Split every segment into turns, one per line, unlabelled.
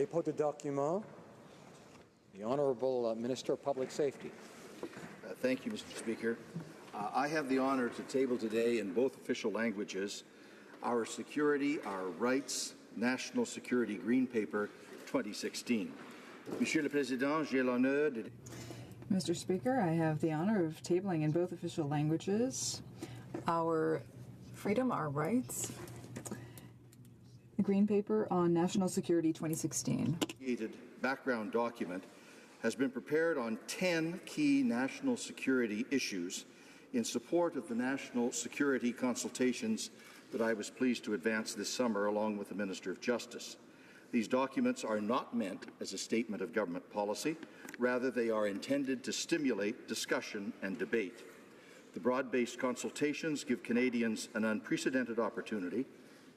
Dépôt de document. The Honourable Minister of Public Safety.
Thank you, Mr. Speaker. I have the honour to table today in both official languages Our Security, Our Rights, National Security Green Paper 2016. Monsieur le Président, j'ai l'honneur de...
Mr. Speaker, I have the honor of tabling in both official languages Our Freedom, Our Rights, the Green Paper on National Security 2016.
Background document has been prepared on 10 key national security issues in support of the national security consultations that I was pleased to advance this summer along with the Minister of Justice. These documents are not meant as a statement of government policy. Rather, they are intended to stimulate discussion and debate. The broad-based consultations give Canadians an unprecedented opportunity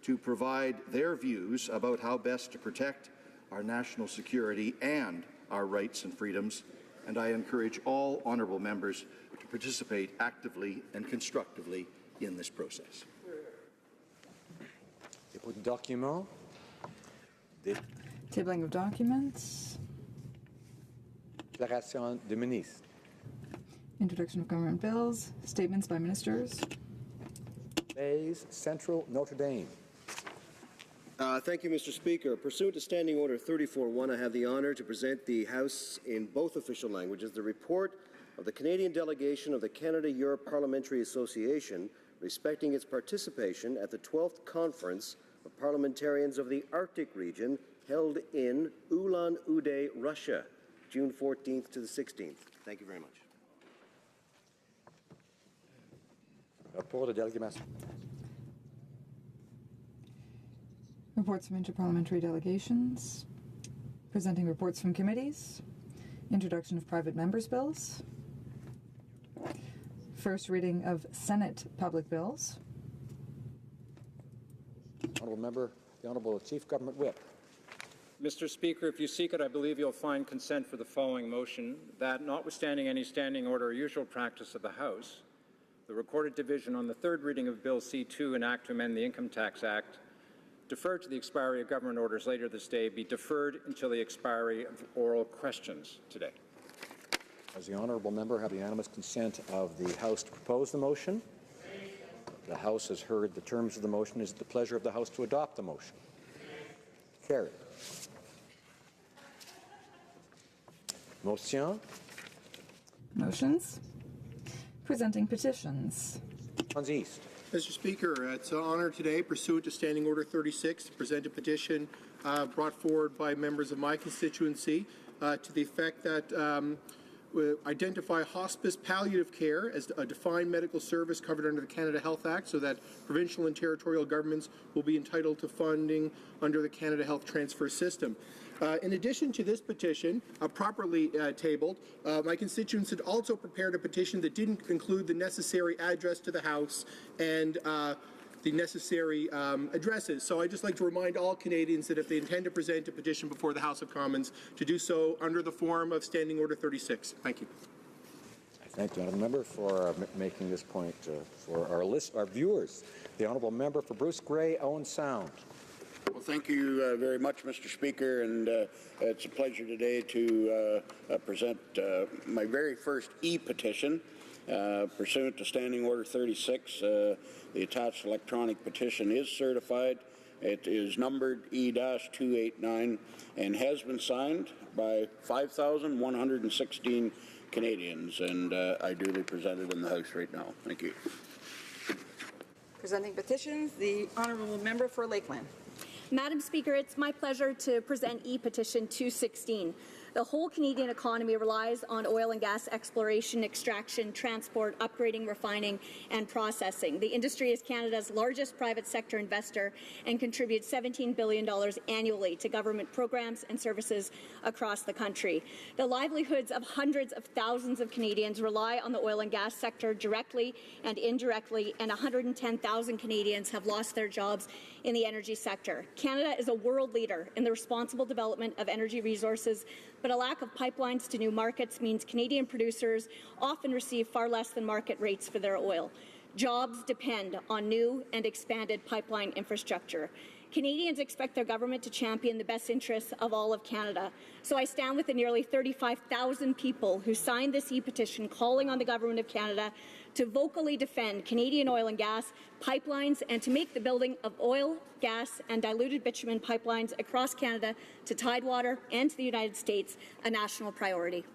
to provide their views about how best to protect our national security and our rights and freedoms, and I encourage all honourable members to participate actively and constructively in this process.
Dépôt de document.
Tabling of documents.
Déclaration de ministre.
Introduction of government bills. Statements by ministers.
Bays Central Notre Dame.
Thank you, Mr. Speaker. Pursuant to Standing Order 34-1, I have the honour to present the House in both official languages the report of the Canadian delegation of the Canada-Europe Parliamentary Association respecting its participation at the 12th Conference of Parliamentarians of the Arctic region held in Ulan-Ude, Russia, June 14th to the 16th. Thank you very much.
Rapport de délégation.
Reports from interparliamentary delegations. Presenting reports from committees. Introduction of private members' bills. First reading of Senate public bills.
Honourable Member, the Honourable Chief Government Whip.
Mr. Speaker, if you seek it, I believe you'll find consent for the following motion, that notwithstanding any standing order or usual practice of the House, the recorded division on the third reading of Bill C-2, an act to amend the Income Tax Act, deferred to the expiry of government orders later this day, be deferred until the expiry of oral questions today.
Does the honourable member have the unanimous consent of the House to propose the motion? The House has heard the terms of the motion. Is it the pleasure of the House to adopt the motion? Carried. Motion.
Motions. Presenting petitions.
Hans East.
Mr. Speaker, it's an honour today, pursuant to Standing Order 36, to present a petition brought forward by members of my constituency to the effect that identify hospice palliative care as a defined medical service covered under the Canada Health Act so that provincial and territorial governments will be entitled to funding under the Canada Health Transfer System. In addition to this petition, properly tabled, my constituents had also prepared a petition that didn't include the necessary address to the House and the necessary addresses. So I'd just like to remind all Canadians that if they intend to present a petition before the House of Commons, to do so under the form of Standing Order 36. Thank you.
I thank the honourable member for making this point for our viewers. The honourable member for Bruce Grey, Owen Sound.
Well, thank you very much, Mr. Speaker, and it's a pleasure today to present my very first e-petition. Pursuant to Standing Order 36, the attached electronic petition is certified. It is numbered E-289 and has been signed by 5,116 Canadians, and I duly present it in the House right now. Thank you.
Presenting petitions, the Honourable Member for Lakeland.
Madam Speaker, it's my pleasure to present e-petition 216. The whole Canadian economy relies on oil and gas exploration, extraction, transport, upgrading, refining, and processing. The industry is Canada's largest private sector investor and contributes $17 billion annually to government programs and services across the country. The livelihoods of hundreds of thousands of Canadians rely on the oil and gas sector directly and indirectly, and 110,000 Canadians have lost their jobs in the energy sector. Canada is a world leader in the responsible development of energy resources, but a lack of pipelines to new markets means Canadian producers often receive far less than market rates for their oil. Jobs depend on new and expanded pipeline infrastructure. Canadians expect their government to champion the best interests of all of Canada. So I stand with the nearly 35,000 people who signed this e-petition calling on the Government of Canada to vocally defend Canadian oil and gas pipelines and to make the building of oil, gas and diluted bitumen pipelines across Canada to Tidewater and to the United States a national priority.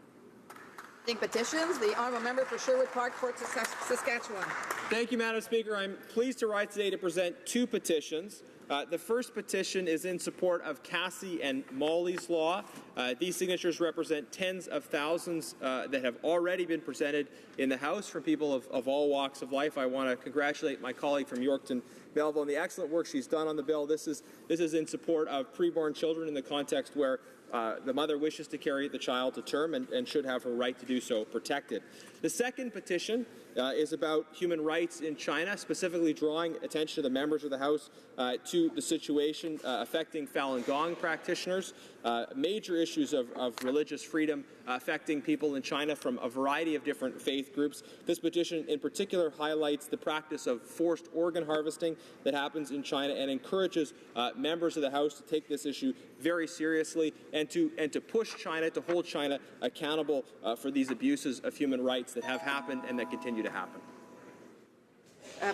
Petitions, the honourable member for Sherwood Park, Fort Saskatchewan.
Thank you, Madam Speaker. I'm pleased to rise today to present two petitions. The first petition is in support of Cassie and Molly's Law. These signatures represent tens of thousands that have already been presented in the House from people of all walks of life. I want to congratulate my colleague from Yorkton, Melville, on the excellent work she's done on the bill. This is in support of preborn children in the context where the mother wishes to carry the child to term and should have her right to do so protected. The second petition is about human rights in China, specifically drawing attention to the members of the House to the situation affecting Falun Gong practitioners, major issues of religious freedom affecting people in China from a variety of different faith groups. This petition in particular highlights the practice of forced organ harvesting that happens in China and encourages members of the House to take this issue very seriously and to push China, to hold China accountable for these abuses of human rights that have happened and that continue to happen.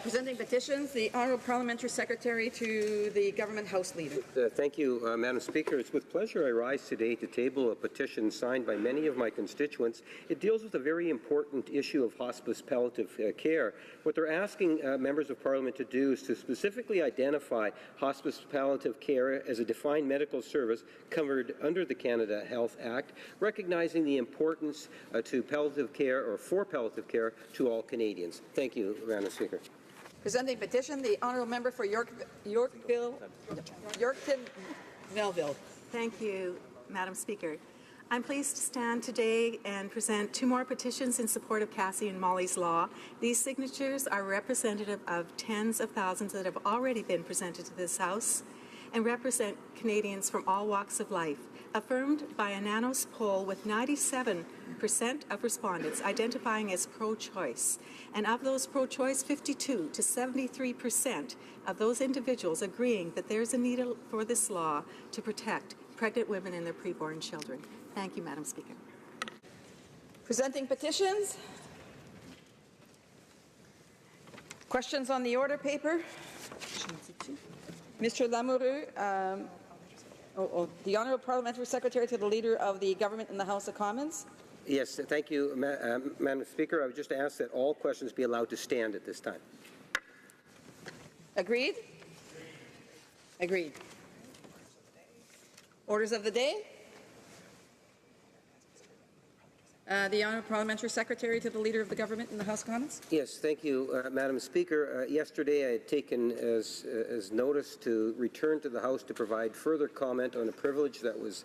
Presenting petitions, the Honourable Parliamentary Secretary to the Government House Leader.
Thank you, Madam Speaker. It's with pleasure I rise today to table a petition signed by many of my constituents. It deals with a very important issue of hospice palliative care. What they're asking members of Parliament to do is to specifically identify hospice palliative care as a defined medical service covered under the Canada Health Act, recognizing the importance to palliative care or for palliative care to all Canadians. Thank you, Madam Speaker.
Presenting petition, the Honourable Member for Yorkton, Melville.
Thank you, Madam Speaker. I'm pleased to stand today and present two more petitions in support of Cassie and Molly's Law. These signatures are representative of tens of thousands that have already been presented to this House and represent Canadians from all walks of life, affirmed by a Nanos poll with 97% of respondents identifying as pro-choice. And of those pro-choice, 52 to 73% of those individuals agreeing that there's a need for this law to protect pregnant women and their preborn children. Thank you, Madam Speaker.
Presenting petitions. Questions on the order paper? Mr. Lamoureux, the Honourable Parliamentary Secretary to the Leader of the Government in the House of Commons.
Yes, thank you, Madam Speaker. I would just ask that all questions be allowed to stand at this time.
Agreed? Agreed. Orders of the day? The Honourable Parliamentary Secretary to the Leader of the Government in the House of Commons.
Yes, thank you, Madam Speaker. Yesterday I had taken as notice to return to the House to provide further comment on a privilege that was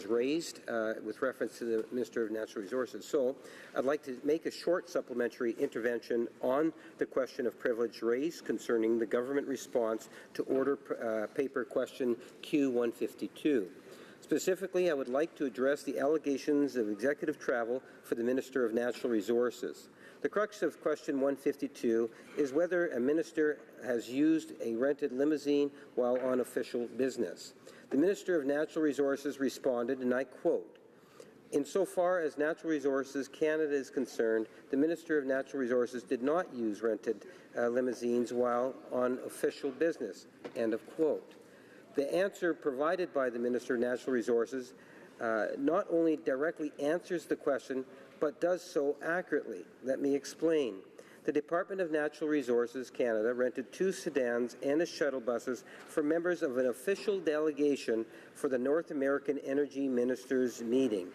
raised with reference to the Minister of Natural Resources. So I'd like to make a short supplementary intervention on the question of privilege raised concerning the government response to order paper question Q152. Specifically, I would like to address the allegations of executive travel for the Minister of Natural Resources. The crux of question 152 is whether a minister has used a rented limousine while on official business. The Minister of Natural Resources responded, and I quote, "Insofar as Natural Resources Canada is concerned, the Minister of Natural Resources did not use rented limousines while on official business." End of quote. The answer provided by the Minister of Natural Resources not only directly answers the question, but does so accurately. Let me explain. the Department of Natural Resources Canada rented 2 sedans and a shuttle buses for members of an official delegation for the North American Energy Ministers meeting.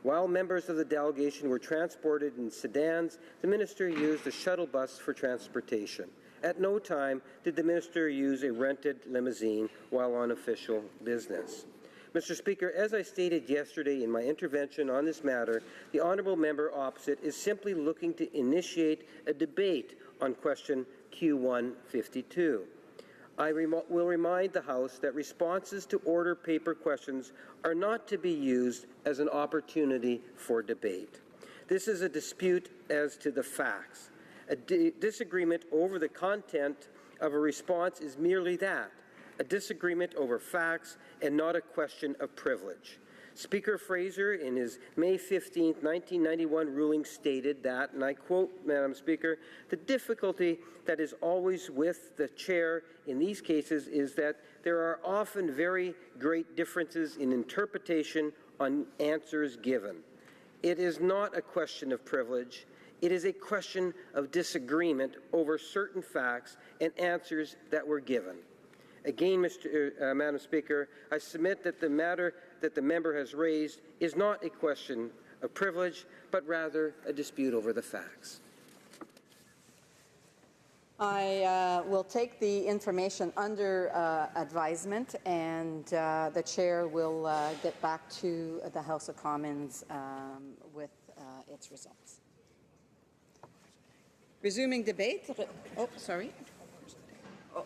While members of the delegation were transported in sedans, the minister used a shuttle bus for transportation. At no time did the minister use a rented limousine while on official business. Mr. Speaker, as I stated yesterday in my intervention on this matter, the honourable member opposite is simply looking to initiate a debate on question Q152. I will remind the House that responses to order paper questions are not to be used as an opportunity for debate. This is a dispute as to the facts. A disagreement over the content of a response is merely that, a disagreement over facts and not a question of privilege. Speaker Fraser, in his May 15, 1991 ruling, stated that, and I quote, Madam Speaker, "The difficulty that is always with the chair in these cases is that there are often very great differences in interpretation on answers given. It is not a question of privilege. It is a question of disagreement over certain facts and answers that were given." Again, Madam Speaker, I submit that the matter that the member has raised is not a question of privilege, but rather a dispute over the facts.
I will take the information under advisement, and the chair will get back to the House of Commons with its results. Resuming debate. Oh, sorry. Oh.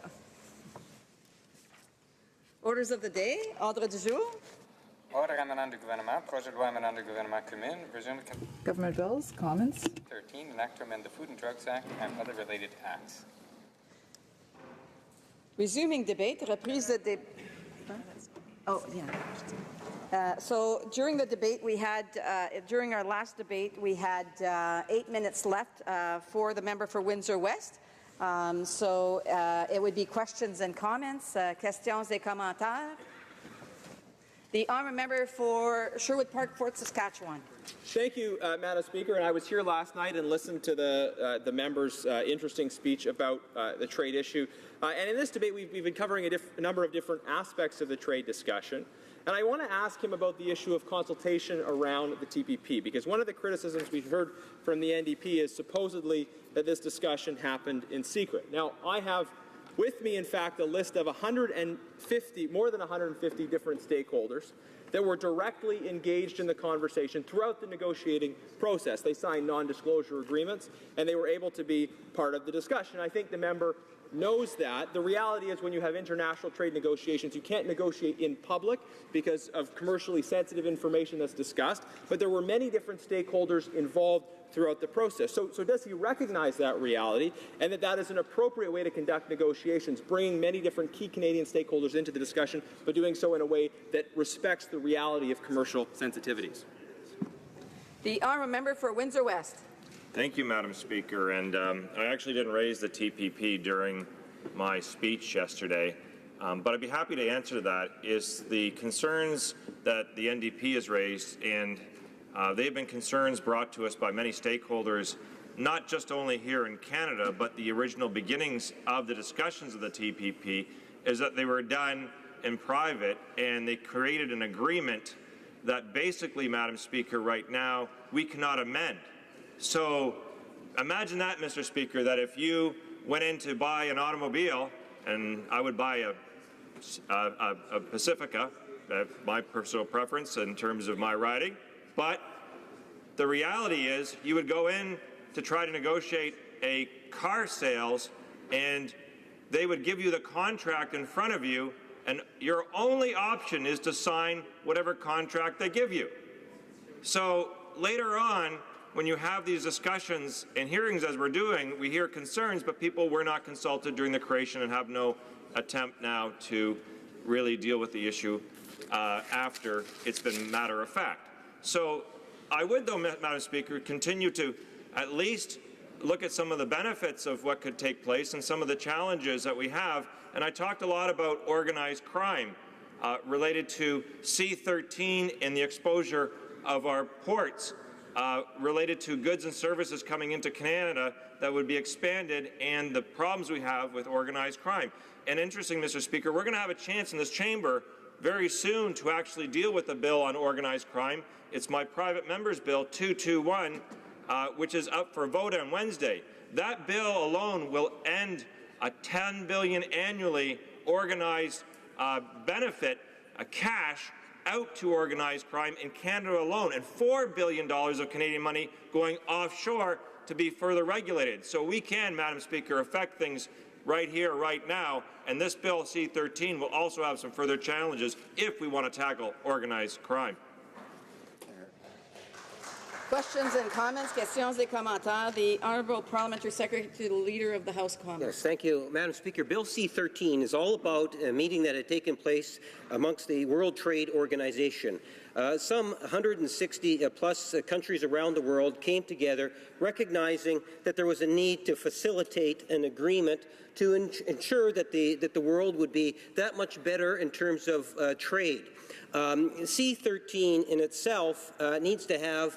Orders of the day. Ordre du jour.
Ordre amenant du gouvernement. Projet de loi amenant du gouvernement commune. Resume
Government bills, comments.
13, an act to amend the Food and Drugs Act and other related acts.
Resuming debate. Reprise de débat. Oh, yeah. So during the debate we had, during our last debate, we had 8 minutes left for the member for Windsor West. So it would be questions and comments, questions et commentaires. The honourable member for Sherwood Park, Fort Saskatchewan.
Thank you, Madam Speaker. And I was here last night and listened to the member's interesting speech about the trade issue. And in this debate, we've been covering a number of different aspects of the trade discussion. And I want to ask him about the issue of consultation around the TPP, because one of the criticisms we've heard from the NDP is supposedly that this discussion happened in secret. Now, I have with me, in fact, a list of more than 150 different stakeholders that were directly engaged in the conversation throughout the negotiating process. They signed non-disclosure agreements, and they were able to be part of the discussion. I think the member knows that. The reality is when you have international trade negotiations, you can't negotiate in public because of commercially sensitive information that's discussed, but there were many different stakeholders involved throughout the process. So does he recognize that reality and that is an appropriate way to conduct negotiations, bringing many different key Canadian stakeholders into the discussion, but doing so in a way that respects the reality of commercial sensitivities?
The honourable member for Windsor West.
Thank you, Madam Speaker. And I actually didn't raise the TPP during my speech yesterday, but I'd be happy to answer that. Is the concerns that the NDP has raised, and they've been concerns brought to us by many stakeholders, not just only here in Canada, but the original beginnings of the discussions of the TPP, is that they were done in private, and they created an agreement that basically, Madam Speaker, right now, we cannot amend. So imagine that, Mr. Speaker, that if you went in to buy an automobile, and I would buy a Pacifica, my personal preference in terms of my riding, but the reality is you would go in to try to negotiate a car sales, and they would give you the contract in front of you, and your only option is to sign whatever contract they give you. So later on, when you have these discussions and hearings as we're doing, we hear concerns, but people were not consulted during the creation and have no attempt now to really deal with the issue after it's been matter of fact. So I would, though, Madam Speaker, continue to at least look at some of the benefits of what could take place and some of the challenges that we have. And I talked a lot about organized crime related to C-13 and the exposure of our ports. related to goods and services coming into Canada that would be expanded, and the problems we have with organized crime. And interesting, Mr. Speaker, we're going to have a chance in this chamber very soon to actually deal with the bill on organized crime. It's my private member's bill 221, which is up for vote on Wednesday. That bill alone will end a $10 billion annually organized benefit, cash, out to organized crime in Canada alone, and $4 billion of Canadian money going offshore to be further regulated. So we can, Madam Speaker, affect things right here, right now, and this Bill C-13 will also have some further challenges if we want to tackle organized crime.
Questions and comments, questions et commentaires. The Honourable Parliamentary Secretary to the Leader of the House of Commons.
Yes, thank you, Madam Speaker. Bill C-13 is all about a meeting that had taken place amongst the World Trade Organization. Some 160 plus countries around the world came together recognizing that there was a need to facilitate an agreement to ensure that the world would be that much better in terms of trade. C-13 in itself needs to have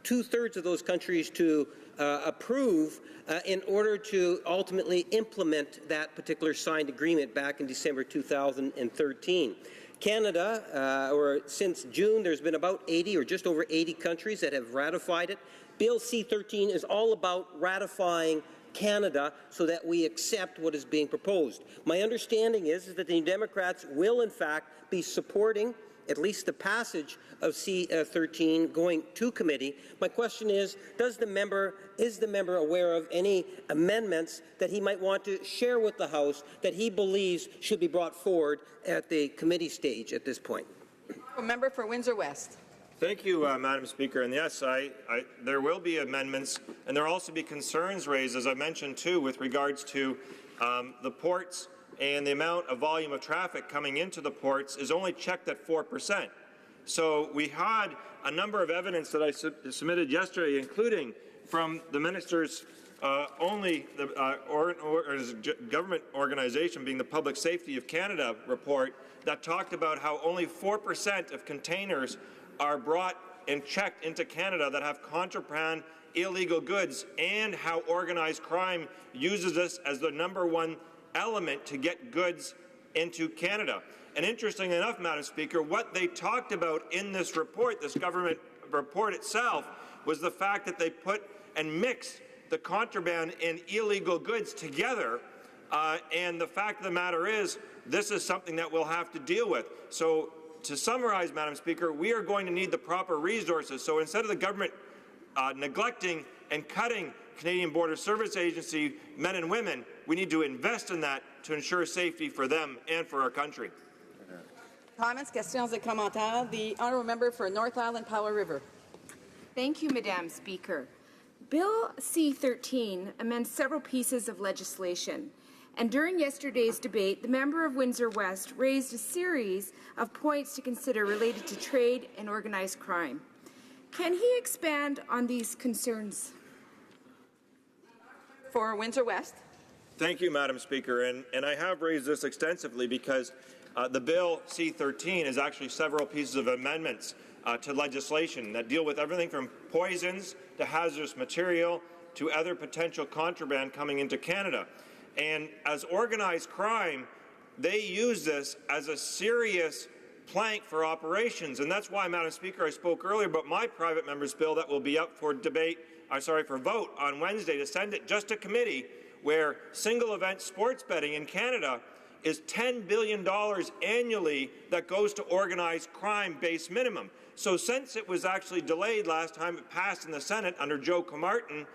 two-thirds of those countries to approve in order to ultimately implement that particular signed agreement back in December 2013. Canada, or since June, there's been about 80 or just over 80 countries that have ratified it. Bill C-13 is all about ratifying Canada so that we accept what is being proposed. My understanding is that the Democrats will, in fact, be supporting at least the passage of C-13 going to committee. My question is the member aware of any amendments that he might want to share with the House that he believes should be brought forward at the committee stage at this point?
A member for Windsor West.
Thank you, Madam Speaker. And yes, there will be amendments, and there will also be concerns raised, as I mentioned too, with regards to the ports, and the amount of volume of traffic coming into the ports is only checked at 4%. So we had a number of evidence that I submitted yesterday, including from the minister's government organization, being the Public Safety of Canada report, that talked about how only 4% of containers are brought and checked into Canada that have contraband illegal goods, and how organized crime uses this as the #1 element to get goods into Canada. And interestingly enough, Madam Speaker, what they talked about in this report, this government report itself, was the fact that they put and mixed the contraband and illegal goods together. And the fact of the matter is, this is something that we'll have to deal with. So to summarize, Madam Speaker, we are going to need the proper resources. So instead of the government neglecting and cutting Canadian Border Service Agency men and women, we need to invest in that to ensure safety for them and for our country.
Comments, questions et commentaires. The Honourable Member for North Island Powell River.
Thank you, Madam Speaker. Bill C-13 amends several pieces of legislation. And during yesterday's debate, the member of Windsor West raised a series of points to consider related to trade and organized crime. Can he expand on these concerns?
For Windsor West.
Thank you, Madam Speaker. And I have raised this extensively because the Bill C-13 is actually several pieces of amendments to legislation that deal with everything from poisons to hazardous material to other potential contraband coming into Canada. And as organized crime, they use this as a serious plank for operations. And that's why, Madam Speaker, I spoke earlier about my private member's bill that will be up for for vote on Wednesday, to send it just to committee, where single event sports betting in Canada is $10 billion annually that goes to organized crime base minimum. So since it was actually delayed last time it passed in the Senate under Joe Camartin,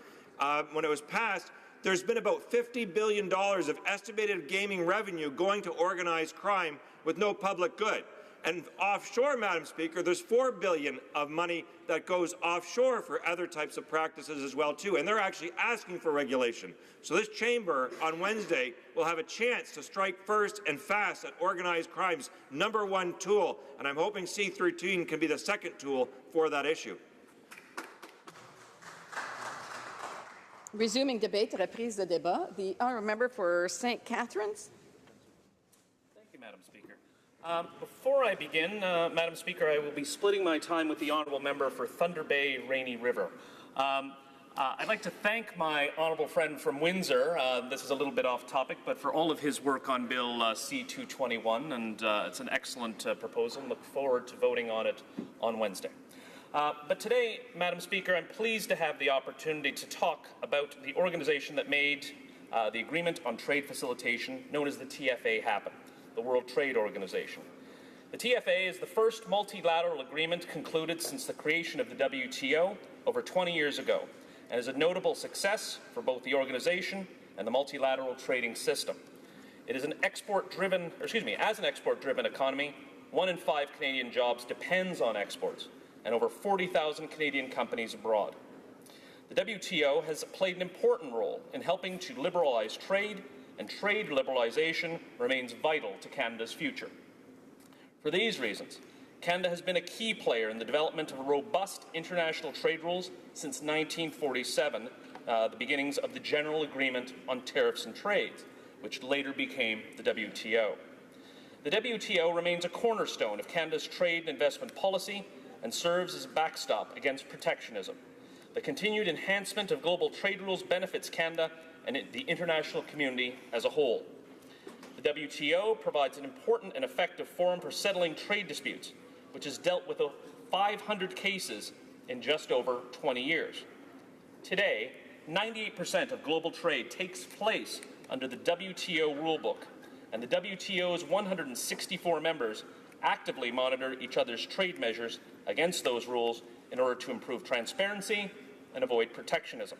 when it was passed, there's been about $50 billion of estimated gaming revenue going to organized crime with no public good. And offshore, Madam Speaker, there's $4 billion of money that goes offshore for other types of practices as well, too. And they're actually asking for regulation. So this chamber on Wednesday will have a chance to strike first and fast at organized crime's #1 tool. And I'm hoping C-13 can be the second tool for that issue.
Resuming debate, reprise de débat. The honourable member for St. Catharines.
Thank you, Madam Speaker. Before I begin, Madam Speaker, I will be splitting my time with the honourable member for Thunder Bay Rainy River. I'd like to thank my honourable friend from Windsor, this is a little bit off topic, but for all of his work on Bill C-221, and it's an excellent proposal. Look forward to voting on it on Wednesday. But today, Madam Speaker, I'm pleased to have the opportunity to talk about the organization that made the Agreement on Trade Facilitation, known as the TFA, happen, the World Trade Organization. The TFA is the first multilateral agreement concluded since the creation of the WTO over 20 years ago, and is a notable success for both the organization and the multilateral trading system. It is an export-driven economy, 1 in 5 Canadian jobs depends on exports, and over 40,000 Canadian companies abroad. The WTO has played an important role in helping to liberalize trade, and trade liberalization remains vital to Canada's future. For these reasons, Canada has been a key player in the development of robust international trade rules since 1947, the beginnings of the General Agreement on Tariffs and Trades, which later became the WTO. The WTO remains a cornerstone of Canada's trade and investment policy and serves as a backstop against protectionism. The continued enhancement of global trade rules benefits Canada and the international community as a whole. The WTO provides an important and effective forum for settling trade disputes, which has dealt with 500 cases in just over 20 years. Today, 98% of global trade takes place under the WTO rulebook, and the WTO's 164 members actively monitor each other's trade measures against those rules in order to improve transparency and avoid protectionism.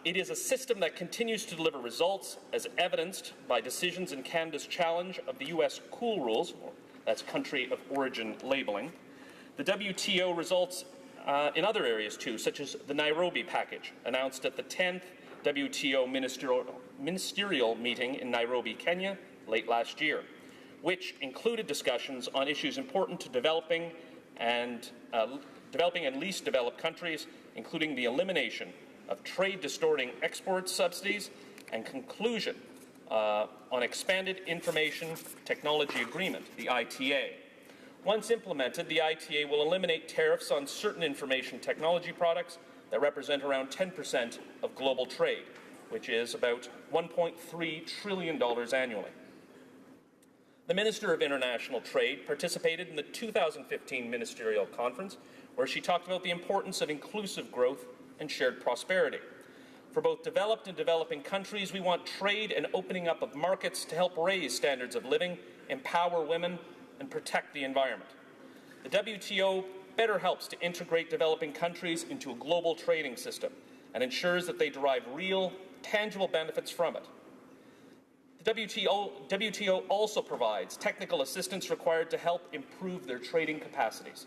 It is a system that continues to deliver results, as evidenced by decisions in Canada's challenge of the U.S. cool rules, that's country of origin labeling. The WTO results in other areas too, such as the Nairobi package, announced at the 10th WTO ministerial meeting in Nairobi, Kenya, late last year, which included discussions on issues important to developing and least developed countries, including the elimination of trade-distorting export subsidies and conclusion on Expanded Information Technology Agreement, the ITA. Once implemented, the ITA will eliminate tariffs on certain information technology products that represent around 10% of global trade, which is about $1.3 trillion annually. The Minister of International Trade participated in the 2015 Ministerial Conference, where she talked about the importance of inclusive growth and shared prosperity. For both developed and developing countries, we want trade and opening up of markets to help raise standards of living, empower women, and protect the environment. The WTO better helps to integrate developing countries into a global trading system and ensures that they derive real, tangible benefits from it. The WTO also provides technical assistance required to help improve their trading capacities.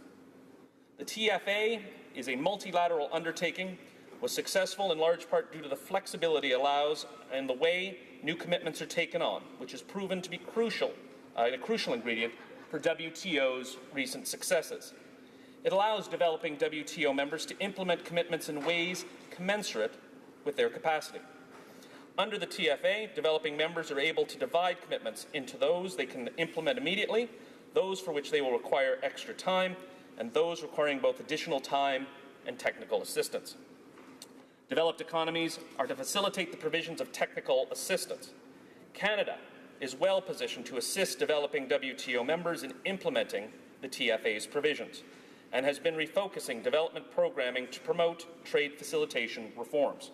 The TFA is a multilateral undertaking, was successful in large part due to the flexibility it allows and the way new commitments are taken on, which has proven to be a crucial ingredient for WTO's recent successes. It allows developing WTO members to implement commitments in ways commensurate with their capacity. Under the TFA, developing members are able to divide commitments into those they can implement immediately, those for which they will require extra time, and those requiring both additional time and technical assistance. Developed economies are to facilitate the provisions of technical assistance. Canada is well positioned to assist developing WTO members in implementing the TFA's provisions and has been refocusing development programming to promote trade facilitation reforms.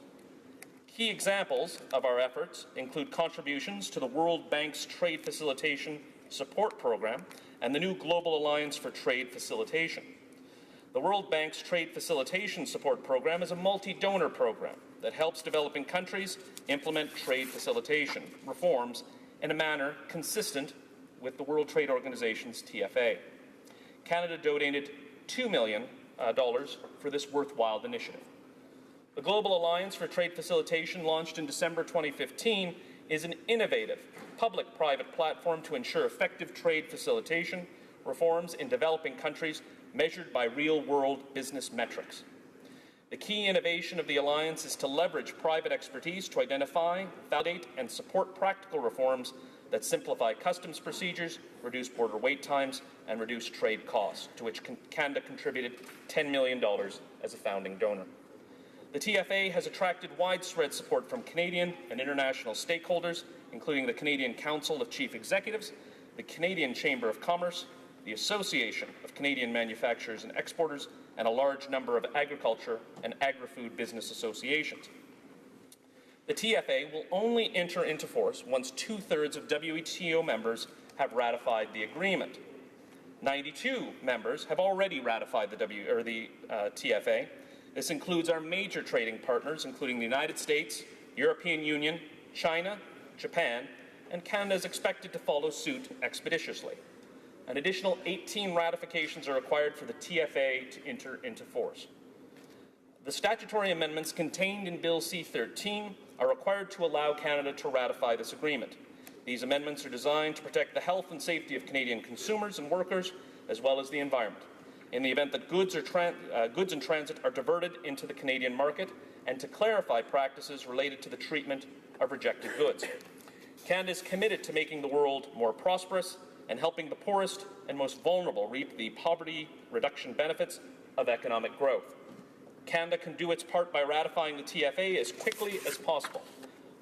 Key examples of our efforts include contributions to the World Bank's Trade Facilitation Support Program and the new Global Alliance for Trade Facilitation. The World Bank's Trade Facilitation Support Program is a multi-donor program that helps developing countries implement trade facilitation reforms in a manner consistent with the World Trade Organization's TFA. Canada donated $2 million for this worthwhile initiative. The Global Alliance for Trade Facilitation, launched in December 2015, is an innovative public-private platform to ensure effective trade facilitation reforms in developing countries measured by real-world business metrics. The key innovation of the Alliance is to leverage private expertise to identify, validate, and support practical reforms that simplify customs procedures, reduce border wait times, and reduce trade costs, to which Canada contributed $10 million as a founding donor. The TFA has attracted widespread support from Canadian and international stakeholders, including the Canadian Council of Chief Executives, the Canadian Chamber of Commerce, the Association of Canadian Manufacturers and Exporters, and a large number of agriculture and agri-food business associations. The TFA will only enter into force once 2/3 of WTO members have ratified the agreement. 92 members have already ratified the TFA. This includes our major trading partners, including the United States, European Union, China, Japan, and Canada is expected to follow suit expeditiously. An additional 18 ratifications are required for the TFA to enter into force. The statutory amendments contained in Bill C-13 are required to allow Canada to ratify this agreement. These amendments are designed to protect the health and safety of Canadian consumers and workers, as well as the environment, in the event that goods in transit are diverted into the Canadian market, and to clarify practices related to the treatment of rejected goods. Canada is committed to making the world more prosperous and helping the poorest and most vulnerable reap the poverty reduction benefits of economic growth. Canada can do its part by ratifying the TFA as quickly as possible.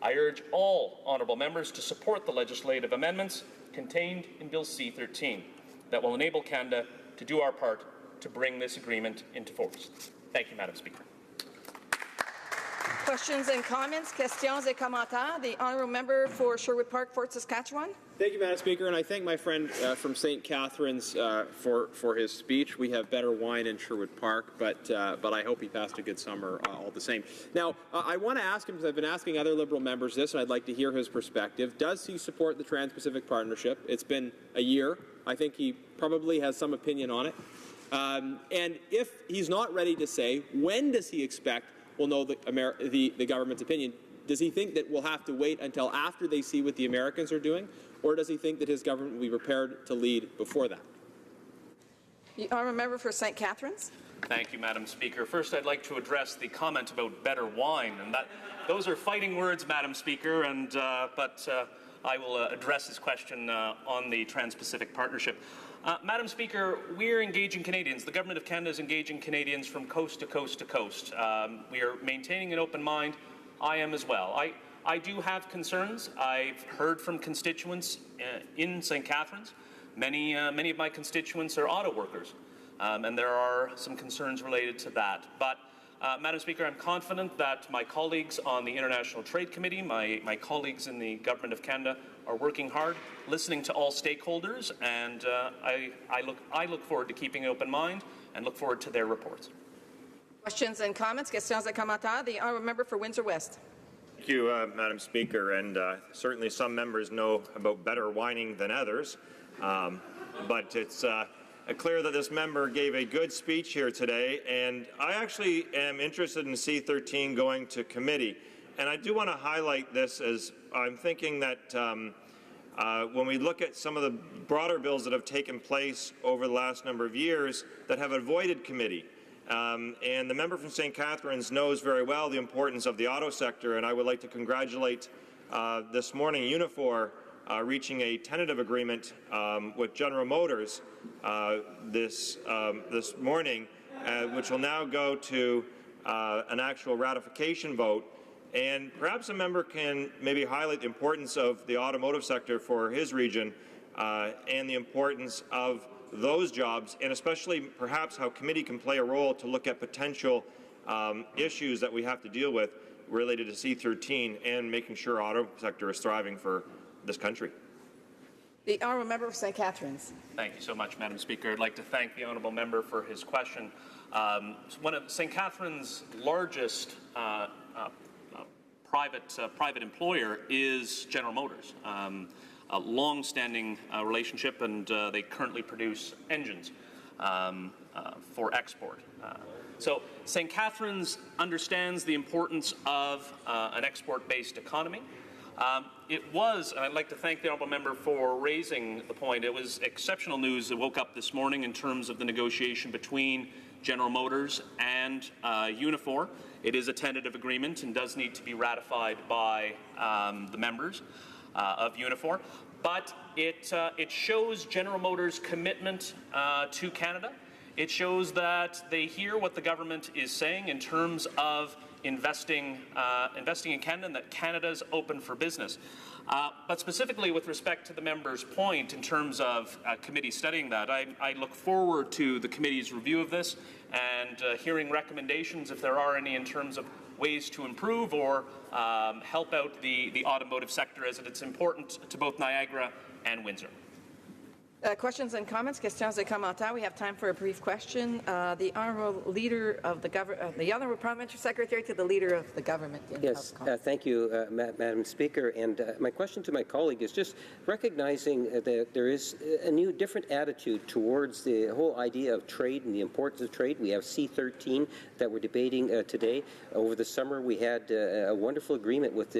I urge all honourable members to support the legislative amendments contained in Bill C-13 that will enable Canada to do our part to bring this agreement into force. Thank you, Madam Speaker.
Questions and comments? Questions et commentaires. The honourable member for Sherwood Park, Fort Saskatchewan.
Thank you, Madam Speaker, and I thank my friend from St. Catharines for his speech. We have better wine in Sherwood Park, but I hope he passed a good summer all the same. Now, I want to ask him, because I've been asking other Liberal members this, and I'd like to hear his perspective. Does he support the Trans-Pacific Partnership? It's been a year. I think he probably has some opinion on it. And if he's not ready to say, when does he expect we'll know the government's opinion? Does he think that we'll have to wait until after they see what the Americans are doing? Or does he think that his government will be prepared to lead before that?
The honourable member for St. Catharines.
Thank you, Madam Speaker. First, I'd like to address the comment about better wine, and those are fighting words, Madam Speaker, but I will address his question on the Trans-Pacific Partnership. Madam Speaker, we're engaging Canadians. The Government of Canada is engaging Canadians from coast to coast to coast. We are maintaining an open mind. I am as well. I do have concerns. I've heard from constituents in St. Catharines. Many of my constituents are auto workers, and there are some concerns related to that. But, Madam Speaker, I'm confident that my colleagues on the International Trade Committee, my colleagues in the Government of Canada, are working hard, listening to all stakeholders, and I look forward to keeping an open mind and look forward to their reports.
Questions and comments? Questions et commentaires. The honourable member for Windsor West.
Thank you, Madam Speaker, and certainly some members know about better whining than others, but it's clear that this member gave a good speech here today, and I actually am interested in C-13 going to committee. And I do want to highlight this as I'm thinking that when we look at some of the broader bills that have taken place over the last number of years that have avoided committee, and the member from St. Catharines knows very well the importance of the auto sector, and I would like to congratulate this morning Unifor reaching a tentative agreement with General Motors this morning, which will now go to an actual ratification vote. And perhaps a member can maybe highlight the importance of the automotive sector for his region and the importance of those jobs, and especially perhaps how committee can play a role to look at potential issues that we have to deal with related to C-13 and making sure auto sector is thriving for this country.
The honourable member for St. Catharines.
Thank you so much, Madam Speaker. I'd like to thank the honourable member for his question. One of St. Catharines' largest private employer is General Motors. A long-standing relationship, and they currently produce engines for export. So St. Catharines understands the importance of an export-based economy. It was, and I'd like to thank the honourable member for raising the point, it was exceptional news that woke up this morning in terms of the negotiation between General Motors and Unifor. It is a tentative agreement and does need to be ratified by the members of Unifor. but it shows General Motors' commitment to Canada. It shows that they hear what the government is saying in terms of investing in Canada, and that Canada's open for business. But specifically with respect to the member's point in terms of committee studying that, I look forward to the committee's review of this and hearing recommendations, if there are any, in terms of ways to improve or help out the automotive sector, as it's important to both Niagara and Windsor.
Questions and comments? Questions et commentaires. We have time for a brief question. The Honourable Leader of the Honourable Parliamentary Secretary to the Leader of the Government.
Yes, thank you, Madam Speaker. And my question to my colleague is just recognizing that there is a new, different attitude towards the whole idea of trade and the importance of trade. We have C-13 that we're debating today. Over the summer, we had a wonderful agreement with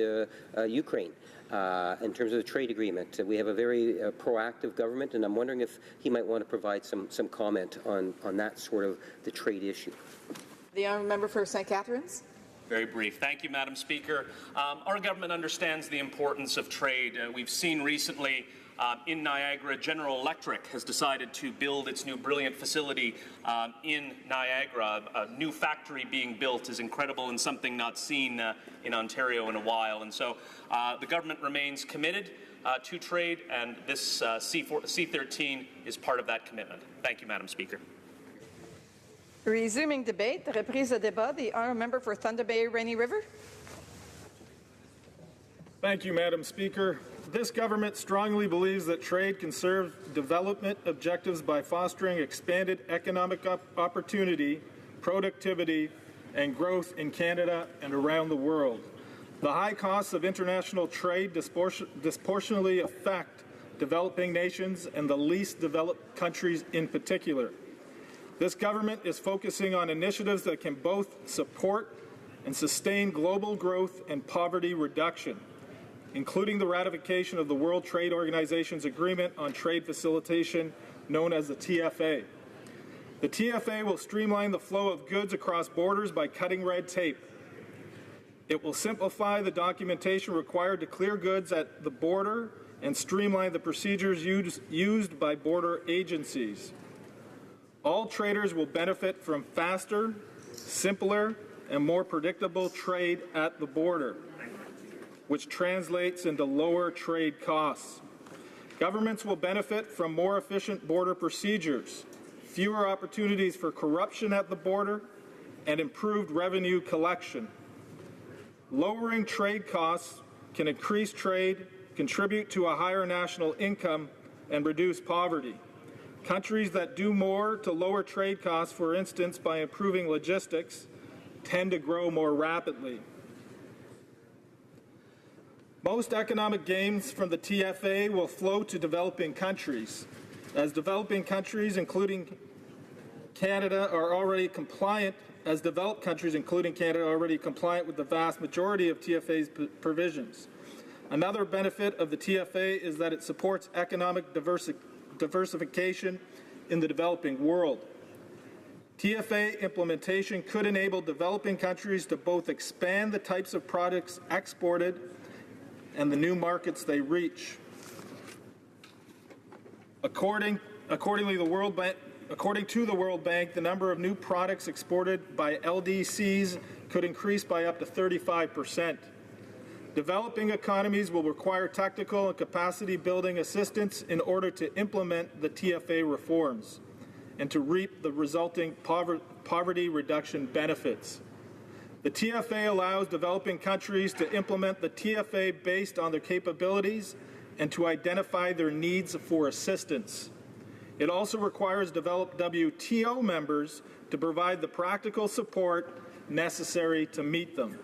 Ukraine. In terms of the trade agreement, we have a very proactive government, and I'm wondering if he might want to provide some comment on that sort of the trade issue.
The Honourable Member for St. Catharines.
Very brief. Thank you, Madam Speaker. Our government understands the importance of trade. We've seen recently in Niagara, General Electric has decided to build its new Brilliant facility in Niagara. A new factory being built is incredible and something not seen in Ontario in a while. And so the government remains committed to trade, and this C-13 is part of that commitment. Thank you, Madam Speaker.
Resuming debate, reprise de débat. The Honourable Member for Thunder Bay, Rainy River.
Thank you, Madam Speaker. This government strongly believes that trade can serve development objectives by fostering expanded economic opportunity, productivity, and growth in Canada and around the world. The high costs of international trade disproportionately affect developing nations and the least developed countries in particular. This government is focusing on initiatives that can both support and sustain global growth and poverty reduction, including the ratification of the World Trade Organization's Agreement on Trade Facilitation, known as the TFA. The TFA will streamline the flow of goods across borders by cutting red tape. It will simplify the documentation required to clear goods at the border and streamline the procedures used by border agencies. All traders will benefit from faster, simpler, and more predictable trade at the border, which translates into lower trade costs. Governments will benefit from more efficient border procedures, fewer opportunities for corruption at the border, and improved revenue collection. Lowering trade costs can increase trade, contribute to a higher national income, and reduce poverty. Countries that do more to lower trade costs, for instance, by improving logistics, tend to grow more rapidly. Most economic gains from the TFA will flow to developing countries. As developing countries, including Canada, are already compliant, as developed countries, including Canada, are already compliant with the vast majority of TFA's provisions. Another benefit of the TFA is that it supports economic diversification in the developing world. TFA implementation could enable developing countries to both expand the types of products exported and the new markets they reach. According to the World Bank, the number of new products exported by LDCs could increase by up to 35%. Developing economies will require technical and capacity building assistance in order to implement the TFA reforms and to reap the resulting poverty reduction benefits. The TFA allows developing countries to implement the TFA based on their capabilities and to identify their needs for assistance. It also requires developed WTO members to provide the practical support necessary to meet them.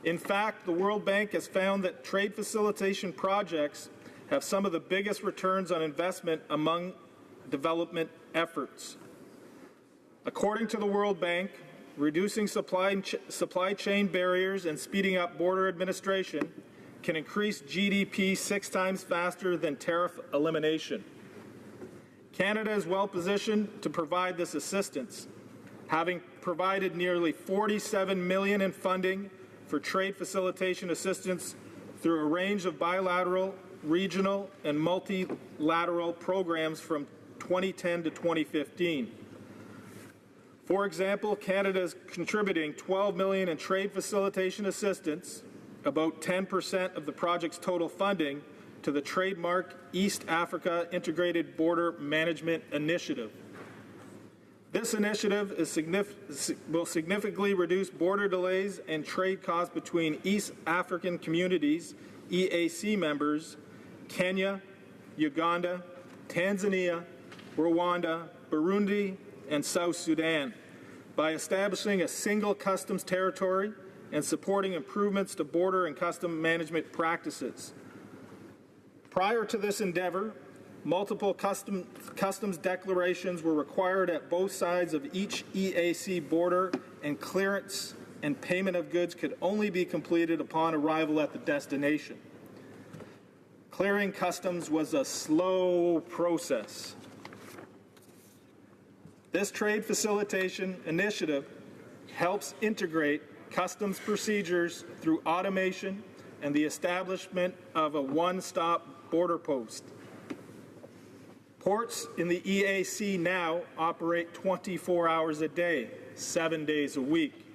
In fact, the World Bank has found that trade facilitation projects have some of the biggest returns on investment among development efforts. According to the World Bank, reducing supply chain barriers and speeding up border administration can increase GDP 6 times faster than tariff elimination. Canada is well positioned to provide this assistance, having provided nearly $47 million in funding for trade facilitation assistance through a range of bilateral regional, and multilateral programs from 2010 to 2015. For example, Canada is contributing $12 million in trade facilitation assistance, about 10% of the project's total funding, to the trademark East Africa Integrated Border Management Initiative. This initiative will significantly reduce border delays and trade costs between East African communities, EAC members, Kenya, Uganda, Tanzania, Rwanda, Burundi, and South Sudan by establishing a single customs territory and supporting improvements to border and custom management practices. Prior to this endeavor, multiple customs declarations were required at both sides of each EAC border, and clearance and payment of goods could only be completed upon arrival at the destination. Clearing customs was a slow process. This trade facilitation initiative helps integrate customs procedures through automation and the establishment of a one-stop border post. Ports in the EAC now operate 24 hours a day, 7 days a week.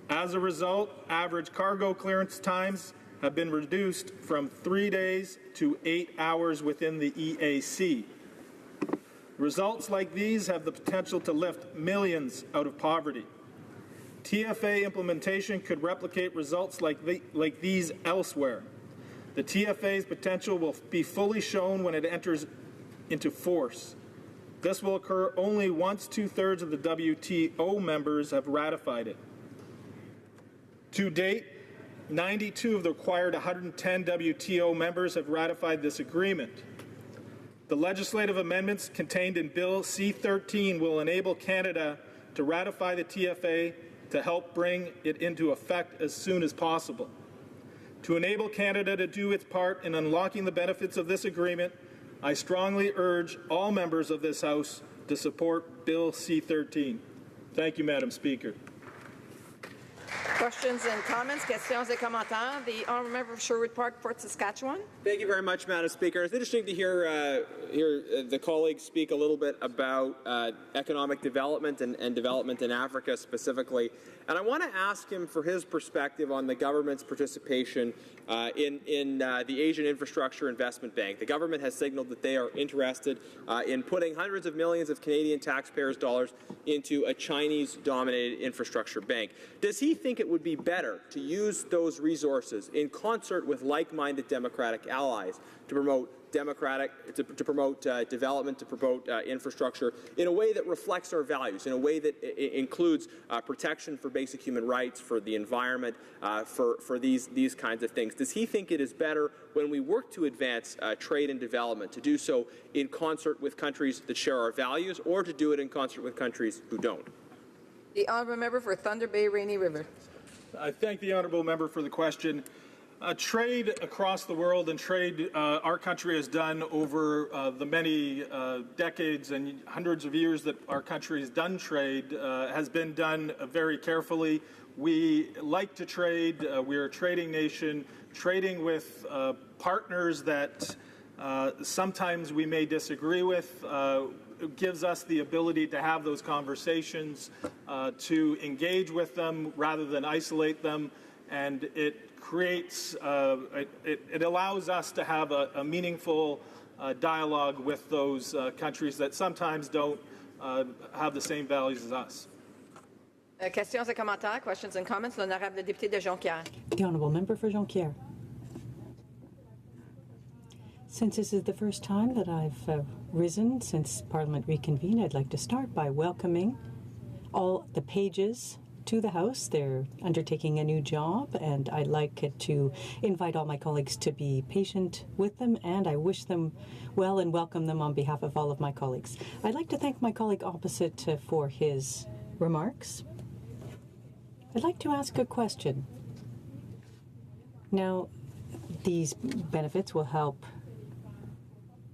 As a result, average cargo clearance times have been reduced from 3 days to 8 hours within the EAC. Results like these have the potential to lift millions out of poverty. TFA implementation could replicate results like these elsewhere. The TFA's potential will be fully shown when it enters into force. This will occur only once 2/3 of the WTO members have ratified it. To date, 92 of the required 110 WTO members have ratified this agreement. The legislative amendments contained in Bill C-13 will enable Canada to ratify the TFA to help bring it into effect as soon as possible. To enable Canada to do its part in unlocking the benefits of this agreement, I strongly urge all members of this House to support Bill C-13. Thank you, Madam Speaker.
Questions and comments, questions et commentaires. The honourable member of Sherwood Park, Fort Saskatchewan.
Thank you very much, Madam Speaker. It's interesting to hear the colleagues speak a little bit about economic development and development in Africa specifically. And I want to ask him for his perspective on the government's participation in the Asian Infrastructure Investment Bank. The government has signaled that they are interested in putting hundreds of millions of Canadian taxpayers' dollars into a Chinese-dominated infrastructure bank. Does he think it would be better to use those resources in concert with like-minded democratic allies to promote development, to promote infrastructure in a way that reflects our values, in a way that includes protection for basic human rights, for the environment, for these kinds of things? Does he think it is better when we work to advance trade and development to do so in concert with countries that share our values, or to do it in concert with countries who don't?
The honourable member for Thunder Bay, Rainy River.
I thank the honourable member for the question. Trade across the world and trade our country has done over the many decades and hundreds of years that our country has done trade has been done very carefully. We like to trade. We're a trading nation, trading with partners that sometimes we may disagree with. It gives us the ability to have those conversations, to engage with them rather than isolate them, and it creates, it allows us to have a meaningful dialogue with those countries that sometimes don't have the same values as us.
Questions et commentaires, questions and comments. L'honorable député de Jonquière.
The honourable member for Jonquière. Since this is the first time that I've risen since Parliament reconvened, I'd like to start by welcoming all the pages to the House. They're undertaking a new job, and I'd like to invite all my colleagues to be patient with them, and I wish them well and welcome them on behalf of all of my colleagues. I'd like to thank my colleague opposite for his remarks. I'd like to ask a question. Now, these benefits will help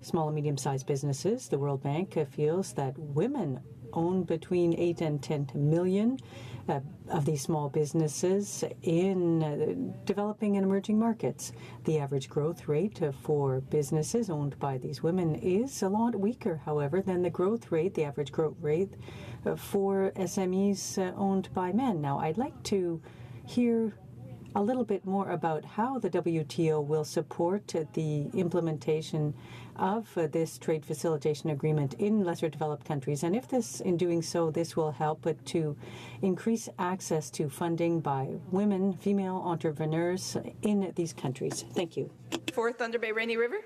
small and medium-sized businesses. The World Bank feels that women own between 8 and 10 million of these small businesses in developing and emerging markets. The average growth rate for businesses owned by these women is a lot weaker, however, than the growth rate, the average growth rate for SMEs owned by men. Now, I'd like to hear a little bit more about how the WTO will support the implementation of this trade facilitation agreement in lesser developed countries, and if this, in doing so, this will help to increase access to funding by women, female entrepreneurs in these countries. Thank you.
For Thunder Bay Rainy River.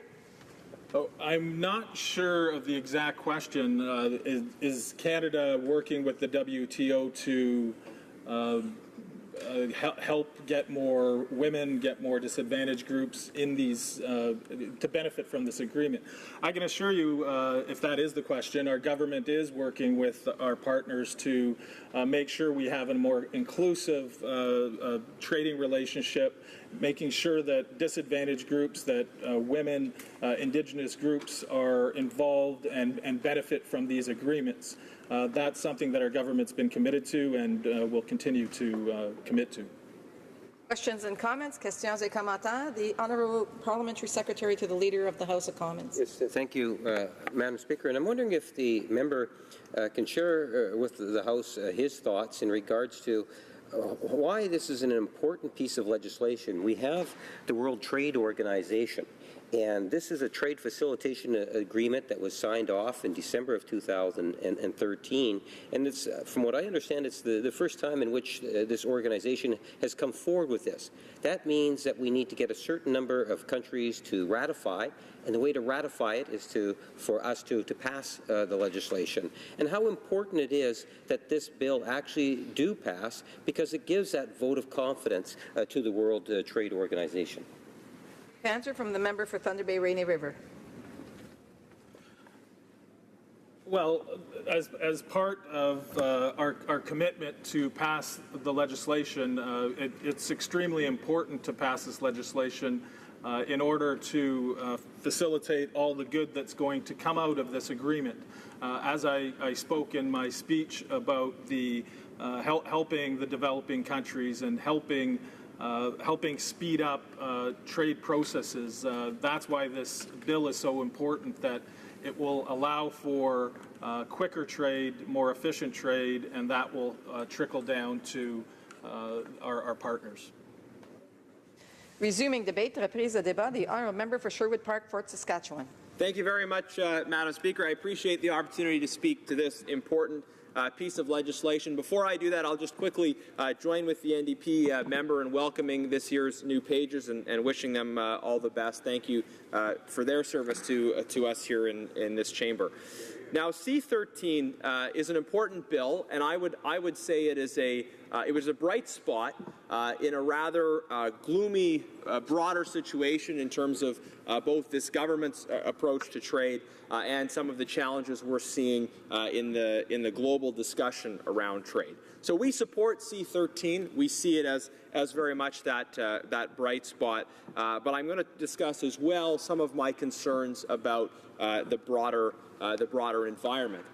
Oh, I'm not sure of the exact question. Is Canada working with the WTO to help get more women, get more disadvantaged groups in these, to benefit from this agreement? I can assure you, if that is the question, our government is working with our partners to make sure we have a more inclusive trading relationship, making sure that disadvantaged groups, that women, Indigenous groups are involved and benefit from these agreements. That's something that our government's been committed to and will continue to commit to.
Questions and comments? Questions et commentaires. The Honourable Parliamentary Secretary to the Leader of the House of Commons.
Yes, thank you, Madam Speaker. And I'm wondering if the member can share with the House his thoughts in regards to why this is an important piece of legislation. We have the World Trade Organization, and this is a trade facilitation agreement that was signed off in December of 2013. And it's, from what I understand, it's the first time in which this organization has come forward with this. That means that we need to get a certain number of countries to ratify, and the way to ratify it is for us to pass the legislation. And how important it is that this bill actually do pass, because it gives that vote of confidence to the World Trade Organization.
Answer from the member for Thunder Bay Rainy River.
Well, as part of our commitment to pass the legislation, it's extremely important to pass this legislation in order to facilitate all the good that's going to come out of this agreement. As I spoke in my speech about the helping the developing countries and helping speed up trade processes. That's why this bill is so important, that it will allow for quicker trade, more efficient trade, and that will trickle down to our partners.
Resuming debate, reprise de débat, the Honourable Member for Sherwood Park, Fort Saskatchewan.
Thank you very much, Madam Speaker. I appreciate the opportunity to speak to this important piece of legislation. Before I do that, I'll just quickly join with the NDP member in welcoming this year's new pages and wishing them all the best. Thank you for their service to us here in this chamber. Now, C-13 is an important bill, and I would say it was a bright spot in a rather gloomy, broader situation in terms of both this government's approach to trade and some of the challenges we're seeing in the global discussion around trade. So we support C-13. We see it as very much that bright spot. But I'm going to discuss as well some of my concerns about the broader environment.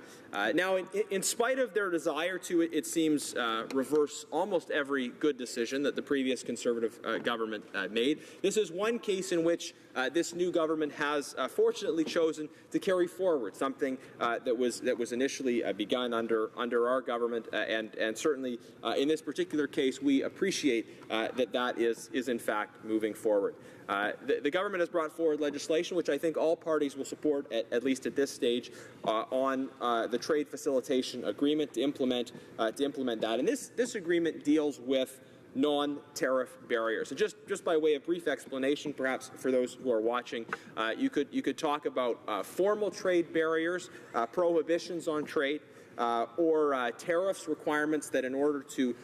Now, in spite of their desire to, it seems, reverse almost every good decision that the previous Conservative government made, this is one case in which this new government has fortunately chosen to carry forward something that was initially begun under our government, and certainly in this particular case, we appreciate that is in fact moving forward. The government has brought forward legislation which I think all parties will support, at least at this stage, on the trade facilitation agreement to implement that. And this agreement deals with non-tariff barriers. So just by way of brief explanation, perhaps for those who are watching, you could talk about formal trade barriers, prohibitions on trade, or tariffs, requirements that in order to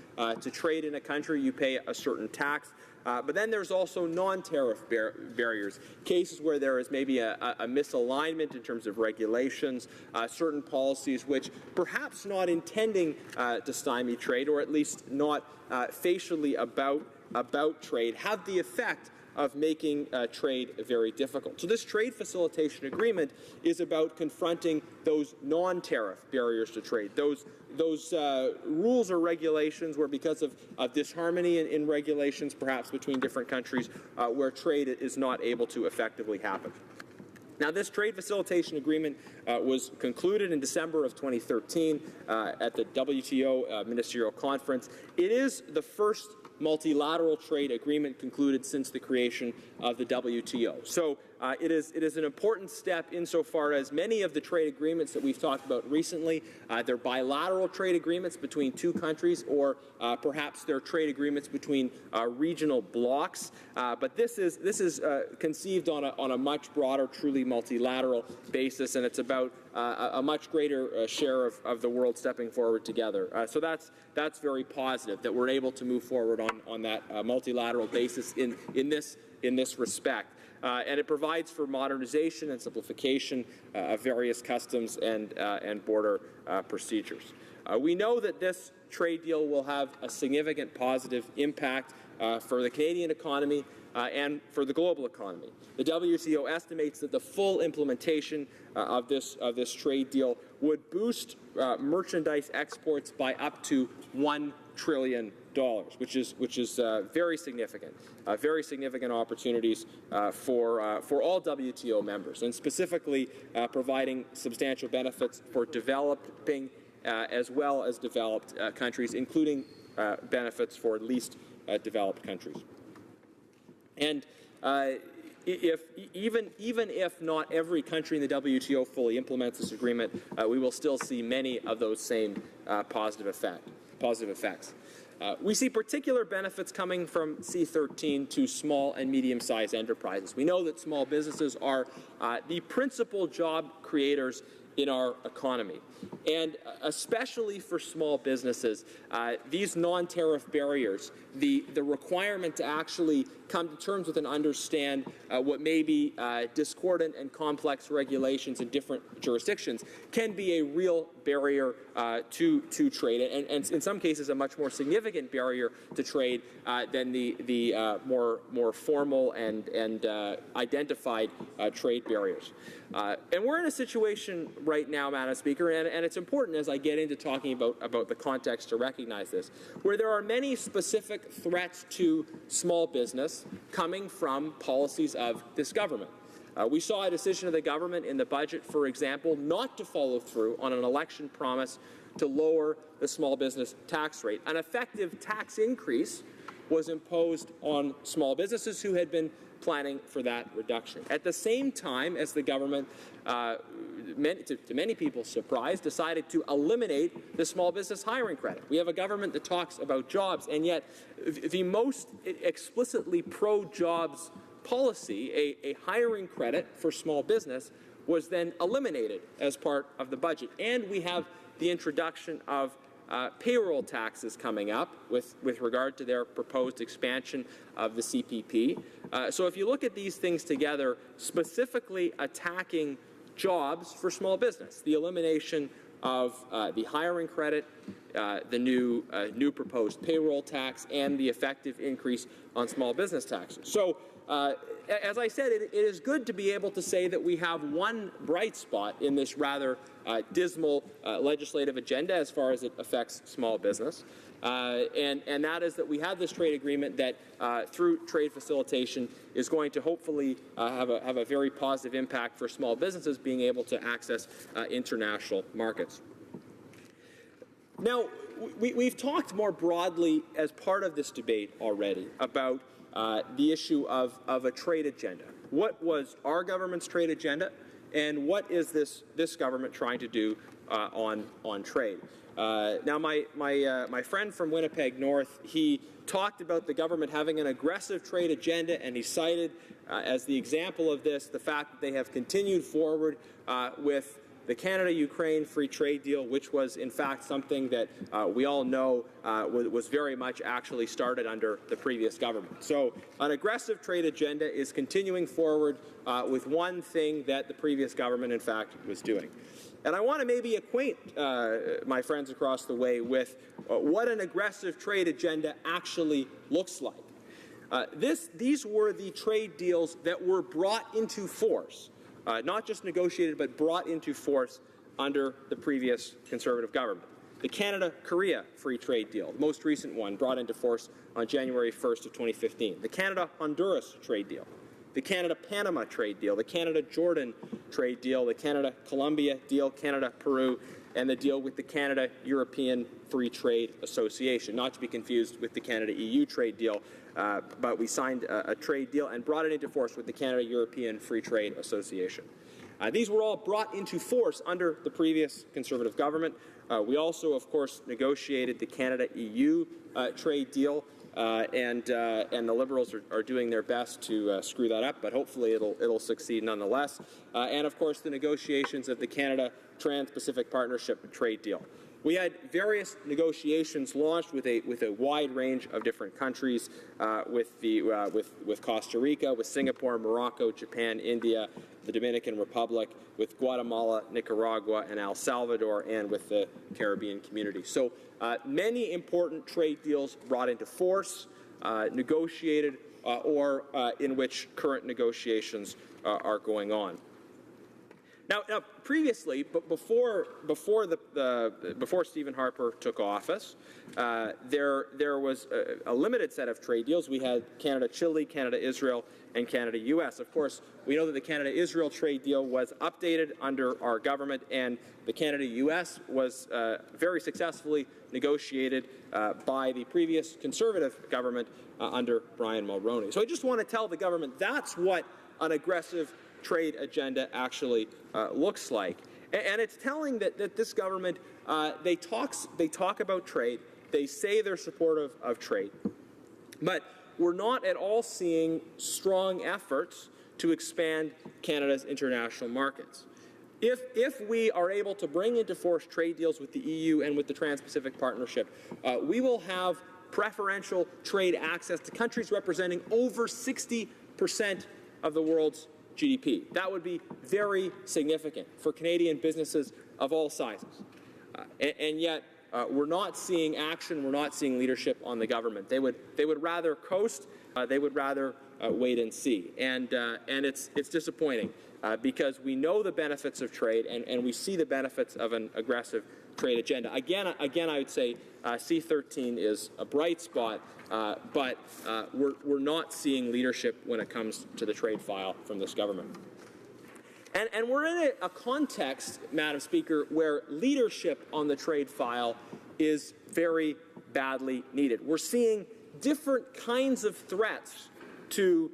trade in a country you pay a certain tax. But then there's also non-tariff barriers, cases where there is maybe a misalignment in terms of regulations, certain policies which perhaps not intending to stymie trade, or at least not facially about trade, have the effect of making trade very difficult. So this trade facilitation agreement is about confronting those non-tariff barriers to trade, those rules or regulations where, because of disharmony in regulations, perhaps between different countries, where trade is not able to effectively happen. Now, this trade facilitation agreement was concluded in December of 2013 at the WTO Ministerial Conference. It is the first multilateral trade agreement concluded since the creation of the WTO. So it is an important step insofar as many of the trade agreements that we've talked about recently, they're bilateral trade agreements between two countries, or perhaps they're trade agreements between regional blocs. But this is conceived on a much broader, truly multilateral basis, and it's about a much greater share of the world stepping forward together. So that's very positive that we're able to move forward on that multilateral basis in this respect. And it provides for modernization and simplification of various customs and border procedures. We know that this trade deal will have a significant positive impact for the Canadian economy and for the global economy. The WTO estimates that the full implementation of this trade deal would boost merchandise exports by up to $1 trillion, which is very significant opportunities for all WTO members, and specifically providing substantial benefits for developing as well as developed countries, including benefits for least developed countries. And even if not every country in the WTO fully implements this agreement, we will still see many of those same positive effects. We see particular benefits coming from C13 to small and medium-sized enterprises. We know that small businesses are the principal job creators in our economy. And especially for small businesses, these non-tariff barriers, the requirement to actually come to terms with and understand what may be discordant and complex regulations in different jurisdictions can be a real barrier to trade, and in some cases a much more significant barrier to trade than the more formal and identified trade barriers. And we're in a situation right now, Madam Speaker, and it's important as I get into talking about the context to recognize this, where there are many specific threats to small business coming from policies of this government. We saw a decision of the government in the budget, for example, not to follow through on an election promise to lower the small business tax rate. An effective tax increase was imposed on small businesses who had been planning for that reduction. At the same time as the government, to many people's surprise, decided to eliminate the small business hiring credit. We have a government that talks about jobs, and yet the most explicitly pro-jobs policy, a hiring credit for small business, was then eliminated as part of the budget. And we have the introduction of payroll taxes coming up with regard to their proposed expansion of the CPP. So if you look at these things together, specifically attacking jobs for small business, the elimination of the hiring credit, the new proposed payroll tax, and the effective increase on small business taxes. So as I said, it is good to be able to say that we have one bright spot in this rather dismal legislative agenda as far as it affects small business. And that is that we have this trade agreement that, through trade facilitation, is going to hopefully have a very positive impact for small businesses being able to access international markets. Now, we've talked more broadly as part of this debate already about the issue of a trade agenda. What was our government's trade agenda, and what is this government trying to do on trade? Now, my friend from Winnipeg North, he talked about the government having an aggressive trade agenda, and he cited as the example of this the fact that they have continued forward with the Canada-Ukraine free trade deal, which was in fact something that we all know was very much actually started under the previous government. So an aggressive trade agenda is continuing forward with one thing that the previous government in fact was doing. And I want to maybe acquaint my friends across the way with what an aggressive trade agenda actually looks like. These were the trade deals that were brought into force, not just negotiated, but brought into force under the previous Conservative government. The Canada-Korea Free Trade Deal, the most recent one, brought into force on January 1st of 2015. The Canada-Honduras Trade Deal, the Canada-Panama Trade Deal, the Canada-Jordan Trade Deal, the Canada-Colombia Deal, Canada-Peru, and the deal with the Canada-European Free Trade Association, not to be confused with the Canada-EU Trade Deal, but we signed a trade deal and brought it into force with the Canada-European Free Trade Association. These were all brought into force under the previous Conservative government. We also, of course, negotiated the Canada-EU trade deal, and the Liberals are doing their best to screw that up, but hopefully it'll succeed nonetheless. And, of course, the negotiations of the Canada Trans-Pacific Partnership trade deal. We had various negotiations launched with a wide range of different countries, with Costa Rica, with Singapore, Morocco, Japan, India, the Dominican Republic, with Guatemala, Nicaragua, and El Salvador, and with the Caribbean community. So many important trade deals brought into force, negotiated, or in which current negotiations are going on. Now, previously, but before Stephen Harper took office, there was a limited set of trade deals. We had Canada-Chile, Canada-Israel, and Canada-U.S. Of course, we know that the Canada-Israel trade deal was updated under our government, and the Canada-U.S. was very successfully negotiated by the previous Conservative government under Brian Mulroney. So I just want to tell the government that's what an aggressive trade agenda actually looks like. And it's telling that this government, they talk about trade, they say they're supportive of trade, but we're not at all seeing strong efforts to expand Canada's international markets. If we are able to bring into force trade deals with the EU and with the Trans-Pacific Partnership, we will have preferential trade access to countries representing over 60% of the world's GDP. That would be very significant for Canadian businesses of all sizes. And yet, we're not seeing action, we're not seeing leadership on the government. They would rather coast, they would rather wait and see. And it's disappointing because we know the benefits of trade and we see the benefits of an aggressive trade agenda. Again, I would say C-13 is a bright spot, but we're not seeing leadership when it comes to the trade file from this government. And we're in a context, Madam Speaker, where leadership on the trade file is very badly needed. We're seeing different kinds of threats to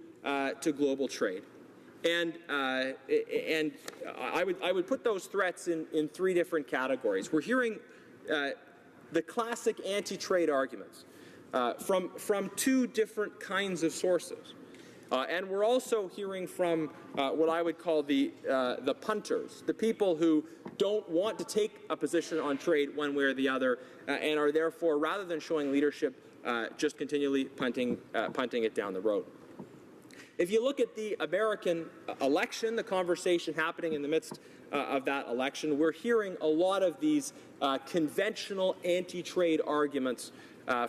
global trade. And I would put those threats in three different categories. We're hearing the classic anti-trade arguments from two different kinds of sources. And we're also hearing from what I would call the punters, the people who don't want to take a position on trade one way or the other, and are therefore, rather than showing leadership, just continually punting it down the road. If you look at the American election, the conversation happening in the midst of that election, we're hearing a lot of these conventional anti-trade arguments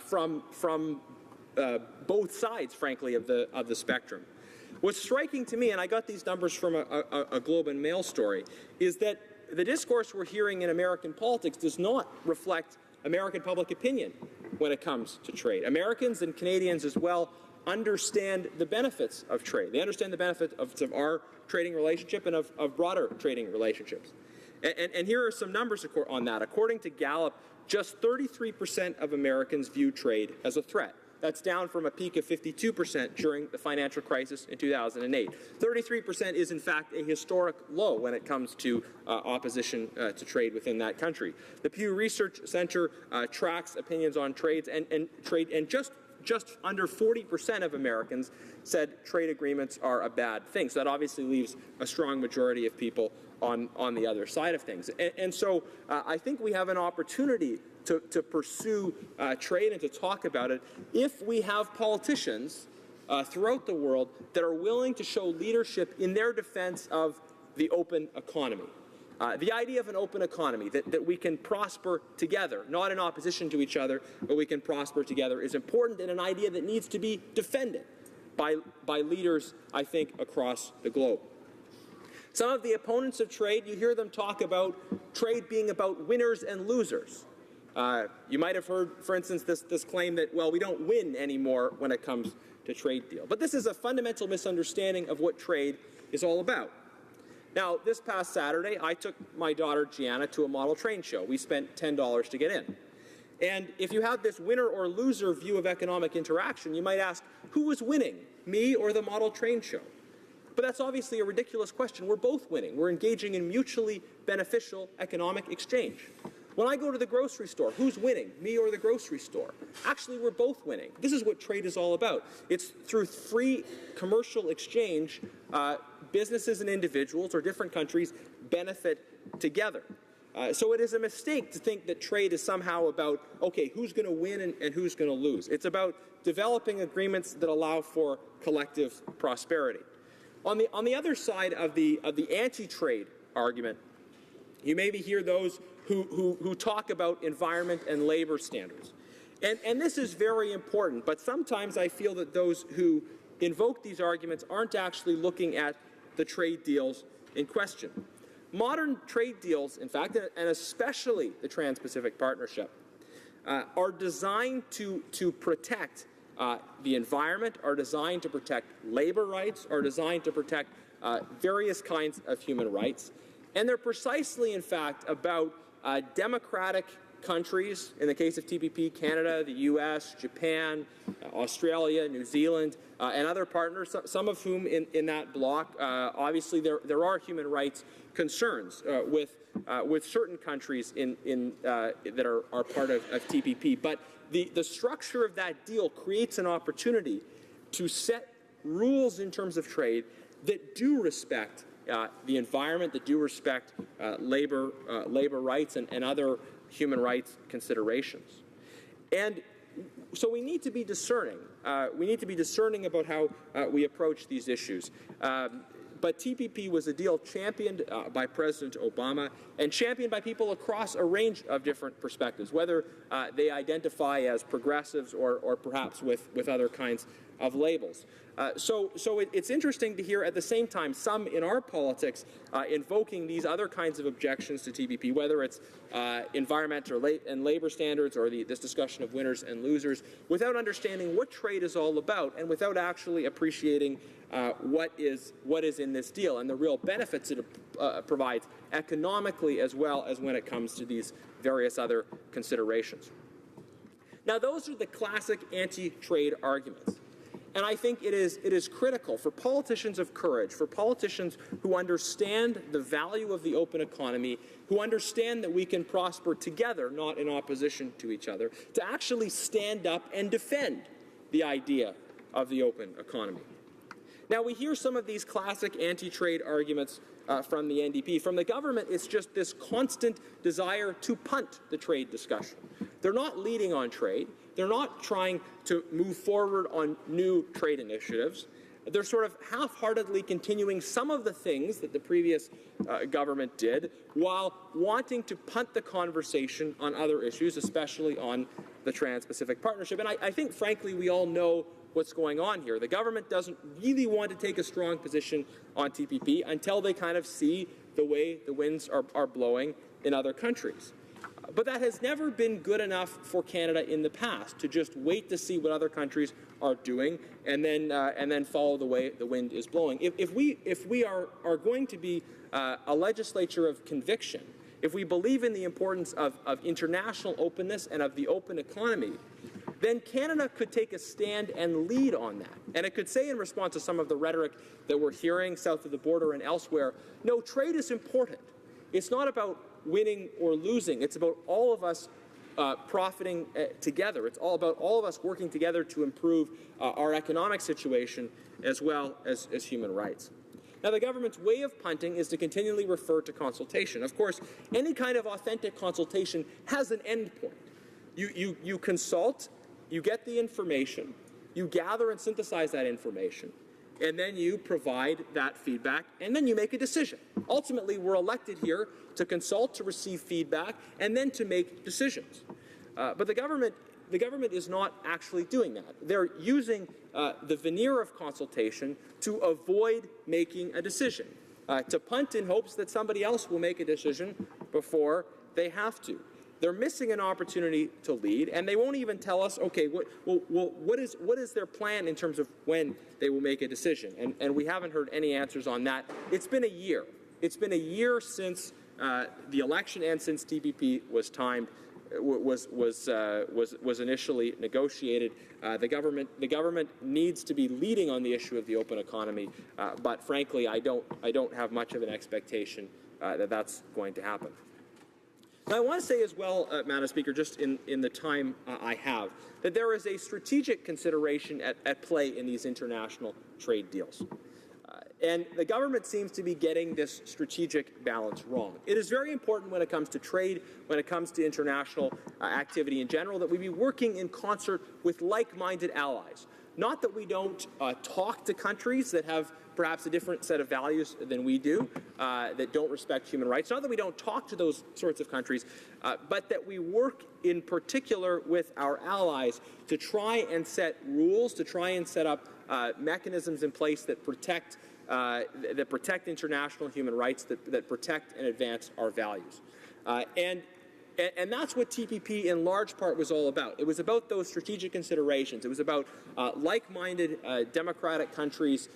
from both sides, frankly, of the spectrum. What's striking to me, and I got these numbers from a Globe and Mail story, is that the discourse we're hearing in American politics does not reflect American public opinion when it comes to trade. Americans and Canadians as well understand the benefits of trade. They understand the benefits of our trading relationship and of broader trading relationships. And here are some numbers on that. According to Gallup, just 33% of Americans view trade as a threat. That's down from a peak of 52% during the financial crisis in 2008. 33% is, in fact, a historic low when it comes to opposition to trade within that country. The Pew Research Center tracks opinions on trades and just under 40% of Americans said trade agreements are a bad thing. So that obviously leaves a strong majority of people on the other side of things. And so I think we have an opportunity to pursue trade and to talk about it if we have politicians throughout the world that are willing to show leadership in their defense of the open economy. The idea of an open economy, that we can prosper together, not in opposition to each other, but we can prosper together, is important and an idea that needs to be defended. by leaders, I think, across the globe. Some of the opponents of trade, you hear them talk about trade being about winners and losers. You might have heard, for instance, this claim that, well, we don't win anymore when it comes to trade deal. But this is a fundamental misunderstanding of what trade is all about. Now, this past Saturday, I took my daughter Gianna to a model train show. We spent $10 to get in. And if you have this winner or loser view of economic interaction, you might ask, who was winning, me or the model train show? But that's obviously a ridiculous question. We're both winning. We're engaging in mutually beneficial economic exchange. When I go to the grocery store, who's winning, me or the grocery store? Actually, we're both winning. This is what trade is all about. It's through free commercial exchange, businesses and individuals or different countries benefit together. So it is a mistake to think that trade is somehow about, okay, who's going to win and who's going to lose. It's about developing agreements that allow for collective prosperity. On the other side of the anti-trade argument, you maybe hear those who talk about environment and labor standards. And this is very important, but sometimes I feel that those who invoke these arguments aren't actually looking at the trade deals in question. Modern trade deals, in fact, and especially the Trans-Pacific Partnership, are designed to protect the environment, are designed to protect labor rights, are designed to protect various kinds of human rights. And they're precisely, in fact, about democratic countries, in the case of TPP, Canada, the U.S., Japan, Australia, New Zealand, and other partners, some of whom in that bloc, obviously there are human rights concerns with certain countries that are part of TPP. But the structure of that deal creates an opportunity to set rules in terms of trade that do respect the environment, that do respect labor rights and other human rights considerations. And so we need to be discerning. We need to be discerning about how we approach these issues. But TPP was a deal championed by President Obama and championed by people across a range of different perspectives, whether they identify as progressives or perhaps with other kinds of labels. So it's interesting to hear at the same time some in our politics invoking these other kinds of objections to TPP, whether it's environmental and labor standards or this discussion of winners and losers, without understanding what trade is all about and without actually appreciating what is in this deal and the real benefits it provides economically as well as when it comes to these various other considerations. Now, those are the classic anti-trade arguments. And I think it is critical for politicians of courage, for politicians who understand the value of the open economy, who understand that we can prosper together, not in opposition to each other, to actually stand up and defend the idea of the open economy. Now, we hear some of these classic anti-trade arguments from the NDP. From the government, it's just this constant desire to punt the trade discussion. They're not leading on trade. They're not trying to move forward on new trade initiatives. They're sort of half-heartedly continuing some of the things that the previous government did while wanting to punt the conversation on other issues, especially on the Trans-Pacific Partnership. And I think, frankly, we all know what's going on here. The government doesn't really want to take a strong position on TPP until they kind of see the way the winds are blowing in other countries. But that has never been good enough for Canada in the past, to just wait to see what other countries are doing and then follow the way the wind is blowing. If we are going to be a legislature of conviction, if we believe in the importance of international openness and of the open economy, then Canada could take a stand and lead on that. And it could say, in response to some of the rhetoric that we're hearing south of the border and elsewhere, no, trade is important. It's not about winning or losing. It's about all of us profiting together. It's all about all of us working together to improve our economic situation as well as human rights. Now, the government's way of punting is to continually refer to consultation. Of course, any kind of authentic consultation has an end point. You consult, you get the information, you gather and synthesize that information, and then you provide that feedback, and then you make a decision. Ultimately, we're elected here to consult, to receive feedback, and then to make decisions. But the government the government is not actually doing that. They're using the veneer of consultation to avoid making a decision, to punt in hopes that somebody else will make a decision before they have to. They're missing an opportunity to lead, and they won't even tell us, okay, what is their plan in terms of when they will make a decision? And we haven't heard any answers on that. It's been a year. It's been a year since the election and since TPP was timed, was initially negotiated. The government needs to be leading on the issue of the open economy, but frankly, I don't have much of an expectation that that's going to happen. Now, I want to say as well, Madam Speaker, just in the time I have, that there is a strategic consideration at play in these international trade deals. And the government seems to be getting this strategic balance wrong. It is very important when it comes to trade, when it comes to international activity in general, that we be working in concert with like-minded allies. Not that we don't talk to countries that have perhaps a different set of values than we do, that don't respect human rights. Not that we don't talk to those sorts of countries, but that we work in particular with our allies to try and set rules, to try and set up mechanisms in place that protect international human rights, that protect and advance our values. And that's what TPP in large part was all about. It was about those strategic considerations. It was about like-minded democratic countries,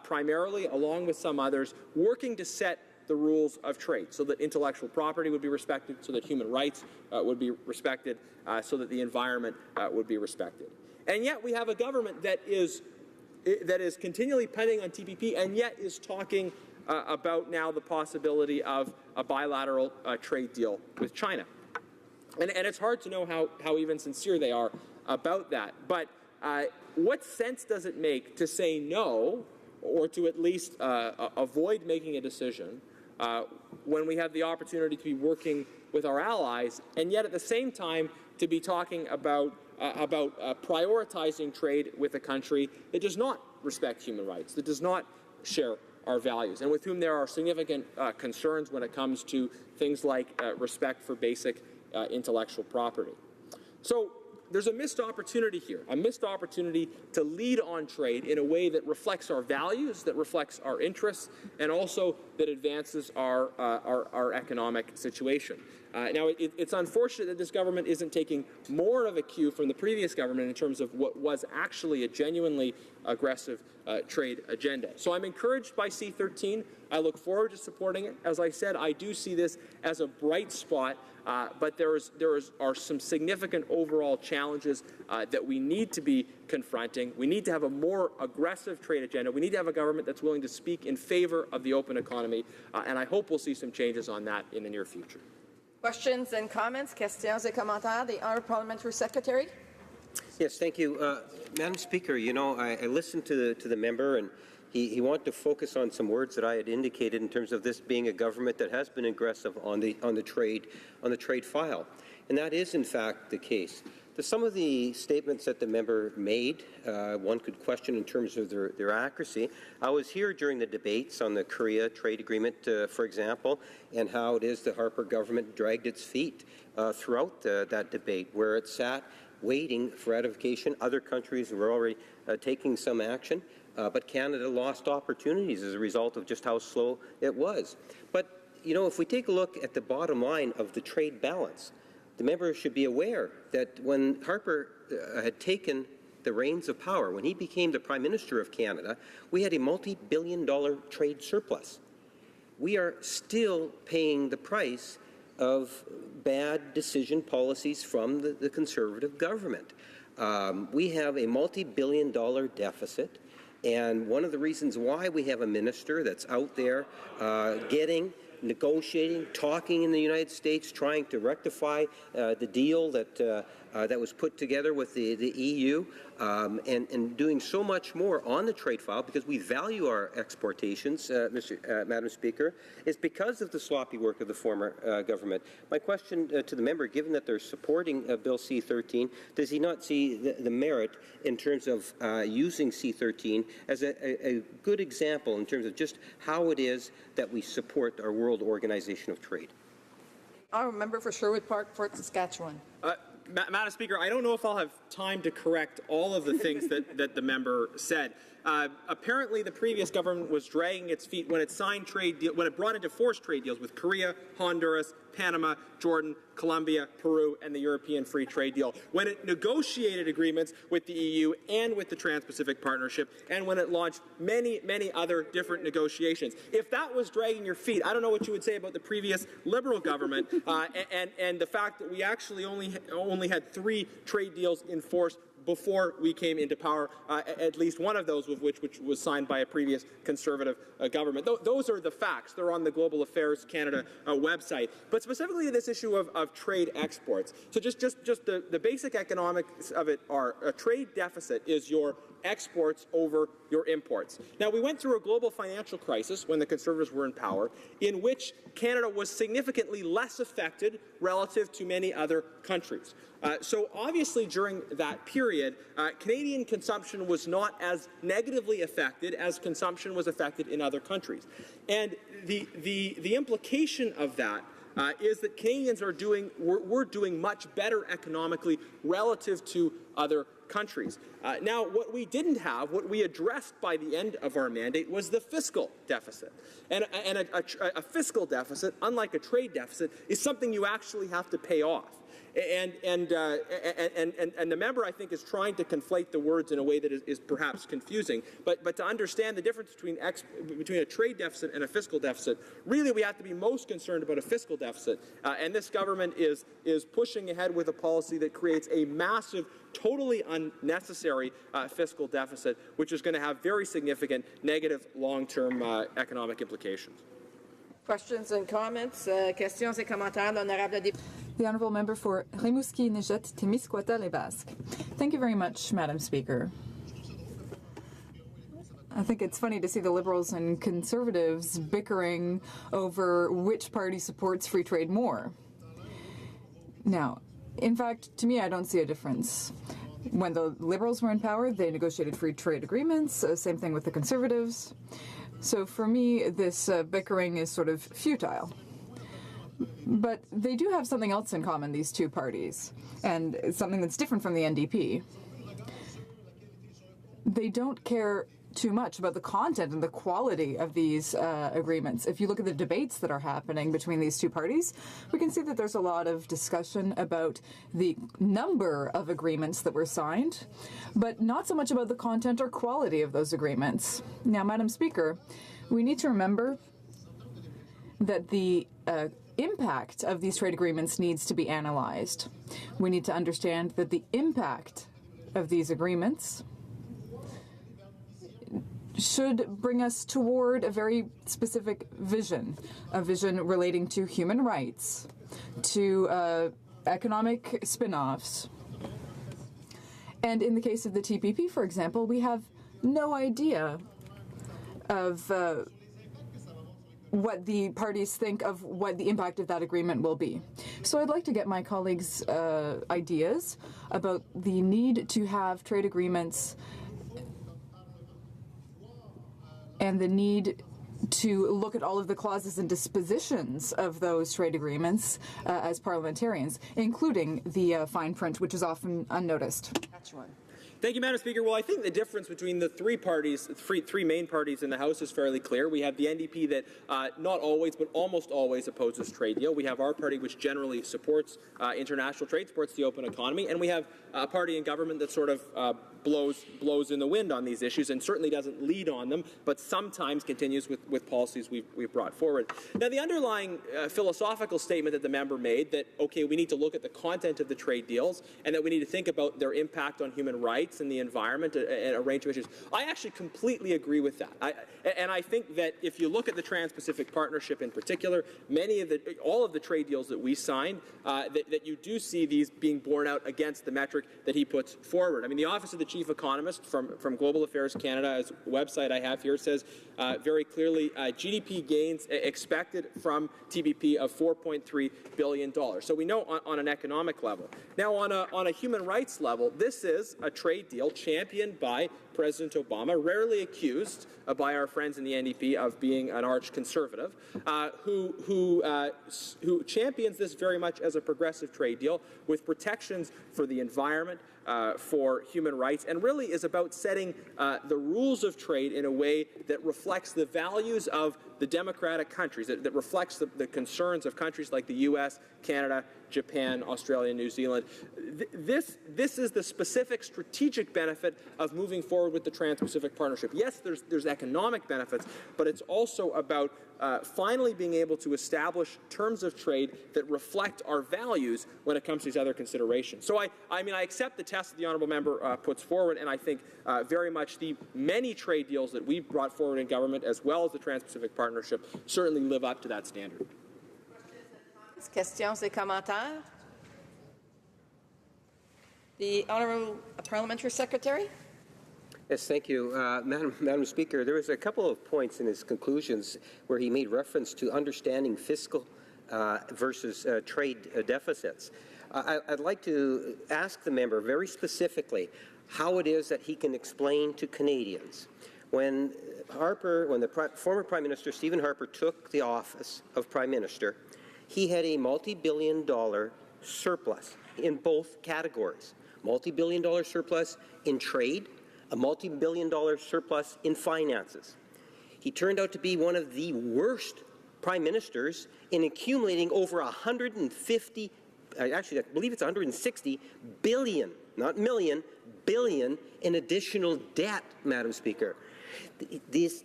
primarily, along with some others, working to set the rules of trade so that intellectual property would be respected, so that human rights would be respected, so that the environment would be respected. And yet we have a government that is continually penning on TPP and yet is talking about now the possibility of a bilateral trade deal with China. And it's hard to know how even sincere they are about that. But what sense does it make to say no, or to at least avoid making a decision when we have the opportunity to be working with our allies, and yet at the same time to be talking about prioritizing trade with a country that does not respect human rights, that does not share our values, and with whom there are significant concerns when it comes to things like respect for basic intellectual property. So there's a missed opportunity here, a missed opportunity to lead on trade in a way that reflects our values, that reflects our interests, and also that advances our economic situation. Now, it's unfortunate that this government isn't taking more of a cue from the previous government in terms of what was actually a genuinely aggressive trade agenda. So I'm encouraged by C-13. I look forward to supporting it. As I said, I do see this as a bright spot, but there are some significant overall challenges that we need to be confronting. We need to have a more aggressive trade agenda. We need to have a government that's willing to speak in favor of the open economy, and I hope we'll see some changes on that in the near future.
Questions and comments? Questions et commentaires? The Honourable Parliamentary Secretary.
Yes, thank you. Madam Speaker, you know, I listened to the member, and he wanted to focus on some words that I had indicated in terms of this being a government that has been aggressive on the trade file. And that is, in fact, the case. Some of the statements that the member made, one could question in terms of their accuracy. I was here during the debates on the Korea trade agreement, for example, and how it is the Harper government dragged its feet throughout that debate, where it sat waiting for ratification. Other countries were already taking some action, but Canada lost opportunities as a result of just how slow it was. But, you know, if we take a look at the bottom line of the trade balance, the member should be aware that when Harper had taken the reins of power, when he became the Prime Minister of Canada, we had a multi-billion-dollar trade surplus. We are still paying the price of bad decision policies from the Conservative government. We have a multi-billion-dollar deficit, and one of the reasons why we have a minister that's out there negotiating, talking in the United States, trying to rectify the deal that was put together with the EU, and doing so much more on the trade file because we value our exportations, Madam Speaker, is because of the sloppy work of the former government. My question to the member, given that they're supporting Bill C-13, does he not see the merit in terms of using C-13 as a good example in terms of just how it is that we support our World Organization of Trade?
Our member for Sherwood Park, Fort Saskatchewan.
Madam Speaker, I don't know if I'll have time to correct all of the things that the member said. Apparently, the previous government was dragging its feet when it signed when it brought into force trade deals with Korea, Honduras, Panama, Jordan, Colombia, Peru, and the European Free Trade Deal, when it negotiated agreements with the EU and with the Trans-Pacific Partnership, and when it launched many, many other different negotiations. If that was dragging your feet, I don't know what you would say about the previous Liberal government and the fact that we actually only had 3 trade deals in force before we came into power, at least one of those which was signed by a previous Conservative government. Those are the facts. They're on the Global Affairs Canada website. But specifically this issue of trade exports. So just the basic economics of it are a trade deficit is your exports over your imports. Now, we went through a global financial crisis when the Conservatives were in power, in which Canada was significantly less affected relative to many other countries. So obviously during that period, Canadian consumption was not as negatively affected as consumption was affected in other countries. And the implication of that is that Canadians we're doing much better economically relative to other countries. Now, what we didn't have, what we addressed by the end of our mandate, was the fiscal deficit. And a fiscal deficit, unlike a trade deficit, is something you actually have to pay off. And the member, I think, is trying to conflate the words in a way that is perhaps confusing. But to understand the difference between a trade deficit and a fiscal deficit, really we have to be most concerned about a fiscal deficit. And this government is pushing ahead with a policy that creates a massive, totally unnecessary fiscal deficit, which is going to have very significant negative long-term economic implications.
Questions and comments? Questions et commentaires, l'honorable député.
The Honourable Member for Rimouski, Nejet, Témiscouata, Les Basques. Thank you very much, Madam Speaker. I think it's funny to see the Liberals and Conservatives bickering over which party supports free trade more. Now, in fact, to me, I don't see a difference. When the Liberals were in power, they negotiated free trade agreements, same thing with the Conservatives. So for me, this bickering is sort of futile. But they do have something else in common, these two parties, and something that's different from the NDP. They don't care too much about the content and the quality of these agreements. If you look at the debates that are happening between these two parties, we can see that there's a lot of discussion about the number of agreements that were signed, but not so much about the content or quality of those agreements. Now, Madam Speaker, we need to remember that the impact of these trade agreements needs to be analyzed. We need to understand that the impact of these agreements should bring us toward a very specific vision, a vision relating to human rights, to economic spin-offs. And in the case of the TPP, for example, we have no idea of what the parties think of what the impact of that agreement will be. So I'd like to get my colleagues' ideas about the need to have trade agreements and the need to look at all of the clauses and dispositions of those trade agreements as parliamentarians, including the fine print, which is often unnoticed.
Thank you, Madam Speaker. Well, I think the difference between the three main parties in the House is fairly clear. We have the NDP that not always, but almost always opposes trade deal. We have our party, which generally supports international trade, supports the open economy, and we have a party in government that sort of blows in the wind on these issues and certainly doesn't lead on them, but sometimes continues with policies we've brought forward. Now, the underlying philosophical statement that the member made that, okay, we need to look at the content of the trade deals and that we need to think about their impact on human rights and the environment and a range of issues. I actually completely agree with that. I think that if you look at the Trans-Pacific Partnership in particular, all of the trade deals that we signed, that you do see these being borne out against the metric that he puts forward. I mean, the Office of the Chief Economist from Global Affairs Canada's website I have here says very clearly GDP gains expected from TPP of $4.3 billion. So we know on an economic level. Now, on a human rights level, this is a trade deal championed by President Obama, rarely accused by our friends in the NDP of being an arch conservative, who champions this very much as a progressive trade deal with protections for the environment, for human rights, and really is about setting the rules of trade in a way that reflects the values of the democratic countries, that reflects the concerns of countries like the U.S., Canada, Japan, Australia, and New Zealand. This is the specific strategic benefit of moving forward with the Trans-Pacific Partnership. Yes, there's economic benefits, but it's also about finally being able to establish terms of trade that reflect our values when it comes to these other considerations. So I mean, I accept the test that the honourable member puts forward, and I think very much the many trade deals that we've brought forward in government, as well as the Trans-Pacific Partnership, certainly live up to that standard.
Questions et commentaires? The Honourable Parliamentary Secretary.
Yes, thank you. Madam Speaker, there was a couple of points in his conclusions where he made reference to understanding fiscal versus trade deficits. I'd like to ask the member very specifically how it is that he can explain to Canadians when the former Prime Minister Stephen Harper took the office of Prime Minister, he had a multi-billion-dollar surplus in both categories. Multi-billion-dollar surplus in trade, a multi-billion-dollar surplus in finances. He turned out to be one of the worst prime ministers in accumulating over 150, actually I believe it's 160 billion, not million, billion in additional debt, Madam Speaker.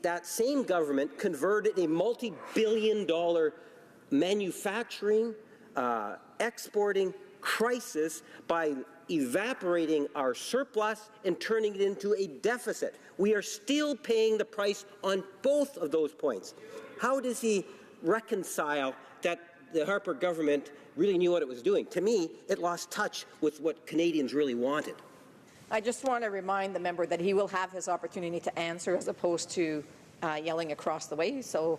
That same government converted a multi-billion-dollar manufacturing, exporting crisis by evaporating our surplus and turning it into a deficit. We are still paying the price on both of those points. How does he reconcile that the Harper government really knew what it was doing? To me, it lost touch with what Canadians really wanted.
I just want to remind the member that he will have his opportunity to answer as opposed to yelling across the way. So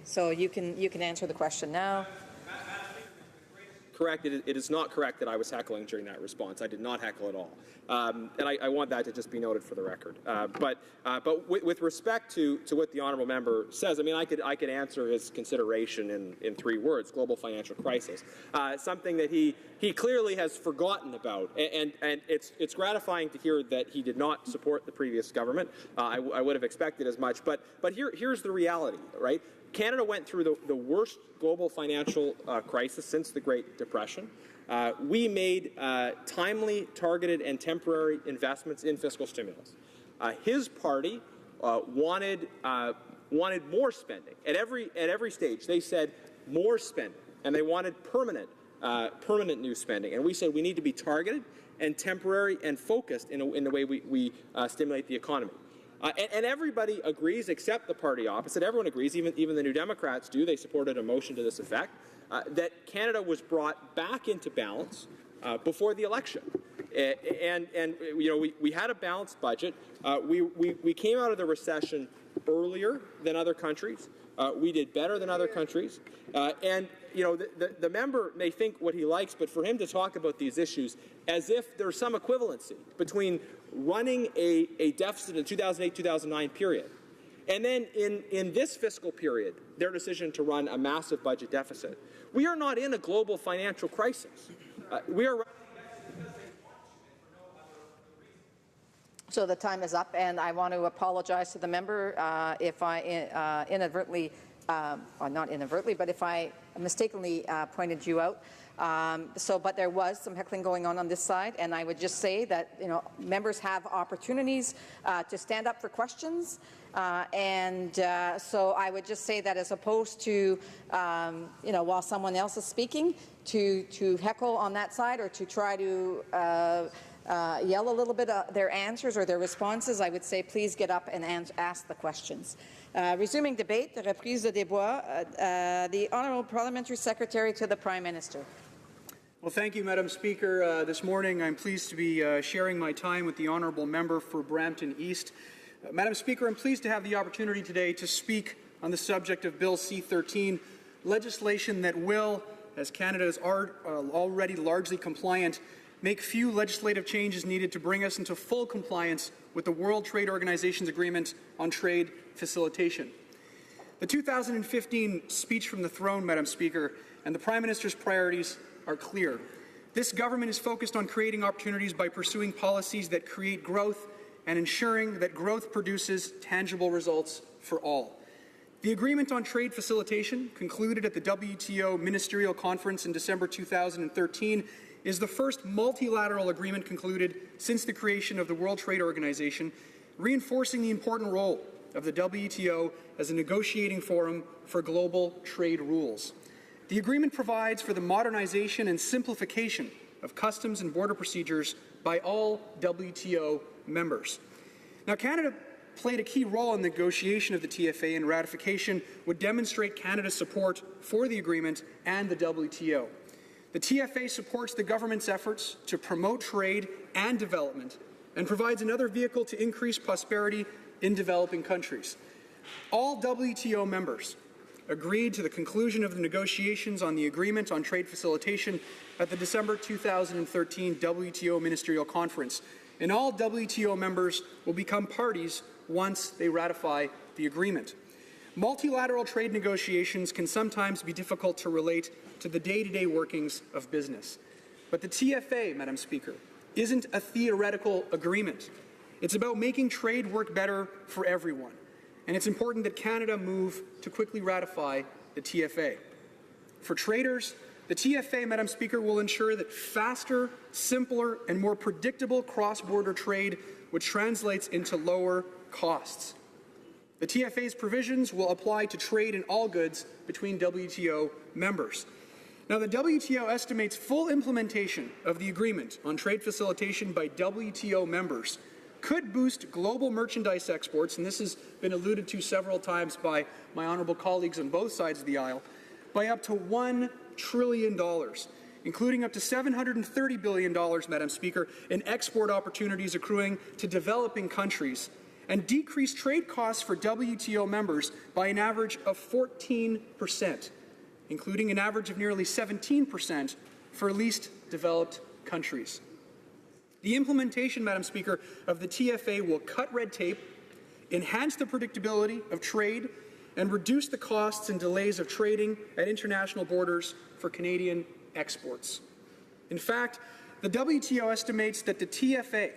so you can answer the question now.
Correct. It is not correct that I was heckling during that response. I did not heckle at all, and I want that to just be noted for the record. But with respect to what the honourable member says, I mean, I could answer his consideration in 3 words: global financial crisis. Something that he clearly has forgotten about, and it's gratifying to hear that he did not support the previous government. I would have expected as much, but here's the reality, right? Canada went through the worst global financial crisis since the Great Depression. We made timely, targeted, and temporary investments in fiscal stimulus. His party wanted more spending at every stage. They said more spending, and they wanted permanent new spending. And we said we need to be targeted and temporary and focused in the way we stimulate the economy. And everybody agrees, except the party opposite. Everyone agrees, even the New Democrats do. They supported a motion to this effect, that Canada was brought back into balance before the election. And you know, we had a balanced budget. We came out of the recession earlier than other countries. We did better than other countries. And you know, the member may think what he likes, but for him to talk about these issues as if there's some equivalency between running a deficit in 2008-2009 period, and then in this fiscal period, their decision to run a massive budget deficit. We are not in a global financial crisis. We are.
So the time is up, and I want to apologize to the member if I inadvertently, not inadvertently, but if I mistakenly pointed you out. But there was some heckling going on this side, and I would just say that, you know, members have opportunities to stand up for questions, so I would just say that as opposed to, you know, while someone else is speaking, to heckle on that side or to try to yell a little bit their answers or their responses, I would say please get up and ask the questions. Resuming debate, the reprise de débat, the Honourable Parliamentary Secretary to the Prime Minister.
Well, thank you, Madam Speaker. This morning I'm pleased to be sharing my time with the Honourable Member for Brampton East. Madam Speaker, I'm pleased to have the opportunity today to speak on the subject of Bill C-13, legislation that will, as Canada is already largely compliant, make few legislative changes needed to bring us into full compliance with the World Trade Organization's Agreement on Trade Facilitation. The 2015 speech from the throne, Madam Speaker, and the Prime Minister's priorities are clear. This government is focused on creating opportunities by pursuing policies that create growth and ensuring that growth produces tangible results for all. The Agreement on Trade Facilitation, concluded at the WTO Ministerial Conference in December 2013, is the first multilateral agreement concluded since the creation of the World Trade Organization, reinforcing the important role of the WTO as a negotiating forum for global trade rules. The agreement provides for the modernization and simplification of customs and border procedures by all WTO members. Now, Canada played a key role in the negotiation of the TFA, and ratification would demonstrate Canada's support for the agreement and the WTO. The TFA supports the government's efforts to promote trade and development and provides another vehicle to increase prosperity in developing countries. All WTO members agreed to the conclusion of the negotiations on the Agreement on Trade Facilitation at the December 2013 WTO Ministerial Conference, and all WTO members will become parties once they ratify the agreement. Multilateral trade negotiations can sometimes be difficult to relate to the day-to-day workings of business. But the TFA, Madam Speaker, isn't a theoretical agreement. It's about making trade work better for everyone. And it's important that Canada move to quickly ratify the TFA. For traders, the TFA, Madam Speaker, will ensure that faster, simpler, and more predictable cross-border trade, which translates into lower costs. The TFA's provisions will apply to trade in all goods between WTO members. Now, the WTO estimates full implementation of the Agreement on Trade Facilitation by WTO members could boost global merchandise exports, and this has been alluded to several times by my honourable colleagues on both sides of the aisle, by up to $1 trillion, including up to $730 billion, Madam Speaker, in export opportunities accruing to developing countries, and decrease trade costs for WTO members by an average of 14%, including an average of nearly 17% for least developed countries. The implementation, Madam Speaker, of the TFA will cut red tape, enhance the predictability of trade, and reduce the costs and delays of trading at international borders for Canadian exports. In fact, the WTO estimates that the TFA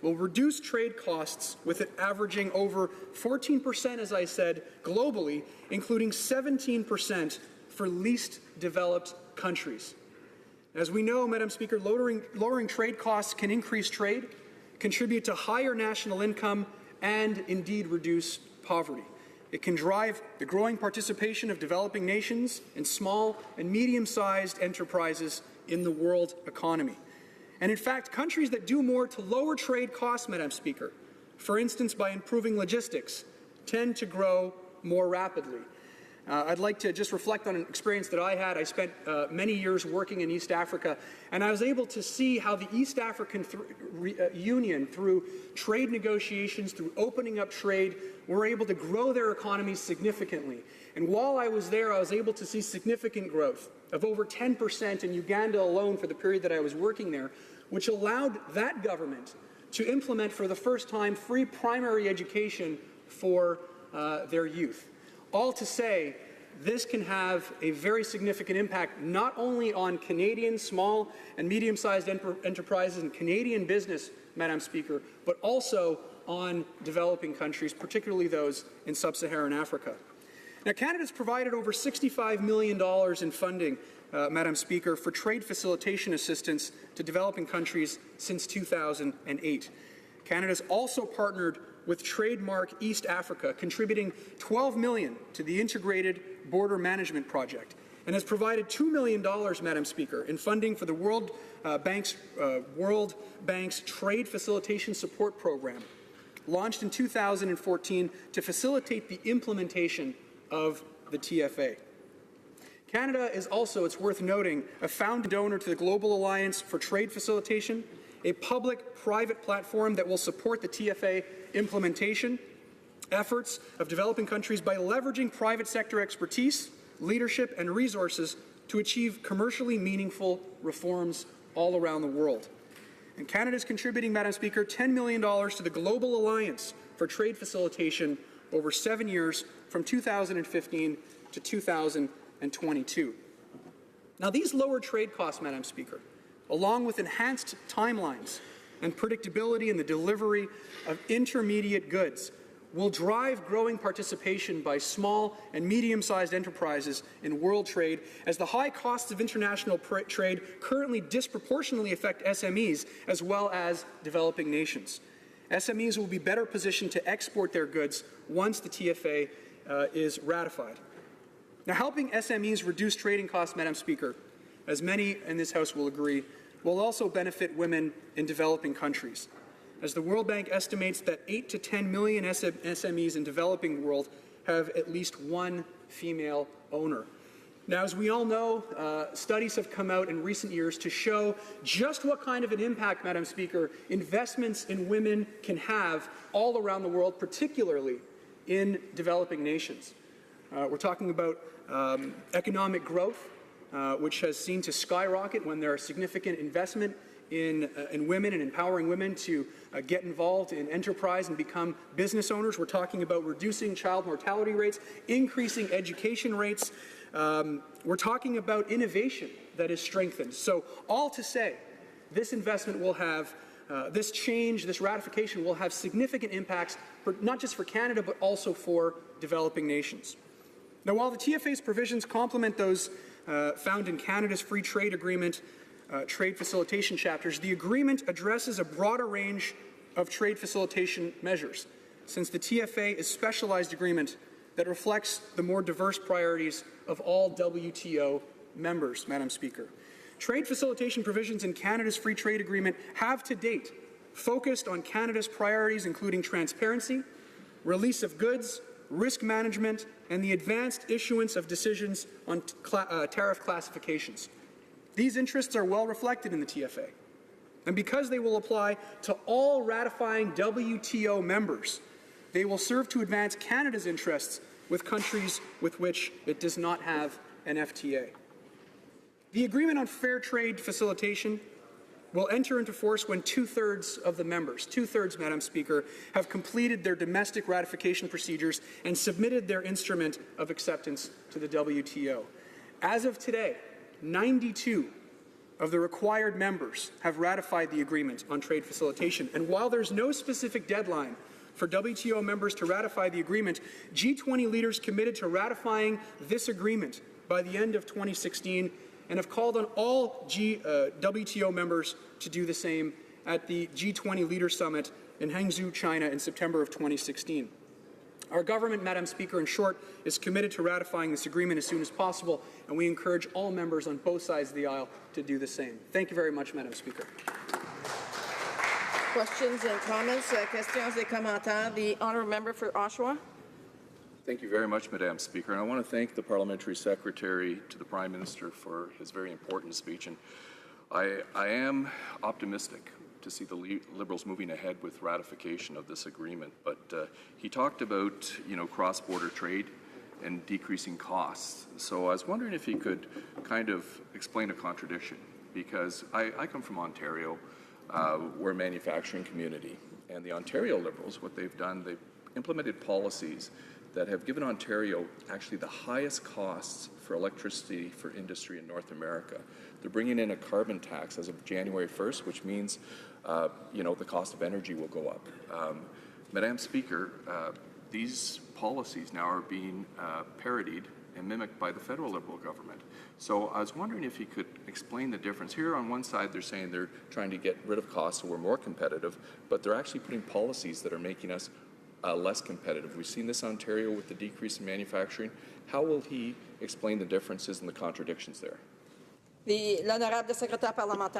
will reduce trade costs, with it averaging over 14%, as I said, globally, including 17% for least developed countries. As we know, Madam Speaker, lowering trade costs can increase trade, contribute to higher national income, and indeed reduce poverty. It can drive the growing participation of developing nations and small and medium-sized enterprises in the world economy. And in fact, countries that do more to lower trade costs, Madam Speaker, for instance by improving logistics, tend to grow more rapidly. I'd like to just reflect on an experience that I had. I spent many years working in East Africa, and I was able to see how the East African Union, through trade negotiations, through opening up trade, were able to grow their economies significantly. And while I was there, I was able to see significant growth of over 10% in Uganda alone for the period that I was working there, which allowed that government to implement for the first time free primary education for their youth. All to say, this can have a very significant impact not only on Canadian small and medium-sized enterprises and Canadian business, Madam Speaker, but also on developing countries, particularly those in sub-Saharan Africa. Now, Canada's provided over $65 million in funding, Madam Speaker, for trade facilitation assistance to developing countries since 2008. Canada's also partnered with Trademark East Africa, contributing $12 million to the Integrated Border Management Project, and has provided $2 million, Madam Speaker, in funding for the World Bank's Trade Facilitation Support Program, launched in 2014 to facilitate the implementation of the TFA. Canada is also, it's worth noting, a founding donor to the Global Alliance for Trade Facilitation, a public-private platform that will support the TFA implementation efforts of developing countries by leveraging private sector expertise, leadership, and resources to achieve commercially meaningful reforms all around the world. And Canada is contributing, Madam Speaker, $10 million to the Global Alliance for Trade Facilitation over 7 years from 2015 to 2022. Now, these lower trade costs, Madam Speaker, along with enhanced timelines and predictability in the delivery of intermediate goods, will drive growing participation by small and medium-sized enterprises in world trade, as the high costs of international trade currently disproportionately affect SMEs as well as developing nations. SMEs will be better positioned to export their goods once the TFA is ratified. Now, helping SMEs reduce trading costs, Madam Speaker, as many in this House will agree, will also benefit women in developing countries, as the World Bank estimates that 8 to 10 million SMEs in developing world have at least one female owner. Now, as we all know, studies have come out in recent years to show just what kind of an impact, Madam Speaker, investments in women can have all around the world, particularly in developing nations. We're talking about economic growth, which has seen to skyrocket when there are significant investment in women and empowering women to get involved in enterprise and become business owners. We're talking about reducing child mortality rates, increasing education rates. We're talking about innovation that is strengthened. So all to say, this investment will have, this change, this ratification will have significant impacts, not just for Canada, but also for developing nations. Now, while the TFA's provisions complement those found in Canada's Free Trade Agreement trade facilitation chapters, the agreement addresses a broader range of trade facilitation measures, since the TFA is a specialized agreement that reflects the more diverse priorities of all WTO members, Madam Speaker. Trade facilitation provisions in Canada's Free Trade Agreement have to date focused on Canada's priorities, including transparency, release of goods, risk management, and the advanced issuance of decisions on tariff classifications. These interests are well reflected in the TFA, and because they will apply to all ratifying WTO members, they will serve to advance Canada's interests with countries with which it does not have an FTA. The Agreement on Fair Trade Facilitation will enter into force when two-thirds of the members, Madam Speaker, have completed their domestic ratification procedures and submitted their instrument of acceptance to the WTO. As of today, 92 of the required members have ratified the agreement on trade facilitation. And while there's no specific deadline for WTO members to ratify the agreement, G20 leaders committed to ratifying this agreement by the end of 2016 and have called on all WTO members to do the same at the G20 Leaders Summit in Hangzhou, China in September of 2016. Our government, Madam Speaker, in short, is committed to ratifying this agreement as soon as possible, and we encourage all members on both sides of the aisle to do the same. Thank you very much, Madam Speaker.
Questions and comments, questions et commentaires. The honourable member for Oshawa.
Thank you very much, Madam Speaker, and I want to thank the Parliamentary Secretary to the Prime Minister for his very important speech. And I am optimistic to see the Liberals moving ahead with ratification of this agreement. But he talked about, cross-border trade and decreasing costs. So I was wondering if he could kind of explain a contradiction, because I come from Ontario. We're a manufacturing community, and the Ontario Liberals, what they've done, they've implemented policies that have given Ontario actually the highest costs for electricity for industry in North America. They're bringing in a carbon tax as of January 1st, which means, the cost of energy will go up. Madam Speaker, these policies now are being parodied and mimicked by the federal Liberal government. So I was wondering if you could explain the difference. Here on one side, they're saying they're trying to get rid of costs so we're more competitive, but they're actually putting policies that are making us less competitive. We've seen this in Ontario with the decrease in manufacturing. How will he explain the differences and the contradictions there?
The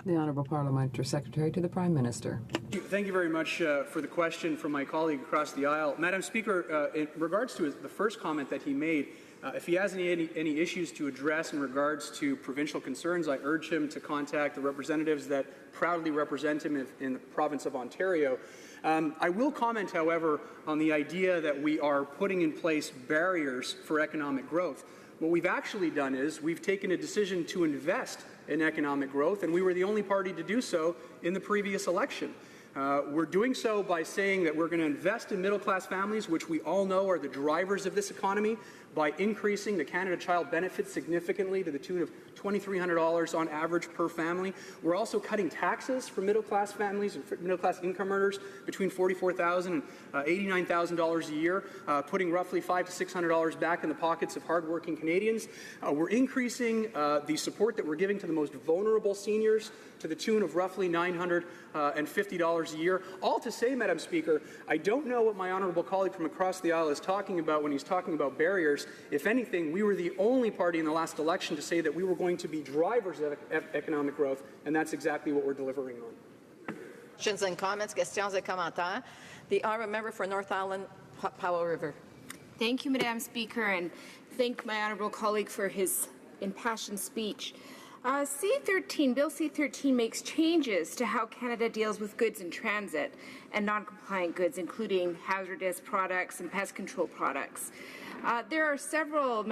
Honourable Parliamentary Secretary to the Prime Minister.
Thank you very much for the question from my colleague across the aisle. Madam Speaker, in regards to the first comment that he made, if he has any issues to address in regards to provincial concerns, I urge him to contact the representatives that proudly represent him in the province of Ontario. I will comment, however, on the idea that we are putting in place barriers for economic growth. What we've actually done is we've taken a decision to invest in economic growth, and we were the only party to do so in the previous election. We're doing so by saying that we're going to invest in middle-class families, which we all know are the drivers of this economy, by increasing the Canada Child benefit significantly to the tune of $2,300 on average per family. We're also cutting taxes for middle-class families and middle-class income earners between $44,000 and $89,000 a year, putting roughly $500 to $600 back in the pockets of hardworking Canadians. We're increasing the support that we're giving to the most vulnerable seniors to the tune of roughly $950 a year. All to say, Madam Speaker, I don't know what my honourable colleague from across the aisle is talking about when he's talking about barriers. If anything, we were the only party in the last election to say that we were going to be drivers of economic growth, and that's exactly what we're delivering on.
Questions and comments, questions et commentaires. The honourable member for North Island, Powell River.
Thank you, Madam Speaker, and thank my honourable colleague for his impassioned speech. C13, Bill C13 makes changes to how Canada deals with goods in transit and non-compliant goods, including hazardous products and pest control products. There are several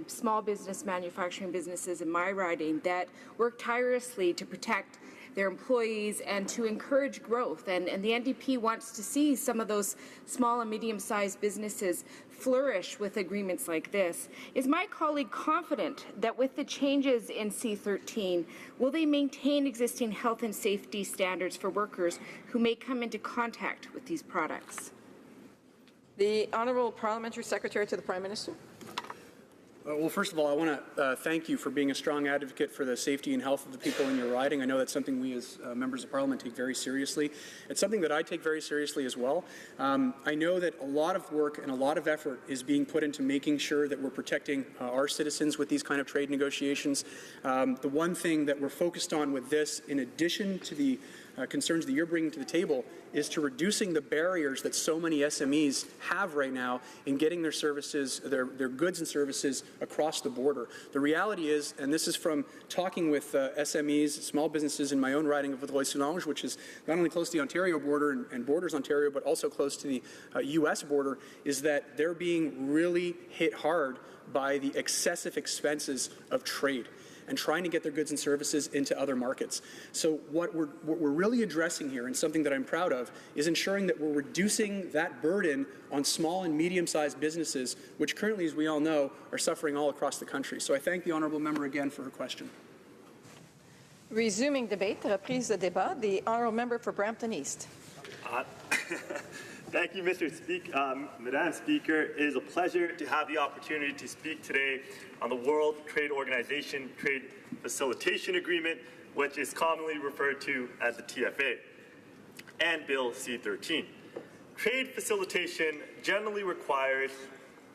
small business manufacturing businesses in my riding that work tirelessly to protect their employees and to encourage growth. And the NDP wants to see some of those small and medium-sized businesses flourish with agreements like this. Is my colleague confident that with the changes in C13, will they maintain existing health and safety standards for workers who may come into contact with these products?
The Honourable Parliamentary Secretary to the Prime Minister.
Well, first of all, I want to thank you for being a strong advocate for the safety and health of the people in your riding. I know that's something we as members of Parliament take very seriously. It's something that I take very seriously as well. I know that a lot of work and a lot of effort is being put into making sure that we're protecting our citizens with these kind of trade negotiations. The one thing that we're focused on with this, in addition to the concerns that you're bringing to the table, is to reducing the barriers that so many SMEs have right now in getting their services, their goods and services across the border. The reality is, and this is from talking with SMEs, small businesses in my own riding of Vaudreuil-Soulanges, which is not only close to the Ontario border and borders Ontario, but also close to the U.S. border, is that they're being really hit hard by the excessive expenses of trade and trying to get their goods and services into other markets. So what we're really addressing here, and something that I'm proud of, is ensuring that we're reducing that burden on small and medium-sized businesses, which currently, as we all know, are suffering all across the country. So I thank the honourable member again for her question.
Resuming debate, reprise de débat, the honourable member for Brampton East.
Thank you, Mr. Speaker. Madam Speaker, it is a pleasure to have the opportunity to speak today on the World Trade Organization Trade Facilitation Agreement, which is commonly referred to as the TFA, and Bill C-13. Trade facilitation generally requires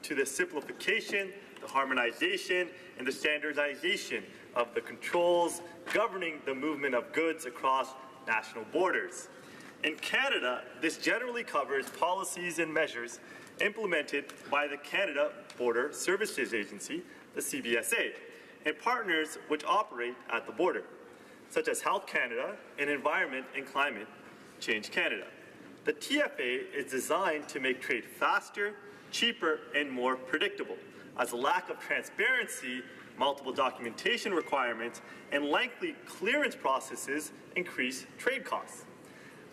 to the simplification, the harmonization, and the standardization of the controls governing the movement of goods across national borders. In Canada, this generally covers policies and measures implemented by the Canada Border Services Agency, the CBSA, and partners which operate at the border, such as Health Canada and Environment and Climate Change Canada. The TFA is designed to make trade faster, cheaper, and more predictable, as a lack of transparency, multiple documentation requirements, and lengthy clearance processes increase trade costs.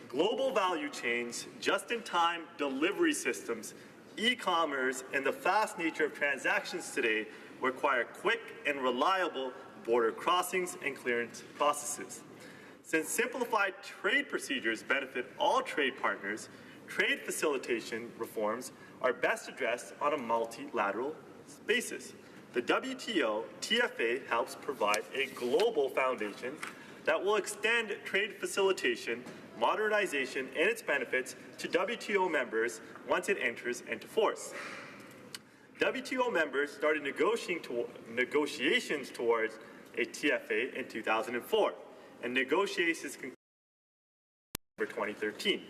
Global value chains, just-in-time delivery systems, e-commerce, and the fast nature of transactions today require quick and reliable border crossings and clearance processes. Since simplified trade procedures benefit all trade partners, trade facilitation reforms are best addressed on a multilateral basis. The WTO TFA helps provide a global foundation that will extend trade facilitation, modernization, and its benefits to WTO members once it enters into force. WTO members started negotiations towards a TFA in 2004, and negotiations concluded in 2013.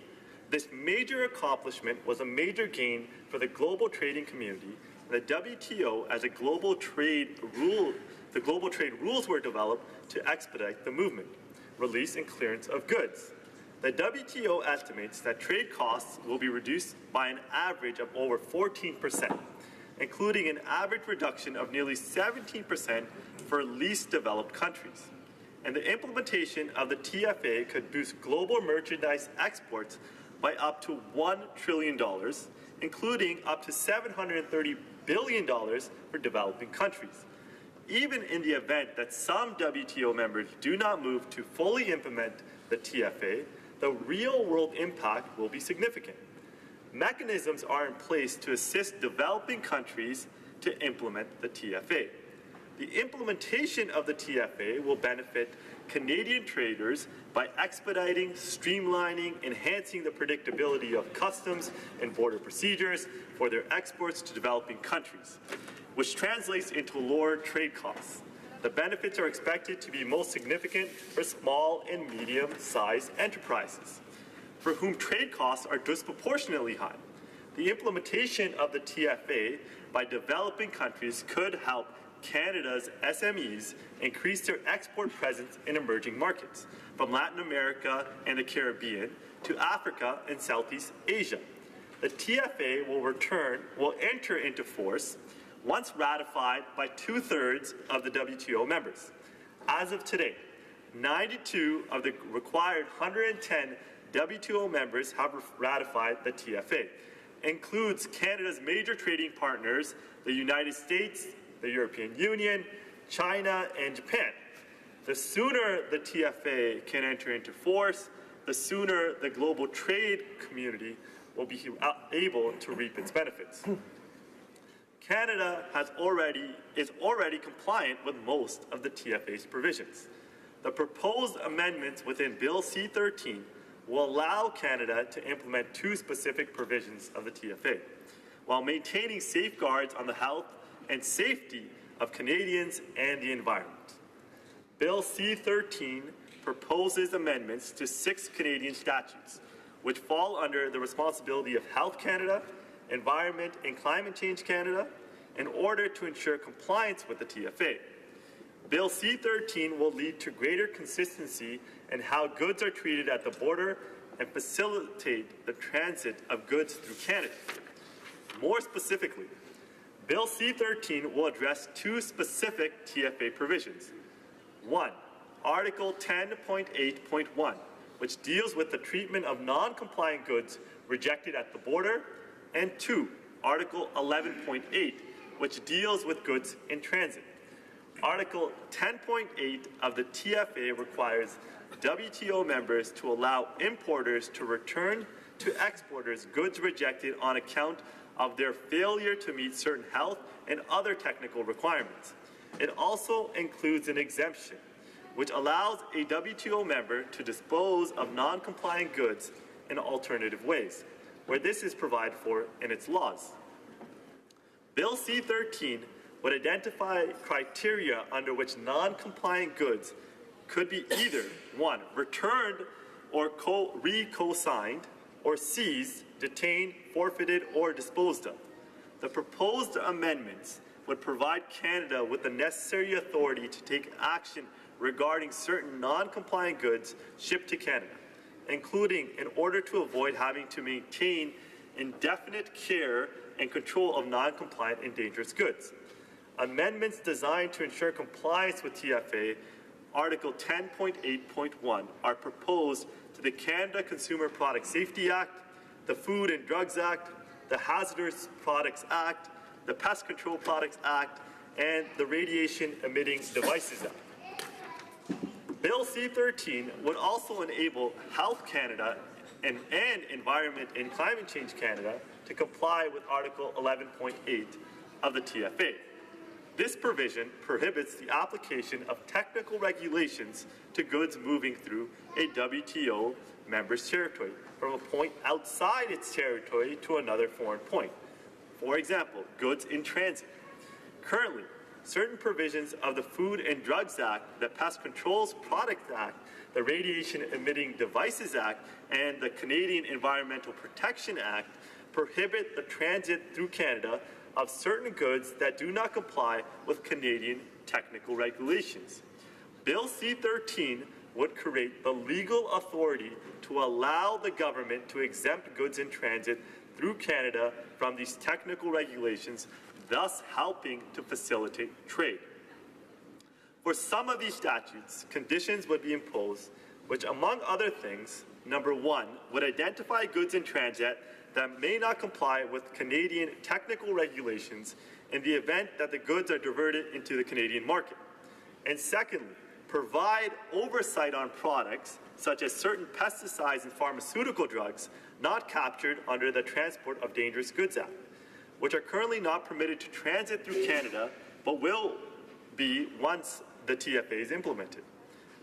This major accomplishment was a major gain for the global trading community. The WTO, as a global trade rule, the global trade rules were developed to expedite the movement, release, and clearance of goods. The WTO estimates that trade costs will be reduced by an average of over 14%, including an average reduction of nearly 17% for least developed countries. And the implementation of the TFA could boost global merchandise exports by up to $1 trillion, including up to $730 billion for developing countries. Even in the event that some WTO members do not move to fully implement the TFA, the real-world impact will be significant. Mechanisms are in place to assist developing countries to implement the TFA. The implementation of the TFA will benefit Canadian traders by expediting, streamlining, enhancing the predictability of customs and border procedures for their exports to developing countries, which translates into lower trade costs. The benefits are expected to be most significant for small and medium-sized enterprises, for whom trade costs are disproportionately high. The implementation of the TFA by developing countries could help Canada's SMEs increase their export presence in emerging markets, from Latin America and the Caribbean to Africa and Southeast Asia. The TFA will enter into force once ratified by 2/3 of the WTO members. As of today, 92 of the required 110 WTO members have ratified the TFA. Includes Canada's major trading partners, the United States, the European Union, China, and Japan. The sooner the TFA can enter into force, the sooner the global trade community will be able to reap its benefits. Canada is already compliant with most of the TFA's provisions. The proposed amendments within Bill C-13 will allow Canada to implement two specific provisions of the TFA, while maintaining safeguards on the health and safety of Canadians and the environment. Bill C-13 proposes amendments to 6 Canadian statutes, which fall under the responsibility of Health Canada, Environment and Climate Change Canada, in order to ensure compliance with the TFA. Bill C-13 will lead to greater consistency in how goods are treated at the border and facilitate the transit of goods through Canada. More specifically, Bill C-13 will address 2 specific TFA provisions. 1, Article 10.8.1, which deals with the treatment of non-compliant goods rejected at the border, and 2, Article 11.8, which deals with goods in transit. Article 10.8 of the TFA requires WTO members to allow importers to return to exporters goods rejected on account of their failure to meet certain health and other technical requirements. It also includes an exemption, which allows a WTO member to dispose of non-compliant goods in alternative ways, where this is provided for in its laws. Bill C-13 would identify criteria under which non-compliant goods could be either, 1, returned or re-co-signed, or seized, detained, forfeited, or disposed of. The proposed amendments would provide Canada with the necessary authority to take action regarding certain non-compliant goods shipped to Canada, including in order to avoid having to maintain indefinite care and control of non-compliant and dangerous goods. Amendments designed to ensure compliance with TFA Article 10.8.1 are proposed to the Canada Consumer Product Safety Act, the Food and Drugs Act, the Hazardous Products Act, the Pest Control Products Act, and the Radiation Emitting Devices Act. Bill C-13 would also enable Health Canada and Environment and Climate Change Canada to comply with Article 11.8 of the TFA. This provision prohibits the application of technical regulations to goods moving through a WTO member's territory from a point outside its territory to another foreign point. For example, goods in transit. Currently, certain provisions of the Food and Drugs Act, the Pest Control Products Act, the Radiation Emitting Devices Act, and the Canadian Environmental Protection Act prohibit the transit through Canada of certain goods that do not comply with Canadian technical regulations. Bill C-13 would create the legal authority to allow the government to exempt goods in transit through Canada from these technical regulations, thus helping to facilitate trade. For some of these statutes, conditions would be imposed, which among other things, number one, would identify goods in transit that may not comply with Canadian technical regulations in the event that the goods are diverted into the Canadian market. And secondly, provide oversight on products such as certain pesticides and pharmaceutical drugs not captured under the Transport of Dangerous Goods Act, which are currently not permitted to transit through Canada, but will be once the TFA is implemented.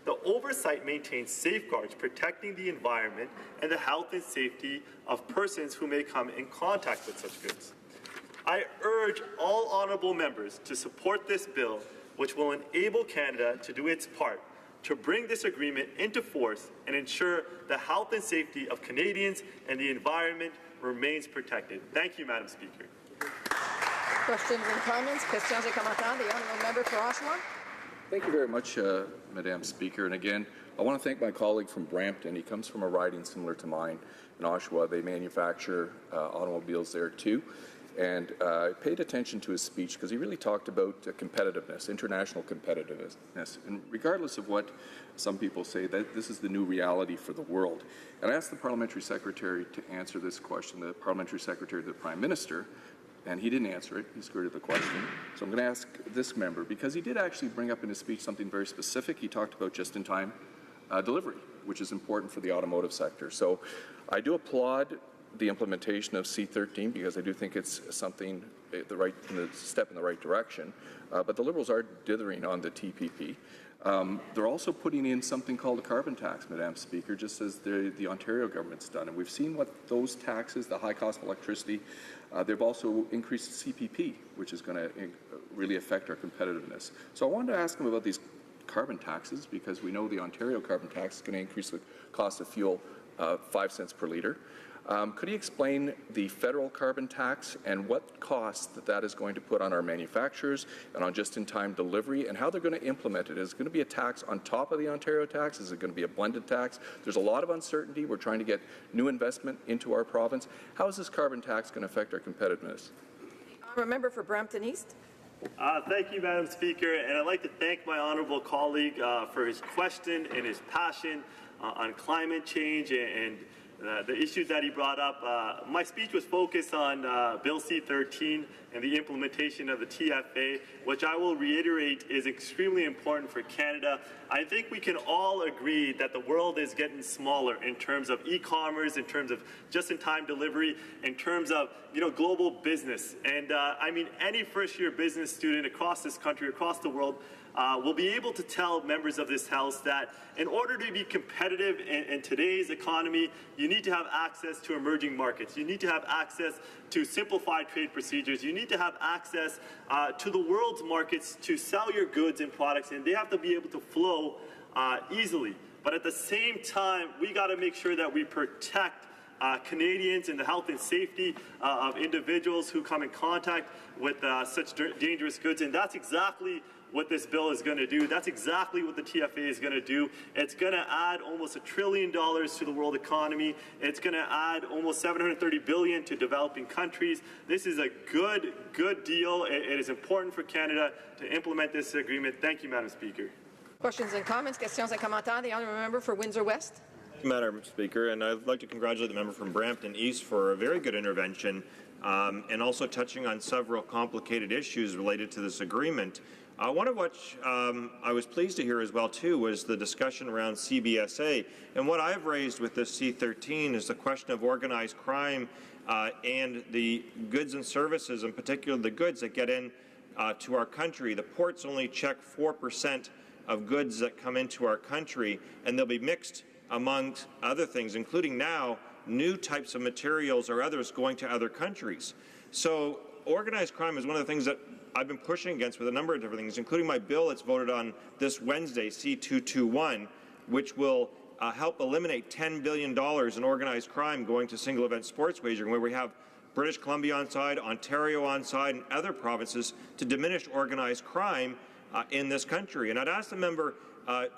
The oversight maintains safeguards protecting the environment and the health and safety of persons who may come in contact with such goods. I urge all honourable members to support this bill, which will enable Canada to do its part to bring this agreement into force and ensure the health and safety of Canadians and the environment remains protected. Thank you, Madam Speaker.
Questions and comments? Questions et commentaires. The honourable member for Oshawa.
Thank you very much, Madam Speaker. And again, I want to thank my colleague from Brampton. He comes from a riding similar to mine in Oshawa. They manufacture automobiles there too. And I paid attention to his speech because he really talked about competitiveness, international competitiveness. And regardless of what some people say, that this is the new reality for the world. And I asked the Parliamentary Secretary to answer this question, the Parliamentary Secretary to the Prime Minister, and he didn't answer it. He skirted the question. So I'm going to ask this member, because he did actually bring up in his speech something very specific. He talked about just-in-time delivery, which is important for the automotive sector. So I do applaud the implementation of C13 because I do think it's something, the step in the right direction. But the Liberals are dithering on the TPP. They're also putting in something called a carbon tax, Madam Speaker, just as the Ontario government's done. And we've seen what those taxes, the high cost of electricity, they've also increased CPP, which is going to really affect our competitiveness. So I wanted to ask him about these carbon taxes because we know the Ontario carbon tax is going to increase the cost of fuel 5 cents per litre. Could he explain the federal carbon tax and what cost that is going to put on our manufacturers and on just-in-time delivery and how they're going to implement it? Is it going to be a tax on top of the Ontario tax? Is it going to be a blended tax? There's a lot of uncertainty. We're trying to get new investment into our province. How is this carbon tax going to affect our competitiveness?
Member for Brampton East.
Thank you, Madam Speaker, and I'd like to thank my honourable colleague for his question and his passion on climate change and the issues that he brought up. My speech was focused on Bill C-13 and the implementation of the TFA, which I will reiterate is extremely important for Canada. I think we can all agree that the world is getting smaller in terms of e-commerce, in terms of just-in-time delivery, in terms of global business. And I mean, any first-year business student across this country, across the world, will be able to tell members of this House that in order to be competitive in today's economy, you need to have access to emerging markets. You need to have access to simplified trade procedures. You need to have access to the world's markets to sell your goods and products, and they have to be able to flow easily. But at the same time, we got to make sure that we protect Canadians and the health and safety of individuals who come in contact with such dangerous goods, and that's exactly what this bill is going to do. That's exactly what the TFA is going to do. It's going to add almost $1 trillion to the world economy. It's going to add almost $730 billion to developing countries. This is a good deal. It is important for Canada to implement this agreement. Thank you, Madam Speaker.
Questions and comments? Questions et commentaires. The honourable member for Windsor West.
Thank you, Madam Speaker, and I'd like to congratulate the member from Brampton East for a very good intervention and also touching on several complicated issues related to this agreement. One of which I was pleased to hear as well, too, was the discussion around CBSA. And what I've raised with this C-13 is the question of organized crime and the goods and services, in particular the goods that get in to our country. The ports only check 4% of goods that come into our country, and they'll be mixed amongst other things, including now new types of materials or others going to other countries. So organized crime is one of the things that I've been pushing against with a number of different things, including my bill that's voted on this Wednesday, C-221, which will help eliminate $10 billion in organized crime going to single-event sports wagering, where we have British Columbia on side, Ontario on side, and other provinces to diminish organized crime in this country. And I'd ask the member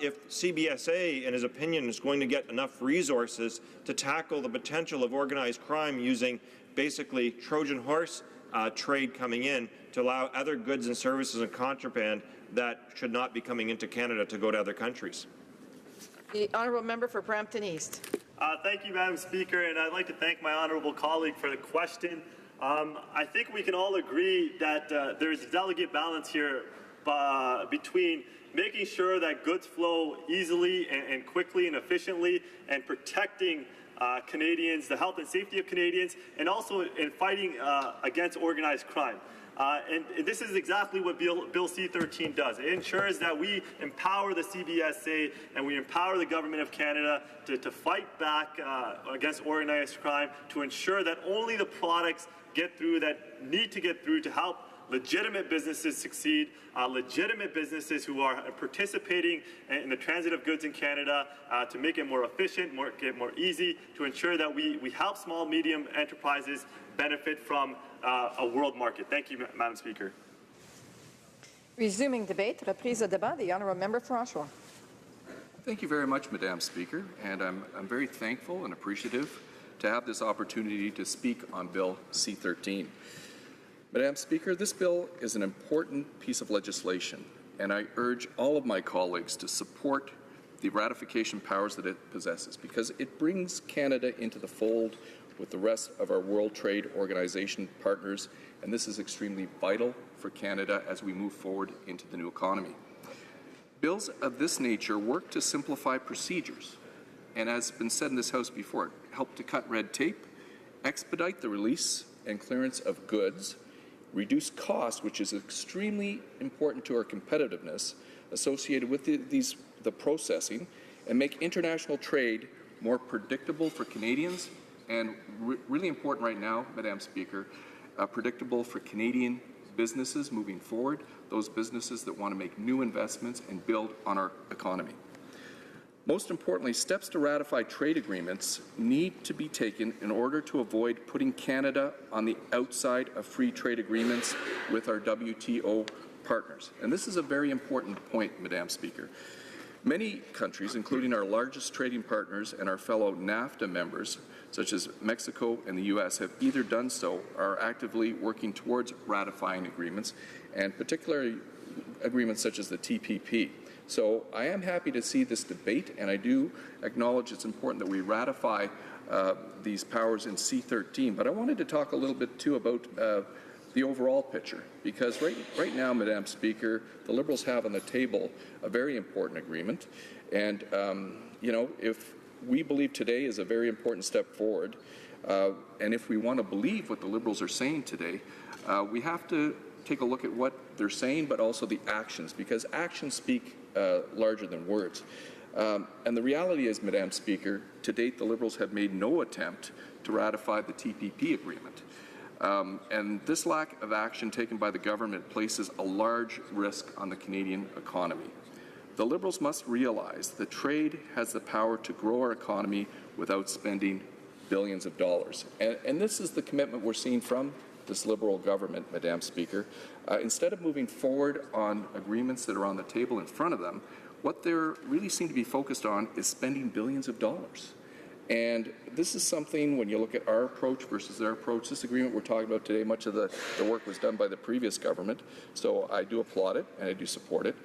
if CBSA, in his opinion, is going to get enough resources to tackle the potential of organized crime using basically Trojan horse trade coming in to allow other goods and services and contraband that should not be coming into Canada to go to other countries.
The honourable member for Brampton East.
Thank you, Madam Speaker, and I'd like to thank my honourable colleague for the question. I think we can all agree that there's a delicate balance here between making sure that goods flow easily and quickly and efficiently, and protecting Canadians, the health and safety of Canadians, and also in fighting against organized crime. And this is exactly what Bill C-13 does. It ensures that we empower the CBSA and we empower the Government of Canada to fight back against organized crime, to ensure that only the products get through that need to get through to help legitimate businesses succeed, legitimate businesses who are participating in the transit of goods in Canada, to make it more efficient, more easy, to ensure that we help small, medium enterprises benefit from a world market. Thank you, Madam Speaker.
Resuming debate, reprise de débat, the honourable member for Oshawa.
Thank you very much, Madam Speaker, and I'm very thankful and appreciative to have this opportunity to speak on Bill C-13. Madam Speaker, this bill is an important piece of legislation, and I urge all of my colleagues to support the ratification powers that it possesses, because it brings Canada into the fold with the rest of our World Trade Organization partners, and this is extremely vital for Canada as we move forward into the new economy. Bills of this nature work to simplify procedures, and as has been said in this House before, help to cut red tape, expedite the release and clearance of goods, reduce costs, which is extremely important to our competitiveness associated with the processing, and make international trade more predictable for Canadians, and really important right now, Madam Speaker, predictable for Canadian businesses moving forward, those businesses that want to make new investments and build on our economy. Most importantly, steps to ratify trade agreements need to be taken in order to avoid putting Canada on the outside of free trade agreements with our WTO partners. And this is a very important point, Madam Speaker. Many countries, including our largest trading partners and our fellow NAFTA members, such as Mexico and the U.S., have either done so or are actively working towards ratifying agreements, and particularly agreements such as the TPP. So I am happy to see this debate, and I do acknowledge it's important that we ratify these powers in C-13. But I wanted to talk a little bit, too, about the overall picture, because right now, Madam Speaker, the Liberals have on the table a very important agreement, and if we believe today is a very important step forward, and if we want to believe what the Liberals are saying today, we have to take a look at what they're saying, but also the actions, because actions speak larger than words. And the reality is, Madam Speaker, to date the Liberals have made no attempt to ratify the TPP agreement. And this lack of action taken by the government places a large risk on the Canadian economy. The Liberals must realize that trade has the power to grow our economy without spending billions of dollars. And this is the commitment we're seeing from this Liberal government, Madam Speaker. Instead of moving forward on agreements that are on the table in front of them, what they really seem to be focused on is spending billions of dollars. And this is something, when you look at our approach versus their approach, this agreement we're talking about today, much of the work was done by the previous government, so I do applaud it and I do support it.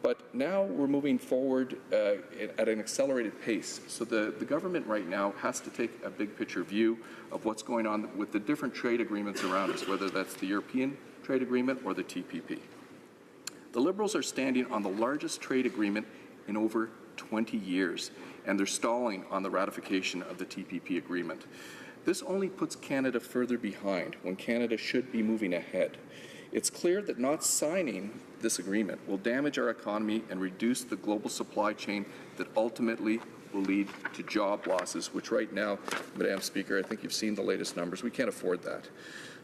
But now we're moving forward at an accelerated pace. So the government right now has to take a big picture view of what's going on with the different trade agreements around us, whether that's the European trade agreement or the TPP. The Liberals are standing on the largest trade agreement in over 20 years, and they're stalling on the ratification of the TPP agreement. This only puts Canada further behind when Canada should be moving ahead. It's clear that not signing this agreement will damage our economy and reduce the global supply chain that ultimately will lead to job losses, which right now, Madam Speaker, I think you've seen the latest numbers. We can't afford that.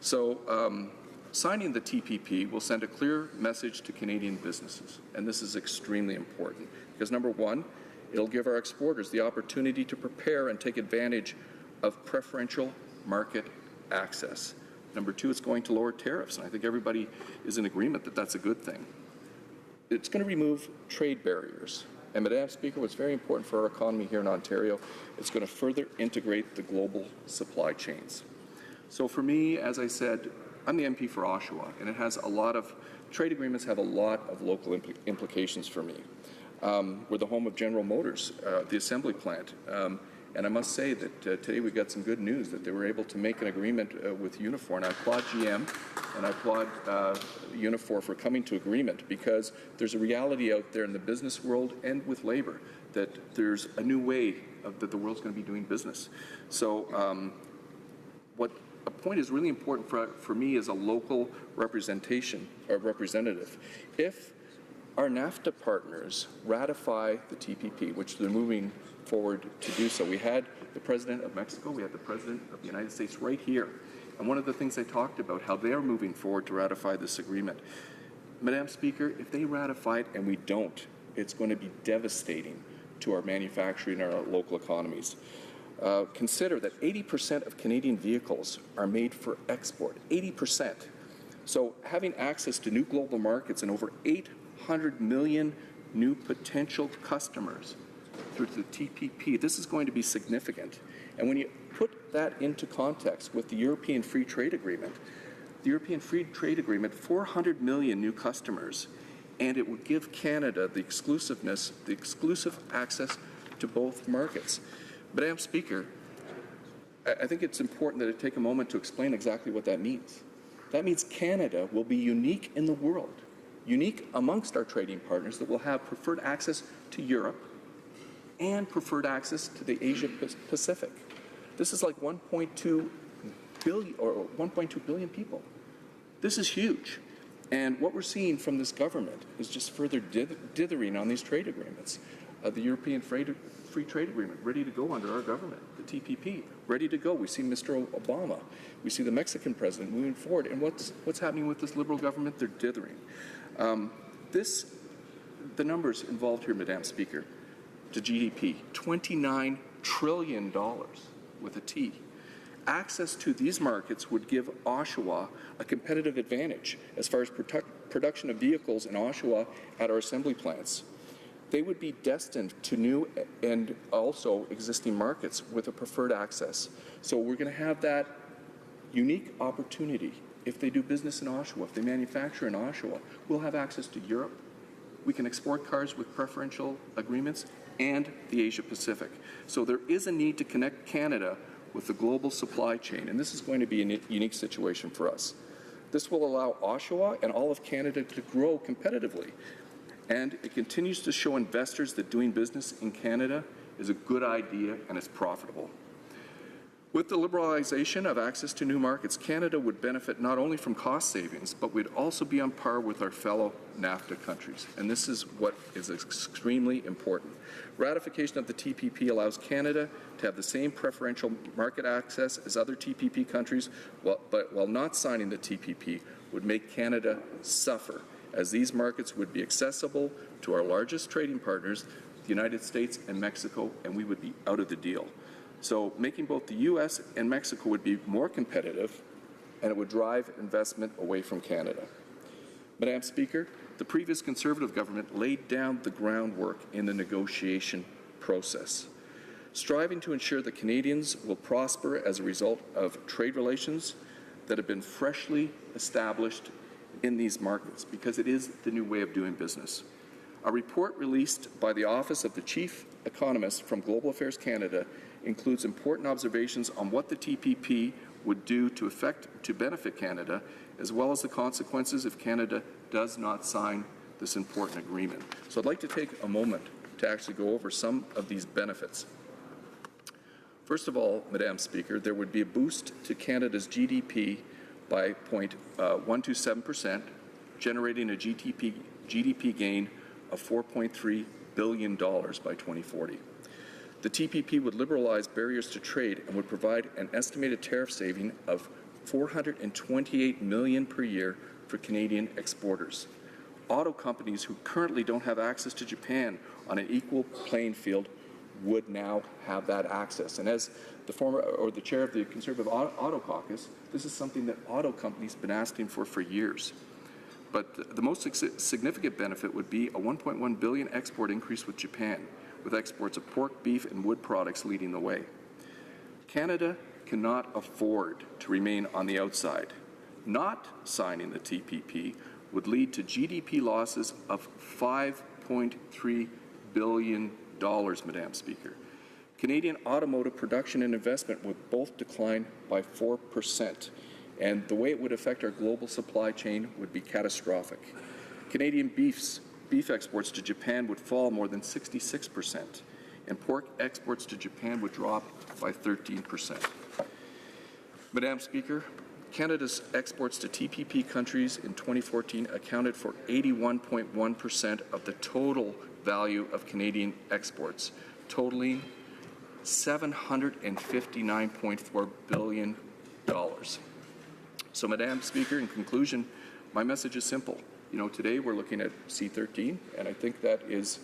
So signing the TPP will send a clear message to Canadian businesses, and this is extremely important because, number one, it'll give our exporters the opportunity to prepare and take advantage of preferential market access. Number two, it's going to lower tariffs, and I think everybody is in agreement that that's a good thing. It's going to remove trade barriers. And, Madam Speaker, what's very important for our economy here in Ontario, it's going to further integrate the global supply chains. So for me, as I said, I'm the MP for Oshawa, and it has a lot of, trade agreements have a lot of local implications for me. We're the home of General Motors, the assembly plant. And I must say that today we got some good news that they were able to make an agreement with Unifor. And I applaud GM and I applaud Unifor for coming to agreement, because there's a reality out there in the business world and with labor that there's a new way that the world's going to be doing business. So what a point is really important for me as a local representation or representative. If our NAFTA partners ratify the TPP, which they're moving forward to do so. We had the President of Mexico, we had the President of the United States right here. And one of the things they talked about, how they're moving forward to ratify this agreement. Madam Speaker, if they ratify it and we don't, it's going to be devastating to our manufacturing and our local economies. Consider that 80% of Canadian vehicles are made for export, 80%. So having access to new global markets and over 800 million new potential customers through the TPP, this is going to be significant. And when you put that into context with the European Free Trade Agreement, 400 million new customers, and it would give Canada the exclusive access to both markets. Madam Speaker, I think it's important that I take a moment to explain exactly what that means. That means Canada will be unique in the world, unique amongst our trading partners, that will have preferred access to Europe and preferred access to the Asia Pacific. This is like 1.2 billion people. This is huge. And what we're seeing from this government is just further dithering on these trade agreements. The European Free Trade Agreement, ready to go under our government. The TPP, ready to go. We see Mr. Obama. We see the Mexican president moving forward. And what's happening with this Liberal government? They're dithering. The numbers involved here, Madam Speaker, to GDP, $29 trillion with a T. Access to these markets would give Oshawa a competitive advantage as far as production of vehicles in Oshawa at our assembly plants. They would be destined to new and also existing markets with a preferred access. So we're going to have that unique opportunity. If they do business in Oshawa, if they manufacture in Oshawa, we'll have access to Europe. We can export cars with preferential agreements and the Asia Pacific. So there is a need to connect Canada with the global supply chain, and this is going to be a unique situation for us. This will allow Oshawa and all of Canada to grow competitively, and it continues to show investors that doing business in Canada is a good idea and it's profitable. With the liberalization of access to new markets, Canada would benefit not only from cost savings, but we'd also be on par with our fellow NAFTA countries. And this is what is extremely important. Ratification of the TPP allows Canada to have the same preferential market access as other TPP countries, but while not signing the TPP would make Canada suffer, as these markets would be accessible to our largest trading partners, the United States and Mexico, and we would be out of the deal. So making both the U.S. and Mexico would be more competitive, and it would drive investment away from Canada. Madam Speaker, the previous Conservative government laid down the groundwork in the negotiation process, striving to ensure that Canadians will prosper as a result of trade relations that have been freshly established in these markets, because it is the new way of doing business. A report released by the Office of the Chief Economist from Global Affairs Canada includes important observations on what the TPP would do to benefit Canada, as well as the consequences if Canada does not sign this important agreement. So I'd like to take a moment to actually go over some of these benefits. First of all, Madam Speaker, there would be a boost to Canada's GDP by 0.127%, generating a GDP gain of $4.3 billion by 2040. The TPP would liberalize barriers to trade and would provide an estimated tariff saving of $428 million per year for Canadian exporters. Auto companies who currently don't have access to Japan on an equal playing field would now have that access. And as the chair of the Conservative Auto Caucus, this is something that auto companies have been asking for years. But the most significant benefit would be a $1.1 billion export increase with Japan, with exports of pork, beef, and wood products leading the way. Canada cannot afford to remain on the outside. Not signing the TPP would lead to GDP losses of $5.3 billion, Madam Speaker. Canadian automotive production and investment would both decline by 4%, and the way it would affect our global supply chain would be catastrophic. Canadian beef exports to Japan would fall more than 66%, and pork exports to Japan would drop by 13%. Madam Speaker, Canada's exports to TPP countries in 2014 accounted for 81.1% of the total value of Canadian exports, totaling $759.4 billion. So, Madam Speaker, in conclusion, my message is simple. You know, today we're looking at C-13, and I think that is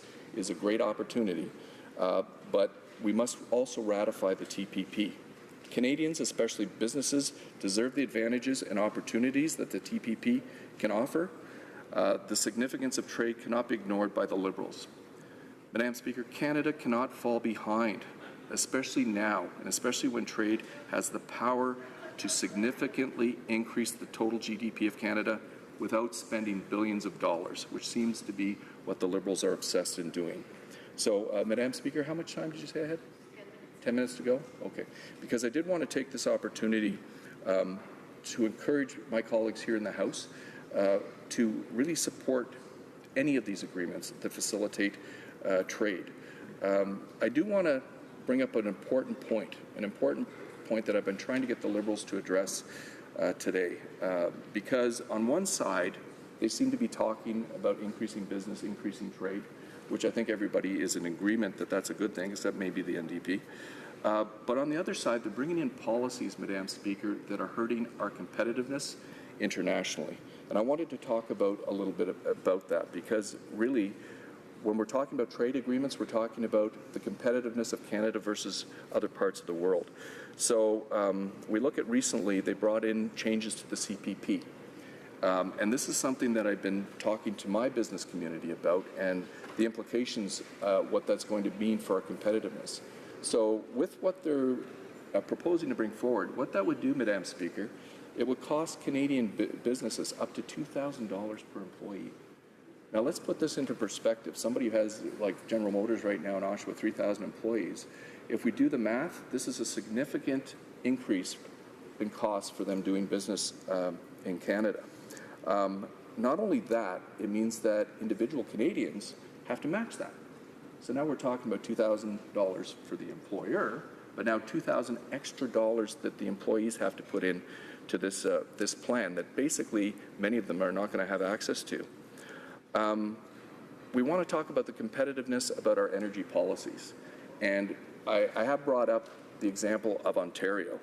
a great opportunity, but we must also ratify the TPP. Canadians, especially businesses, deserve the advantages and opportunities that the TPP can offer. The significance of trade cannot be ignored by the Liberals. Madam Speaker, Canada cannot fall behind, especially now, and especially when trade has the power to significantly increase the total GDP of Canada without spending billions of dollars, which seems to be what the Liberals are obsessed in doing. So, Madam Speaker, how much time did you say I had? 10 minutes to go? Okay. Because I did want to take this opportunity to encourage my colleagues here in the House to really support any of these agreements that facilitate trade. I do want to bring up an important point that I've been trying to get the Liberals to address today, because on one side, they seem to be talking about increasing business, increasing trade, which I think everybody is in agreement that that's a good thing, except maybe the NDP. But on the other side, they're bringing in policies, Madam Speaker, that are hurting our competitiveness internationally. And I wanted to talk about a little bit about that, because really, when we're talking about trade agreements, we're talking about the competitiveness of Canada versus other parts of the world. So we look at recently, they brought in changes to the CPP. And this is something that I've been talking to my business community about, and the implications, what that's going to mean for our competitiveness. So with what they're proposing to bring forward, what that would do, Madam Speaker, it would cost Canadian businesses up to $2,000 per employee. Now let's put this into perspective. Somebody who has, like General Motors right now in Oshawa, 3,000 employees. If we do the math, this is a significant increase in costs for them doing business in Canada. Not only that, it means that individual Canadians have to match that. So now we're talking about $2,000 for the employer, but now $2,000 extra dollars that the employees have to put in to this plan that basically many of them are not going to have access to. We want to talk about the competitiveness about our energy policies. And I have brought up the example of Ontario,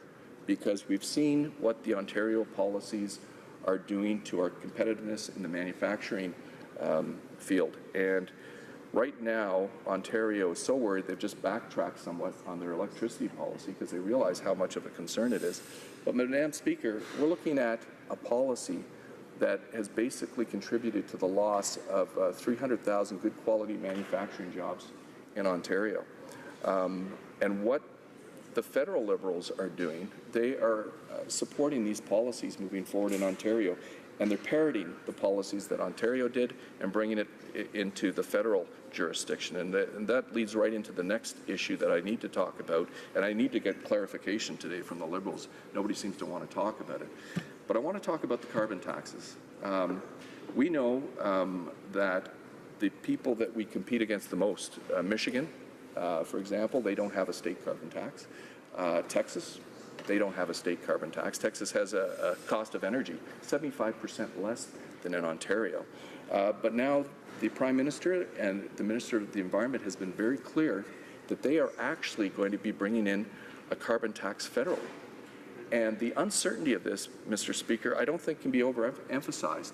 because we've seen what the Ontario policies are doing to our competitiveness in the manufacturing field. And right now, Ontario is so worried they've just backtracked somewhat on their electricity policy because they realize how much of a concern it is. But, Madam Speaker, we're looking at a policy that has basically contributed to the loss of 300,000 good quality manufacturing jobs in Ontario. And what the federal Liberals are doing, they are supporting these policies moving forward in Ontario, and they're parroting the policies that Ontario did and bringing it into the federal jurisdiction. And that leads right into the next issue that I need to talk about, and I need to get clarification today from the Liberals. Nobody seems to want to talk about it. But I want to talk about the carbon taxes. We know that the people that we compete against the most, Michigan, for example, they don't have a state carbon tax. Texas, they don't have a state carbon tax. Texas has a cost of energy 75% less than in Ontario. But now the Prime Minister and the Minister of the Environment has been very clear that they are actually going to be bringing in a carbon tax federally. And the uncertainty of this, Mr. Speaker, I don't think can be overemphasized.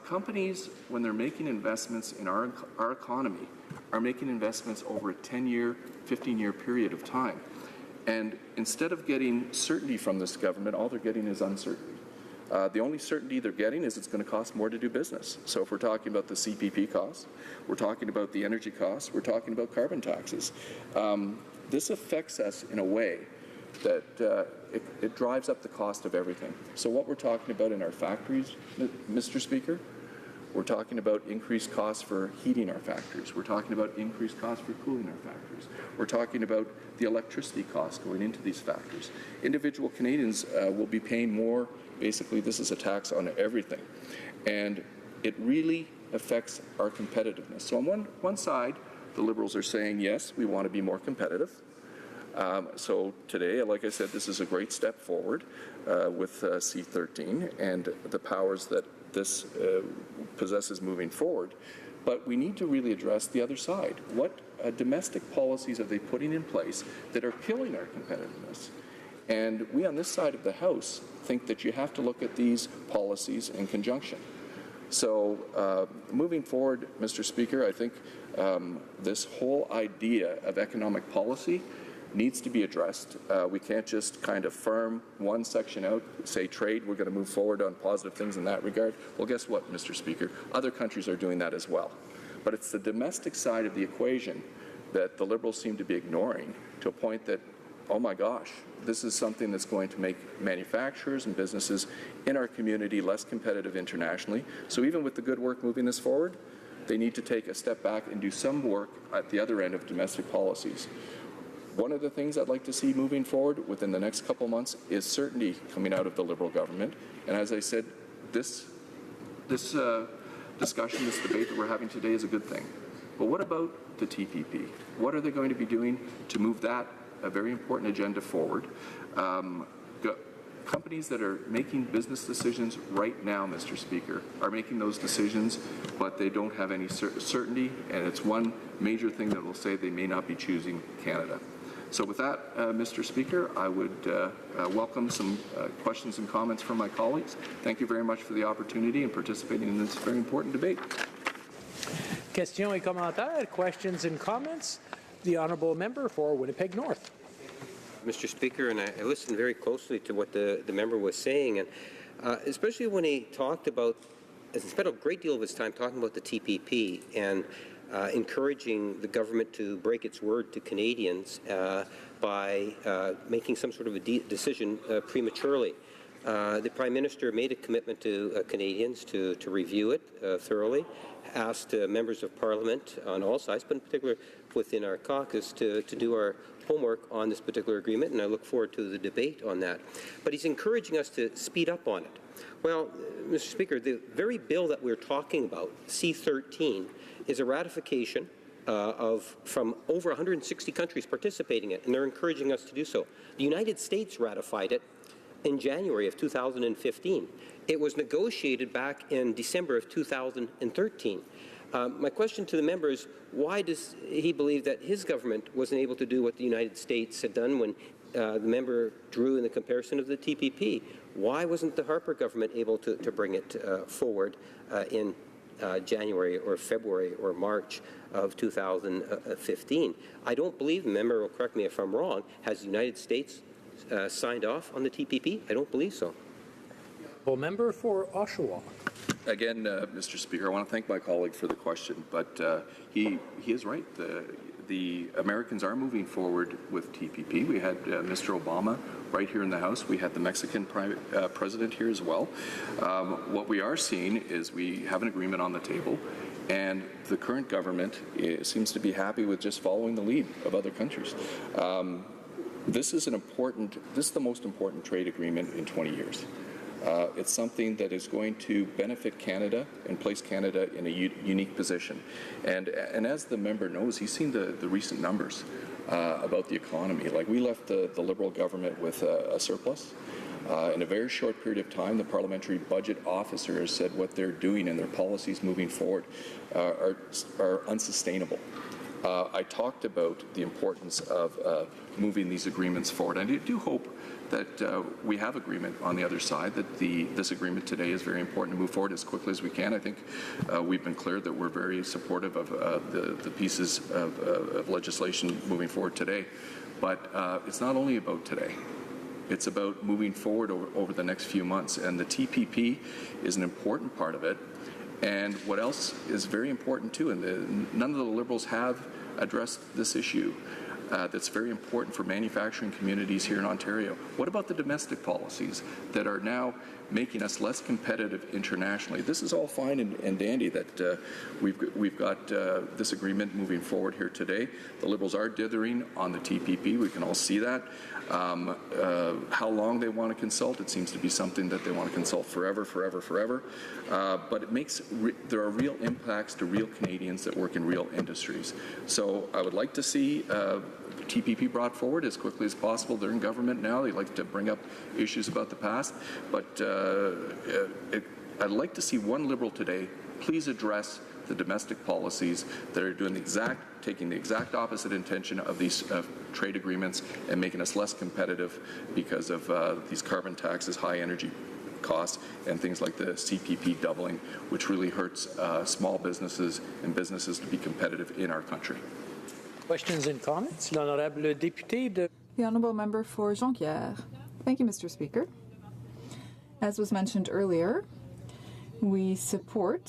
Companies, when they're making investments in our economy, are making investments over a 10-year, 15-year period of time. And instead of getting certainty from this government, all they're getting is uncertainty. The only certainty they're getting is it's going to cost more to do business. So if we're talking about the CPP costs, we're talking about the energy costs, we're talking about carbon taxes. This affects us in a way that it drives up the cost of everything. So what we're talking about in our factories, Mr. Speaker, we're talking about increased costs for heating our factories. We're talking about increased costs for cooling our factories. We're talking about the electricity costs going into these factories. Individual Canadians will be paying more. Basically, this is a tax on everything. And it really affects our competitiveness. So on one side, the Liberals are saying, yes, we want to be more competitive. So today, like I said, this is a great step forward with C13 and the powers that this possesses moving forward. But we need to really address the other side. What domestic policies are they putting in place that are killing our competitiveness? And we on this side of the House think that you have to look at these policies in conjunction. So moving forward, Mr. Speaker, I think this whole idea of economic policy needs to be addressed. We can't just kind of farm one section out, say trade, we're going to move forward on positive things in that regard. Well, guess what, Mr. Speaker? Other countries are doing that as well. But it's the domestic side of the equation that the Liberals seem to be ignoring to a point that, oh my gosh, this is something that's going to make manufacturers and businesses in our community less competitive internationally. So even with the good work moving this forward, they need to take a step back and do some work at the other end of domestic policies. One of the things I'd like to see moving forward within the next couple months is certainty coming out of the Liberal government. And as I said, this discussion, this debate that we're having today is a good thing. But what about the TPP? What are they going to be doing to move that, a very important agenda, forward? Companies that are making business decisions right now, Mr. Speaker, are making those decisions, but they don't have any certainty, and it's one major thing that will say they may not be choosing Canada. So with that, Mr. Speaker, I would welcome some questions and comments from my colleagues. Thank you very much for the opportunity in participating in this very important debate.
Questions et commentaires, questions and comments. The honourable member for Winnipeg North.
Mr. Speaker, and I listened very closely to what the member was saying, and especially when he talked about, he spent a great deal of his time talking about the TPP and encouraging the government to break its word to Canadians by making some sort of a decision prematurely. The Prime Minister made a commitment to Canadians to review it thoroughly, asked members of Parliament on all sides, but in particular within our caucus, to do our homework on this particular agreement, and I look forward to the debate on that. But he's encouraging us to speed up on it. Well, Mr. Speaker, the very bill that we're talking about, C13, is a ratification from over 160 countries participating in it, and they're encouraging us to do so. The United States ratified it in January of 2015. It was negotiated back in December of 2013. My question to the member is, why does he believe that his government wasn't able to do what the United States had done when the member drew in the comparison of the TPP? Why wasn't the Harper government able to bring it forward in January or February or March of 2015? I don't believe, the member will correct me if I'm wrong, has the United States signed off on the TPP? I don't believe so.
Well, member for Oshawa.
Again, Mr. Speaker, I want to thank my colleague for the question, but he is right. The Americans are moving forward with TPP. We had Mr. Obama right here in the House. We had the Mexican president here as well. What we are seeing is we have an agreement on the table, and the current government seems to be happy with just following the lead of other countries. This is the most important trade agreement in 20 years. It's something that is going to benefit Canada and place Canada in a unique position. And as the member knows, he's seen the recent numbers about the economy. Like, we left the Liberal government with a surplus. In a very short period of time, the parliamentary budget officer has said what they're doing and their policies moving forward are unsustainable. I talked about the importance of moving these agreements forward. I do hope that we have agreement on the other side, that this agreement today is very important to move forward as quickly as we can. I think we've been clear that we're very supportive of the pieces of legislation moving forward today. But it's not only about today. It's about moving forward over the next few months. And the TPP is an important part of it. And what else is very important too, and none of the Liberals have addressed this issue, that's very important for manufacturing communities here in Ontario? What about the domestic policies that are now making us less competitive internationally? This is all fine and dandy that we've got this agreement moving forward here today. The Liberals are dithering on the TPP. We can all see that. How long they want to consult, it seems to be something that they want to consult forever. But it makes there are real impacts to real Canadians that work in real industries. So I would like to see TPP brought forward as quickly as possible. They're in government now. They like to bring up issues about the past. But I'd like to see one Liberal today please address the domestic policies that are doing taking the exact opposite intention of these trade agreements and making us less competitive because of these carbon taxes, high energy costs, and things like the CPP doubling, which really hurts small businesses and businesses to be competitive in our country.
Questions and comments? L'honorable député de...
The Honourable Member for Jonquière. Thank you, Mr. Speaker. As was mentioned earlier, we support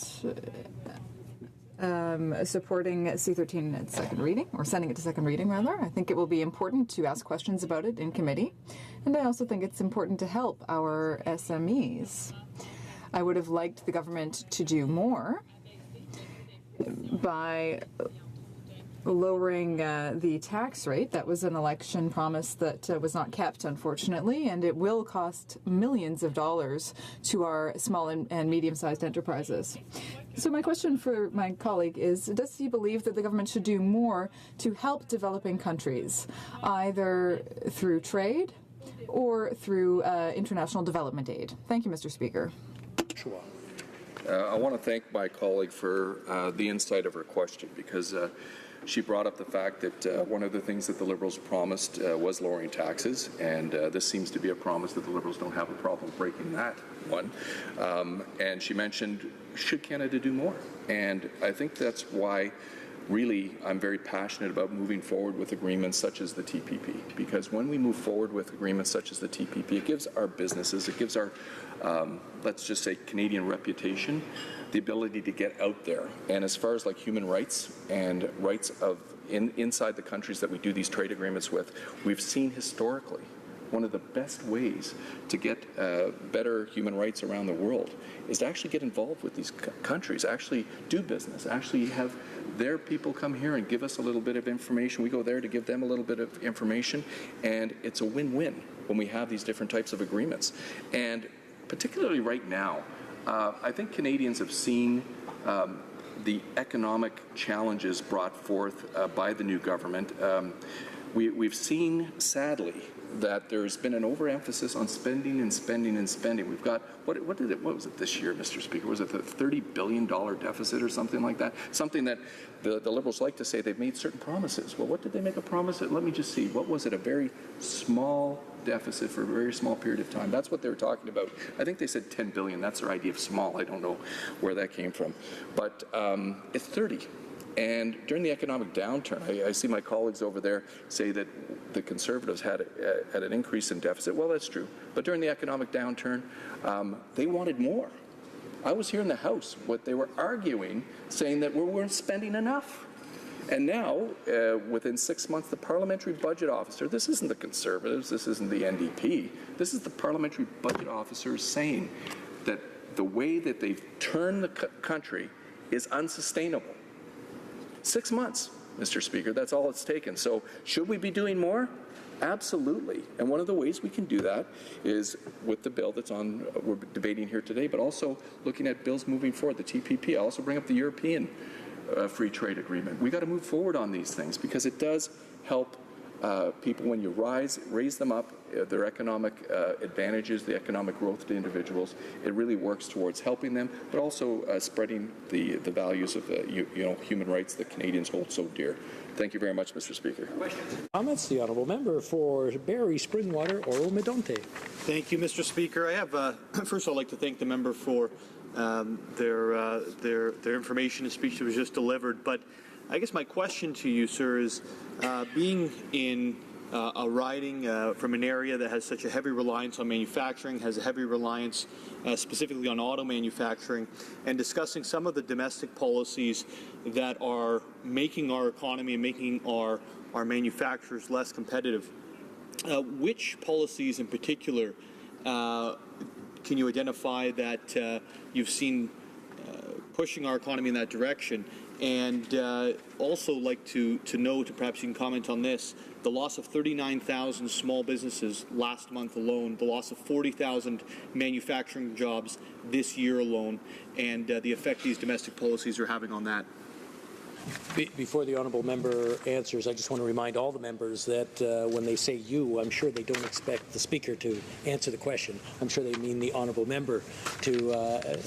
supporting C13 at second reading, or sending it to second reading, rather. I think it will be important to ask questions about it in committee, and I also think it's important to help our SMEs. I would have liked the government to do more by lowering the tax rate. That was an election promise that was not kept, unfortunately, and it will cost millions of dollars to our small and medium-sized enterprises. So my question for my colleague is, does he believe that the government should do more to help developing countries, either through trade or through international development aid? Thank you, Mr. Speaker.
I want to thank my colleague for the insight of her question, because she brought up the fact that one of the things that the Liberals promised was lowering taxes, and this seems to be a promise that the Liberals don't have a problem breaking that one. And she mentioned, should Canada do more? And I think that's why really I'm very passionate about moving forward with agreements such as the TPP, because when we move forward with agreements such as the TPP, it gives our businesses, it gives our, let's just say, Canadian reputation, the ability to get out there. And as far as like human rights and rights of inside the countries that we do these trade agreements with, we've seen historically one of the best ways to get better human rights around the world is to actually get involved with these countries, actually do business, actually have their people come here and give us a little bit of information. We go there to give them a little bit of information, and it's a win-win when we have these different types of agreements. And particularly right now, I think Canadians have seen the economic challenges brought forth by the new government. We've seen, sadly, that there's been an overemphasis on spending and spending and spending. We've got, what was it this year, Mr. Speaker? Was it the $30 billion deficit or something like that? Something that the Liberals like to say they've made certain promises. Well, what did they make a promise at? Let me just see. What was it? A very small deficit for a very small period of time. That's what they were talking about. I think they said 10 billion. That's their idea of small. I don't know where that came from. But it's 30. And during the economic downturn, I see my colleagues over there say that the Conservatives had an increase in deficit. Well, that's true. But during the economic downturn, they wanted more. I was here in the House, what they were arguing, saying that we weren't spending enough. And now, within 6 months, the Parliamentary Budget Officer, this isn't the Conservatives, this isn't the NDP, this is the Parliamentary Budget Officer saying that the way that they've turned the country is unsustainable. 6 months, Mr. Speaker, that's all it's taken. So should we be doing more? Absolutely. And one of the ways we can do that is with the bill that's on, we're debating here today, but also looking at bills moving forward, the TPP. I'll also bring up the European free trade agreement. We got to move forward on these things because it does help people when you raise them up, their economic advantages, the economic growth to individuals. It really works towards helping them, but also spreading the values of human rights that Canadians hold so dear. Thank you very much, Mr. Speaker.
Comments? The honourable member for Barrie, Springwater, Oro Medonte.
Thank you, Mr. Speaker. I have first I'd like to thank the member for their information and speech that was just delivered. But I guess my question to you, sir, is being in a riding from an area that has such a heavy reliance on manufacturing, has a heavy reliance specifically on auto manufacturing, and discussing some of the domestic policies that are making our economy and making our manufacturers less competitive. Which policies in particular can you identify that you've seen pushing our economy in that direction? And also like to note, and perhaps you can comment on this, the loss of 39,000 small businesses last month alone, the loss of 40,000 manufacturing jobs this year alone, and the effect these domestic policies are having on that.
Before the honourable member answers, I just want to remind all the members that when they say you, I'm sure they don't expect the speaker to answer the question. I'm sure they mean the honourable member to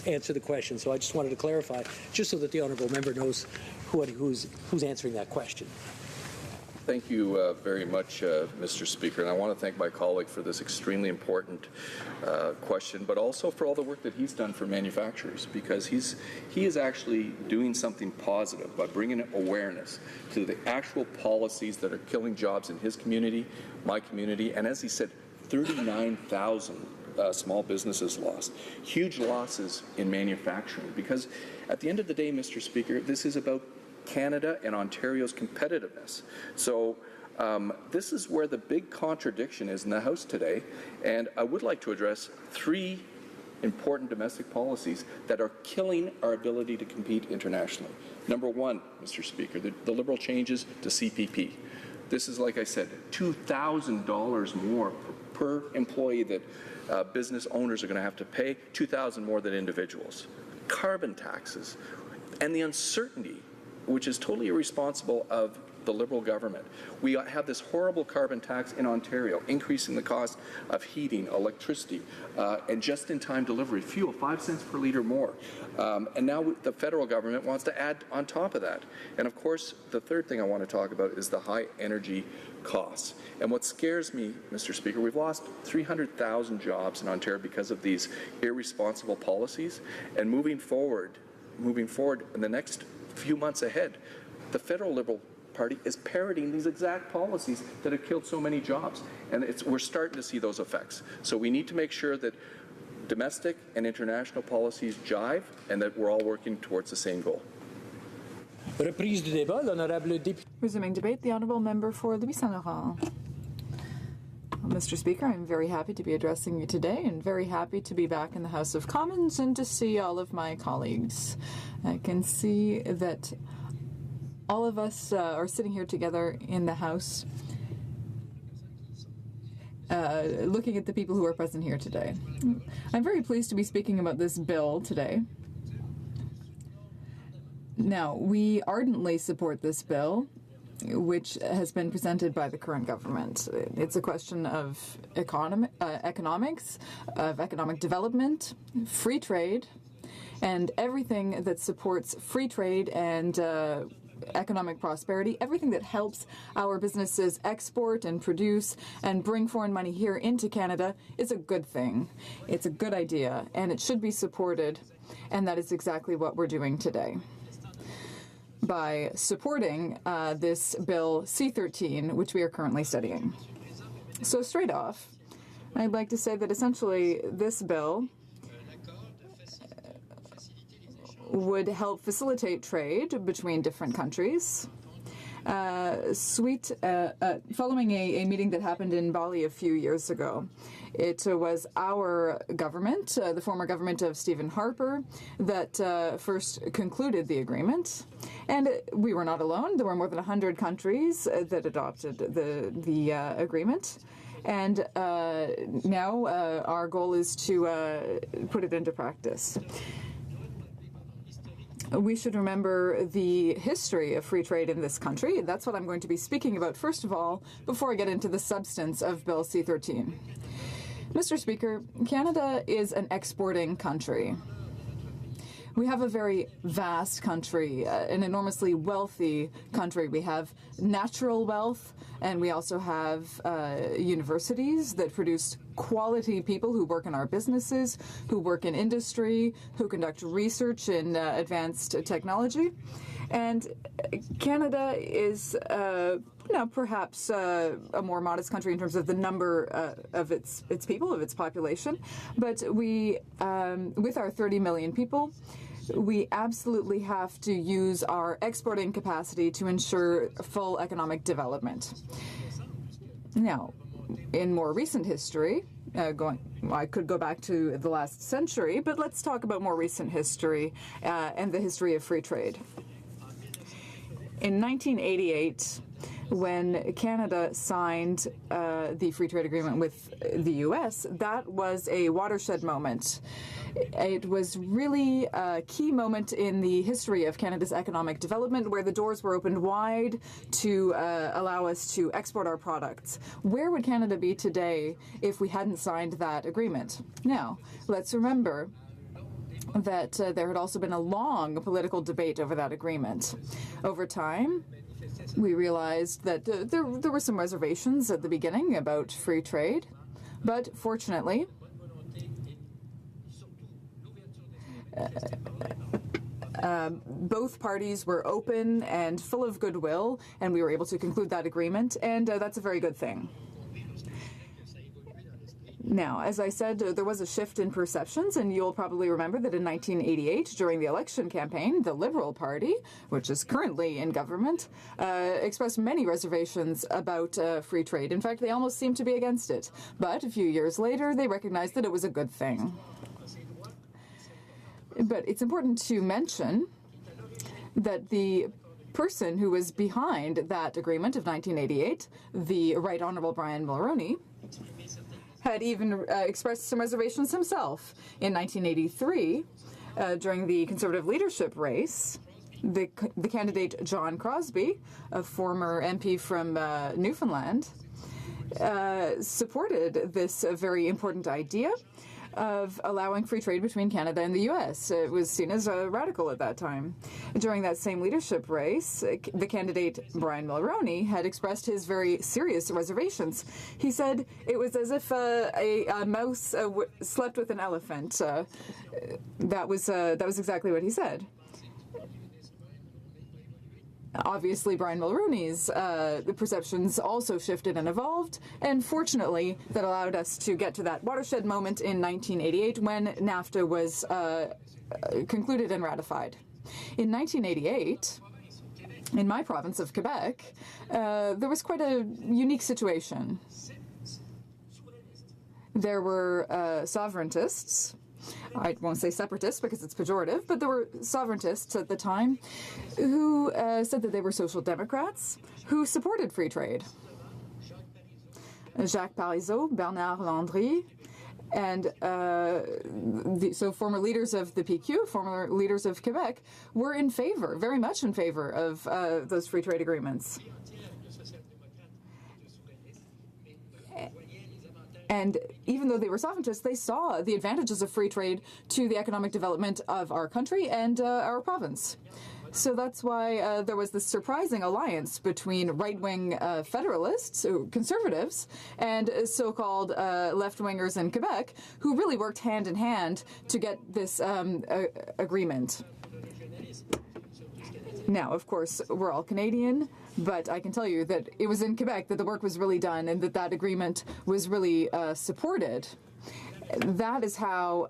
answer the question. So I just wanted to clarify, just so that the honourable member knows who's answering that question.
Thank you very much, Mr. Speaker, and I want to thank my colleague for this extremely important question, but also for all the work that he's done for manufacturers, because he is actually doing something positive by bringing awareness to the actual policies that are killing jobs in his community, my community, and as he said, 39,000 small businesses lost. Huge losses in manufacturing, because at the end of the day, Mr. Speaker, this is about Canada and Ontario's competitiveness. So this is where the big contradiction is in the House today, and I would like to address three important domestic policies that are killing our ability to compete internationally. Number one, Mr. Speaker, the Liberal changes to CPP. This is, like I said, $2,000 more per employee that business owners are going to have to pay, $2,000 more than individuals. Carbon taxes, and the uncertainty, which is totally irresponsible of the Liberal government. We have this horrible carbon tax in Ontario, increasing the cost of heating, electricity, and just-in-time delivery, fuel, 5 cents per litre more. And now the federal government wants to add on top of that. And of course, the third thing I want to talk about is the high energy costs. And what scares me, Mr. Speaker, we've lost 300,000 jobs in Ontario because of these irresponsible policies. And moving forward in the next few months ahead, the federal Liberal Party is parroting these exact policies that have killed so many jobs, and we're starting to see those effects. So we need to make sure that domestic and international policies jive and that we're all working towards the same goal.
Reprise du débat, l'honorable député.
Resuming debate, the honourable member for Louis Saint Laurent. Mr. Speaker, I'm very happy to be addressing you today and very happy to be back in the House of Commons and to see all of my colleagues. I can see that all of us are sitting here together in the House looking at the people who are present here today. I'm very pleased to be speaking about this bill today. Now, we ardently support this bill, which has been presented by the current government. It's a question of economics, of economic development, free trade, and everything that supports free trade and economic prosperity, everything that helps our businesses export and produce and bring foreign money here into Canada is a good thing. It's a good idea, and it should be supported, and that is exactly what we're doing today by supporting this Bill C-13, which we are currently studying. So straight off, I'd like to say that essentially this bill would help facilitate trade between different countries. Following a meeting that happened in Bali a few years ago. It was our government, the former government of Stephen Harper, that first concluded the agreement. And we were not alone. There were more than 100 countries that adopted the agreement. And now our goal is to put it into practice. We should remember the history of free trade in this country. That's what I'm going to be speaking about, first of all, before I get into the substance of Bill C-13. Mr. Speaker, Canada is an exporting country. We have a very vast country, an enormously wealthy country. We have natural wealth, and we also have universities that produce quality people who work in our businesses, who work in industry, who conduct research in advanced technology. And Canada is now perhaps a more modest country in terms of the number of its people, of its population. But we, with our 30 million people, we absolutely have to use our exporting capacity to ensure full economic development. Now, in more recent history, I could go back to the last century, but let's talk about more recent history and the history of free trade. In 1988, when Canada signed the free trade agreement with the U.S., that was a watershed moment. It was really a key moment in the history of Canada's economic development, where the doors were opened wide to allow us to export our products. Where would Canada be today if we hadn't signed that agreement? Now, let's remember that there had also been a long political debate over that agreement. Over time, we realized that there were some reservations at the beginning about free trade, but fortunately, both parties were open and full of goodwill, and we were able to conclude that agreement, and that's a very good thing. Now, as I said, there was a shift in perceptions, and you'll probably remember that in 1988, during the election campaign, the Liberal Party, which is currently in government, expressed many reservations about free trade. In fact, they almost seemed to be against it. But a few years later, they recognized that it was a good thing. But it's important to mention that the person who was behind that agreement of 1988, the Right Honourable Brian Mulroney, had even expressed some reservations himself. In 1983, during the Conservative leadership race, the candidate John Crosbie, a former MP from Newfoundland, supported this very important idea of allowing free trade between Canada and the U.S. It was seen as radical at that time. During that same leadership race, the candidate Brian Mulroney had expressed his very serious reservations. He said it was as if a mouse slept with an elephant. That was exactly what he said. Obviously, Brian Mulroney's perceptions also shifted and evolved, and fortunately, that allowed us to get to that watershed moment in 1988 when NAFTA was concluded and ratified. In 1988, in my province of Quebec, there was quite a unique situation. There were sovereigntists. I won't say separatists because it's pejorative, but there were sovereigntists at the time who said that they were social democrats who supported free trade. Jacques Parizeau, Bernard Landry, and so former leaders of the PQ, former leaders of Quebec, were in favor, very much in favor of those free trade agreements. And even though they were sovereigntists, they saw the advantages of free trade to the economic development of our country and our province. So that's why there was this surprising alliance between right-wing federalists, conservatives, and so-called left-wingers in Quebec, who really worked hand in hand to get this agreement. Now, of course, we're all Canadian, but I can tell you that it was in Quebec that the work was really done and that agreement was really supported. That is how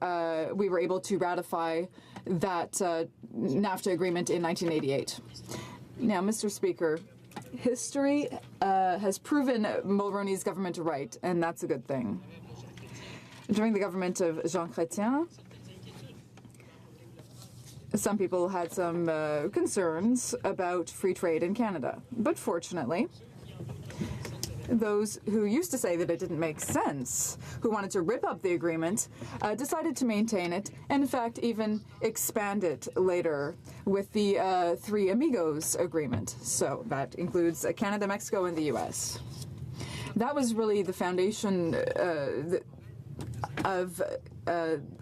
we were able to ratify that NAFTA agreement in 1988. Now, Mr. Speaker, history has proven Mulroney's government right, and that's a good thing. During the government of Jean Chrétien, some people had some concerns about free trade in Canada. But fortunately, those who used to say that it didn't make sense, who wanted to rip up the agreement, decided to maintain it, and in fact even expand it later with the Three Amigos Agreement. So that includes Canada, Mexico, and the U.S. That was really the foundation of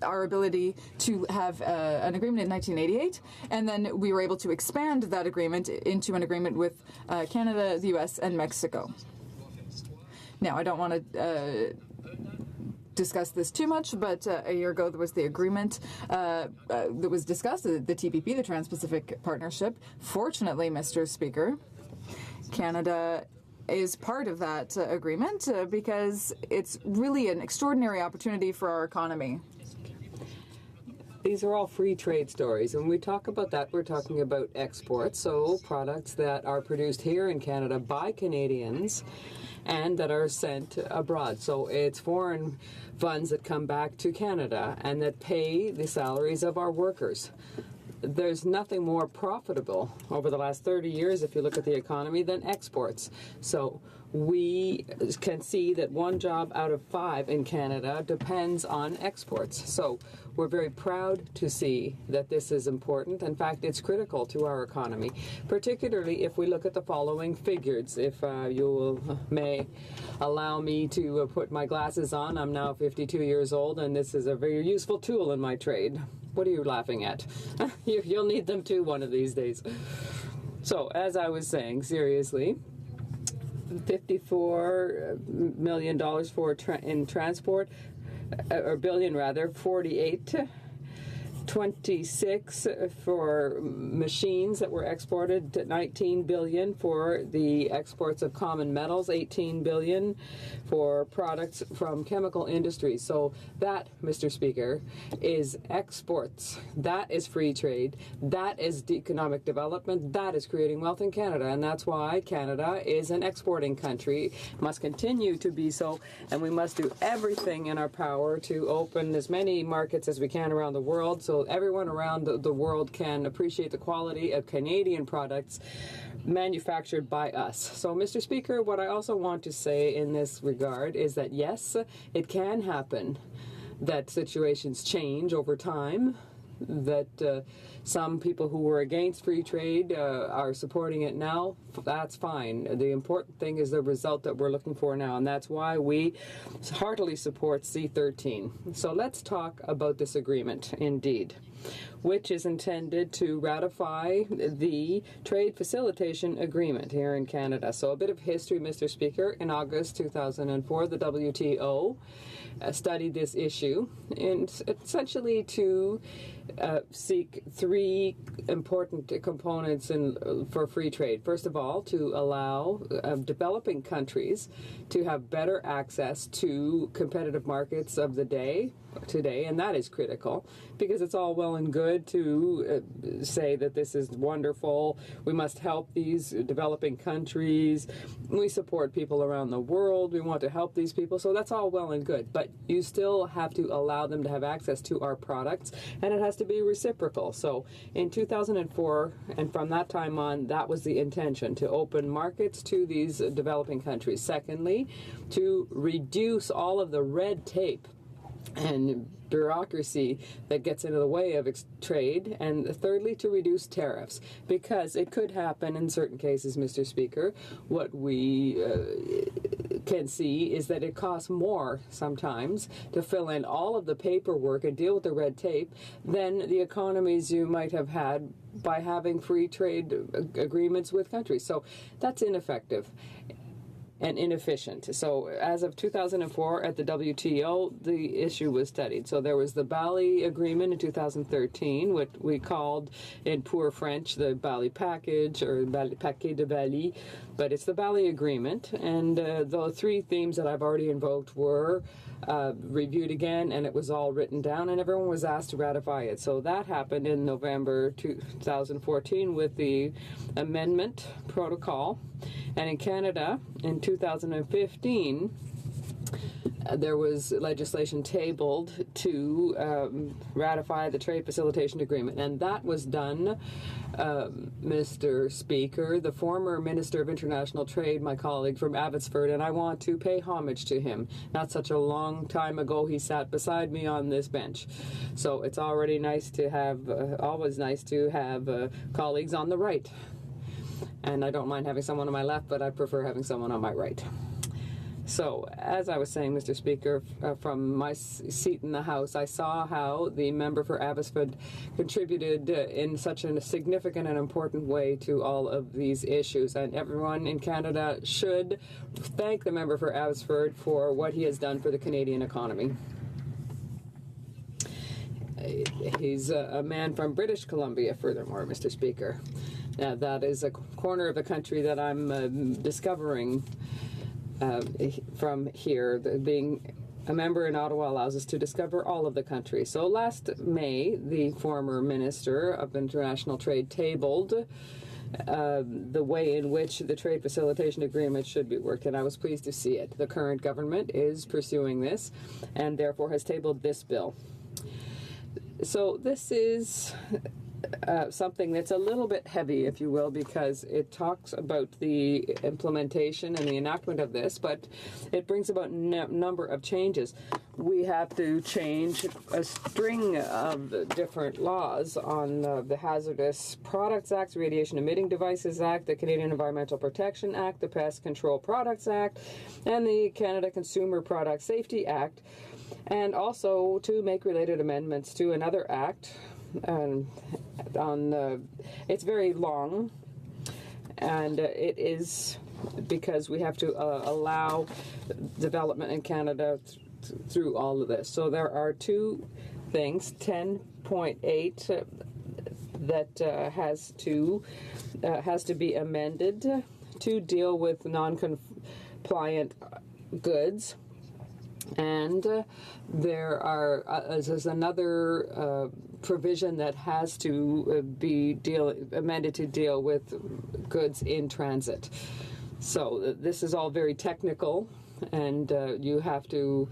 our ability to have an agreement in 1988, and then we were able to expand that agreement into an agreement with Canada, the U.S., and Mexico. Now, I don't want to discuss this too much, but a year ago there was the agreement that was discussed, the TPP, the Trans-Pacific Partnership. Fortunately, Mr. Speaker, Canada is part of that agreement because it's really an extraordinary opportunity for our economy.
These are all free trade stories. And when we talk about that, we're talking about exports, so products that are produced here in Canada by Canadians and that are sent abroad. So it's foreign funds that come back to Canada and that pay the salaries of our workers. There's nothing more profitable over the last 30 years, if you look at the economy, than exports. So we can see that 1 job out of 5 in Canada depends on exports. So we're very proud to see that this is important. In fact, it's critical to our economy, particularly if we look at the following figures. If you may allow me to put my glasses on, I'm now 52 years old, and this is a very useful tool in my trade. What are you laughing at? You'll need them too one of these days. So, as I was saying, seriously, $54 million in transport, or billion rather, 48, 26 for machines that were exported, 19 billion for the exports of common metals, 18 billion for products from chemical industries. So that, Mr. Speaker, is exports. That is free trade. That is economic development. That is creating wealth in Canada. And that's why Canada is an exporting country, must continue to be so, and we must do everything in our power to open as many markets as we can around the world so everyone around the world can appreciate the quality of Canadian products manufactured by us. So, Mr. Speaker, what I also want to say in this regard is that, yes, it can happen that situations change over time, that some people who were against free trade are supporting it now. That's fine. The important thing is the result that we're looking for now, and that's why we heartily support C-13. So let's talk about this agreement, indeed, which is intended to ratify the Trade Facilitation Agreement here in Canada. So a bit of history, Mr. Speaker. In August 2004, the WTO studied this issue, and essentially to seek 3 important components for free trade. First of all, to allow developing countries to have better access to competitive markets of the day today, and that is critical because it's all well and good to say that this is wonderful. We must help these developing countries. We support people around the world. We want to help these people. So that's all well and good. But you still have to allow them to have access to our products, and it has to be reciprocal. So in 2004, and from that time on, that was the intention, to open markets to these developing countries. Secondly, to reduce all of the red tape and bureaucracy that gets into the way of trade, and thirdly, to reduce tariffs, because it could happen in certain cases, Mr. Speaker. What we can see is that it costs more sometimes to fill in all of the paperwork and deal with the red tape than the economies you might have had by having free trade agreements with countries. So that's ineffective and inefficient. So as of 2004 at the WTO, the issue was studied. So there was the Bali Agreement in 2013, what we called in poor French the Bali Package, or Paquet de Bali, but it's the Bali Agreement. And the 3 themes that I've already invoked were reviewed again, and it was all written down, and everyone was asked to ratify it. So that happened in November 2014 with the amendment protocol. And in Canada, in 2015, there was legislation tabled to ratify the Trade Facilitation Agreement, and that was done, Mr. Speaker. The former Minister of International Trade, my colleague from Abbotsford, and I want to pay homage to him. Not such a long time ago, he sat beside me on this bench. So it's already nice to have, always nice to have colleagues on the right. And I don't mind having someone on my left, but I prefer having someone on my right. So, as I was saying, Mr. Speaker, from my seat in the House, I saw how the member for Abbotsford contributed in such a significant and important way to all of these issues. And everyone in Canada should thank the member for Abbotsford for what he has done for the Canadian economy. He's a man from British Columbia, furthermore, Mr. Speaker. That is a corner of the country that I'm discovering from here. Being a member in Ottawa allows us to discover all of the country. So last May, the former Minister of International Trade tabled the way in which the trade facilitation agreement should be worked, and I was pleased to see it. The current government is pursuing this and therefore has tabled this bill. So this is something that's a little bit heavy, if you will, because it talks about the implementation and the enactment of this, but it brings about a number of changes. We have to change a string of different laws on the Hazardous Products Act, Radiation Emitting Devices Act, the Canadian Environmental Protection Act, the Pest Control Products Act, and the Canada Consumer Product Safety Act, and also to make related amendments to another act. It's very long, and it is because we have to allow development in Canada through all of this. So there are two things: 10.8 that has to be amended to deal with non-compliant goods. And there's another provision that has to be amended to deal with goods in transit. So this is all very technical, and you have to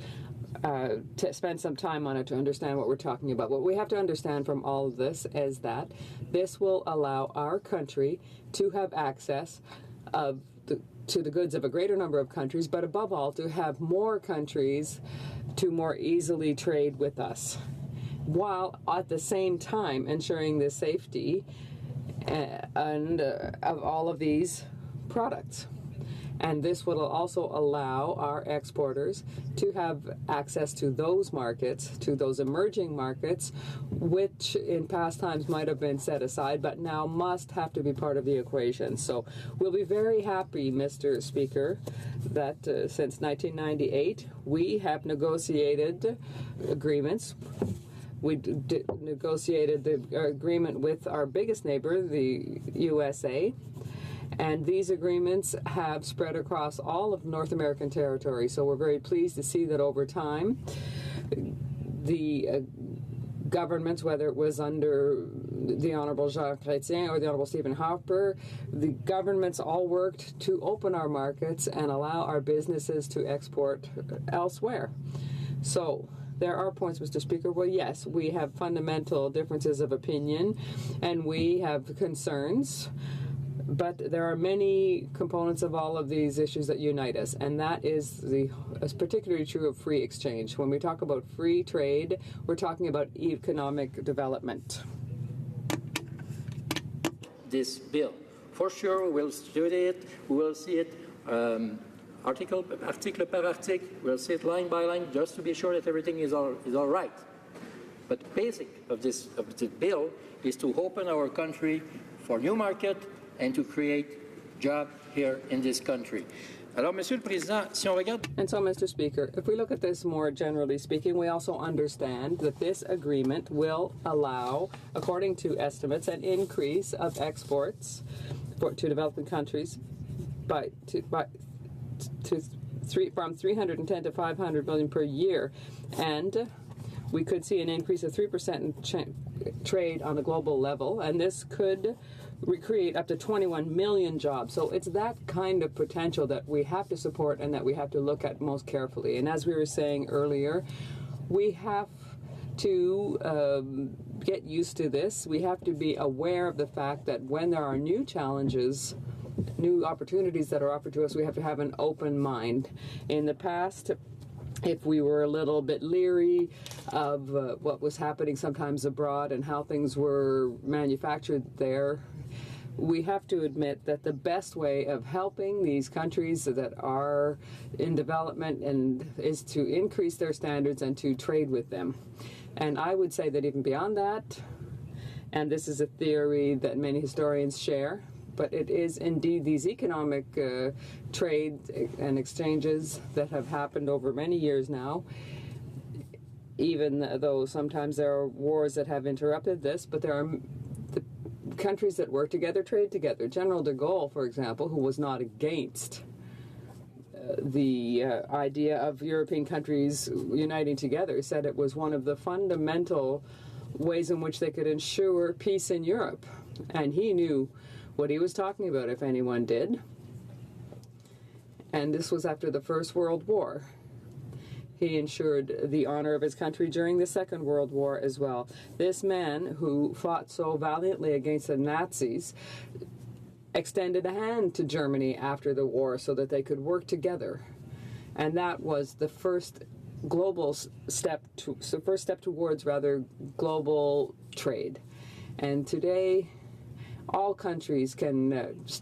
spend some time on it to understand what we're talking about. What we have to understand from all of this is that this will allow our country to have access to the goods of a greater number of countries, but above all, to have more countries to more easily trade with us, while at the same time ensuring the safety of all of these products. And this will also allow our exporters to have access to those markets, to those emerging markets, which in past times might have been set aside, but now must have to be part of the equation. So we'll be very happy, Mr. Speaker, that since 1998, we have negotiated agreements. We negotiated the agreement with our biggest neighbor, the USA, and these agreements have spread across all of North American territory. So we're very pleased to see that over time, the governments, whether it was under the Honourable Jacques Chrétien or the Honourable Stephen Harper, the governments all worked to open our markets and allow our businesses to export elsewhere. So there are points, Mr. Speaker. Well, yes, we have fundamental differences of opinion and we have concerns. But there are many components of all of these issues that unite us, and that is particularly true of free exchange. When we talk about free trade, we're talking about economic development.
This bill, for sure, we'll study it. We will see it article per article. We'll see it line by line, just to be sure that everything is all right. But the basic of this bill is to open our country for new market and to create jobs here in this country. Alors, Monsieur le Président, si on regarde...
And so, Mr. Speaker, if we look at this more generally speaking, we also understand that this agreement will allow, according to estimates, an increase of exports to developing countries from 310 to 500 million per year. And we could see an increase of 3% in trade on a global level, and this could recreate up to 21 million jobs. So it's that kind of potential that we have to support and that we have to look at most carefully. And as we were saying earlier, we have to get used to this. We have to be aware of the fact that when there are new challenges, new opportunities that are offered to us, we have to have an open mind. In the past, if we were a little bit leery of what was happening sometimes abroad and how things were manufactured there, we have to admit that the best way of helping these countries that are in development is to increase their standards and to trade with them. And I would say that even beyond that, and this is a theory that many historians share, but it is indeed these economic trade and exchanges that have happened over many years now, even though sometimes there are wars that have interrupted this, but there are countries that work together, trade together. General de Gaulle, for example, who was not against the idea of European countries uniting together, said it was one of the fundamental ways in which they could ensure peace in Europe. And he knew what he was talking about, if anyone did. And this was after the First World War. He ensured the honor of his country during the Second World War as well. This man, who fought so valiantly against the Nazis, extended a hand to Germany after the war so that they could work together. And that was the first global step towards global trade. And today, all countries can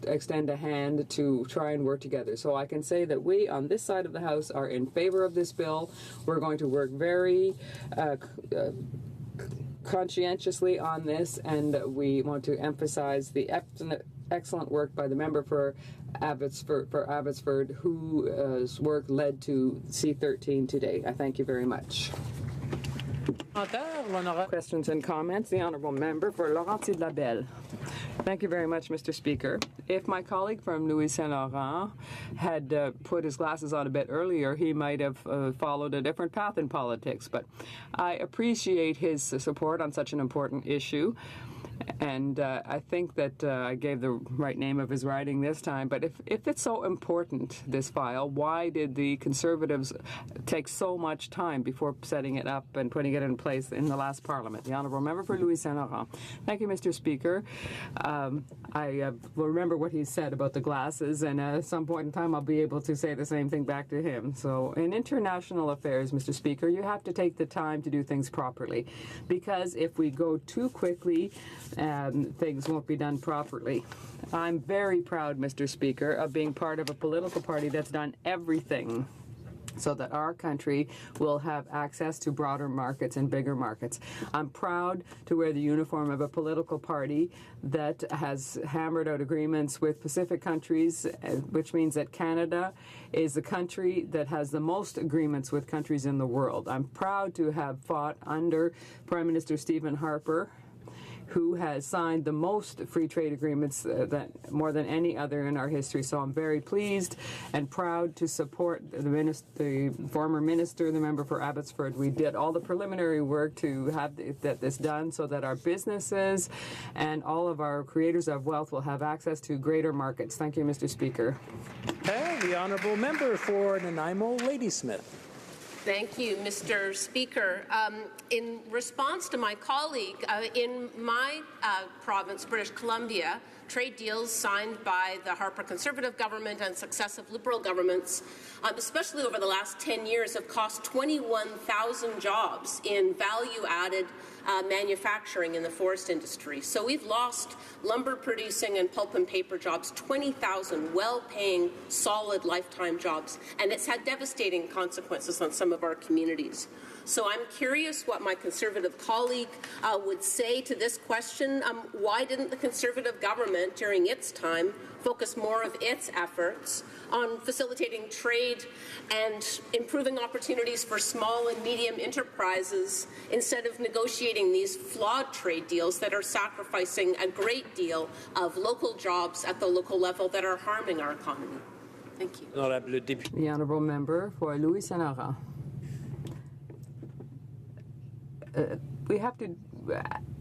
extend a hand to try and work together. So I can say that we on this side of the House are in favor of this bill. We're going to work very conscientiously on this, and we want to emphasize the excellent work by the member for Abbotsford, whose work led to C13 today. I thank you very much. Questions and comments. The Honourable Member for Laurentides-Labelle. Thank you very much, Mr. Speaker. If my colleague from Louis Saint Laurent had put his glasses on a bit earlier, he might have followed a different path in politics. But I appreciate his support on such an important issue. And I think that I gave the right name of his riding this time. But if it's so important, this file, why did the Conservatives take so much time before setting it up and putting it in place in the last Parliament? The Honourable Member for Louis Saint Laurent. Thank you, Mr. Speaker. I will remember what he said about the glasses, and at some point in time I'll be able to say the same thing back to him. So in international affairs, Mr. Speaker, you have to take the time to do things properly, because if we go too quickly, things won't be done properly. I'm very proud, Mr. Speaker, of being part of a political party that's done everything so that our country will have access to broader markets and bigger markets. I'm proud to wear the uniform of a political party that has hammered out agreements with Pacific countries, which means that Canada is the country that has the most agreements with countries in the world. I'm proud to have fought under Prime Minister Stephen Harper, who has signed the most free trade agreements more than any other in our history. So I'm very pleased and proud to support the former minister, the member for Abbotsford. We did all the preliminary work to have this done so that our businesses and all of our creators of wealth will have access to greater markets. Thank you, Mr. Speaker.
The Honourable Member for Nanaimo, Ladysmith.
Thank you, Mr. Speaker. In response to my colleague, in my province, British Columbia, trade deals signed by the Harper Conservative government and successive Liberal governments, especially over the last 10 years, have cost 21,000 jobs in value-added manufacturing in the forest industry. So we've lost lumber producing and pulp and paper jobs, 20,000 well-paying, solid lifetime jobs, and it's had devastating consequences on some of our communities. So I'm curious what my Conservative colleague would say to this question. Why didn't the Conservative government during its time focus more of its efforts on facilitating trade and improving opportunities for small and medium enterprises instead of negotiating these flawed trade deals that are sacrificing a great deal of local jobs at the local level that are harming our economy? Thank you.
The Honourable Member for Louis Saint Laurent. We have to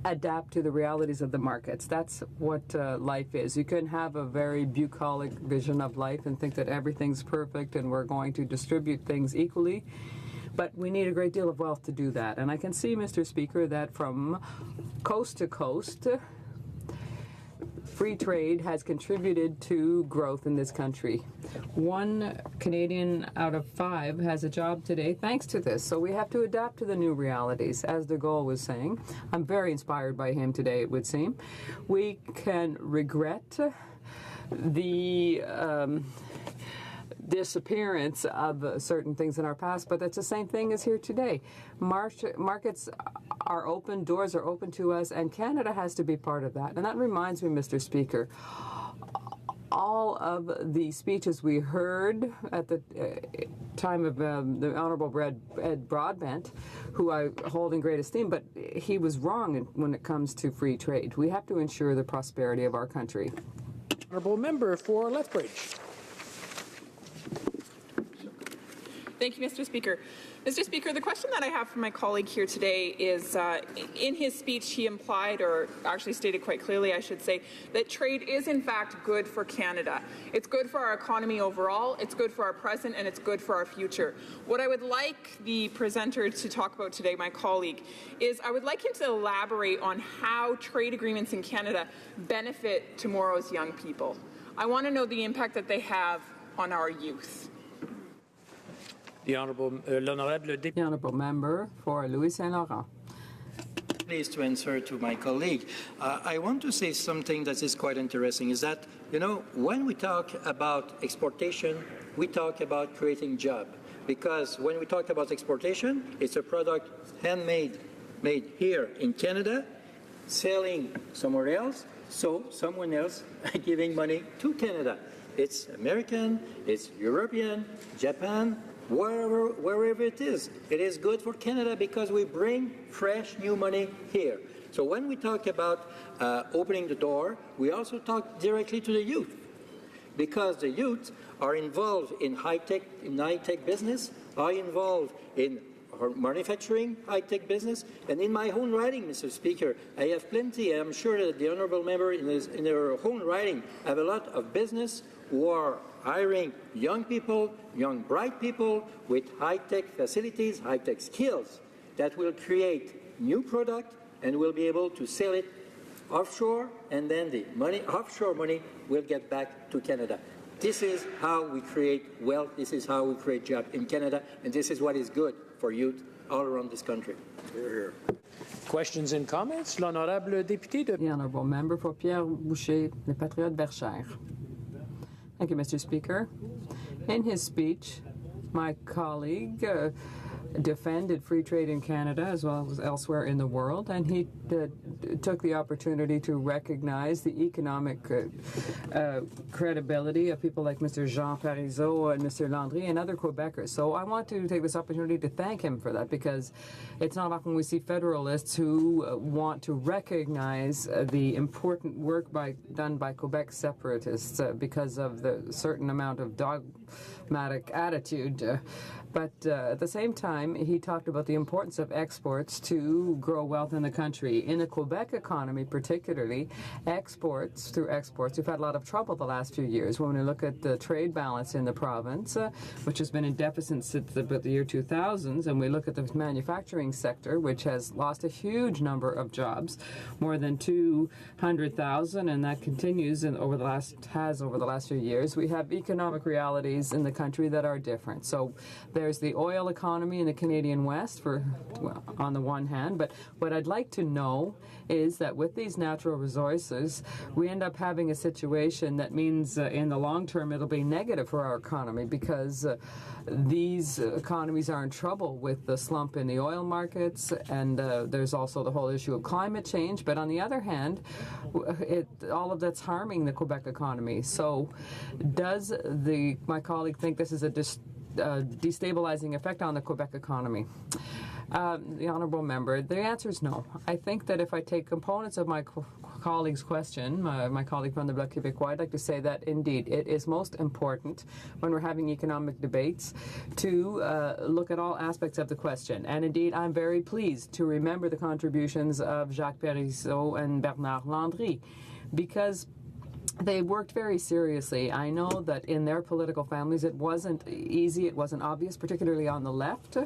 adapt to the realities of the markets. That's what life is. You can have a very bucolic vision of life and think that everything's perfect and we're going to distribute things equally, but we need a great deal of wealth to do that. And I can see, Mr. Speaker, that from coast to coast, free trade has contributed to growth in this country. 1 Canadian out of 5 has a job today thanks to this. So we have to adapt to the new realities, as de Gaulle was saying. I'm very inspired by him today, it would seem. We can regret the disappearance of certain things in our past, but that's the same thing as here today. Markets are open, doors are open to us, and Canada has to be part of that. And that reminds me, Mr. Speaker, all of the speeches we heard at the time of the Honourable Ed Broadbent, who I hold in great esteem, but he was wrong when it comes to free trade. We have to ensure the prosperity of our country.
Honourable Member for Lethbridge.
Thank you, Mr. Speaker. Mr. Speaker, the question that I have for my colleague here today is, in his speech he implied, or actually stated quite clearly, I should say, that trade is in fact good for Canada. It's good for our economy overall, it's good for our present, and it's good for our future. What I would like the presenter to talk about today, my colleague, is I would like him to elaborate on how trade agreements in Canada benefit tomorrow's young people. I want to know the impact that they have on our youth.
The Honourable
Member for Louis Saint Laurent.
Pleased to answer to my colleague. I want to say something that is quite interesting, is that, you know, when we talk about exportation, we talk about creating jobs. Because when we talk about exportation, it's a product handmade, made here in Canada, selling somewhere else, so someone else giving money to Canada. It's American, it's European, Japan, wherever it is good for Canada because we bring fresh new money here. So when we talk about opening the door, we also talk directly to the youth because the youth are involved in high-tech business, are involved in manufacturing, high-tech business, and in my own writing, Mr. Speaker, I have plenty. I'm sure that the Honourable Member in their own writing have a lot of business who are hiring young people, young bright people with high-tech facilities, high-tech skills that will create new product and will be able to sell it offshore, and then the offshore money will get back to Canada. This is how we create wealth, this is how we create jobs in Canada, and this is what is good for youth all around this country.
Questions and comments? L'honorable député de...
The Honourable Member for Pierre Boucher, Les Patriotes Verchères. Thank you, Mr. Speaker. In his speech, my colleague defended free trade in Canada as well as elsewhere in the world, and he took the opportunity to recognize the economic credibility of people like Mr. Jean Parizeau and Mr. Landry and other Quebecers. So I want to take this opportunity to thank him for that, because it's not often we see federalists who want to recognize the important work done by Quebec separatists because of the certain amount of dogmatic attitude. But at the same time, he talked about the importance of exports to grow wealth in the country. In the Quebec economy particularly, through exports, we've had a lot of trouble the last few years. When we look at the trade balance in the province, which has been in deficit since about the year 2000s, and we look at the manufacturing sector, which has lost a huge number of jobs, more than 200,000, and that continues over the last few years. We have economic realities in the country that are different. So there's the oil economy in the Canadian West on the one hand, but what I'd like to know is that with these natural resources, we end up having a situation that means in the long term it'll be negative for our economy because these economies are in trouble with the slump in the oil markets, and there's also the whole issue of climate change. But on the other hand, all of that's harming the Quebec economy. So does my colleague think this is a destabilizing effect on the Quebec economy? The Honourable Member, the answer is no. I think that if I take components of my colleague's question, my colleague from the Bloc Québécois, I'd like to say that indeed it is most important when we're having economic debates to look at all aspects of the question. And indeed, I'm very pleased to remember the contributions of Jacques Parizeau and Bernard Landry, because they worked very seriously. I know that in their political families it wasn't easy, it wasn't obvious, particularly on the left,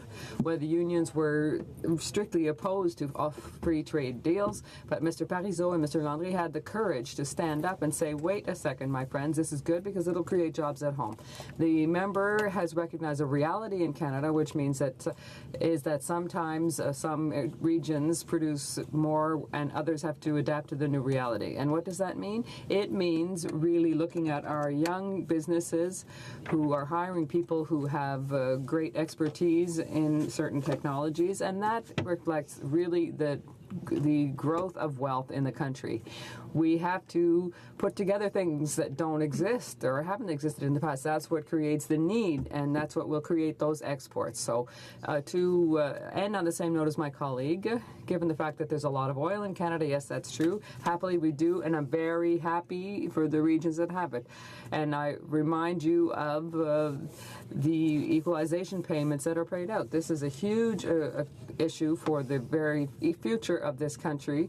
where the unions were strictly opposed to free trade deals. But Mr. Parizeau and Mr. Landry had the courage to stand up and say, wait a second, my friends, this is good because it'll create jobs at home. The member has recognized a reality in Canada, which means that sometimes some regions produce more and others have to adapt to the new reality. And what does that mean? It means really looking at our young businesses who are hiring people who have great expertise in certain technologies, and that reflects really the growth of wealth in the country. We have to put together things that don't exist or haven't existed in the past. That's what creates the need, and that's what will create those exports. So to end on the same note as my colleague, given the fact that there's a lot of oil in Canada, yes, that's true. Happily we do, and I'm very happy for the regions that have it. And I remind you of the equalization payments that are paid out. This is a huge issue for the very future of this country,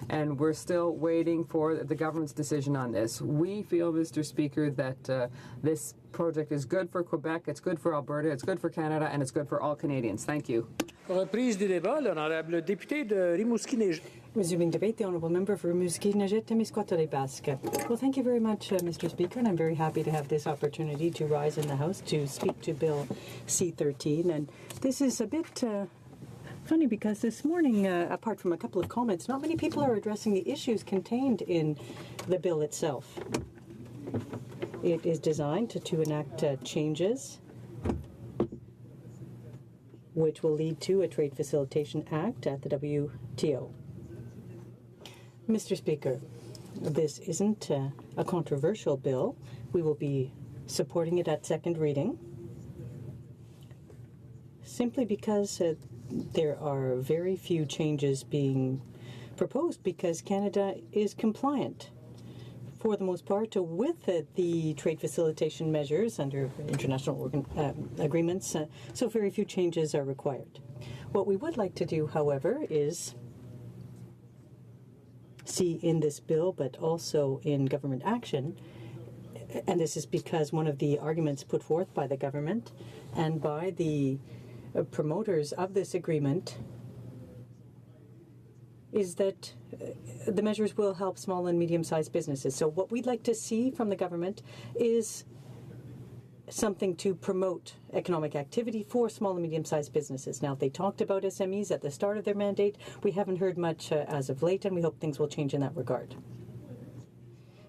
and we're still waiting for the government's decision on this. We feel, Mr. Speaker, that this project is good for Quebec, it's good for Alberta, it's good for Canada, and it's good for all Canadians. Thank you.
Reprise du débat, l'honorable député de Rimouski-Neige.
Resuming debate, the Honourable Member for Rimouski-Neige-Témiscouata-les-Basques. Well, thank you very much, Mr. Speaker, and I'm very happy to have this opportunity to rise in the House to speak to Bill C-13. And this is a bit funny because this morning, apart from a couple of comments, not many people are addressing the issues contained in the bill itself. It is designed to enact changes which will lead to a Trade Facilitation Act at the WTO. Mr. Speaker, this isn't a controversial bill. We will be supporting it at second reading simply because there are very few changes being proposed because Canada is compliant for the most part with the trade facilitation measures under international agreements, so very few changes are required. What we would like to do, however, is see in this bill, but also in government action, and this is because one of the arguments put forth by the government and by the promoters of this agreement is that the measures will help small and medium-sized businesses. So what we'd like to see from the government is something to promote economic activity for small and medium-sized businesses. Now, they talked about SMEs at the start of their mandate. We haven't heard much as of late, and we hope things will change in that regard.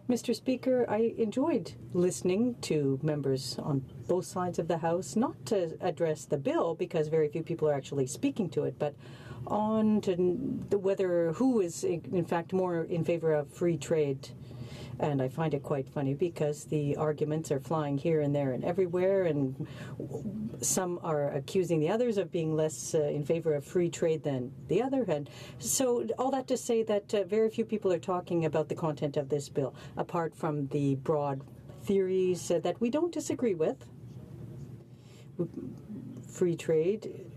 Mr. Speaker, I enjoyed listening to members on both sides of the House, not to address the bill, because very few people are actually speaking to it, but on to whether who is, in fact, more in favor of free trade. And I find it quite funny because the arguments are flying here and there and everywhere, and some are accusing the others of being less in favor of free trade than the other. And so all that to say that very few people are talking about the content of this bill, apart from the broad theories that we don't disagree with. Free trade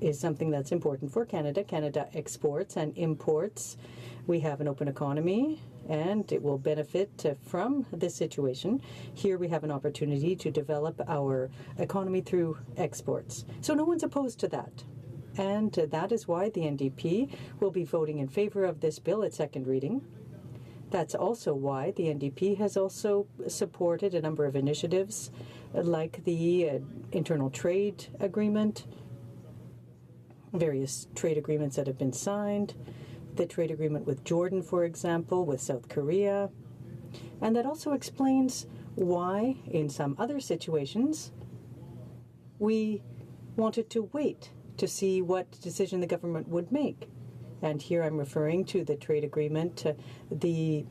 is something that's important for Canada. Canada exports and imports. We have an open economy, and it will benefit from this situation. Here we have an opportunity to develop our economy through exports. So no one's opposed to that. And that is why the NDP will be voting in favor of this bill at second reading. That's also why the NDP has also supported a number of initiatives like the internal trade agreement, various trade agreements that have been signed, the trade agreement with Jordan, for example, with South Korea. And that also explains why, in some other situations, we wanted to wait to see what decision the government would make. And here I'm referring to the trade agreement, the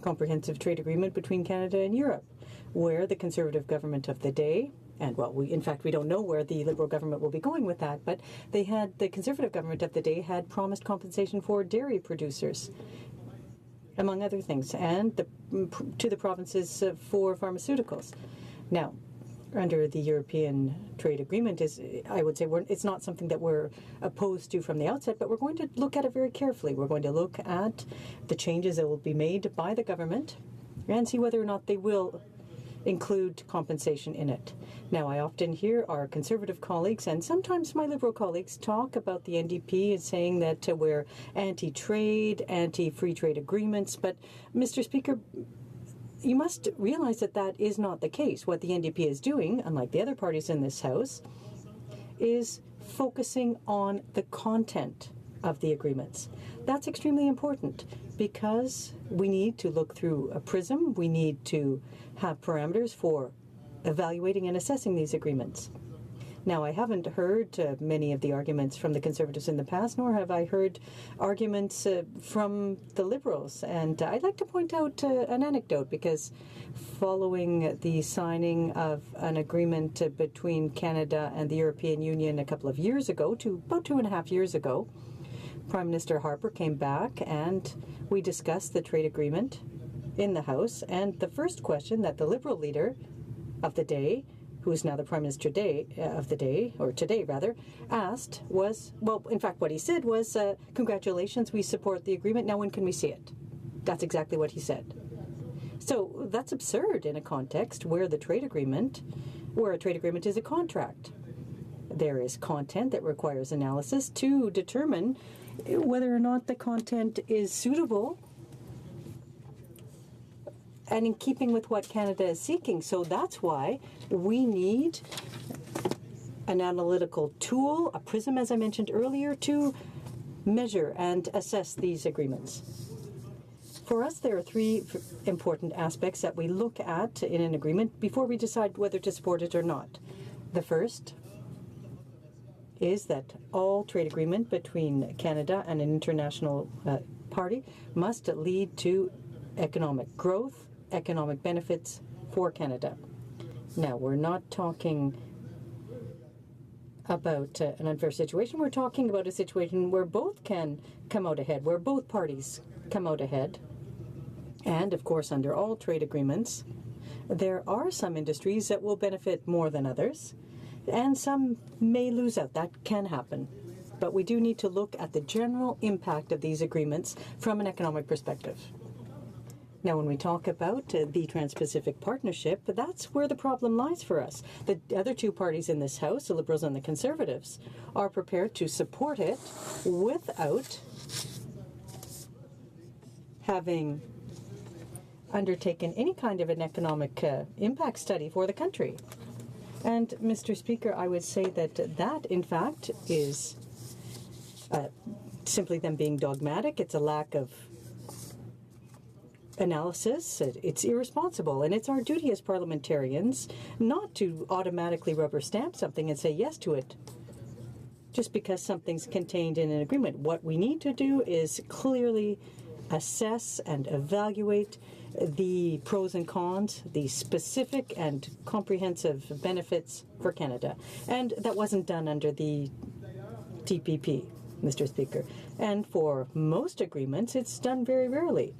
comprehensive trade agreement between Canada and Europe, where the Conservative government of the day, and well, we don't know where the Liberal government will be going with that, but the Conservative government of the day had promised compensation for dairy producers, among other things, and to the provinces for pharmaceuticals. Now, under the European trade agreement is, I would say, it's not something that we're opposed to from the outset, but we're going to look at it very carefully. We're going to look at the changes that will be made by the government and see whether or not they will include compensation in it. Now, I often hear our Conservative colleagues and sometimes my Liberal colleagues talk about the NDP and saying that we're anti-trade, anti-free trade agreements, but Mr. Speaker, you must realize that that is not the case. What the NDP is doing, unlike the other parties in this House, is focusing on the content of the agreements. That's extremely important because we need to look through a prism. We need to have parameters for evaluating and assessing these agreements. Now, I haven't heard many of the arguments from the Conservatives in the past, nor have I heard arguments from the Liberals. And I'd like to point out an anecdote, because following the signing of an agreement between Canada and the European Union a couple of years ago, about 2.5 years ago, Prime Minister Harper came back and we discussed the trade agreement in the House. And the first question that the Liberal leader of the day, who is now the Prime Minister today, asked was, well, in fact, what he said was, congratulations, we support the agreement. Now when can we see it? That's exactly what he said. So that's absurd in a context where a trade agreement is a contract. There is content that requires analysis to determine whether or not the content is suitable and in keeping with what Canada is seeking. So that's why we need an analytical tool, a prism, as I mentioned earlier, to measure and assess these agreements. For us, there are three important aspects that we look at in an agreement before we decide whether to support it or not. The first is that all trade agreement between Canada and an international party must lead to economic growth, economic benefits for Canada. Now, we're not talking about an unfair situation. We're talking about a situation where both can come out ahead, where both parties come out ahead. And, of course, under all trade agreements, there are some industries that will benefit more than others, and some may lose out. That can happen. But we do need to look at the general impact of these agreements from an economic perspective. Now, when we talk about the Trans-Pacific Partnership, that's where the problem lies for us. The other two parties in this House, the Liberals and the Conservatives, are prepared to support it without having undertaken any kind of an economic impact study for the country. And, Mr. Speaker, I would say that that, in fact, is simply them being dogmatic. It's a lack of analysis. It's irresponsible. And it's our duty as parliamentarians not to automatically rubber stamp something and say yes to it just because something's contained in an agreement. What we need to do is clearly assess and evaluate the pros and cons, the specific and comprehensive benefits for Canada. And that wasn't done under the TPP, Mr. Speaker. And for most agreements, it's done very rarely.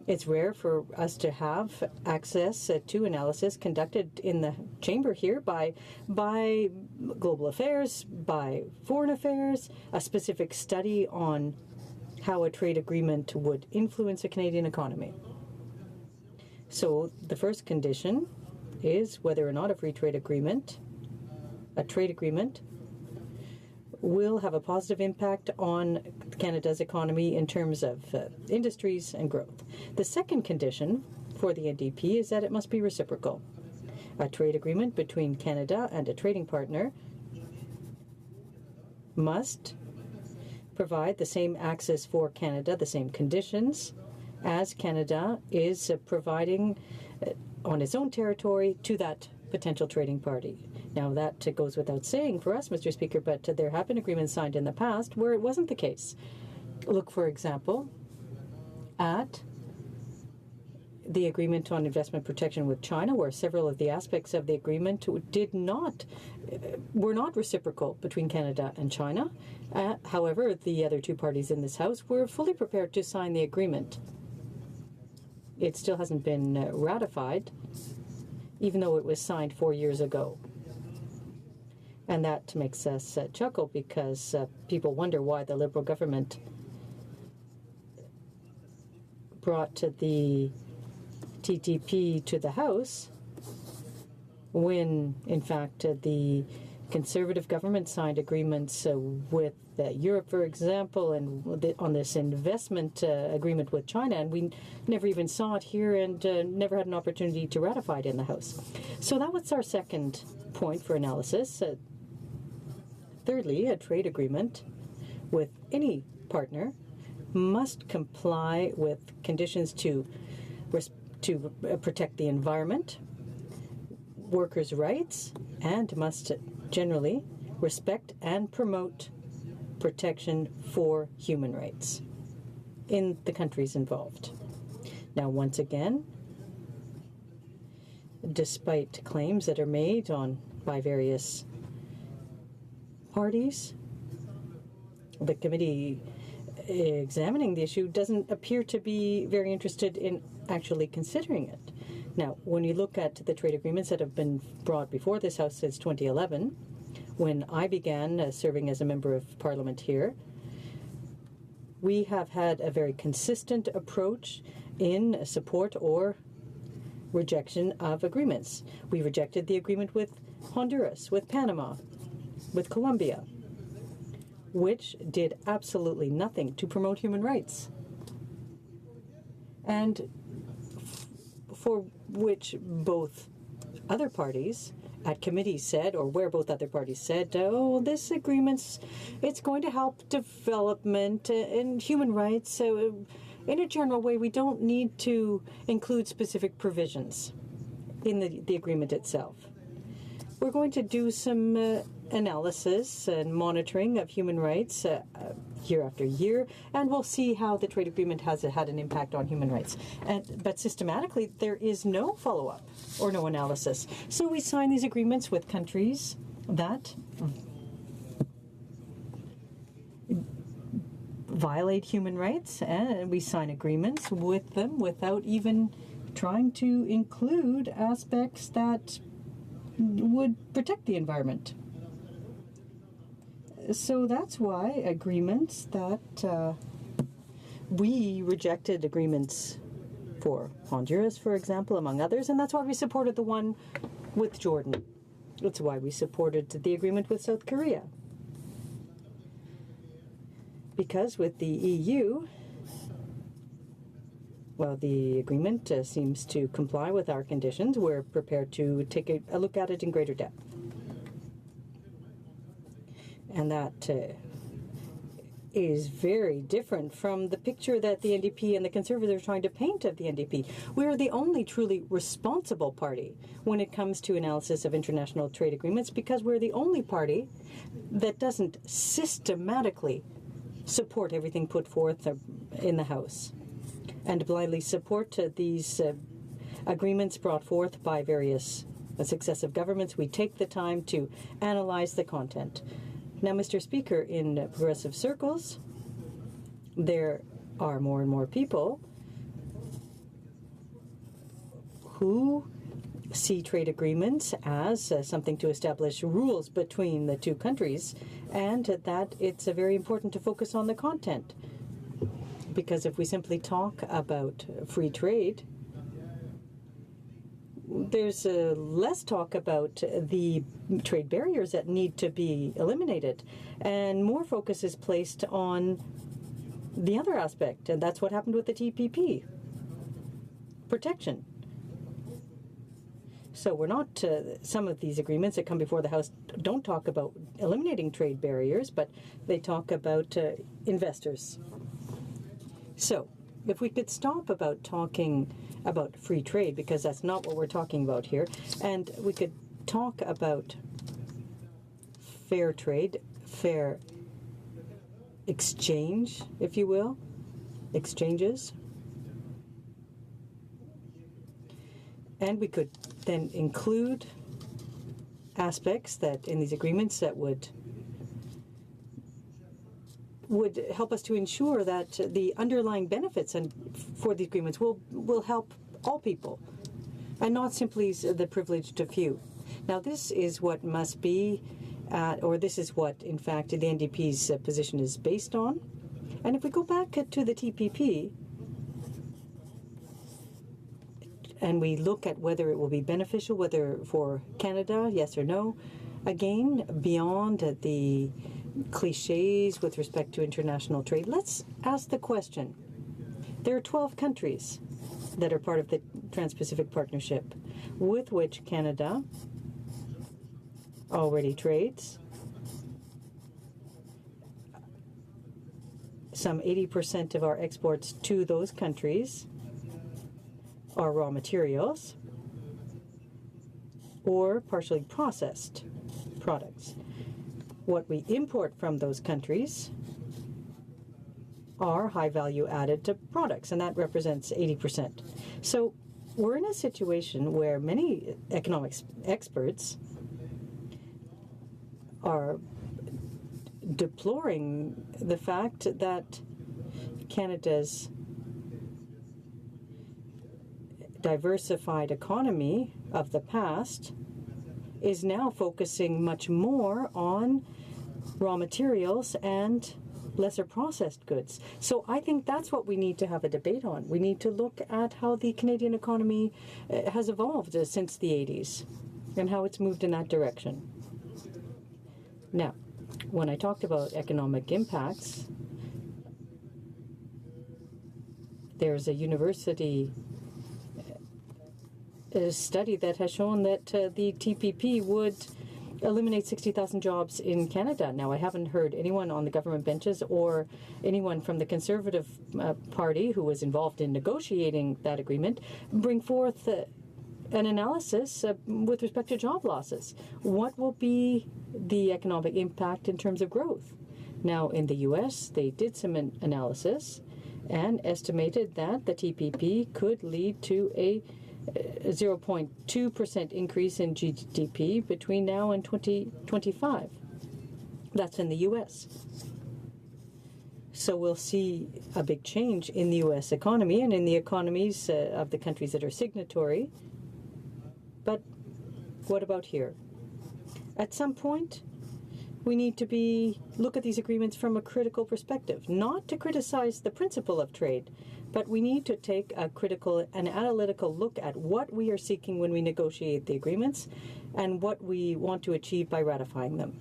It's rare for us to have access to analysis conducted in the chamber here by Global Affairs, by Foreign Affairs, a specific study on how a trade agreement would influence the Canadian economy. So the first condition is whether or not a free trade agreement, a trade agreement, will have a positive impact on Canada's economy in terms of industries and growth. The second condition for the NDP is that it must be reciprocal. A trade agreement between Canada and a trading partner must provide the same access for Canada, the same conditions as Canada is providing on its own territory to that potential trading party. Now, that goes without saying for us, Mr. Speaker, but there have been agreements signed in the past where it wasn't the case. Look, for example, at the agreement on investment protection with China, where several of the aspects of the agreement were not reciprocal between Canada and China. However, the other two parties in this House were fully prepared to sign the agreement. It still hasn't been ratified, even though it was signed 4 years ago. And that makes us chuckle because people wonder why the Liberal government brought the TTP to the House when, in fact, the Conservative government signed agreements with Europe, for example, and on this investment agreement with China, and we never even saw it here and never had an opportunity to ratify it in the House. So that was our second point for analysis. Thirdly, a trade agreement with any partner must comply with conditions to protect the environment, workers' rights, and must generally respect and promote protection for human rights in the countries involved. Now, once again, despite claims that are made by various parties, the committee examining the issue doesn't appear to be very interested in actually considering it. Now, when you look at the trade agreements that have been brought before this House since 2011, when I began serving as a member of Parliament here, we have had a very consistent approach in support or rejection of agreements. We rejected the agreement with Honduras, with Panama, with Colombia, which did absolutely nothing to promote human rights, and for which both other parties at committee said, or where both other parties said, oh, this agreement's, it's going to help development and human rights. So in a general way, we don't need to include specific provisions in the agreement itself. We're going to do some analysis and monitoring of human rights year after year, and we'll see how the trade agreement has had an impact on human rights. But systematically, there is no follow-up or no analysis. So we sign these agreements with countries that violate human rights, and we sign agreements with them without even trying to include aspects that would protect the environment. So that's why agreements that we rejected agreements for Honduras, for example, among others, and that's why we supported the one with Jordan. That's why we supported the agreement with South Korea. Because with the EU, well, the agreement seems to comply with our conditions. We're prepared to take a look at it in greater depth. And that is very different from the picture that the NDP and the Conservatives are trying to paint of the NDP. We are the only truly responsible party when it comes to analysis of international trade agreements, because we're the only party that doesn't systematically support everything put forth in the House and blindly support these agreements brought forth by various successive governments. We take the time to analyze the content. Now, Mr. Speaker, in progressive circles, there are more and more people who see trade agreements as something to establish rules between the two countries, and that it's very important to focus on the content. Because if we simply talk about free trade, there's less talk about the trade barriers that need to be eliminated, and more focus is placed on the other aspect, and that's what happened with the TPP. Protection. So we're not, some of these agreements that come before the House don't talk about eliminating trade barriers, but they talk about investors. So if we could stop about talking about free trade, because that's not what we're talking about here, and we could talk about fair trade, fair exchange, if you will, exchanges, and we could then include aspects that in these agreements that would help us to ensure that the underlying benefits and for the agreements will help all people and not simply the privileged few. Now, this is what must be, or this is what, in fact, the NDP's position is based on. And if we go back to the TPP, and we look at whether it will be beneficial, whether for Canada, yes or no, again, beyond the cliches with respect to international trade, let's ask the question. There are 12 countries that are part of the Trans-Pacific Partnership, with which Canada already trades. Some 80% of our exports to those countries are raw materials or partially processed products. What we import from those countries are high value added to products, and that represents 80%. So we're in a situation where many economics experts are deploring the fact that Canada's diversified economy of the past is now focusing much more on raw materials and lesser processed goods. So I think that's what we need to have a debate on. We need to look at how the Canadian economy has evolved since the 80s and how it's moved in that direction. Now, when I talked about economic impacts, there's a university study that has shown that the TPP would eliminate 60,000 jobs in Canada. Now, I haven't heard anyone on the government benches or anyone from the Conservative Party who was involved in negotiating that agreement bring forth an analysis with respect to job losses. What will be the economic impact in terms of growth? Now, in the U.S., they did some analysis and estimated that the TPP could lead to a 0.2% increase in GDP between now and 2025. That's in the U.S. So we'll see a big change in the U.S. economy and in the economies of the countries that are signatory. But what about here? At some point, we need to look at these agreements from a critical perspective, not to criticize the principle of trade, but we need to take a critical and analytical look at what we are seeking when we negotiate the agreements and what we want to achieve by ratifying them.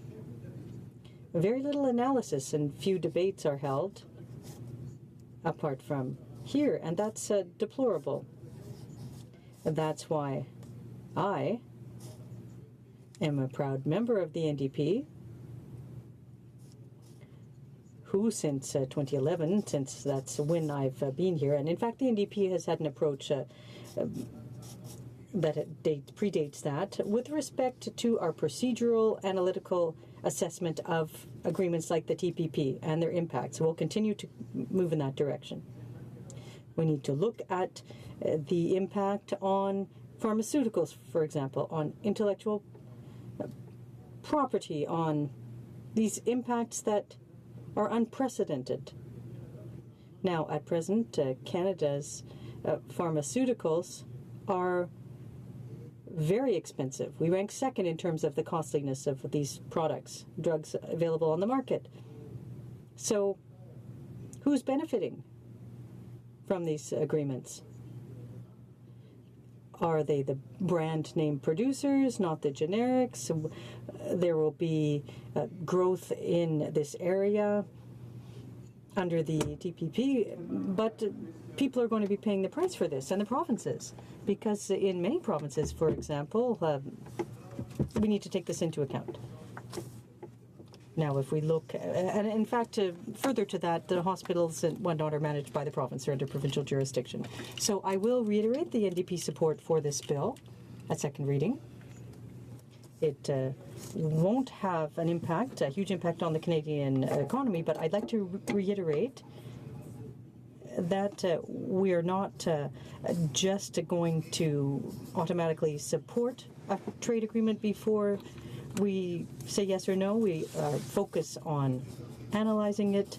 Very little analysis and few debates are held apart from here, and that's deplorable. That's why I am a proud member of the NDP, who since 2011, since that's when I've been here, and in fact the NDP has had an approach that predates that with respect to our procedural analytical assessment of agreements like the TPP and their impacts. We'll continue to move in that direction. We need to look at the impact on pharmaceuticals, for example, on intellectual property, on these impacts that are unprecedented. Now, at present, Canada's pharmaceuticals are very expensive. We rank second in terms of the costliness of these products, drugs available on the market. So, who's benefiting from these agreements? Are they the brand name producers, not the generics? There will be growth in this area under the TPP, but people are going to be paying the price for this, and the provinces, because in many provinces, for example, we need to take this into account. Now, if we look, and in fact, further to that, the hospitals and whatnot are managed by the province or under provincial jurisdiction. So I will reiterate the NDP support for this bill at second reading. It won't have an impact, a huge impact on the Canadian economy, but I'd like to reiterate that we are not just going to automatically support a trade agreement before we say yes or no. We focus on analyzing it,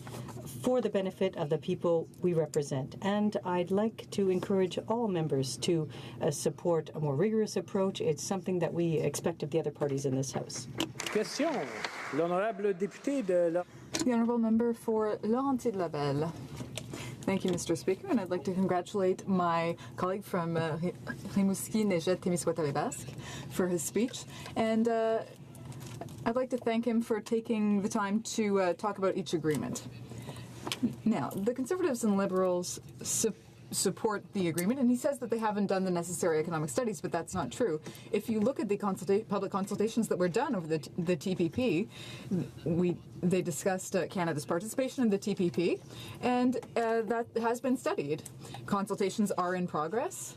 for the benefit of the people we represent. And I'd like to encourage all members to support a more rigorous approach. It's something that we expect of the other parties in this House.
Question. L'honorable député de
The Honourable Member for Laurentides-Labelle. Thank you, Mr. Speaker, and I'd like to congratulate my colleague from Rimouski, Nejet, Témiscouata-les-Basques for his speech. And I'd like to thank him for taking the time to talk about each agreement. Now, the Conservatives and Liberals support the agreement, and he says that they haven't done the necessary economic studies, but that's not true. If you look at the public consultations that were done over the TPP, they discussed Canada's participation in the TPP, and that has been studied. Consultations are in progress,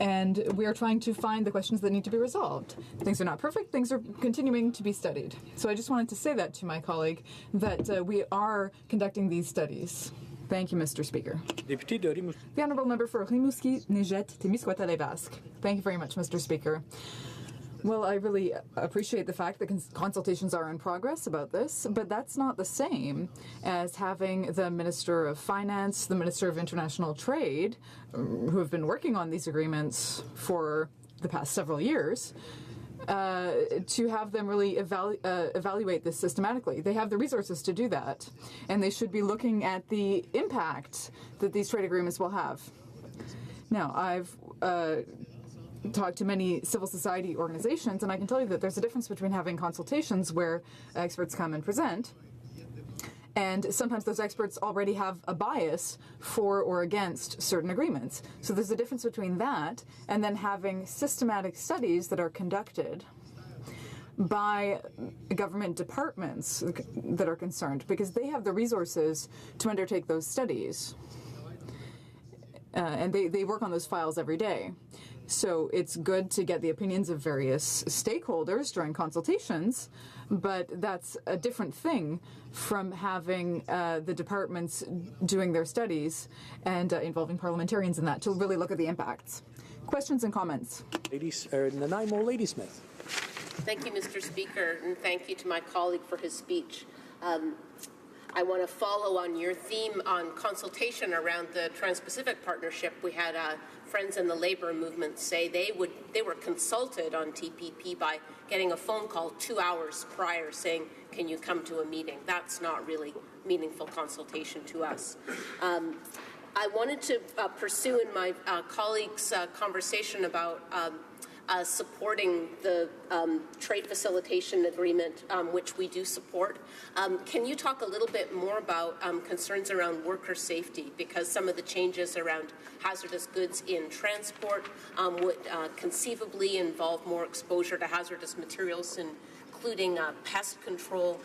and we are trying to find the questions that need to be resolved. Things are not perfect, things are continuing to be studied. So I just wanted to say that to my colleague, that we are conducting these studies. Thank you, Mr. Speaker. The Honourable Member for Rimouski, Nejet, Témiscouata-les-Basques. Thank you very much, Mr. Speaker. Well, I really appreciate the fact that consultations are in progress about this, but that's not the same as having the Minister of Finance, the Minister of International Trade, who have been working on these agreements for the past several years, to have them really evaluate this systematically. They have the resources to do that, and they should be looking at the impact that these trade agreements will have. Now, I've talked to many civil society organizations, and I can tell you that there's a difference between having consultations where experts come and present, and sometimes those experts already have a bias for or against certain agreements. So there's a difference between that and then having systematic studies that are conducted by government departments that are concerned, because they have the resources to undertake those studies. And they work on those files every day. So it's good to get the opinions of various stakeholders during consultations, but that's a different thing from having the departments doing their studies and involving parliamentarians in that to really look at the impacts. Questions and comments?
Nanaimo Ladysmith.
Thank you, Mr. Speaker, and thank you to my colleague for his speech. I want to follow on your theme on consultation around the Trans-Pacific Partnership. We had friends in the labor movement say they were consulted on TPP by getting a phone call 2 hours prior saying, can you come to a meeting? That's not really meaningful consultation to us. I wanted to pursue in my colleague's conversation about supporting the trade facilitation agreement, which we do support. Can you talk a little bit more about concerns around worker safety? Because some of the changes around hazardous goods in transport would conceivably involve more exposure to hazardous materials, including pest control.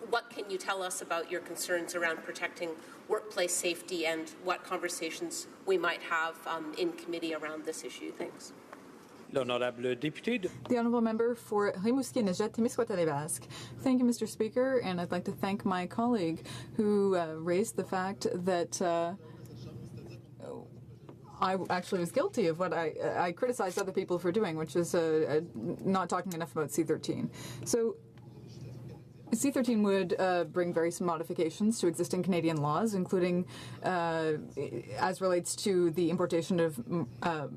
What can you tell us about your concerns around protecting workplace safety and what conversations we might have in committee around this issue? Thanks.
L'honorable député.
The Honourable Member for Rimouski, Nejet, Témiscouata-les-Basques. Thank you, Mr. Speaker, and I'd like to thank my colleague who raised the fact that I actually was guilty of what I criticized other people for doing, which is not talking enough about C-13. So C-13 would bring various modifications to existing Canadian laws, including as relates to the importation of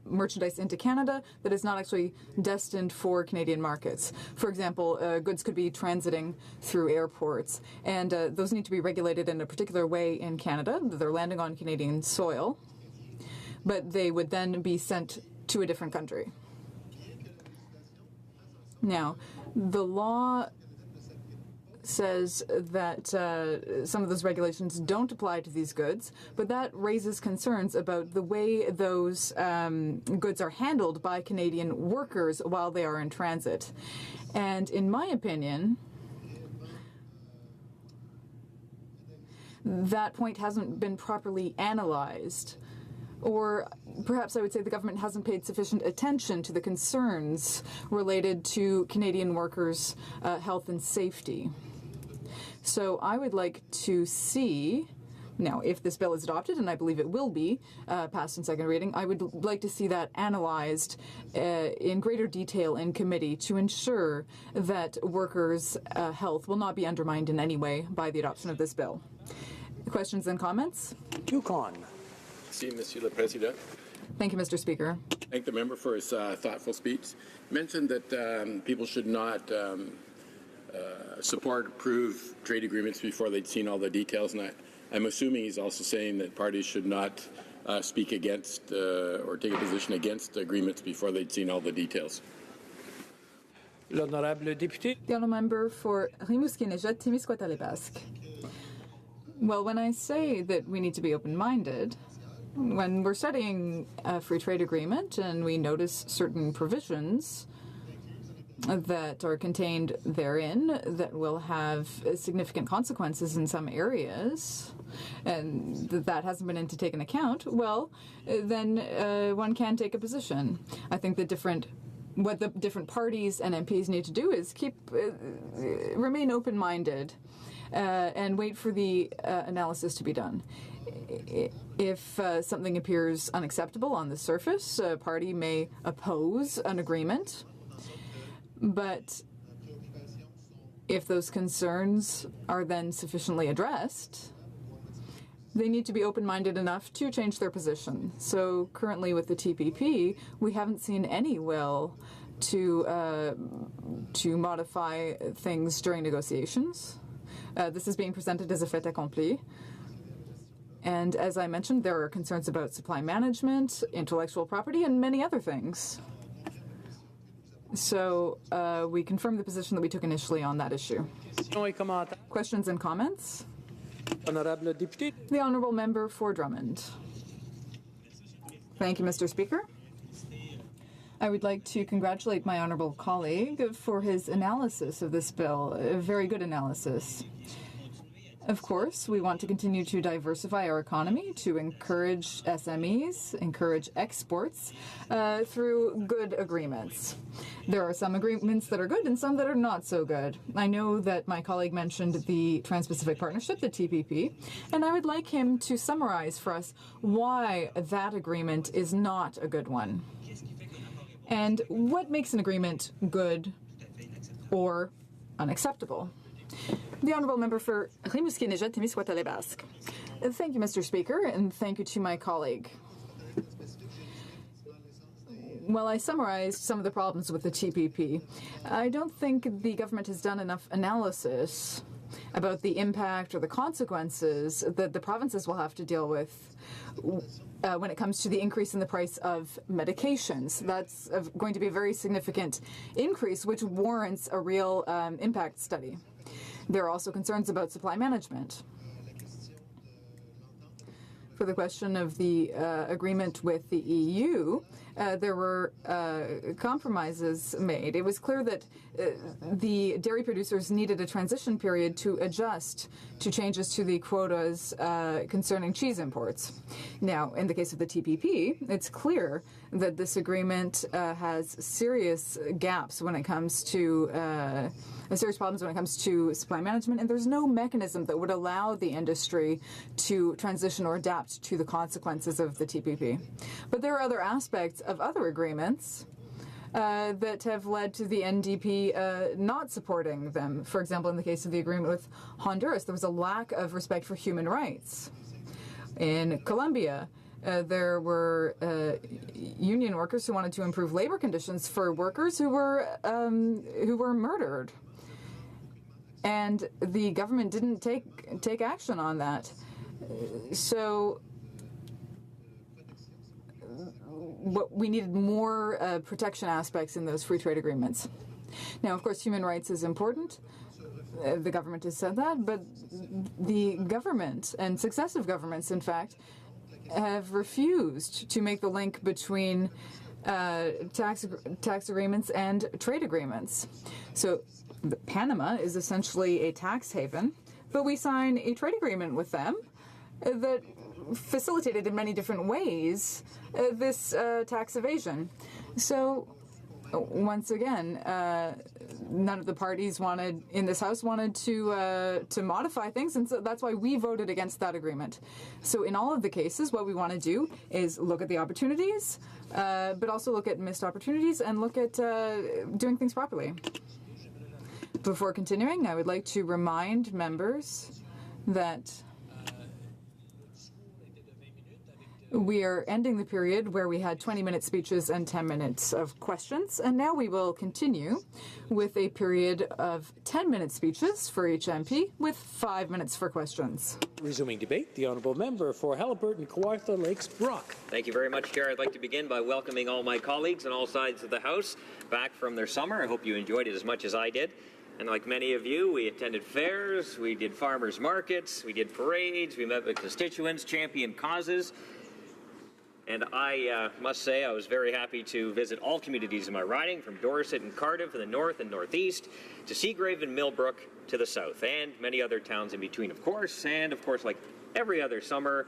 merchandise into Canada that is not actually destined for Canadian markets. For example, goods could be transiting through airports, and those need to be regulated in a particular way in Canada. They're landing on Canadian soil, but they would then be sent to a different country. Now, the law says that some of those regulations don't apply to these goods, but that raises concerns about the way those goods are handled by Canadian workers while they are in transit. And in my opinion, that point hasn't been properly analyzed. Or perhaps I would say the government hasn't paid sufficient attention to the concerns related to Canadian workers' health and safety. So I would like to see, now if this bill is adopted, and I believe it will be passed in second reading, I would like to see that analyzed in greater detail in committee to ensure that workers' health will not be undermined in any way by the adoption of this bill. Questions and comments?
Yukon.
Merci, Monsieur le Président.
Thank you, Mr. Speaker.
Thank the member for his thoughtful speech. He mentioned that people should not approve trade agreements before they'd seen all the details, and I'm assuming he's also saying that parties should not speak against or take a position against agreements before they'd seen all the details.
L'honorable député.
The honourable member for Rimouski-Nejet-Témiscouata-les-Basques. Well, when I say that we need to be open-minded, when we're studying a free trade agreement and we notice certain provisions that are contained therein that will have significant consequences in some areas, and that hasn't been taken account, well, then one can take a position. I think what the different parties and MPs need to do is remain open-minded and wait for the analysis to be done. If something appears unacceptable on the surface, a party may oppose an agreement, but if those concerns are then sufficiently addressed, they need to be open-minded enough to change their position. So currently with the TPP, we haven't seen any will to modify things during negotiations. This is being presented as a fait accompli. And as I mentioned, there are concerns about supply management, intellectual property, and many other things. So we confirm the position that we took initially on that issue. Questions and comments?
Honorable député.
The honourable member for Drummond. Thank you, Mr. Speaker. I would like to congratulate my honourable colleague for his analysis of this bill, a very good analysis. Of course, we want to continue to diversify our economy, to encourage SMEs, encourage exports through good agreements. There are some agreements that are good and some that are not so good. I know that my colleague mentioned the Trans-Pacific Partnership, the TPP, and I would like him to summarize for us why that agreement is not a good one. And what makes an agreement good or unacceptable? The honourable member for Rimouski-Nejet-Témiscouata-les-Basques. Thank you, Mr. Speaker, and thank you to my colleague. Well, I summarized some of the problems with the TPP. I don't think the government has done enough analysis about the impact or the consequences that the provinces will have to deal with when it comes to the increase in the price of medications. That's going to be a very significant increase, which warrants a real impact study. There are also concerns about supply management. For the question of the agreement with the EU, there were compromises made. It was clear that the dairy producers needed a transition period to adjust to changes to the quotas concerning cheese imports. Now, in the case of the TPP, it's clear that this agreement has serious gaps when it comes to serious problems when it comes to supply management, and there's no mechanism that would allow the industry to transition or adapt to the consequences of the TPP. But there are other aspects of other agreements that have led to the NDP not supporting them. For example, in the case of the agreement with Honduras, there was a lack of respect for human rights. In Colombia, there were union workers who wanted to improve labor conditions for workers who were murdered, and the government didn't take action on that. So we needed more protection aspects in those free trade agreements. Now, of course, human rights is important. The government has said that, but the government and successive governments, in fact, have refused to make the link between tax agreements and trade agreements. So Panama is essentially a tax haven, but we sign a trade agreement with them that facilitated in many different ways this tax evasion. So once again, none of the parties in this House wanted to modify things, and so that's why we voted against that agreement. So in all of the cases, what we want to do is look at the opportunities, but also look at missed opportunities and look at doing things properly. Before continuing, I would like to remind members that We are ending the period where we had 20-minute speeches and 10 minutes of questions, and now we will continue with a period of 10-minute speeches for each MP with 5 minutes for questions.
Resuming debate, the Honourable Member for Haliburton, Kawartha Lakes, Brock.
Thank you very much, Chair. I'd like to begin by welcoming all my colleagues on all sides of the House back from their summer. I hope you enjoyed it as much as I did. And like many of you, we attended fairs, we did farmers markets, we did parades, we met with constituents, championed causes. And I must say I was very happy to visit all communities in my riding, from Dorset and Cardiff in the north and northeast, to Seagrave and Millbrook to the south, and many other towns in between, of course. And of course, like every other summer,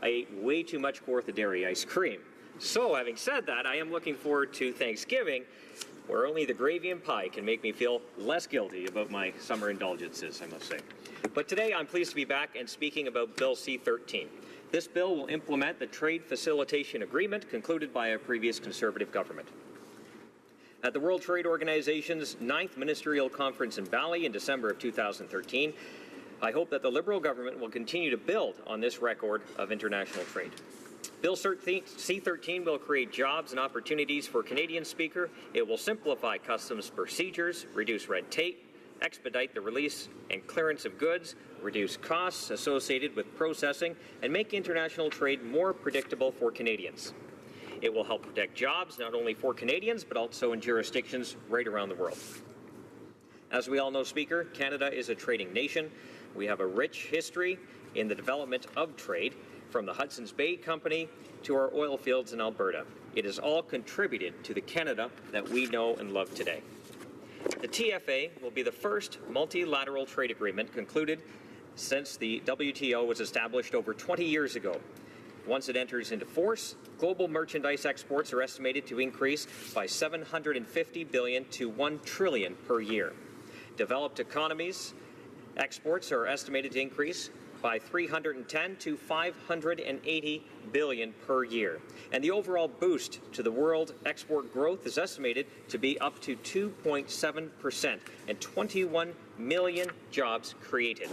I ate way too much Kawartha Dairy ice cream. So having said that, I am looking forward to Thanksgiving, where only the gravy and pie can make me feel less guilty about my summer indulgences, I must say. But today I'm pleased to be back and speaking about Bill C-13. This bill will implement the Trade Facilitation Agreement concluded by a previous Conservative government. At the World Trade Organization's 9th Ministerial Conference in Bali in December of 2013, I hope that the Liberal government will continue to build on this record of international trade. Bill C-13 will create jobs and opportunities for Canadians, Speaker. It will simplify customs procedures, reduce red tape, expedite the release and clearance of goods, reduce costs associated with processing, and make international trade more predictable for Canadians. It will help protect jobs not only for Canadians, but also in jurisdictions right around the world. As we all know, Speaker, Canada is a trading nation. We have a rich history in the development of trade, from the Hudson's Bay Company to our oil fields in Alberta. It has all contributed to the Canada that we know and love today. The TFA will be the first multilateral trade agreement concluded since the WTO was established over 20 years ago. Once it enters into force, global merchandise exports are estimated to increase by $750 billion to $1 trillion per year. Developed economies exports are estimated to increase by $310 to $580 billion per year. And the overall boost to the world export growth is estimated to be up to 2.7% and 21 million jobs created.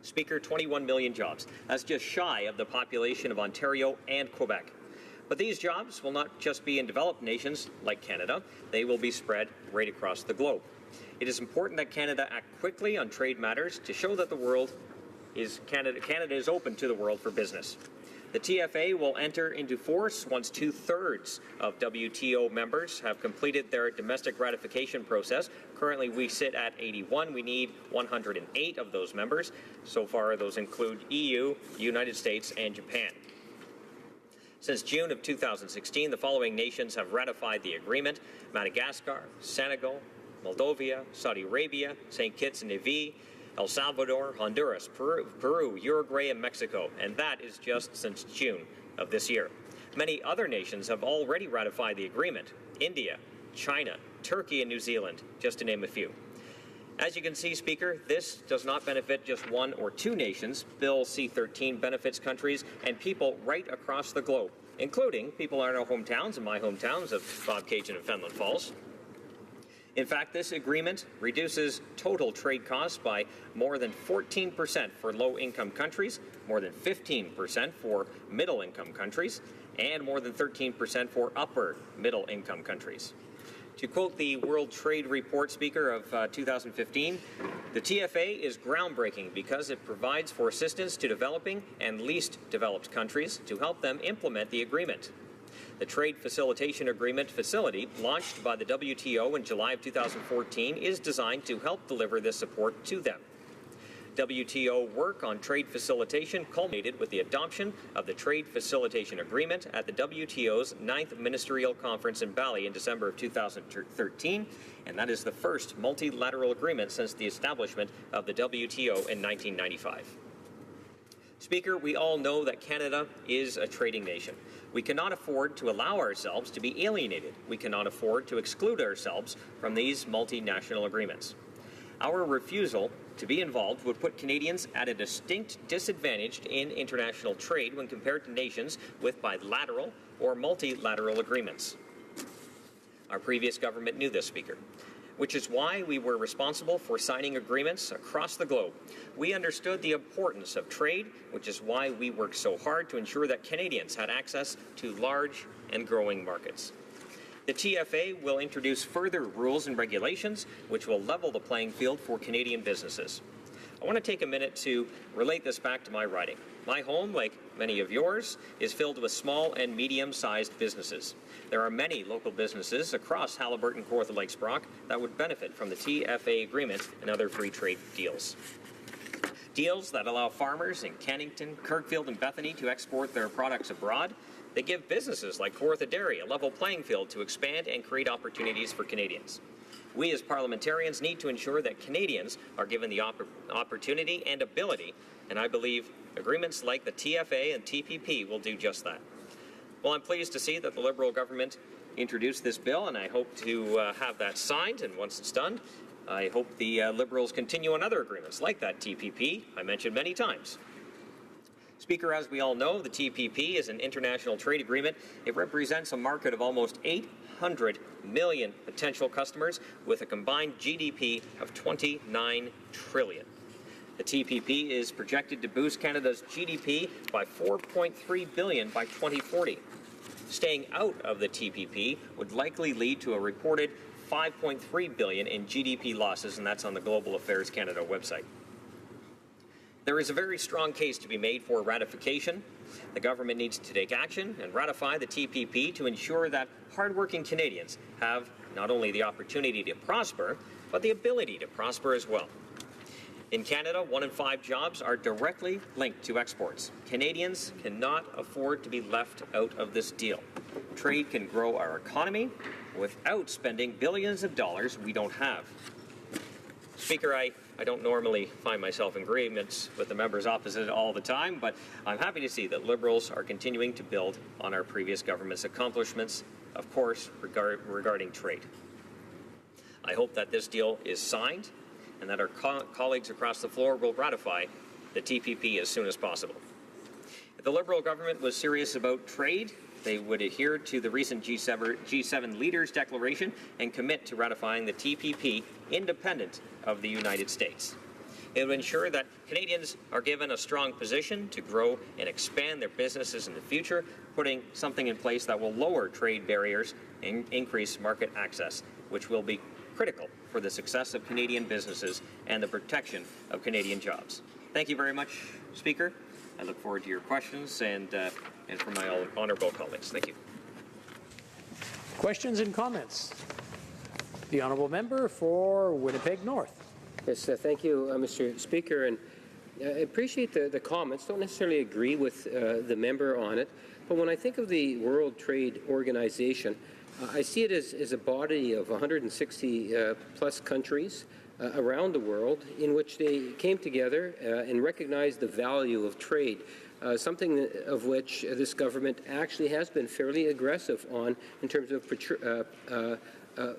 Speaker, 21 million jobs. That's just shy of the population of Ontario and Quebec. But these jobs will not just be in developed nations like Canada. They will be spread right across the globe. It is important that Canada act quickly on trade matters to show that Canada is open to the world for business. The TFA will enter into force once 2/3 of WTO members have completed their domestic ratification process. Currently, we sit at 81. We need 108 of those members. So far, those include EU, United States, and Japan. Since June of 2016, the following nations have ratified the agreement: Madagascar, Senegal, Moldova, Saudi Arabia, St. Kitts and Nevis, El Salvador, Honduras, Peru, Uruguay, and Mexico, and that is just since June of this year. Many other nations have already ratified the agreement: India, China, Turkey, and New Zealand, just to name a few. As you can see, Speaker, this does not benefit just one or two nations. Bill C-13 benefits countries and people right across the globe, including people in our hometowns and my hometowns of Bobcaygeon and Fenelon Falls. In fact, this agreement reduces total trade costs by more than 14% for low-income countries, more than 15% for middle-income countries, and more than 13% for upper middle-income countries. To quote the World Trade Report, Speaker, of 2015, the TFA is groundbreaking because it provides for assistance to developing and least developed countries to help them implement the agreement. The Trade Facilitation Agreement facility, launched by the WTO in July of 2014, is designed to help deliver this support to them. WTO work on trade facilitation culminated with the adoption of the Trade Facilitation Agreement at the WTO's 9th Ministerial Conference in Bali in December of 2013, and that is the first multilateral agreement since the establishment of the WTO in 1995. Speaker, we all know that Canada is a trading nation. We cannot afford to allow ourselves to be alienated. We cannot afford to exclude ourselves from these multinational agreements. Our refusal to be involved would put Canadians at a distinct disadvantage in international trade when compared to nations with bilateral or multilateral agreements. Our previous government knew this, Speaker. which is why we were responsible for signing agreements across the globe. We understood the importance of trade, which is why we worked so hard to ensure that Canadians had access to large and growing markets. The TFA will introduce further rules and regulations which will level the playing field for Canadian businesses. I want to take a minute to relate this back to my riding. My home, like many of yours, is filled with small and medium-sized businesses. There are many local businesses across Haliburton, Kawartha Lakes, Brock that would benefit from the TFA agreement and other free trade deals. Deals that allow farmers in Kennington, Kirkfield, and Bethany to export their products abroad. They give businesses like Kawartha Dairy a level playing field to expand and create opportunities for Canadians. We as parliamentarians need to ensure that Canadians are given the opportunity and ability, and I believe agreements like the TFA and TPP will do just that. Well, I'm pleased to see that the Liberal government introduced this bill, and I hope to have that signed, and once it's done, I hope the Liberals continue on other agreements like that TPP I mentioned many times. Speaker, as we all know, the TPP is an international trade agreement. It represents a market of almost 800 million potential customers with a combined GDP of 29 trillion. The TPP is projected to boost Canada's GDP by 4.3 billion by 2040. Staying out of the TPP would likely lead to a reported 5.3 billion in GDP losses, and that's on the Global Affairs Canada website. There is a very strong case to be made for ratification. The government needs to take action and ratify the TPP to ensure that hardworking Canadians have not only the opportunity to prosper, but the ability to prosper as well. In Canada, 1 in 5 jobs are directly linked to exports. Canadians cannot afford to be left out of this deal. Trade can grow our economy without spending billions of dollars we don't have. Speaker, I don't normally find myself in agreements with the members opposite all the time, but I'm happy to see that Liberals are continuing to build on our previous government's accomplishments, of course, regarding trade. I hope that this deal is signed and that our colleagues across the floor will ratify the TPP as soon as possible. If the Liberal government was serious about trade, they would adhere to the recent G7 leaders' declaration and commit to ratifying the TPP independent of the United States. It would ensure that Canadians are given a strong position to grow and expand their businesses in the future, putting something in place that will lower trade barriers and increase market access, which will be critical for the success of Canadian businesses and the protection of Canadian jobs. Thank you very much, Speaker. I look forward to your questions and from my honourable colleagues. Thank you.
Questions and comments? The honourable member for Winnipeg North.
Yes, thank you, Mr. Speaker. And I appreciate the comments. Don't necessarily agree with the member on it. But when I think of the World Trade Organization, I see it as a body of 160 plus countries around the world in which they came together and recognized the value of trade, something of which this government actually has been fairly aggressive on in terms of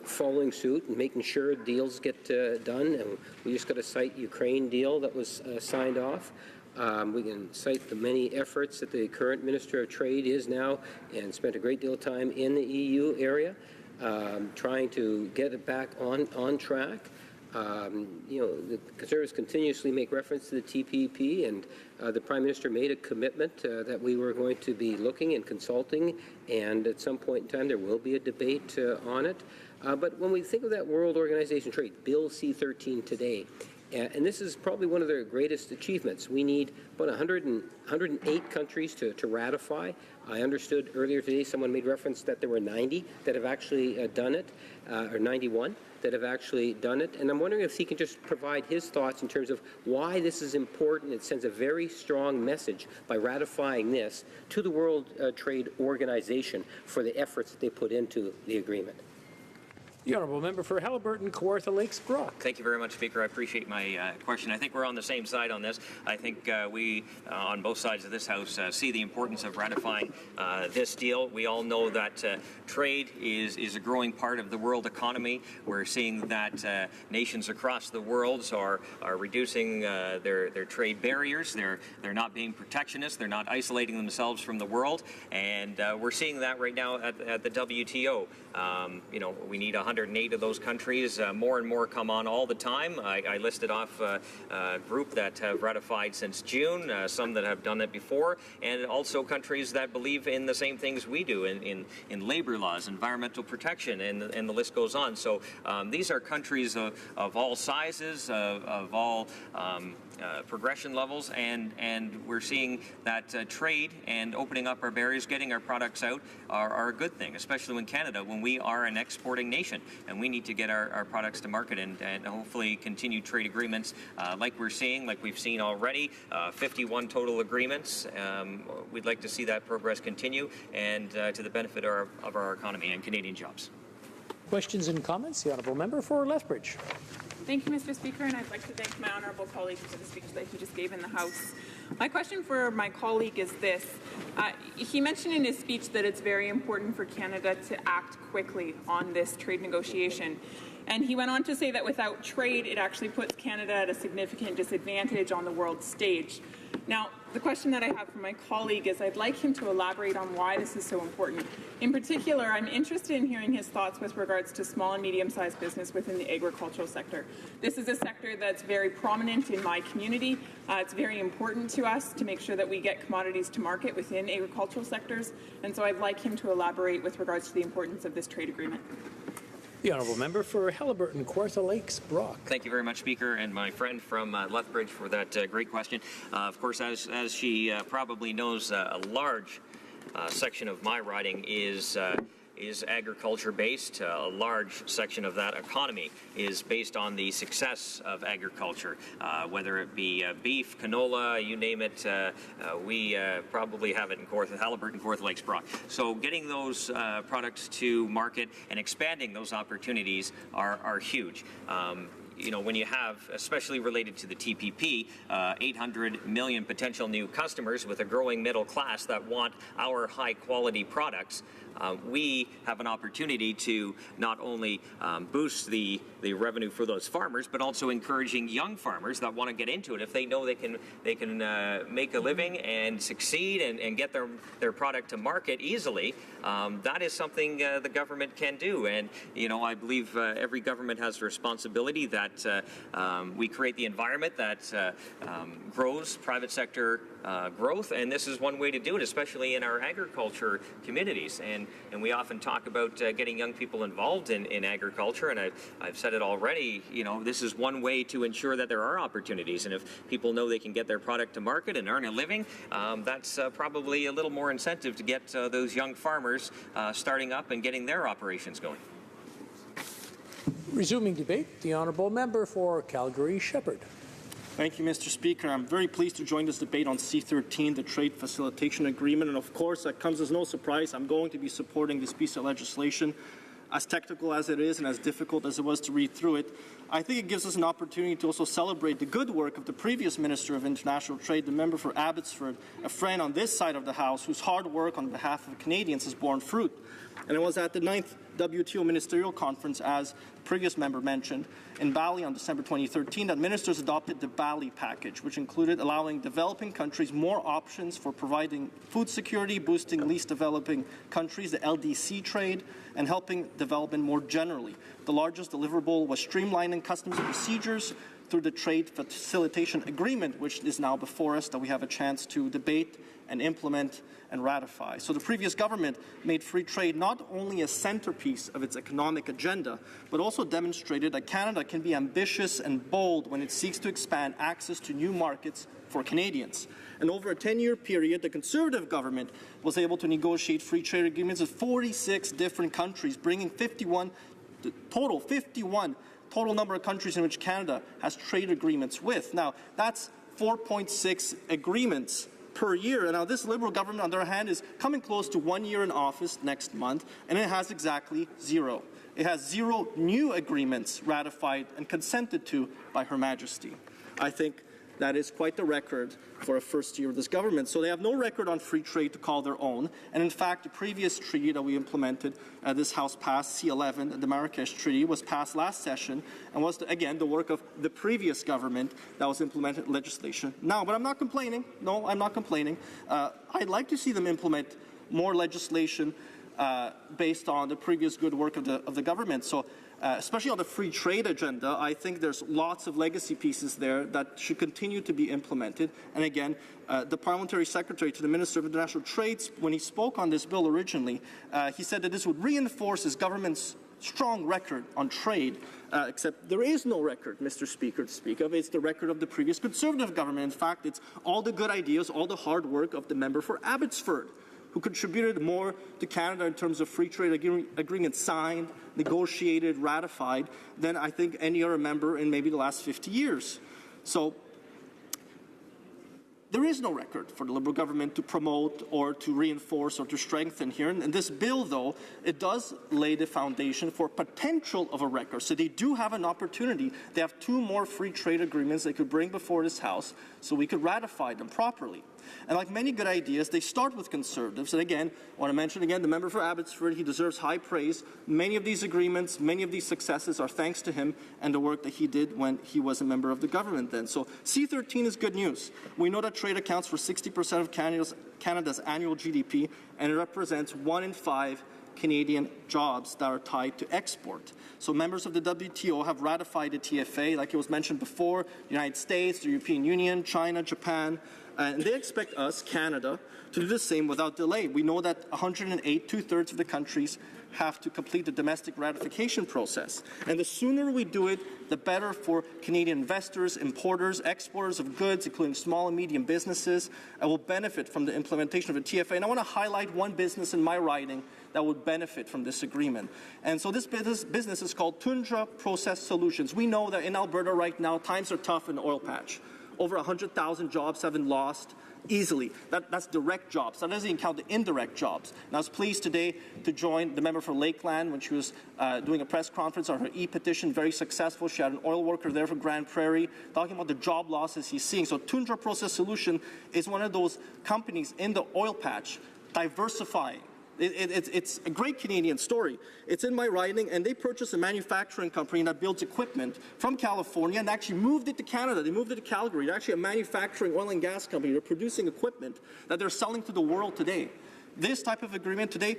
following suit and making sure deals get done. And we just got to cite Ukraine deal that was signed off. We can cite the many efforts that the current Minister of Trade is now and spent a great deal of time in the EU area trying to get it back on track. The Conservatives continuously make reference to the TPP, and the Prime Minister made a commitment that we were going to be looking and consulting, and at some point in time there will be a debate on it. But when we think of that World Organization of Trade, Bill C-13 today, and this is probably one of their greatest achievements. We need about 108 countries to ratify. I understood earlier today someone made reference that there were 90 that have actually done it, or 91 that have actually done it. And I'm wondering if he can just provide his thoughts in terms of why this is important. It sends a very strong message by ratifying this to the World Trade Organization for the efforts that they put into the agreement.
The honourable member for Haliburton, Kawartha Lakes, Brock.
Thank you very much, Speaker. I appreciate my question. I think we're on the same side on this. I think we, on both sides of this House, see the importance of ratifying this deal. We all know that trade is a growing part of the world economy. We're seeing that nations across the world are reducing their trade barriers. They're not being protectionist. They're not isolating themselves from the world. And we're seeing that right now at the WTO. We need 100 108 of those countries. More and more come on all the time. I listed off a group that have ratified since June, some that have done it before, and also countries that believe in the same things we do in labor laws, environmental protection, and the list goes on. So these are countries of all sizes, of all progression levels, and we're seeing that trade and opening up our barriers, getting our products out are a good thing, especially in Canada, when we are an exporting nation, and we need to get our products to market and hopefully continue trade agreements like we're seeing, like we've seen already, 51 total agreements. We'd like to see that progress continue and to the benefit of our economy and Canadian jobs.
Questions and comments? The Honourable Member for Lethbridge.
Thank you, Mr. Speaker, and I'd like to thank my honourable colleague for the speech that he just gave in the House. My question for my colleague is this. He mentioned in his speech that it's very important for Canada to act quickly on this trade negotiation. And he went on to say that without trade, it actually puts Canada at a significant disadvantage on the world stage. Now, the question that I have for my colleague is I'd like him to elaborate on why this is so important. In particular, I'm interested in hearing his thoughts with regards to small and medium-sized business within the agricultural sector. This is a sector that's very prominent in my community. It's very important to us to make sure that we get commodities to market within agricultural sectors, and so I'd like him to elaborate with regards to the importance of this trade agreement.
The Honourable Member for Haliburton, Kawartha Lakes, Brock.
Thank you very much, Speaker, and my friend from Lethbridge for that great question. Of course, as she probably knows, a large section of my riding is agriculture-based. A large section of that economy is based on the success of agriculture, whether it be beef, canola, you name it. We probably have it in Haliburton, Kawartha Lakes, Brock. So getting those products to market and expanding those opportunities are huge. You know, when you have, especially related to the TPP, 800 million potential new customers with a growing middle class that want our high-quality products, we have an opportunity to not only boost the revenue for those farmers, but also encouraging young farmers that want to get into it. If they know they can make a living and succeed and get their product to market easily, that is something the government can do. And you know, I believe every government has a responsibility that we create the environment that grows private sector growth, and this is one way to do it, especially in our agriculture communities. And we often talk about getting young people involved in agriculture, and I've said it already, you know, this is one way to ensure that there are opportunities, and if people know they can get their product to market and earn a living, that's probably a little more incentive to get those young farmers starting up and getting their operations going.
Resuming debate, the Honourable Member for Calgary-Shepherd.
Thank you, Mr. Speaker. I'm very pleased to join this debate on C-13, the Trade Facilitation Agreement. And of course, that comes as no surprise. I'm going to be supporting this piece of legislation. As technical as it is and as difficult as it was to read through it, I think it gives us an opportunity to also celebrate the good work of the previous Minister of International Trade, the member for Abbotsford, a friend on this side of the House whose hard work on behalf of Canadians has borne fruit. And it was at the 9th WTO Ministerial Conference, as the previous member mentioned, in Bali on December 2013, that ministers adopted the Bali package, which included allowing developing countries more options for providing food security, boosting least developing countries, the LDC trade, and helping development more generally. The largest deliverable was streamlining customs procedures through the Trade Facilitation Agreement, which is now before us, that we have a chance to debate and implement and ratify. So the previous government made free trade not only a centerpiece of its economic agenda, but also demonstrated that Canada can be ambitious and bold when it seeks to expand access to new markets for Canadians. And over a 10-year period, the Conservative government was able to negotiate free trade agreements with 46 different countries, bringing 51 total number of countries in which Canada has trade agreements with. Now, that's 4.6 agreements per year. Now, this Liberal government, on the other hand, is coming close to 1 year in office next month, and it has exactly zero. It has 0 new agreements ratified and consented to by Her Majesty. I think that is quite the record for a first year of this government. So they have no record on free trade to call their own. And in fact, the previous treaty that we implemented, this House passed, C-11, the Marrakesh Treaty, was passed last session and was, again, the work of the previous government that was implemented legislation now. But I'm not complaining. No, I'm not complaining. I'd like to see them implement more legislation based on the previous good work of the government. So especially on the free trade agenda. I think there's lots of legacy pieces there that should continue to be implemented. And again, the parliamentary secretary to the Minister of International Trade, when he spoke on this bill originally, he said that this would reinforce his government's strong record on trade, except there is no record, Mr. Speaker, to speak of. It's the record of the previous Conservative government. In fact, it's all the good ideas, all the hard work of the member for Abbotsford, who contributed more to Canada in terms of free trade agreements signed, negotiated, ratified, than I think any other member in maybe the last 50 years. So there is no record for the Liberal government to promote or to reinforce or to strengthen here. And this bill, though, it does lay the foundation for potential of a record. So they do have an opportunity. They have 2 more free trade agreements they could bring before this House so we could ratify them properly. And like many good ideas, they start with Conservatives. And again, I want to mention again, the member for Abbotsford, he deserves high praise. Many of these agreements, many of these successes are thanks to him and the work that he did when he was a member of the government then. So C-13 is good news. We know that trade accounts for 60% of Canada's annual GDP, and it represents 1 in 5 Canadian jobs that are tied to export. So members of the WTO have ratified the TFA, like it was mentioned before, the United States, the European Union, China, Japan, and they expect us, Canada, to do the same without delay. We know that 108, 2/3 of the countries, have to complete the domestic ratification process. And the sooner we do it, the better for Canadian investors, importers, exporters of goods, including small and medium businesses, and will benefit from the implementation of the TFA. And I want to highlight one business in my riding that would benefit from this agreement. And so this business is called Tundra Process Solutions. We know that in Alberta right now, times are tough in the oil patch. Over 100,000 jobs have been lost easily. That's direct jobs. That doesn't even count the indirect jobs. And I was pleased today to join the member for Lakeland when she was doing a press conference on her e-petition, very successful. She had an oil worker there for Grand Prairie, talking about the job losses he's seeing. So Tundra Process Solution is one of those companies in the oil patch, diversifying. It's a great Canadian story. It's in my riding, and they purchased a manufacturing company that builds equipment from California and actually moved it to Canada. They moved it to Calgary. They're actually a manufacturing oil and gas company. They're producing equipment that they're selling to the world today. This type of agreement today,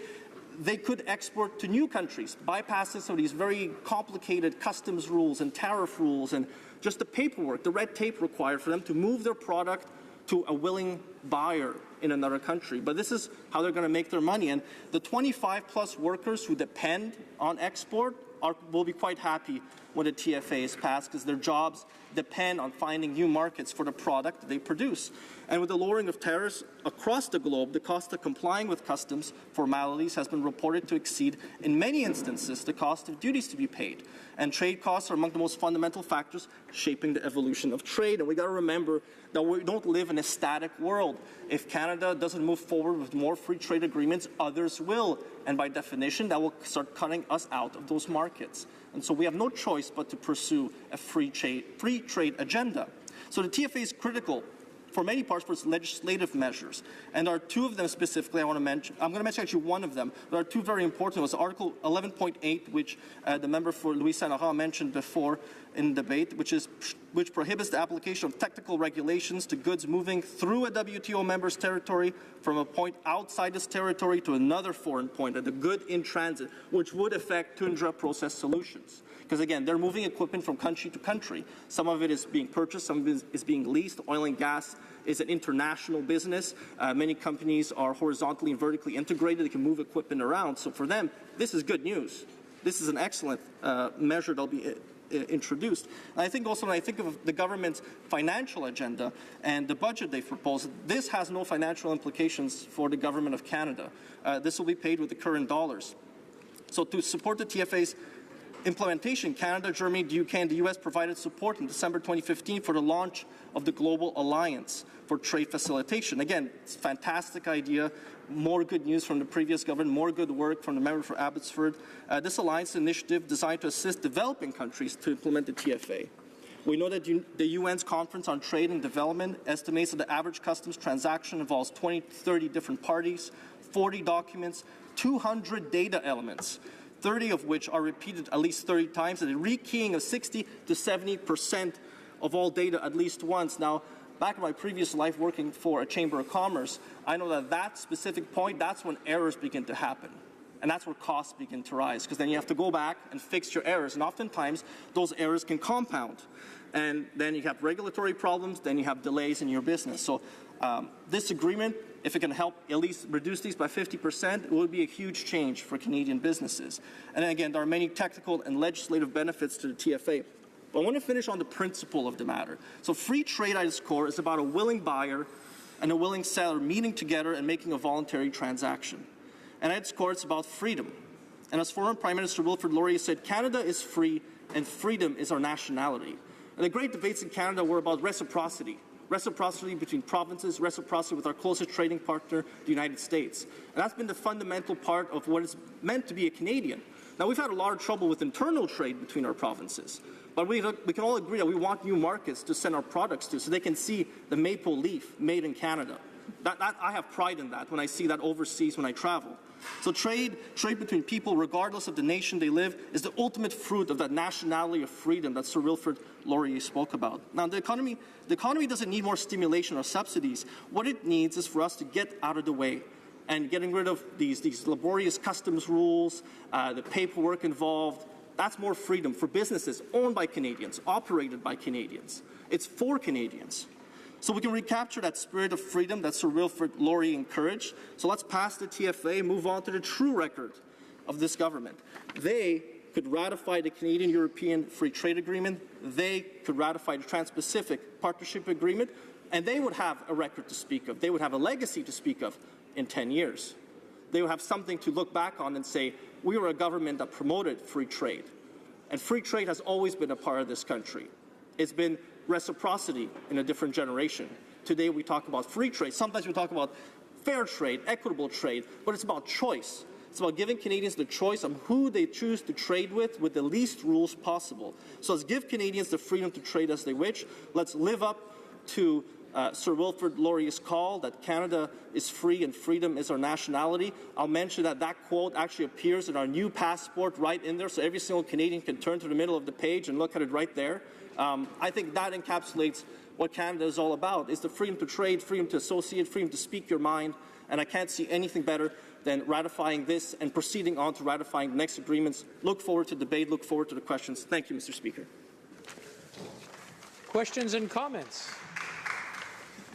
they could export to new countries, bypassing some of these very complicated customs rules and tariff rules and just the paperwork, the red tape required for them to move their product to a willing buyer in another country. But this is how they're going to make their money. And the 25-plus workers who depend on export will be quite happy when the TFA is passed, because their jobs depend on finding new markets for the product they produce. And with the lowering of tariffs across the globe, the cost of complying with customs formalities has been reported to exceed, in many instances, the cost of duties to be paid. And trade costs are among the most fundamental factors shaping the evolution of trade. And we got to remember that we don't live in a static world. If Canada doesn't move forward with more free trade agreements, others will. And by definition, that will start cutting us out of those markets. And so we have no choice but to pursue a free trade agenda. So the TFA is critical for many parts for its legislative measures. And there are 2 of them specifically I want to mention. I'm going to mention actually one of them. There are 2 very important ones. Article 11.8, which the member for Louis Saint-Laurent mentioned before in debate, which prohibits the application of technical regulations to goods moving through a WTO member's territory from a point outside this territory to another foreign point, at the good in transit, which would affect Tundra Process Solutions. Because again, they're moving equipment from country to country. Some of it is being purchased, some of it is being leased. Oil and gas is an international business. Many companies are horizontally and vertically integrated. They can move equipment around. So for them, this is good news. This is an excellent measure that'll be introduced. And I think also when I think of the government's financial agenda and the budget they've proposed, this has no financial implications for the government of Canada. This will be paid with the current dollars. So to support the TFA's implementation, Canada, Germany, the UK, and the US provided support in December 2015 for the launch of the Global Alliance for Trade Facilitation. Again, it's a fantastic idea. More good news from the previous government, more good work from the member for Abbotsford. This alliance initiative designed to assist developing countries to implement the TFA. We know that the UN's Conference on Trade and Development estimates that the average customs transaction involves 20 to 30 different parties, 40 documents, 200 data elements, 30 of which are repeated at least 30 times, and a rekeying of 60 to 70% of all data at least once. Now, back in my previous life working for a Chamber of Commerce, I know that that specific point, that's when errors begin to happen. And that's where costs begin to rise, because then you have to go back and fix your errors. And oftentimes, those errors can compound. And then you have regulatory problems, then you have delays in your business. So this agreement, if it can help at least reduce these by 50%, it would be a huge change for Canadian businesses. And again, there are many technical and legislative benefits to the TFA. But I want to finish on the principle of the matter. So free trade at its core is about a willing buyer and a willing seller meeting together and making a voluntary transaction. And at its core, it's about freedom. And as former Prime Minister Wilfrid Laurier said, Canada is free and freedom is our nationality. And the great debates in Canada were about reciprocity. Reciprocity between provinces, reciprocity with our closest trading partner, the United States. And that's been the fundamental part of what it's meant to be a Canadian. Now, we've had a lot of trouble with internal trade between our provinces. But we can all agree that we want new markets to send our products to so they can see the maple leaf made in Canada. I have pride in that when I see that overseas when I travel. So trade between people, regardless of the nation they live, is the ultimate fruit of that nationality of freedom that Sir Wilfrid Laurier spoke about. Now, the economy doesn't need more stimulation or subsidies. What it needs is for us to get out of the way and getting rid of these laborious customs rules, the paperwork involved. That's more freedom for businesses owned by Canadians, operated by Canadians. It's for Canadians. So we can recapture that spirit of freedom that Sir Wilfrid Laurier encouraged. So let's pass the TFA, move on to the true record of this government. They could ratify the Canadian-European Free Trade Agreement. They could ratify the Trans-Pacific Partnership Agreement. And they would have a record to speak of. They would have a legacy to speak of in 10 years. They would have something to look back on and say, we were a government that promoted free trade. And free trade has always been a part of this country. It's been reciprocity in a different generation. Today we talk about free trade. Sometimes we talk about fair trade, equitable trade, but it's about choice. It's about giving Canadians the choice of who they choose to trade with the least rules possible. So let's give Canadians the freedom to trade as they wish. Let's live up to Sir Wilfrid Laurier's call that Canada is free and freedom is our nationality. I'll mention that quote actually appears in our new passport right in there, so every single Canadian can turn to the middle of the page and look at it right there. I think that encapsulates what Canada is all about. It's the freedom to trade, freedom to associate, freedom to speak your mind, and I can't see anything better than ratifying this and proceeding on to ratifying the next agreements. Look forward to debate, look forward to the questions. Thank you, Mr. Speaker.
Questions and comments?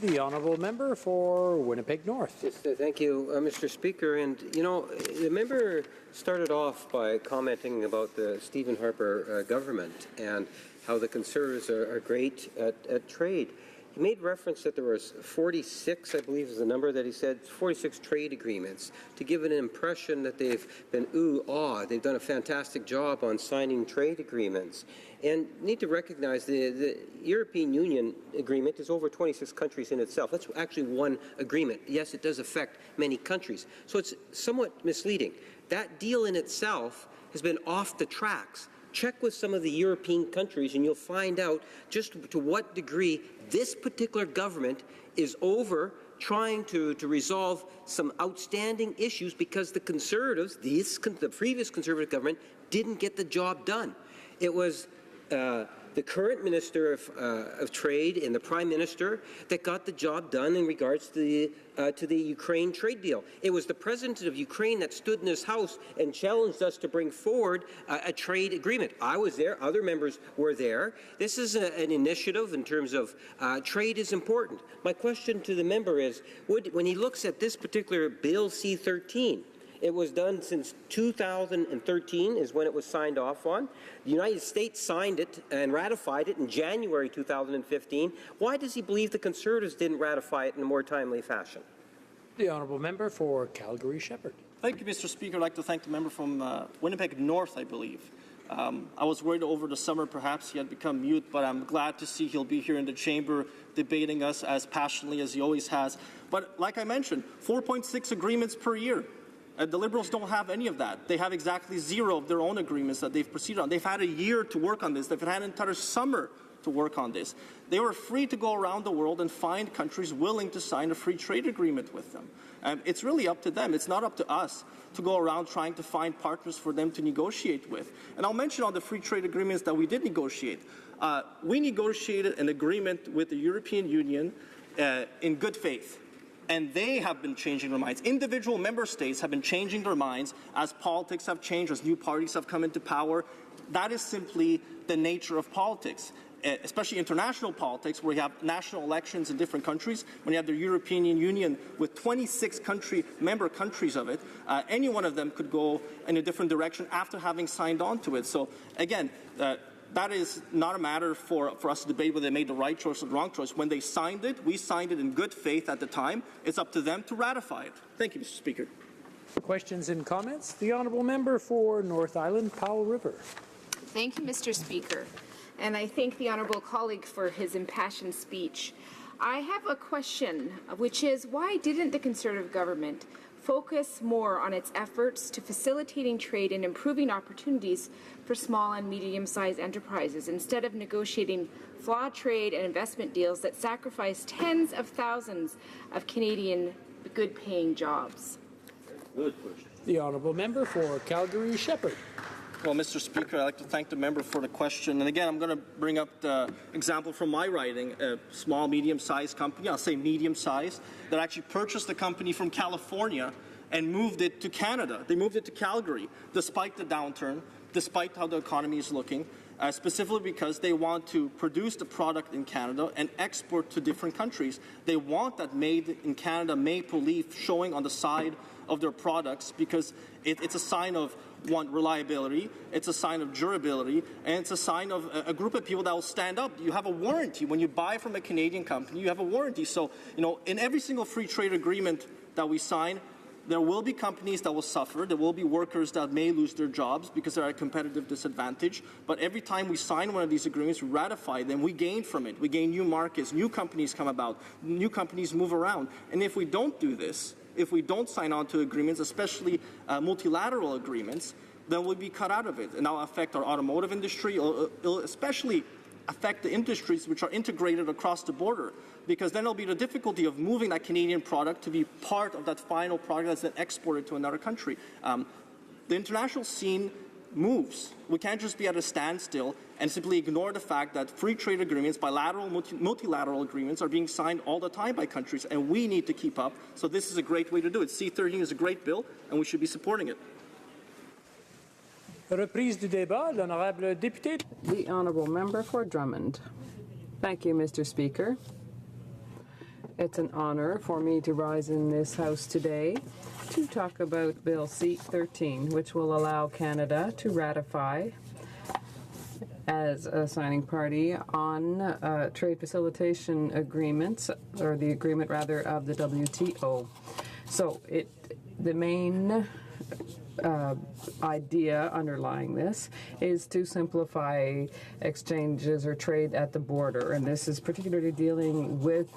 The honourable member for Winnipeg North.
Yes, thank you, Mr. Speaker. And, you know, the member started off by commenting about the Stephen Harper government and how the Conservatives are great at trade. He made reference that there was 46, I believe is the number that he said, 46 trade agreements, to give an impression that they've been they've done a fantastic job on signing trade agreements. And need to recognize the European Union agreement is over 26 countries in itself. That's actually one agreement. Yes, it does affect many countries. So it's somewhat misleading. That deal in itself has been off the tracks. Check with some of the European countries and you'll find out just to what degree this particular government is over trying to resolve some outstanding issues because the Conservatives, the previous Conservative government, didn't get the job done. It was the current Minister of Trade and the Prime Minister that got the job done in regards to the Ukraine trade deal. It was the President of Ukraine that stood in this House and challenged us to bring forward a trade agreement. I was there. Other members were there. This is an initiative in terms of trade is important. My question to the member is, when he looks at this particular Bill C-13, it was done since 2013 is when it was signed off on. The United States signed it and ratified it in January 2015. Why does he believe the Conservatives didn't ratify it in a more timely fashion?
The honourable member for Calgary-Shepherd.
Thank you, Mr. Speaker. I'd like to thank the member from Winnipeg North, I believe. I was worried over the summer perhaps he had become mute, but I'm glad to see he'll be here in the chamber debating us as passionately as he always has. But like I mentioned, 4.6 agreements per year. The Liberals don't have any of that. They have exactly 0 of their own agreements that they've proceeded on. They've had a year to work on this. They've had an entire summer to work on this. They were free to go around the world and find countries willing to sign a free trade agreement with them. It's really up to them. It's not up to us to go around trying to find partners for them to negotiate with. And I'll mention on the free trade agreements that we did negotiate. We negotiated an agreement with the European Union in good faith. And they have been changing their minds. Individual member states have been changing their minds as politics have changed, as new parties have come into power. That is simply the nature of politics, especially international politics, where you have national elections in different countries. When you have the European Union with 26 member countries of it, any one of them could go in a different direction after having signed on to it. So again, that is not a matter for us to debate whether they made the right choice or the wrong choice. When they signed it, we signed it in good faith at the time. It's up to them to ratify it. Thank you, Mr. Speaker.
Questions and comments? The honourable member for North Island, Powell River.
Thank you, Mr. Speaker. And I thank the honourable colleague for his impassioned speech. I have a question, which is, why didn't the Conservative government focus more on its efforts to facilitating trade and improving opportunities for small and medium-sized enterprises instead of negotiating flawed trade and investment deals that sacrifice tens of thousands of Canadian good-paying jobs?
Good question. The honourable member for Calgary Shepherd.
Well, Mr. Speaker, I'd like to thank the member for the question. And again, I'm going to bring up the example from my riding, a small, medium-sized company, I'll say medium-sized, that actually purchased the company from California and moved it to Canada. They moved it to Calgary, despite the downturn, despite how the economy is looking, specifically because they want to produce the product in Canada and export to different countries. They want that made in Canada maple leaf showing on the side of their products because it's a sign of, one, reliability, it's a sign of durability, and it's a sign of a group of people that will stand up. You have a warranty. When you buy from a Canadian company, you have a warranty. So, in every single free trade agreement that we sign, there will be companies that will suffer. There will be workers that may lose their jobs because they're at a competitive disadvantage. But every time we sign one of these agreements, we ratify them, we gain from it. We gain new markets, new companies come about, new companies move around. And if we don't do this, if we don't sign on to agreements, especially multilateral agreements, then we'll be cut out of it. And that'll affect our automotive industry. It'll especially affect the industries which are integrated across the border, because then there'll be the difficulty of moving that Canadian product to be part of that final product that's then exported to another country. The international scene moves. We can't just be at a standstill and simply ignore the fact that free trade agreements, bilateral, multilateral agreements are being signed all the time by countries, and we need to keep up. So this is a great way to do it. C-13 is a great bill, and we should be supporting it.
Reprise du débat, l'honorable député.
The honourable member for Drummond. Thank you, Mr. Speaker. It's an honour for me to rise in this House today to talk about Bill C-13, which will allow Canada to ratify as a signing party on trade facilitation agreements, or the agreement rather of the WTO. So the main idea underlying this is to simplify exchanges or trade at the border, and this is particularly dealing with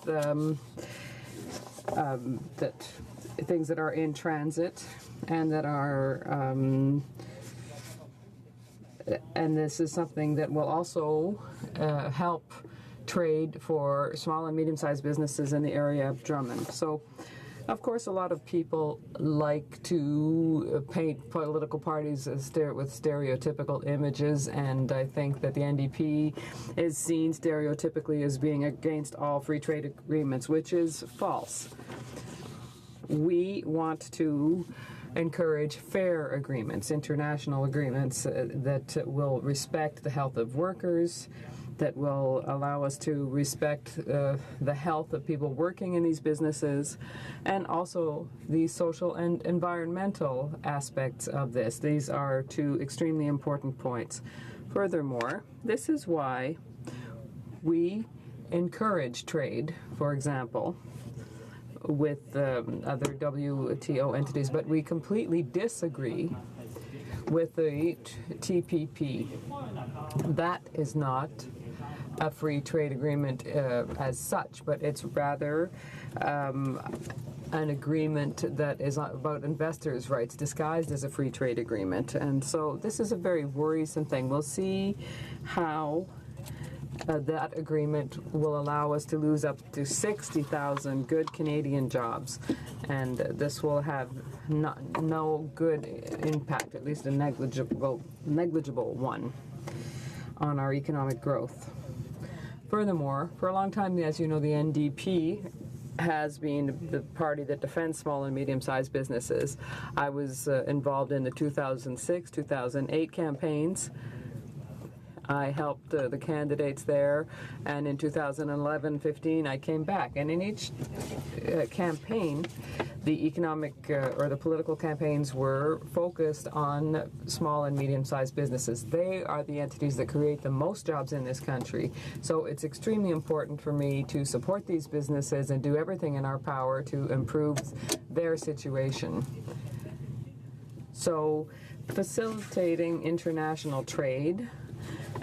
things that are in transit and that are and this is something that will also help trade for small and medium-sized businesses in the area of Drummond. So, of course, a lot of people like to paint political parties with stereotypical images, and I think that the NDP is seen stereotypically as being against all free trade agreements, which is false. We want to encourage fair agreements, international agreements that will respect the health of workers, that will allow us to respect the health of people working in these businesses, and also the social and environmental aspects of this. These are two extremely important points. Furthermore, this is why we encourage trade, for example, with other WTO entities, but we completely disagree with the TPP. That is not a free trade agreement as such, but it's rather an agreement that is about investors' rights disguised as a free trade agreement. And so this is a very worrisome thing. We'll see how that agreement will allow us to lose up to 60,000 good Canadian jobs, and this will have no good impact, at least a negligible one, on our economic growth. Furthermore, for a long time, as you know, the NDP has been the party that defends small and medium-sized businesses. I was involved in the 2006, 2008 campaigns. I helped the candidates there, and in 2011-15 I came back. And in each campaign, the economic or the political campaigns were focused on small and medium-sized businesses. They are the entities that create the most jobs in this country. So it's extremely important for me to support these businesses and do everything in our power to improve their situation. So facilitating international trade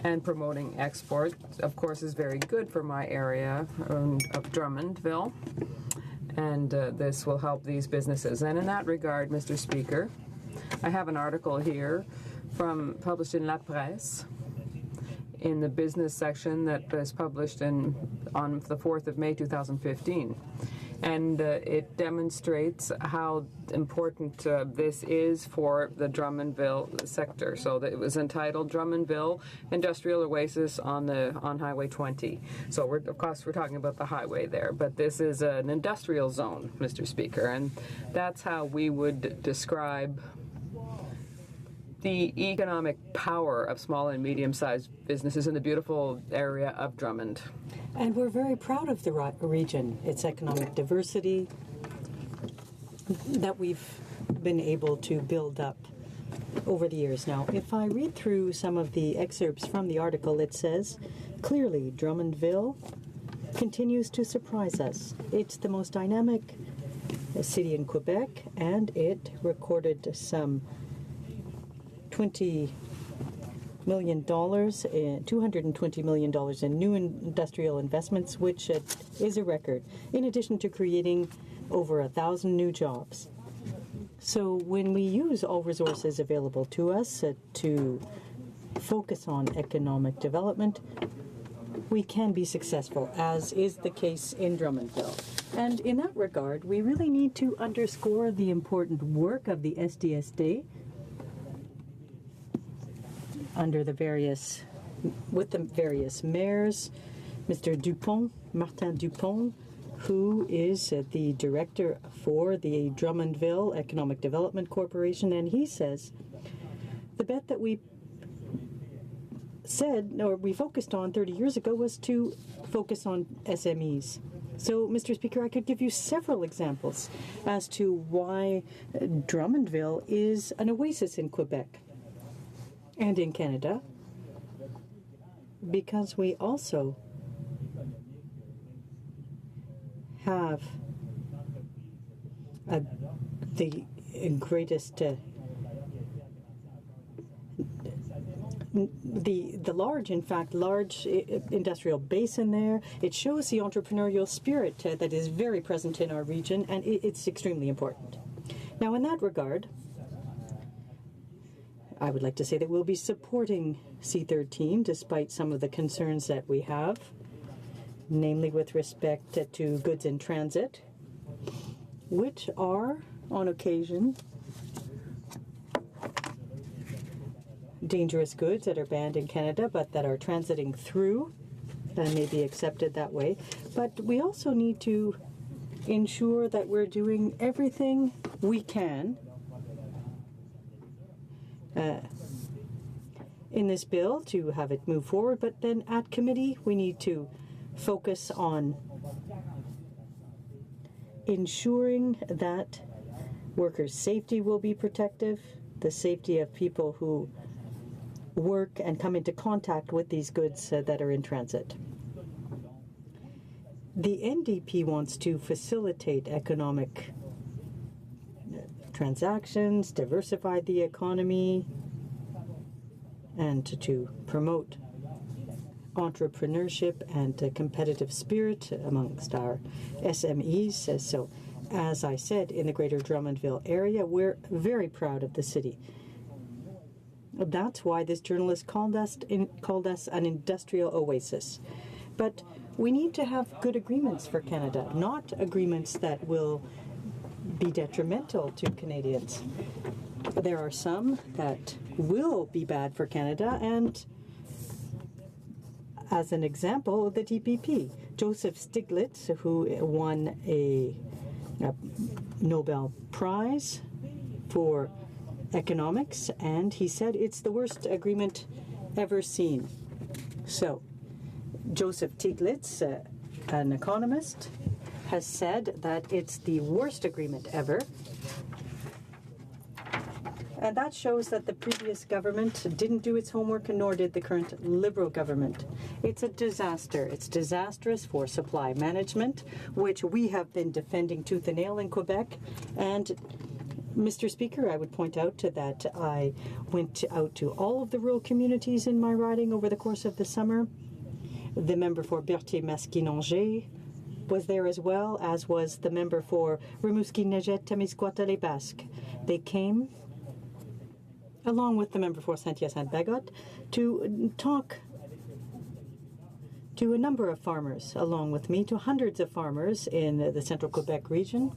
and promoting export, of course, is very good for my area of Drummondville, and this will help these businesses. And in that regard, Mr. Speaker, I have an article here published in La Presse in the business section that was published on the 4th of May 2015. And it demonstrates how important this is for the Drummondville sector. So it was entitled Drummondville Industrial Oasis on Highway 20. So of course we're talking about the highway there, but this is an industrial zone, Mr. Speaker, and that's how we would describe the economic power of small and medium-sized businesses in the beautiful area of Drummond.
And we're very proud of the region, its economic diversity that we've been able to build up over the years. Now, if I read through some of the excerpts from the article, it says, clearly, Drummondville continues to surprise us. It's the most dynamic city in Quebec, and it recorded some $220 million in new industrial investments, which is a record, in addition to creating over 1,000 new jobs. So when we use all resources available to us to focus on economic development, we can be successful, as is the case in Drummondville. And in that regard, we really need to underscore the important work of the SDSD with the various mayors, Mr. Dupont, Martin Dupont, who is the director for the Drummondville Economic Development Corporation, and he says the bet that we focused on 30 years ago was to focus on SMEs. So, Mr. Speaker, I could give you several examples as to why Drummondville is an oasis in Quebec and in Canada, because we also have the greatest, the large industrial base in there. It shows the entrepreneurial spirit that is very present in our region, and it's extremely important. Now, in that regard, I would like to say that we'll be supporting C-13 despite some of the concerns that we have, namely with respect to goods in transit, which are, on occasion, dangerous goods that are banned in Canada but that are transiting through and may be accepted that way. But we also need to ensure that we're doing everything we can in this bill to have it move forward, but then at committee we need to focus on ensuring that workers' safety will be protective, the safety of people who work and come into contact with these goods that are in transit. The NDP wants to facilitate economic transactions, diversify the economy, and to promote entrepreneurship and competitive spirit amongst our SMEs. So, as I said, in the Greater Drummondville area, we're very proud of the city. That's why this journalist called us an industrial oasis. But we need to have good agreements for Canada, not agreements that will be detrimental to Canadians. There are some that will be bad for Canada, and as an example, the TPP. Joseph Stiglitz, who won a Nobel Prize for economics, and he said it's the worst agreement ever seen. So, Joseph Stiglitz, an economist, has said that it's the worst agreement ever. And that shows that the previous government didn't do its homework, nor did the current Liberal government. It's a disaster. It's disastrous for supply management, which we have been defending tooth and nail in Quebec. And, Mr. Speaker, I would point out that I went out to all of the rural communities in my riding over the course of the summer. The member for Berthier-Masquinongé was there as well, as was the member for Rimouski-Nejet-Témiscouata-les-Basques. They came along with the member for Saint-Hyacinthe-Bagot, to talk to a number of farmers, along with me, to hundreds of farmers in the central Quebec region,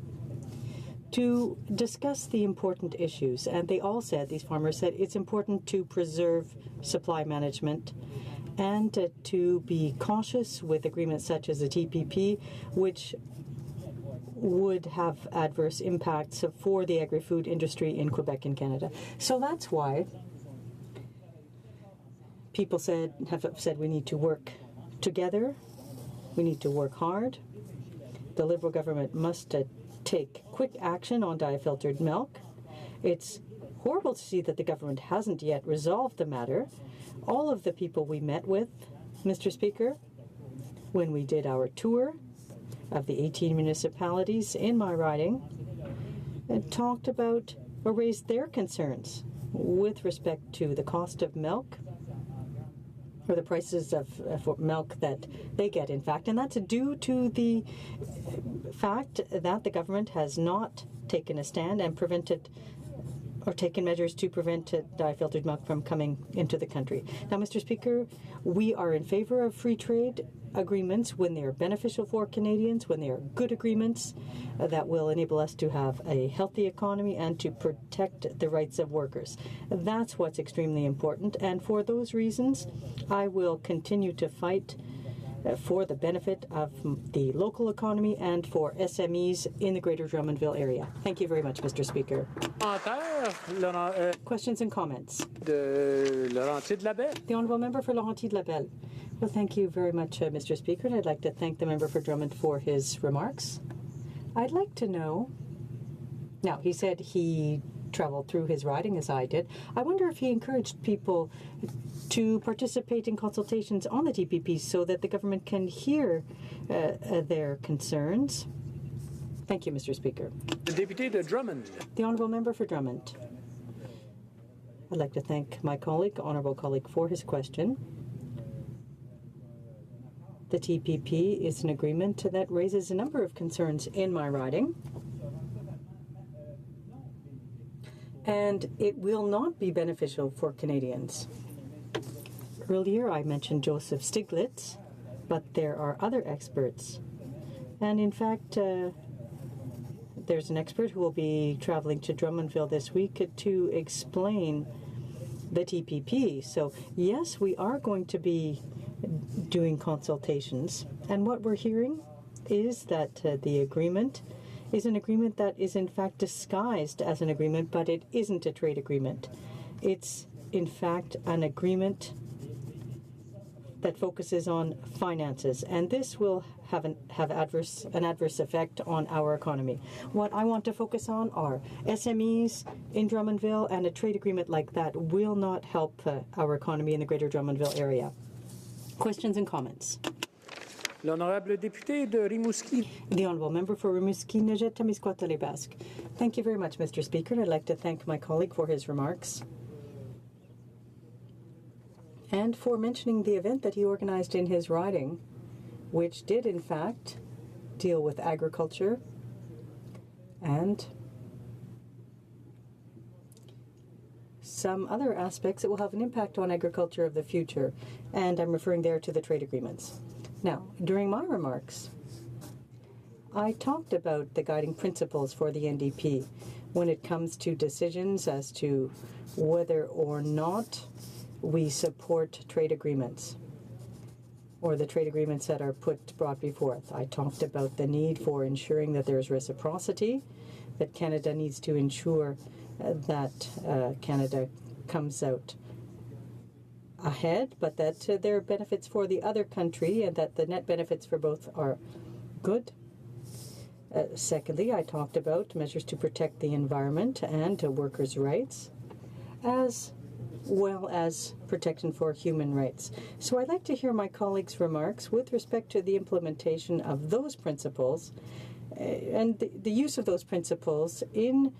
to discuss the important issues. And they all said, these farmers said, it's important to preserve supply management and to be cautious with agreements such as the TPP, which would have adverse impacts for the agri-food industry in Quebec and Canada. So that's why people have said we need to work together, we need to work hard. The Liberal government must take quick action on dye-filtered milk. It's horrible to see that the government hasn't yet resolved the matter. All of the people we met with, Mr. Speaker, when we did our tour of the 18 municipalities in my riding, and talked about or raised their concerns with respect to the cost of milk, or the prices of milk that they get, in fact. And that's due to the fact that the government has not taken a stand and prevented or taken measures to prevent dye-filtered milk from coming into the country. Now, Mr. Speaker, we are in favor of free trade agreements when they are beneficial for Canadians, when they are good agreements that will enable us to have a healthy economy and to protect the rights of workers. That's what's extremely important, and for those reasons, I will continue to fight for the benefit of the local economy and for SMEs in the Greater Drummondville area. Thank you very much, Mr. Speaker. Questions and comments?
The
Honourable Member for Laurentides-Labelle. Well, thank you very much, Mr. Speaker, and I'd like to thank the member for Drummond for his remarks. I'd like to know, now, he said he traveled through his riding as I did. I wonder if he encouraged people to participate in consultations on the TPP so that the government can hear their concerns. Thank you, Mr. Speaker.
The Député de Drummond.
The Honourable Member for Drummond. I'd like to thank my honourable colleague, for his question. The TPP is an agreement that raises a number of concerns in my riding. And it will not be beneficial for Canadians. Earlier, I mentioned Joseph Stiglitz, but there are other experts. And in fact, there's an expert who will be traveling to Drummondville this week to explain the TPP. So, yes, we are going to be doing consultations. And what we're hearing is that the agreement is an agreement that is in fact disguised as an agreement, but it isn't a trade agreement. It's in fact an agreement that focuses on finances, and this will have an adverse effect on our economy. What I want to focus on are SMEs in Drummondville, and a trade agreement like that will not help our economy in the Greater Drummondville area. Questions and comments?
L'honorable député de Rimouski.
The Honourable Member for Rimouski-Nejet-Témiscouata-les-Basques. Thank you very much, Mr. Speaker, and I'd like to thank my colleague for his remarks and for mentioning the event that he organized in his riding, which did, in fact, deal with agriculture and some other aspects that will have an impact on agriculture of the future, and I'm referring there to the trade agreements. Now, during my remarks, I talked about the guiding principles for the NDP when it comes to decisions as to whether or not we support trade agreements. or the trade agreements that are brought before us. I talked about the need for ensuring that there is reciprocity, that Canada needs to ensure that Canada comes out ahead, but that there are benefits for the other country and that the net benefits for both are good. Secondly, I talked about measures to protect the environment and workers' rights, as well as protection for human rights. So I'd like to hear my colleagues' remarks with respect to the implementation of those principles and the use of those principles in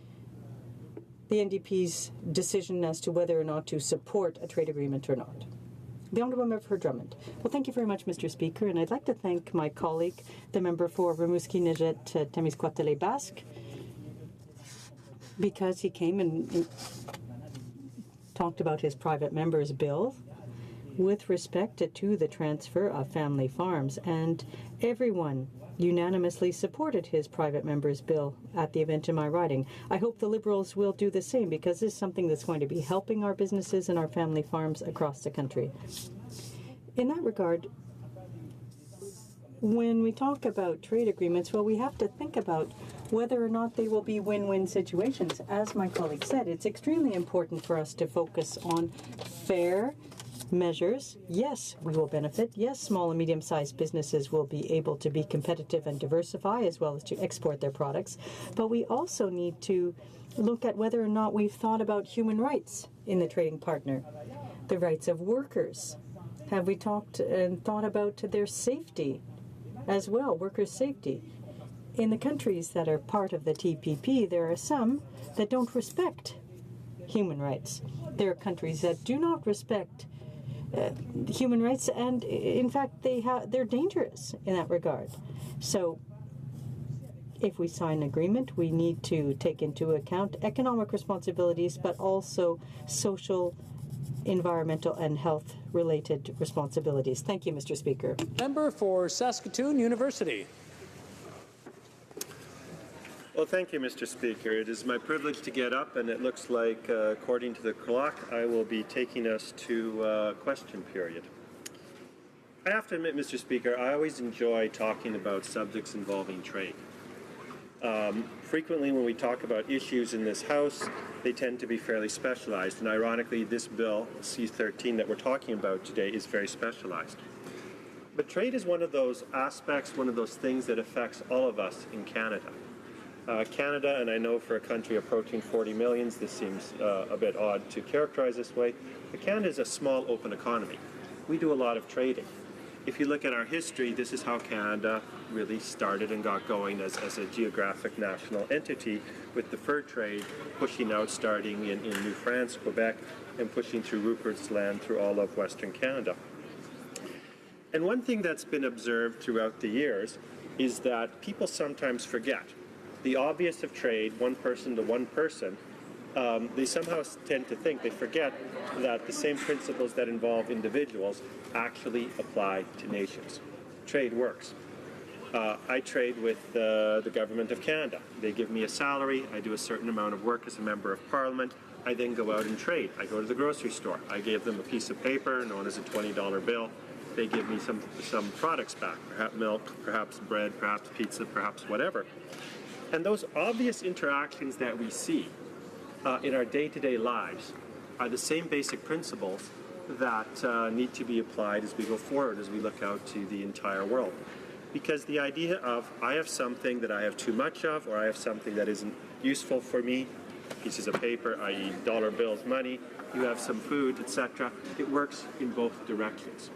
the NDP's decision as to whether or not to support a trade agreement or not. The Honourable Member for Drummond. Well, thank you very much, Mr. Speaker, and I'd like to thank my colleague, the member for Rimouski-Nejet-Témiscouat-Basque, because he came and talked about his private member's bill with respect to the transfer of family farms, and everyone unanimously supported his private member's bill at the event in my riding. I hope the Liberals will do the same, because this is something that's going to be helping our businesses and our family farms across the country. In that regard, when we talk about trade agreements, well, we have to think about whether or not they will be win-win situations. As my colleague said, it's extremely important for us to focus on fair measures. Yes, we will benefit. Yes, small and medium-sized businesses will be able to be competitive and diversify as well as to export their products. But we also need to look at whether or not we've thought about human rights in the trading partner, the rights of workers. Have we talked and thought about their safety as well, workers' safety? In the countries that are part of the TPP, there are some that don't respect human rights. There are countries that do not respect human rights, and in fact they're dangerous in that regard. So if we sign an agreement, we need to take into account economic responsibilities, but also social, environmental and health related responsibilities. Thank you, Mr. Speaker.
Member for Saskatoon University.
Well, thank you, Mr. Speaker. It is my privilege to get up, and it looks like, according to the clock, I will be taking us to question period. I have to admit, Mr. Speaker, I always enjoy talking about subjects involving trade. Frequently, when we talk about issues in this House, they tend to be fairly specialized, and ironically, this bill, C-13, that we're talking about today, is very specialized. But trade is one of those aspects, one of those things that affects all of us in Canada. Canada, and I know for a country approaching 40 million, this seems a bit odd to characterize this way, but Canada is a small open economy. We do a lot of trading. If you look at our history, this is how Canada really started and got going as a geographic national entity, with the fur trade pushing out, starting in New France, Quebec, and pushing through Rupert's Land through all of Western Canada. And one thing that's been observed throughout the years is that people sometimes forget the obvious of trade, one person to one person. They somehow tend to think, they forget that the same principles that involve individuals actually apply to nations. Trade works. I trade with the Government of Canada. They give me a salary, I do a certain amount of work as a Member of Parliament, I then go out and trade. I go to the grocery store, I give them a piece of paper known as a $20 bill. They give me some products back, perhaps milk, perhaps bread, perhaps pizza, perhaps whatever. And those obvious interactions that we see in our day-to-day lives are the same basic principles that need to be applied as we go forward, as we look out to the entire world. Because the idea of, I have something that I have too much of, or I have something that isn't useful for me, pieces of paper, i.e. dollar bills, money, you have some food, etc., it works in both directions.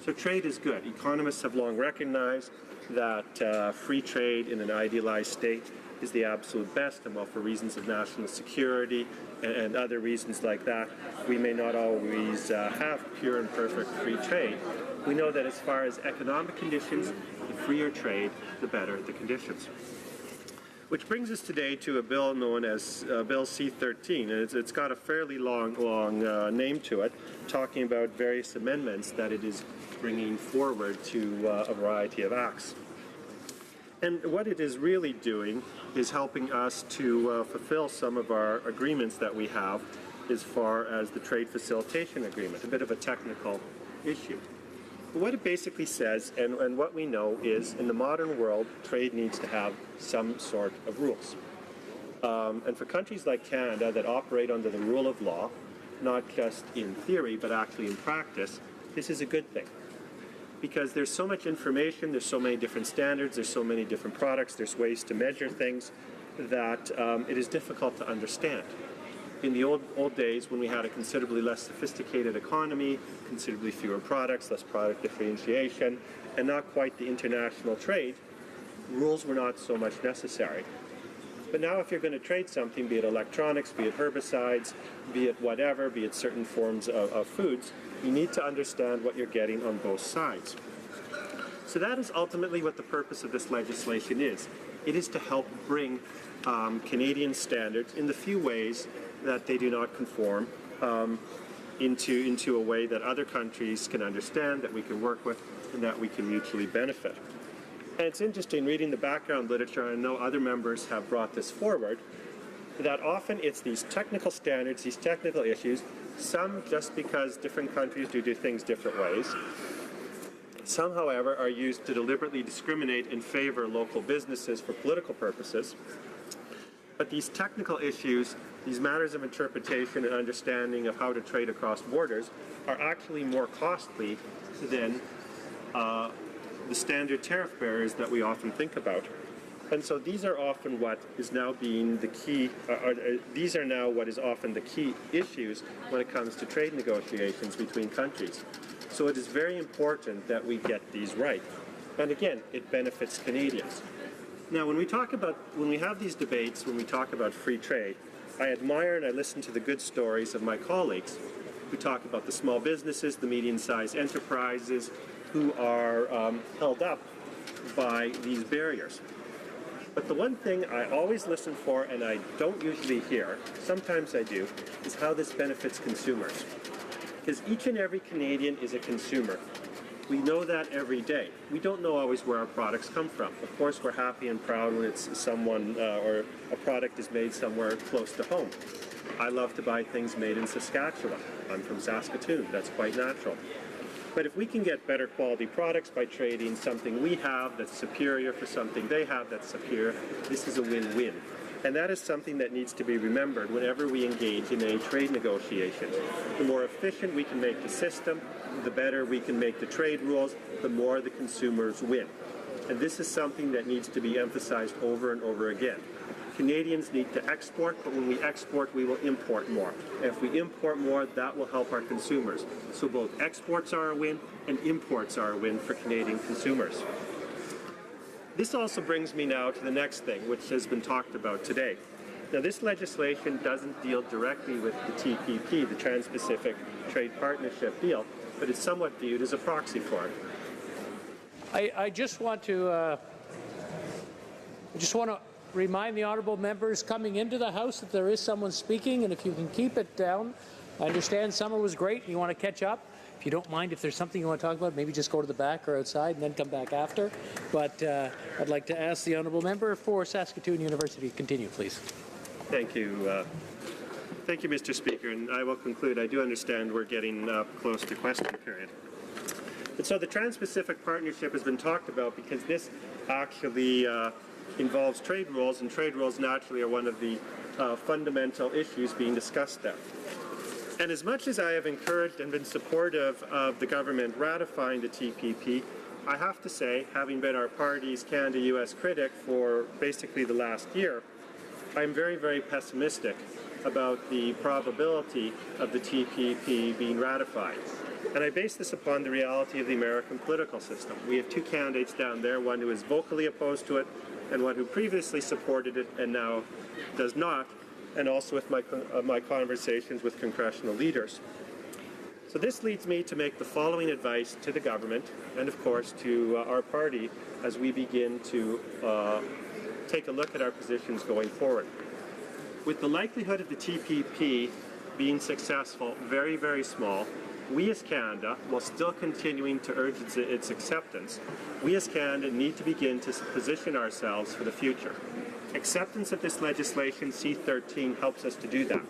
So trade is good. Economists have long recognized that free trade in an idealized state is the absolute best, and while for reasons of national security and other reasons like that, we may not always have pure and perfect free trade, we know that as far as economic conditions, the freer trade, the better the conditions. Which brings us today to a bill known as Bill C-13, and it's got a fairly long name to it, talking about various amendments that it is bringing forward to a variety of acts. And what it is really doing is helping us to fulfill some of our agreements that we have as far as the trade facilitation agreement, a bit of a technical issue. But what it basically says, and what we know is, in the modern world, trade needs to have some sort of rules. And for countries like Canada that operate under the rule of law, not just in theory, but actually in practice, this is a good thing. Because there's so much information, there's so many different standards, there's so many different products, there's ways to measure things that it is difficult to understand. In the old days, when we had a considerably less sophisticated economy, considerably fewer products, less product differentiation, and not quite the international trade, rules were not so much necessary. But now if you're going to trade something, be it electronics, be it herbicides, be it whatever, be it certain forms of foods, you need to understand what you're getting on both sides. So that is ultimately what the purpose of this legislation is. It is to help bring Canadian standards in the few ways that they do not conform into a way that other countries can understand, that we can work with, and that we can mutually benefit. And it's interesting reading the background literature, and I know other members have brought this forward, that often it's these technical standards, these technical issues, some just because different countries do things different ways. Some, however, are used to deliberately discriminate in favor of local businesses for political purposes. But these technical issues, these matters of interpretation and understanding of how to trade across borders, are actually more costly than the standard tariff barriers that we often think about. And so these are often what is now being the key, these are now what is often the key issues when it comes to trade negotiations between countries. So it is very important that we get these right. And again, it benefits Canadians. Now, when we have these debates, when we talk about free trade, I admire and I listen to the good stories of my colleagues who talk about the small businesses, the medium-sized enterprises, who are held up by these barriers. But the one thing I always listen for, and I don't usually hear, sometimes I do, is how this benefits consumers. Because each and every Canadian is a consumer. We know that every day. We don't know always where our products come from. Of course, we're happy and proud when it's someone or a product is made somewhere close to home. I love to buy things made in Saskatchewan. I'm from Saskatoon. That's quite natural. But if we can get better quality products by trading something we have that's superior for something they have that's superior, this is a win-win. And that is something that needs to be remembered whenever we engage in a trade negotiation. The more efficient we can make the system, the better we can make the trade rules, the more the consumers win. And this is something that needs to be emphasized over and over again. Canadians need to export, but when we export, we will import more. And if we import more, that will help our consumers. So both exports are a win and imports are a win for Canadian consumers. This also brings me now to the next thing, which has been talked about today. Now, this legislation doesn't deal directly with the TPP, the Trans-Pacific Trade Partnership deal, but it's somewhat viewed as a proxy for it.
I just want to remind the honourable members coming into the House that there is someone speaking, and if you can keep it down. I understand summer was great and you want to catch up. If you don't mind, if there's something you want to talk about, maybe just go to the back or outside and then come back after. But I'd like to ask the honourable member for Saskatoon University to continue, please.
Thank you. Thank you, Mr. Speaker, and I will conclude. I do understand we're getting close to question period. And so the Trans-Pacific Partnership has been talked about because this actually involves trade rules, and trade rules naturally are one of the fundamental issues being discussed there. And as much as I have encouraged and been supportive of the government ratifying the TPP, I have to say, having been our party's Canada-US critic for basically the last year, I'm very, very pessimistic about the probability of the TPP being ratified. And I base this upon the reality of the American political system. We have two candidates down there, one who is vocally opposed to it and one who previously supported it and now does not, and also with my conversations with congressional leaders. So this leads me to make the following advice to the government and, of course, to our party as we begin to take a look at our positions going forward. With the likelihood of the TPP being successful very, very small, we as Canada, while still continuing to urge its acceptance, we as Canada need to begin to position ourselves for the future. Acceptance of this legislation, C-13, helps us to do that.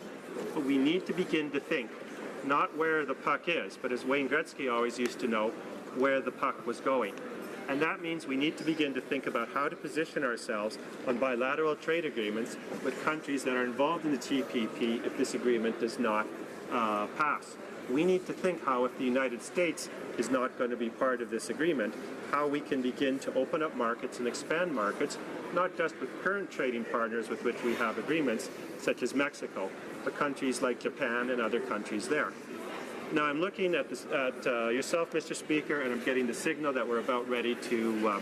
But we need to begin to think, not where the puck is, but as Wayne Gretzky always used to know, where the puck was going. And that means we need to begin to think about how to position ourselves on bilateral trade agreements with countries that are involved in the TPP if this agreement does not pass. We need to think how, if the United States is not going to be part of this agreement, how we can begin to open up markets and expand markets, not just with current trading partners with which we have agreements, such as Mexico, but countries like Japan and other countries there. Now, I'm looking at yourself, Mr. Speaker, and I'm getting the signal that we're about ready to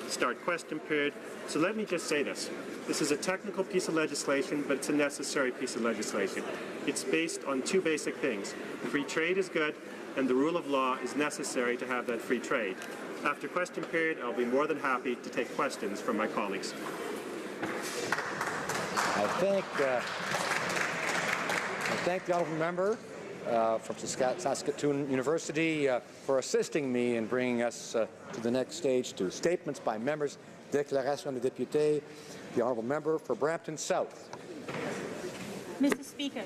start question period. So let me just say this. This is a technical piece of legislation, but it's a necessary piece of legislation. It's based on two basic things. Free trade is good, and the rule of law is necessary to have that free trade. After question period, I'll be more than happy to take questions from my colleagues.
I thank the honourable member from Saskatoon University for assisting me in bringing us to the next stage, to statements by members, déclaration de député, the honourable member for Brampton South.
Mr. Speaker,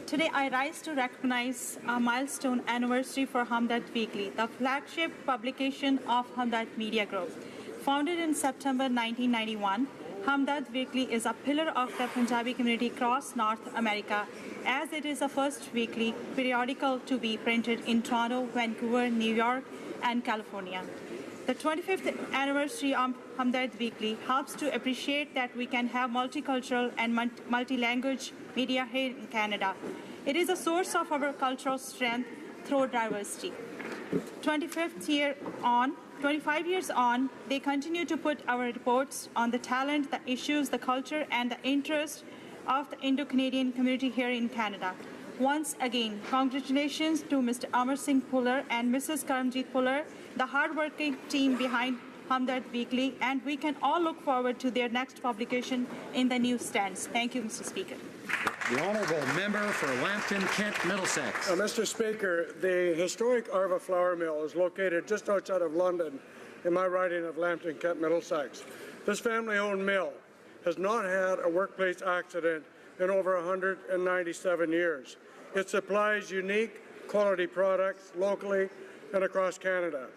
today I rise to recognize a milestone anniversary for Hamdard Weekly, the flagship publication of Hamdard Media Group. Founded in September 1991, Hamdard Weekly is a pillar of the Punjabi community across North America, as it is the first weekly periodical to be printed in Toronto, Vancouver, New York, and California. The 25th anniversary of Hamdard Weekly helps to appreciate that we can have multicultural and multi-language media here in Canada. It is a source of our cultural strength through diversity. 25 years on, they continue to put our reports on the talent, the issues, the culture, and the interest of the Indo-Canadian community here in Canada. Once again, congratulations to Mr. Amar Singh Puller and Mrs. Karamjeet Puller, the hard-working team behind Hamdard Weekly, and we can all look forward to their next publication in the newsstands. Thank you, Mr. Speaker.
The honourable member for Lambton, Kent, Middlesex.
Mr. Speaker, the historic Arva Flour Mill is located just outside of London in my riding of Lambton, Kent, Middlesex. This family-owned mill has not had a workplace accident in over 197 years. It supplies unique quality products locally and across Canada.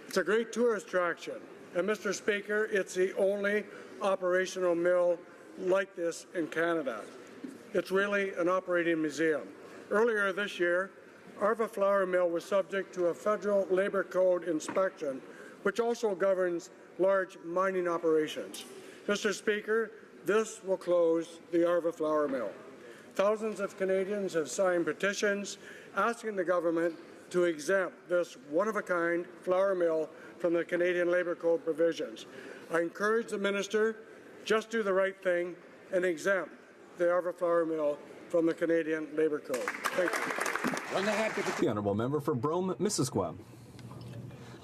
It's a great tourist attraction, and Mr. Speaker, it's the only operational mill like this in Canada. It's really an operating museum. Earlier this year, Arva Flour Mill was subject to a federal labor code inspection, which also governs large mining operations. Mr. Speaker, this will close the Arva Flour Mill. Thousands of Canadians have signed petitions asking the government to exempt this one-of-a-kind flour mill from the Canadian Labour Code provisions. I encourage the minister, just do the right thing and exempt the Arva Flour Mill from the Canadian Labour Code. Thank you.
The honourable member for Brome, Missisquoi.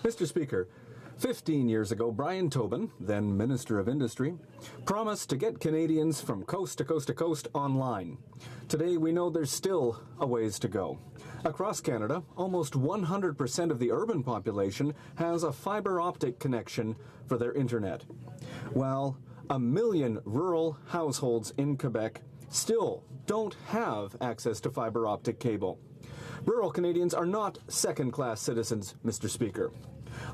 Mr. Speaker, 15 years ago, Brian Tobin, then Minister of Industry, promised to get Canadians from coast to coast to coast online. Today, we know there's still a ways to go. Across Canada, almost 100% of the urban population has a fibre optic connection for their internet, while 1 million rural households in Quebec still don't have access to fibre optic cable. Rural Canadians are not second-class citizens, Mr. Speaker.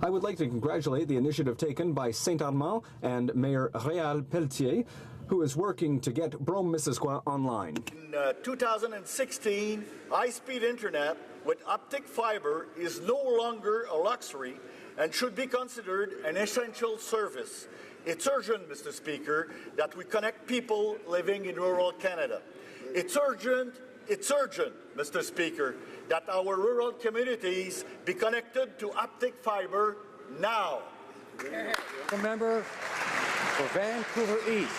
I would like to congratulate the initiative taken by Saint-Armand and Mayor Réal Pelletier, who is working to get Brome, Missisquoi online.
In 2016, high-speed internet with optic fiber is no longer a luxury and should be considered an essential service. It's urgent, Mr. Speaker, that we connect people living in rural Canada. It's urgent, Mr. Speaker, that our rural communities be connected to optic fiber now.
The member for Vancouver East.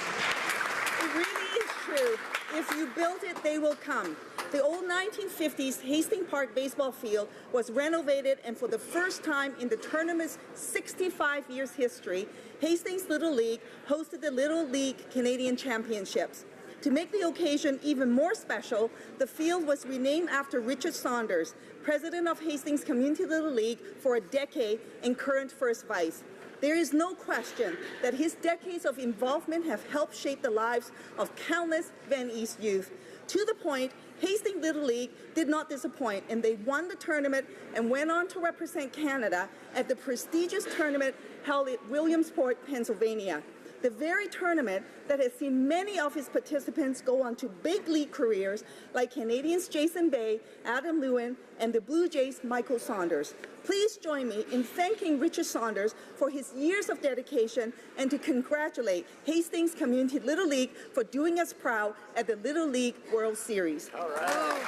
It really is true. If you build it, they will come. The old 1950s Hastings Park baseball field was renovated, and for the first time in the tournament's 65 years history, Hastings Little League hosted the Little League Canadian Championships. To make the occasion even more special, the field was renamed after Richard Saunders, president of Hastings Community Little League for a decade and current first vice. There is no question that his decades of involvement have helped shape the lives of countless Van East youth. To the point, Hastings Little League did not disappoint, and they won the tournament and went on to represent Canada at the prestigious tournament held at Williamsport, Pennsylvania. The very tournament that has seen many of its participants go on to big league careers like Canadians Jason Bay, Adam Lewin, and the Blue Jays' Michael Saunders. Please join me in thanking Richard Saunders for his years of dedication and to congratulate Hastings Community Little League for doing us proud at the Little League World Series.
All right.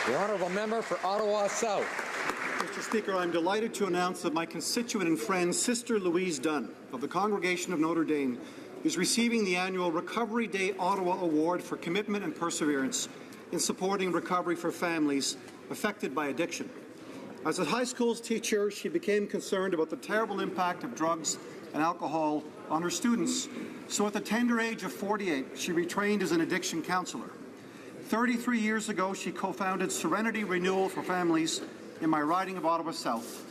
The honourable member for Ottawa South.
Mr. Speaker, I'm delighted to announce that my constituent and friend, Sister Louise Dunn of the Congregation of Notre Dame, is receiving the annual Recovery Day Ottawa Award for commitment and perseverance in supporting recovery for families affected by addiction. As a high school teacher, she became concerned about the terrible impact of drugs and alcohol on her students. So at the tender age of 48, she retrained as an addiction counselor. 33 years ago, she co-founded Serenity Renewal for Families in my riding of Ottawa South.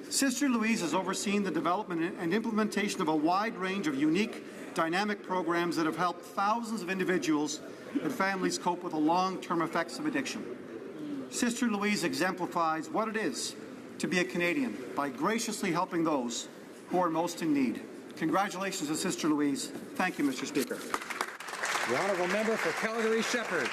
Sister Louise has overseen the development and implementation of a wide range of unique, dynamic programs that have helped thousands of individuals and families cope with the long-term effects of addiction. Sister Louise exemplifies what it is to be a Canadian by graciously helping those who are most in need. Congratulations to Sister Louise. Thank you, Mr. Speaker.
The honourable member for Calgary-Shepherd.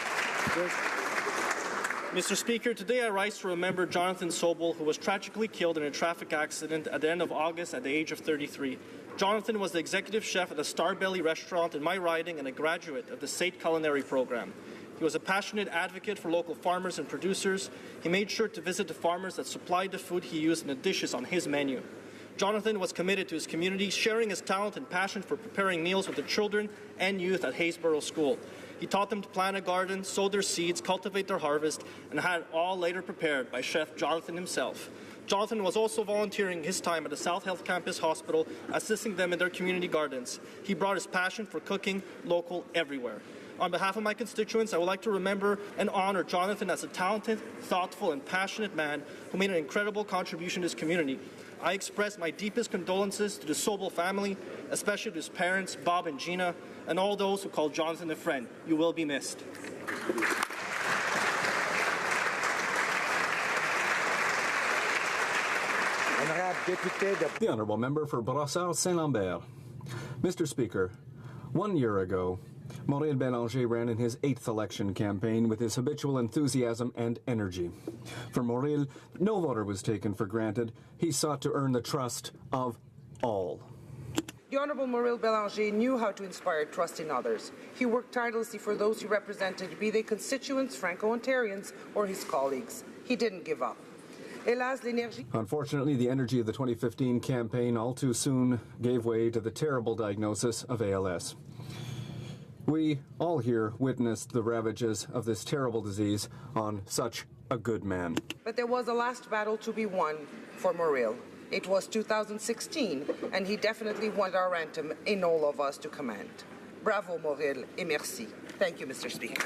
Mr. Speaker, today I rise to remember Jonathan Sobel, who was tragically killed in a traffic accident at the end of August at the age of 33. Jonathan was the executive chef at the Starbelly restaurant in my riding and a graduate of the SAIT culinary program. He was a passionate advocate for local farmers and producers. He made sure to visit the farmers that supplied the food he used in the dishes on his menu. Jonathan was committed to his community, sharing his talent and passion for preparing meals with the children and youth at Haysboro School. He taught them to plant a garden, sow their seeds, cultivate their harvest, and had it all later prepared by Chef Jonathan himself. Jonathan was also volunteering his time at the South Health Campus Hospital, assisting them in their community gardens. He brought his passion for cooking local everywhere. On behalf of my constituents, I would like to remember and honor Jonathan as a talented, thoughtful, and passionate man who made an incredible contribution to his community. I express my deepest condolences to the Sobel family, especially to his parents, Bob and Gina, and all those who call Jonathan a friend. You will be missed.
The Honourable Member for Brossard-Saint-Lambert. Mr. Speaker, 1 year ago, Maurice Bélanger ran in his 8th election campaign with his habitual enthusiasm and energy. For Maurice, no voter was taken for granted. He sought to earn the trust of all.
The Honourable Maurice Bélanger knew how to inspire trust in others. He worked tirelessly for those he represented, be they constituents, Franco-Ontarians, or his colleagues. He didn't give up.
Unfortunately, the energy of the 2015 campaign all too soon gave way to the terrible diagnosis of ALS. We all here witnessed the ravages of this terrible disease on such a good man.
But there was a last battle to be won for Maurice. It was 2016, and he definitely wanted our anthem in all of us to command. Bravo, Maurice, et merci. Thank you, Mr. Speaker.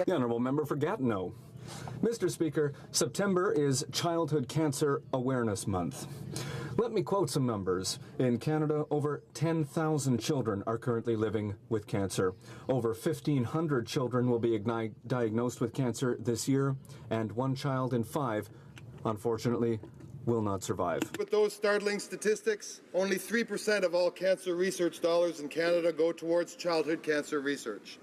The Honourable Member for Gatineau. Mr. Speaker, September is Childhood Cancer Awareness Month. Let me quote some numbers. In Canada, over 10,000 children are currently living with cancer. Over 1,500 children will be diagnosed with cancer this year, and 1 child in 5, unfortunately, will not survive.
With those startling statistics, only 3% of all cancer research dollars in Canada go towards childhood cancer research.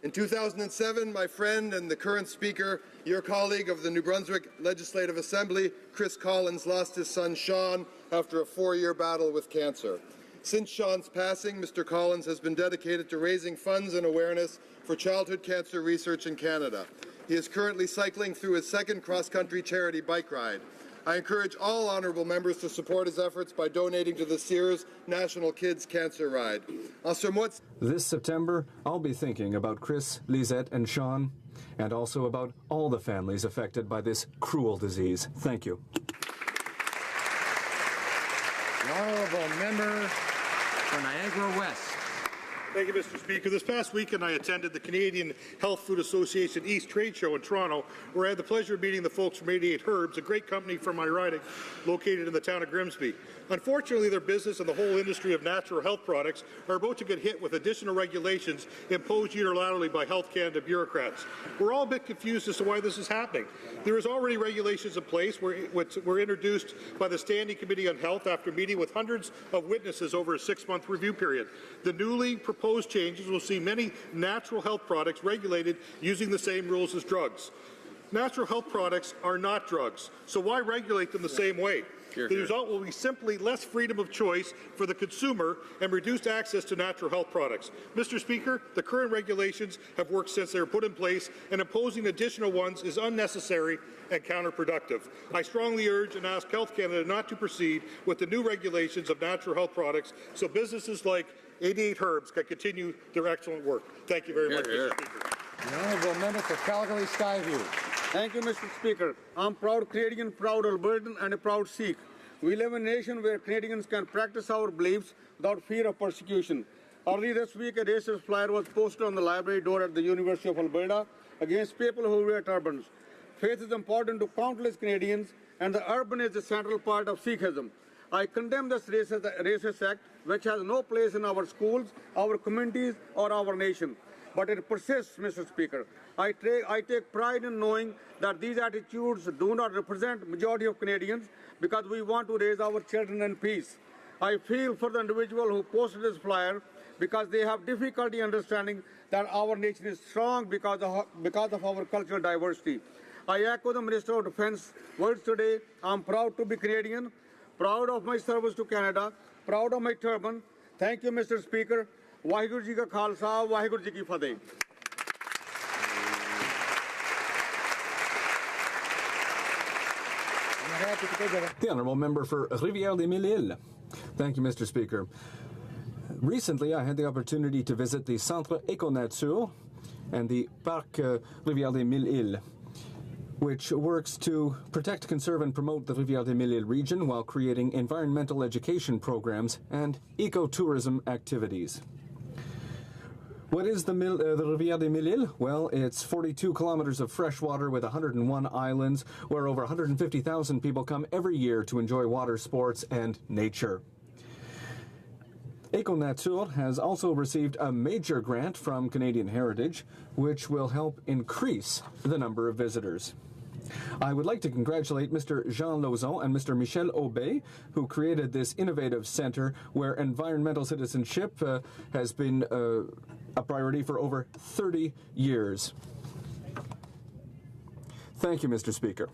In 2007, my friend and the current Speaker, your colleague of the New Brunswick Legislative Assembly, Chris Collins, lost his son Sean after a 4-year battle with cancer. Since Sean's passing, Mr. Collins has been dedicated to raising funds and awareness for childhood cancer research in Canada. He is currently cycling through his 2nd cross-country charity bike ride. I encourage all honourable members to support his efforts by donating to the Sears National Kids Cancer Ride.
This September, I'll be thinking about Chris, Lisette, and Sean, and also about all the families affected by this cruel disease. Thank you.
The honourable member for Niagara West.
Thank you, Mr. Speaker. This past weekend, I attended the Canadian Health Food Association East Trade Show in Toronto, where I had the pleasure of meeting the folks from 88 Herbs, a great company from my riding located in the town of Grimsby. Unfortunately, their business and the whole industry of natural health products are about to get hit with additional regulations imposed unilaterally by Health Canada bureaucrats. We're all a bit confused as to why this is happening. There is already regulations in place which were introduced by the Standing Committee on Health after meeting with hundreds of witnesses over a 6-month review period. The newly proposed changes will see many natural health products regulated using the same rules as drugs. Natural health products are not drugs, so why regulate them the same way? The result will be simply less freedom of choice for the consumer and reduced access to natural health products. Mr. Speaker, the current regulations have worked since they were put in place, and imposing additional ones is unnecessary and counterproductive. I strongly urge and ask Health Canada not to proceed with the new regulations of natural health products so businesses like 88 Herbs can continue their excellent work. Thank you very much, Mr. Speaker.
The Honourable Member for Calgary Skyview. Thank you, Mr. Speaker. I'm proud Canadian, proud Albertan, and a proud Sikh. We live in a nation where Canadians can practice our beliefs without fear of persecution. Early this week, a racist flyer was posted on the library door at the University of Alberta against people who wear turbans. Faith is important to countless Canadians, and the urban is the central part of Sikhism. I condemn this racist act, which has no place in our schools, our communities, or our nation. But it persists, Mr. Speaker. I take pride in knowing that these attitudes do not represent the majority of Canadians because we want to raise our children in peace. I feel for the individual who posted this flyer because they have difficulty understanding that our nation is strong because of our cultural diversity. I echo the Minister of Defence words today. I'm proud to be Canadian, proud of my service to Canada, proud of my turban. Thank you, Mr. Speaker. Waheguru Ji Ka Khalsa, Waheguru Ji Ki Fateh.
The Honourable Member for Rivière-des-Mille-Îles. Thank you, Mr. Speaker. Recently, I had the opportunity to visit the Centre Éco-Nature and the Parc Rivière-des-Mille-Îles, which works to protect, conserve, and promote the Rivière-des-Mille-Îles region while creating environmental education programs and ecotourism activities. What is the Rivière-des-Mille-Îles? Well, it's 42 kilometers of fresh water with 101 islands where over 150,000 people come every year to enjoy water sports and nature. Éco-Nature has also received a major grant from Canadian Heritage, which will help increase the number of visitors. I would like to congratulate Mr. Jean Lauzon and Mr. Michel Aubé, who created this innovative centre where environmental citizenship has been a priority for over 30 years. Thank you, Mr. Speaker.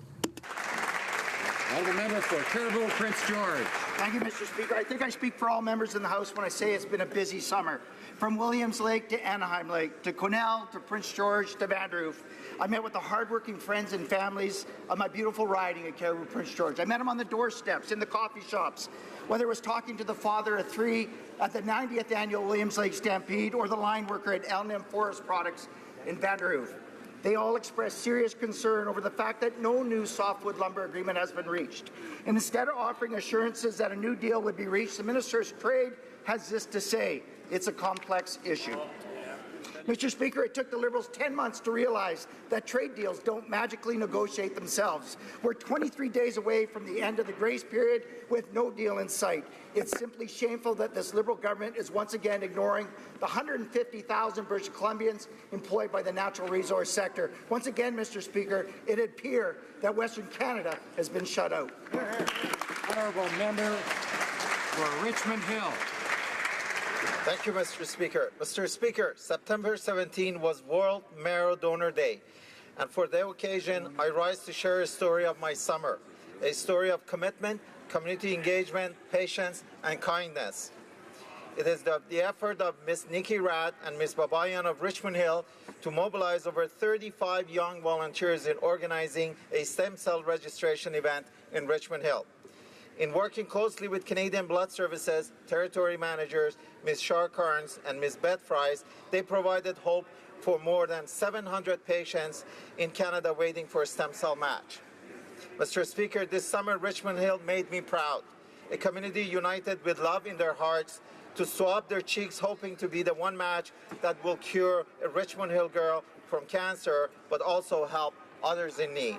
Honourable Member for Caribou, Prince George.
Thank you, Mr. Speaker. I think I speak for all members in the House when I say it's been a busy summer. From Williams Lake to Anaheim Lake, to Quesnel, to Prince George, to Vanderhoof. I met with the hardworking friends and families of my beautiful riding at Caribou, Prince George. I met them on the doorsteps, in the coffee shops, whether it was talking to the father of 3 at the 90th annual Williams Lake Stampede or the line worker at L&M Forest Products in Vanderhoof. They all expressed serious concern over the fact that no new softwood lumber agreement has been reached. And instead of offering assurances that a new deal would be reached, the Minister of Trade has this to say: it's a complex issue. Mr. Speaker, it took the Liberals 10 months to realize that trade deals don't magically negotiate themselves. We're 23 days away from the end of the grace period with no deal in sight. It's simply shameful that this Liberal government is once again ignoring the 150,000 British Columbians employed by the natural resource sector. Once again, Mr. Speaker, it appears that Western Canada has been shut out.
Honourable Member for Richmond Hill.
Thank you, Mr. Speaker. Mr. Speaker, September 17 was World Marrow Donor Day, and for the occasion, I rise to share a story of my summer, a story of commitment, community engagement, patience, and kindness. It is the effort of Ms. Nikki Rath and Ms. Babayan of Richmond Hill to mobilize over 35 young volunteers in organizing a stem cell registration event in Richmond Hill. In working closely with Canadian Blood Services, territory managers, Ms. Shar Carnes and Ms. Beth Fries, they provided hope for more than 700 patients in Canada waiting for a stem cell match. Mr. Speaker, this summer Richmond Hill made me proud. A community united with love in their hearts to swab their cheeks, hoping to be the one match that will cure a Richmond Hill girl from cancer, but also help others in need.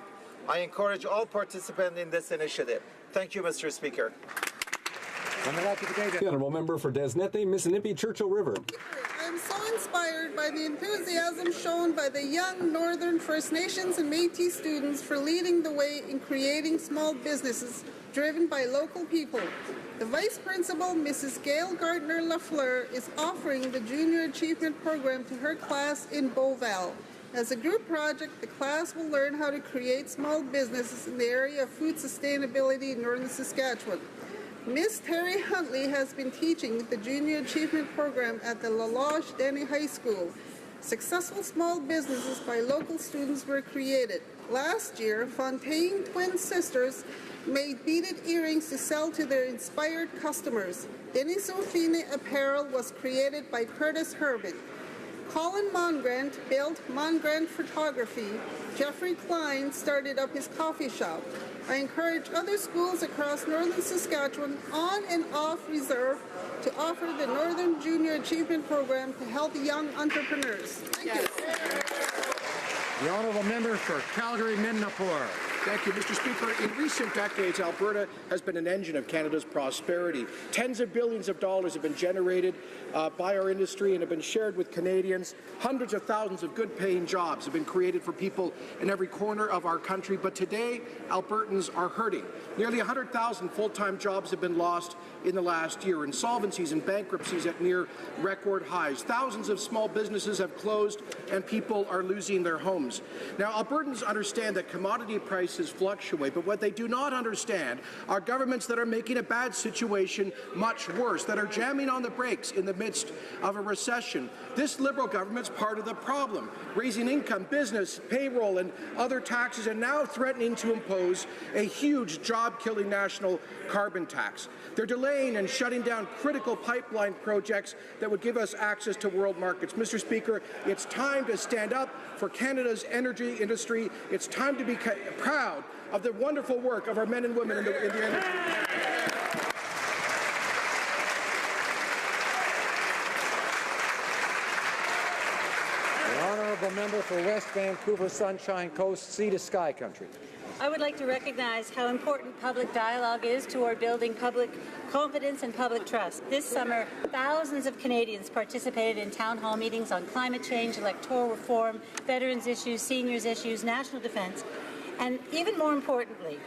I encourage all participants in this initiative. Thank you, Mr. Speaker.
The honourable member for Desnete, Mississippi, Churchill River.
I'm so inspired by the enthusiasm shown by the young Northern First Nations and Métis students for leading the way in creating small businesses driven by local people. The Vice Principal, Mrs. Gail Gardner-Lafleur, is offering the Junior Achievement Program to her class in Beauval. As a group project, the class will learn how to create small businesses in the area of food sustainability in Northern Saskatchewan. Miss Terry Huntley has been teaching the Junior Achievement Program at the La Loche Denny High School. Successful small businesses by local students were created. Last year, Fontaine twin sisters made beaded earrings to sell to their inspired customers. Denis Sophine apparel was created by Curtis Herbin. Colin Mongrant built Mongrant Photography. Jeffrey Klein started up his coffee shop. I encourage other schools across Northern Saskatchewan on and off reserve to offer the Northern Junior Achievement Program to help young entrepreneurs. Thank you.
The honourable member for Calgary-Midnapore.
Thank you, Mr. Speaker. In recent decades, Alberta has been an engine of Canada's prosperity. Tens of billions of dollars have been generated by our industry and have been shared with Canadians. Hundreds of thousands of good-paying jobs have been created for people in every corner of our country. But today, Albertans are hurting. Nearly 100,000 full-time jobs have been lost in the last year. Insolvencies and bankruptcies at near record highs. Thousands of small businesses have closed and people are losing their homes. Now, Albertans understand that commodity prices fluctuate, but what they do not understand are governments that are making a bad situation much worse, that are jamming on the brakes in the midst of a recession. This Liberal government's part of the problem, raising income, business, payroll, and other taxes, and now threatening to impose a huge job-killing national carbon tax. They're delaying and shutting down critical pipeline projects that would give us access to world markets. Mr. Speaker, it's time to stand up for Canada's energy industry. It's time to be proud of the wonderful work of our men and women in the energy.
The honourable member for West Vancouver Sunshine Coast, Sea to Sky Country.
I would like to recognize how important public dialogue is toward building public confidence and public trust. This summer, thousands of Canadians participated in town hall meetings on climate change, electoral reform, veterans issues, seniors issues, national defence, and even more importantly,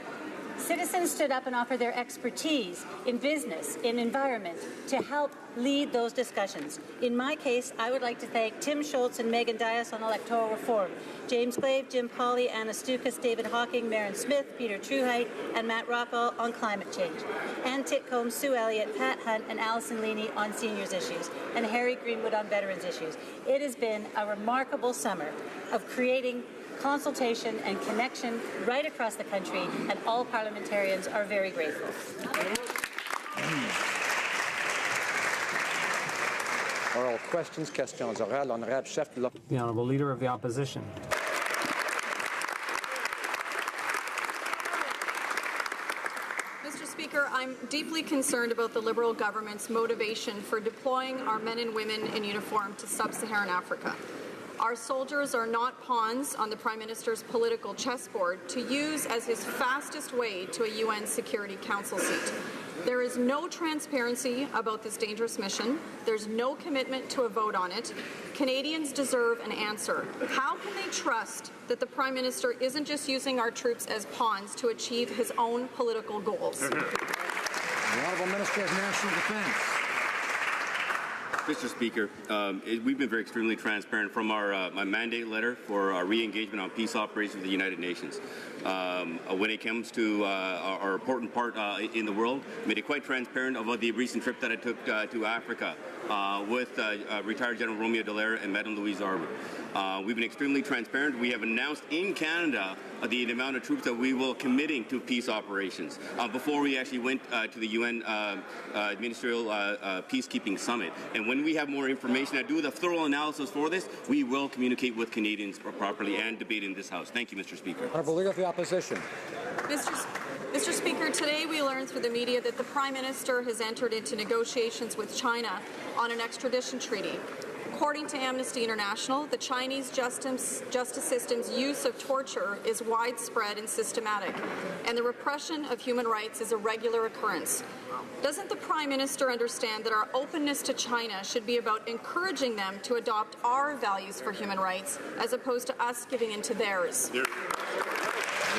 citizens stood up and offered their expertise in business, in environment, to help lead those discussions. In my case, I would like to thank Tim Schultz and Megan Dias on electoral reform, James Glaive, Jim Pauley, Anna Stukas, David Hawking, Maren Smith, Peter Truheit, and Matt Rockall on climate change, Ann Titcomb, Sue Elliott, Pat Hunt, and Alison Leaney on seniors issues, and Harry Greenwood on veterans issues. It has been a remarkable summer of creating consultation and connection right across the country, and all parliamentarians are very grateful.
Oral questions, questions orales, honorable chef de
The Honourable Leader of the Opposition.
Mr. Speaker, I'm deeply concerned about the Liberal government's motivation for deploying our men and women in uniform to sub-Saharan Africa. Our soldiers are not pawns on the Prime Minister's political chessboard to use as his fastest way to a UN Security Council seat. There is no transparency about this dangerous mission. There's no commitment to a vote on it. Canadians deserve an answer. How can they trust that the Prime Minister isn't just using our troops as pawns to achieve his own political goals?
The Honourable Minister of National Defence.
Mr. Speaker, we've been very extremely transparent from our my mandate letter for our re-engagement on peace operations with the United Nations. When it comes to our important part in the world, made it quite transparent about the recent trip that I took to Africa with retired General Romeo Dallaire and Madame Louise Arbour. We've been extremely transparent. We have announced in Canada the amount of troops that we will committing to peace operations before we actually went to the UN Ministerial Peacekeeping Summit. And when we have more information and do the thorough analysis for this, we will communicate with Canadians properly and debate in this House. Thank you, Mr. Speaker.
Honourable Leader of the Opposition.
Mr. Speaker, today we learned through the media that the Prime Minister has entered into negotiations with China on an extradition treaty. According to Amnesty International, the Chinese justice system's use of torture is widespread and systematic, and the repression of human rights is a regular occurrence. Doesn't the Prime Minister understand that our openness to China should be about encouraging them to adopt our values for human rights as opposed to us giving in to theirs?
The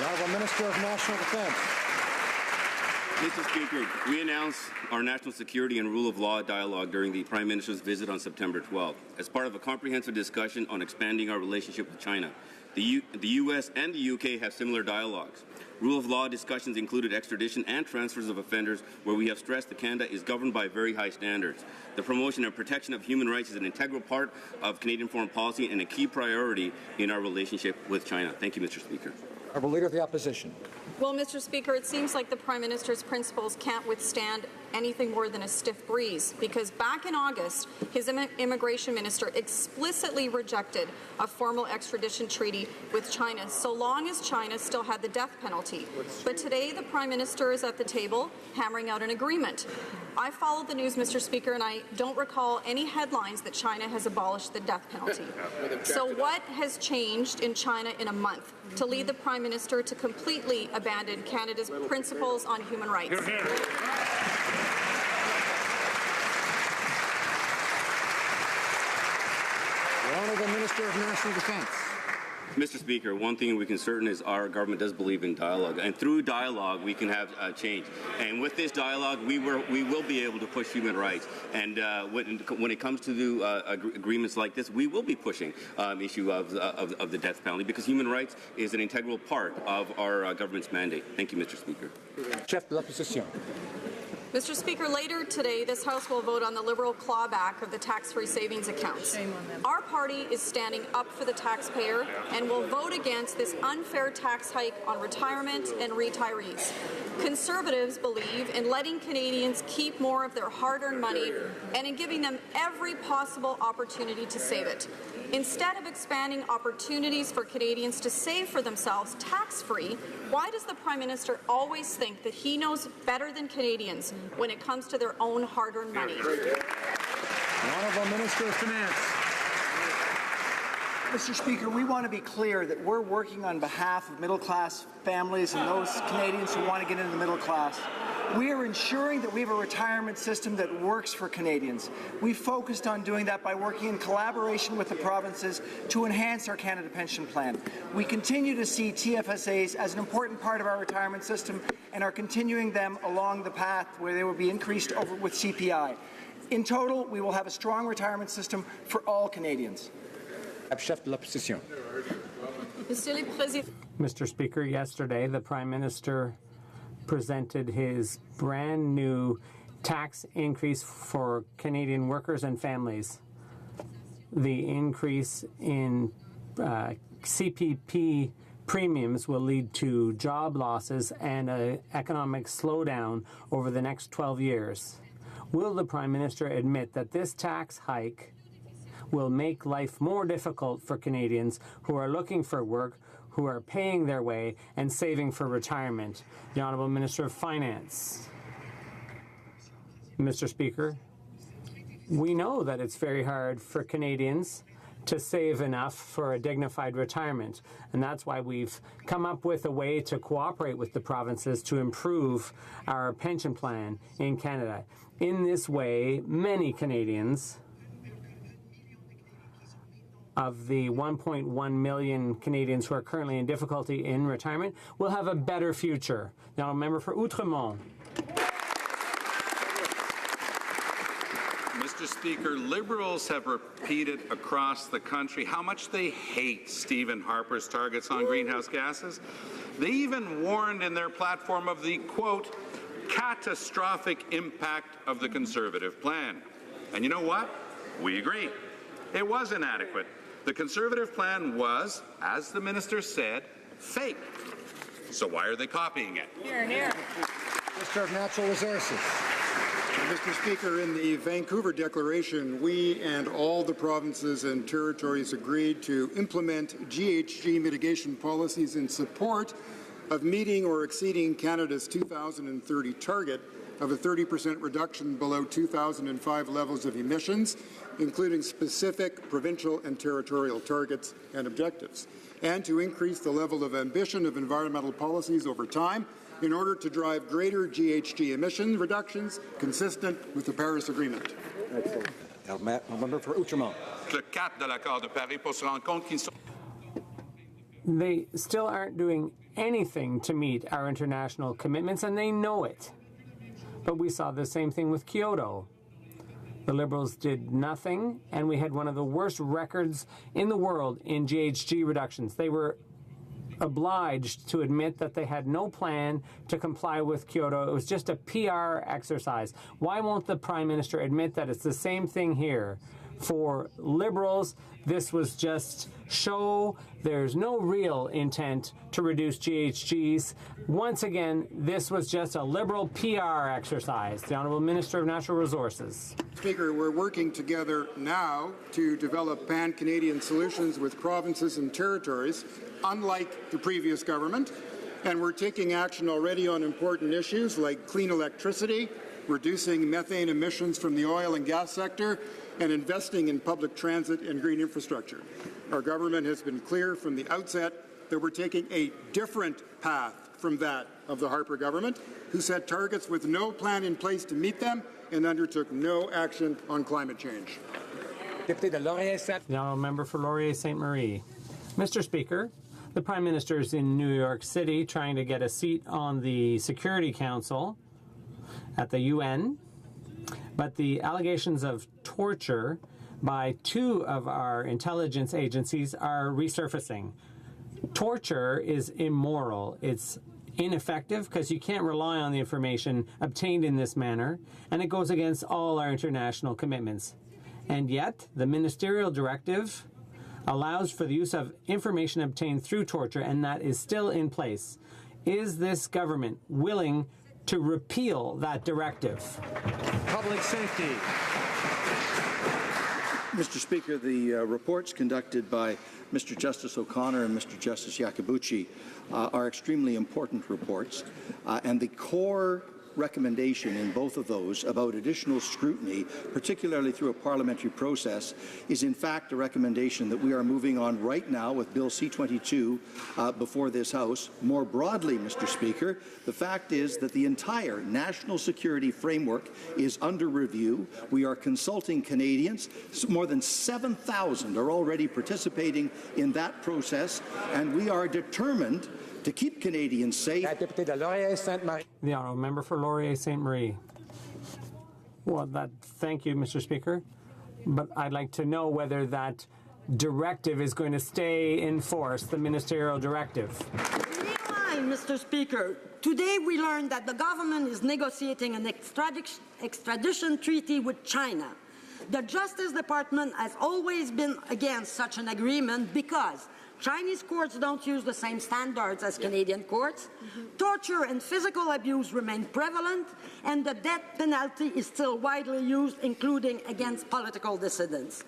Honourable Minister of National Defence.
Mr. Speaker, we announced our national security and rule of law dialogue during the Prime Minister's visit on September 12th as part of a comprehensive discussion on expanding our relationship with China. The U.S. and the U.K. have similar dialogues. Rule of law discussions included extradition and transfers of offenders, where we have stressed that Canada is governed by very high standards. The promotion and protection of human rights is an integral part of Canadian foreign policy and a key priority in our relationship with China. Thank you, Mr. Speaker.
Honourable Leader of the Opposition.
Well, Mr. Speaker, it seems like the Prime Minister's principles can't withstand anything more than a stiff breeze, because back in August, his immigration minister explicitly rejected a formal extradition treaty with China, so long as China still had the death penalty. But today, the Prime Minister is at the table hammering out an agreement. I followed the news, Mr. Speaker, and I don't recall any headlines that China has abolished the death penalty. So what has changed in China in a month to lead the Prime Minister to completely abandon Canada's principles on human rights?
The Honourable Minister of National Defence.
Mr. Speaker, one thing we can certain is our government does believe in dialogue, and through dialogue we can have change. And with this dialogue, we will be able to push human rights. And when it comes to do agreements like this, we will be pushing issue of the death penalty, because human rights is an integral part of our government's mandate. Thank you, Mr. Speaker.
Chef de l'Opposition.
Mr. Speaker, later today, this House will vote on the Liberal clawback of the tax-free savings accounts. Our party is standing up for the taxpayer and will vote against this unfair tax hike on retirement and retirees. Conservatives believe in letting Canadians keep more of their hard-earned money and in giving them every possible opportunity to save it. Instead of expanding opportunities for Canadians to save for themselves tax-free, why does the Prime Minister always think that he knows better than Canadians when it comes to their own hard-earned money?
The Honourable Minister of Finance.
Mr. Speaker, we want to be clear that we're working on behalf of middle-class families and those Canadians who want to get into the middle class. We are ensuring that we have a retirement system that works for Canadians. We focused on doing that by working in collaboration with the provinces to enhance our Canada Pension Plan. We continue to see TFSAs as an important part of our retirement system and are continuing them along the path where they will be increased over with CPI. In total, we will have a strong retirement system for all Canadians.
Chef de l'Opposition.
Mr. Speaker, yesterday the Prime Minister presented his brand new tax increase for Canadian workers and families. The increase in CPP premiums will lead to job losses and an economic slowdown over the next 12 years. Will the Prime Minister admit that this tax hike will make life more difficult for Canadians who are looking for work, who are paying their way and saving for retirement? The Honourable Minister of Finance. Mr. Speaker, we know that it's very hard for Canadians to save enough for a dignified retirement, and that's why we've come up with a way to cooperate with the provinces to improve our pension plan in Canada. In this way, many Canadians, of the 1.1 million Canadians who are currently in difficulty in retirement, will have a better future. The Honourable Member for Outremont.
Mr. Speaker, Liberals have repeated across the country how much they hate Stephen Harper's targets on greenhouse gases. They even warned in their platform of the, quote, catastrophic impact of the Conservative plan. And you know what? We agree. It was inadequate. The Conservative plan was, as the minister said, fake. So why are they copying it?
Here, here.
Minister of Natural Resources.
Mr. Speaker, in the Vancouver Declaration, we and all the provinces and territories agreed to implement GHG mitigation policies in support of meeting or exceeding Canada's 2030 target of a 30% reduction below 2005 levels of emissions, including specific provincial and territorial targets and objectives, and to increase the level of ambition of environmental policies over time in order to drive greater GHG emission reductions consistent with the Paris Agreement.
Excellent. Member for Outremont.
Le cap de l'accord de Paris pour se rendre compte qu'ils sont.
They still aren't doing anything to meet our international commitments, and they know it. But we saw the same thing with Kyoto. The Liberals did nothing, and we had one of the worst records in the world in GHG reductions. They were obliged to admit that they had no plan to comply with Kyoto. It was just a PR exercise. Why won't the Prime Minister admit that it's the same thing here? For Liberals, this was just show. There's no real intent to reduce GHGs. Once again, this was just a Liberal PR exercise. The Honourable Minister of Natural Resources.
Speaker, we're working together now to develop pan-Canadian solutions with provinces and territories, unlike the previous government, and we're taking action already on important issues like clean electricity, reducing methane emissions from the oil and gas sector, and investing in public transit and green infrastructure. Our government has been clear from the outset that we're taking a different path from that of the Harper government, who set targets with no plan in place to meet them and undertook no action on climate change.
The Honourable Member for Laurier-Sainte Marie. Mr. Speaker, the Prime Minister is in New York City trying to get a seat on the Security Council at the UN, but the allegations of torture by two of our intelligence agencies are resurfacing. Torture is immoral. It's ineffective because you can't rely on the information obtained in this manner, and it goes against all our international commitments. And yet, the ministerial directive allows for the use of information obtained through torture, and that is still in place. Is this government willing to repeal that directive?
Public safety.
Mr. Speaker, the reports conducted by Mr. Justice O'Connor and Mr. Justice Iacobucci are extremely important reports, and the core recommendation in both of those about additional scrutiny, particularly through a parliamentary process, is in fact a recommendation that we are moving on right now with Bill C-22 before this House. More broadly, Mr. Speaker, the fact is that the entire national security framework is under review. We are consulting Canadians. More than 7,000 are already participating in that process, and we are determined to keep Canadians safe.
The Honourable Member for Laurier-Sainte Marie. Well, thank you, Mr. Speaker. But I'd like to know whether that directive is going to stay in force, the ministerial directive.
Mr. Speaker, today we learned that the government is negotiating an extradition treaty with China. The Justice Department has always been against such an agreement because Chinese courts don't use the same standards as Canadian courts. Torture and physical abuse remain prevalent, and the death penalty is still widely used, including against political dissidents.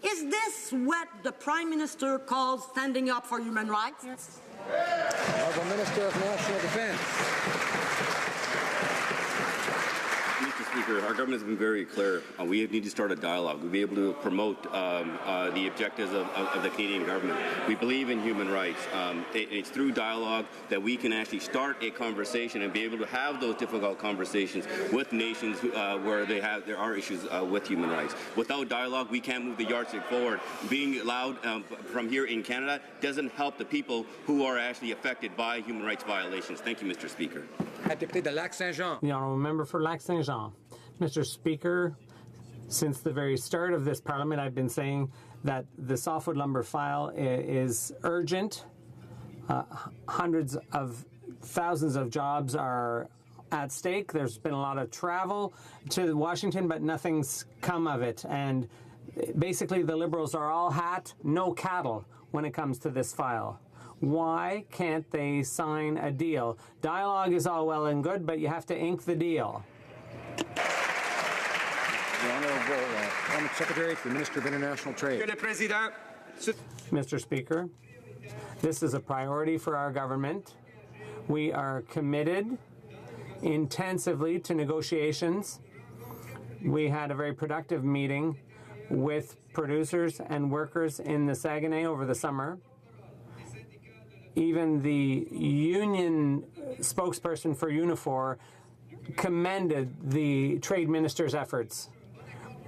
Is this what the Prime Minister calls standing up for human rights? Yes.
Honourable Minister of National Defence.
Mr. Speaker, our government has been very clear. We need to start a dialogue. We'll be able to promote the objectives of the Canadian government. We believe in human rights. It's through dialogue that we can actually start a conversation and be able to have those difficult conversations with nations where there are issues with human rights. Without dialogue, we can't move the yardstick forward. Being loud from here in Canada doesn't help the people who are actually affected by human rights violations. Thank you, Mr. Speaker.
The Honourable Member for Lac-Saint-Jean. Mr. Speaker, since the very start of this Parliament, I've been saying that the softwood lumber file is urgent. Hundreds of thousands of jobs are at stake. There's been a lot of travel to Washington, but nothing's come of it. And basically, the Liberals are all hat, no cattle when it comes to this file. Why can't they sign a deal? Dialogue is all well and good, but you have to ink the deal.
The Honourable Parliament Secretary for the Minister of International Trade.
Mr. Speaker, this is a priority for our government. We are committed intensively to negotiations. We had a very productive meeting with producers and workers in the Saguenay over the summer. Even the union spokesperson for Unifor commended the trade minister's efforts.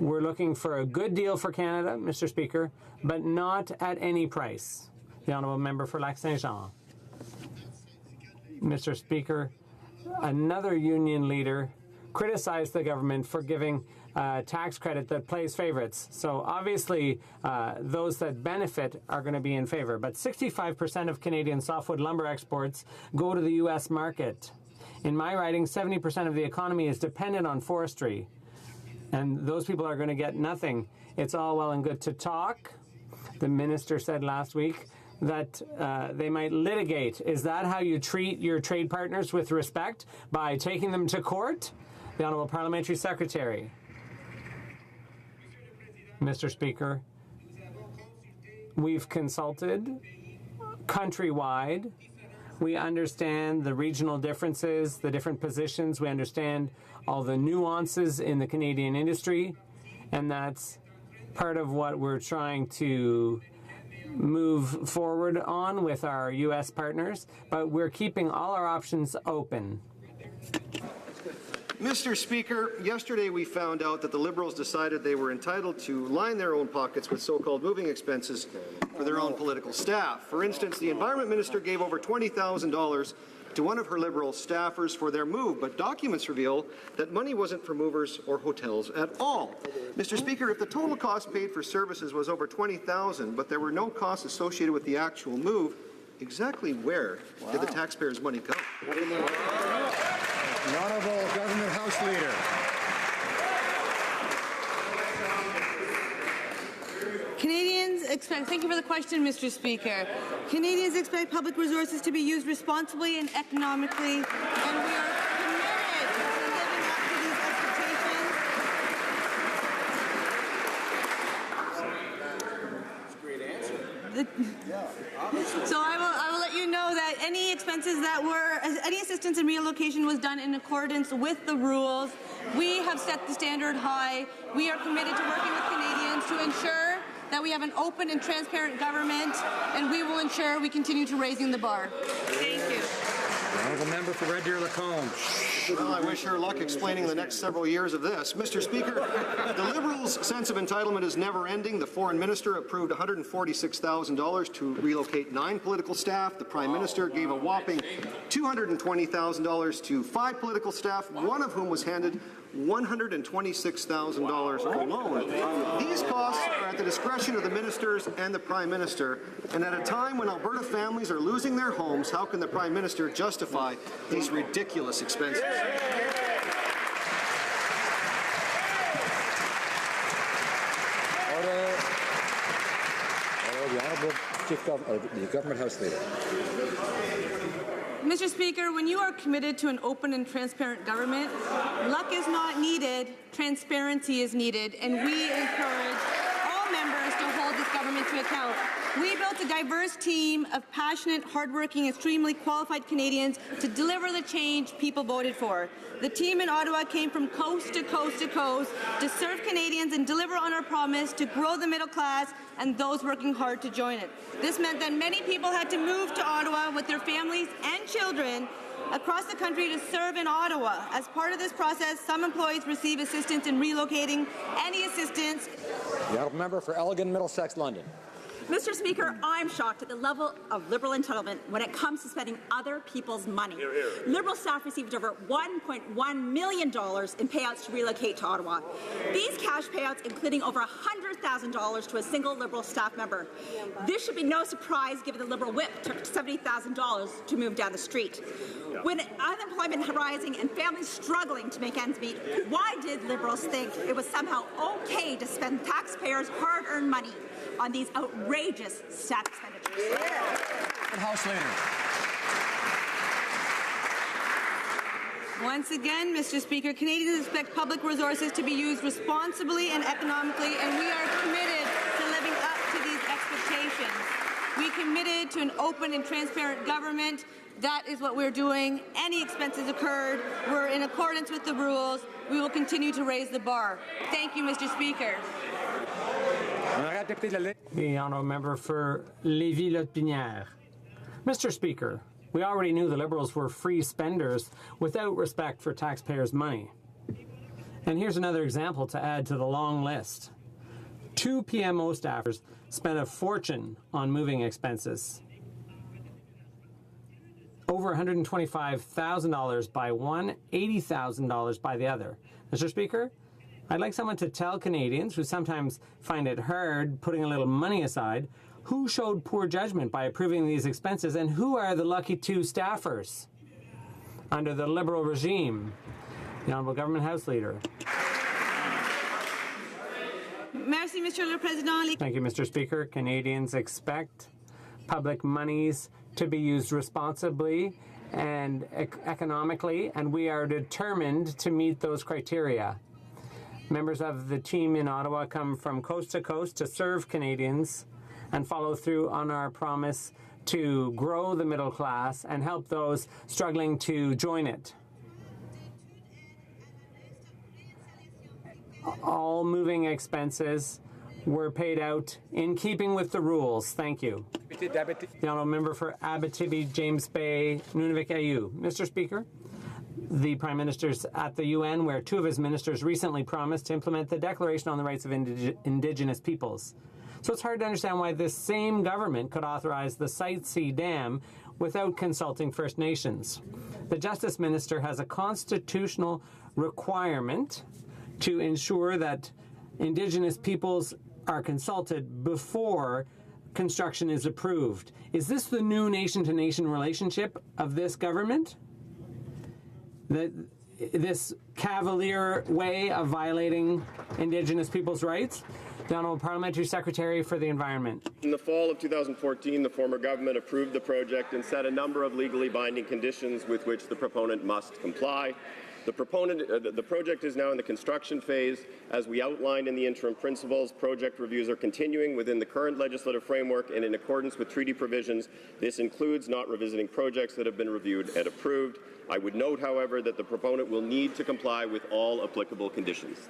We're looking for a good deal for Canada, Mr. Speaker, but not at any price. The honourable member for Lac-Saint-Jean. Mr. Speaker, another union leader criticized the government for giving tax credit that plays favorites. So obviously, those that benefit are going to be in favor. But 65% of Canadian softwood lumber exports go to the U.S. market. In my riding, 70% of the economy is dependent on forestry. And those people are going to get nothing. It's all well and good to talk. The minister said last week that they might litigate. Is that how you treat your trade partners, with respect, by taking them to court? The Honourable Parliamentary Secretary. Mr. Speaker, we've consulted countrywide. We understand the regional differences, the different positions. We understand all the nuances in the Canadian industry, and that's part of what we're trying to move forward on with our U.S. partners, but we're keeping all our options open.
Mr. Speaker, yesterday we found out that the Liberals decided they were entitled to line their own pockets with so-called moving expenses for their own political staff. For instance, the Environment Minister gave over $20,000 to one of her Liberal staffers for their move, but documents reveal that money wasn't for movers or hotels at all. Mr. Speaker, if the total cost paid for services was over $20,000, but there were no costs associated with the actual move, exactly where did the taxpayers' money go?
The Honourable Government House Leader.
Canadians expect, thank you for the question, Mr. Speaker. Canadians expect public resources to be used responsibly and economically, and we are committed to living up to these expectations.
That's a great answer.
So I will let you know that any expenses that were, any assistance in relocation was done in accordance with the rules. We have set the standard high. We are committed to working with Canadians to ensure that we have an open and transparent government, and we will ensure we continue to raising the bar. Thank you.
The Honourable Member for Red Deer Lacombe.
Well, I wish her luck explaining the next several years of this. Mr. Speaker, the Liberals' sense of entitlement is never ending. The Foreign Minister approved $146,000 to relocate 9 political staff. The Prime Minister gave a whopping $220,000 to 5 political staff, one of whom was handed $126,000 alone. These costs are at the discretion of the ministers and the Prime Minister, and at a time when Alberta families are losing their homes, how can the Prime Minister justify these ridiculous expenses?
Order. The Honourable the Government House Leader.
Mr. Speaker, when you are committed to an open and transparent government, luck is not needed, transparency is needed, and we encourage all members to hold this government to account. We built a diverse team of passionate, hardworking, extremely qualified Canadians to deliver the change people voted for. The team in Ottawa came from coast to coast to coast to serve Canadians and deliver on our promise to grow the middle class and those working hard to join it. This meant that many people had to move to Ottawa with their families and children across the country to serve in Ottawa. As part of this process, some employees receive assistance in relocating. Any assistance.
The Honourable Member for Elgin, Middlesex, London.
Mr. Speaker, I'm shocked at the level of Liberal entitlement when it comes to spending other people's money.
Hear, hear.
Liberal staff received over $1.1 million in payouts to relocate to Ottawa. These cash payouts including over $100,000 to a single Liberal staff member. This should be no surprise given the Liberal whip took $70,000 to move down the street. When unemployment rising and families struggling to make ends meet, why did Liberals think it was somehow okay to spend taxpayers' hard-earned money on these outrageous staff expenditures?
House Leader.
Once again, Mr. Speaker, Canadians expect public resources to be used responsibly and economically, and we are committed to living up to these expectations. We committed to an open and transparent government. That is what we're doing. Any expenses occurred. We're in accordance with the rules. We will continue to raise the bar. Thank you, Mr. Speaker.
The honourable member for Lévis-Lotbinière. Mr. Speaker, we already knew the Liberals were free spenders without respect for taxpayers' money. And here's another example to add to the long list. 2 PMO staffers spent a fortune on moving expenses. Over $125,000 by one, $80,000 by the other. Mr. Speaker, I'd like someone to tell Canadians who sometimes find it hard putting a little money aside who showed poor judgment by approving these expenses and who are the lucky 2 staffers under the Liberal regime. The Honourable Government House Leader.
Merci, Monsieur le Président.
Thank you, Mr. Speaker. Canadians expect public monies to be used responsibly and economically, and we are determined to meet those criteria. Members of the team in Ottawa come from coast to serve Canadians and follow through on our promise to grow the middle class and help those struggling to join it. All moving expenses were paid out in keeping with the rules. Thank you. The honourable member for Abitibi, James Bay, Nunavik-Ayu. Mr. Speaker, the Prime Minister's at the UN, where 2 of his ministers recently promised to implement the Declaration on the Rights of Indigenous Peoples. So it's hard to understand why this same government could authorize the Site C Dam without consulting First Nations. The Justice Minister has a constitutional requirement to ensure that Indigenous peoples are consulted before construction is approved. Is this the new nation-to-nation relationship of this government? This cavalier way of violating Indigenous people's rights? The Honourable Parliamentary Secretary for the Environment.
In the fall of 2014, the former government approved the project and set a number of legally binding conditions with which the proponent must comply. The project is now in the construction phase. As we outlined in the interim principles, project reviews are continuing within the current legislative framework and in accordance with treaty provisions. This includes not revisiting projects that have been reviewed and approved. I would note, however, that the proponent will need to comply with all applicable conditions.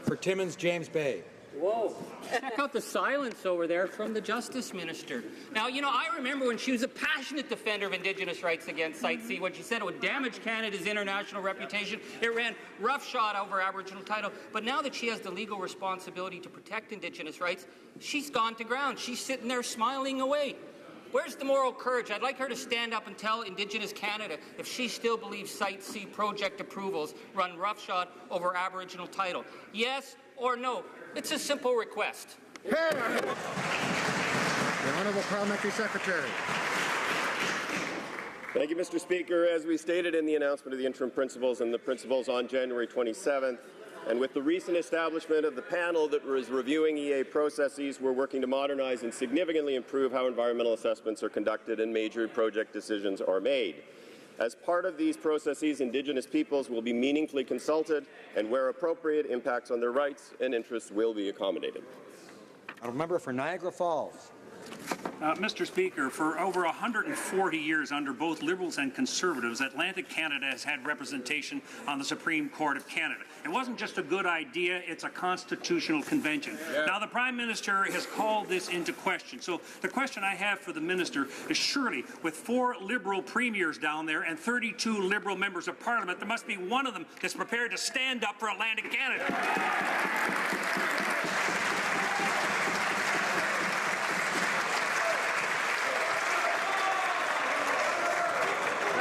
For Timmins, James Bay.
Whoa. Check out the silence over there from the Justice Minister. Now, you know, I remember when she was a passionate defender of Indigenous rights against Site C, when she said it would damage Canada's international reputation. It ran roughshod over Aboriginal title. But now that she has the legal responsibility to protect Indigenous rights, she's gone to ground. She's sitting there smiling away. Where's the moral courage? I'd like her to stand up and tell Indigenous Canada if she still believes Site C project approvals run roughshod over Aboriginal title. Yes or no? It's a simple request.
The Honourable Parliamentary Secretary.
Thank you, Mr. Speaker. As we stated in the announcement of the interim principles and the principles on January 27th, and with the recent establishment of the panel that was reviewing EA processes, we're working to modernize and significantly improve how environmental assessments are conducted and major project decisions are made. As part of these processes, Indigenous peoples will be meaningfully consulted, and where appropriate, impacts on their rights and interests will be accommodated.
Honourable member for Niagara Falls.
Mr. Speaker, for over 140 years under both Liberals and Conservatives, Atlantic Canada has had representation on the Supreme Court of Canada. It wasn't just a good idea, it's a constitutional convention. Yeah. Now, the Prime Minister has called this into question. So the question I have for the Minister is, surely with 4 Liberal premiers down there and 32 Liberal members of Parliament, there must be one of them that's prepared to stand up for Atlantic Canada.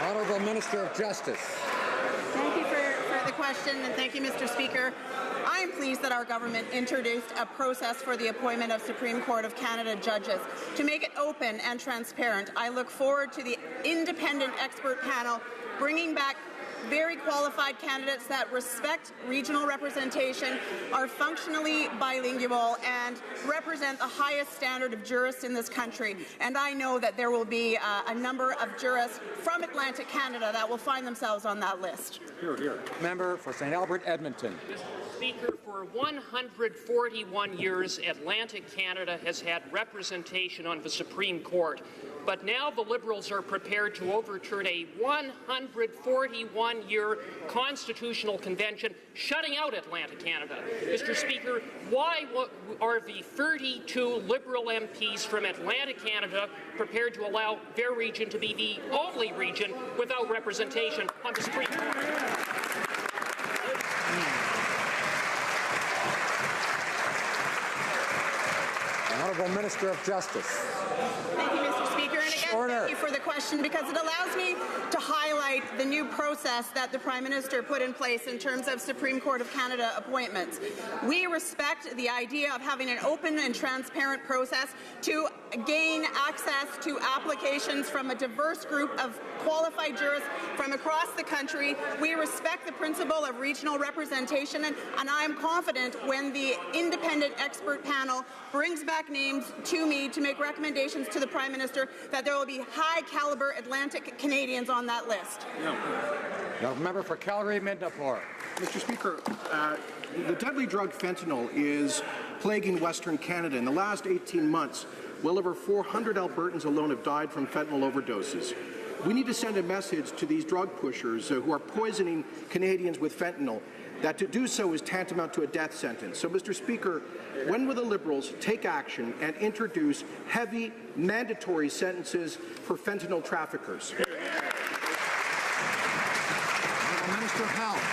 Honourable Minister of Justice.
Thank you for the question, and thank you, Mr. Speaker. I am pleased that our government introduced a process for the appointment of Supreme Court of Canada judges. To make it open and transparent, I look forward to the independent expert panel bringing back very qualified candidates that respect regional representation, are functionally bilingual, and represent the highest standard of jurists in this country. And I know that there will be a number of jurists from Atlantic Canada that will find themselves on that list.
Member for St. Albert, Edmonton.
Speaker, for 141 years, Atlantic Canada has had representation on the Supreme Court. But now the Liberals are prepared to overturn a 141-year constitutional convention shutting out Atlantic Canada. Mr. Speaker, why are the 32 Liberal MPs from Atlantic Canada prepared to allow their region to be the only region without representation on the Supreme Court?
Honourable Minister of Justice.
Thank you, Mr. Speaker. And again, thank you for the question, because it allows me to highlight the new process that the Prime Minister put in place in terms of Supreme Court of Canada appointments. We respect the idea of having an open and transparent process to gain access to applications from a diverse group of qualified jurists from across the country. We respect the principle of regional representation, and I am confident when the independent expert panel brings back names to me to make recommendations to the Prime Minister that there will be high-caliber Atlantic Canadians on that list.
Now, member for Calgary-Midnapore.
Mr. Speaker, the deadly drug fentanyl is plaguing Western Canada. In the last 18 months, well over 400 Albertans alone have died from fentanyl overdoses. We need to send a message to these drug pushers who are poisoning Canadians with fentanyl that to do so is tantamount to a death sentence. So, Mr. Speaker, when will the Liberals take action and introduce heavy, mandatory sentences for fentanyl traffickers?
Minister of Health.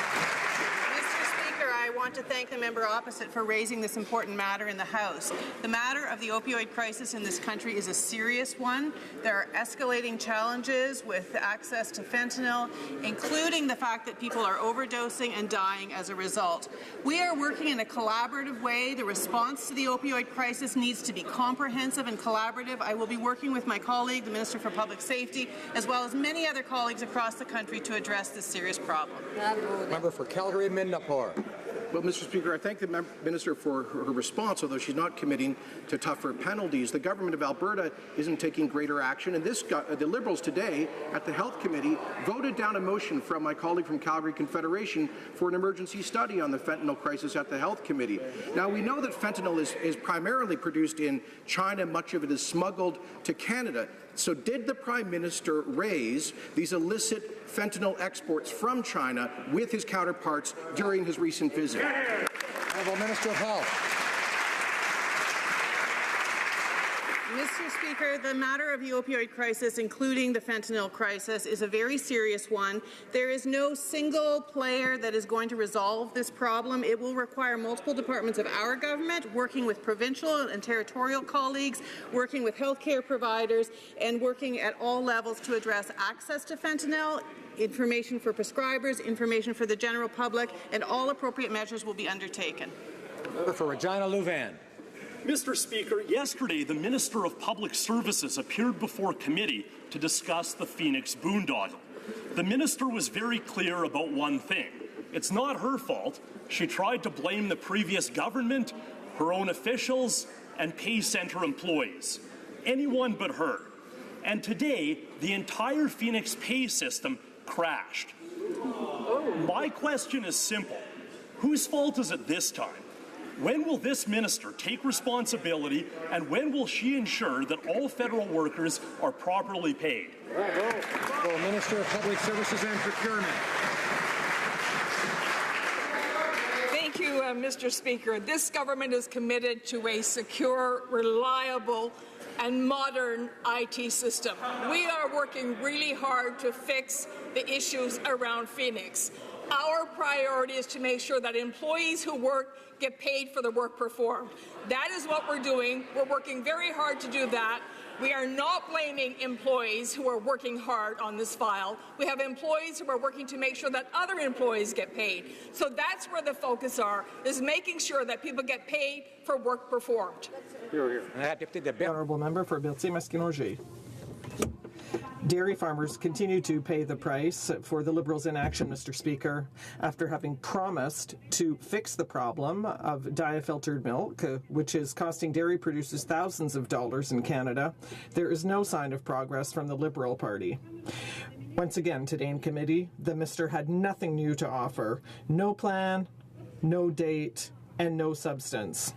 Mr. Speaker, I want to thank the member opposite for raising this important matter in the House. The matter of the opioid crisis in this country is a serious one. There are escalating challenges with access to fentanyl, including the fact that people are overdosing and dying as a result. We are working in a collaborative way. The response to the opioid crisis needs to be comprehensive and collaborative. I will be working with my colleague, the Minister for Public Safety, as well as many other colleagues across the country to address this serious problem.
Member for Calgary-Midnapore.
Well, Mr. Speaker, I thank the Minister for her response, although she's not committing to tougher penalties. The government of Alberta isn't taking greater action, and the Liberals today at the Health Committee voted down a motion from my colleague from Calgary Confederation for an emergency study on the fentanyl crisis at the Health Committee. Now, we know that fentanyl is primarily produced in China. Much of it is smuggled to Canada. So did the Prime Minister raise these illicit fentanyl exports from China with his counterparts during his recent visit?
Honourable Minister of Health.
Mr. Speaker, the matter of the opioid crisis, including the fentanyl crisis, is a very serious one. There is no single player that is going to resolve this problem. It will require multiple departments of our government, working with provincial and territorial colleagues, working with healthcare providers, and working at all levels to address access to fentanyl, information for prescribers, information for the general public, and all appropriate measures will be undertaken.
For Regina Louvain.
Mr. Speaker, yesterday the Minister of Public Services appeared before committee to discuss the Phoenix boondoggle. The minister was very clear about one thing. It's not her fault. She tried to blame the previous government, her own officials, and pay center employees. Anyone but her. And today, the entire Phoenix pay system crashed. My question is simple. Whose fault is it this time? When will this minister take responsibility, and when will she ensure that all federal workers are properly paid?
For Minister of Public Services and Procurement.
Thank you, Mr. Speaker. This government is committed to a secure, reliable, and modern IT system. We are working really hard to fix the issues around Phoenix. Our priority is to make sure that employees who work get paid for the work performed. That is what we're doing. We're working very hard to do that. We are not blaming employees who are working hard on this file. We have employees who are working to make sure that other employees get paid. So that's where the focus is making sure that people get paid for work performed.
Honourable member for Berthier-Masquinongé. Dairy farmers continue to pay the price for the Liberals' inaction, Mr. Speaker, after having promised to fix the problem of diafiltered milk, which is costing dairy producers thousands of dollars in Canada. There is no sign of progress from the Liberal Party. Once again, today in committee, the minister had nothing new to offer. No plan, no date, and no substance.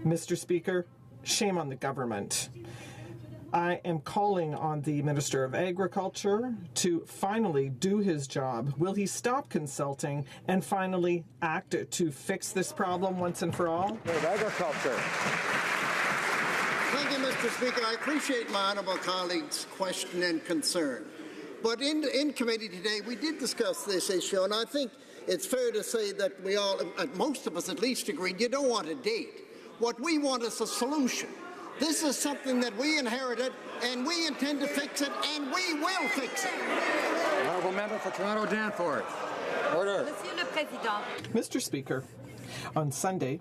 Mr. Speaker, shame on the government. I am calling on the Minister of Agriculture to finally do his job. Will he stop consulting and finally act to fix this problem once and for all?
Agriculture.
Thank you, Mr. Speaker. I appreciate my honourable colleague's question and concern. But in committee today, we did discuss this issue, and I think it's fair to say that we all, most of us at least, agreed you don't want a date. What we want is a solution. This is something that we inherited, and we intend to fix it, and we will fix it.
Honourable member for Toronto Danforth. Order.
Monsieur le Président.
Mr. Speaker, on Sunday,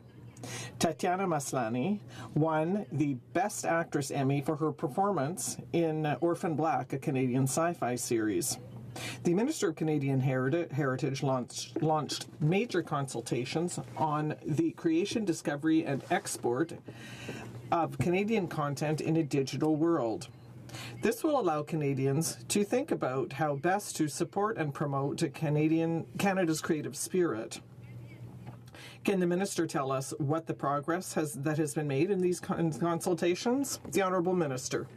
Tatiana Maslany won the Best Actress Emmy for her performance in Orphan Black, a Canadian sci-fi series. The Minister of Canadian Heritage launched major consultations on the creation, discovery, and export of Canadian content in a digital world. This will allow Canadians to think about how best to support and promote Canada's creative spirit. Can the Minister tell us what the progress that has been made in these consultations? The Honourable Minister.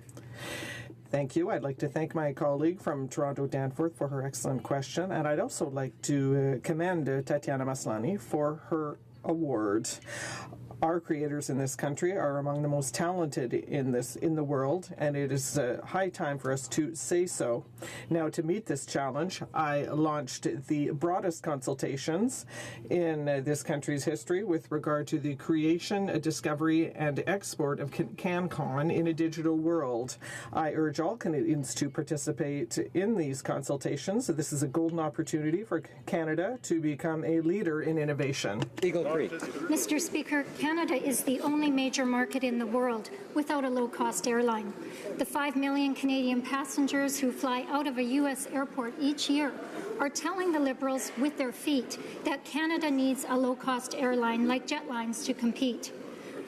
Thank you. I'd like to thank my colleague from Toronto Danforth for her excellent question, and I'd also like to commend Tatiana Maslany for her award. Our creators in this country are among the most talented in the world, and it is high time for us to say so. Now, to meet this challenge, I launched the broadest consultations in this country's history with regard to the creation, discovery, and export of CanCon in a digital world. I urge all Canadians to participate in these consultations. This is a golden opportunity for Canada to become a leader in innovation.
Eagle Creek.
Mr. Speaker, Canada is the only major market in the world without a low-cost airline. The 5 million Canadian passengers who fly out of a U.S. airport each year are telling the Liberals with their feet that Canada needs a low-cost airline like jetlines to compete.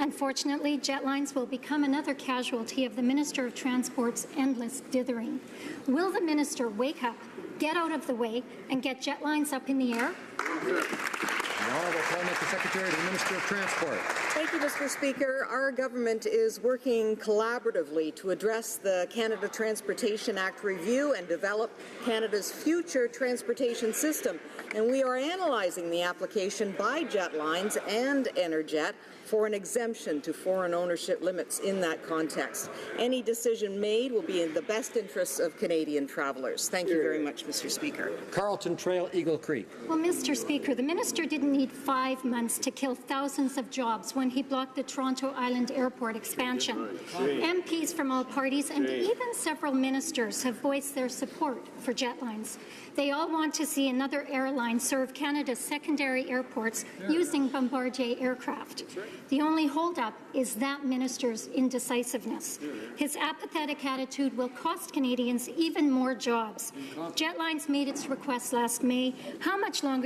Unfortunately, jetlines will become another casualty of the Minister of Transport's endless dithering. Will the Minister wake up, get out of the way, and get jetlines up in the air?
The Honourable Parliamentary Secretary to the Minister of Transport.
Thank you, Mr. Speaker. Our government is working collaboratively to address the Canada Transportation Act review and develop Canada's future transportation system. And we are analyzing the application by jetlines and Enerjet for an exemption to foreign ownership limits in that context. Any decision made will be in the best interests of Canadian travellers. Thank you very much, Mr. Speaker.
Carlton Trail, Eagle Creek.
Well, Mr. Speaker, the Minister didn't need 5 months to kill thousands of jobs when he blocked the Toronto Island Airport expansion. MPs from all parties and even several ministers have voiced their support for jetlines. They all want to see another airline serve Canada's secondary airports using Bombardier aircraft. The only holdup is that minister's indecisiveness. His apathetic attitude will cost Canadians even more jobs. Jetlines made its request last May. How much time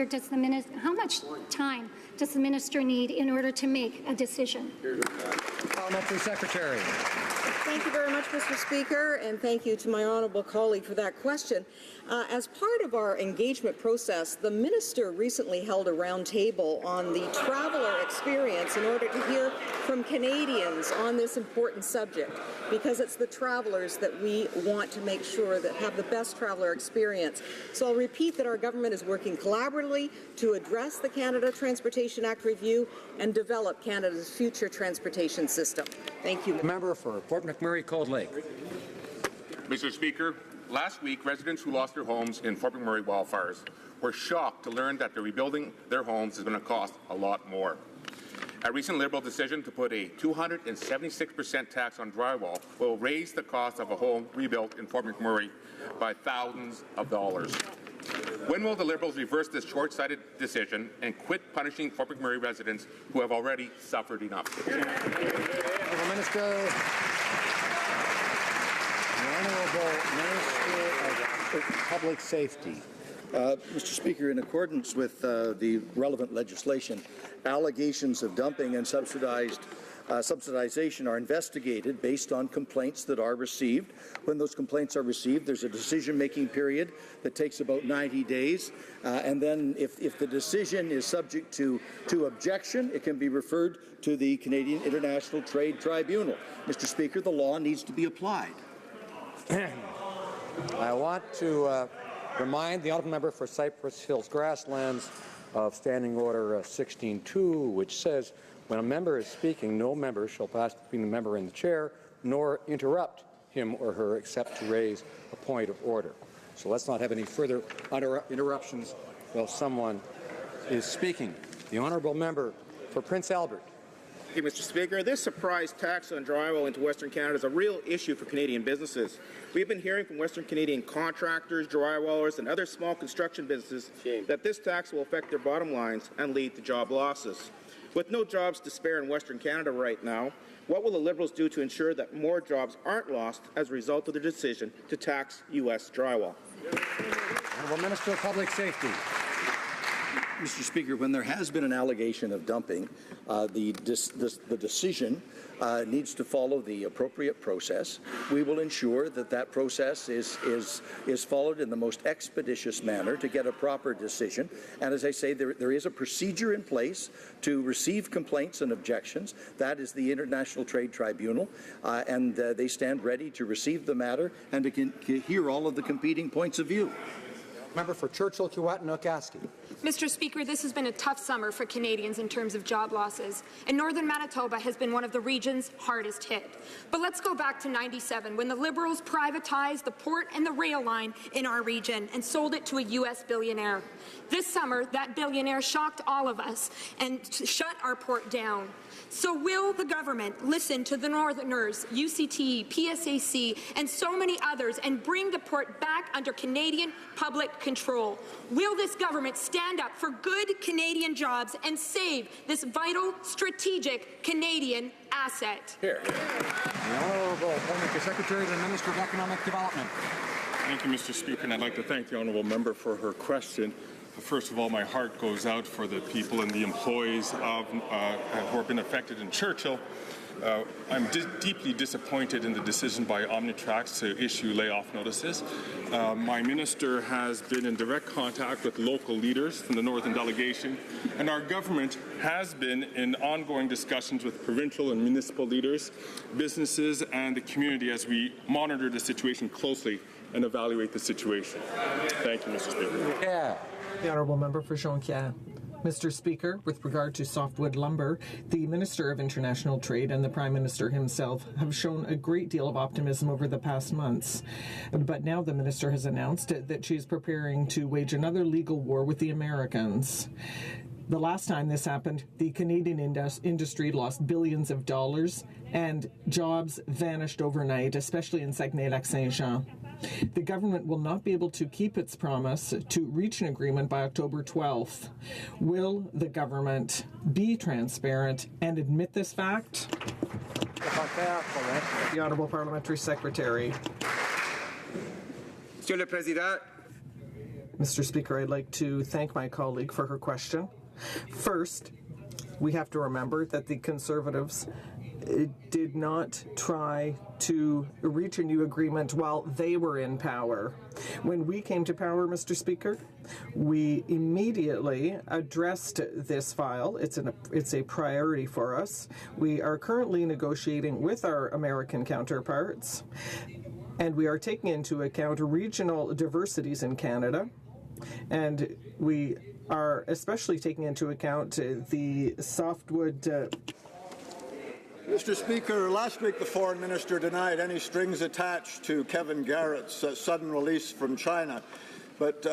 does the minister need in order to make a decision?
Parliamentary Secretary.
Thank you very much, Mr. Speaker, and thank you to my honourable colleague for that question. As part of our engagement process, the minister recently held a roundtable on the traveller experience in order to hear from Canadians on this important subject, because it's the travellers that we want to make sure that have the best traveller experience. So I'll repeat that our government is working collaboratively to address the Canada Transportation Act review and develop Canada's future transportation system. Thank you.
Member for Fort McMurray, Cold Lake.
Mr. Speaker, last week, residents who lost their homes in Fort McMurray wildfires were shocked to learn that rebuilding their homes is going to cost a lot more. A recent Liberal decision to put a 276% tax on drywall will raise the cost of a home rebuilt in Fort McMurray by thousands of dollars. When will the Liberals reverse this short-sighted decision and quit punishing Fort McMurray residents who have already suffered enough?
Honourable Minister. The Honourable Minister of Public Safety.
Mr. Speaker, in accordance with the relevant legislation, allegations of dumping and subsidized subsidization are investigated based on complaints that are received. When those complaints are received, there's a decision-making period that takes about 90 days. And then if the decision is subject to objection, it can be referred to the Canadian International Trade Tribunal. Mr. Speaker, the law needs to be applied.
I want to remind the honourable member for Cypress Hills Grasslands of Standing Order 16.2, which says when a member is speaking, no member shall pass between the member and the chair, nor interrupt him or her except to raise a point of order. So let's not have any further interruptions while someone is speaking. The honourable member for Prince Albert.
Thank you, Mr. Speaker. This surprise tax on drywall into Western Canada is a real issue for Canadian businesses. We've been hearing from Western Canadian contractors, drywallers, and other small construction businesses that this tax will affect their bottom lines and lead to job losses. With no jobs to spare in Western Canada right now, what will the Liberals do to ensure that more jobs aren't lost as a result of their decision to tax U.S. drywall?
Honourable Minister of Public Safety.
Mr. Speaker, when there has been an allegation of dumping, the decision needs to follow the appropriate process. We will ensure that that process is followed in the most expeditious manner to get a proper decision. And as I say, there is a procedure in place to receive complaints and objections. That is the International Trade Tribunal, and they stand ready to receive the matter and to hear all of the competing points of view.
Member for Churchill, Keewatin-Okaski.
Mr. Speaker, this has been a tough summer for Canadians in terms of job losses, and northern Manitoba has been one of the regions hardest hit. But let's go back to '97 when the Liberals privatized the port and the rail line in our region and sold it to a U.S. billionaire. This summer, that billionaire shocked all of us and shut our port down. So will the government listen to the Northerners, UCT, PSAC, and so many others and bring the port back under Canadian public control? Will this government stand up for good Canadian jobs and save this vital, strategic Canadian asset?
Here. The Honourable Appointment Secretary to the Minister of Economic Development.
Thank you, Mr. Speaker, and I'd like to thank the honourable member for her question. First of all, my heart goes out for the people and the employees who have been affected in Churchill. I'm deeply disappointed in the decision by Omnitrax to issue layoff notices. My minister has been in direct contact with local leaders from the Northern delegation, and our government has been in ongoing discussions with provincial and municipal leaders, businesses, and the community as we monitor the situation closely and evaluate the situation. Thank you, Mr. Speaker.
Yeah.
The honourable member for Jonquière. Mr. Speaker, with regard to softwood lumber, the Minister of International Trade and the Prime Minister himself have shown a great deal of optimism over the past months. But now the Minister has announced that she is preparing to wage another legal war with the Americans. The last time this happened, the Canadian industry lost billions of dollars and jobs vanished overnight, especially in Saguenay-Lac-Saint-Jean. The government will not be able to keep its promise to reach an agreement by October 12th. Will the government be transparent and admit this fact? The Honourable Parliamentary Secretary.
Monsieur le Président.
Mr. Speaker, I'd like to thank my colleague for her question. First, we have to remember that the Conservatives did not try to reach a new agreement while they were in power. When we came to power, Mr. Speaker, we immediately addressed this file. It's a priority for us. We are currently negotiating with our American counterparts, and we are taking into account regional diversities in Canada, and we are especially taking into account the softwood.
Mr. Speaker, last week the Foreign Minister denied any strings attached to Kevin Garrett's sudden release from China. But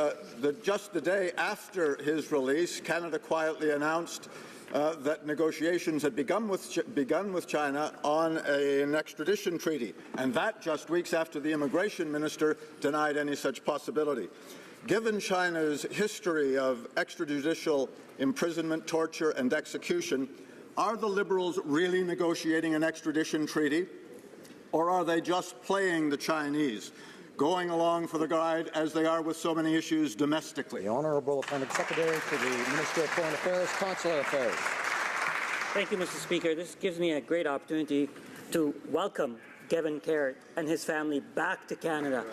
just the day after his release, Canada quietly announced that negotiations had begun with China on an extradition treaty, and that just weeks after the Immigration Minister denied any such possibility. Given China's history of extrajudicial imprisonment, torture, and execution, are the Liberals really negotiating an extradition treaty, or are they just playing the Chinese, going along for the ride as they are with so many issues domestically?
The Honourable Appointed Secretary to the Minister of Foreign Affairs, Consular Affairs.
Thank you, Mr. Speaker. This gives me a great opportunity to welcome Kevin Garrett and his family back to Canada.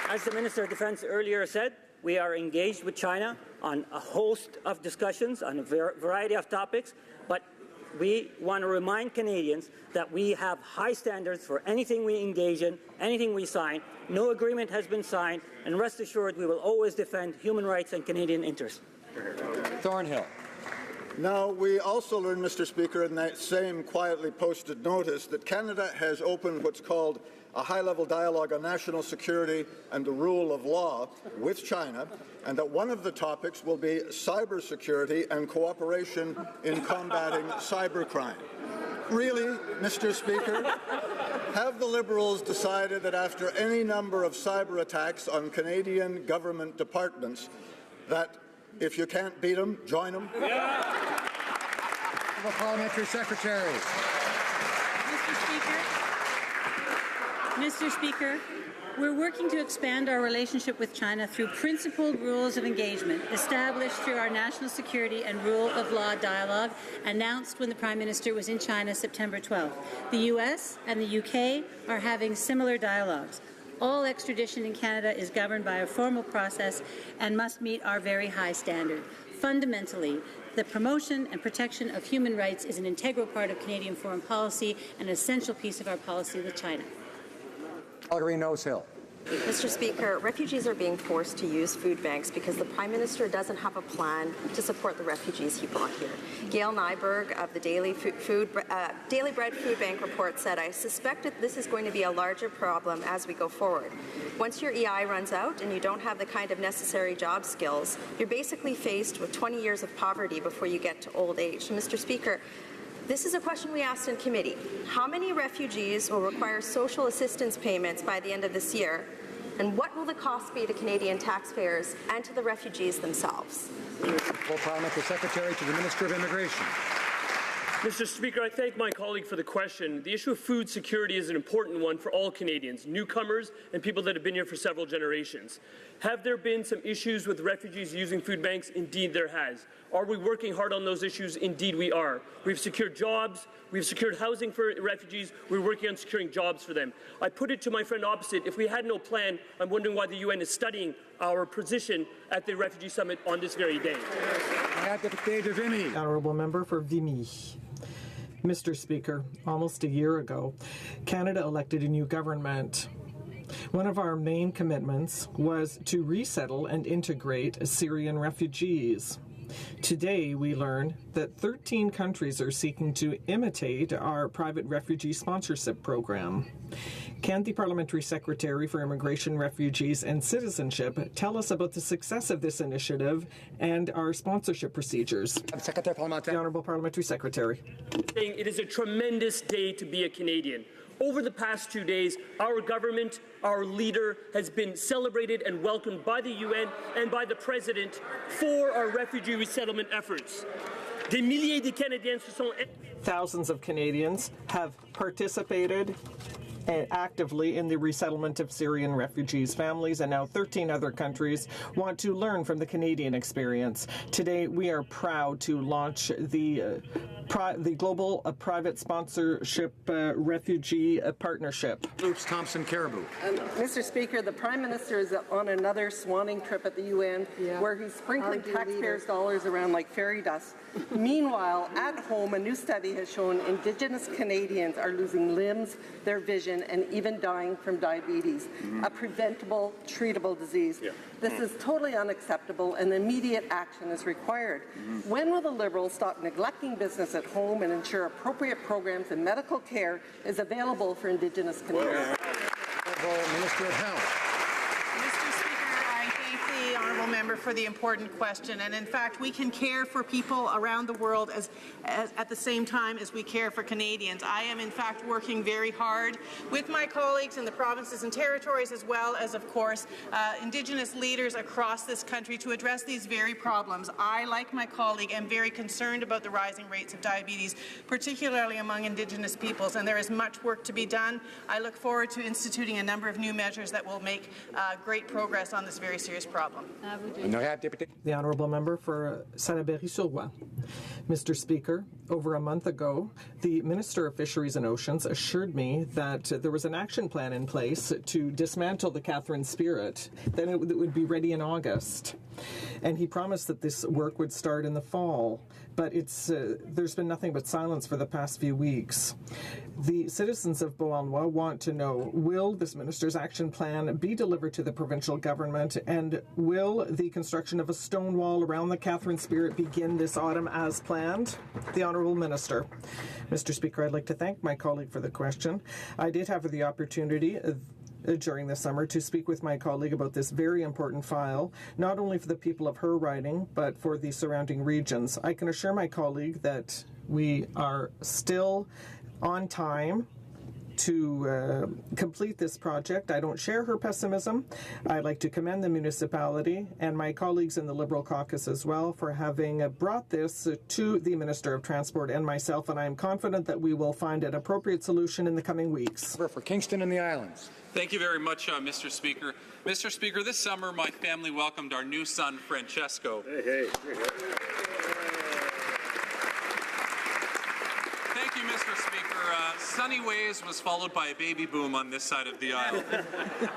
As the Minister of Defence earlier said, we are engaged with China on a host of discussions on a variety of topics, but we want to remind Canadians that we have high standards for anything we engage in, anything we sign. No agreement has been signed, and rest assured we will always defend human rights and Canadian interests.
Thornhill.
Now, we also learned, Mr. Speaker, in that same quietly posted notice that Canada has opened what's called a high-level dialogue on national security and the rule of law with China, and that one of the topics will be cybersecurity and cooperation in combating cybercrime. Really, Mr. Speaker, have the Liberals decided that after any number of cyber attacks on Canadian government departments, that if you can't beat them, join them?
Yeah. The Parliamentary Secretary.
Mr. Speaker, we're working to expand our relationship with China through principled rules of engagement established through our national security and rule of law dialogue announced when the Prime Minister was in China September 12th. The US and the UK are having similar dialogues. All extradition in Canada is governed by a formal process and must meet our very high standard. Fundamentally, the promotion and protection of human rights is an integral part of Canadian foreign policy and an essential piece of our policy with China.
Calgary Nose Hill.
Mr. Speaker, refugees are being forced to use food banks because the Prime Minister doesn't have a plan to support the refugees he brought here. Gail Nyberg of the Daily Bread Food Bank report said, "I suspect that this is going to be a larger problem as we go forward. Once your EI runs out and you don't have the kind of necessary job skills, you're basically faced with 20 years of poverty before you get to old age." So, Mr. Speaker, this is a question we asked in committee. How many refugees will require social assistance payments by the end of this year? And what will the cost be to Canadian taxpayers and to the refugees themselves?
Full Parliamentary Secretary to the Minister of Immigration.
Mr. Speaker, I thank my colleague for the question. The issue of food security is an important one for all Canadians, newcomers and people that have been here for several generations. Have there been some issues with refugees using food banks? Indeed, there has. Are we working hard on those issues? Indeed, we are. We've secured jobs. We've secured housing for refugees. We're working on securing jobs for them. I put it to my friend opposite. If we had no plan, I'm wondering why the UN is studying our position at the Refugee Summit on this very day.
Honourable Member for Vimy. Mr. Speaker, almost a year ago, Canada elected a new government. One of our main commitments was to resettle and integrate Syrian refugees. Today, we learn that 13 countries are seeking to imitate our private refugee sponsorship program. Can the Parliamentary Secretary for Immigration, Refugees and Citizenship tell us about the success of this initiative and our sponsorship procedures? The Honourable Parliamentary Secretary.
It is a tremendous day to be a Canadian. Over the past 2 days, our government, our leader, has been celebrated and welcomed by the UN and by the President for our refugee resettlement efforts. Des milliers de Canadiens se sont...
Thousands of Canadians have participated actively in the resettlement of Syrian refugees' families, and now 13 other countries want to learn from the Canadian experience. Today, we are proud to launch the Global Private Sponsorship Refugee Partnership.
Oops, Thompson Caribou.
Mr. Speaker, the Prime Minister is on another swanning trip at the UN where he's sprinkling taxpayers' dollars around like fairy dust. Meanwhile, at home, a new study has shown Indigenous Canadians are losing limbs, their vision, and even dying from diabetes, a preventable, treatable disease. This is totally unacceptable, and immediate action is required. When will the Liberals stop neglecting business at home and ensure appropriate programs and medical care is available for Indigenous Canadians?
Minister of Health.
Mr. Speaker, I thank the honourable member for for the important question. And in fact, we can care for people around the world as at the same time as we care for Canadians. I am in fact working very hard with my colleagues in the provinces and territories, as well as, of course, Indigenous leaders across this country to address these very problems. I, like my colleague, am very concerned about the rising rates of diabetes, particularly among Indigenous peoples, and there is much work to be done. I look forward to instituting a number of new measures that will make great progress on this very serious problem.
The honourable member for Salaberry-sur-Roi. Mr. Speaker, over a month ago, the Minister of Fisheries and Oceans assured me that there was an action plan in place to dismantle the Catherine Spirit, that it would be ready in August. And he promised that this work would start in the fall, but there's been nothing but silence for the past few weeks. The citizens of Beauharnois want to know, will this minister's action plan be delivered to the provincial government, and will the construction of a stone wall around the Catherine Spirit begin this autumn as planned? The Honourable Minister. Mr. Speaker, I'd like to thank my colleague for the question. I did have the opportunity during the summer to speak with my colleague about this very important file, not only for the people of her riding, but for the surrounding regions. I can assure my colleague that we are still on time to complete this project. I don't share her pessimism. I'd like to commend the municipality and my colleagues in the Liberal caucus as well for having brought this to the Minister of Transport and myself, and I am confident that we will find an appropriate solution in the coming weeks.
For Kingston and the Islands.
Thank you very much, Mr. Speaker. Mr. Speaker, this summer my family welcomed our new son, Francesco. Thank you, Mr. Speaker. Sunny Ways was followed by a baby boom on this side of the aisle.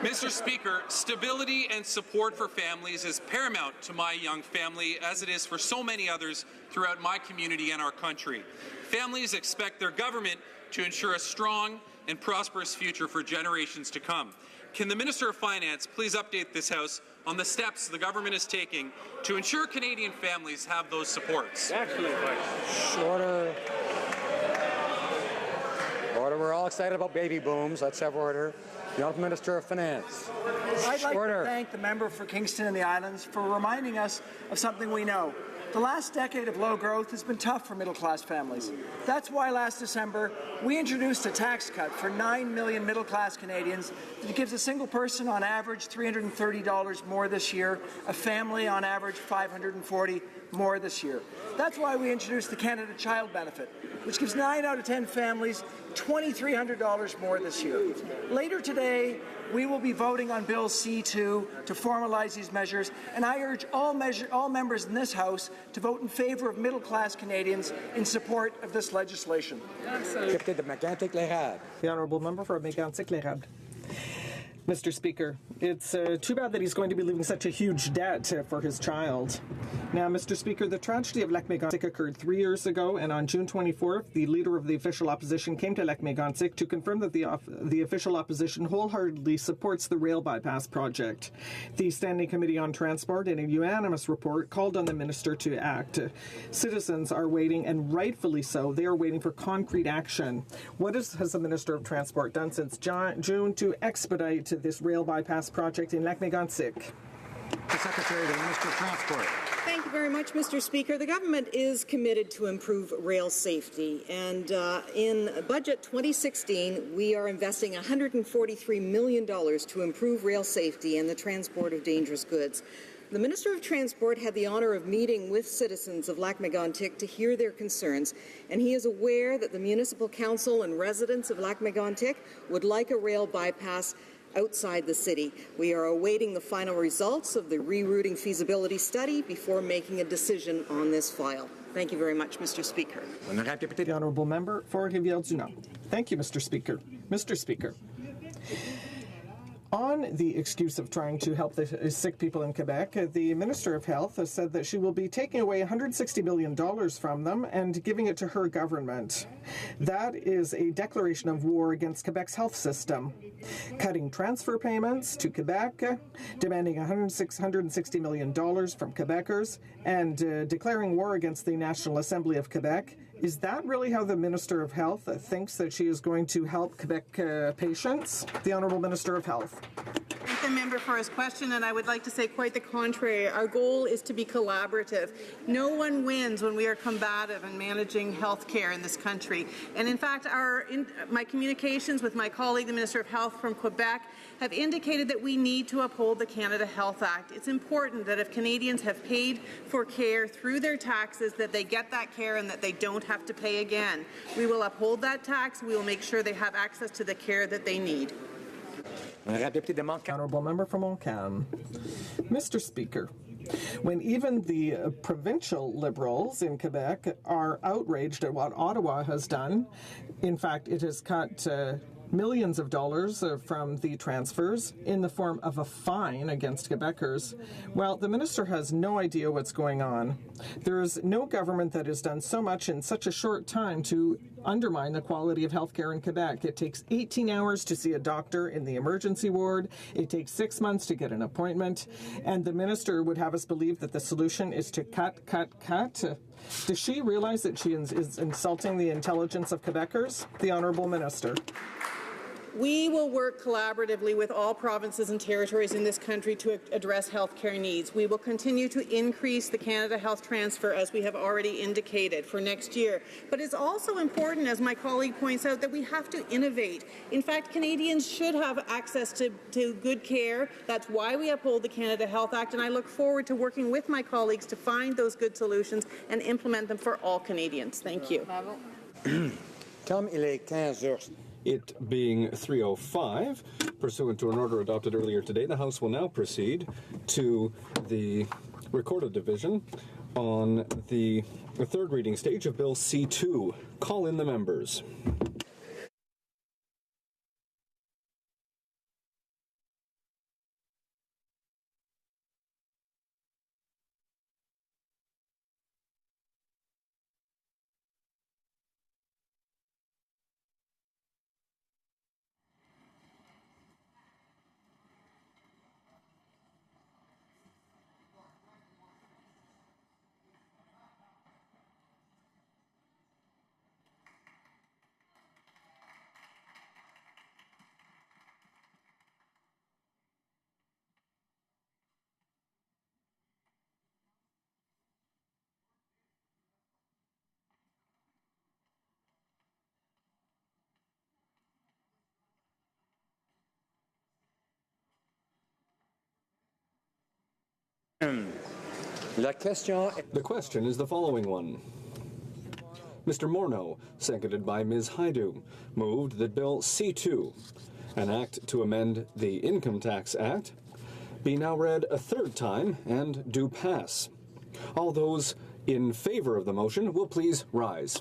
Mr. Speaker, stability and support for families is paramount to my young family, as it is for so many others throughout my community and our country. Families expect their government to ensure a strong and prosperous future for generations to come. Can the Minister of Finance please update this House on the steps the government is taking to ensure Canadian families have those supports?
Excellent. Order. Order. We're all excited about baby booms. Let's have order. The Honourable Minister of Finance.
I'd like to thank the member for Kingston and the Islands for reminding us of something we know. The last decade of low growth has been tough for middle-class families. That's why last December we introduced a tax cut for 9 million middle-class Canadians that gives a single person on average $330 more this year, a family on average $540 more this year. That's why we introduced the Canada Child Benefit, which gives 9 out of 10 families $2,300 more this year. Later today, we will be voting on Bill C2 to formalize these measures, and I urge all members in this House to vote in favour of middle-class Canadians in support of this legislation.
The Honourable Member for Mégantic-Lérable. Mr. Speaker, it's too bad that he's going to be leaving such a huge debt for his child. Now, Mr. Speaker, the tragedy of Lac-Mégantic occurred 3 years ago, and on June 24th, the leader of the official opposition came to Lac-Mégantic to confirm that the official opposition wholeheartedly supports the rail bypass project. The Standing Committee on Transport, in a unanimous report, called on the minister to act. Citizens are waiting, and rightfully so. They are waiting for concrete action. What has the Minister of Transport done since June to expedite this rail bypass project in Lac-Mégantic?
The Secretary to the Minister of Transport.
Thank you very much, Mr. Speaker. The government is committed to improve rail safety, and in Budget 2016, we are investing $143 million to improve rail safety and the transport of dangerous goods. The Minister of Transport had the honour of meeting with citizens of Lac-Mégantic to hear their concerns, and he is aware that the Municipal Council and residents of Lac-Mégantic would like a rail bypass outside the city. We are awaiting the final results of the rerouting feasibility study before making a decision on this file. Thank you very much, Mr. Speaker.
The Honourable Member for Rivière-du-Nord. Thank you, Mr. Speaker. Mr. Speaker, on the excuse of trying to help the sick people in Quebec, the Minister of Health has said that she will be taking away $160 million from them and giving it to her government. That is a declaration of war against Quebec's health system. Cutting transfer payments to Quebec, demanding $160 million from Quebecers, and declaring war against the National Assembly of Quebec. Is that really how the Minister of Health thinks that she is going to help Quebec patients? The Honourable Minister of Health.
member for his question, and I would like to say quite the contrary. Our goal is to be collaborative. No one wins when we are combative in managing health care in this country. And in fact, my communications with my colleague, the Minister of Health from Quebec, have indicated that we need to uphold the Canada Health Act. It's important that if Canadians have paid for care through their taxes, that they get that care and that they don't have to pay again. We will uphold that tax. We will make sure they have access to the care that they need.
Honourable member from Montcalm. Mr. Speaker, when even the provincial Liberals in Quebec are outraged at what Ottawa has done, in fact, it has cut millions of dollars from the transfers in the form of a fine against Quebecers. Well, the minister has no idea what's going on. There is no government that has done so much in such a short time to undermine the quality of healthcare in Quebec. It takes 18 hours to see a doctor in the emergency ward. It takes 6 months to get an appointment. And the minister would have us believe that the solution is to cut. Does she realize that she is insulting the intelligence of Quebecers? The Honourable Minister.
We will work collaboratively with all provinces and territories in this country to address healthcare needs. We will continue to increase the Canada Health Transfer, as we have already indicated, for next year. But it's also important, as my colleague points out, that we have to innovate. In fact, Canadians should have access to good care. That's why we uphold the Canada Health Act, and I look forward to working with my colleagues to find those good solutions and implement them for all Canadians. Thank you.
It being 3:05, pursuant to an order adopted earlier today, the House will now proceed to the recorded division on the third reading stage of Bill C2. Call in the members. The question is the following one. Mr. Morneau, seconded by Ms. Haidu, moved that Bill C2, an act to amend the Income Tax Act, be now read a third time and do pass. All those in favor of the motion will please rise.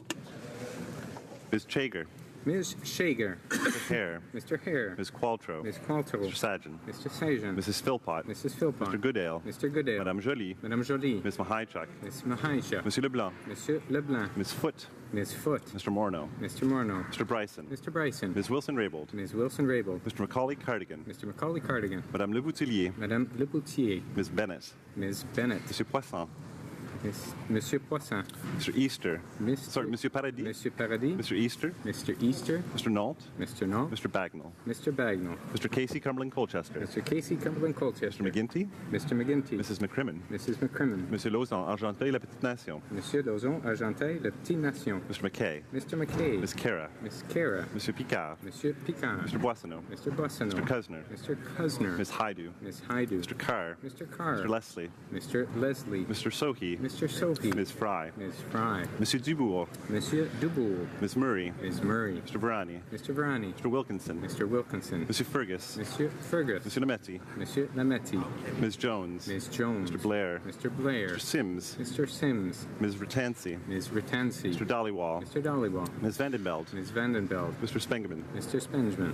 Ms. Chager.
Ms. Shager.
Mr. Hare.
Mr. Hare.
Ms. Qualtrough.
Ms. Qualtrough.
Mr. Sajan.
Mr. Sajan.
Mrs. Philpott.
Mrs. Philpott.
Mr. Goodale.
Mr. Goodale.
Madame Joly.
Madame Joly.
Ms. Mahaichuk.
Ms. Mahaichuk.
Monsieur Leblanc.
Monsieur Leblanc.
Ms. Foote.
Ms. Foote.
Mr. Morneau.
Mr. Morneau.
Mr. Bryson.
Mr. Bryson.
Ms. Wilson-Raybould.
Ms. Wilson-Raybould.
Mr. Macaulay-Cardigan.
Mr. Macaulay-Cardigan.
Madame Leboutillier.
Madame Leboutillier.
Ms. Bennett.
Ms. Bennett.
Monsieur Poisson.
Monsieur Poisson.
Mr. Easter. Monsieur Paradis.
Monsieur Paradis.
Mr. Easter.
Mr. Easter.
Mr. Nault.
Mr. Nault.
Mr. Bagnall.
Mr. Bagnall.
Mr. Casey Cumberland-Colchester.
Mr. Casey Cumberland-Colchester.
Mr. McGuinty.
Mr. McGuinty.
Mrs. McCrimmon.
Mrs. McCrimmon.
Monsieur Lauzon, Argenteuil, La Petite Nation.
Monsieur Lauzon, Argenteuil, La Petite Nation.
Mr. McKay.
Mr. McKay.
Ms. Kara.
Ms. Kara.
Monsieur Picard.
Monsieur Picard.
Mr. Boissonneau.
Mr. Boissonneau.
Mr. Cuzner.
Mr. Cuzner.
Ms. Haidu.
Ms. Haidu.
Mr. Carr.
Mr. Carr.
Mr. Leslie.
Mr. Leslie.
Mr. Sohi.
Mr. Sohi.
Ms. Fry.
Ms. Fry.
Monsieur Dubourg.
Monsieur Dubourg.
Ms. Murray.
Ms. Murray.
Mr. Brani.
Mr. Brani.
Mr. Wilkinson.
Mr. Wilkinson.
Monsieur Fergus.
Monsieur Fergus.
Monsieur Lametti.
Monsieur Lametti.
Ms. Jones.
Ms. Jones.
Mr. Blair.
Mr. Blair.
Mr. Sims.
Mr. Sims.
Ms. Ratansi.
Ms. Ratansi.
Mr. Dollywall.
Mr. Dollywall.
Ms. Vandenbeld.
Ms. Vandenbeld.
Mr. Spengeman.
Mr. Spengeman.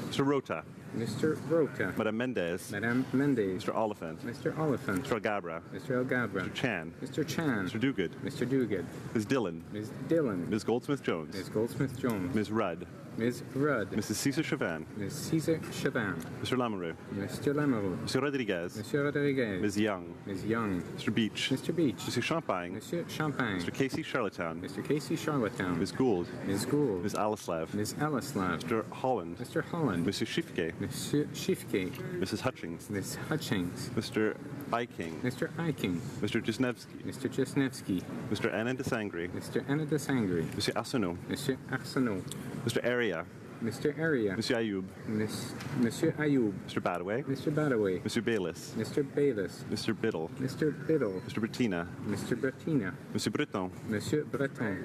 Mr. Rota.
Mr. Rota.
Madame Mendez.
Madame Mendez.
Mr. Oliphant.
Mr. Oliphant.
Mr. Algabra.
Mr. Algabra.
Mr. Chan.
Mr. Chan.
Mr. Duguid.
Mr. Duguid.
Ms. Dillon.
Ms. Dillon.
Ms. Goldsmith-Jones.
Ms. Goldsmith-Jones.
Ms. Rudd.
Ms. Rudd.
Mrs. Cesar Chauvin.
Ms. Cesar Chauvin.
Mr. Lamoureux.
Mr. Lamoureux.
Mr. Rodriguez.
Monsieur Rodriguez.
Ms. Young.
Ms. Young.
Mr. Beach.
Mr. Beach.
Mr. Champagne.
Monsieur Champagne.
Mr. Casey Charlottetown.
Mr. Casey Charlottetown.
Ms. Gould.
Ms. Gould.
Ms. Alislav.
Ms. Alislav.
Mr. Holland.
Mr. Holland.
Monsieur Schifke.
Monsieur Schifke.
Mrs. Hutchings.
Ms. Hutchings.
Mr. Eiking.
Mr. Eiking.
Mr. Jesnevsky.
Mr. Jesnevsky.
Mr. Anna Desangre.
Mr. Anna Desangre.
Monsieur Arsenault.
Monsieur Arsenault.
Mr. Area.
Mr. Area.
Monsieur Ayoub.
Monsieur Ayoub.
Mr. Badaway.
Mr. Badaway.
Monsieur Bayliss.
Mr. Bayliss.
Mr. Biddle.
Mr. Biddle.
Mr. Bettina.
Mr. Bettina.
Monsieur Breton.
Monsieur Breton.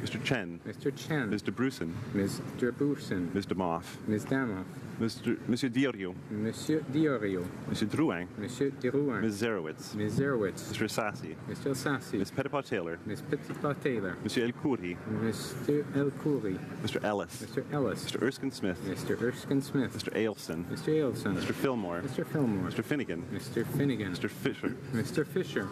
Mr. Chen.
Mr. Chen.
Ms. de Brusen.
Ms. de Brusen.
Ms. de Moff.
Ms. Damoff.
Monsieur Diorio.
Monsieur Diorio.
Monsieur Drouin.
Monsieur Derouin.
Ms. Zerowitz.
Ms. Zerowitz.
Mr. Sassy.
Mr. Sassy.
Ms. Petitpas Taylor.
Ms. Petitpas Taylor.
Monsieur El Khoury.
Mr. El Khoury.
Mr. Ellis.
Mr. Ellis.
Mr. Erskine Smith.
Mr. Erskine Smith.
Mr. Ailson.
Mr. Ailson.
Mr. Fillmore.
Mr. Fillmore.
Mr. Finnegan.
Mr. Finnegan.
Mr. Fisher.
Mr. Fisher.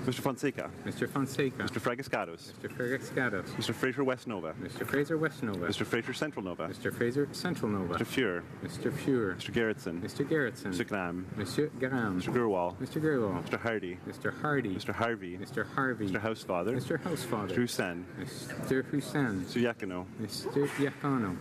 Mr. Fonseca.
Mr. Fonseca.
Mr. Fragascados.
Mr. Fragascados.
Mr. Fraser West Nova.
Mr. Fraser West Nova.
Mr. Fraser Central Nova.
Mr. Fraser Central Nova.
Mr. Fuhr.
Mr. Fuhr.
Mr. Gerritsen.
Mr. Gerritsen.
Mr. Graham.
Monsieur Graham.
Mr. Gurwal.
Mr. Gurwal.
Mr. Hardy.
Mr. Hardy.
Mr. Harvey.
Mr. Harvey.
Mr. Housefather.
Mr. Housefather.
Mr. Hussein.
Mr. Hussein.
Mr. Yakino.
Mr. Yakano.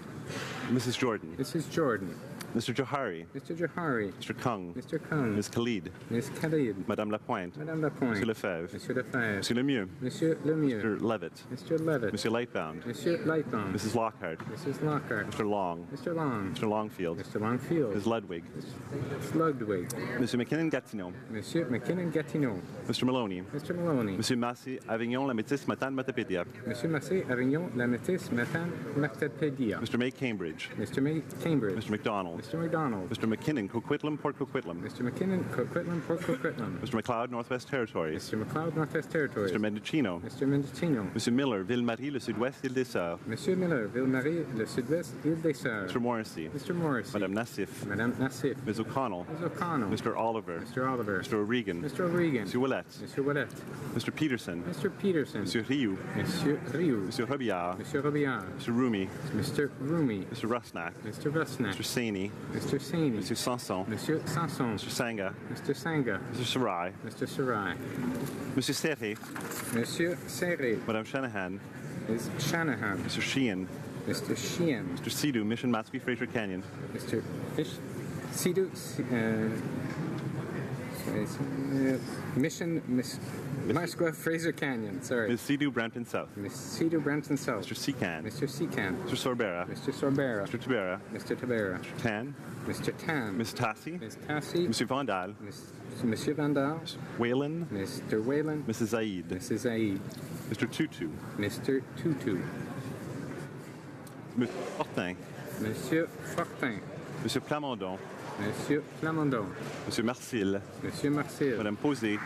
Mrs. Jordan.
Mrs. Jordan.
Mr. Johari.
Mr. Johari.
Mr. Kung.
Mr. Kung.
Ms. Khalid.
Ms. Khalid.
Madame Lapointe.
Madame Lapointe.
Monsieur Lefebvre.
Monsieur Lefebvre.
Monsieur Lemieux.
Monsieur Lemieux.
Mr. Levitt.
Mr. Levitt.
Monsieur Lightbound.
Monsieur Lightbound.
Mrs. Lockhart.
Mrs. Lockhart.
Mr. Long.
Mr. Long.
Mr. Longfield.
Mr. Longfield.
Ms. Ludwig.
Ms. Ludwig.
Monsieur McKinnon Gatineau.
Monsieur McKinnon Gatineau.
Mr. Maloney.
Mr. Maloney.
Monsieur Massy Avignon La Métis Matan Matapédia.
Monsieur Massé Avignon La Métis Matan Matapédia.
Mr. May Cambridge.
Mr. May Cambridge.
Mr. McDonald.
Mr. McDonald.
Mr. McKinnon Coquitlam Port Coquitlam.
Mr. McKinnon Coquitlam Port Coquitlam.
Mr. McLeod Northwest Territories.
Mr. McLeod Northwest Territories.
Mr. Mendocino.
Mr. Mendocino.
Monsieur Miller Ville-Marie Le Sud-Ouest Île des Sœurs.
Monsieur Miller Ville-Marie Le Sud-Ouest Île des Sœurs.
Mr. Morrissey.
Mr. Morrissey.
Madame Nassif.
Madame Nassif.
Ms. O'Connell.
Ms. O'Connell.
Mr. Oliver.
Mr. Oliver.
Mr. O'Regan.
Mr. O'Regan.
Monsieur Ouellet.
Mr. Ouellet.
Mr. Peterson.
Mr. Peterson.
Monsieur Rioux.
Monsieur Rioux.
Monsieur Robillard.
Monsieur Robillard.
Mr. Rumi.
Mr. Rumi.
Mr. Rusnak.
Mr. Rusnak.
Mr. Saini.
Mr. Saini.
Monsieur Sanson.
Monsieur Sanson.
Mr. Sanga.
Mr. Sanga.
Mr. Sarai.
Mr. Sarai.
Monsieur Serré.
Monsieur Serré.
Madame Shanahan.
Ms. Shanahan.
Mr. Sheehan.
Mr. Sheehan.
Mr. Sidhu, Mission Matsui Fraser Canyon.
Mr. Fish. Sidhu. Mission. Miss. Masqua Fraser Canyon. Sorry.
Ms. Sidhu, Brampton South.
Ms. Sidhu, Brampton South.
Mr. Secan.
Mr. Secan.
Mr. Sorbera.
Mr. Sorbera.
Mr. Tabera.
Mr. Tabera.
Mr. Tan.
Mr. Tan.
Ms. Tassi.
Ms. Tassi.
Monsieur Vandal.
Monsieur Vandal.
Whalen.
Mr. Whalen.
Mrs. Zaid.
Mrs. Zaid.
Mr. Tutu.
Mr. Tutu.
Monsieur Fortin.
Monsieur Fortin.
Monsieur Plamondon.
Monsieur Plamondon.
Monsieur Marcil.
Monsieur Marcil.
Madame Posé.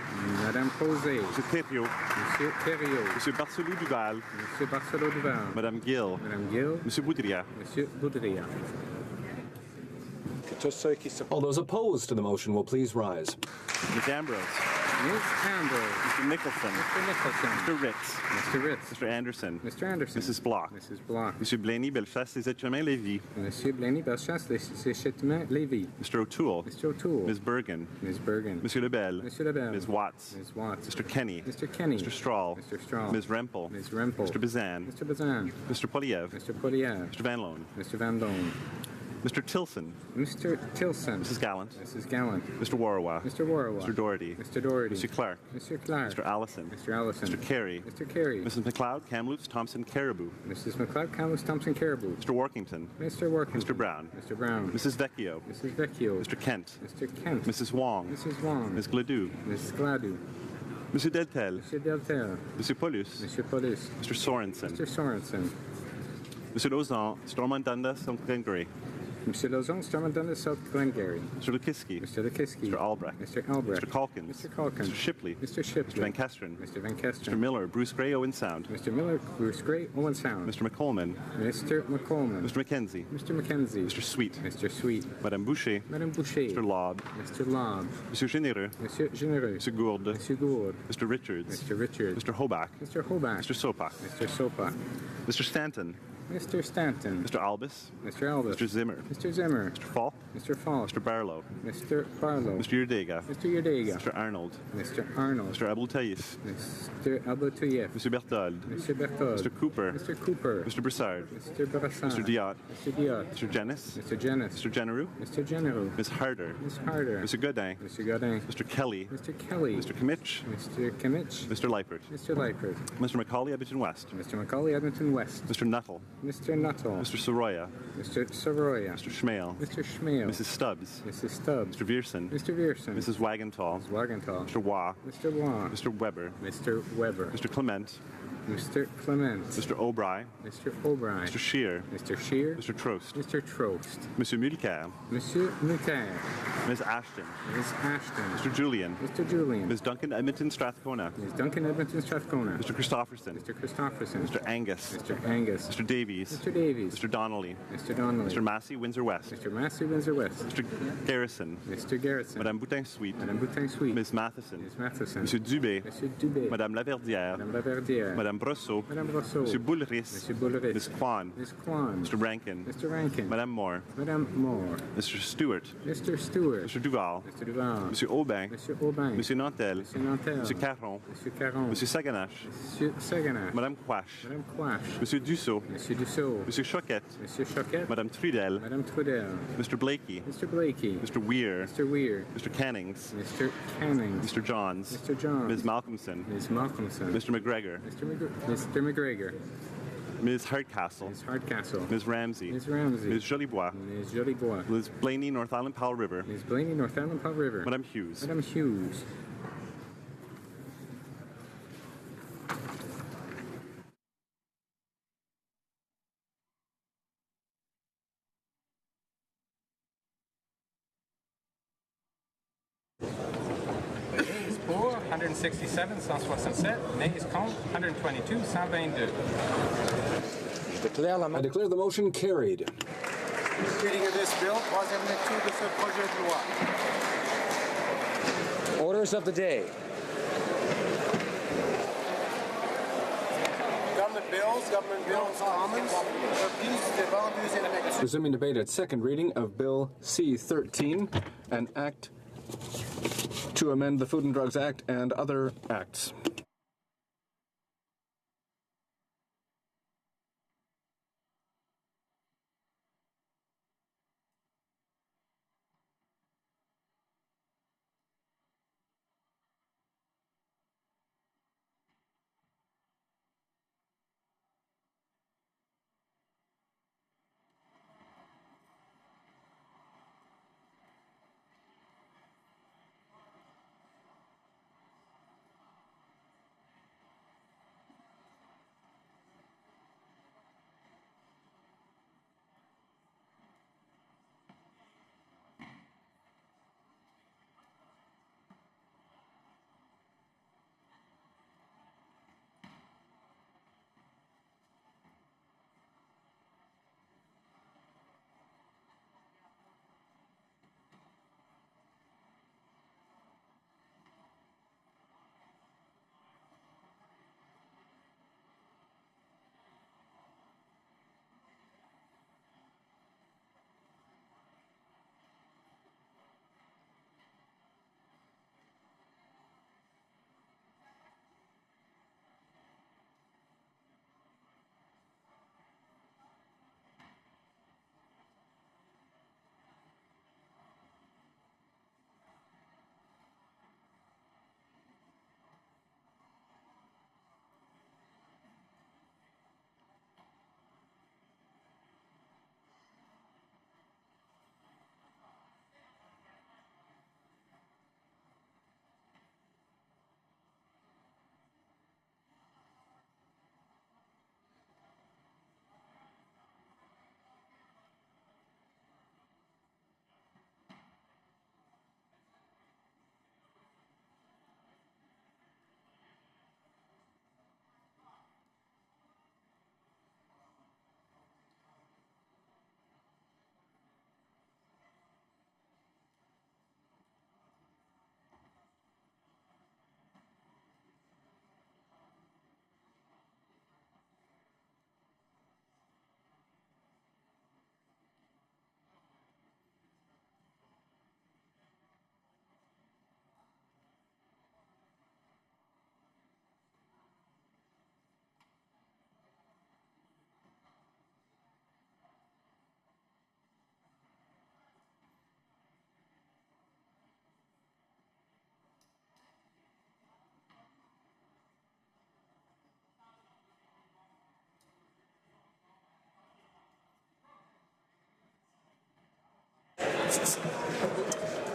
Madame Posé.
Monsieur Thériault.
Monsieur Thériault.
Monsieur Barcelou Duval.
Monsieur Barcelot Duval.
Madame Gill.
Madame Gill.
Monsieur Boudria.
Monsieur Boudria.
All those opposed to the motion will please rise.
Ms. Ambrose.
Ms. Ambrose.
Mr. Nicholson.
Mr. Nicholson.
Mr. Ritz.
Mr. Ritz.
Mr. Anderson.
Mr. Anderson.
Mrs. Block.
Mrs. Block.
Monsieur Blaney Bellechasse Les Etchemins Lévy.
Monsieur Blaney Bellechasse Les Châtiments Lévy.
Mr. O'Toole.
Mr. O'Toole.
Ms. Bergen.
Ms. Bergen.
Monsieur Lebel.
Monsieur Lebel.
Ms. Watts.
Ms. Watts.
Mr. Kenny.
Mr. Kenny.
Mr. Strahl.
Mr. Strahl.
Ms. Rempel.
Ms. Rempel.
Mr. Bazan.
Mr. Bazan.
Mr. Poliev.
Mr. Poliev.
Mr. Van Loan.
Mr. Van Loan.
Mr. Tilson.
Mr. Tilson.
Mrs. Gallant.
Mrs. Gallant.
Mr. Warwa.
Mr. Warwa.
Mr. Doherty.
Mr. Doherty.
Mr. Clark.
Mr. Clark.
Mr. Allison.
Mr. Allison.
Mr. Carey.
Mr. Carey.
Mrs. McLeod, Kamloops, Thompson, Caribou.
Mrs. McLeod, Camus, Thompson, Caribou.
Mr. Workington.
Mr. Workington.
Mr. Brown.
Mr. Brown.
Mrs. Vecchio.
Mrs. Vecchio.
Mr. Kent.
Mr. Kent.
Mrs. Wong.
Mrs. Wong.
Ms. Gladue.
Ms. Gladu.
Monsieur Deltel.
Monsieur Deltel.
Monsieur Paulus.
Monsieur Paulus.
Mr. Sorensen.
Mr. Sorensen.
Monsieur Lozan, Stormandanda, Glengarry.
Mr. Lozon, Stormandunda, South Glengarry.
Mr. Lukiski.
Mr. Lukiski.
Mr. Albrecht.
Mr. Albrecht.
Mr. Calkins.
Mr. Calkins.
Mr. Shipley.
Mr. Shipley.
Mr. Van Kesteren.
Mr. Van Kesteren.
Mr. Miller, Bruce Gray, Owen Sound.
Mr. Miller, Bruce Gray, Owen Sound.
Mr. McColman.
Mr. McColman.
Mr. McKenzie.
Mr. McKenzie.
Mr. Sweet.
Mr. Sweet.
Madame Boucher.
Madame Boucher.
Mr. Lobb.
Mr. Lobb.
Monsieur Généreux.
Monsieur Généreux.
Monsieur Gourde.
Monsieur Gourde.
Mr. Richards.
Mr. Richards.
Mr. Hobach.
Mr. Hobach.
Mr. Sopak.
Mr. Sopak.
Mr. Stanton.
Mr. Stanton.
Mr. Albus.
Mr. Albus.
Mr. Zimmer.
Mr. Zimmer.
Mr. Falk.
Mr. Falk.
Mr. Barlow.
Mr. Barlow.
Mr. Yurdega.
Mr. Yurdega.
Mr. Arnold.
Mr. Arnold.
Mr. Aboultaïf.
Mr. Aboultaïf.
Mr. Berthold.
Mr. Berthold.
Mr. Cooper.
Mr. Cooper.
Mr. Broussard.
Mr. Brassard.
Mr. Diot.
Mr. Diot.
Mr. Jenis.
Mr. Jenis.
Mr. Generou.
Mr. Generou.
Ms. Harder.
Ms. Harder.
Mr. Godin.
Mr. Godin.
Mr. Kelly.
Mr. Kelly.
Mr. Kimmich.
Mr. Kimmich.
Mr. Leipert.
Mr. Leipert.
Mr. Macaulay, Edmonton West.
Mr. Macaulay, Edmonton West.
Mr. Nuttall.
Mr. Nuttall.
Mr. Soroya.
Mr. Soroya.
Mr. Schmale.
Mr. Schmale.
Mrs. Stubbs.
Mrs. Stubbs.
Mr. Vierson.
Mr. Vierson.
Mrs. Wagenthal.
Mrs. Wagenthal.
Mr. Waugh.
Mr. Waugh.
Mr. Weber.
Mr. Weber.
Mr. Clement.
Mr. Clement.
Mr. O'Brien.
Mr. O'Brien.
Mr. Shear.
Mr. Shear.
Mr. Trost.
Mr. Trost.
Monsieur Mulcair.
Monsieur Mulcair.
Ms. Ashton.
Ms. Ashton.
Mr. Julian.
Mr. Julian.
Ms. Duncan, Edmonton, Strathcona.
Ms. Duncan, Edmonton, Strathcona.
Mr. Christopherson.
Mr. Christopherson.
Mr. Angus.
Mr. Angus.
Mr. Davies.
Mr. Davies.
Mr. Donnelly.
Mr. Donnelly.
Mr. Massey, Windsor West.
Mr. Massey, Windsor West.
Mr. Garrison.
Mr. Garrison.
Madame Boutin-Sweet.
Madame Boutin-Sweet.
Ms. Matheson.
Ms. Matheson.
Monsieur Dubé.
Monsieur Dubé.
Madame Laverdière.
Madame Laverdière.
Madame Brosseau.
Madame Brosseau.
Monsieur Boulris.
Monsieur Boulris.
Ms. Kwan.
Ms. Kwan.
Mr. Rankin.
Mr. Rankin.
Madame Moore.
Madame Moore.
Mr. Stewart.
Mr. Stewart.
Mr. Duval.
Mr. Duval.
Monsieur Aubin.
Monsieur Aubin.
Monsieur Nantel.
Monsieur Nantel.
Monsieur Caron.
Monsieur Caron.
Monsieur Saganache.
Monsieur Saganache.
Madame Quash.
Madame Quash.
Monsieur Dussault.
Monsieur Dussault.
Monsieur Choquette.
Monsieur Choquette.
Madame Trudel.
Madame Trudel.
Mr. Blakey.
Mr. Blakey.
Mr. Weir.
Mr. Weir.
Mr. Cannings.
Mr. Cannings.
Mr. Johns.
Mr. Johns.
Ms. Malcolmson.
Ms. Malcolmson.
Mr. McGregor.
Mr. McGregor.
Ms. Hardcastle.
Ms. Hardcastle.
Ms. Ramsey.
Ms. Ramsey.
Ms. Jolibois.
Ms. Jolibois.
Ms. Blaney, North Island Powell River.
Ms. Blaney, North Island Powell River.
Madame Hughes.
Madame Hughes.
Pour 167, 167, nays contre 122, 122.
I declare the motion carried.
Reading of this bill, troisième lecture de ce projet de loi.
Orders of the day.
Government bills, commons, please défendus in lecture.
Resuming debate at second reading of Bill C-13, an act to amend the Food and Drugs Act and other acts.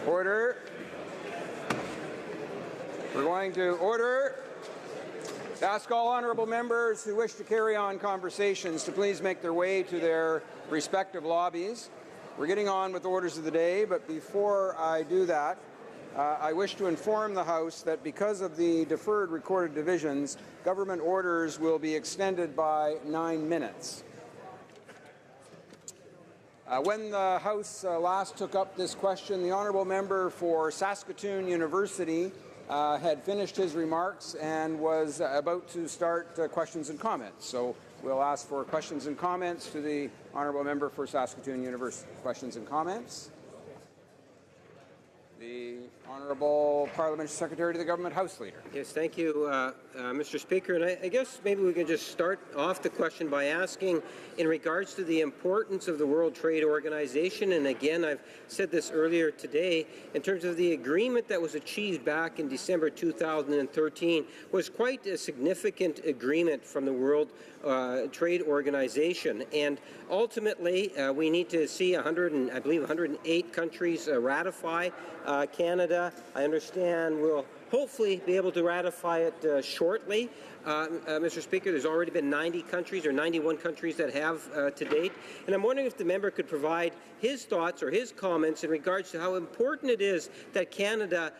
Order. We're going to order. Ask all honourable members who wish to carry on conversations to please make their way to their respective lobbies. We're getting on with orders of the day, but before I do that, I wish to inform the House that because of the deferred recorded divisions, government orders will be extended by 9 minutes. When the House last took up this question, the honourable member for Saskatoon University had finished his remarks and was about to start questions and comments. So we'll ask for questions and comments to the honourable member for Saskatoon University. Questions and comments? The Honourable Parliamentary Secretary to the Government House Leader.
Yes, thank you, Mr. Speaker. And I guess maybe we can just start off the question by asking in regards to the importance of the World Trade Organization. And again, I've said this earlier today, in terms of the agreement that was achieved back in December 2013 was quite a significant agreement from the World Trade Organization. And ultimately, we need to see 108 countries ratify. Canada, I understand, will hopefully be able to ratify it shortly. Mr. Speaker, there's already been 90 countries or 91 countries that have to date. And I'm wondering if the member could provide his thoughts or his comments in regards to how important it is that Canada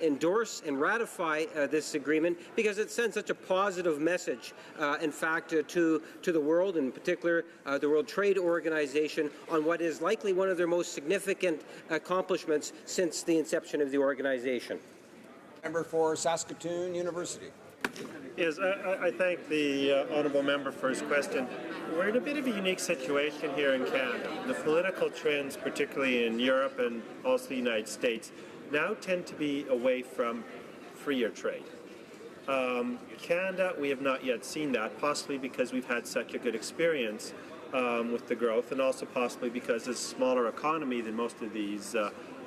endorse and ratify this agreement, because it sends such a positive message, in fact, to the world, in particular the World Trade Organization, on what is likely one of their most significant accomplishments since the inception of the organization.
Member for Saskatoon University.
Yes, I thank the honourable member for his question. We're in a bit of a unique situation here in Canada. The political trends, particularly in Europe and also the United States, now tend to be away from freer trade. Canada, we have not yet seen that, possibly because we've had such a good experience with the growth, and also possibly because it's a smaller economy than most of these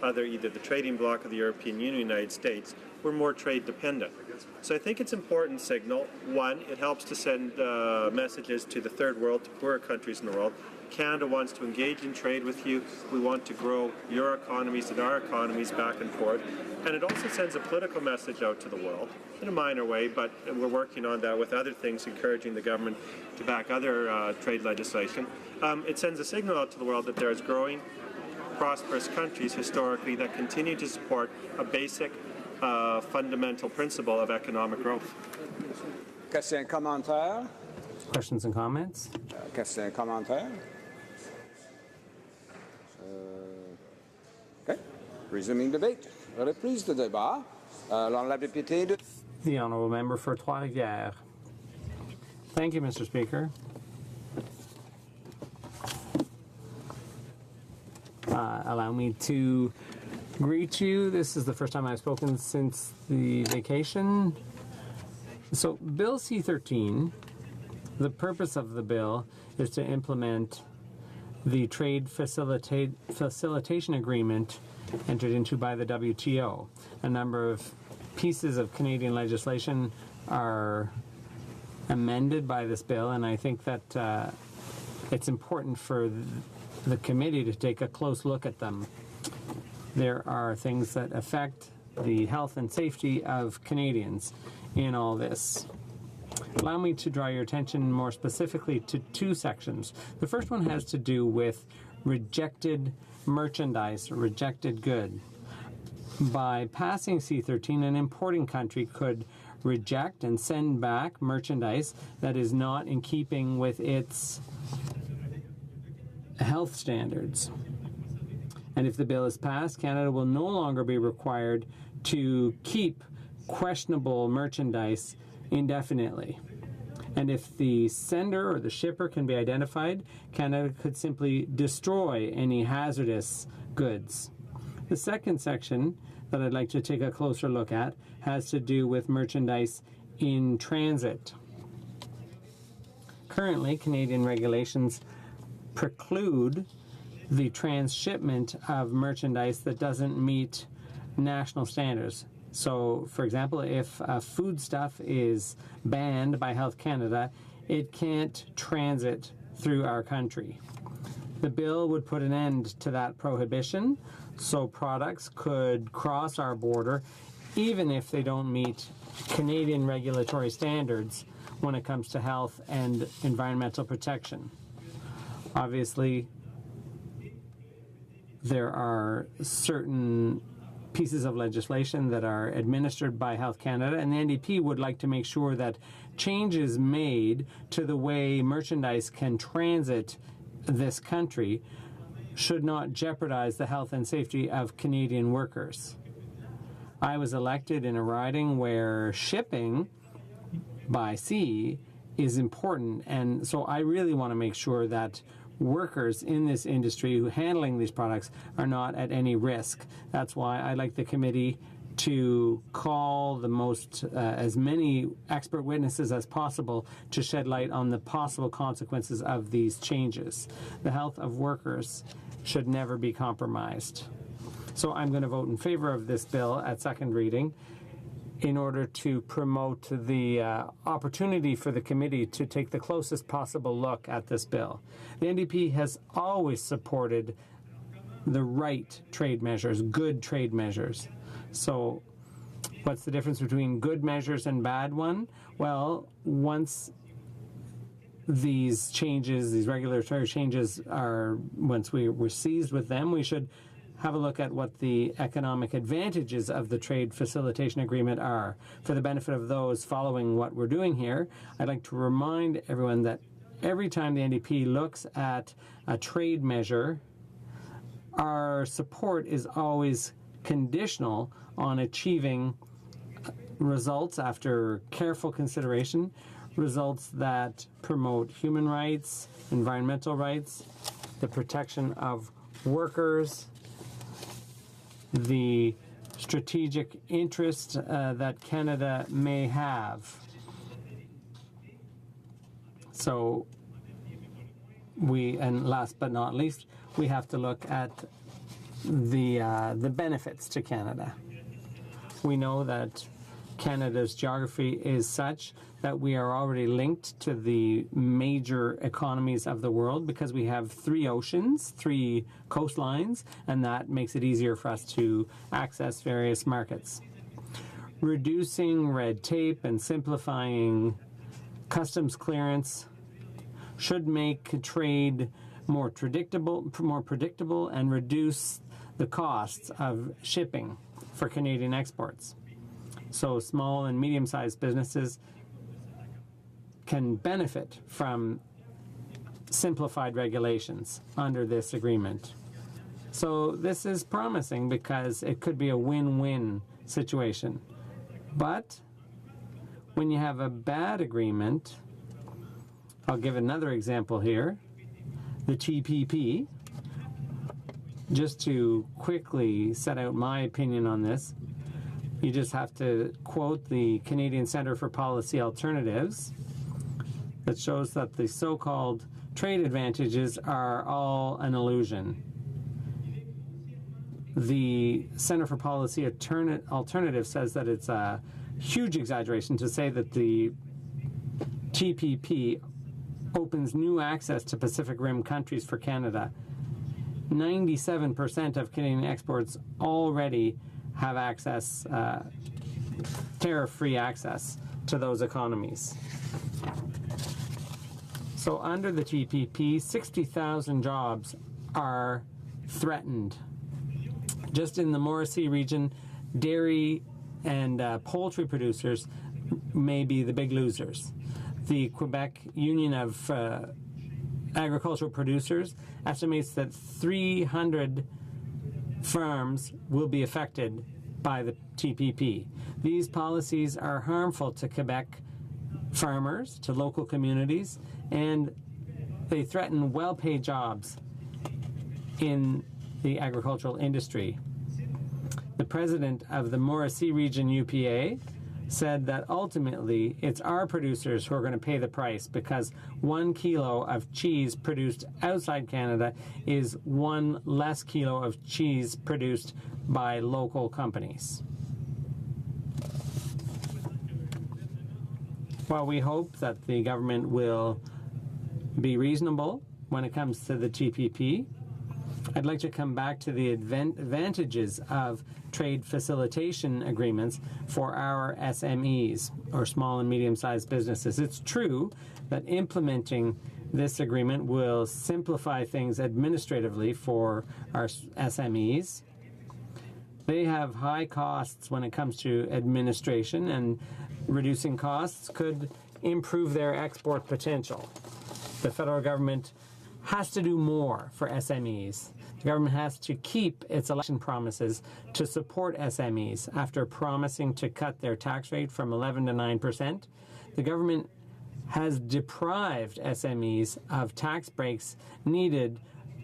either the trading bloc of the European Union or the United States. We're more trade dependent. So I think it's an important signal. One, it helps to send messages to the third world, to poorer countries in the world. Canada wants to engage in trade with you. We want to grow your economies and our economies back and forth. And it also sends a political message out to the world in a minor way, but we're working on that with other things, encouraging the government to back other trade legislation. It sends a signal out to the world that there's growing, prosperous countries historically that continue to support a basic fundamental principle of economic growth.
Questions and commentaires?
Questions and comments?
Questions and commentaires? Okay. Resuming debate. Reprise de débat. Alors, la députée de...
The Honourable Member for Trois-Rivières. Thank you, Mr. Speaker. Allow me to greet you. This is the first time I've spoken since the vacation. So, Bill C-13, the purpose of the bill is to implement the trade facilitation agreement entered into by the WTO. A number of pieces of Canadian legislation are amended by this bill, and I think that it's important for the committee to take a close look at them. There are things that affect the health and safety of Canadians in all this. Allow me to draw your attention more specifically to two sections. The first one has to do with rejected merchandise, rejected good. By passing C-13, an importing country could reject and send back merchandise that is not in keeping with its health standards. And if the bill is passed, Canada will no longer be required to keep questionable merchandise indefinitely. And if the sender or the shipper can be identified, Canada could simply destroy any hazardous goods. The second section that I'd like to take a closer look at has to do with merchandise in transit. Currently, Canadian regulations preclude the transshipment of merchandise that doesn't meet national standards. So, for example, if foodstuff is banned by Health Canada, it can't transit through our country. The bill would put an end to that prohibition, so products could cross our border even if they don't meet Canadian regulatory standards when it comes to health and environmental protection. Obviously, there are certain pieces of legislation that are administered by Health Canada, and the NDP would like to make sure that changes made to the way merchandise can transit this country should not jeopardize the health and safety of Canadian workers. I was elected in a riding where shipping by sea is important, and so I really want to make sure that workers in this industry who are handling these products are not at any risk. That's why I'd like the committee to call the as many expert witnesses as possible to shed light on the possible consequences of these changes. The health of workers should never be compromised. So I'm going to vote in favor of this bill at second reading in order to promote the opportunity for the committee to take the closest possible look at this bill. The NDP has always supported the right trade measures, good trade measures. So what's the difference between good measures and bad one? Well, once these changes, these regulatory changes once we're seized with them, we should have a look at what the economic advantages of the trade facilitation agreement are. For the benefit of those following what we're doing here, I'd like to remind everyone that every time the NDP looks at a trade measure, our support is always conditional on achieving results after careful consideration, results that promote human rights, environmental rights, the protection of workers, the strategic interest that Canada may have. So and last but not least, we have to look at the benefits to Canada. We know that Canada's geography is such that we are already linked to the major economies of the world because we have 3 oceans, 3 coastlines, and that makes it easier for us to access various markets. Reducing red tape and simplifying customs clearance should make trade more predictable and reduce the costs of shipping for Canadian exports. So small and medium-sized businesses can benefit from simplified regulations under this agreement. So this is promising because it could be a win-win situation. But when you have a bad agreement, I'll give another example here, the TPP. Just to quickly set out my opinion on this, you just have to quote the Canadian Centre for Policy Alternatives that shows that the so-called trade advantages are all an illusion. The Centre for Policy Alternatives says that it's a huge exaggeration to say that the TPP opens new access to Pacific Rim countries for Canada. 97% of Canadian exports already have access, tariff-free access to those economies. So under the TPP, 60,000 jobs are threatened. Just in the Morrissey region, dairy and poultry producers may be the big losers. The Quebec Union of Agricultural Producers estimates that 300 farms will be affected by the TPP. These policies are harmful to Quebec farmers, to local communities, and they threaten well-paid jobs in the agricultural industry. The president of the Morrissey Region UPA said that ultimately it's our producers who are going to pay the price because 1 kilo of cheese produced outside Canada is 1 less kilo of cheese produced by local companies. While we hope that the government will be reasonable when it comes to the TPP. I'd like to come back to the advantages of trade facilitation agreements for our SMEs, or small and medium-sized businesses. It's true that implementing this agreement will simplify things administratively for our SMEs. They have high costs when it comes to administration, and reducing costs could improve their export potential. The federal government has to do more for SMEs. The government has to keep its election promises to support SMEs. After promising to cut their tax rate from 11 to 9%, the government has deprived SMEs of tax breaks needed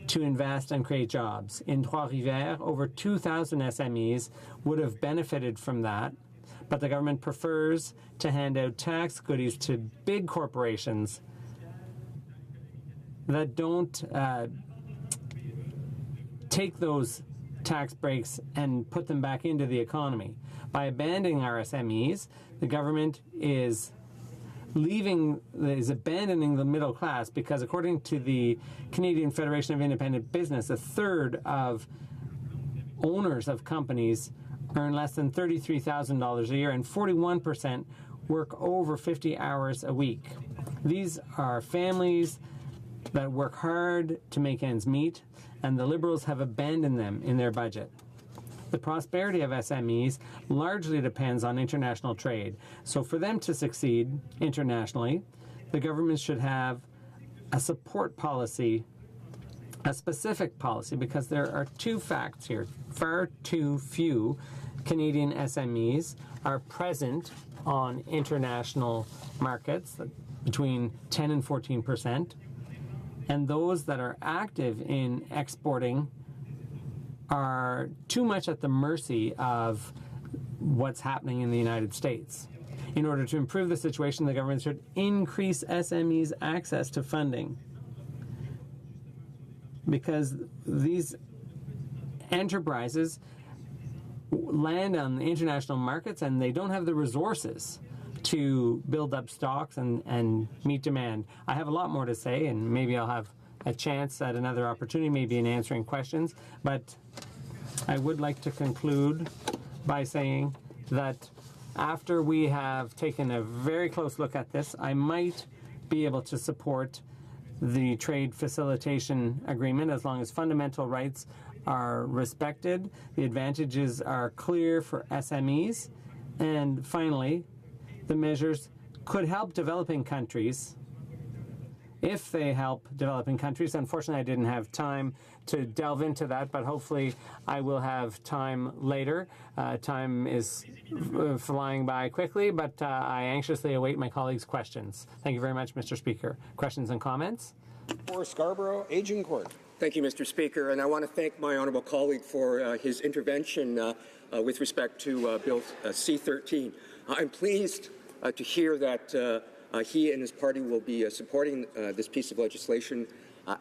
to invest and create jobs. In Trois-Rivières, over 2,000 SMEs would have benefited from that, but the government prefers to hand out tax goodies to big corporations that don't take those tax breaks and put them back into the economy. By abandoning our SMEs, the government is abandoning the middle class, because according to the Canadian Federation of Independent Business, a third of owners of companies earn less than $33,000 a year, and 41% work over 50 hours a week. These are families that work hard to make ends meet, and the Liberals have abandoned them in their budget. The prosperity of SMEs largely depends on international trade. So for them to succeed internationally, the government should have a support policy, a specific policy, because there are two facts here. Far too few Canadian SMEs are present on international markets, between 10 and 14%, and those that are active in exporting are too much at the mercy of what's happening in the United States. In order to improve the situation, the government should increase SMEs' access to funding, because these enterprises land on the international markets and they don't have the resources to build up stocks and meet demand. I have a lot more to say, and maybe I'll have a chance at another opportunity, maybe in answering questions, but I would like to conclude by saying that after we have taken a very close look at this, I might be able to support the trade facilitation agreement as long as fundamental rights are respected, the advantages are clear for SMEs, and finally, the measures could help developing countries. If they help developing countries, unfortunately I didn't have time to delve into that, but hopefully I will have time later. Time is flying by quickly, but I anxiously await my colleagues' questions. Thank you very much, Mr. Speaker. Questions and comments?
For Scarborough, Agincourt.
Thank you, Mr. Speaker, and I want to thank my honourable colleague for his intervention with respect to Bill C-13. I'm pleased to hear that he and his party will be supporting this piece of legislation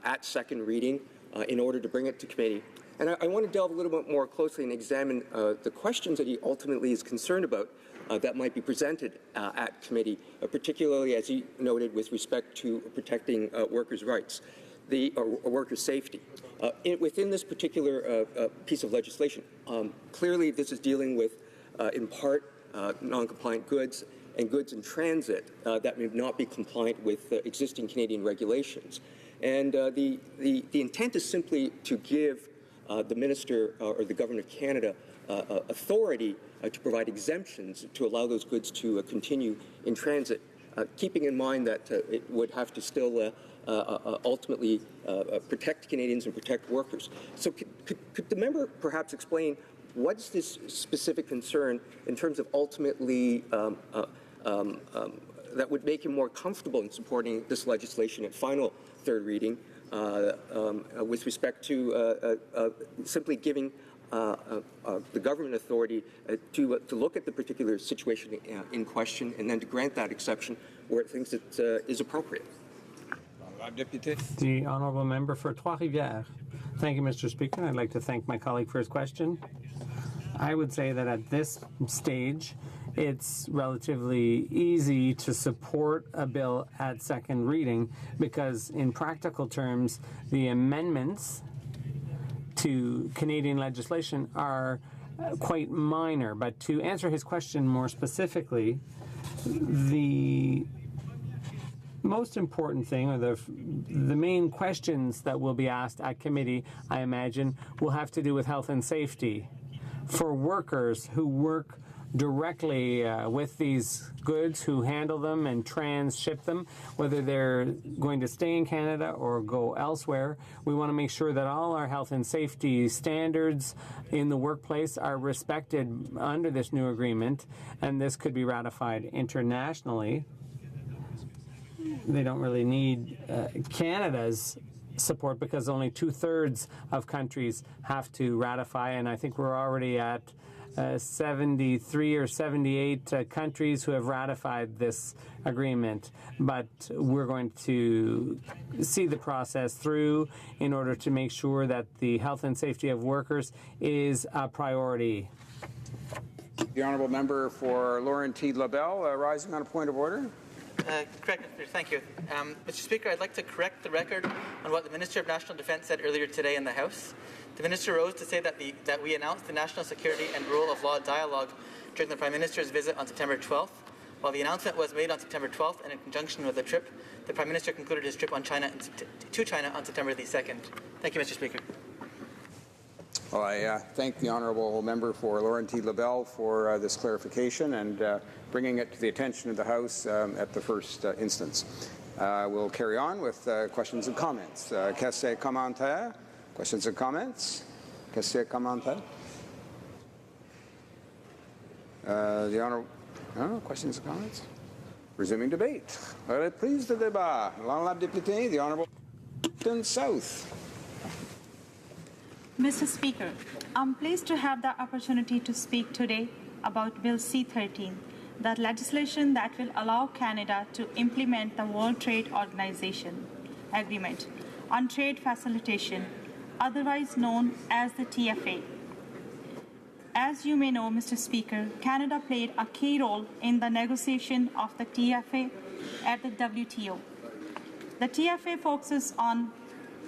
at second reading in order to bring it to committee. And I want to delve a little bit more closely and examine the questions that he ultimately is concerned about that might be presented at committee, particularly, as he noted, with respect to protecting workers' rights, workers' safety. Within this particular piece of legislation, clearly this is dealing with, in part, non-compliant goods and goods in transit that may not be compliant with existing Canadian regulations. And the intent is simply to give the Minister or the Government of Canada authority to provide exemptions to allow those goods to continue in transit, keeping in mind that it would have to still ultimately protect Canadians and protect workers. So could the member perhaps explain what's this specific concern in terms of ultimately that would make him more comfortable in supporting this legislation at final third reading with respect to simply giving the government authority to look at the particular situation in question and then to grant that exception where it thinks it is appropriate.
The honourable member for Trois-Rivières. Thank you, Mr. Speaker. I'd like to thank my colleague for his question. I would say that at this stage, it's relatively easy to support a bill at second reading because in practical terms, the amendments to Canadian legislation are quite minor. But to answer his question more specifically, the most important thing, or the main questions that will be asked at committee, I imagine, will have to do with health and safety for workers who work directly with these goods, who handle them and transship them, whether they're going to stay in Canada or go elsewhere. We want to make sure that all our health and safety standards in the workplace are respected under this new agreement, and this could be ratified internationally. They don't really need Canada's support because only 2/3 of countries have to ratify, and I think we're already at 73 or 78 countries who have ratified this agreement. But we're going to see the process through in order to make sure that the health and safety of workers is a priority.
The honourable member for Laurentides LaBelle, rising on a point of order.
Correct, thank you. Mr. Speaker, I'd like to correct the record on what the Minister of National Defence said earlier today in the House. The Minister rose to say that we announced the National Security and Rule of Law dialogue during the Prime Minister's visit on September 12th. While the announcement was made on September 12th and in conjunction with the trip, the Prime Minister concluded his trip to China on September the 2nd. Thank you, Mr. Speaker.
Well, I thank the honourable member for Laurentides LaBelle for this clarification and bringing it to the attention of the House at the first instance. We'll carry on with questions and comments. Questions et commentaires? Questions and comments? Questions et commentaires? The honourable... No? Questions and comments? Resuming debate. Reprise de débat. L'honourable député, the honourable South.
Mr. Speaker, I'm pleased to have the opportunity to speak today about Bill C-13, that legislation that will allow Canada to implement the World Trade Organization Agreement on Trade Facilitation, otherwise known as the TFA. As you may know, Mr. Speaker, Canada played a key role in the negotiation of the TFA at the WTO. The TFA focuses on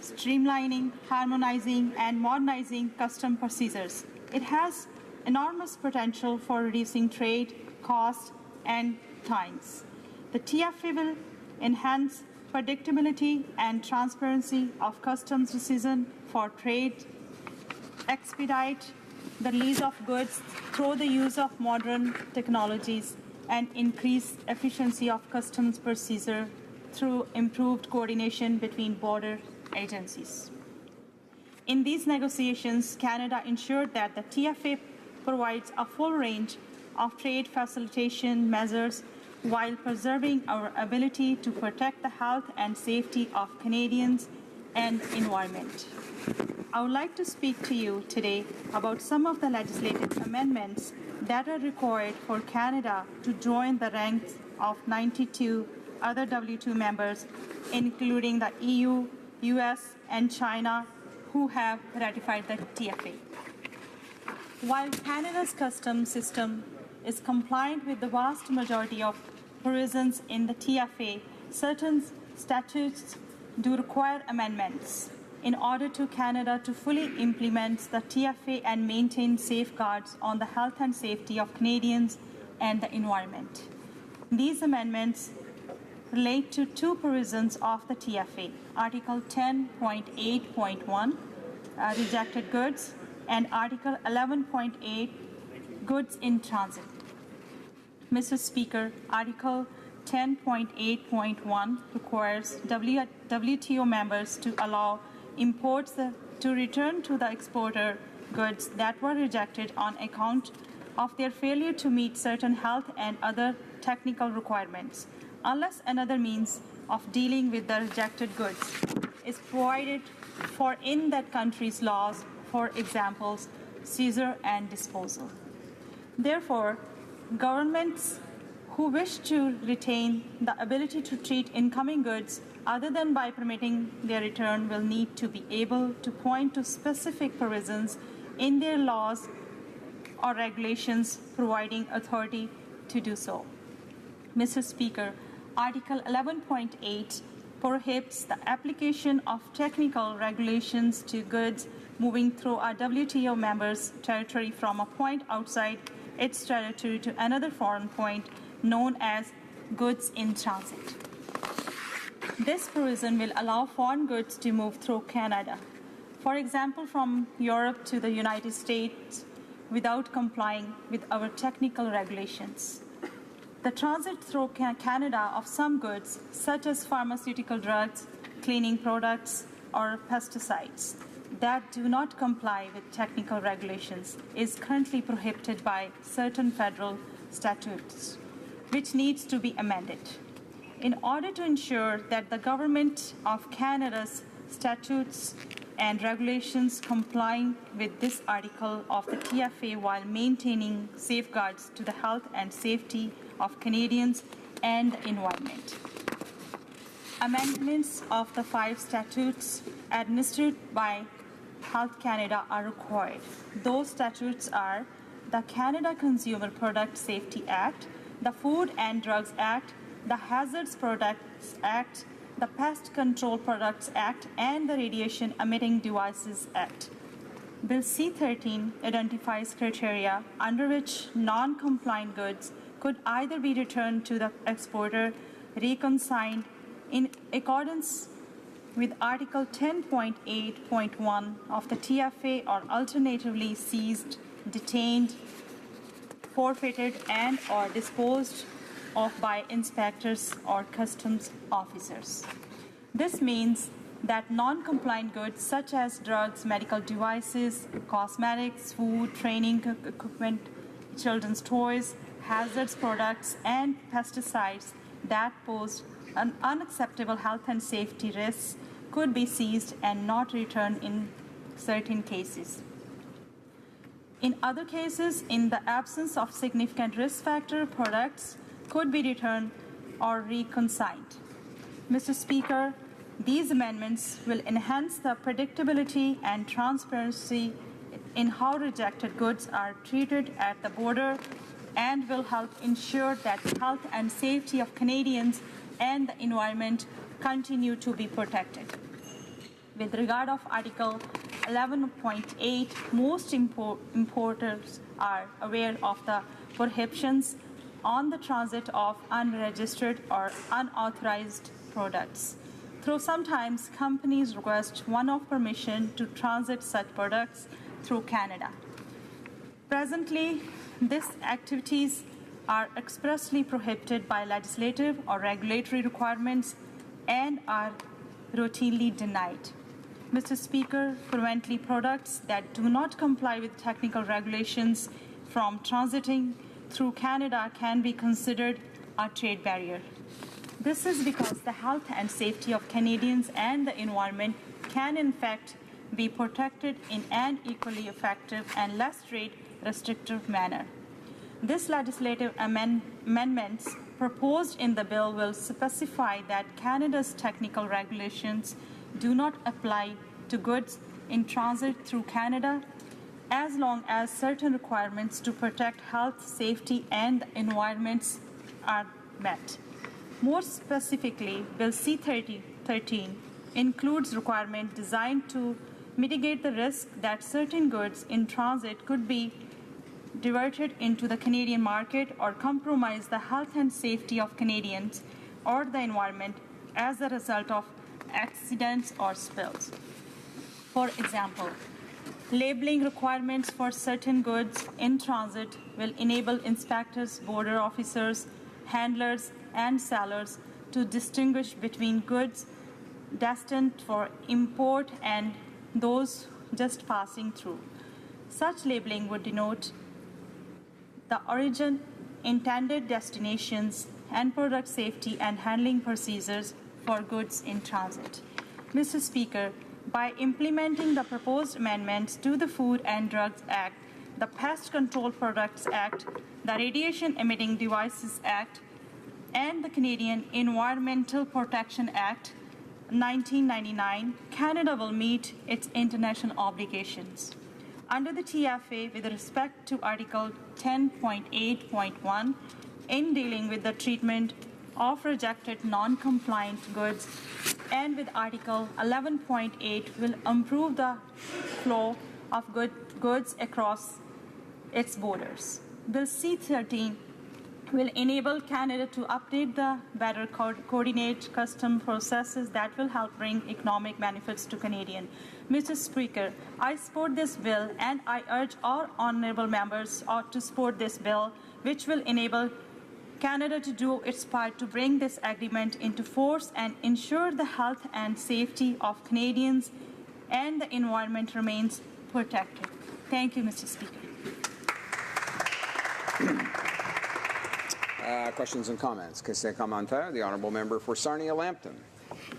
streamlining, harmonizing, and modernizing custom procedures. It has enormous potential for reducing trade, costs, and times. The TFA will enhance predictability and transparency of customs decisions for trade, expedite the release of goods through the use of modern technologies, and increase efficiency of customs procedure through improved coordination between border agencies. In these negotiations, Canada ensured that the TFA provides a full range of trade facilitation measures while preserving our ability to protect the health and safety of Canadians and environment. I would like to speak to you today about some of the legislative amendments that are required for Canada to join the ranks of 92 other WTO members, including the EU, US, and China, who have ratified the TFA. While Canada's customs system is compliant with the vast majority of provisions in the TFA, certain statutes do require amendments in order to Canada to fully implement the TFA and maintain safeguards on the health and safety of Canadians and the environment. These amendments relate to two provisions of the TFA, Article 10.8.1, rejected goods, and Article 11.8, goods in transit. Mr. Speaker, Article 10.8.1 requires WTO members to allow imports to return to the exporter goods that were rejected on account of their failure to meet certain health and other technical requirements, unless another means of dealing with the rejected goods is provided for in that country's laws, for example, seizure and disposal. Therefore, governments who wish to retain the ability to treat incoming goods other than by permitting their return will need to be able to point to specific provisions in their laws or regulations providing authority to do so. Mr. Speaker, Article 11.8 prohibits the application of technical regulations to goods moving through a WTO member's territory from a point outside its territory to another foreign point known as goods in transit. This provision will allow foreign goods to move through Canada, for example, from Europe to the United States, without complying with our technical regulations. The transit through Canada of some goods, such as pharmaceutical drugs, cleaning products, or pesticides, that do not comply with technical regulations is currently prohibited by certain federal statutes, which needs to be amended. In order to ensure that the Government of Canada's statutes and regulations complying with this article of the TFA while maintaining safeguards to the health and safety of Canadians and the environment. Amendments of the 5 statutes administered by Health Canada are required. Those statutes are the Canada Consumer Product Safety Act, the Food and Drugs Act, the Hazardous Products Act, the Pest Control Products Act, and the Radiation Emitting Devices Act. Bill C-13 identifies criteria under which non-compliant goods could either be returned to the exporter, reconsigned in accordance with Article 10.8.1 of the TFA, or alternatively seized, detained, forfeited, and or disposed of by inspectors or customs officers. This means that non-compliant goods such as drugs, medical devices, cosmetics, food, training equipment, children's toys, hazardous products, and pesticides that pose an unacceptable health and safety risks could be seized and not returned in certain cases. In other cases, in the absence of significant risk factor, products could be returned or reconsigned. Mr. Speaker, these amendments will enhance the predictability and transparency in how rejected goods are treated at the border and will help ensure that the health and safety of Canadians and the environment continue to be protected. With regard of Article 11.8, most importers are aware of the prohibitions on the transit of unregistered or unauthorized products. Though sometimes companies request one-off permission to transit such products through Canada. Presently, these activities are expressly prohibited by legislative or regulatory requirements and are routinely denied. Mr. Speaker, preventively products that do not comply with technical regulations from transiting through Canada can be considered a trade barrier. This is because the health and safety of Canadians and the environment can in fact be protected in an equally effective and less trade restrictive manner. This legislative amendments proposed in the bill will specify that Canada's technical regulations do not apply to goods in transit through Canada as long as certain requirements to protect health, safety, and the environments are met. More specifically, Bill C-13 includes requirements designed to mitigate the risk that certain goods in transit could be diverted into the Canadian market or compromise the health and safety of Canadians or the environment as a result of accidents or spills. For example, labeling requirements for certain goods in transit will enable inspectors, border officers, handlers, and sellers to distinguish between goods destined for import and those just passing through. Such labeling would denote the origin, intended destinations, and product safety and handling procedures for goods in transit. Mr. Speaker, by implementing the proposed amendments to the Food and Drugs Act, the Pest Control Products Act, the Radiation Emitting Devices Act, and the Canadian Environmental Protection Act 1999, Canada will meet its international obligations. Under the TFA, with respect to Article 10.8.1, in dealing with the treatment of rejected non-compliant goods, and with Article 11.8 will improve the flow of goods across its borders. Bill C-13 will enable Canada to update the better coordinate custom processes that will help bring economic benefits to Canadians. Mr. Speaker, I support this bill, and I urge all honourable members to support this bill, which will enable Canada to do its part to bring this agreement into force and ensure the health and safety of Canadians and the environment remains protected. Thank you, Mr. Speaker.
Questions and comments. Question commentaire. The honourable member for Sarnia-Lambton.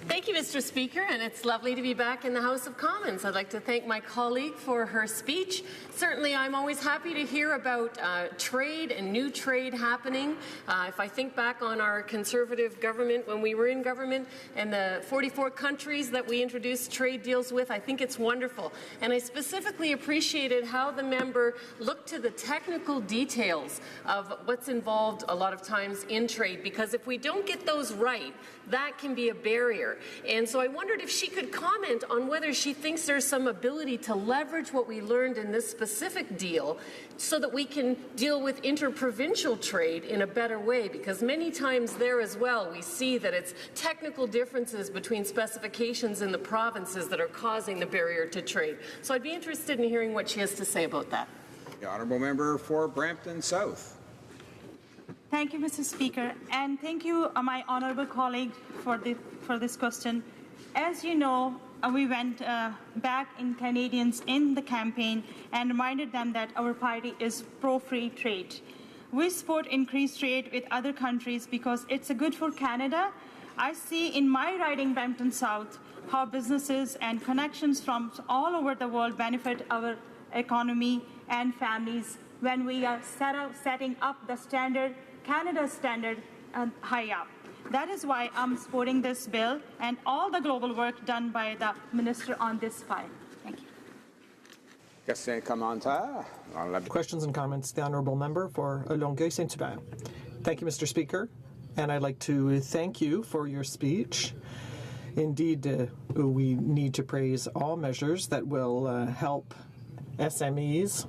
Thank you, Mr. Speaker, and it's lovely to be back in the House of Commons. I'd like to thank my colleague for her speech. Certainly, I'm always happy to hear about trade and new trade happening. If I think back on our Conservative government when we were in government and the 44 countries that we introduced trade deals with, I think it's wonderful. And I specifically appreciated how the member looked to the technical details of what's involved a lot of times in trade, because if we don't get those right, that can be a barrier. And so I wondered if she could comment on whether she thinks there's some ability to leverage what we learned in this specific deal so that we can deal with interprovincial trade in a better way, because many times there as well we see that it's technical differences between specifications in the provinces that are causing the barrier to trade. So I'd be interested in hearing what she has to say about that.
The honourable member for Brampton South.
Thank you, Mr. Speaker, and thank you, my honourable colleague, for this question. As you know, we went back in Canadians in the campaign and reminded them that our party is pro-free trade. We support increased trade with other countries because it's good for Canada. I see in my riding, Brampton South, how businesses and connections from all over the world benefit our economy and families when we are setting up the standard, Canada's standard, high up. That is why I'm supporting this bill and all the global work done by the minister on this file. Thank you.
Question commentaire.
Questions and comments. The honourable member for Longueuil-Saint-Hubert. Thank you, Mr. Speaker, and I'd like to thank you for your speech. Indeed, we need to praise all measures that will help SMEs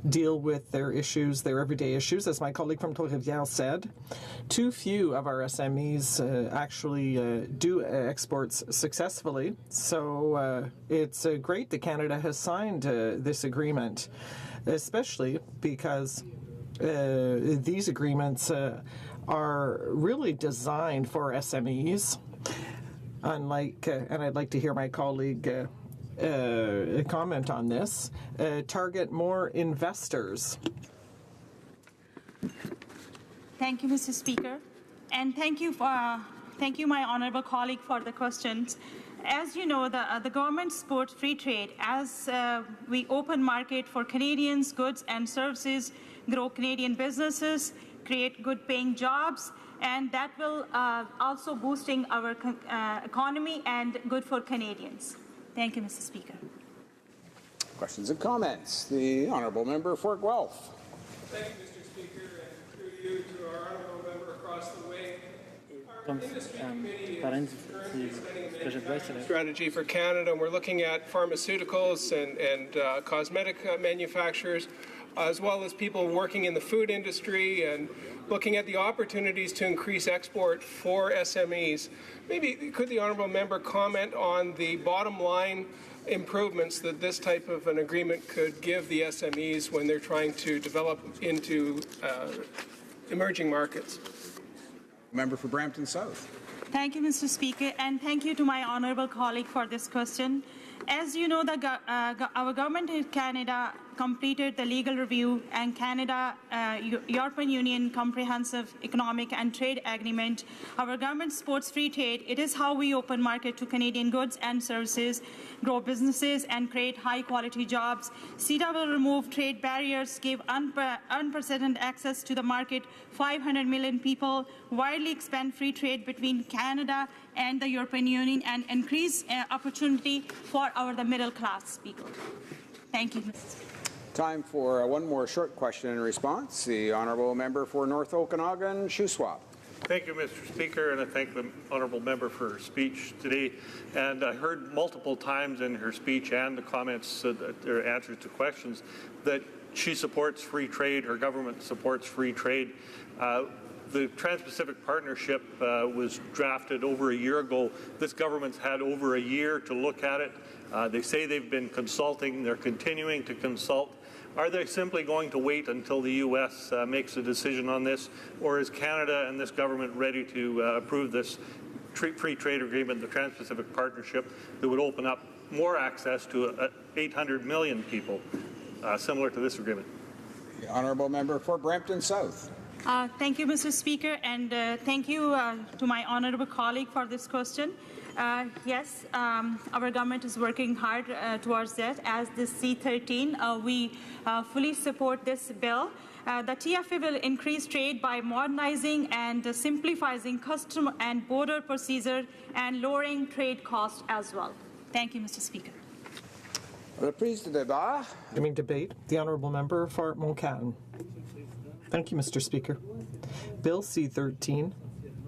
deal with their issues, their everyday issues. As my colleague from Trois-Rivières said, too few of our SMEs actually do exports successfully. So it's great that Canada has signed this agreement, especially because these agreements are really designed for SMEs. Unlike, and I'd like to hear my colleague comment on this, target more investors.
Thank you, Mr. Speaker, and thank you, my honourable colleague, for the questions. As you know, the government supports free trade as we open market for Canadians' goods and services, grow Canadian businesses, create good-paying jobs, and that will also boosting our economy and good for Canadians. Thank you, Mr. Speaker.
Questions and comments. The honourable member for Guelph.
Thank you, Mr. Speaker, and through you to our honourable member across the way. Our industry committee is currently studying a strategy for Canada, and we're looking at pharmaceuticals and cosmetic manufacturers, as well as people working in the food industry, and looking at the opportunities to increase export for SMEs. Maybe could the honourable member comment on the bottom line improvements that this type of an agreement could give the SMEs when they're trying to develop into emerging markets?
Member for Brampton South.
Thank you, Mr. Speaker, and thank you to my honourable colleague for this question. As you know, our government in Canada completed the legal review and European Union Comprehensive Economic and Trade Agreement. Our government supports free trade. It is how we open market to Canadian goods and services, grow businesses, and create high-quality jobs. CETA will remove trade barriers, give unprecedented access to the market, 500 million people, widely expand free trade between Canada and the European Union, and increase opportunity for the middle-class people. Thank you, Mr. Speaker.
Time for one more short question and response. The honourable member for North Okanagan, Shuswap.
Thank you, Mr. Speaker, and I thank the honourable member for her speech today. And I heard multiple times in her speech and the comments, her answers to questions, that she supports free trade, her government supports free trade. The Trans-Pacific Partnership was drafted over a year ago. This government's had over a year to look at it. They say they've been consulting. They're continuing to consult. Are they simply going to wait until the U.S. Makes a decision on this, or is Canada and this government ready to approve this free trade agreement, the Trans-Pacific Partnership, that would open up more access to 800 million people, similar to this agreement?
The honourable member for Brampton South.
Thank you, Mr. Speaker, and thank you to my honourable colleague for this question. Yes, our government is working hard towards that. As the C13, we fully support this bill. The TFA will increase trade by modernizing and simplifying custom and border procedure and lowering trade costs as well. Thank you, Mr. Speaker.
Reprise de débat.
Debate. The honourable member for Moncton. Thank you, Mr. Speaker. Bill C13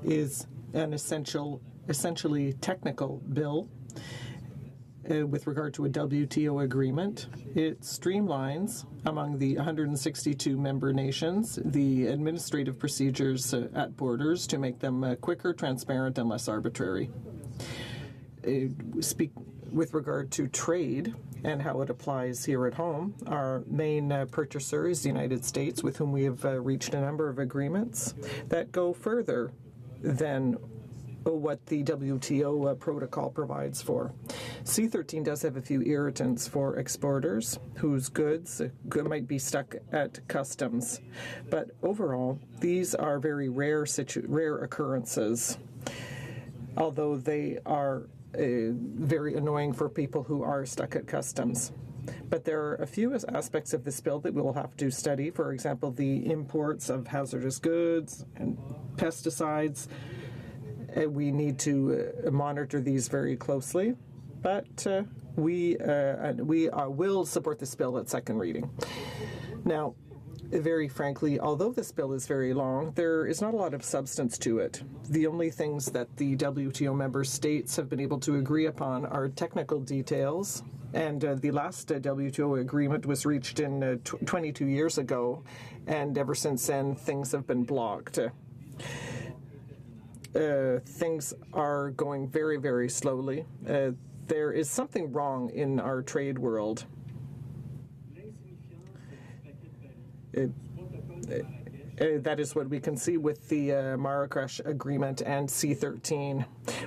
is an essentially technical bill with regard to a WTO agreement. It streamlines among the 162 member nations the administrative procedures at borders to make them quicker, transparent, and less arbitrary. With regard to trade and how it applies here at home, our main purchaser is the United States, with whom we have reached a number of agreements that go further than what the WTO protocol provides for. C13 does have a few irritants for exporters whose goods might be stuck at customs, but overall these are very rare occurrences, although they are very annoying for people who are stuck at customs. But there are a few aspects of this bill that we will have to study. For example, the imports of hazardous goods and pesticides. We need to monitor these very closely, but we will support this bill at second reading. Now, very frankly, although this bill is very long, there is not a lot of substance to it. The only things that the WTO member states have been able to agree upon are technical details, and the last WTO agreement was reached in 22 years ago, and ever since then things have been blocked. Things are going very, very slowly. There is something wrong in our trade world. That is what we can see with the Marrakesh Agreement and C13.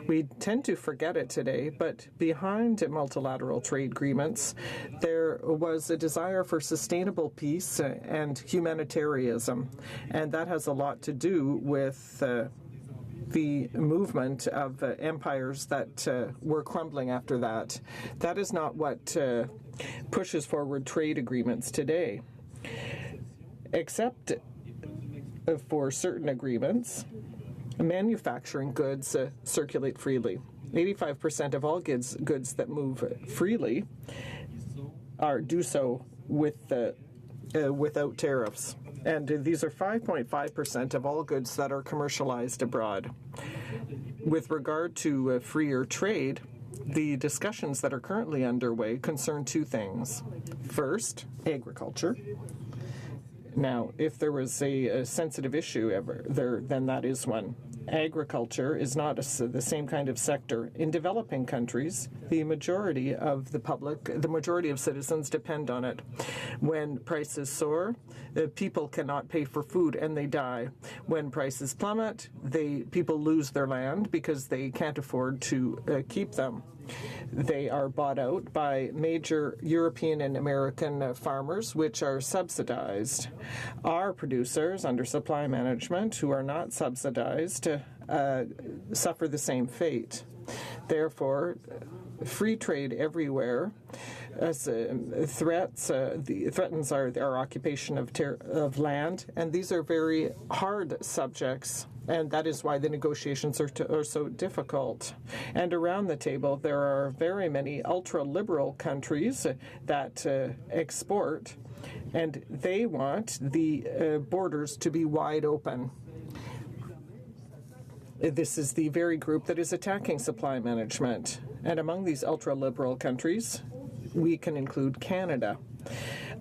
We tend to forget it today, but behind multilateral trade agreements, there was a desire for sustainable peace and humanitarianism, and that has a lot to do with the movement of empires that were crumbling after that. That is not what pushes forward trade agreements today. Except for certain agreements, manufacturing goods circulate freely. 85% of all goods that move freely do so without tariffs. And these are 5.5% of all goods that are commercialized abroad. With regard to freer trade, the discussions that are currently underway concern two things. First, agriculture. Now, if there was a sensitive issue then that is one. Agriculture is not the same kind of sector. In developing countries, the majority of citizens depend on it. When prices soar, people cannot pay for food and they die. When prices plummet, people lose their land because they can't afford to keep them. They are bought out by major European and American farmers, which are subsidized. Our producers, under supply management, who are not subsidized, suffer the same fate. Therefore, free trade everywhere threatens our occupation of land, and these are very hard subjects. And that is why the negotiations are so difficult. And around the table, there are very many ultra-liberal countries that export and they want the borders to be wide open. This is the very group that is attacking supply management. And among these ultra-liberal countries, we can include Canada.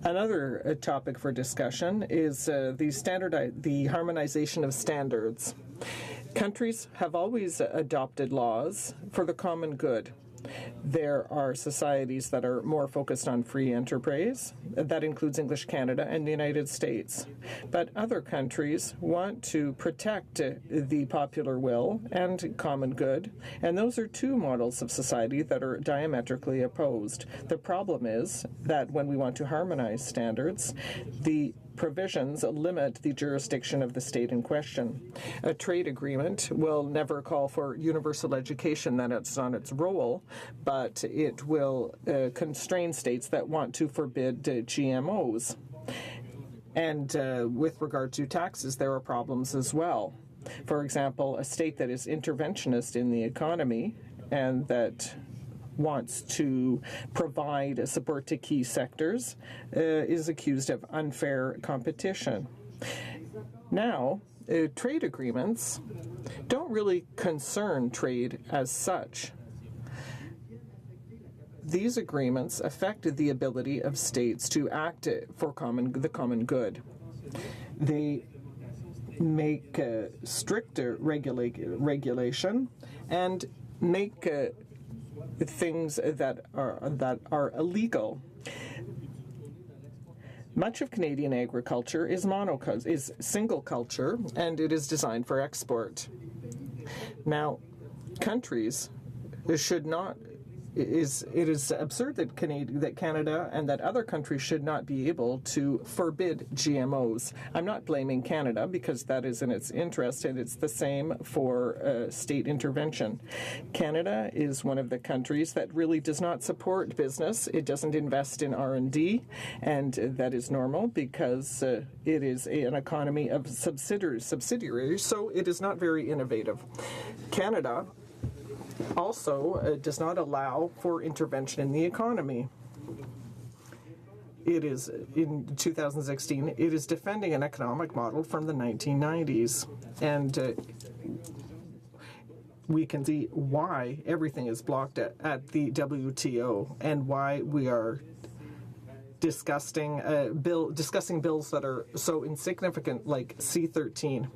Another topic for discussion is the harmonization of standards. Countries have always adopted laws for the common good. There are societies that are more focused on free enterprise. That includes English Canada and the United States. But other countries want to protect the popular will and common good, and those are two models of society that are diametrically opposed. The problem is that when we want to harmonize standards, the provisions limit the jurisdiction of the state in question. A trade agreement will never call for universal education, that it's on its role, but it will constrain states that want to forbid GMOs. And with regard to taxes, there are problems as well. For example, a state that is interventionist in the economy and that wants to provide support to key sectors is accused of unfair competition. Now, trade agreements don't really concern trade as such. These agreements affect the ability of states to act for the common good. They make stricter regulation and make things that are illegal. Much of Canadian agriculture is single culture, and it is designed for export. Now, countries should not. It is absurd that Canada and that other countries should not be able to forbid GMOs. I'm not blaming Canada because that is in its interest, and it's the same for state intervention. Canada is one of the countries that really does not support business. It doesn't invest in R&D, and that is normal because it is an economy of subsidiaries, so it is not very innovative. Canada also does not allow for intervention in the economy. It is, in 2016, it is defending an economic model from the 1990s. And we can see why everything is blocked at the WTO and why we are discussing bills that are so insignificant, like C-13.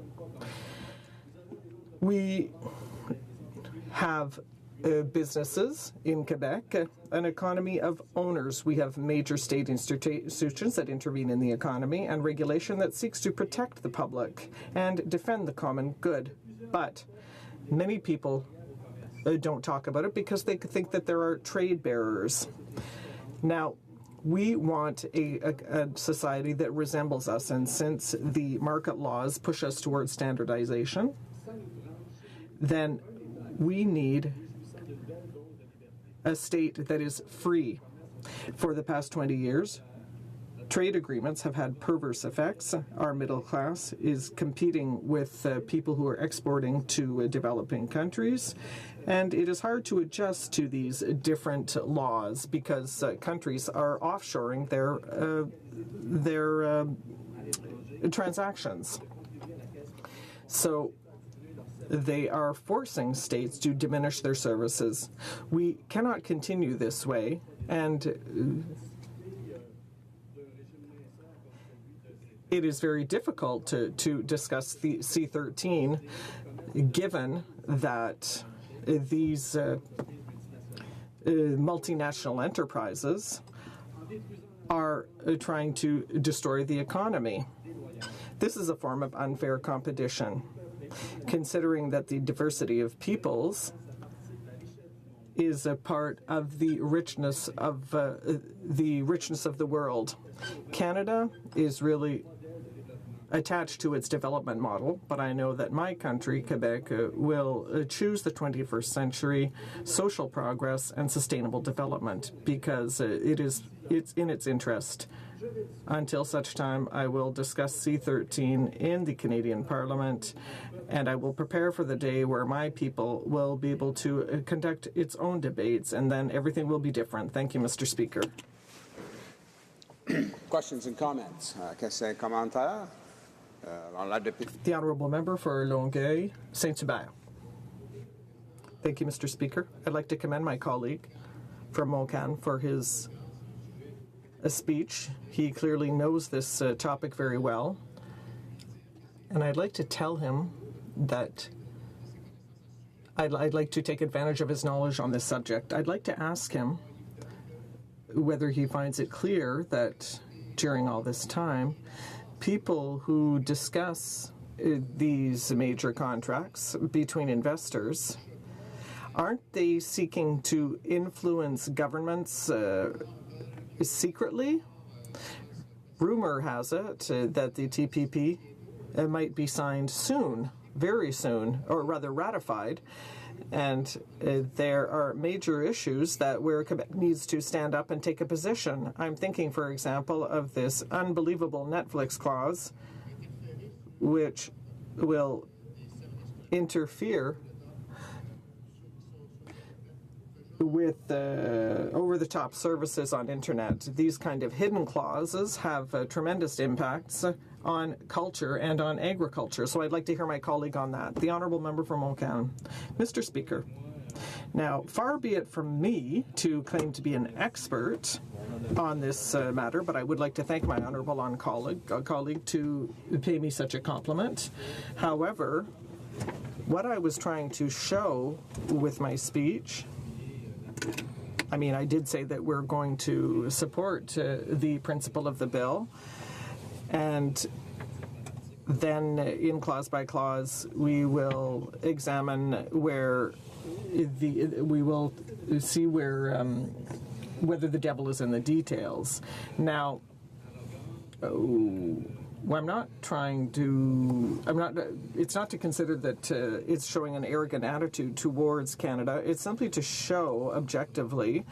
We have businesses in Quebec, an economy of owners. We have major state institutions that intervene in the economy and regulation that seeks to protect the public and defend the common good. But many people don't talk about it because they think that there are trade barriers. Now, we want a society that resembles us, and since the market laws push us towards standardization, then we need a state that is free. For the past 20 years, trade agreements have had perverse effects. Our middle class is competing with people who are exporting to developing countries, and it is hard to adjust to these different laws because countries are offshoring their transactions. So they are forcing states to diminish their services. We cannot continue this way, and it is very difficult to discuss the C-13 given that these multinational enterprises are trying to destroy the economy. This is a form of unfair competition, considering that the diversity of peoples is a part of the richness of the world. Canada is really attached to its development model, but I know that my country, Quebec, will choose the 21st century social progress and sustainable development because it's in its interest. Until such time, I will discuss C-13 in the Canadian Parliament, and I will prepare for the day where my people will be able to conduct its own debates, and then everything will be different. Thank you, Mr. Speaker.
Questions and comments? Questions et commentaires?
The honourable member for Longueuil, Saint-Hubert. Thank you, Mr. Speaker. I'd like to commend my colleague from Moncton for his speech. He clearly knows this topic very well. And I'd like to tell him that I'd like to take advantage of his knowledge on this subject. I'd like to ask him whether he finds it clear that during all this time, people who discuss these major contracts between investors, aren't they seeking to influence governments secretly? Rumor has it that the TPP might be signed soon, very soon, or rather ratified. And there are major issues where Quebec needs to stand up and take a position. I'm thinking, for example, of this unbelievable Netflix clause, which will interfere with over-the-top services on internet. These kind of hidden clauses have tremendous impacts on culture and on agriculture. So I'd like to hear my colleague on that. The honourable member from Moncton. Mr. Speaker, now, far be it from me to claim to be an expert on this matter, but I would like to thank my honourable colleague to pay me such a compliment. However, what I was trying to show with my speech, I mean, I did say that we're going to support the principle of the bill, and then in clause by clause we will examine where we will see whether the devil is in the details. Now, I'm not trying to. It's not to consider that it's showing an arrogant attitude towards Canada. It's simply to show objectively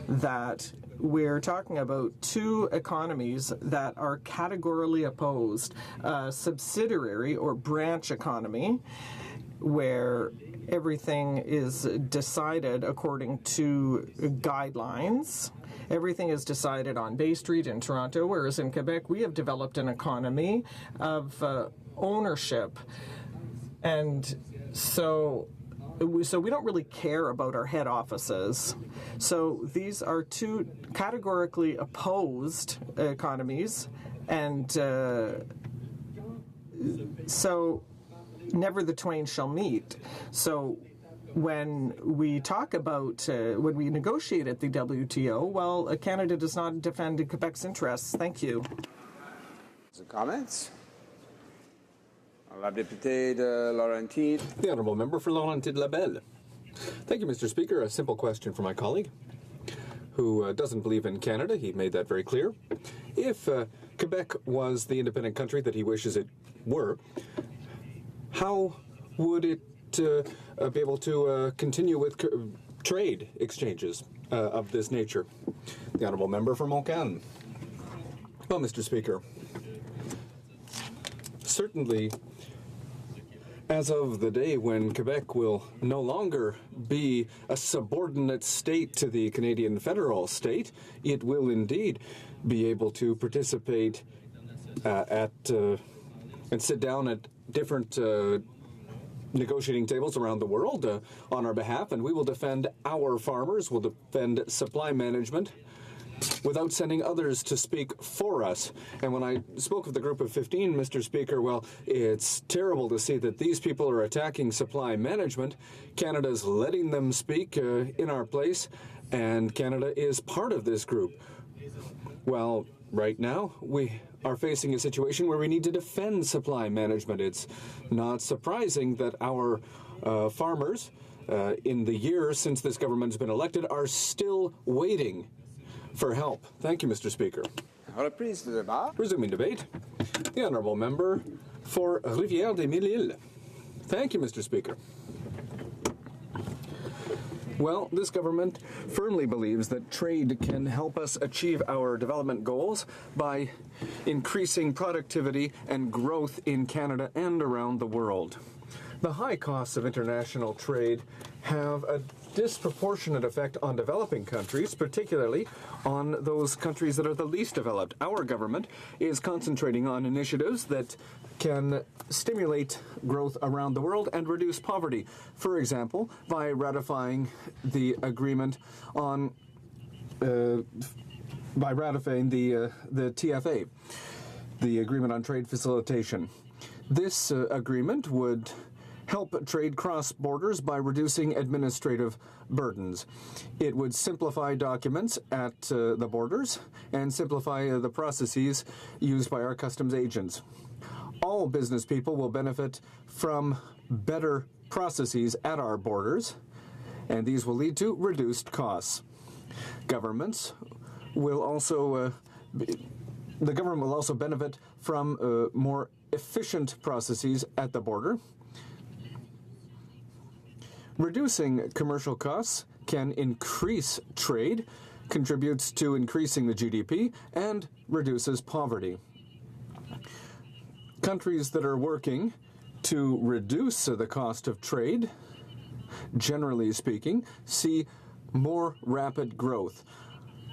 that we're talking about two economies that are categorically opposed. A subsidiary or branch economy, where everything is decided according to guidelines. Everything is decided on Bay Street in Toronto, whereas in Quebec we have developed an economy of ownership. And so we don't really care about our head offices. So these are two categorically opposed economies, and so never the twain shall meet. So when we talk about, when we negotiate at the WTO, well, Canada does not defend Quebec's interests. Thank you.
Some comments? La députée de Laurentides.
The honourable member for Laurentides-Labelle. Thank you, Mr. Speaker. A simple question for my colleague, who doesn't believe in Canada. He made that very clear. If Quebec was the independent country that he wishes it were, how would it be able to continue with trade exchanges of this nature? The honourable member for Moncton. Well, Mr. Speaker, certainly, as of the day when Quebec will no longer be a subordinate state to the Canadian federal state, it will indeed be able to participate and sit down at different negotiating tables around the world on our behalf, and we will defend our farmers, we'll defend supply management without sending others to speak for us. And when I spoke of the group of 15, Mr. Speaker, well, it's terrible to see that these people are attacking supply management. Canada's letting them speak in our place, and Canada is part of this group. Well, right now, we are facing a situation where we need to defend supply management. It's not surprising that our farmers, in the year since this government has been elected, are still waiting for help. Thank you, Mr. Speaker. Resuming debate. The honourable member for Rivière-des-Mille-Îles. Thank you, Mr. Speaker. Well, this government firmly believes that trade can help us achieve our development goals by increasing productivity and growth in Canada and around the world. The high costs of international trade have a disproportionate effect on developing countries, particularly on those countries that are the least developed. Our government is concentrating on initiatives that can stimulate growth around the world and reduce poverty. For example, by ratifying the agreement on the TFA, the Agreement on Trade Facilitation. This agreement would help trade cross borders by reducing administrative burdens. It would simplify documents at the borders and simplify the processes used by our customs agents. All business people will benefit from better processes at our borders, and these will lead to reduced costs. Governments will also the government will also benefit from more efficient processes at the border. Reducing commercial costs can increase trade, contributes to increasing the GDP, and reduces poverty. Countries that are working to reduce the cost of trade, generally speaking, see more rapid growth.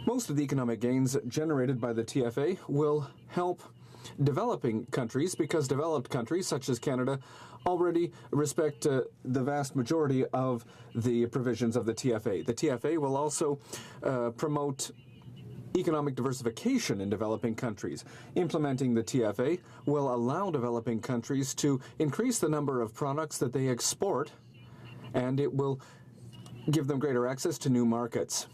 Most of the economic gains generated by the TFA will help developing countries because developed countries such as Canada already respect the vast majority of the provisions of the TFA. The TFA will also promote economic diversification in developing countries. Implementing the TFA will allow developing countries to increase the number of products that they export, and it will give them greater access to new markets.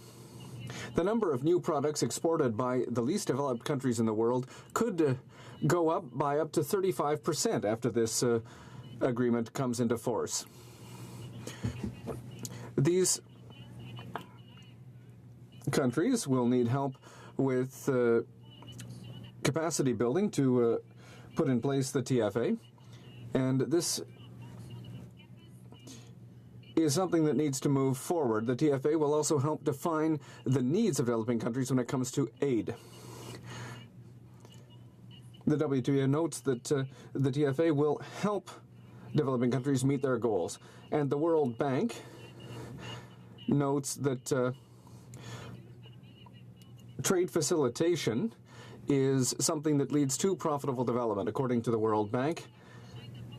The number of new products exported by the least developed countries in the world could go up by up to 35% after this agreement comes into force. These countries will need help with capacity building to put in place the TFA, and this is something that needs to move forward. The TFA will also help define the needs of developing countries when it comes to aid. The WTO notes that the TFA will help developing countries meet their goals, and the World Bank notes that trade facilitation is something that leads to profitable development, according to the World Bank.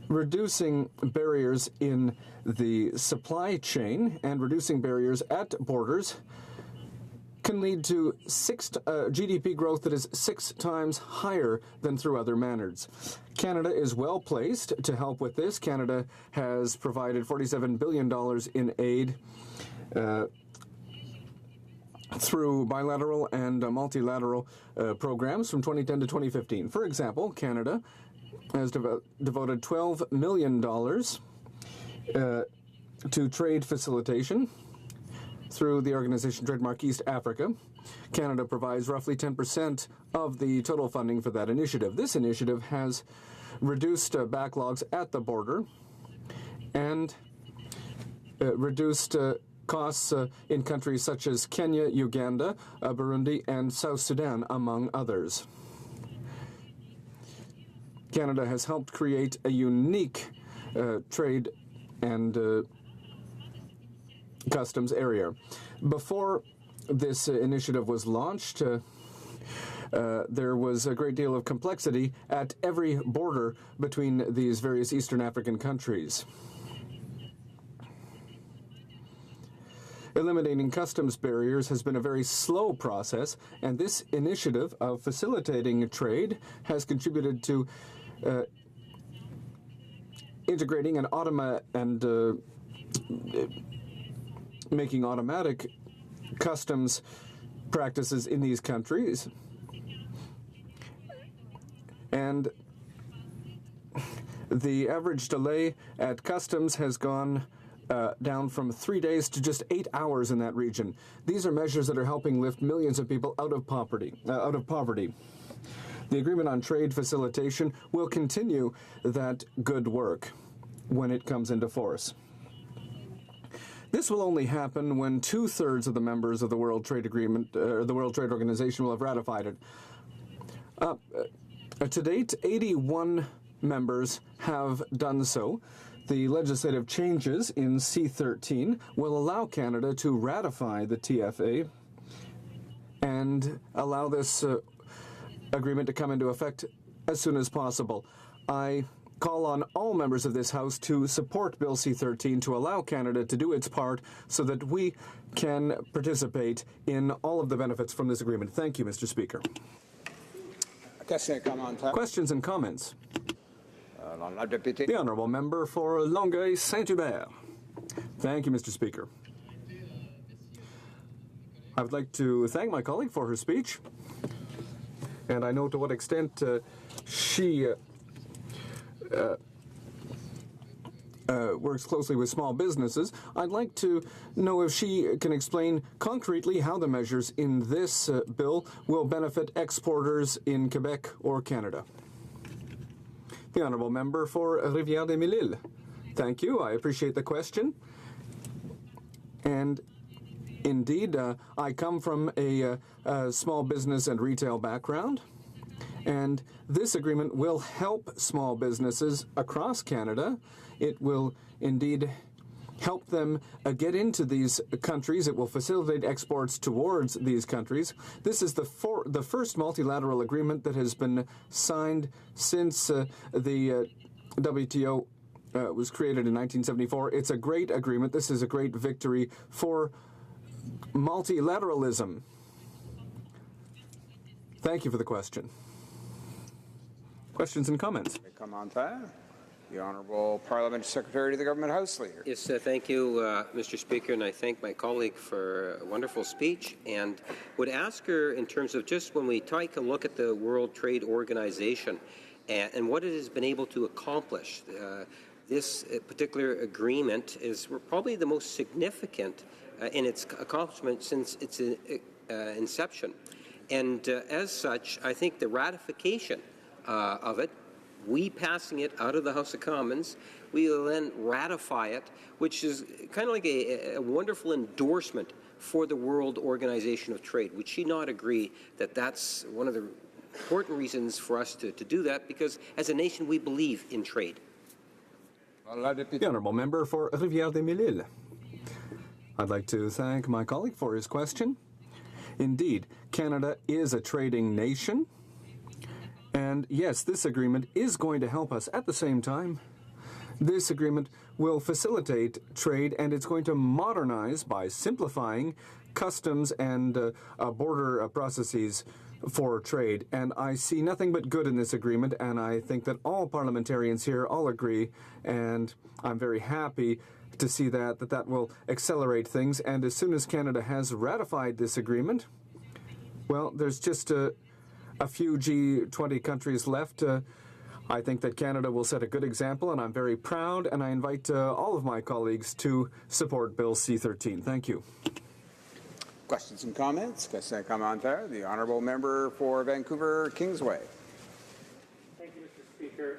Reducing barriers in the supply chain and reducing barriers at borders can lead to GDP growth that is 6 times higher than through other manners. Canada is well placed to help with this. Canada has provided $47 billion in aid through bilateral and multilateral programs from 2010 to 2015. For example, Canada has devoted $12 million to trade facilitation through the organization Trademark East Africa. Canada provides roughly 10% of the total funding for that initiative. This initiative has reduced backlogs at the border and reduced costs in countries such as Kenya, Uganda, Burundi, and South Sudan, among others. Canada has helped create a unique trade and customs area. Before this initiative was launched, there was a great deal of complexity at every border between these various Eastern African countries. Eliminating customs barriers has been a very slow process, and this initiative of facilitating trade has contributed to integrating and making automatic customs practices in these countries. And the average delay at customs has gone down from 3 days to just 8 hours in that region. These are measures that are helping lift millions of people out of poverty. The Agreement on Trade Facilitation will continue that good work when it comes into force. This will only happen when 2/3 of the members of the World Trade Agreement, the World Trade Organization, will have ratified it. To date, 81 members have done so. The legislative changes in C13 will allow Canada to ratify the TFA and allow this agreement to come into effect as soon as possible. I call on all members of this House to support Bill C13 to allow Canada to do its part so that we can participate in all of the benefits from this agreement. Thank you, Mr. Speaker. Questions and comments? The Honourable Member for Longueuil-Saint-Hubert. Thank you, Mr. Speaker. I would like to thank my colleague for her speech, and I know to what extent she works closely with small businesses. I'd like to know if she can explain concretely how the measures in this bill will benefit exporters in Quebec or Canada. The Honourable Member for Rivière-des-Mille-Îles. Thank you. I appreciate the question. And indeed, I come from a small business and retail background, and this agreement will help small businesses across Canada. It will indeed help them get into these countries. It will facilitate exports towards these countries. This is the first multilateral agreement that has been signed since the WTO was created in 1974. It's a great agreement. This is a great victory for multilateralism. Thank you for the question. Questions and comments?
The Honourable Parliament Secretary to the Government House Leader.
Yes, thank you, Mr. Speaker, and I thank my colleague for a wonderful speech, and would ask her in terms of just when we take a look at the World Trade Organization and what it has been able to accomplish. This particular agreement is probably the most significant in its accomplishment since its inception. And as such, I think the ratification of it, we passing it out of the House of Commons, we will then ratify it, which is kind of like a wonderful endorsement for the World Organization of Trade. Would she not agree that that's one of the important reasons for us to do that? Because as a nation, we believe in trade.
The Honourable Member for Rivière-des-Mille-Îles. I'd like to thank my colleague for his question. Indeed, Canada is a trading nation. And yes, this agreement is going to help us. At the same time, this agreement will facilitate trade, and it's going to modernize by simplifying customs and border processes for trade. And I see nothing but good in this agreement, and I think that all parliamentarians here all agree, and I'm very happy to see that will accelerate things. And as soon as Canada has ratified this agreement, well, there's just a few G20 countries left. I think that Canada will set a good example, and I'm very proud, and I invite all of my colleagues to support Bill C13. Thank you.
Questions and comments? The Honourable Member for Vancouver Kingsway.
Thank you, Mr. Speaker.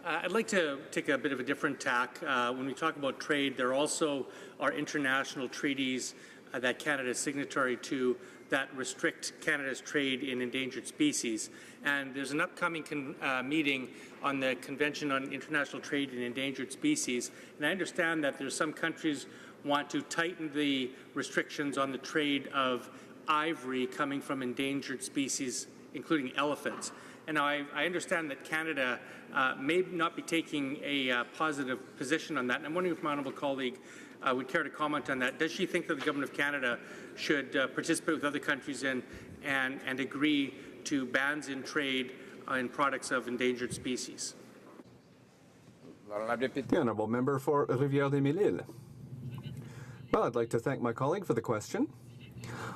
I'd like to take a bit of a different tack. When we talk about trade, there also are international treaties that Canada is signatory to that restrict Canada's trade in endangered species. And there's an upcoming meeting on the Convention on International Trade in Endangered Species. And I understand that there's some countries want to tighten the restrictions on the trade of ivory coming from endangered species, including elephants. And now I understand that Canada may not be taking a positive position on that. And I'm wondering if my honourable colleague would care to comment on that. Does she think that the Government of Canada should participate with other countries and agree to bans in trade in products of endangered species?
The Honourable Member for Rivière-des-Mille-Îles. Well, I'd like to thank my colleague for the question.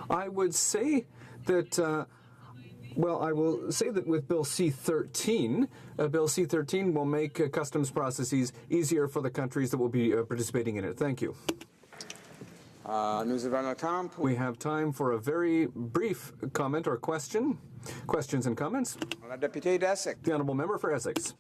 I would say that I will say that with Bill C13, Bill C13 will make customs processes easier for the countries that will be participating in it. Thank you. We have time for a very brief comment or question. Questions and comments? The Honourable Member for Essex.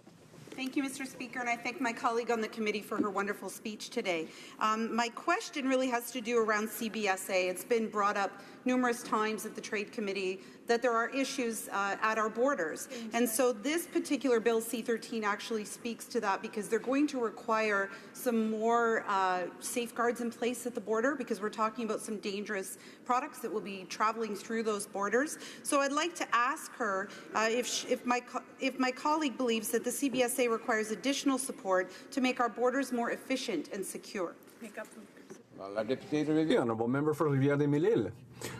Thank you, Mr. Speaker, and I thank my colleague on the committee for her wonderful speech today. My question really has to do around CBSA. It's been brought up numerous times at the Trade Committee, that there are issues at our borders. And so this particular Bill C-13 actually speaks to that, because they're going to require some more safeguards in place at the border, because we're talking about some dangerous products that will be traveling through those borders. So I'd like to ask her if my colleague believes that the CBSA requires additional support to make our borders more efficient and secure.
The Honourable Member for Rivière-des-Mille-Îles.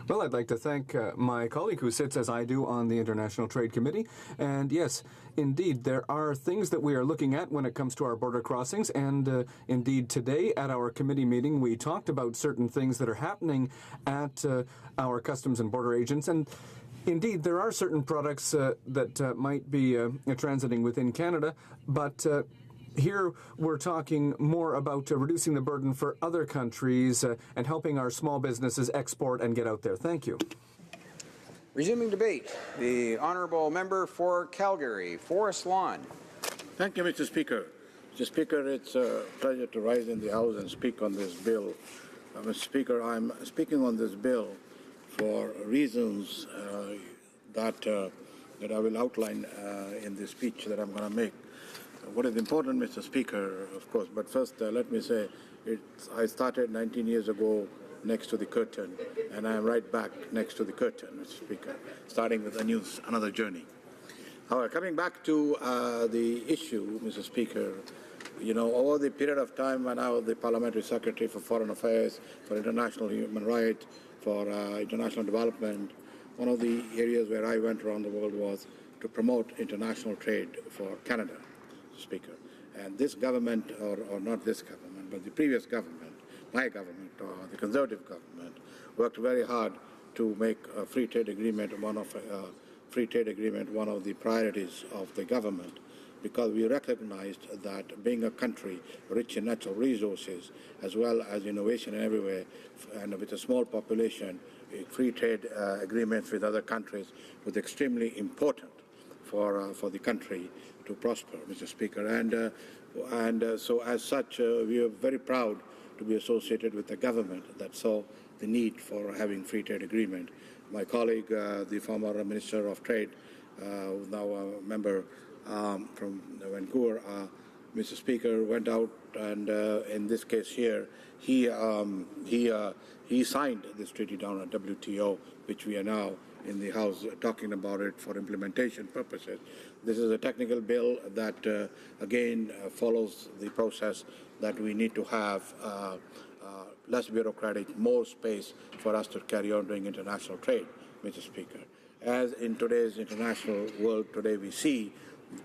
Well, I'd like to thank my colleague who sits as I do on the International Trade Committee. And yes, indeed, there are things that we are looking at when it comes to our border crossings. And indeed, today at our committee meeting, we talked about certain things that are happening at our customs and border agents. And indeed, there are certain products that might be transiting within Canada, but here we're talking more about reducing the burden for other countries and helping our small businesses export and get out there. Thank you.
Resuming debate, the honourable member for Calgary, Forest Lawn.
Thank you, Mr. Speaker. Mr. Speaker, it's a pleasure to rise in the House and speak on this bill. Mr. Speaker, I'm speaking on this bill for reasons that I will outline in the speech that I'm going to make. What is important, Mr. Speaker, of course, but first let me say I started 19 years ago next to the curtain, and I am right back next to the curtain, Mr. Speaker, starting with another journey. However, coming back to the issue, Mr. Speaker, you know, over the period of time when I was the Parliamentary Secretary for Foreign Affairs, for International Human Rights, for international development, one of the areas where I went around the world was to promote international trade for Canada. Speaker. And this government, or not this government, but the previous government, my government, or the Conservative government, worked very hard to make a free trade agreement one of the priorities of the government, because we recognized that being a country rich in natural resources, as well as innovation everywhere, and with a small population, free trade agreements with other countries was extremely important for the country to prosper, Mr. Speaker. And so as such, we are very proud to be associated with a government that saw the need for having free trade agreement. My colleague, the former Minister of Trade, who's now a member from Vancouver, Mr. Speaker, went out and in this case here, he signed this treaty down at WTO, which we are now in the House talking about it for implementation purposes. This is a technical bill that, again, follows the process that we need to have less bureaucratic, more space for us to carry on doing international trade, Mr. Speaker. As in today's international world today we see,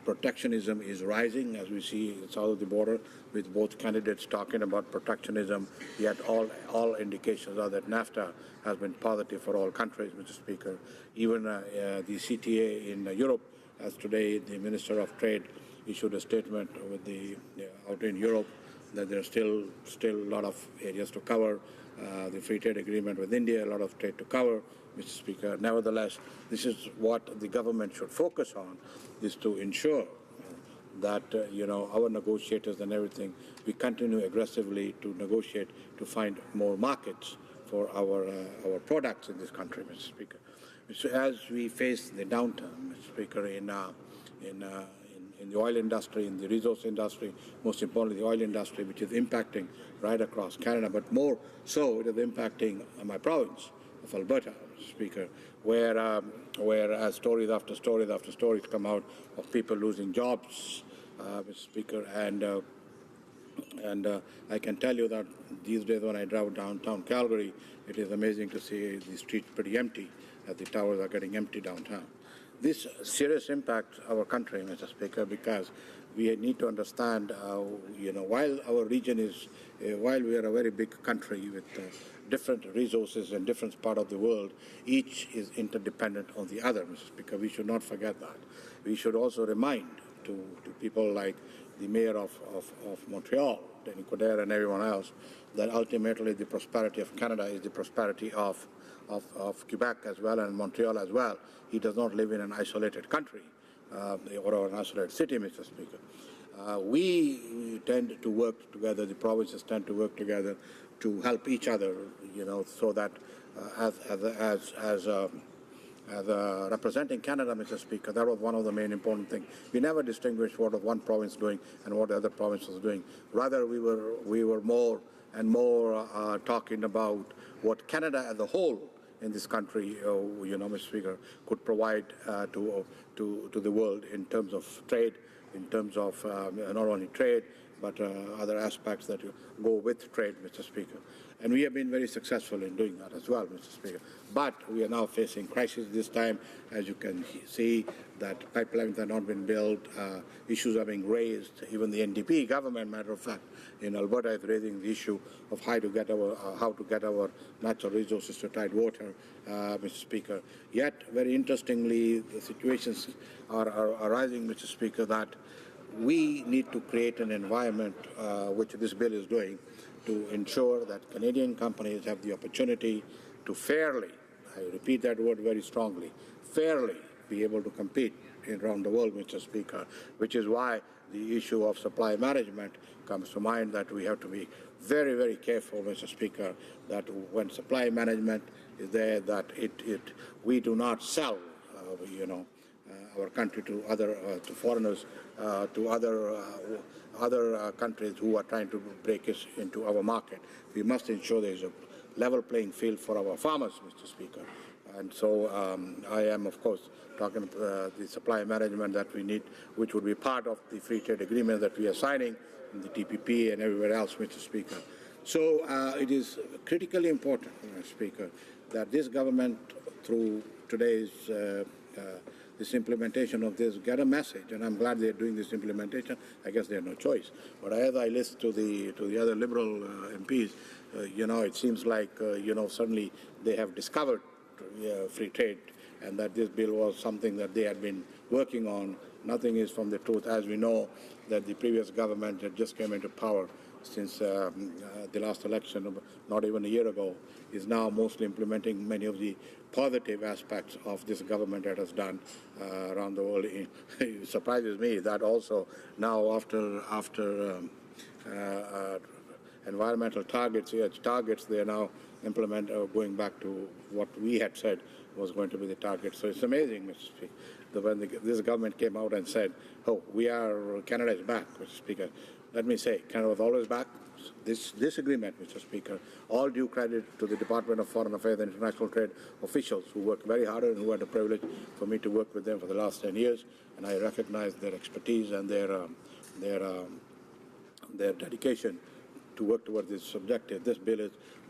protectionism is rising, as we see south of the border, with both candidates talking about protectionism, yet all indications are that NAFTA has been positive for all countries, Mr. Speaker. Even the CTA in Europe, as today the Minister of Trade issued a statement with out in Europe that there are still a lot of areas to cover. The free trade agreement with India, a lot of trade to cover, Mr. Speaker. Nevertheless, this is what the government should focus on, is to ensure that our negotiators and everything, we continue aggressively to negotiate to find more markets for our products in this country, Mr. Speaker. So as we face the downturn, Mr. Speaker, in the oil industry, in the resource industry, most importantly the oil industry, which is impacting right across Canada, but more so it is impacting my province of Alberta, Mr. Speaker, where stories after stories after stories come out of people losing jobs, Mr. Speaker, and I can tell you that these days when I drive downtown Calgary, it is amazing to see the streets pretty empty, as the towers are getting empty downtown. This serious impacts our country, Mr. Speaker, because we need to understand, while our region is, while we are a very big country with different resources in different parts of the world, each is interdependent on the other, Mr. Speaker. We should not forget that. We should also remind to people like the mayor of Montreal, Denis Coderre, and everyone else, that ultimately the prosperity of Canada is the prosperity of Quebec as well and Montreal as well. He does not live in an isolated country or an isolated city, Mr. Speaker. We tend to work together, the provinces tend to work together as representing Canada, Mr. Speaker, that was one of the main important things. We never distinguished what one province doing and what the other province was doing. Rather, we were more and more talking about what Canada as a whole in this country, Mr. Speaker, could provide to the world in terms of trade, in terms of not only trade, but other aspects that go with trade, Mr. Speaker. And we have been very successful in doing that as well, Mr. Speaker. But we are now facing crisis this time. As you can see, that pipelines have not been built, issues are being raised. Even the NDP government, matter of fact, in Alberta is raising the issue of how to get our natural resources to tidewater, Mr. Speaker. Yet, very interestingly, the situations are arising, Mr. Speaker, that we need to create an environment, which this bill is doing, to ensure that Canadian companies have the opportunity to fairly, I repeat that word very strongly, fairly be able to compete around the world, Mr. Speaker, which is why the issue of supply management comes to mind, that we have to be very, very careful, Mr. Speaker, that when supply management is there, that we do not sell, our country to other to foreigners, to other countries who are trying to break us into our market. We must ensure there is a level playing field for our farmers, Mr. Speaker. And so I am, of course, talking about the supply management that we need, which would be part of the free trade agreement that we are signing, in the TPP and everywhere else, Mr. Speaker. So it is critically important, Mr. Speaker, that this government, through today's this implementation of this, get a message, and I'm glad they're doing this implementation. I guess they have no choice. But as I listen to the other Liberal MPs, it seems like suddenly they have discovered free trade, and that this bill was something that they had been working on. Nothing is from the truth, as we know that the previous government that just came into power since the last election, not even a year ago, is now mostly implementing many of the positive aspects of this government that has done around the world. It surprises me that also now after environmental targets, they are now going back to what we had said was going to be the target. So it's amazing, Mr. Speaker, that when this government came out and said, Canada is back, Mr. Speaker. Let me say, Canada was always back. This agreement, Mr. Speaker, all due credit to the Department of Foreign Affairs and International Trade officials who worked very hard and who had the privilege for me to work with them for the last 10 years. And I recognize their expertise and their dedication to work toward this objective. This bill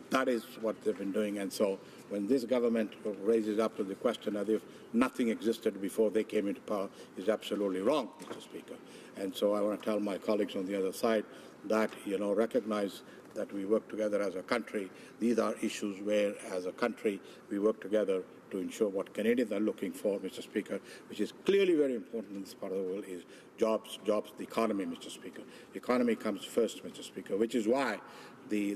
that is what they've been doing. And so when this government raises up to the question as if nothing existed before they came into power is absolutely wrong, Mr. Speaker. And so I want to tell my colleagues on the other side that, recognize that we work together as a country. These are issues where, as a country, we work together to ensure what Canadians are looking for, Mr. Speaker, which is clearly very important in this part of the world, is jobs, the economy, Mr. Speaker. The economy comes first, Mr. Speaker, which is why the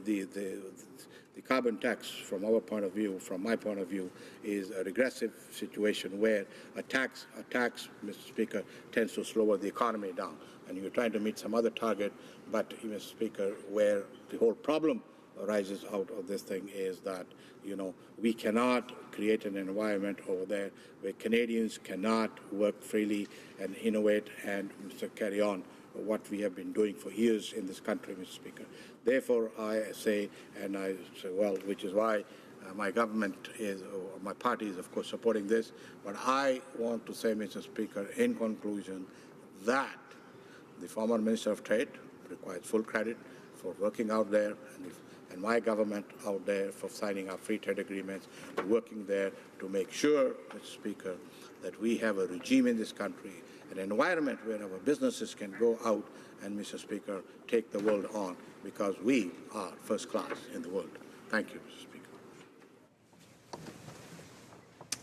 carbon tax, from our point of view, from my point of view, is a regressive situation where a tax, Mr. Speaker, tends to slow the economy down. And you're trying to meet some other target, but, Mr. Speaker, where the whole problem arises out of this thing is that, we cannot create an environment over there where Canadians cannot work freely and innovate and carry on what we have been doing for years in this country, Mr. Speaker. Therefore, I say, which is why my government is, or my party is, of course, supporting this. But I want to say, Mr. Speaker, in conclusion, that the former Minister of Trade requires full credit for working out there, and my government out there for signing our free trade agreements, working there to make sure, Mr. Speaker, that we have a regime in this country, an environment where our businesses can go out and, Mr. Speaker, take the world on, because we are first class in the world. Thank you, Mr. Speaker.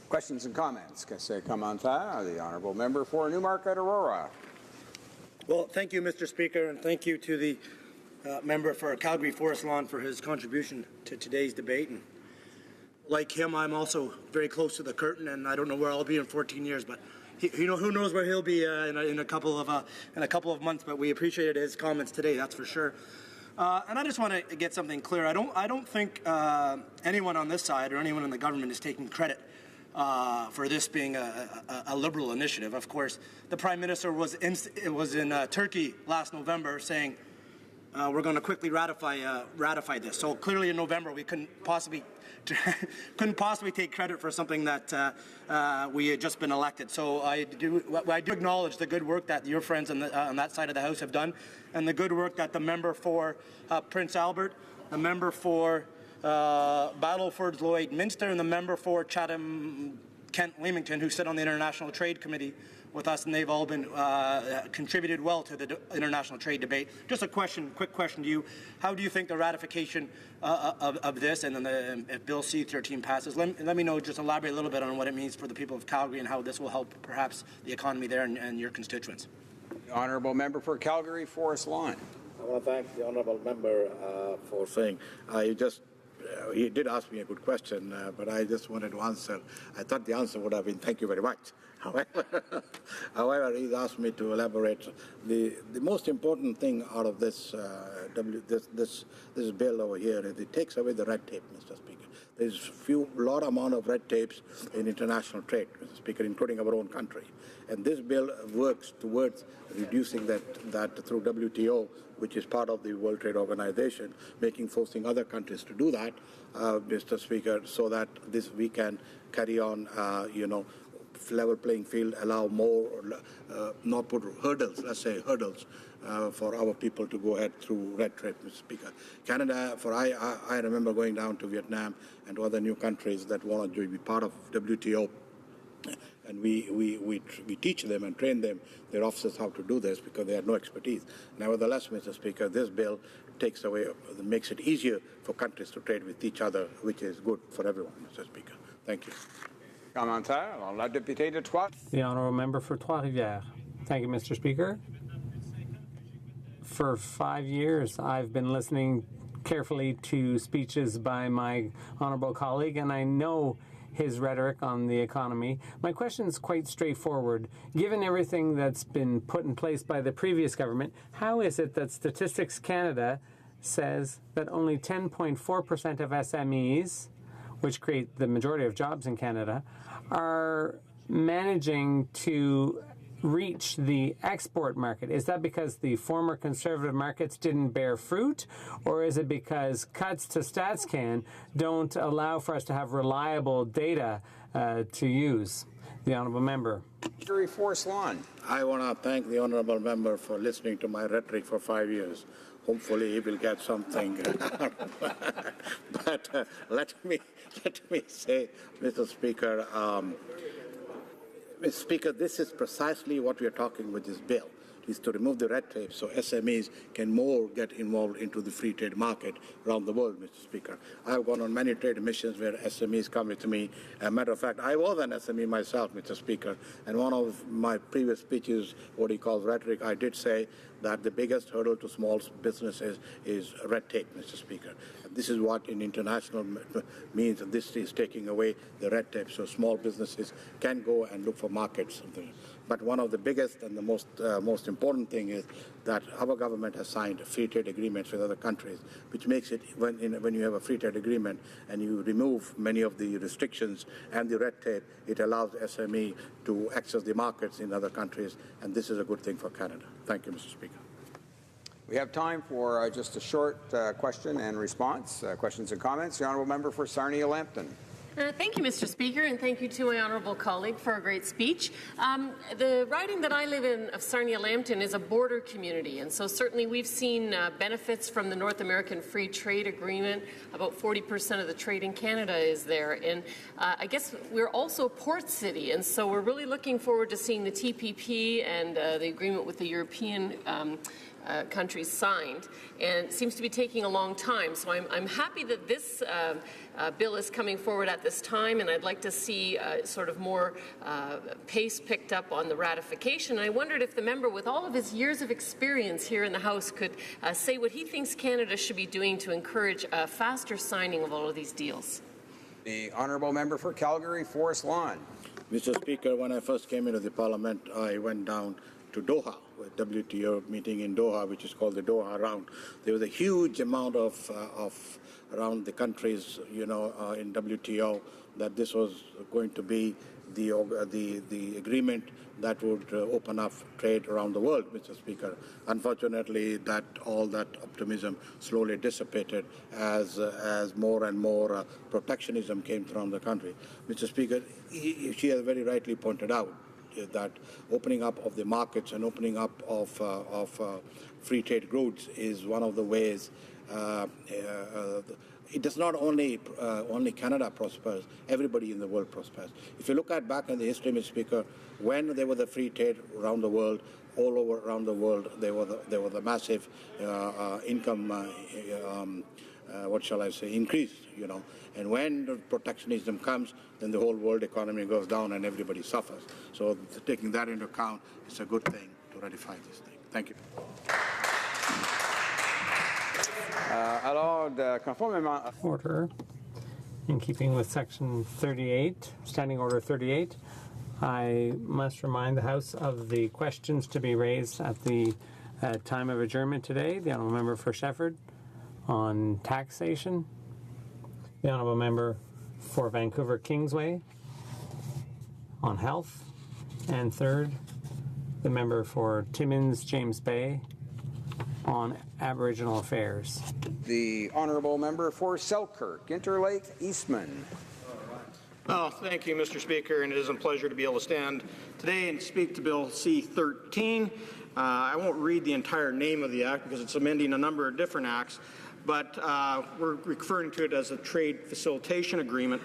Questions and comments? The Honourable Member for Newmarket, Aurora.
Well, thank you, Mr. Speaker, and thank you to the member for Calgary Forest Lawn for his contribution to today's debate. And like him, I'm also very close to the curtain, and I don't know where I'll be in 14 years, but who knows where he'll be in a couple of months. But we appreciated his comments today, that's for sure. And I just want to get something clear. I don't think anyone on this side or anyone in the government is taking credit for this being a Liberal initiative. Of course, the Prime Minister was in Turkey last November saying we're going to quickly ratify this. So clearly in November we couldn't possibly take credit for something that we had just been elected. So I do acknowledge the good work that your friends on that side of the House have done, and the good work that the member for Prince Albert, the member for Battleford Lloydminster, and the member for Chatham Kent Leamington, who sit on the International Trade Committee with us, and they've all been contributed well to the international trade debate. Just a quick question to you. How do you think the ratification of this and then if Bill C-13 passes, let me know, just elaborate a little bit on what it means for the people of Calgary and how this will help perhaps the economy there and your constituents.
The Honourable Member for Calgary, Forest Lawn.
I want to thank the Honourable Member for saying, he did ask me a good question, but I just wanted to answer. I thought the answer would have been thank you very much. However, he's asked me to elaborate. The most important thing out of this this bill over here is it takes away the red tape, Mr. Speaker. There's lot amount of red tapes in international trade, Mr. Speaker, including our own country. And this bill works towards reducing that through WTO, which is part of the World Trade Organization, forcing other countries to do that, Mr. Speaker, so that we can carry on, level playing field, allow more, not put hurdles, let's say hurdles, for our people to go ahead through red tape, Mr. Speaker. Canada, I remember going down to Vietnam and to other new countries that want to be part of WTO. And we teach them and train them, their officers, how to do this because they have no expertise. Nevertheless, Mr. Speaker, this bill makes it easier for countries to trade with each other, which is good for everyone, Mr. Speaker. Thank you.
Commentaire, la députée de Trois.
The Honourable Member for Trois-Rivières. Thank you, Mr. Speaker. For 5 years, I've been listening carefully to speeches by my honourable colleague, and I know his rhetoric on the economy. My question is quite straightforward. Given everything that's been put in place by the previous government, how is it that Statistics Canada says that only 10.4% of SMEs, which create the majority of jobs in Canada, are managing to reach the export market? Is that because the former conservative markets didn't bear fruit, or is it because cuts to StatsCan don't allow for us to have reliable data to use? The Honourable Member.
Forest Lawn.
I want to thank the Honourable Member for listening to my rhetoric for 5 years. Hopefully he will get something. But let me say, Mr. Speaker, Mr. Speaker, this is precisely what we are talking with this bill, is to remove the red tape so SMEs can more get involved into the free trade market around the world, Mr. Speaker. I have gone on many trade missions where SMEs come with me. As a matter of fact, I was an SME myself, Mr. Speaker, and one of my previous speeches, what he calls rhetoric, I did say that the biggest hurdle to small businesses is red tape, Mr. Speaker. And this is what in international means, that this is taking away the red tape so small businesses can go and look for markets. But one of the biggest and the most important thing is that our government has signed free trade agreements with other countries, which makes it, when you have a free trade agreement and you remove many of the restrictions and the red tape, it allows SME to access the markets in other countries, and this is a good thing for Canada. Thank you, Mr. Speaker.
We have time for just a short question and response, questions and comments. The Honourable Member for Sarnia-Lambton.
Thank you, Mr. Speaker, and thank you to my honourable colleague for a great speech. The riding that I live in of Sarnia-Lambton is a border community, and so certainly we've seen benefits from the North American Free Trade Agreement. About 40% of the trade in Canada is there, and I guess we're also a port city, and so we're really looking forward to seeing the TPP and the agreement with the European countries signed, and it seems to be taking a long time. So I'm happy that this bill is coming forward at this time, and I'd like to see sort of more pace picked up on the ratification. I wondered if the member, with all of his years of experience here in the House, could say what he thinks Canada should be doing to encourage a faster signing of all of these deals.
The Honourable Member for Calgary, Forest Lawn.
Mr. Speaker, when I first came into the Parliament, I went down to Doha WTO meeting in Doha, which is called the Doha Round, there was a huge amount of around the countries, in WTO, that this was going to be the agreement that would open up trade around the world, Mr. Speaker. Unfortunately, all that optimism slowly dissipated as more and more protectionism came from the country. Mr. Speaker, she has very rightly pointed out that opening up of the markets and opening up of free trade goods is one of the ways. It does not only Canada prospers, everybody in the world prospers. If you look at back in the history, Mr. Speaker, when there was a free trade around the world, all over around the world, there was a massive income, increase, And when the protectionism comes, then the whole world economy goes down and everybody suffers. So taking that into account, it's a good thing to ratify this thing. Thank you.
Order. In keeping with Section 38, Standing Order 38, I must remind the House of the questions to be raised at the time of adjournment today. The Honourable Member for Shefford on taxation, the Honourable Member for Vancouver Kingsway on health, and third, the Member for Timmins James Bay on Aboriginal Affairs.
The Honourable Member for Selkirk, Interlake, Eastman.
Oh, thank you, Mr. Speaker, and it is a pleasure to be able to stand today and speak to Bill C-13. I won't read the entire name of the act because it's amending a number of different acts, but we're referring to it as a trade facilitation agreement,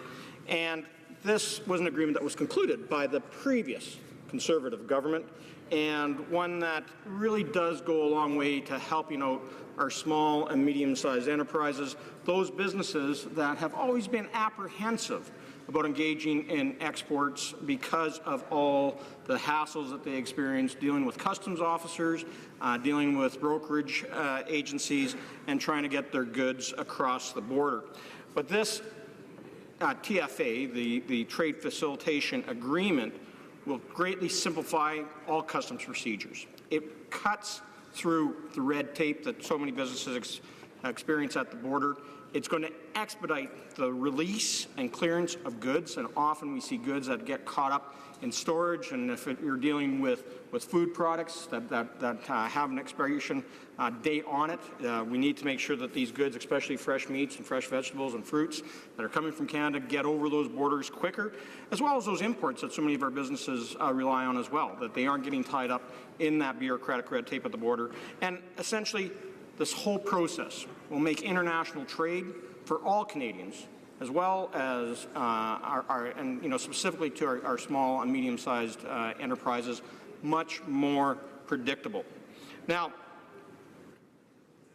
and this was an agreement that was concluded by the previous Conservative government, and one that really does go a long way to helping out our small and medium-sized enterprises, those businesses that have always been apprehensive about engaging in exports because of all the hassles that they experience dealing with customs officers, dealing with brokerage agencies, and trying to get their goods across the border. But this TFA, the Trade Facilitation Agreement, will greatly simplify all customs procedures. It cuts through the red tape that so many businesses experience at the border. It's going to expedite the release and clearance of goods, and often we see goods that get caught up in storage, and if you're dealing with food products that have an expiration date on it, we need to make sure that these goods, especially fresh meats and fresh vegetables and fruits that are coming from Canada, get over those borders quicker, as well as those imports that so many of our businesses rely on as well, that they aren't getting tied up in that bureaucratic red tape at the border. And essentially, this whole process will make international trade for all Canadians, as well as specifically to our small and medium-sized enterprises, much more predictable. Now,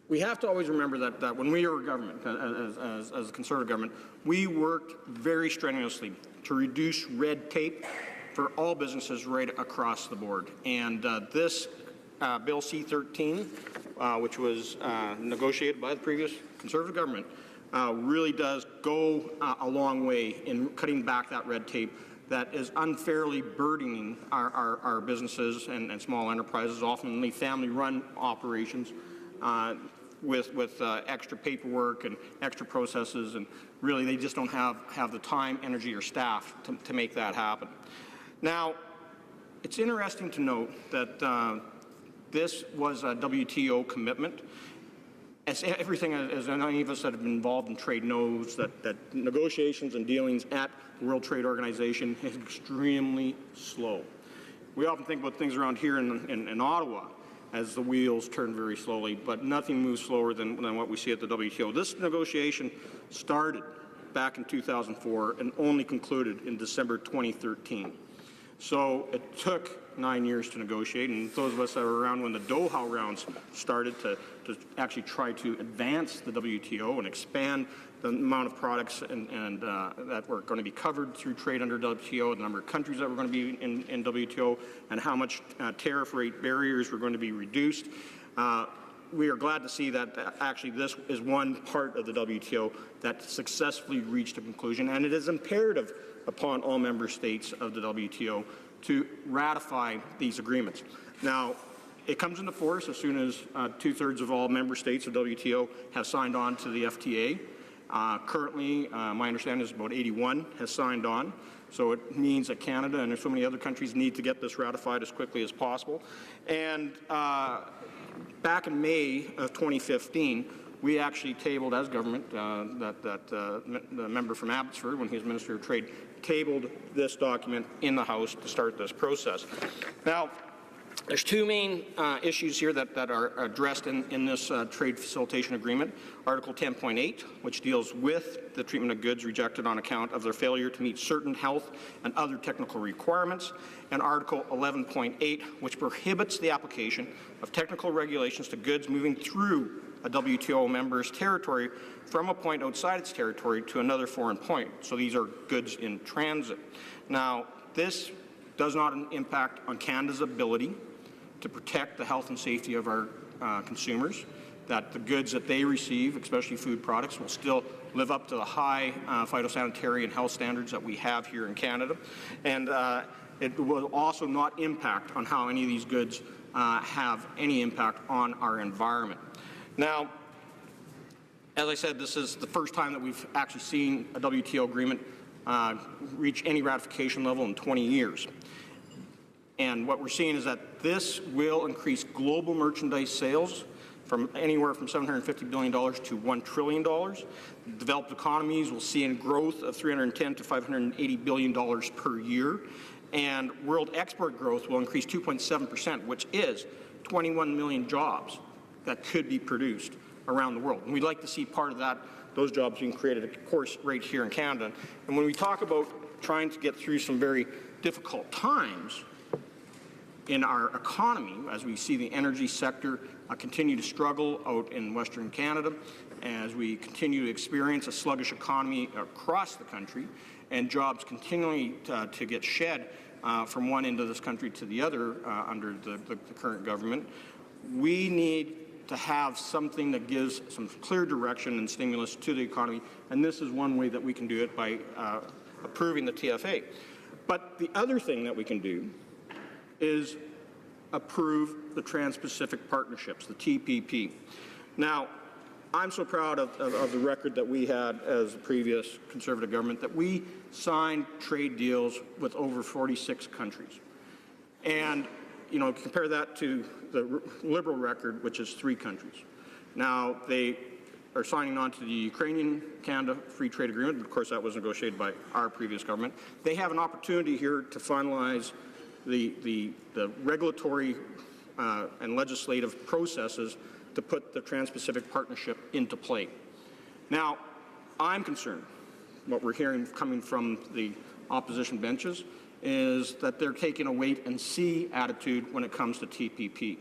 we have to always remember that when we were government, as a Conservative government, we worked very strenuously to reduce red tape for all businesses right across the board. And this Bill C-13, which was negotiated by the previous Conservative government, really does go a long way in cutting back that red tape that is unfairly burdening our businesses and small enterprises, often family-run operations, with extra paperwork and extra processes, and really they just don't have the time, energy, or staff to make that happen. Now, it's interesting to note that this was a WTO commitment. As everything, as any of us that have been involved in trade knows, that negotiations and dealings at the World Trade Organization is extremely slow. We often think about things around here in Ottawa as the wheels turn very slowly, but nothing moves slower than what we see at the WTO. This negotiation started back in 2004 and only concluded in December 2013. So it took 9 years to negotiate, and those of us that were around when the Doha rounds started to actually try to advance the WTO and expand the amount of products and that were going to be covered through trade under WTO, the number of countries that were going to be in WTO, and how much tariff rate barriers were going to be reduced. We are glad to see that actually this is one part of the WTO that successfully reached a conclusion, and it is imperative upon all member states of the WTO to ratify these agreements. Now, It comes into force as soon as 2/3 of all member states of WTO have signed on to the FTA. Currently, my understanding is about 81 has signed on. So it means that Canada and so many other countries need to get this ratified as quickly as possible. And back in May of 2015, we actually tabled as government, the member from Abbotsford, when he was Minister of Trade, tabled this document in the House to start this process. Now, there's two main issues here that are addressed in this trade facilitation agreement. Article 10.8, which deals with the treatment of goods rejected on account of their failure to meet certain health and other technical requirements, and Article 11.8, which prohibits the application of technical regulations to goods moving through a WTO member's territory from a point outside its territory to another foreign point. So these are goods in transit. Now, this does not impact on Canada's ability to protect the health and safety of our consumers, that the goods that they receive, especially food products, will still live up to the high phytosanitary and health standards that we have here in Canada. And it will also not impact on how any of these goods have any impact on our environment. Now, as I said, this is the first time that we've actually seen a WTO agreement reach any ratification level in 20 years. And what we're seeing is that this will increase global merchandise sales from anywhere from $750 billion to $1 trillion. Developed economies will see a growth of $310 to $580 billion per year. And world export growth will increase 2.7%, which is 21 million jobs that could be produced around the world. And we'd like to see part of that, those jobs being created, of course, right here in Canada. And when we talk about trying to get through some very difficult times in our economy, as we see the energy sector continue to struggle out in Western Canada, as we continue to experience a sluggish economy across the country, and jobs continuing to get shed from one end of this country to the other under the current government, we need to have something that gives some clear direction and stimulus to the economy, and this is one way that we can do it by approving the TFA. But the other thing that we can do is approve the Trans-Pacific Partnerships, the TPP. Now, I'm so proud of the record that we had as a previous Conservative government that we signed trade deals with over 46 countries. And, you know, compare that to the Liberal record, which is 3 countries. Now, they are signing on to the Ukrainian-Canada Free Trade Agreement. Of course, that was negotiated by our previous government. They have an opportunity here to finalize the regulatory and legislative processes to put the Trans-Pacific Partnership into play. Now, I'm concerned, what we're hearing coming from the opposition benches, is that they're taking a wait-and-see attitude when it comes to TPP.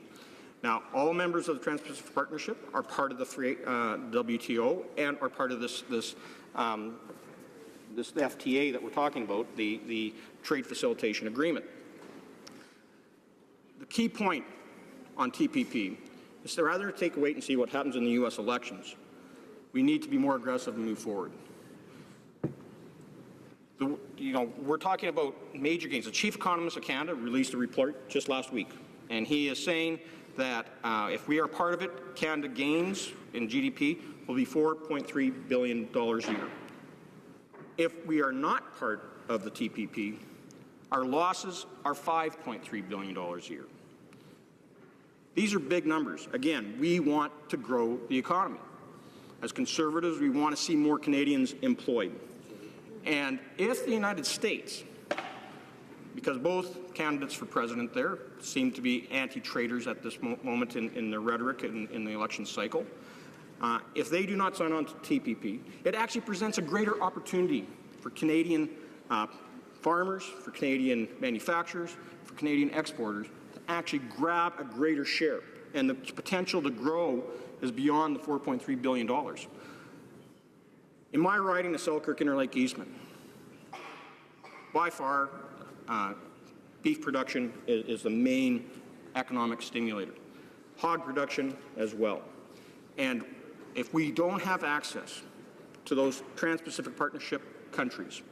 Now, all members of the Trans-Pacific Partnership are part of the WTO and are part of this FTA that we're talking about, the Trade Facilitation Agreement. The key point on TPP is to rather take a wait and see what happens in the U.S. elections. We need to be more aggressive and move forward. We're talking about major gains. The chief economist of Canada released a report just last week, and he is saying that if we are part of it, Canada gains in GDP will be $4.3 billion a year. If we are not part of the TPP, our losses are $5.3 billion a year. These are big numbers. Again, we want to grow the economy. As Conservatives, we want to see more Canadians employed. And if the United States, because both candidates for president there seem to be anti-traders at this moment in their rhetoric in the election cycle, if they do not sign on to TPP, it actually presents a greater opportunity for Canadian farmers, for Canadian manufacturers, for Canadian exporters to actually grab a greater share. And the potential to grow is beyond the $4.3 billion. In my riding of Selkirk-Interlake Eastman, by far, beef production is the main economic stimulator. Hog production as well. And if we don't have access to those Trans-Pacific Partnership countries,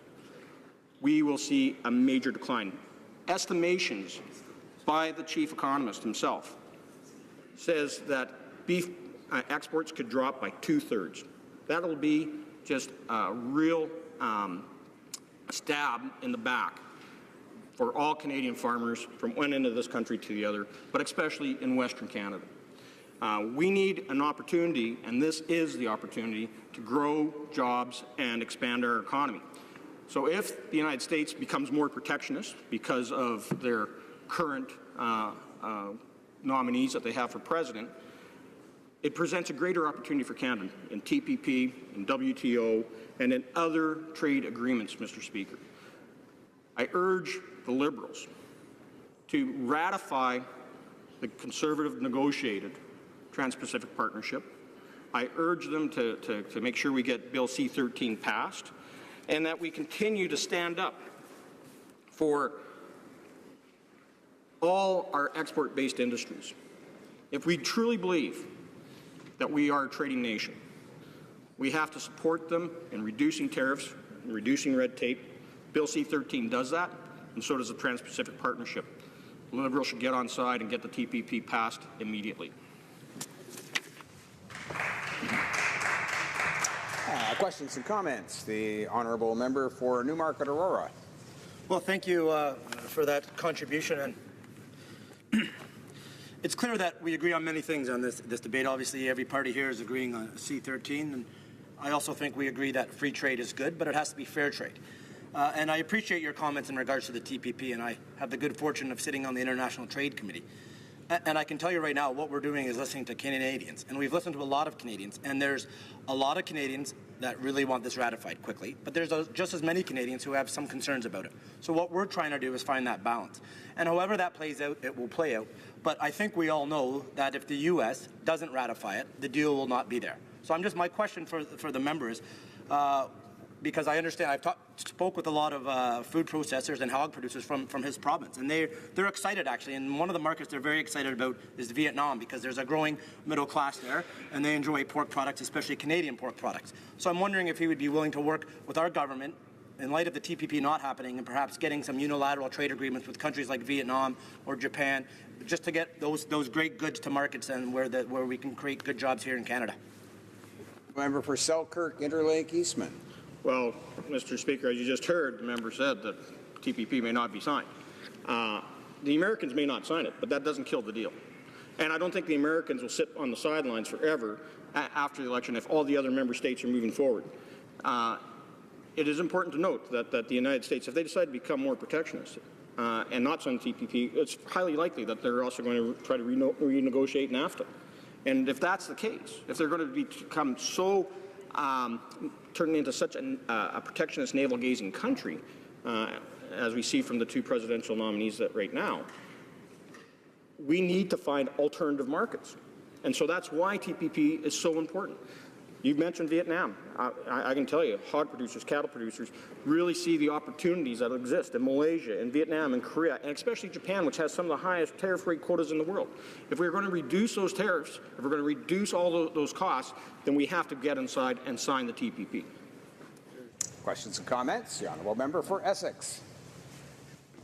we will see a major decline. Estimations by the chief economist himself says that beef exports could drop by 2/3. That'll be just a real stab in the back for all Canadian farmers from one end of this country to the other, but especially in Western Canada. We need an opportunity, and this is the opportunity, to grow jobs and expand our economy. So if the United States becomes more protectionist because of their current nominees that they have for president, it presents a greater opportunity for Canada in TPP, in WTO, and in other trade agreements, Mr. Speaker. I urge the Liberals to ratify the Conservative negotiated Trans-Pacific Partnership. I urge them to make sure we get Bill C-13 passed, and that we continue to stand up for all our export-based industries. If we truly believe that we are a trading nation, we have to support them in reducing tariffs, and reducing red tape. Bill C-13 does that, and so does the Trans-Pacific Partnership. The Liberals should get on side and get the TPP passed immediately.
Questions and comments. The honourable member for Newmarket Aurora.
Well, thank you for that contribution. And it's clear that we agree on many things on this debate. Obviously, every party here is agreeing on C-13. And I also think we agree that free trade is good, but it has to be fair trade. And I appreciate your comments in regards to the TPP, and I have the good fortune of sitting on the International Trade Committee. And I can tell you right now, what we're doing is listening to Canadians. And we've listened to a lot of Canadians, and there's a lot of Canadians that really want this ratified quickly, but there's just as many Canadians who have some concerns about it. So what we're trying to do is find that balance. And however that plays out, it will play out. But I think we all know that if the U.S. doesn't ratify it, the deal will not be there. So my question for the members, because I understand I've spoke with a lot of food processors and hog producers from his province, and they're excited actually. And one of the markets they're very excited about is Vietnam, because there's a growing middle class there, and they enjoy pork products, especially Canadian pork products. So I'm wondering if he would be willing to work with our government in light of the TPP not happening, and perhaps getting some unilateral trade agreements with countries like Vietnam or Japan, just to get those great goods to markets and where we can create good jobs here in Canada.
Member for Selkirk, Interlake, Eastman.
Well, Mr. Speaker, as you just heard, the member said that TPP may not be signed. The Americans may not sign it, but that doesn't kill the deal. And I don't think the Americans will sit on the sidelines forever after the election if all the other member states are moving forward. It is important to note that the United States, if they decide to become more protectionist and not sign TPP, it's highly likely that they're also going to try to renegotiate NAFTA. And if that's the case, if they're going to become so turning into such a protectionist, navel-gazing country, as we see from the two presidential nominees right now, we need to find alternative markets. And so that's why TPP is so important. You mentioned Vietnam. I can tell you, hog producers, cattle producers really see the opportunities that exist in Malaysia, in Vietnam, and Korea, and especially Japan, which has some of the highest tariff rate quotas in the world. If we're going to reduce those tariffs, if we're going to reduce all those costs, then we have to get inside and sign the TPP.
Questions and comments? The honourable member for Essex.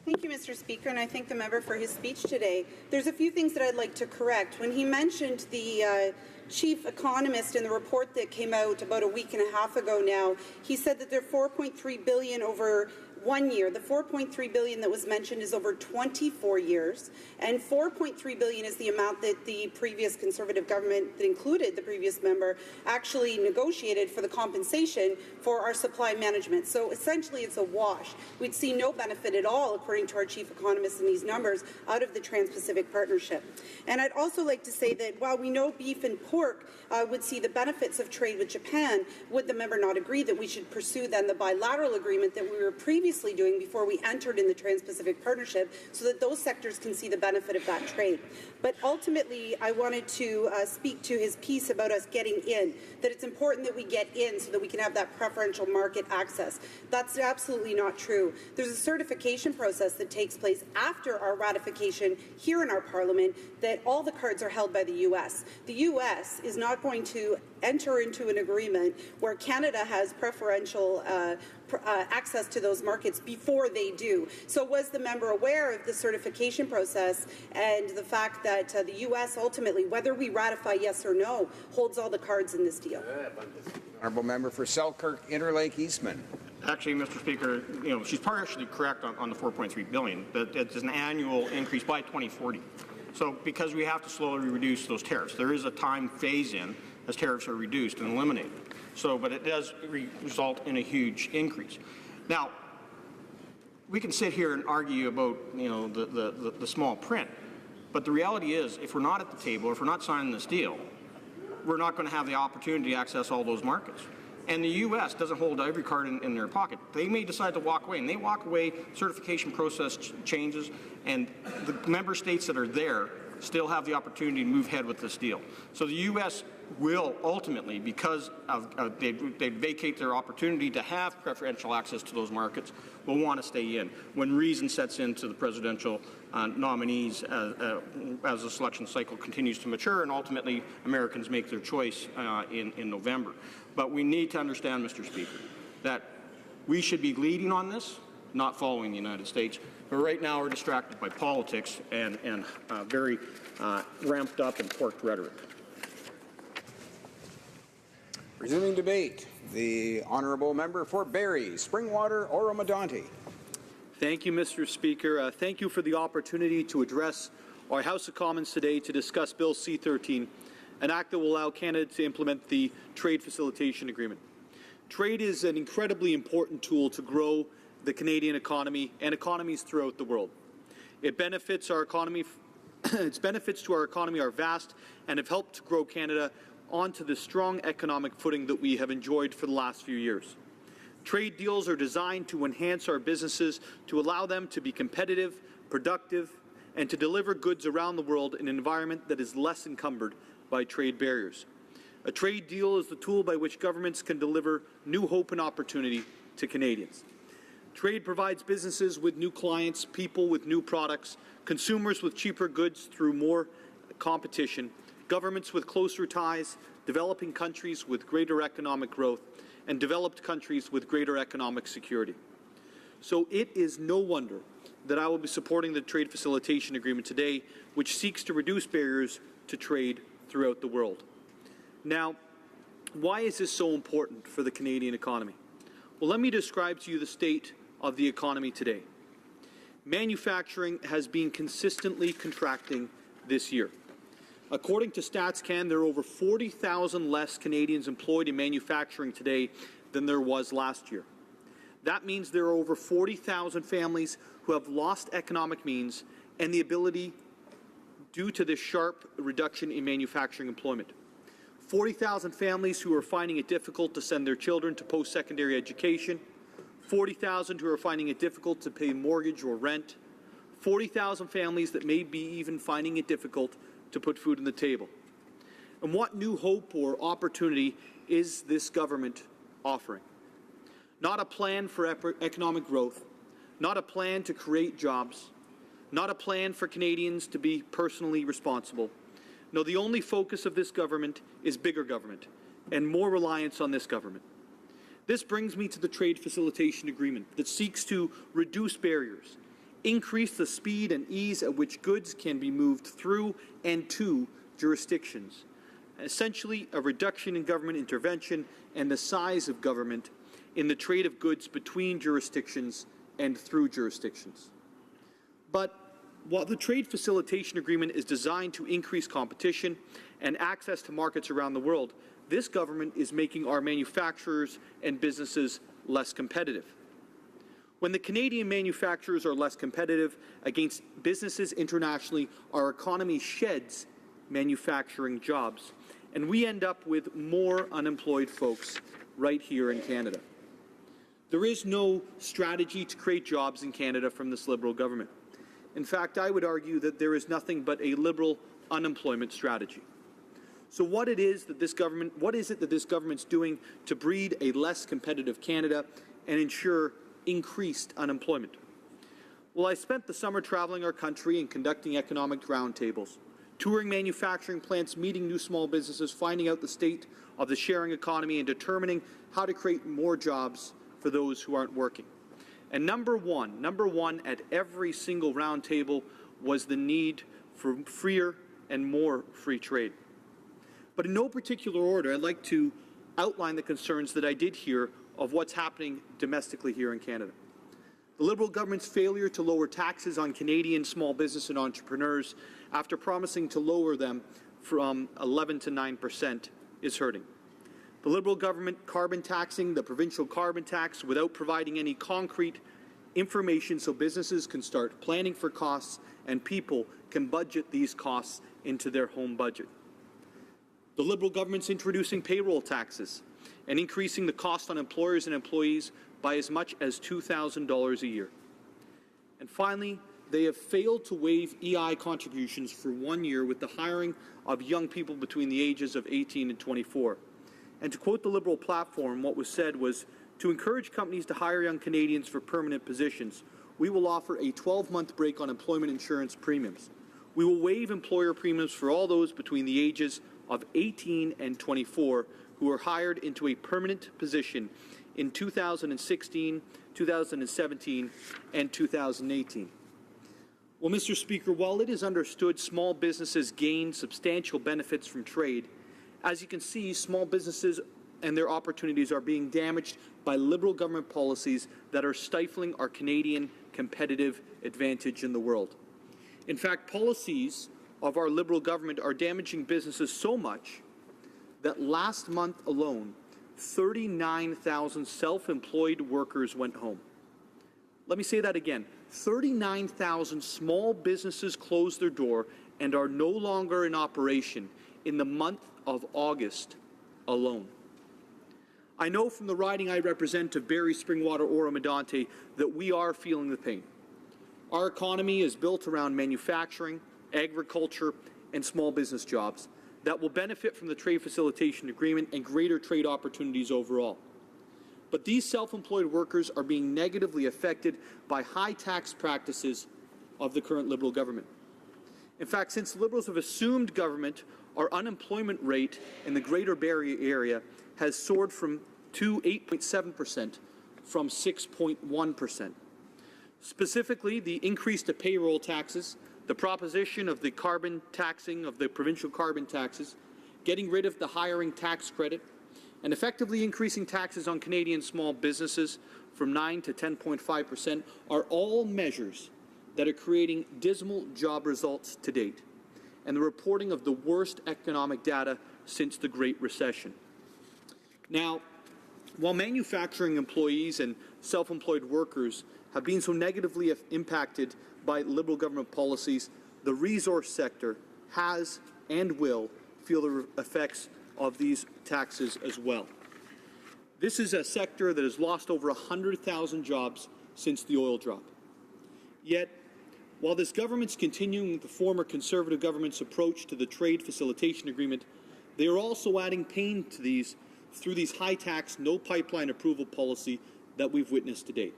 Thank you, Mr. Speaker, and I thank the member for his speech today. There's a few things that I'd like to correct. When he mentioned the chief economist in the report that came out about a week and a half ago now, he said that there are $4.3 billion over 1 year. The $4.3 billion that was mentioned is over 24 years, and $4.3 billion is the amount that the previous Conservative government that included the previous member actually negotiated for the compensation for our supply management. So essentially it's a wash. We'd see no benefit at all, according to our chief economist in these numbers, out of the Trans-Pacific Partnership. And I'd also like to say that while we know beef and pork would see the benefits of trade with Japan, would the member not agree that we should pursue then the bilateral agreement that we were previously doing before we entered in the Trans-Pacific Partnership, so that those sectors can see the benefit of that trade? But ultimately, I wanted to speak to his piece about us getting in, that it's important that we get in so that we can have that preferential market access. That's absolutely not true. There's a certification process that takes place after our ratification here in our Parliament, that all the cards are held by the U.S. The U.S. is not going to enter into an agreement where Canada has preferential access to those markets before they do. So was the member aware of the certification process and the fact that the U.S. ultimately, whether we ratify yes or no, holds all the cards in this deal.
Honourable member for Selkirk Interlake Eastman.
Actually, Mr. Speaker, she's partially correct on the $4.3 billion. That it's an annual increase by 2040. So because we have to slowly reduce those tariffs, there is a time phase-in as tariffs are reduced and eliminated. So, but it does result in a huge increase. Now, we can sit here and argue about the small print, but the reality is, if we're not at the table, if we're not signing this deal, we're not going to have the opportunity to access all those markets. And the U.S. doesn't hold every card in their pocket. They may decide to walk away, and they walk away, certification process changes, and the member states that are there still have the opportunity to move ahead with this deal. So the U.S. will ultimately, because they vacate their opportunity to have preferential access to those markets, will want to stay in when reason sets into the presidential nominees as the selection cycle continues to mature and ultimately Americans make their choice in November. But we need to understand, Mr. Speaker, that we should be leading on this, not following the United States. But right now we're distracted by politics and very ramped up and porked rhetoric.
Resuming debate, the honourable member for Barrie, Springwater, Oromadonte.
Thank you, Mr. Speaker. Thank you for the opportunity to address our House of Commons today to discuss Bill C-13, an act that will allow Canada to implement the Trade Facilitation Agreement. Trade is an incredibly important tool to grow the Canadian economy and economies throughout the world. Its benefits to our economy are vast and have helped to grow Canada onto the strong economic footing that we have enjoyed for the last few years. Trade deals are designed to enhance our businesses, to allow them to be competitive, productive, and to deliver goods around the world in an environment that is less encumbered by trade barriers. A trade deal is the tool by which governments can deliver new hope and opportunity to Canadians. Trade provides businesses with new clients, people with new products, consumers with cheaper goods through more competition, governments with closer ties, developing countries with greater economic growth, and developed countries with greater economic security. So it is no wonder that I will be supporting the Trade Facilitation Agreement today, which seeks to reduce barriers to trade throughout the world. Now, why is this so important for the Canadian economy? Well, let me describe to you the state of the economy today. Manufacturing has been consistently contracting this year. According to StatsCan, there are over 40,000 less Canadians employed in manufacturing today than there was last year. That means there are over 40,000 families who have lost economic means and the ability due to this sharp reduction in manufacturing employment. 40,000 families who are finding it difficult to send their children to post-secondary education, 40,000 who are finding it difficult to pay mortgage or rent, 40,000 families that may be even finding it difficult to put food on the table. And what new hope or opportunity is this government offering? Not a plan for economic growth, not a plan to create jobs, not a plan for Canadians to be personally responsible. No, the only focus of this government is bigger government and more reliance on this government. This brings me to the Trade Facilitation Agreement that seeks to reduce barriers, increase the speed and ease at which goods can be moved through and to jurisdictions. Essentially, a reduction in government intervention and the size of government in the trade of goods between jurisdictions and through jurisdictions. But while the Trade Facilitation Agreement is designed to increase competition and access to markets around the world, this government is making our manufacturers and businesses less competitive. When the Canadian manufacturers are less competitive against businesses internationally, our economy sheds manufacturing jobs, and we end up with more unemployed folks right here in Canada. There is no strategy to create jobs in Canada from this Liberal government. In fact, I would argue that there is nothing but a Liberal unemployment strategy. So what is it that this government's doing to breed a less competitive Canada and ensure increased unemployment? Well, I spent the summer traveling our country and conducting economic roundtables, touring manufacturing plants, meeting new small businesses, finding out the state of the sharing economy and determining how to create more jobs for those who aren't working. And number one at every single roundtable was the need for freer and more free trade. But in no particular order, I'd like to outline the concerns that I did hear of what's happening domestically here in Canada. The Liberal government's failure to lower taxes on Canadian small business and entrepreneurs after promising to lower them from 11 to 9% is hurting. The Liberal government carbon taxing the provincial carbon tax without providing any concrete information so businesses can start planning for costs and people can budget these costs into their home budget. The Liberal government's introducing payroll taxes and increasing the cost on employers and employees by as much as $2,000 a year. And finally, they have failed to waive EI contributions for 1 year with the hiring of young people between the ages of 18 and 24. And to quote the Liberal platform, what was said was, to encourage companies to hire young Canadians for permanent positions, we will offer a 12-month break on employment insurance premiums. We will waive employer premiums for all those between the ages of 18 and 24 who are hired into a permanent position in 2016, 2017, and 2018. Well, Mr. Speaker, while it is understood small businesses gain substantial benefits from trade, as you can see, small businesses and their opportunities are being damaged by Liberal government policies that are stifling our Canadian competitive advantage in the world. In fact, policies of our Liberal government are damaging businesses so much that last month alone, 39,000 self-employed workers went home. Let me say that again. 39,000 small businesses closed their door and are no longer in operation in the month of August alone. I know from the riding I represent of Barrie, Springwater, Oro-Medonte that we are feeling the pain. Our economy is built around manufacturing, agriculture, and small business jobs that will benefit from the trade facilitation agreement and greater trade opportunities overall. But these self-employed workers are being negatively affected by high tax practices of the current Liberal government. In fact, since Liberals have assumed government, our unemployment rate in the Greater Barrie area has soared to 8.7% from 6.1%. Specifically, the increase to payroll taxes, the proposition of the carbon taxing of the provincial carbon taxes, getting rid of the hiring tax credit, and effectively increasing taxes on Canadian small businesses from 9 to 10.5% are all measures that are creating dismal job results to date, and the reporting of the worst economic data since the Great Recession. Now, while manufacturing employees and self-employed workers have been so negatively impacted by Liberal government policies, the resource sector has and will feel the effects of these taxes as well. This is a sector that has lost over 100,000 jobs since the oil drop. Yet, while this government's continuing the former Conservative government's approach to the trade facilitation agreement, they are also adding pain to these through these high-tax, no-pipeline approval policy that we've witnessed to date.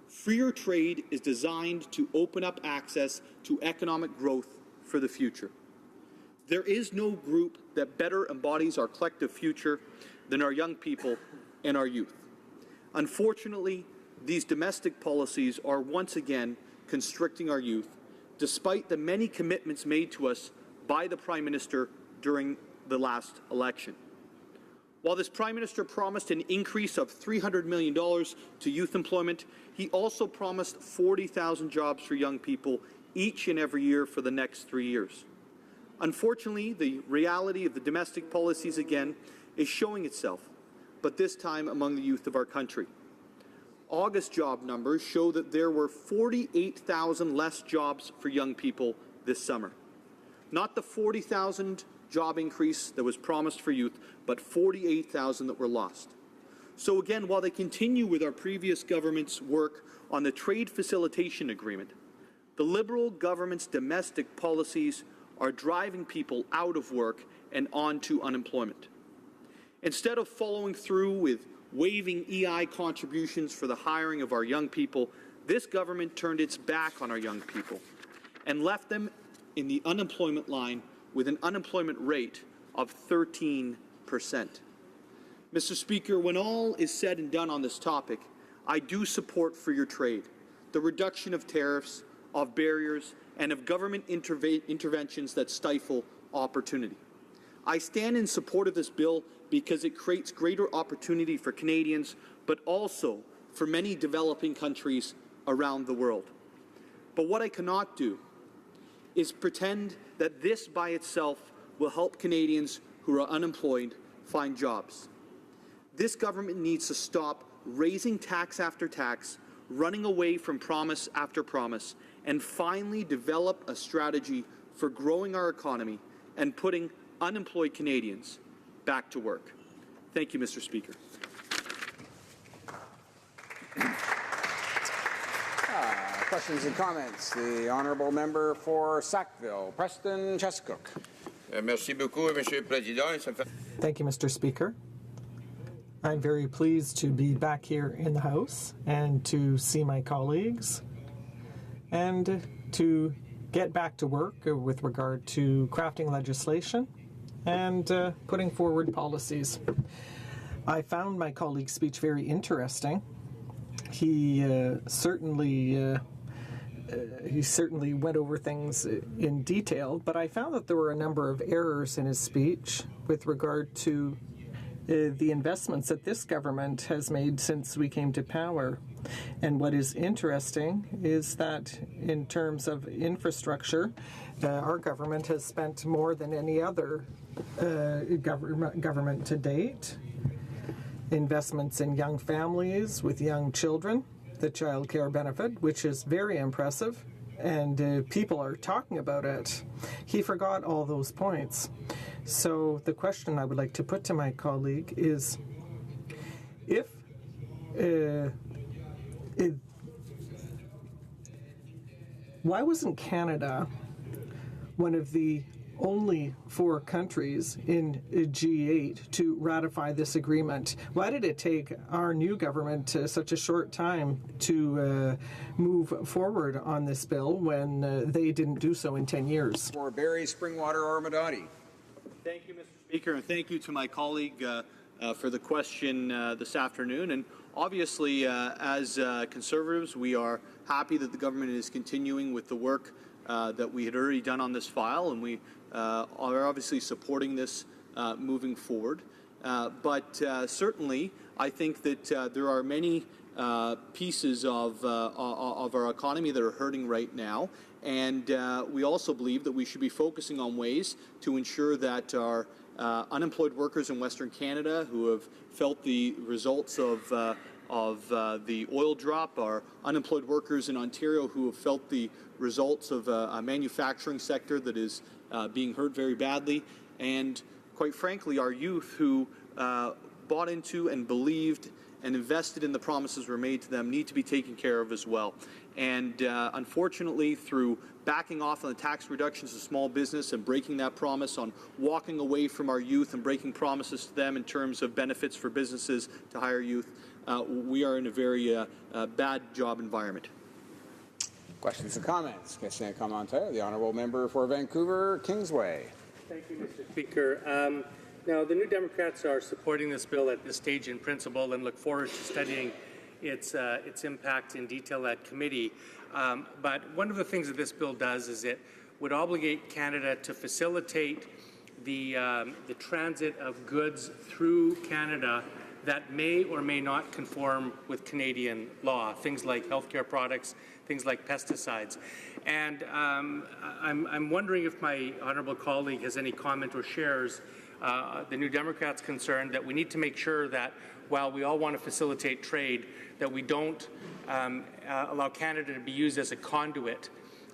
Freer trade is designed to open up access to economic growth for the future. There is no group that better embodies our collective future than our young people and our youth. Unfortunately, these domestic policies are once again constricting our youth, despite the many commitments made to us by the Prime Minister during the last election. While this Prime Minister promised an increase of $300 million to youth employment, he also promised 40,000 jobs for young people each and every year for the next 3 years. Unfortunately, the reality of the domestic policies again is showing itself, but this time among the youth of our country. August job numbers show that there were 48,000 less jobs for young people this summer. Not the 40,000 job increase that was promised for youth, but 48,000 that were lost. So again, while they continue with our previous government's work on the trade facilitation agreement, the Liberal government's domestic policies are driving people out of work and onto unemployment. Instead of following through with waiving EI contributions for the hiring of our young people, this government turned its back on our young people and left them in the unemployment line with an unemployment rate of 13%. Mr. Speaker, when all is said and done on this topic, I do support freer trade, the reduction of tariffs, of barriers, and of government interventions that stifle opportunity. I stand in support of this bill because it creates greater opportunity for Canadians, but also for many developing countries around the world. But what I cannot do is pretend that this by itself will help Canadians who are unemployed find jobs. This government needs to stop raising tax after tax, running away from promise after promise, and finally develop a strategy for growing our economy and putting unemployed Canadians back to work. Thank you, Mr. Speaker.
Questions and comments. The honourable member for Sackville, Preston Chesacook.
Merci beaucoup, Monsieur le Président.
Thank you, Mr. Speaker. I'm very pleased to be back here in the House and to see my colleagues and to get back to work with regard to crafting legislation and putting forward policies. I found my colleague's speech very interesting. He certainly went over things in detail, but I found that there were a number of errors in his speech with regard to the investments that this government has made since we came to power. And what is interesting is that in terms of infrastructure, our government has spent more than any other government to date. Investments in young families with young children, the child care benefit, which is very impressive, and people are talking about it. He forgot all those points. So the question I would like to put to my colleague is, why wasn't Canada one of the only 4 countries in G8 to ratify this agreement? Why did it take our new government such a short time to move forward on this bill when they didn't do so in 10 years?
For Barrie, Springwater, Ormadati.
Thank you, Mr. Speaker, and thank you to my colleague for the question this afternoon. And obviously, as Conservatives, we are happy that the government is continuing with the work that we had already done on this file, and we are obviously supporting this moving forward. But certainly, I think that there are many pieces of our economy that are hurting right now, and we also believe that we should be focusing on ways to ensure that our unemployed workers in Western Canada who have felt the results of the oil drop, our unemployed workers in Ontario who have felt the results of a manufacturing sector that is being hurt very badly, and quite frankly, our youth who bought into and believed and invested in the promises were made to them need to be taken care of as well. And unfortunately, through backing off on the tax reductions to small business and breaking that promise, on walking away from our youth and breaking promises to them in terms of benefits for businesses to hire youth, we are in a very bad job environment.
Questions and comments. Question and commentaire. The honourable member for Vancouver, Kingsway.
Thank you, Mr. Speaker. Now, the New Democrats are supporting this bill at this stage in principle and look forward to studying its impact in detail at committee. But one of the things that this bill does is it would obligate Canada to facilitate the transit of goods through Canada that may or may not conform with Canadian law, things like healthcare products, things like pesticides. And I'm wondering if my honourable colleague has any comment or shares the New Democrats' concern that we need to make sure that while we all want to facilitate trade, that we don't allow Canada to be used as a conduit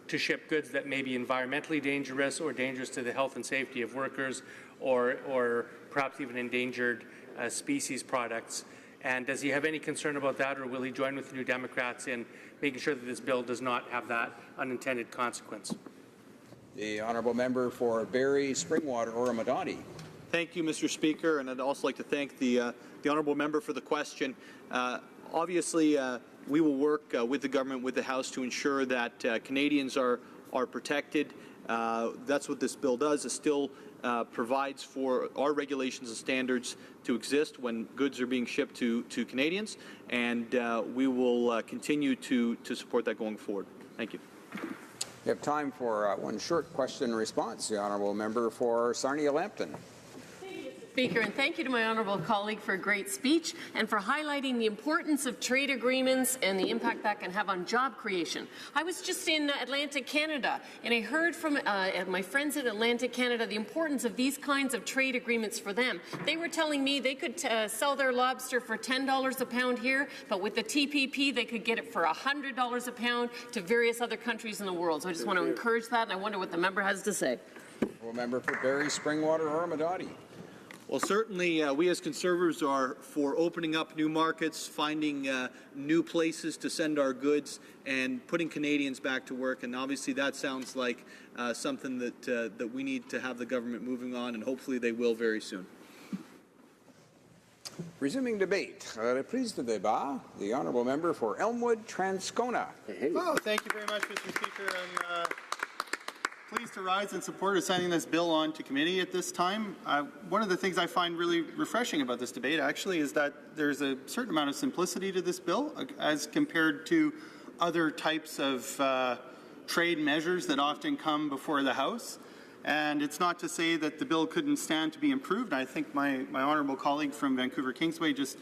to ship goods that may be environmentally dangerous or dangerous to the health and safety of workers or perhaps even endangered species products. And does he have any concern about that, or will he join with the New Democrats in making sure that this bill does not have that unintended consequence?
The honourable member for Barrie, Springwater, Ormadati.
Thank you, Mr. Speaker, and I'd also like to thank the honourable member for the question. Obviously, we will work with the government, with the House, to ensure that Canadians are protected. That's what this bill does. It still provides for our regulations and standards to exist when goods are being shipped to Canadians, and we will continue to support that going forward. Thank you.
We have time for one short question and response. The honourable member for Sarnia-Lambton.
Speaker, and thank you to my honourable colleague for a great speech and for highlighting the importance of trade agreements and the impact that can have on job creation. I was just in Atlantic Canada, and I heard from my friends in Atlantic Canada the importance of these kinds of trade agreements for them. They were telling me they could sell their lobster for $10 a pound here, but with the TPP they could get it for $100 a pound to various other countries in the world. So I just want to encourage that, and I wonder what the member has to say.
Member for Barrie, Springwater, Armadati.
Well, certainly we as Conservatives are for opening up new markets, finding new places to send our goods, and putting Canadians back to work. And obviously that sounds like something that we need to have the government moving on, and hopefully they will very soon.
Resuming debate. Reprise de débat. The honourable member for Elmwood, Transcona.
Oh, thank you very much, Mr. Speaker. I'm pleased to rise in support of sending this bill on to committee at this time. One of the things I find really refreshing about this debate actually is that there's a certain amount of simplicity to this bill as compared to other types of trade measures that often come before the House. And it's not to say that the bill couldn't stand to be improved. I think my honourable colleague from Vancouver Kingsway just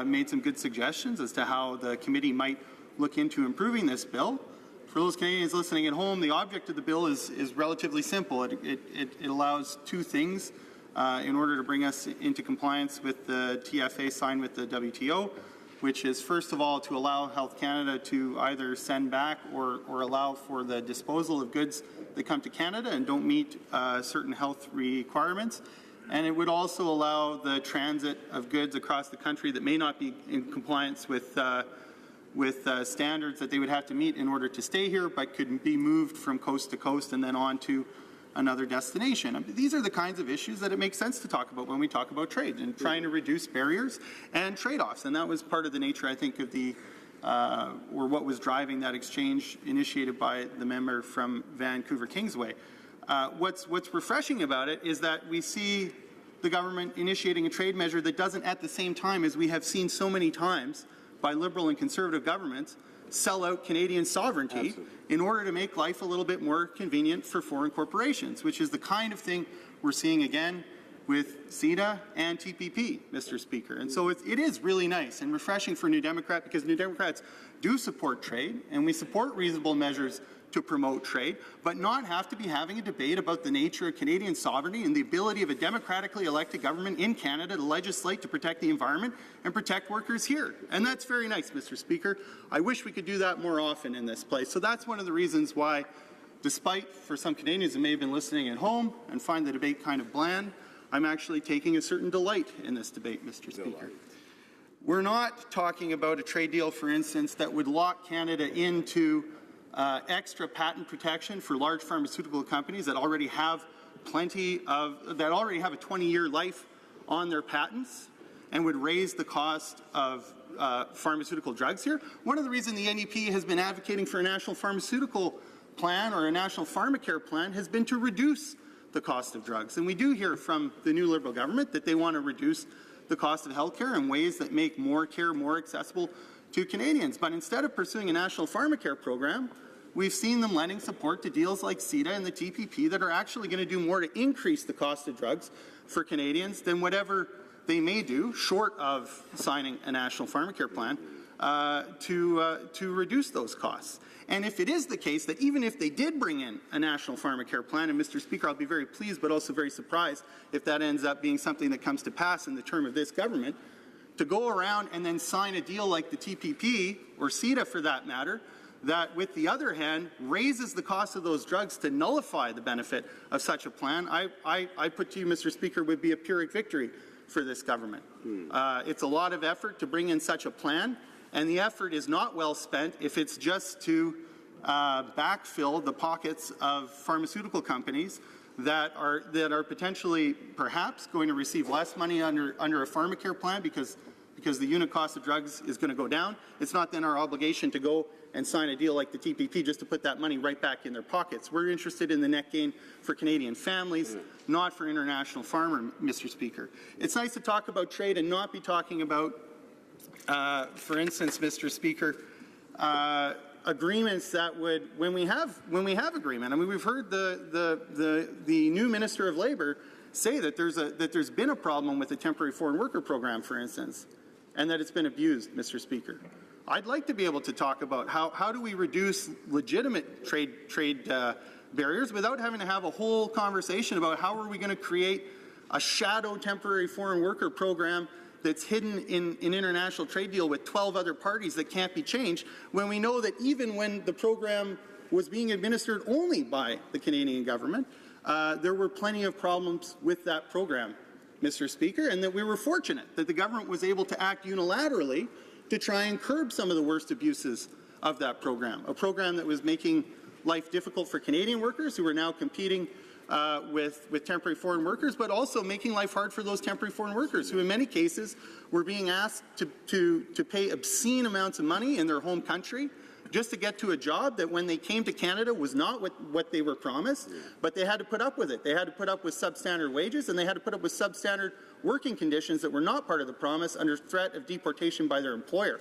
made some good suggestions as to how the committee might look into improving this bill. For those Canadians listening at home, the object of the bill is relatively simple. It allows two things in order to bring us into compliance with the TFA signed with the WTO, which is, first of all, to allow Health Canada to either send back or allow for the disposal of goods that come to Canada and don't meet certain health requirements. And it would also allow the transit of goods across the country that may not be in compliance with standards that they would have to meet in order to stay here, but could be moved from coast to coast and then on to another destination. I mean, these are the kinds of issues that it makes sense to talk about when we talk about trade and trying to reduce barriers and trade-offs. And that was part of the nature, I think, of the or what was driving that exchange initiated by the member from Vancouver Kingsway. What's refreshing about it is that we see the government initiating a trade measure that doesn't, at the same time, as we have seen so many times by Liberal and Conservative governments, sell out Canadian sovereignty in order to make life a little bit more convenient for foreign corporations, which is the kind of thing we're seeing again with CETA and TPP, Mr. Speaker. And so it is really nice and refreshing for New Democrat, because New Democrats do support trade, and we support reasonable measures to promote trade, but not have to be having a debate about the nature of Canadian sovereignty and the ability of a democratically elected government in Canada to legislate to protect the environment and protect workers here. And that's very nice, Mr. Speaker. I wish we could do that more often in this place. So that's one of the reasons why, despite for some Canadians who may have been listening at home and find the debate kind of bland, I'm actually taking a certain delight in this debate, Mr. Speaker. We're not talking about a trade deal, for instance, that would lock Canada into extra patent protection for large pharmaceutical companies that already have a 20-year life on their patents and would raise the cost of pharmaceutical drugs here. One of the reasons the NDP has been advocating for a national pharmaceutical plan or a national pharmacare plan has been to reduce the cost of drugs. And we do hear from the new Liberal government that they want to reduce the cost of health care in ways that make more care more accessible to Canadians. But instead of pursuing a national pharmacare program, we've seen them lending support to deals like CETA and the TPP that are actually going to do more to increase the cost of drugs for Canadians than whatever they may do, short of signing a national pharmacare plan, to reduce those costs. And if it is the case that even if they did bring in a national pharmacare plan, and Mr. Speaker, I'll be very pleased but also very surprised if that ends up being something that comes to pass in the term of this government, to go around and then sign a deal like the TPP, or CETA for that matter, that with the other hand raises the cost of those drugs to nullify the benefit of such a plan, I put to you, Mr. Speaker, would be a Pyrrhic victory for this government. It's a lot of effort to bring in such a plan, and the effort is not well spent if it's just to backfill the pockets of pharmaceutical companies that are potentially perhaps going to receive less money under a pharmacare plan because the unit cost of drugs is going to go down. It's not then our obligation to go and sign a deal like the TPP just to put that money right back in their pockets. We're interested in the net gain for Canadian families, not for international farmers, Mr. Speaker. It's nice to talk about trade and not be talking about, for instance, Mr. Speaker, agreements that would, when we have agreement. I mean, we've heard the new Minister of Labour say that there's been a problem with the temporary foreign worker program, for instance, and that it's been abused, Mr. Speaker. I'd like to be able to talk about how do we reduce legitimate trade barriers without having to have a whole conversation about how are we going to create a shadow temporary foreign worker program that's hidden in an international trade deal with 12 other parties that can't be changed, when we know that even when the program was being administered only by the Canadian government, there were plenty of problems with that program, Mr. Speaker, and that we were fortunate that the government was able to act unilaterally to try and curb some of the worst abuses of that program, a program that was making life difficult for Canadian workers who are now competing with temporary foreign workers, but also making life hard for those temporary foreign workers who in many cases were being asked to pay obscene amounts of money in their home country just to get to a job that when they came to Canada was not what they were promised, but they had to put up with it. They had to put up with substandard wages, and they had to put up with substandard working conditions that were not part of the promise under threat of deportation by their employer.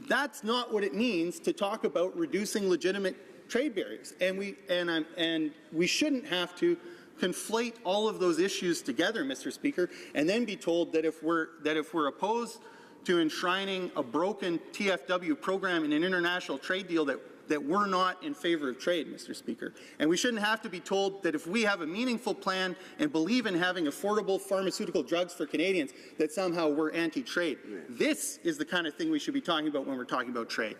That's not what it means to talk about reducing legitimate trade barriers, and we shouldn't have to conflate all of those issues together, Mr. Speaker, and then be told that if we're opposed to enshrining a broken TFW program in an international trade deal that we're not in favor of trade, Mr. Speaker. And we shouldn't have to be told that if we have a meaningful plan and believe in having affordable pharmaceutical drugs for Canadians, that somehow we're anti-trade. Yeah. This is the kind of thing we should be talking about when we're talking about trade.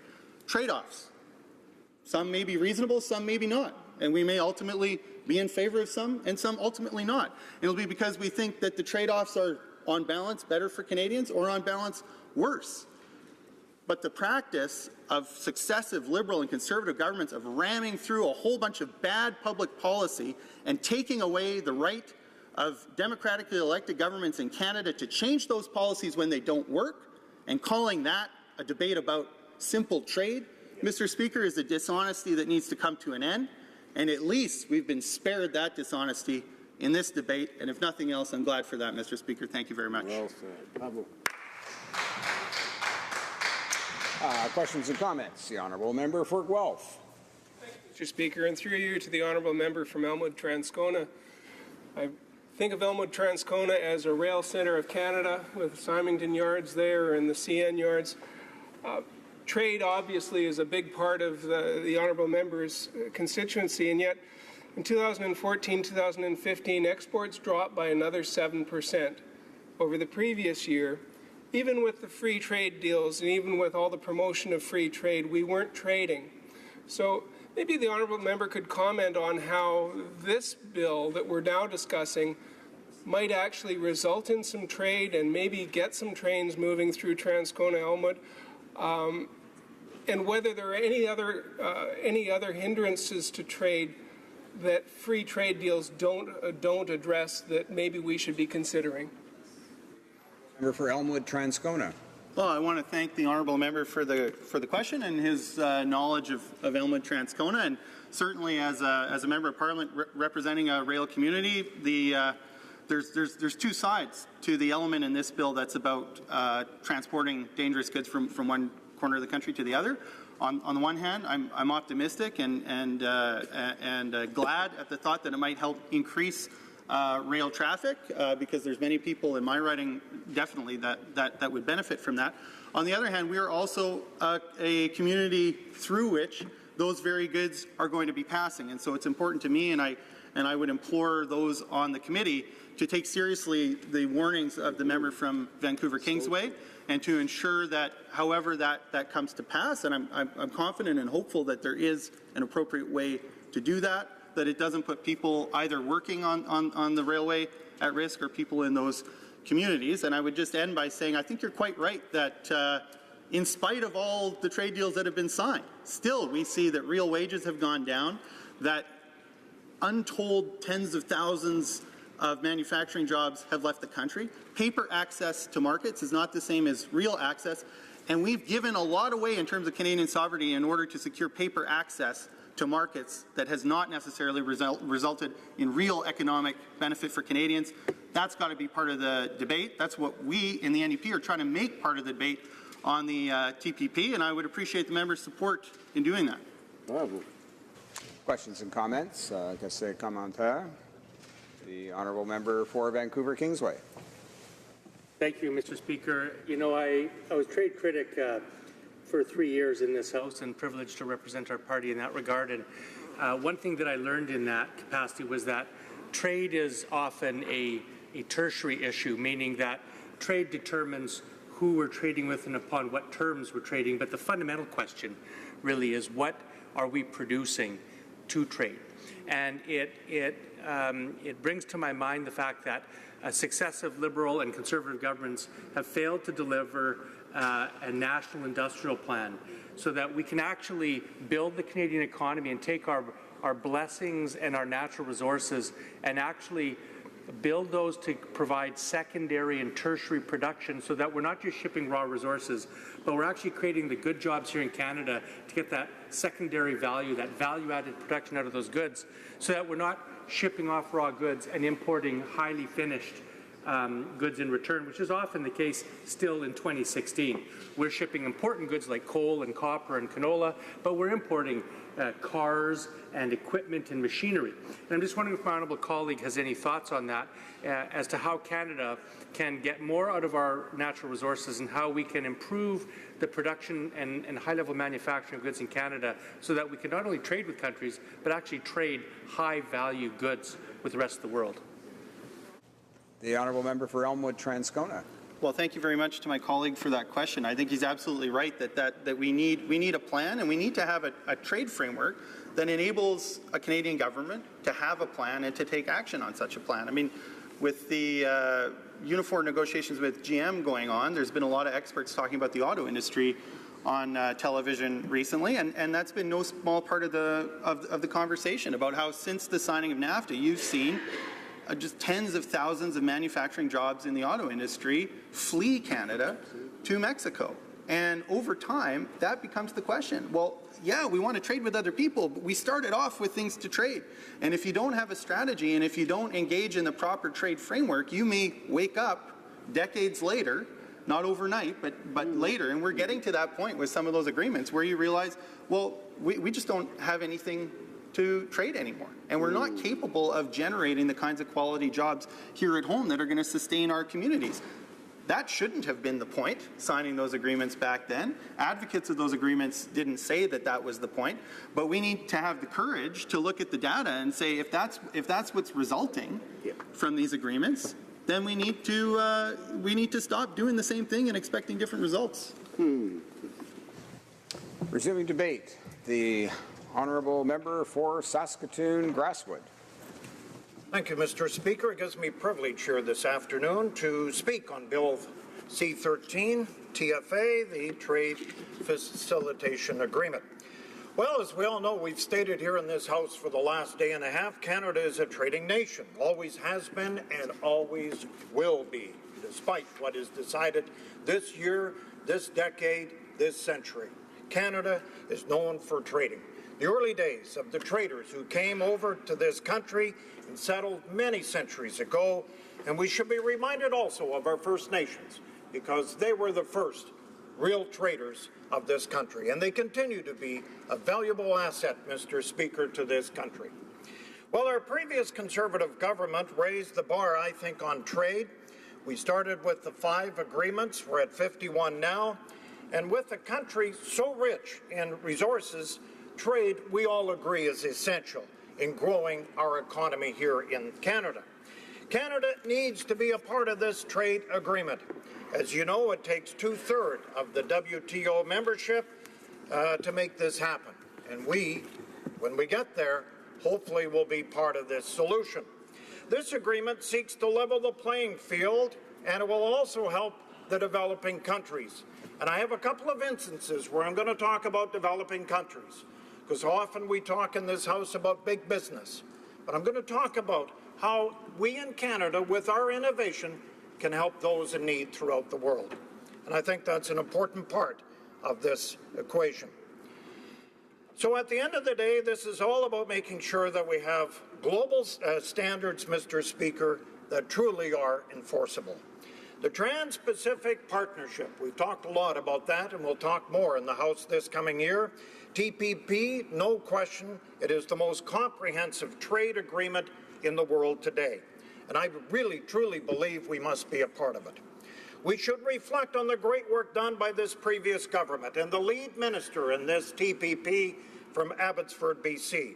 Trade-offs. Some may be reasonable, some maybe not. And we may ultimately be in favor of some and some ultimately not. It'll be because we think that the trade-offs are on balance better for Canadians or on balance worse. But the practice of successive Liberal and Conservative governments of ramming through a whole bunch of bad public policy and taking away the right of democratically elected governments in Canada to change those policies when they don't work and calling that a debate about simple trade, Mr. Speaker, is a dishonesty that needs to come to an end. And at least we've been spared that dishonesty in this debate, and if nothing else, I'm glad for that, Mr. Speaker. Thank you very much.
Well said. Bravo. Questions and comments. The Honourable Member for Guelph.
Thank you, Mr. Speaker, and through you to the Honourable Member from Elmwood-Transcona. I think of Elmwood-Transcona as a rail centre of Canada with Symington Yards there and the CN Yards. Trade obviously is a big part of the Honourable Member's constituency, and yet in 2014-2015, exports dropped by another 7% over the previous year. Even with the free trade deals and even with all the promotion of free trade, we weren't trading. So maybe the Honourable Member could comment on how this bill that we're now discussing might actually result in some trade and maybe get some trains moving through Transcona-Elmwood, and whether there are any other hindrances to trade that free trade deals don't address that maybe we should be considering.
Member for Elmwood-Transcona.
Well, I want to thank the Honourable Member for the question and his knowledge of Elmwood-Transcona, and certainly as a Member of Parliament representing a rail community, there's two sides to the element in this bill that's about transporting dangerous goods from one corner of the country to the other. On the one hand, I'm optimistic and glad at the thought that it might help increase rail traffic because there's many people in my riding definitely that would benefit from that. On the other hand, we are also a community through which those very goods are going to be passing, and so it's important to me, and I would implore those on the committee to take seriously the warnings of the member from Vancouver Kingsway, and to ensure that however that comes to pass, and I'm confident and hopeful that there is an appropriate way to do that it doesn't put people either working on the railway at risk or people in those communities. And I would just end by saying I think you're quite right that in spite of all the trade deals that have been signed, still we see that real wages have gone down, that untold tens of thousands of manufacturing jobs have left the country. Paper access to markets is not the same as real access, and we've given a lot away in terms of Canadian sovereignty in order to secure paper access to markets that has not necessarily resulted in real economic benefit for Canadians. That's got to be part of the debate. That's what we in the NDP are trying to make part of the debate on the TPP, and I would appreciate the members' support in doing that.
Questions and comments? Questions commentaires? The honourable member for Vancouver Kingsway.
Thank you, Mr. Speaker. You know, I was trade critic for 3 years in this House and privileged to represent our party in that regard. And one thing that I learned in that capacity was that trade is often a tertiary issue, meaning that trade determines who we're trading with and upon what terms we're trading. But the fundamental question really is, what are we producing to trade? And it brings to my mind the fact that successive Liberal and Conservative governments have failed to deliver a national industrial plan so that we can actually build the Canadian economy and take our blessings and our natural resources and actually build those to provide secondary and tertiary production so that we're not just shipping raw resources, but we're actually creating the good jobs here in Canada to get that secondary value, that value-added production out of those goods, so that we're not shipping off raw goods and importing highly finished goods in return, which is often the case still in 2016. We're shipping important goods like coal and copper and canola, but we're importing cars and equipment and machinery. And I'm just wondering if my honourable colleague has any thoughts on that as to how Canada can get more out of our natural resources and how we can improve the production and high-level manufacturing of goods in Canada so that we can not only trade with countries, but actually trade high-value goods with the rest of the world.
The honourable member for Elmwood Transcona.
Well, thank you very much to my colleague for that question. I think he's absolutely right that we need a plan, and we need to have a trade framework that enables a Canadian government to have a plan and to take action on such a plan. I mean, with the uniform negotiations with GM going on, there's been a lot of experts talking about the auto industry on television recently, and that's been no small part of the conversation about how since the signing of NAFTA, you've seen just tens of thousands of manufacturing jobs in the auto industry flee Canada to Mexico. And over time, that becomes the question. Well, yeah, we want to trade with other people, but we started off with things to trade. And if you don't have a strategy and if you don't engage in the proper trade framework, you may wake up decades later, not overnight, but later. And we're getting to that point with some of those agreements where you realize, well, we just don't have anything to trade anymore. And we're not capable of generating the kinds of quality jobs here at home that are going to sustain our communities. That shouldn't have been the point, signing those agreements back then. Advocates of those agreements didn't say that that was the point, but we need to have the courage to look at the data and say, if that's what's resulting from these agreements, then we need to stop doing the same thing and expecting different results.
Resuming debate, the honourable member for Saskatoon Grasswood.
Thank you, Mr. Speaker. It gives me privilege here this afternoon to speak on Bill C-13, TFA, the Trade Facilitation Agreement. Well, as we all know, we've stated here in this House for the last day and a half, Canada is a trading nation, always has been and always will be, despite what is decided this year, this decade, this century. Canada is known for trading. The early days of the traders who came over to this country and settled many centuries ago, and we should be reminded also of our First Nations, because they were the first real traders of this country, and they continue to be a valuable asset, Mr. Speaker, to this country. Well, our previous Conservative government raised the bar, I think, on trade. We started with the 5 agreements. We're at 51 now, and with a country so rich in resources, trade, we all agree, is essential in growing our economy here in Canada. Canada needs to be a part of this trade agreement. As you know, it takes 2/3 of the WTO membership to make this happen. And we, when we get there, hopefully will be part of this solution. This agreement seeks to level the playing field, and it will also help the developing countries. And I have a couple of instances where I'm going to talk about developing countries, because often we talk in this House about big business. But I'm going to talk about how we in Canada, with our innovation, can help those in need throughout the world. And I think that's an important part of this equation. So at the end of the day, this is all about making sure that we have global standards, Mr. Speaker, that truly are enforceable. The Trans-Pacific Partnership, we've talked a lot about that, and we'll talk more in the House this coming year. TPP, no question, it is the most comprehensive trade agreement in the world today. And I really, truly believe we must be a part of it. We should reflect on the great work done by this previous government and the lead minister in this TPP from Abbotsford, BC.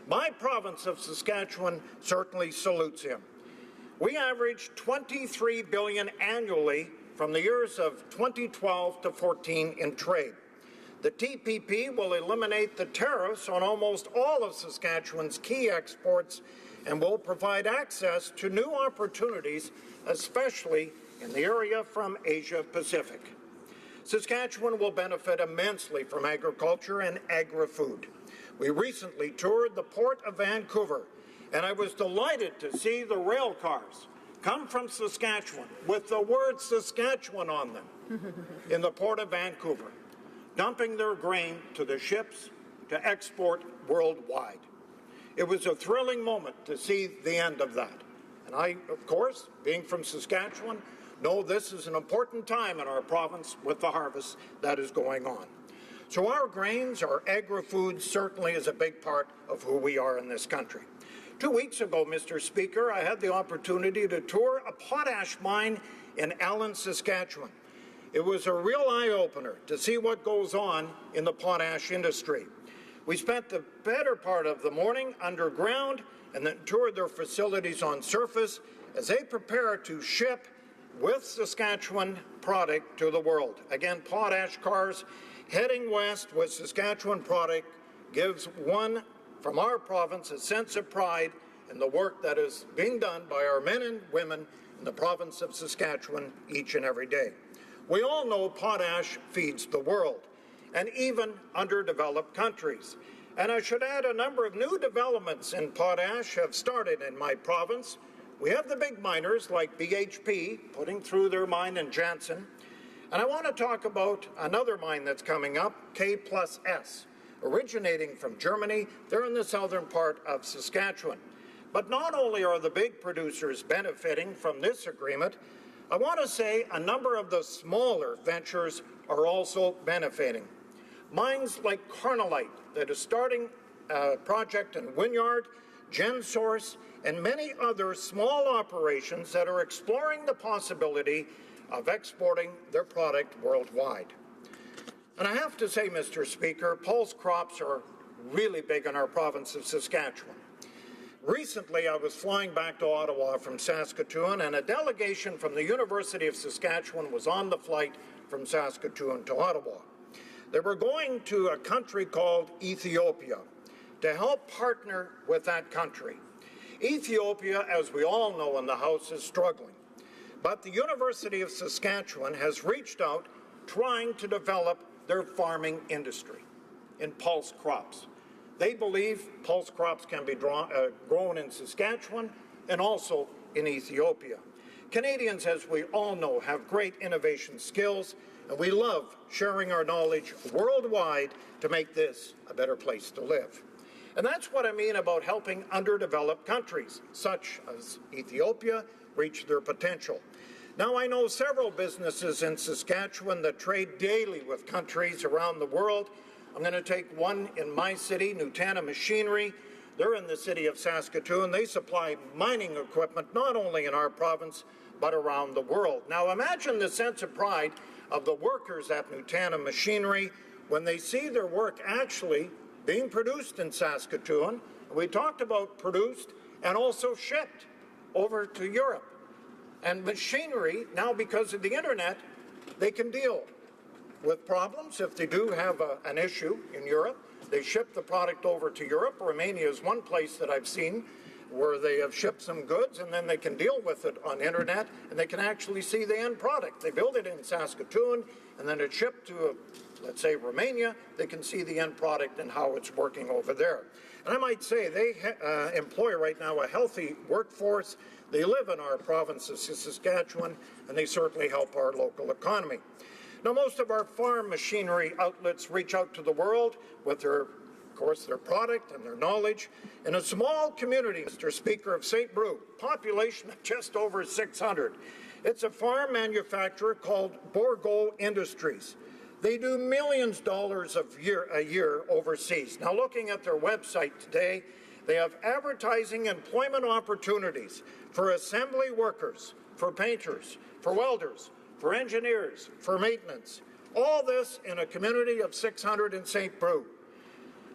My province of Saskatchewan certainly salutes him. We averaged $23 billion annually from the years of 2012 to 14 in trade. The TPP will eliminate the tariffs on almost all of Saskatchewan's key exports and will provide access to new opportunities, especially in the area from Asia Pacific. Saskatchewan will benefit immensely from agriculture and agri-food. We recently toured the Port of Vancouver, and I was delighted to see the rail cars come from Saskatchewan with the word Saskatchewan on them in the Port of Vancouver, dumping their grain to the ships to export worldwide. It was a thrilling moment to see the end of that. And I, of course, being from Saskatchewan, know this is an important time in our province with the harvest that is going on. So our grains, our agri-food certainly is a big part of who we are in this country. 2 weeks ago, Mr. Speaker, I had the opportunity to tour a potash mine in Allen, Saskatchewan. It was a real eye-opener to see what goes on in the potash industry. We spent the better part of the morning underground and then toured their facilities on surface as they prepare to ship with Saskatchewan product to the world. Again, potash cars heading west with Saskatchewan product gives one from our province a sense of pride in the work that is being done by our men and women in the province of Saskatchewan each and every day. We all know potash feeds the world, and even underdeveloped countries. And I should add a number of new developments in potash have started in my province. We have the big miners like BHP putting through their mine in Jansen. And I want to talk about another mine that's coming up, K+S, originating from Germany. They're in the southern part of Saskatchewan. But not only are the big producers benefiting from this agreement, I want to say a number of the smaller ventures are also benefiting. Mines like Carnolite, that is starting a project in Wynyard, GenSource, and many other small operations that are exploring the possibility of exporting their product worldwide. And I have to say, Mr. Speaker, pulse crops are really big in our province of Saskatchewan. Recently, I was flying back to Ottawa from Saskatoon, and a delegation from the University of Saskatchewan was on the flight from Saskatoon to Ottawa. They were going to a country called Ethiopia to help partner with that country. Ethiopia, as we all know in the House, is struggling. But the University of Saskatchewan has reached out trying to develop their farming industry in pulse crops. They believe pulse crops can be grown in Saskatchewan and also in Ethiopia. Canadians, as we all know, have great innovation skills, and we love sharing our knowledge worldwide to make this a better place to live. And that's what I mean about helping underdeveloped countries, such as Ethiopia, reach their potential. Now, I know several businesses in Saskatchewan that trade daily with countries around the world. I'm going to take one in my city, Nutana Machinery. They're in the city of Saskatoon. They supply mining equipment not only in our province, but around the world. Now, imagine the sense of pride of the workers at Nutana Machinery when they see their work actually being produced in Saskatoon. We talked about produced and also shipped over to Europe. And machinery, now because of the internet, they can deal with problems if they do have an issue in Europe. They ship the product over to Europe. Romania is one place that I've seen where they have shipped some goods and then they can deal with it on internet and they can actually see the end product. They build it in Saskatoon and then it's shipped to, let's say, Romania. They can see the end product and how it's working over there. And I might say they employ right now a healthy workforce. They live in our province of Saskatchewan and they certainly help our local economy. Now, most of our farm machinery outlets reach out to the world with their product and their knowledge. In a small community, Mr. Speaker, of St. Brew, population of just over 600, It's a farm manufacturer called Bourgault Industries. They do millions of dollars a year overseas. Now, looking at their website today, they have advertising employment opportunities for assembly workers, for painters, for welders, for engineers, for maintenance. All this in a community of 600 in St. Brew.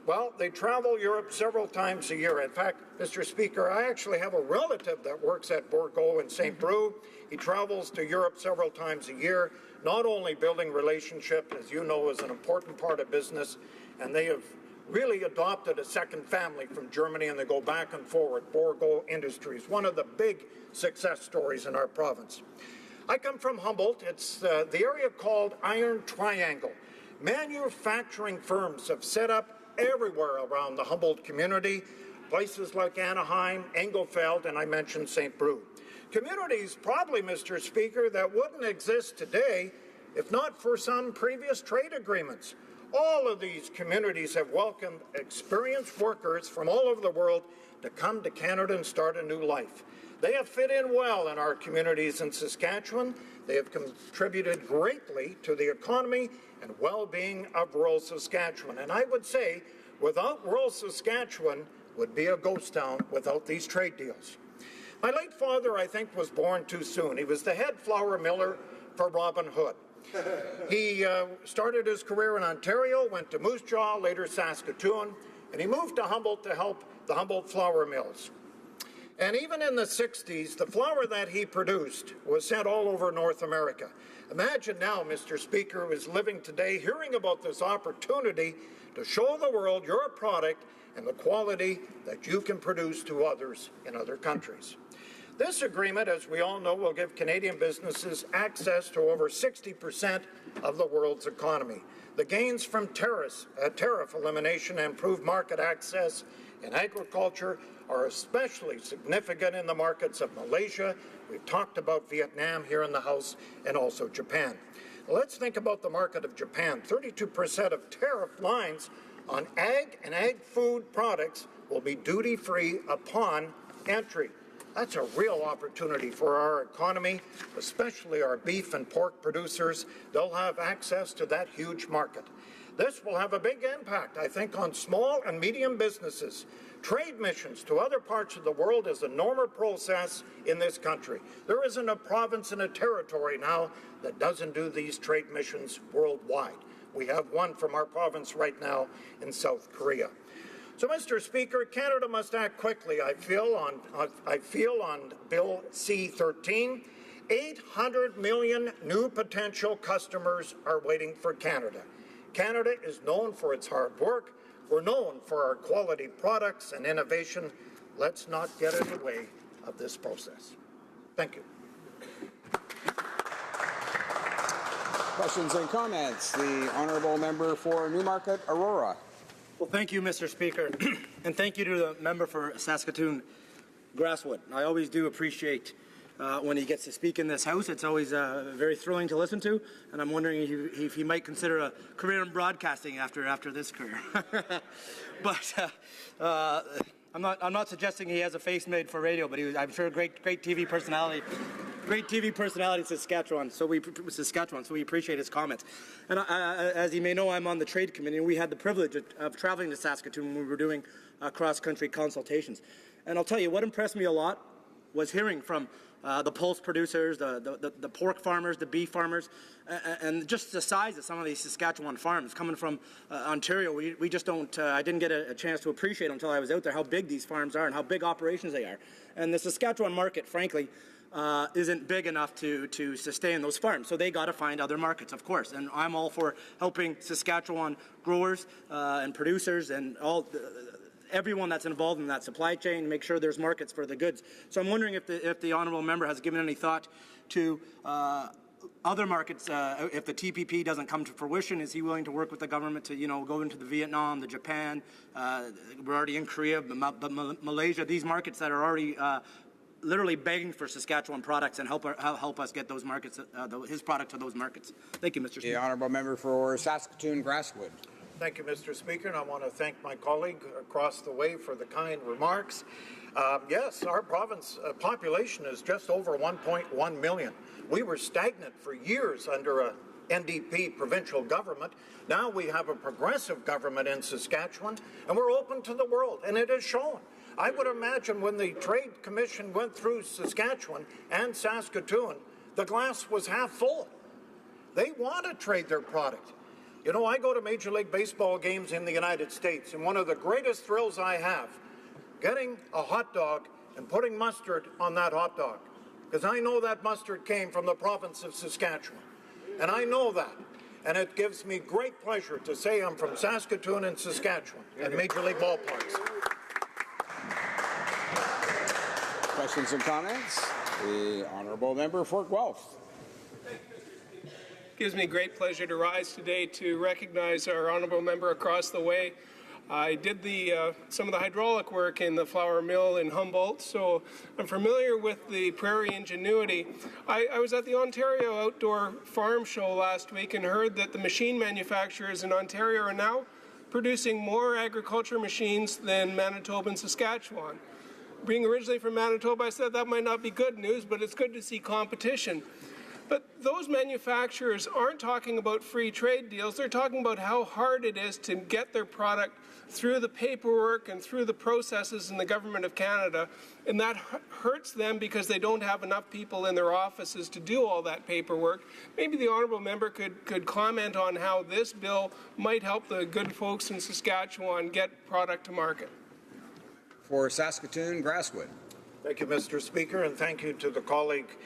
Well, they travel Europe several times a year. In fact, Mr. Speaker, I actually have a relative that works at Bourgault in St. Brew. He travels to Europe several times a year, not only building relationship, as you know, is an important part of business, and they have really adopted a second family from Germany, and they go back and forward. Bourgault Industries, one of the big success stories in our province. I come from Humboldt. It's the area called Iron Triangle. Manufacturing firms have set up everywhere around the Humboldt community, places like Anaheim, Engelfeld, and I mentioned St. Brew. Communities, probably, Mr. Speaker, that wouldn't exist today if not for some previous trade agreements. All of these communities have welcomed experienced workers from all over the world to come to Canada and start a new life. They have fit in well in our communities in Saskatchewan. They have contributed greatly to the economy and well-being of rural Saskatchewan. And I would say, without rural Saskatchewan, would be a ghost town without these trade deals. My late father, I think, was born too soon. He was the head flour miller for Robin Hood. He started his career in Ontario, went to Moose Jaw, later Saskatoon, and he moved to Humboldt to help the Humboldt flour mills. And even in the 60s, the flour that he produced was sent all over North America. Imagine now, Mr. Speaker, who is living today, hearing about this opportunity to show the world your product and the quality that you can produce to others in other countries. This agreement, as we all know, will give Canadian businesses access to over 60% of the world's economy. The gains from tariff elimination and improved market access in agriculture are especially significant in the markets of Malaysia. We've talked about Vietnam here in the House, and also Japan. Let's think about the market of Japan. 32% of tariff lines on ag and ag food products will be duty-free upon entry. That's a real opportunity for our economy, especially our beef and pork producers. They'll have access to that huge market. This will have a big impact, I think, on small and medium businesses. Trade missions to other parts of the world is a normal process in this country. There isn't a province and a territory now that doesn't do these trade missions worldwide. We have one from our province right now in South Korea. So, Mr. Speaker, Canada must act quickly, I feel, on Bill C-13. 800 million new potential customers are waiting for Canada. Canada is known for its hard work. We're known for our quality products and innovation. Let's not get in the way of this process. Thank you.
Questions and comments. The honourable member for Newmarket, Aurora.
Well, thank you, Mr. Speaker, and thank you to the member for Saskatoon, Grasswood. I always do appreciate when he gets to speak in this House. It's always very thrilling to listen to, and I'm wondering if he might consider a career in broadcasting after this career. But I'm not suggesting he has a face made for radio, but I'm sure a great TV personality. Great TV personality in Saskatchewan, so we appreciate his comments. And as you may know, I'm on the Trade Committee, and we had the privilege of traveling to Saskatoon when we were doing cross-country consultations. And I'll tell you, what impressed me a lot was hearing from the pulse producers, the pork farmers, the beef farmers, and just the size of some of these Saskatchewan farms. Coming from Ontario, we just don't, I didn't get a chance to appreciate until I was out there how big these farms are and how big operations they are. And the Saskatchewan market, frankly, isn't big enough to sustain those farms. So they got to find other markets, of course. And I'm all for helping Saskatchewan growers and producers and everyone that's involved in that supply chain, make sure there's markets for the goods. So I'm wondering if the honourable member has given any thought to other markets. If the TPP doesn't come to fruition, is he willing to work with the government to, go into the Vietnam, the Japan? We're already in Korea, but Malaysia, these markets that are already literally begging for Saskatchewan products, and help us get those markets, his product to those markets. Thank you, Mr. Speaker.
The honourable member for Saskatoon, Grasswood.
Thank you, Mr. Speaker, and I want to thank my colleague across the way for the kind remarks. Yes, our province population is just over 1.1 million. We were stagnant for years under a NDP provincial government. Now we have a progressive government in Saskatchewan, and we're open to the world, and it is shown. I would imagine when the Trade Commission went through Saskatchewan and Saskatoon, the glass was half full. They want to trade their product. You know, I go to Major League Baseball games in the United States, and one of the greatest thrills I have, getting a hot dog and putting mustard on that hot dog, because I know that mustard came from the province of Saskatchewan, and I know that. And it gives me great pleasure to say I'm from Saskatoon and Saskatchewan at Major League ballparks.
Questions and comments? The Honourable Member for Guelph.
Gives me great pleasure to rise today to recognize our honourable member across the way. I did some of the hydraulic work in the flour mill in Humboldt, so I'm familiar with the prairie ingenuity. I was at the Ontario Outdoor Farm Show last week and heard that the machine manufacturers in Ontario are now producing more agriculture machines than Manitoba and Saskatchewan. Being originally from Manitoba, I said that might not be good news, but it's good to see competition. But those manufacturers aren't talking about free trade deals. They're talking about how hard it is to get their product through the paperwork and through the processes in the Government of Canada. And that hurts them because they don't have enough people in their offices to do all that paperwork. Maybe the honourable member could comment on how this bill might help the good folks in Saskatchewan get product to market.
For Saskatoon, Grasswood.
Thank you, Mr. Speaker, and thank you to the colleague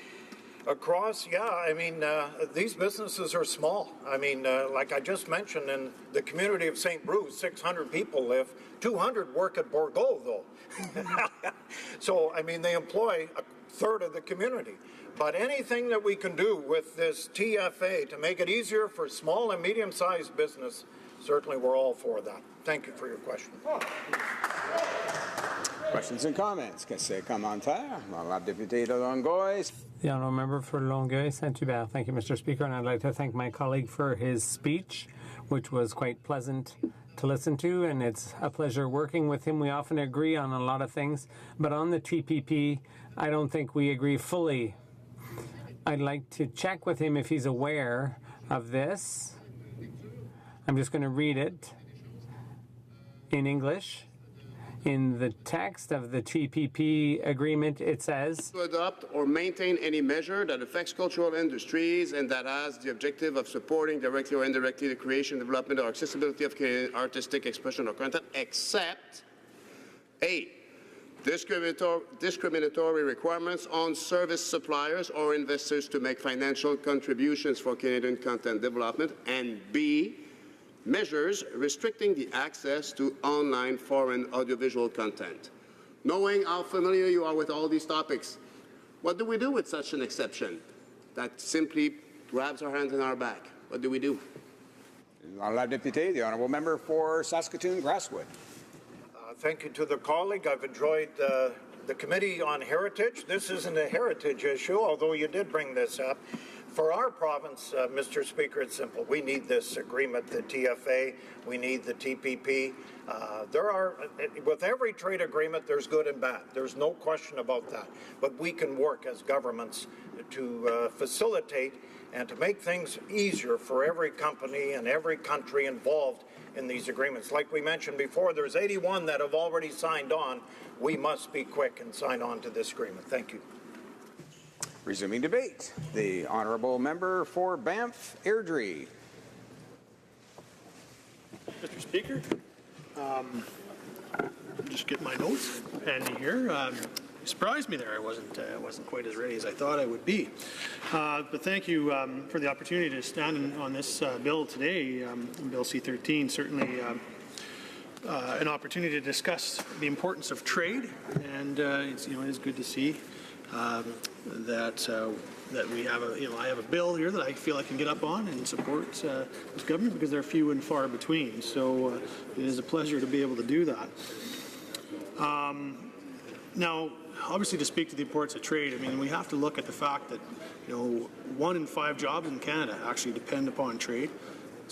across. Yeah, I mean, these businesses are small. I mean, like I just mentioned, in the community of St. Bruce, 600 people live. 200 work at Borgo, though. So, I mean, they employ a third of the community. But anything that we can do with this TFA to make it easier for small and medium-sized business, certainly we're all for that. Thank you for your question.
Questions and comments? Question commentaire? La députée de Longueuil.
The honourable member for Longueuil, Saint-Hubert. Thank you, Mr. Speaker, and I'd like to thank my colleague for his speech, which was quite pleasant to listen to, and it's a pleasure working with him. We often agree on a lot of things, but on the TPP, I don't think we agree fully. I'd like to check with him if he's aware of this. I'm just going to read it in English. In the text of the TPP agreement, it says,
to adopt or maintain any measure that affects cultural industries and that has the objective of supporting directly or indirectly the creation, development, or accessibility of Canadian artistic expression or content, except A, discriminatory requirements on service suppliers or investors to make financial contributions for Canadian content development, and B, measures restricting the access to online foreign audiovisual content. Knowing how familiar you are with all these topics, what do we do with such an exception that simply grabs our hands in our back? What do we do?
La députée, the honourable member for Saskatoon, Grasswood.
Thank you to the colleague. I've enjoyed the Committee on Heritage. This isn't a heritage issue, although you did bring this up. For our province, Mr. Speaker, it's simple. We need this agreement, the TFA. We need the TPP. With every trade agreement, there's good and bad. There's no question about that. But we can work as governments to facilitate and to make things easier for every company and every country involved in these agreements. Like we mentioned before, there's 81 that have already signed on. We must be quick and sign on to this agreement. Thank you.
Resuming debate, the honourable member for Banff, Airdrie.
Mr. Speaker, just get my notes handy here. You surprised me there. I wasn't quite as ready as I thought I would be. But thank you for the opportunity to stand on this bill today, Bill C-13. Certainly an opportunity to discuss the importance of trade, and it is good to see that we have I have a bill here that I feel I can get up on and support this government, because they're few and far between. So it is a pleasure to be able to do that. Now, obviously, to speak to the importance of trade, I mean, we have to look at the fact that 1 in 5 jobs in Canada actually depend upon trade.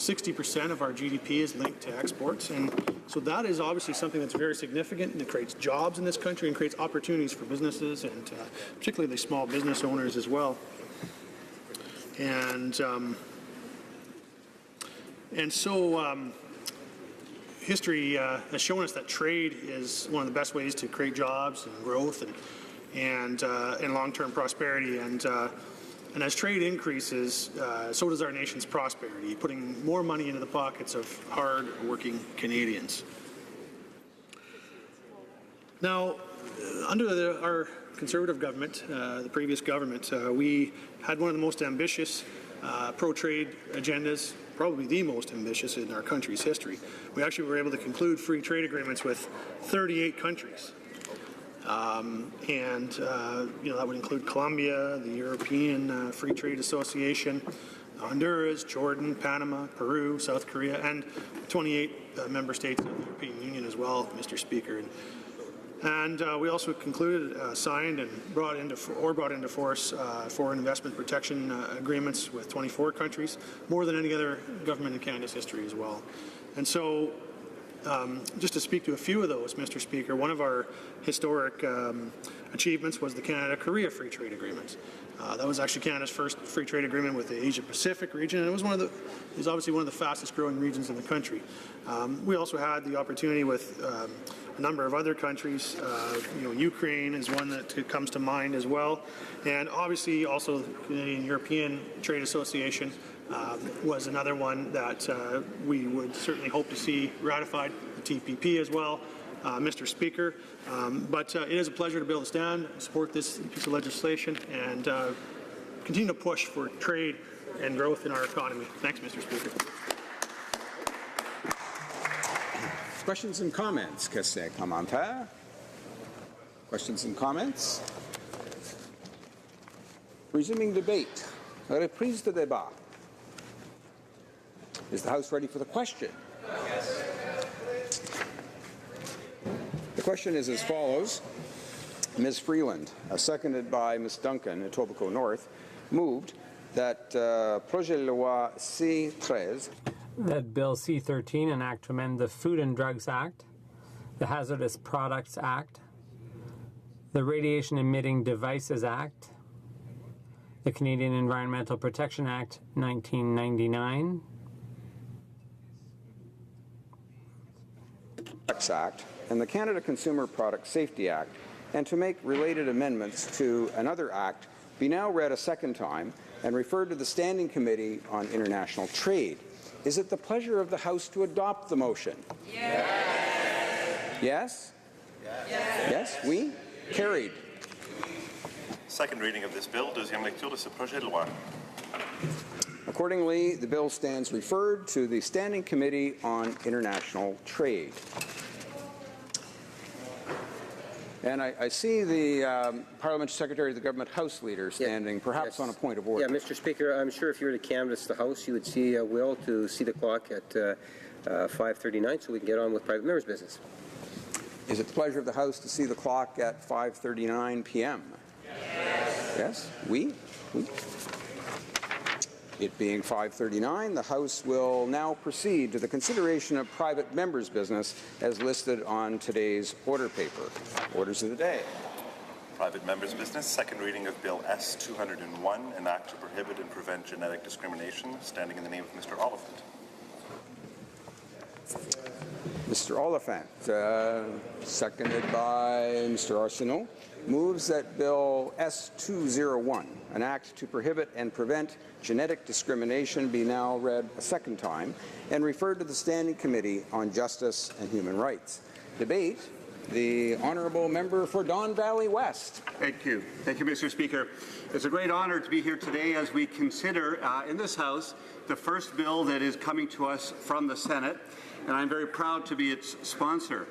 60% of our GDP is linked to exports, and so that is obviously something that's very significant, and it creates jobs in this country and creates opportunities for businesses and particularly the small business owners as well. And so history has shown us that trade is one of the best ways to create jobs and growth and long-term prosperity. And as trade increases, so does our nation's prosperity, putting more money into the pockets of hard-working Canadians. Now, under our Conservative government, the previous government, we had one of the most ambitious pro-trade agendas, probably the most ambitious in our country's history. We actually were able to conclude free trade agreements with 38 countries. That would include Colombia, the European Free Trade Association, Honduras, Jordan, Panama, Peru, South Korea, and 28 member states of the European Union as well, Mr. Speaker. And we also concluded, signed, and brought into force foreign investment protection agreements with 24 countries, more than any other government in Canada's history as well. And so, just to speak to a few of those, Mr. Speaker, one of our historic achievements was the Canada-Korea Free Trade Agreement. That was actually Canada's first free trade agreement with the Asia-Pacific region, and it was obviously one of the fastest-growing regions in the country. We also had the opportunity with a number of other countries. Ukraine is one that comes to mind as well, and obviously also the Canadian European Trade Association was another one that we would certainly hope to see ratified, the TPP as well, Mr. Speaker. But it is a pleasure to be able to stand and support this piece of legislation and continue to push for trade and growth in our economy. Thanks, Mr. Speaker.
Questions and comments? Questions and commentaires? Questions and comments? Resuming debate. Reprise de débat. Is the House ready for the question? Yes. The question is as follows. Ms. Freeland, seconded by Ms. Duncan, Etobicoke North, moved that Projet de Loi C-13,
that Bill C-13, an act to amend the Food and Drugs Act, the Hazardous Products Act, the Radiation Emitting Devices Act, the Canadian Environmental Protection Act 1999,
Act, and the Canada Consumer Product Safety Act, and to make related amendments to another act be now read a second time and referred to the Standing Committee on International Trade. Is it the pleasure of the House to adopt the motion? Yes. Yes? Yes. Yes? Oui? Carried.
Second reading of this bill. Deuxième lecture de ce projet de loi.
Accordingly, the bill stands referred to the Standing Committee on International Trade. And I see the Parliamentary Secretary of the Government House Leader standing, perhaps yes. On a point of order.
Yeah, Mr. Speaker, I'm sure if you were to canvass the House, you would see a will to see the clock at 5:39 so we can get on with private members' business.
Is it the pleasure of the House to see the clock at 5:39 p.m.? Yes. Yes? Oui? Oui? It being 5:39, the House will now proceed to the consideration of private members' business as listed on today's order paper. Orders of the day.
Private members' business, second reading of Bill S-201, an act to prohibit and prevent genetic discrimination, standing in the name of Mr. Oliphant.
Mr. Oliphant, seconded by Mr. Arsenault, moves that Bill S-201, an act to prohibit and prevent genetic discrimination, be now read a second time and referred to the Standing Committee on Justice and Human Rights. Debate. The Honourable Member for Don Valley West.
Thank you. Thank you, Mr. Speaker. It's a great honour to be here today as we consider in this House the first bill that is coming to us from the Senate, and I'm very proud to be its sponsor.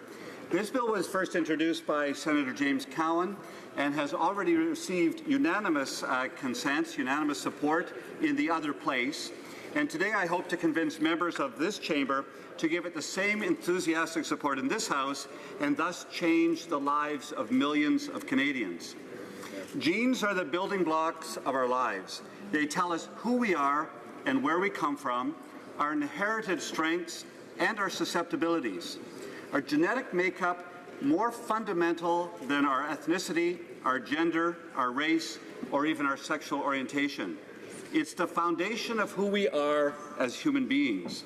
This bill was first introduced by Senator James Cowan and has already received unanimous consent, unanimous support in the other place. And today I hope to convince members of this chamber to give it the same enthusiastic support in this House and thus change the lives of millions of Canadians. Genes are the building blocks of our lives. They tell us who we are and where we come from, our inherited strengths, and our susceptibilities. Our genetic makeup more fundamental than our ethnicity, our gender, our race, or even our sexual orientation. It's the foundation of who we are as human beings.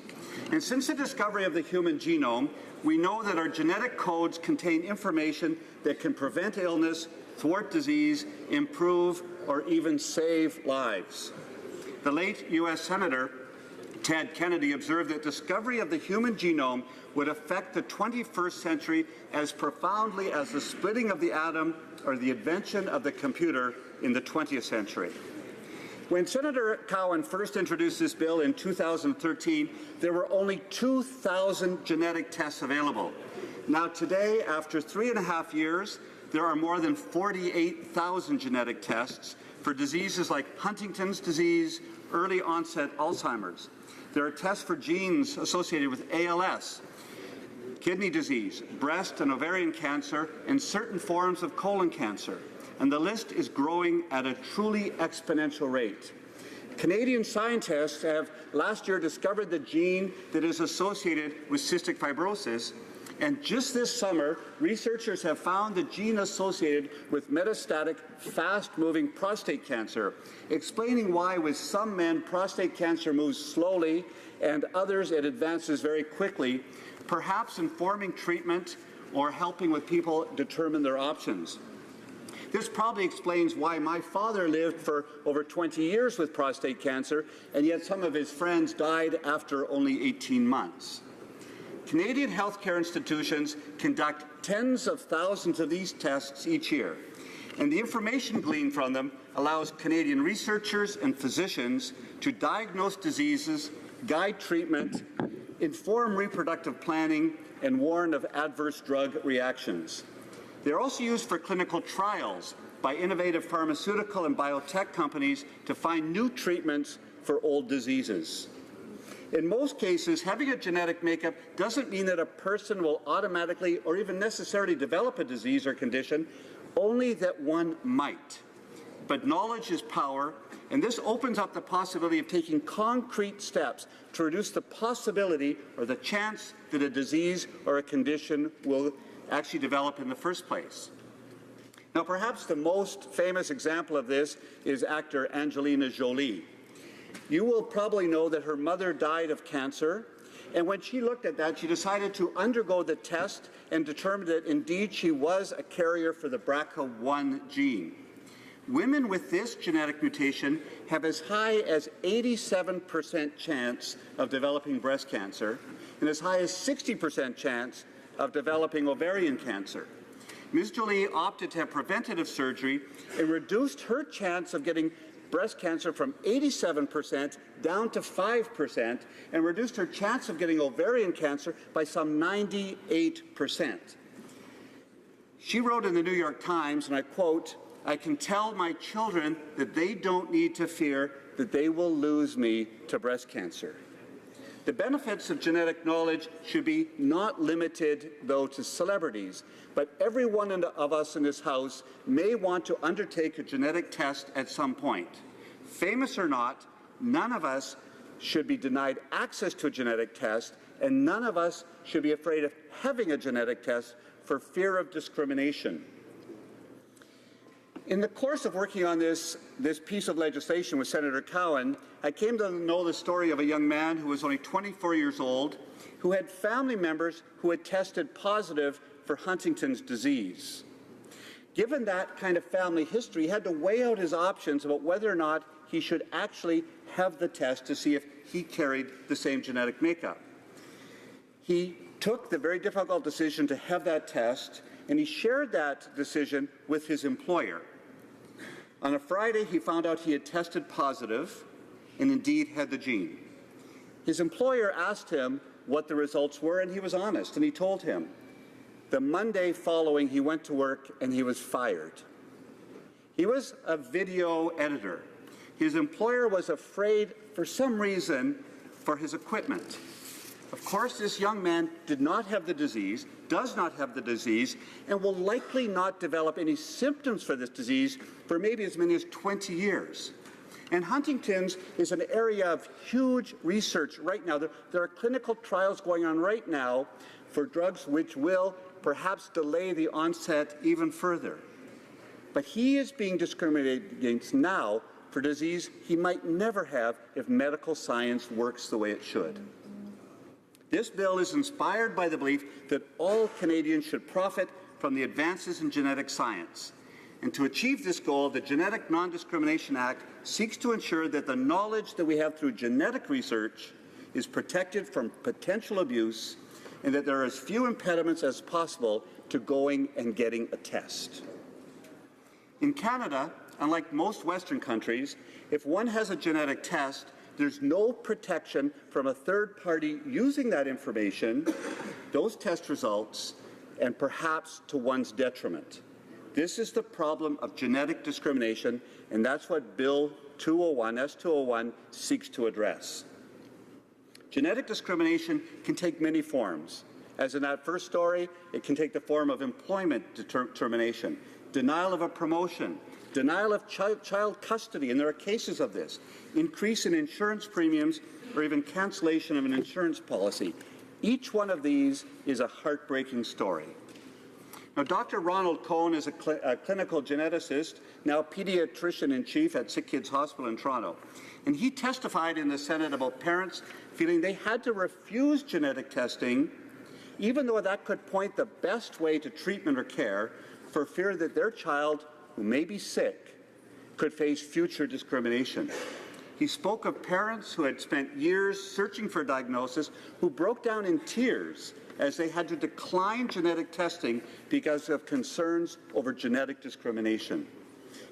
And since the discovery of the human genome, we know that our genetic codes contain information that can prevent illness, thwart disease, improve, or even save lives. The late U.S. Senator Ted Kennedy observed that discovery of the human genome would affect the 21st century as profoundly as the splitting of the atom or the invention of the computer in the 20th century. When Senator Cowan first introduced this bill in 2013, there were only 2,000 genetic tests available. Now today, after 3.5 years, there are more than 48,000 genetic tests for diseases like Huntington's disease, early onset Alzheimer's. There are tests for genes associated with ALS, kidney disease, breast and ovarian cancer, and certain forms of colon cancer. And the list is growing at a truly exponential rate. Canadian scientists have last year discovered the gene that is associated with cystic fibrosis, and just this summer, researchers have found the gene associated with metastatic, fast-moving prostate cancer, explaining why with some men prostate cancer moves slowly and others it advances very quickly, perhaps informing treatment or helping with people determine their options. This probably explains why my father lived for over 20 years with prostate cancer, and yet some of his friends died after only 18 months. Canadian healthcare institutions conduct tens of thousands of these tests each year, and the information gleaned from them allows Canadian researchers and physicians to diagnose diseases, guide treatment, inform reproductive planning, and warn of adverse drug reactions. They're also used for clinical trials by innovative pharmaceutical and biotech companies to find new treatments for old diseases. In most cases, having a genetic makeup doesn't mean that a person will automatically or even necessarily develop a disease or condition, only that one might. But knowledge is power, and this opens up the possibility of taking concrete steps to reduce the possibility or the chance that a disease or a condition will actually develop in the first place. Now, perhaps the most famous example of this is actor Angelina Jolie. You will probably know that her mother died of cancer, and when she looked at that, she decided to undergo the test and determined that indeed she was a carrier for the BRCA1 gene. Women with this genetic mutation have as high as 87% chance of developing breast cancer and as high as 60% chance of developing ovarian cancer. Ms. Jolie opted to have preventative surgery and reduced her chance of getting breast cancer from 87% down to 5%, and reduced her chance of getting ovarian cancer by some 98%. She wrote in the New York Times, and I quote, "I can tell my children that they don't need to fear that they will lose me to breast cancer." The benefits of genetic knowledge should be not limited, though, to celebrities, but every one of us in this House may want to undertake a genetic test at some point. Famous or not, none of us should be denied access to a genetic test, and none of us should be afraid of having a genetic test for fear of discrimination. In the course of working on this piece of legislation with Senator Cowan, I came to know the story of a young man who was only 24 years old, who had family members who had tested positive for Huntington's disease. Given that kind of family history, he had to weigh out his options about whether or not he should actually have the test to see if he carried the same genetic makeup. He took the very difficult decision to have that test, and he shared that decision with his employer. On a Friday, he found out he had tested positive and indeed had the gene. His employer asked him what the results were, and he was honest, and he told him. The Monday following, he went to work and he was fired. He was a video editor. His employer was afraid, for some reason, for his equipment. Of course, this young man did not have the disease, does not have the disease, and will likely not develop any symptoms for this disease for maybe as many as 20 years. And Huntington's is an area of huge research right now. There are clinical trials going on right now for drugs which will perhaps delay the onset even further. But he is being discriminated against now for disease he might never have if medical science works the way it should. This bill is inspired by the belief that all Canadians should profit from the advances in genetic science. And to achieve this goal, the Genetic Non-Discrimination Act seeks to ensure that the knowledge that we have through genetic research is protected from potential abuse and that there are as few impediments as possible to going and getting a test. In Canada, unlike most Western countries, if one has a genetic test, there's no protection from a third party using that information, those test results, and perhaps to one's detriment. This is the problem of genetic discrimination, and that's what Bill 201, S201, seeks to address. Genetic discrimination can take many forms. As in that first story, it can take the form of employment termination, denial of a promotion, denial of child custody, and there are cases of this, increase in insurance premiums, or even cancellation of an insurance policy. Each one of these is a heartbreaking story. Now, Dr. Ronald Cohen is a clinical geneticist, now pediatrician-in-chief at Sick Kids Hospital in Toronto, and he testified in the Senate about parents feeling they had to refuse genetic testing, even though that could point the best way to treatment or care, for fear that their child, who may be sick, could face future discrimination. He spoke of parents who had spent years searching for a diagnosis who broke down in tears as they had to decline genetic testing because of concerns over genetic discrimination.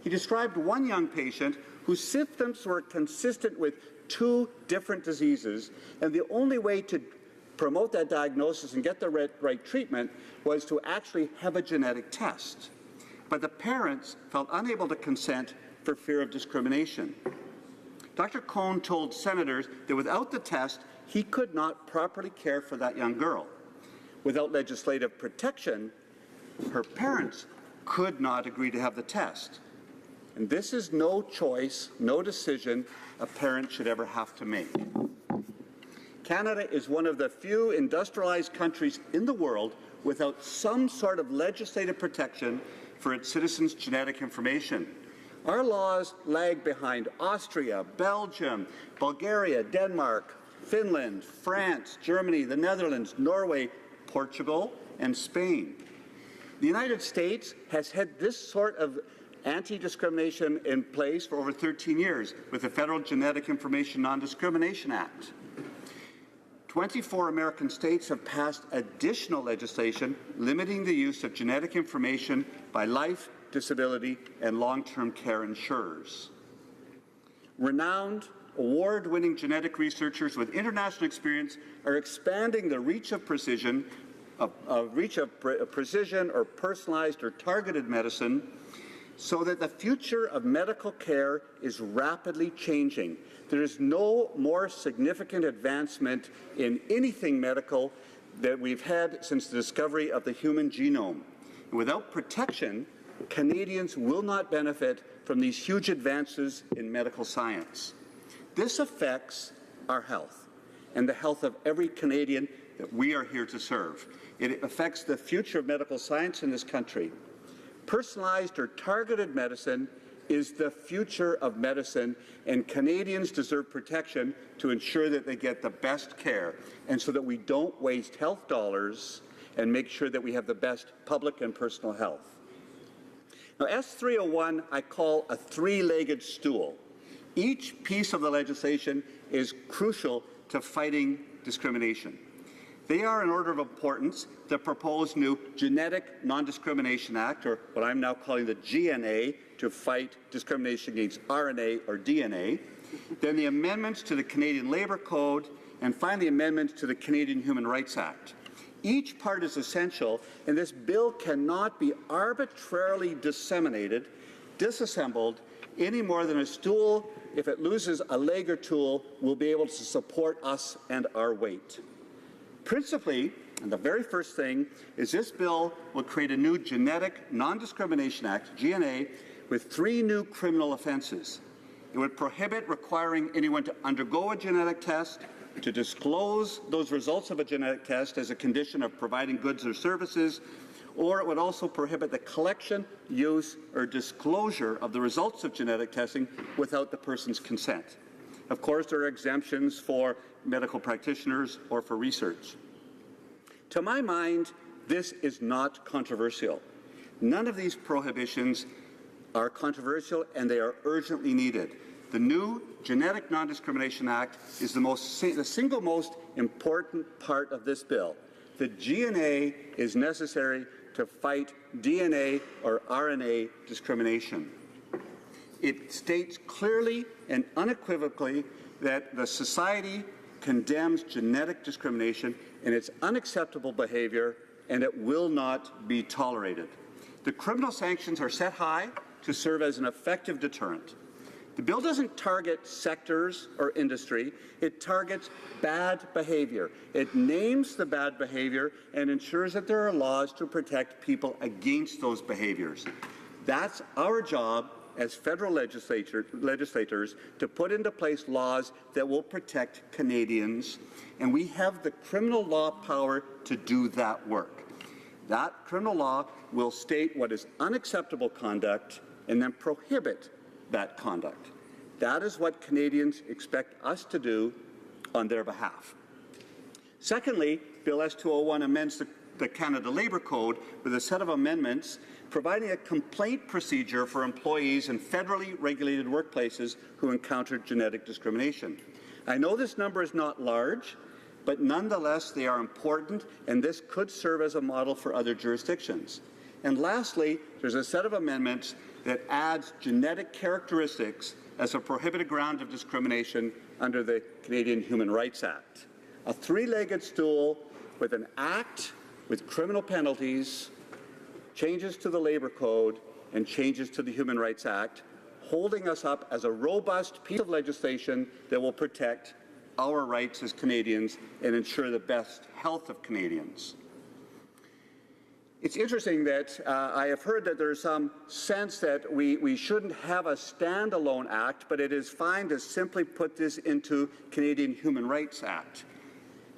He described one young patient whose symptoms were consistent with 2 different diseases, and the only way to promote that diagnosis and get the right treatment was to actually have a genetic test. But the parents felt unable to consent for fear of discrimination. Dr. Cohn told senators that without the test, he could not properly care for that young girl. Without legislative protection, her parents could not agree to have the test. And this is no choice, no decision a parent should ever have to make. Canada is one of the few industrialized countries in the world without some sort of legislative protection for its citizens' genetic information. Our laws lag behind Austria, Belgium, Bulgaria, Denmark, Finland, France, Germany, the Netherlands, Norway, Portugal, and Spain. The United States has had this sort of anti-discrimination in place for over 13 years with the Federal Genetic Information Non-Discrimination Act. 24 American states have passed additional legislation limiting the use of genetic information by life, disability, and long-term care insurers. Renowned, award-winning genetic researchers with international experience are expanding the reach of precision or personalized or targeted medicine so that the future of medical care is rapidly changing. There is no more significant advancement in anything medical that we've had since the discovery of the human genome. And without protection, Canadians will not benefit from these huge advances in medical science. This affects our health and the health of every Canadian that we are here to serve. It affects the future of medical science in this country. Personalized or targeted medicine is the future of medicine, and Canadians deserve protection to ensure that they get the best care, and so that we don't waste health dollars and make sure that we have the best public and personal health. Now, S301 I call a three-legged stool. Each piece of the legislation is crucial to fighting discrimination. They are in order of importance the proposed new Genetic Non-Discrimination Act, or what I'm now calling the GNA, to fight discrimination against RNA or DNA, then the amendments to the Canadian Labour Code, and finally amendments to the Canadian Human Rights Act. Each part is essential, and this bill cannot be arbitrarily disassembled, any more than a stool, if it loses a leg or two, will be able to support us and our weight. Principally, and the very first thing, is this bill will create a new Genetic Non-Discrimination Act, GNA, with 3 new criminal offenses: It would prohibit requiring anyone to undergo a genetic test, to disclose those results of a genetic test as a condition of providing goods or services, or it would also prohibit the collection, use, or disclosure of the results of genetic testing without the person's consent. Of course, there are exemptions for medical practitioners or for research. To my mind, this is not controversial. None of these prohibitions are controversial, and they are urgently needed. The new Genetic Non-Discrimination Act is the single most important part of this bill. The GNA is necessary to fight DNA or RNA discrimination. It states clearly and unequivocally that the society condemns genetic discrimination and its unacceptable behavior, and it will not be tolerated. The criminal sanctions are set high to serve as an effective deterrent. The bill doesn't target sectors or industry. It targets bad behavior. It names the bad behavior and ensures that there are laws to protect people against those behaviors. That's our job as federal legislators to put into place laws that will protect Canadians, and we have the criminal law power to do that work. That criminal law will state what is unacceptable conduct and then prohibit that conduct. That is what Canadians expect us to do on their behalf. Secondly, Bill S-201 amends the Canada Labour Code with a set of amendments providing a complaint procedure for employees in federally regulated workplaces who encounter genetic discrimination. I know this number is not large, but nonetheless they are important, and this could serve as a model for other jurisdictions. And lastly, there's a set of amendments that adds genetic characteristics as a prohibited ground of discrimination under the Canadian Human Rights Act. A three-legged stool with an act with criminal penalties, changes to the Labour Code, and changes to the Human Rights Act, holding us up as a robust piece of legislation that will protect our rights as Canadians and ensure the best health of Canadians. It's interesting that I have heard that there's some sense that we shouldn't have a standalone act, but it is fine to simply put this into Canadian Human Rights Act.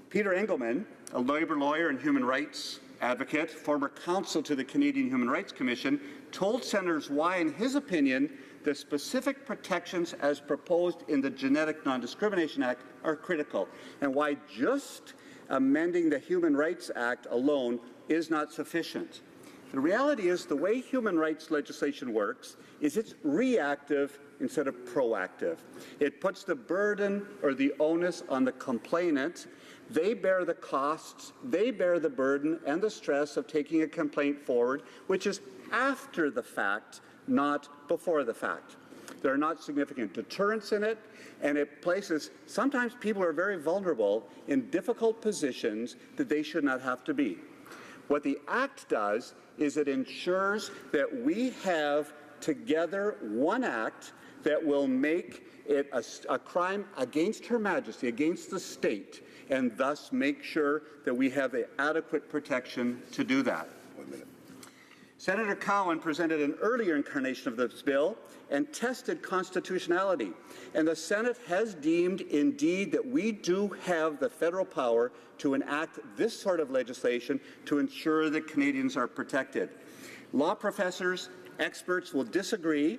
Peter Engelman, a Labour lawyer and human rights advocate, former counsel to the Canadian Human Rights Commission, told senators why, in his opinion, the specific protections as proposed in the Genetic Non-Discrimination Act are critical, and why just amending the Human Rights Act alone is not sufficient. The reality is the way human rights legislation works is it's reactive instead of proactive. It puts the burden or the onus on the complainant. They bear the costs, they bear the burden and the stress of taking a complaint forward, which is after the fact, not before the fact. There are not significant deterrents in it, and it places, sometimes people are very vulnerable in difficult positions that they should not have to be. What the Act does is it ensures that we have together one Act that will make it a crime against Her Majesty, against the state, and thus make sure that we have the adequate protection to do that. 1 minute. Senator Cowan presented an earlier incarnation of this bill and tested constitutionality. And the Senate has deemed indeed that we do have the federal power to enact this sort of legislation to ensure that Canadians are protected. Law professors, experts will disagree.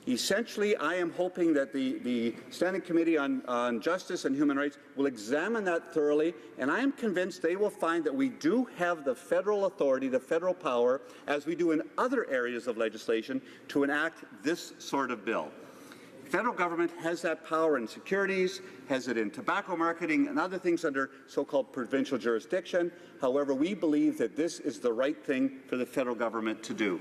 Essentially, I am hoping that the Standing Committee on Justice and Human Rights will examine that thoroughly, and I am convinced they will find that we do have the federal authority, the federal power, as we do in other areas of legislation, to enact this sort of bill. The federal government has that power in securities, has it in tobacco marketing and other things under so-called provincial jurisdiction. However, we believe that this is the right thing for the federal government to do.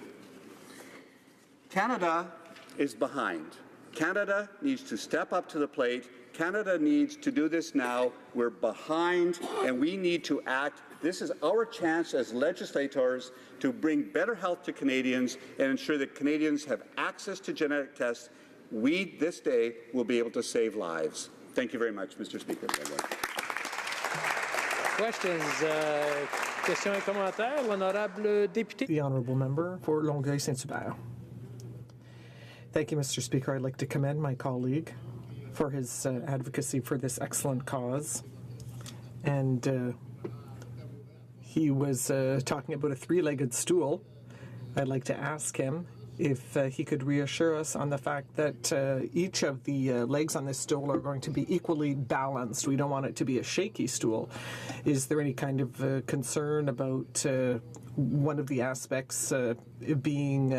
Canada is behind. Canada needs to step up to the plate. Canada needs to do this now. We're behind, and we need to act. This is our chance as legislators to bring better health to Canadians and ensure that Canadians have access to genetic tests. We, this day, will be able to save lives. Thank you very much, Mr. Speaker.
Questions? Questions et commentaires, l'honorable député.
The honourable member for Longueuil-Saint-Hubert. Thank you, Mr. Speaker. I'd like to commend my colleague for his advocacy for this excellent cause. And he was talking about a three-legged stool. I'd like to ask him if he could reassure us on the fact that each of the legs on this stool are going to be equally balanced. We don't want it to be a shaky stool. Is there any kind of concern about one of the aspects being,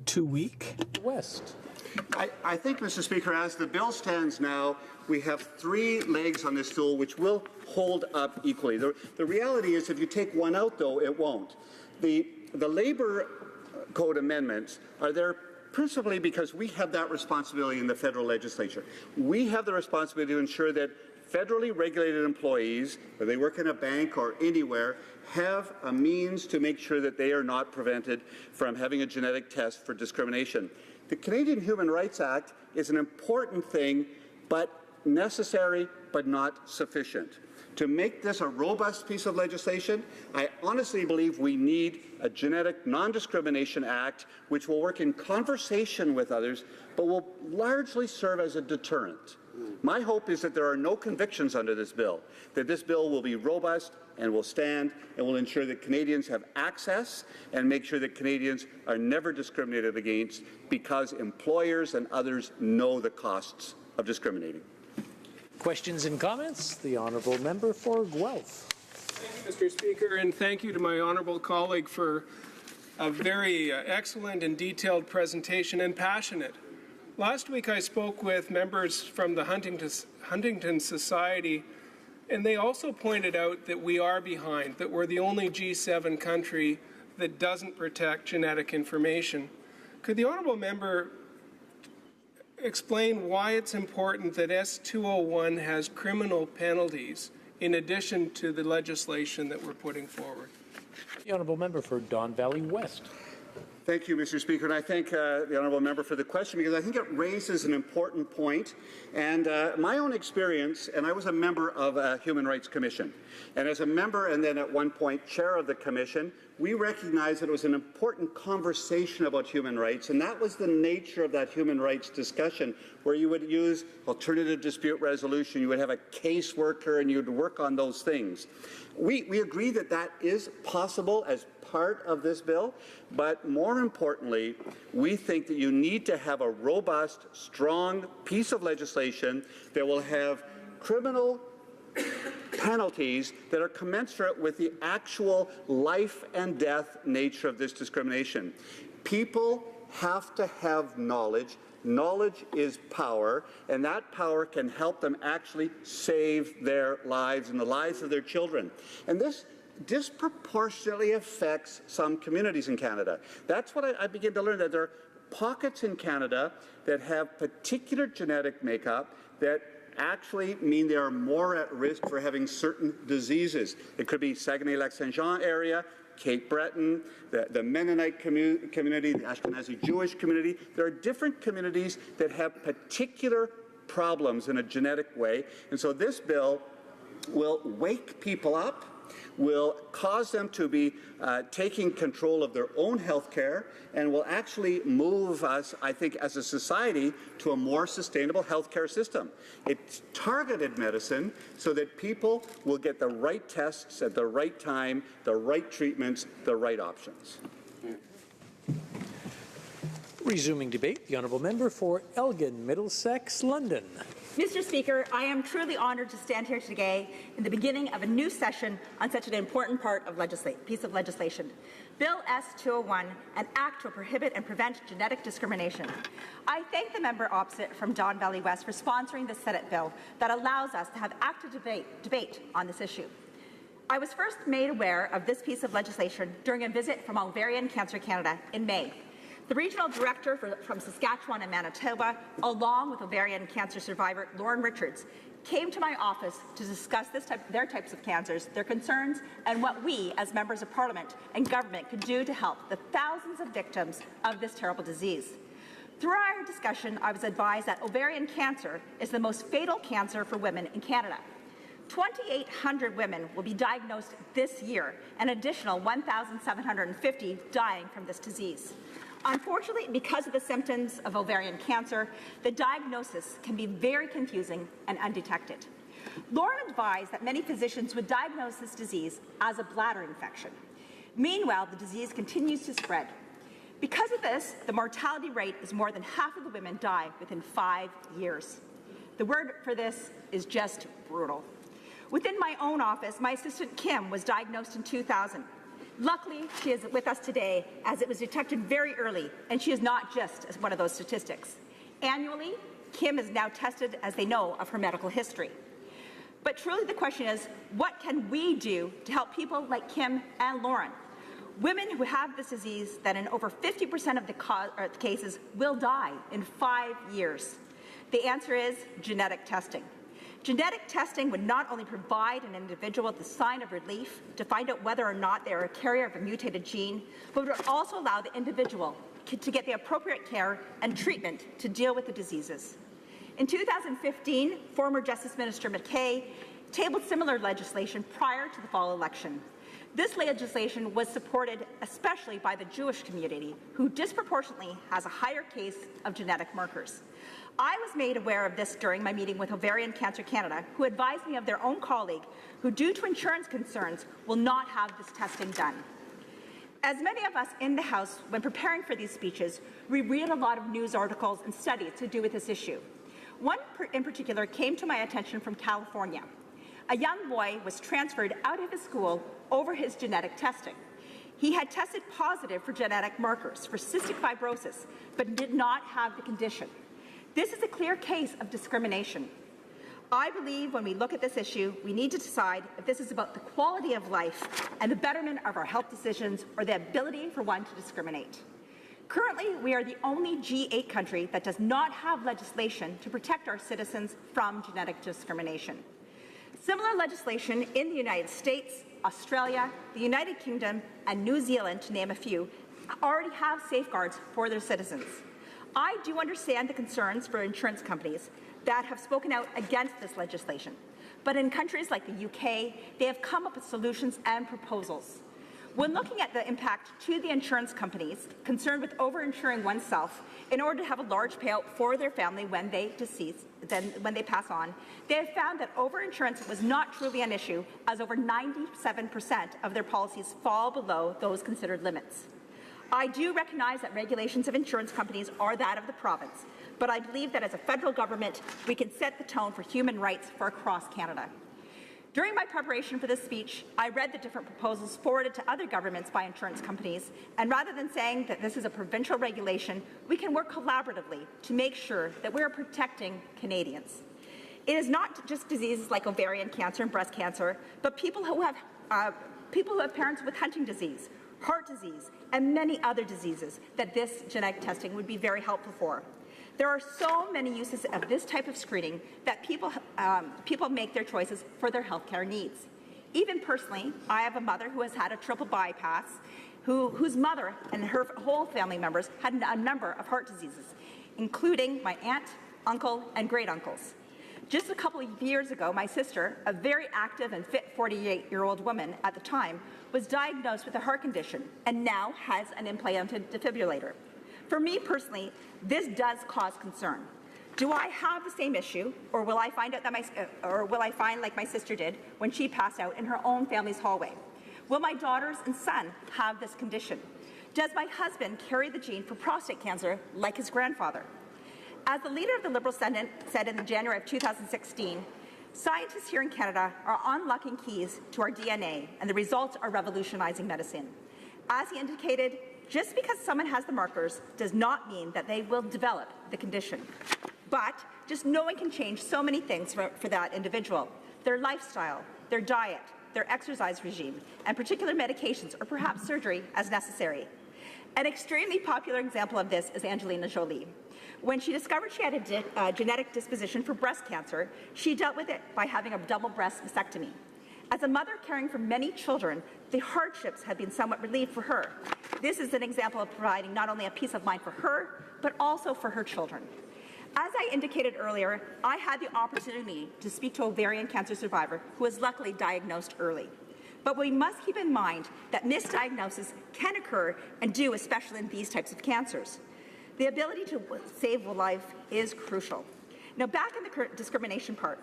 too weak?
West. I think, Mr. Speaker, as the bill stands now, we have three legs on this stool which will hold up equally. The reality is if you take one out, though, it won't. The Labour Code amendments are there principally because we have that responsibility in the federal legislature. We have the responsibility to ensure that federally regulated employees, whether they work in a bank or anywhere, have a means to make sure that they are not prevented from having a genetic test for discrimination. The Canadian Human Rights Act is an important thing, but necessary but not sufficient. To make this a robust piece of legislation, I honestly believe we need a genetic non-discrimination act which will work in conversation with others but will largely serve as a deterrent. My hope is that there are no convictions under this bill, that this bill will be robust and will stand and will ensure that Canadians have access and make sure that Canadians are never discriminated against because employers and others know the costs of discriminating.
Questions and comments? The Honourable Member for Guelph.
Thank you, Mr. Speaker, and thank you to my honourable colleague for a very excellent and detailed presentation and passionate. Last week I spoke with members from the Huntington Society, and they also pointed out that we are behind, that we're the only G7 country that doesn't protect genetic information. Could the honourable member explain why it's important that S201 has criminal penalties in addition to the legislation that we're putting forward?
The Honourable Member for Don Valley West.
Thank you, Mr. Speaker, and I thank the honourable member for the question because I think it raises an important point. And my own experience, and I was a member of a Human Rights Commission, and as a member and then at one point chair of the commission, we recognized that it was an important conversation about human rights, and that was the nature of that human rights discussion, where you would use alternative dispute resolution, you would have a caseworker, and you would work on those things. We agree that that is possible as part of this bill, but more importantly, we think that you need to have a robust, strong piece of legislation that will have criminal penalties that are commensurate with the actual life and death nature of this discrimination. People have to have knowledge. Knowledge is power, and that power can help them actually save their lives and the lives of their children. And this disproportionately affects some communities in Canada. That's what I begin to learn, that there are pockets in Canada that have particular genetic makeup that actually mean they are more at risk for having certain diseases. It could be Saguenay-Lac-Saint-Jean area, Cape Breton, the Mennonite community, the Ashkenazi Jewish community. There are different communities that have particular problems in a genetic way. And so this bill will wake people up, will cause them to be taking control of their own health care, and will actually move us, I think, as a society to a more sustainable health care system. It's targeted medicine so that people will get the right tests at the right time, the right treatments, the right options.
Resuming debate, the Honourable Member for Elgin, Middlesex, London.
Mr. Speaker, I am truly honoured to stand here today in the beginning of a new session on such an important piece of legislation. Bill S201, an act to prohibit and prevent genetic discrimination. I thank the member opposite from Don Valley West for sponsoring this Senate bill that allows us to have active debate on this issue. I was first made aware of this piece of legislation during a visit from Ovarian Cancer Canada in May. The regional director from Saskatchewan and Manitoba, along with ovarian cancer survivor Lauren Richards, came to my office to discuss their types of cancers, their concerns, and what we, as members of Parliament and government, could do to help the thousands of victims of this terrible disease. Through our discussion, I was advised that ovarian cancer is the most fatal cancer for women in Canada. 2,800 women will be diagnosed this year, an additional 1,750 dying from this disease. Unfortunately, because of the symptoms of ovarian cancer, the diagnosis can be very confusing and undetected. Lauren advised that many physicians would diagnose this disease as a bladder infection. Meanwhile, the disease continues to spread. Because of this, the mortality rate is more than half of the women die within 5 years. The word for this is just brutal. Within my own office, my assistant Kim was diagnosed in 2000. Luckily, she is with us today as it was detected very early, and she is not just one of those statistics. Annually, Kim is now tested as they know of her medical history. But truly the question is, what can we do to help people like Kim and Lauren? Women who have this disease that in over 50% of the cases will die in 5 years. The answer is genetic testing. Genetic testing would not only provide an individual the sign of relief to find out whether or not they are a carrier of a mutated gene, but would also allow the individual to get the appropriate care and treatment to deal with the diseases. In 2015, former Justice Minister McKay tabled similar legislation prior to the fall election. This legislation was supported especially by the Jewish community, who disproportionately has a higher case of genetic markers. I was made aware of this during my meeting with Ovarian Cancer Canada, who advised me of their own colleague who, due to insurance concerns, will not have this testing done. As many of us in the House, when preparing for these speeches, we read a lot of news articles and studies to do with this issue. One in particular came to my attention from California. A young boy was transferred out of his school over his genetic testing. He had tested positive for genetic markers for cystic fibrosis, but did not have the condition. This is a clear case of discrimination. I believe when we look at this issue, we need to decide if this is about the quality of life and the betterment of our health decisions, or the ability for one to discriminate. Currently, we are the only G8 country that does not have legislation to protect our citizens from genetic discrimination. Similar legislation in the United States, Australia, the United Kingdom, and New Zealand, to name a few, already have safeguards for their citizens. I do understand the concerns for insurance companies that have spoken out against this legislation, but in countries like the UK, they have come up with solutions and proposals. When looking at the impact to the insurance companies concerned with overinsuring oneself in order to have a large payout for their family when they pass on, they have found that overinsurance was not truly an issue, as over 97% of their policies fall below those considered limits. I do recognize that regulations of insurance companies are that of the province, but I believe that as a federal government, we can set the tone for human rights for across Canada. During my preparation for this speech, I read the different proposals forwarded to other governments by insurance companies, and rather than saying that this is a provincial regulation, we can work collaboratively to make sure that we are protecting Canadians. It is not just diseases like ovarian cancer and breast cancer, but people who have parents with Huntington's disease, heart disease, and many other diseases that this genetic testing would be very helpful for. There are so many uses of this type of screening that people make their choices for their healthcare needs. Even personally, I have a mother who has had a triple bypass, whose mother and her whole family members had a number of heart diseases, including my aunt, uncle, and great-uncles. Just a couple of years ago, my sister, a very active and fit 48-year-old woman at the time, was diagnosed with a heart condition and now has an implanted defibrillator. For me personally, this does cause concern. Do I have the same issue, or will I find like my sister did when she passed out in her own family's hallway? Will my daughters and son have this condition? Does my husband carry the gene for prostate cancer like his grandfather? As the leader of the Liberal Senate said in January of 2016, scientists here in Canada are unlocking keys to our DNA, and the results are revolutionizing medicine. As he indicated, just because someone has the markers does not mean that they will develop the condition. But just knowing can change so many things for that individual: their lifestyle, their diet, their exercise regime, and particular medications or perhaps surgery as necessary. An extremely popular example of this is Angelina Jolie. When she discovered she had a genetic disposition for breast cancer, she dealt with it by having a double breast mastectomy. As a mother caring for many children, the hardships have been somewhat relieved for her. This is an example of providing not only a peace of mind for her, but also for her children. As I indicated earlier, I had the opportunity to speak to an ovarian cancer survivor who was luckily diagnosed early. But we must keep in mind that misdiagnosis can occur and do, especially in these types of cancers. The ability to save a life is crucial. Now, back in the discrimination part,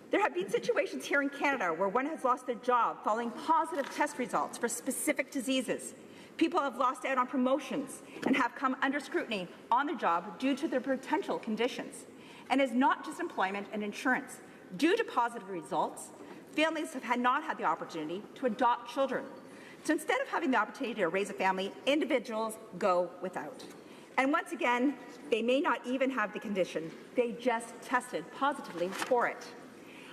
there have been situations here in Canada where one has lost their job following positive test results for specific diseases. People have lost out on promotions and have come under scrutiny on their job due to their potential conditions. And it's not just employment and insurance. Due to positive results, families have not had the opportunity to adopt children. So instead of having the opportunity to raise a family, individuals go without. And once again, they may not even have the condition. They just tested positively for it.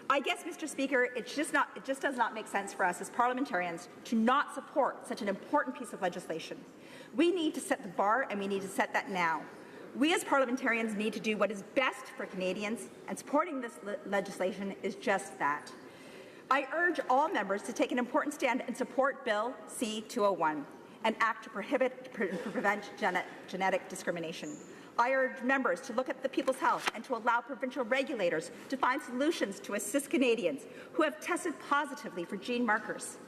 I guess, Mr. Speaker, it just does not make sense for us as parliamentarians to not support such an important piece of legislation. We need to set the bar, and we need to set that now. We as parliamentarians need to do what is best for Canadians, and supporting this legislation is just that. I urge all members to take an important stand and support Bill C-201, an act to prohibit and prevent genetic discrimination. I urge members to look at the people's health and to allow provincial regulators to find solutions to assist Canadians who have tested positively for gene markers.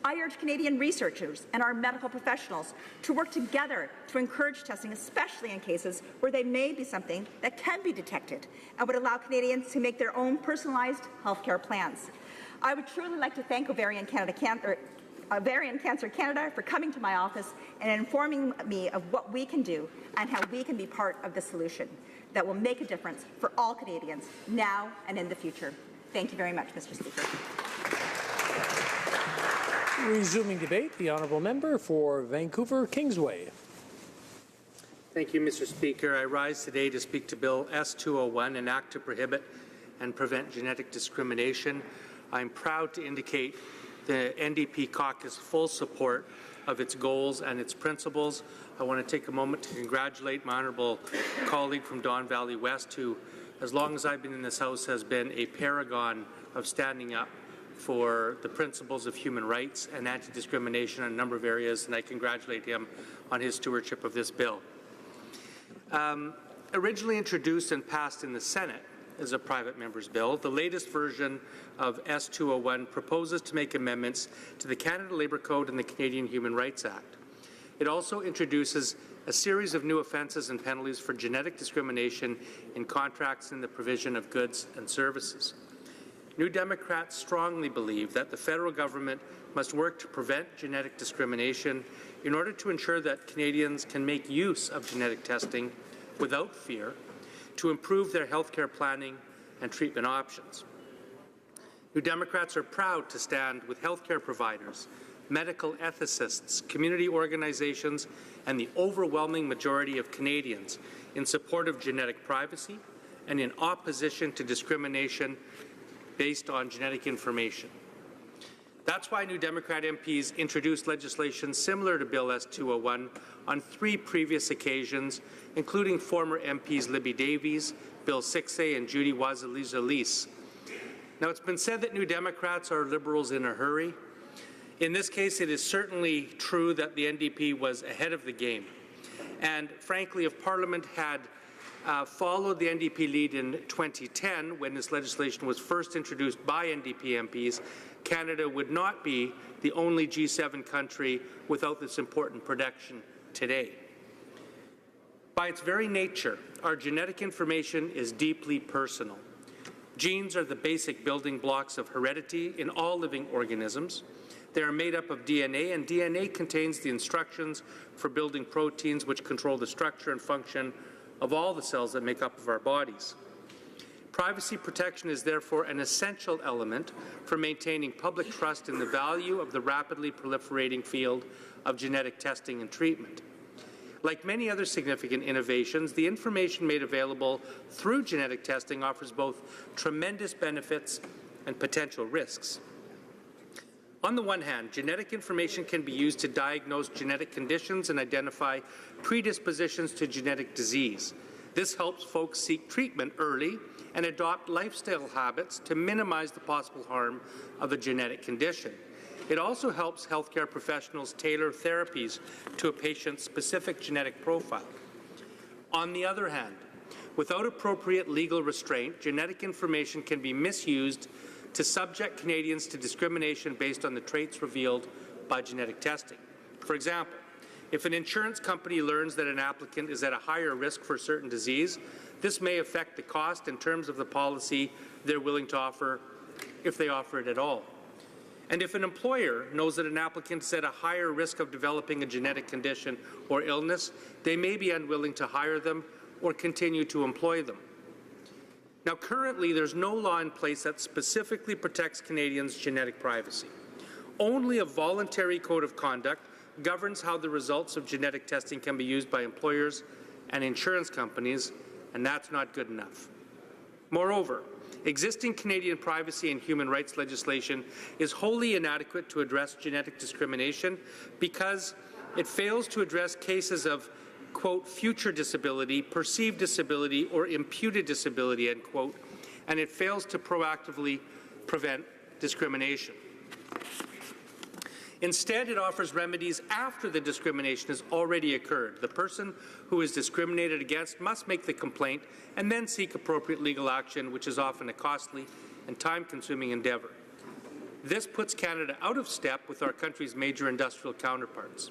I urge Canadian researchers and our medical professionals to work together to encourage testing, especially in cases where there may be something that can be detected and would allow Canadians to make their own personalized healthcare plans. I would truly like to thank Ovarian Cancer Canada for coming to my office and informing me of what we can do and how we can be part of the solution that will make a difference for all Canadians now and in the future. Thank you very much, Mr. Speaker.
Resuming debate, the honourable member for Vancouver Kingsway.
Thank you, Mr. Speaker. I rise today to speak to Bill S-201, an act to prohibit and prevent genetic discrimination. I'm proud to indicate the NDP caucus full support of its goals and its principles. I want to take a moment to congratulate my honourable colleague from Don Valley West, who, as long as I've been in this House, has been a paragon of standing up for the principles of human rights and anti-discrimination in a number of areas, and I congratulate him on his stewardship of this bill. Originally introduced and passed in the Senate as a private member's bill, the latest version of S-201 proposes to make amendments to the Canada Labour Code and the Canadian Human Rights Act. It also introduces a series of new offences and penalties for genetic discrimination in contracts and the provision of goods and services. New Democrats strongly believe that the federal government must work to prevent genetic discrimination in order to ensure that Canadians can make use of genetic testing without fear to improve their healthcare planning and treatment options. New Democrats are proud to stand with healthcare providers, medical ethicists, community organizations, and the overwhelming majority of Canadians in support of genetic privacy and in opposition to discrimination based on genetic information. That's why New Democrat MPs introduced legislation similar to Bill S-201 on 3 previous occasions, including former MPs Libby Davies, Bill 6A, and Judy Wazaliza-Lease. Now, it's been said that New Democrats are Liberals in a hurry. In this case, it is certainly true that the NDP was ahead of the game. And frankly, if Parliament had followed the NDP lead in 2010, when this legislation was first introduced by NDP MPs, Canada would not be the only G7 country without this important protection today. By its very nature, our genetic information is deeply personal. Genes are the basic building blocks of heredity in all living organisms. They are made up of DNA, and DNA contains the instructions for building proteins which control the structure and function of all the cells that make up of our bodies. Privacy protection is therefore an essential element for maintaining public trust in the value of the rapidly proliferating field of genetic testing and treatment. Like many other significant innovations, the information made available through genetic testing offers both tremendous benefits and potential risks. On the one hand, genetic information can be used to diagnose genetic conditions and identify predispositions to genetic disease. This helps folks seek treatment early and adopt lifestyle habits to minimize the possible harm of a genetic condition. It also helps healthcare professionals tailor therapies to a patient's specific genetic profile. On the other hand, without appropriate legal restraint, genetic information can be misused to subject Canadians to discrimination based on the traits revealed by genetic testing. For example, if an insurance company learns that an applicant is at a higher risk for a certain disease, this may affect the cost and terms of the policy they're willing to offer, if they offer it at all. And if an employer knows that an applicant is at a higher risk of developing a genetic condition or illness, they may be unwilling to hire them or continue to employ them. Now, currently, there's no law in place that specifically protects Canadians' genetic privacy. Only a voluntary code of conduct governs how the results of genetic testing can be used by employers and insurance companies, and that's not good enough. Moreover, existing Canadian privacy and human rights legislation is wholly inadequate to address genetic discrimination because it fails to address cases of, quote, future disability, perceived disability, or imputed disability, end quote, and it fails to proactively prevent discrimination. Instead, it offers remedies after the discrimination has already occurred. The person who is discriminated against must make the complaint and then seek appropriate legal action, which is often a costly and time-consuming endeavour. This puts Canada out of step with our country's major industrial counterparts.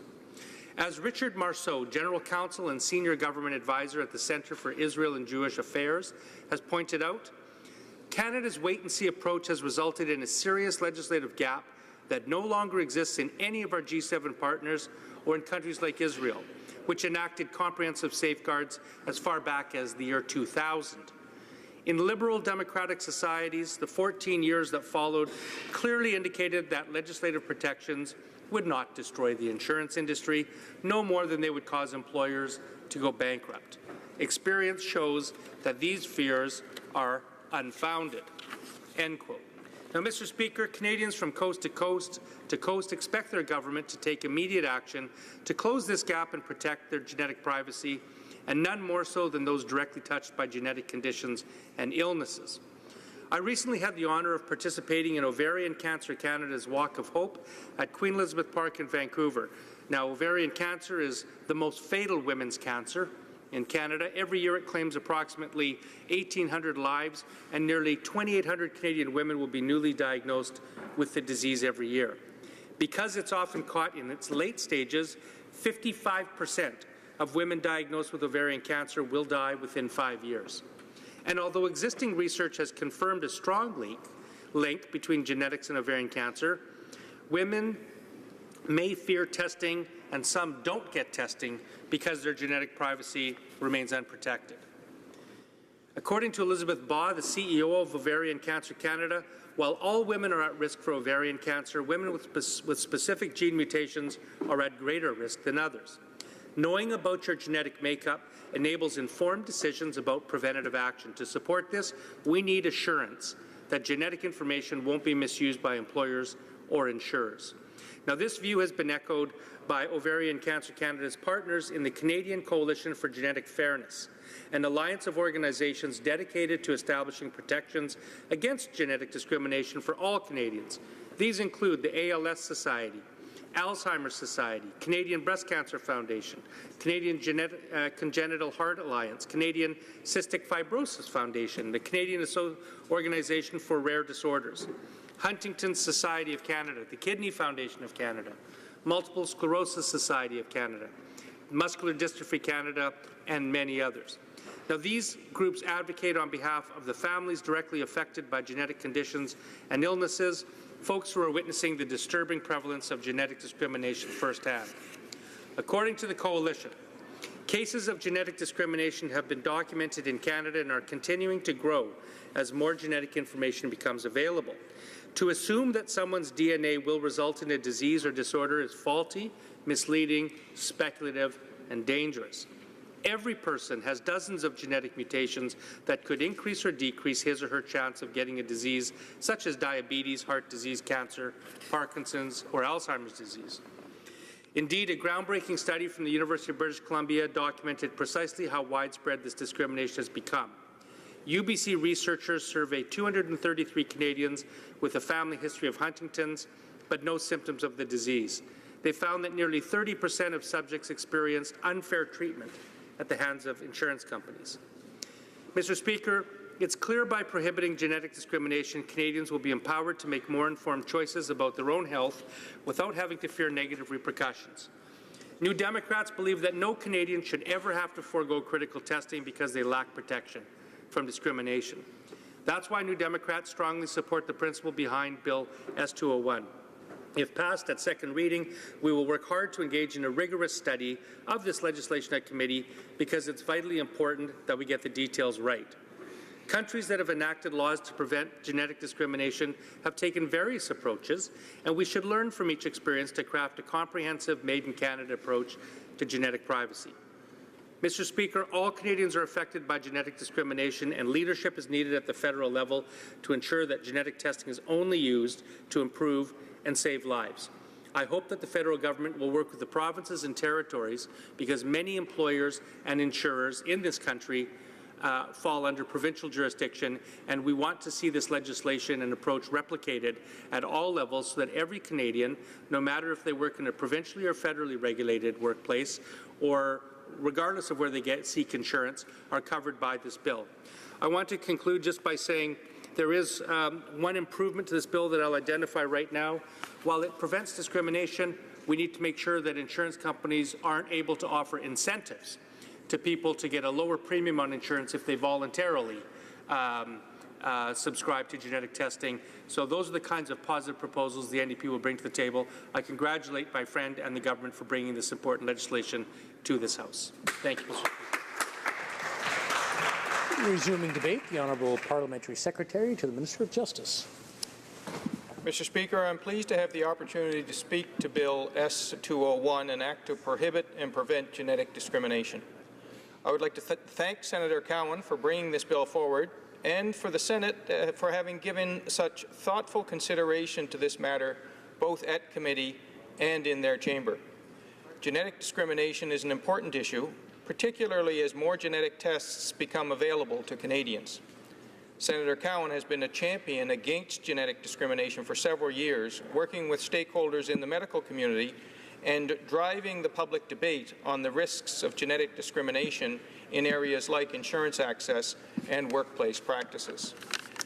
As Richard Marceau, General Counsel and Senior Government Advisor at the Centre for Israel and Jewish Affairs, has pointed out, Canada's wait-and-see approach has resulted in a serious legislative gap that no longer exists in any of our G7 partners or in countries like Israel, which enacted comprehensive safeguards as far back as the year 2000. In liberal democratic societies, the 14 years that followed clearly indicated that legislative protections would not destroy the insurance industry, no more than they would cause employers to go bankrupt. Experience shows that these fears are unfounded." End quote. Now, Mr. Speaker, Canadians from coast to coast expect their government to take immediate action to close this gap and protect their genetic privacy, and none more so than those directly touched by genetic conditions and illnesses. I recently had the honour of participating in Ovarian Cancer Canada's Walk of Hope at Queen Elizabeth Park in Vancouver. Now, ovarian cancer is the most fatal women's cancer in Canada. Every year it claims approximately 1,800 lives, and nearly 2,800 Canadian women will be newly diagnosed with the disease every year. Because it's often caught in its late stages, 55% of women diagnosed with ovarian cancer will die within 5 years. And although existing research has confirmed a strong link between genetics and ovarian cancer, women may fear testing, and some don't get testing because their genetic privacy remains unprotected. According to Elizabeth Baugh, the CEO of Ovarian Cancer Canada, while all women are at risk for ovarian cancer, women with specific gene mutations are at greater risk than others. Knowing about your genetic makeup enables informed decisions about preventative action. To support this, we need assurance that genetic information won't be misused by employers or insurers. Now, this view has been echoed by Ovarian Cancer Canada's partners in the Canadian Coalition for Genetic Fairness, an alliance of organizations dedicated to establishing protections against genetic discrimination for all Canadians. These include the ALS Society, Alzheimer's Society, Canadian Breast Cancer Foundation, Canadian Congenital Heart Alliance, Canadian Cystic Fibrosis Foundation, the Canadian Organization for Rare Disorders, Huntington's Society of Canada, the Kidney Foundation of Canada, Multiple Sclerosis Society of Canada, Muscular Dystrophy Canada, and many others. Now, these groups advocate on behalf of the families directly affected by genetic conditions and illnesses, folks who are witnessing the disturbing prevalence of genetic discrimination firsthand. According to the Coalition, cases of genetic discrimination have been documented in Canada and are continuing to grow as more genetic information becomes available. To assume that someone's DNA will result in a disease or disorder is faulty, misleading, speculative, and dangerous. Every person has dozens of genetic mutations that could increase or decrease his or her chance of getting a disease such as diabetes, heart disease, cancer, Parkinson's, or Alzheimer's disease. Indeed, a groundbreaking study from the University of British Columbia documented precisely how widespread this discrimination has become. UBC researchers surveyed 233 Canadians with a family history of Huntington's, but no symptoms of the disease. They found that nearly 30% of subjects experienced unfair treatment at the hands of insurance companies. Mr. Speaker, It's clear by prohibiting genetic discrimination, Canadians will be empowered to make more informed choices about their own health without having to fear negative repercussions. New Democrats believe that no Canadian should ever have to forego critical testing because they lack protection from discrimination. That's why New Democrats strongly support the principle behind Bill S-201. If passed at second reading, we will work hard to engage in a rigorous study of this legislation at committee because it's vitally important that we get the details right. Countries that have enacted laws to prevent genetic discrimination have taken various approaches, and we should learn from each experience to craft a comprehensive made-in-Canada approach to genetic privacy. Mr. Speaker, all Canadians are affected by genetic discrimination, and leadership is needed at the federal level to ensure that genetic testing is only used to improve and save lives. I hope that the federal government will work with the provinces and territories because many employers and insurers in this country fall under provincial jurisdiction, and we want to see this legislation and approach replicated at all levels so that every Canadian, no matter if they work in a provincially or federally regulated workplace or regardless of where they seek insurance, are covered by this bill. I want to conclude just by saying there is one improvement to this bill that I'll identify right now. While it prevents discrimination, we need to make sure that insurance companies aren't able to offer incentives to people to get a lower premium on insurance if they voluntarily subscribe to genetic testing. So those are the kinds of positive proposals the NDP will bring to the table. I congratulate my friend and the government for bringing this important legislation to this House. Thank you, Mr. Speaker.
Resuming debate, the Honourable Parliamentary Secretary to the Minister of Justice.
Mr. Speaker, I'm pleased to have the opportunity to speak to Bill S-201, an act to prohibit and prevent genetic discrimination. I would like to thank Senator Cowan for bringing this bill forward and for the Senate for having given such thoughtful consideration to this matter both at committee and in their chamber. Genetic discrimination is an important issue, particularly as more genetic tests become available to Canadians. Senator Cowan has been a champion against genetic discrimination for several years, working with stakeholders in the medical community and driving the public debate on the risks of genetic discrimination in areas like insurance access and workplace practices.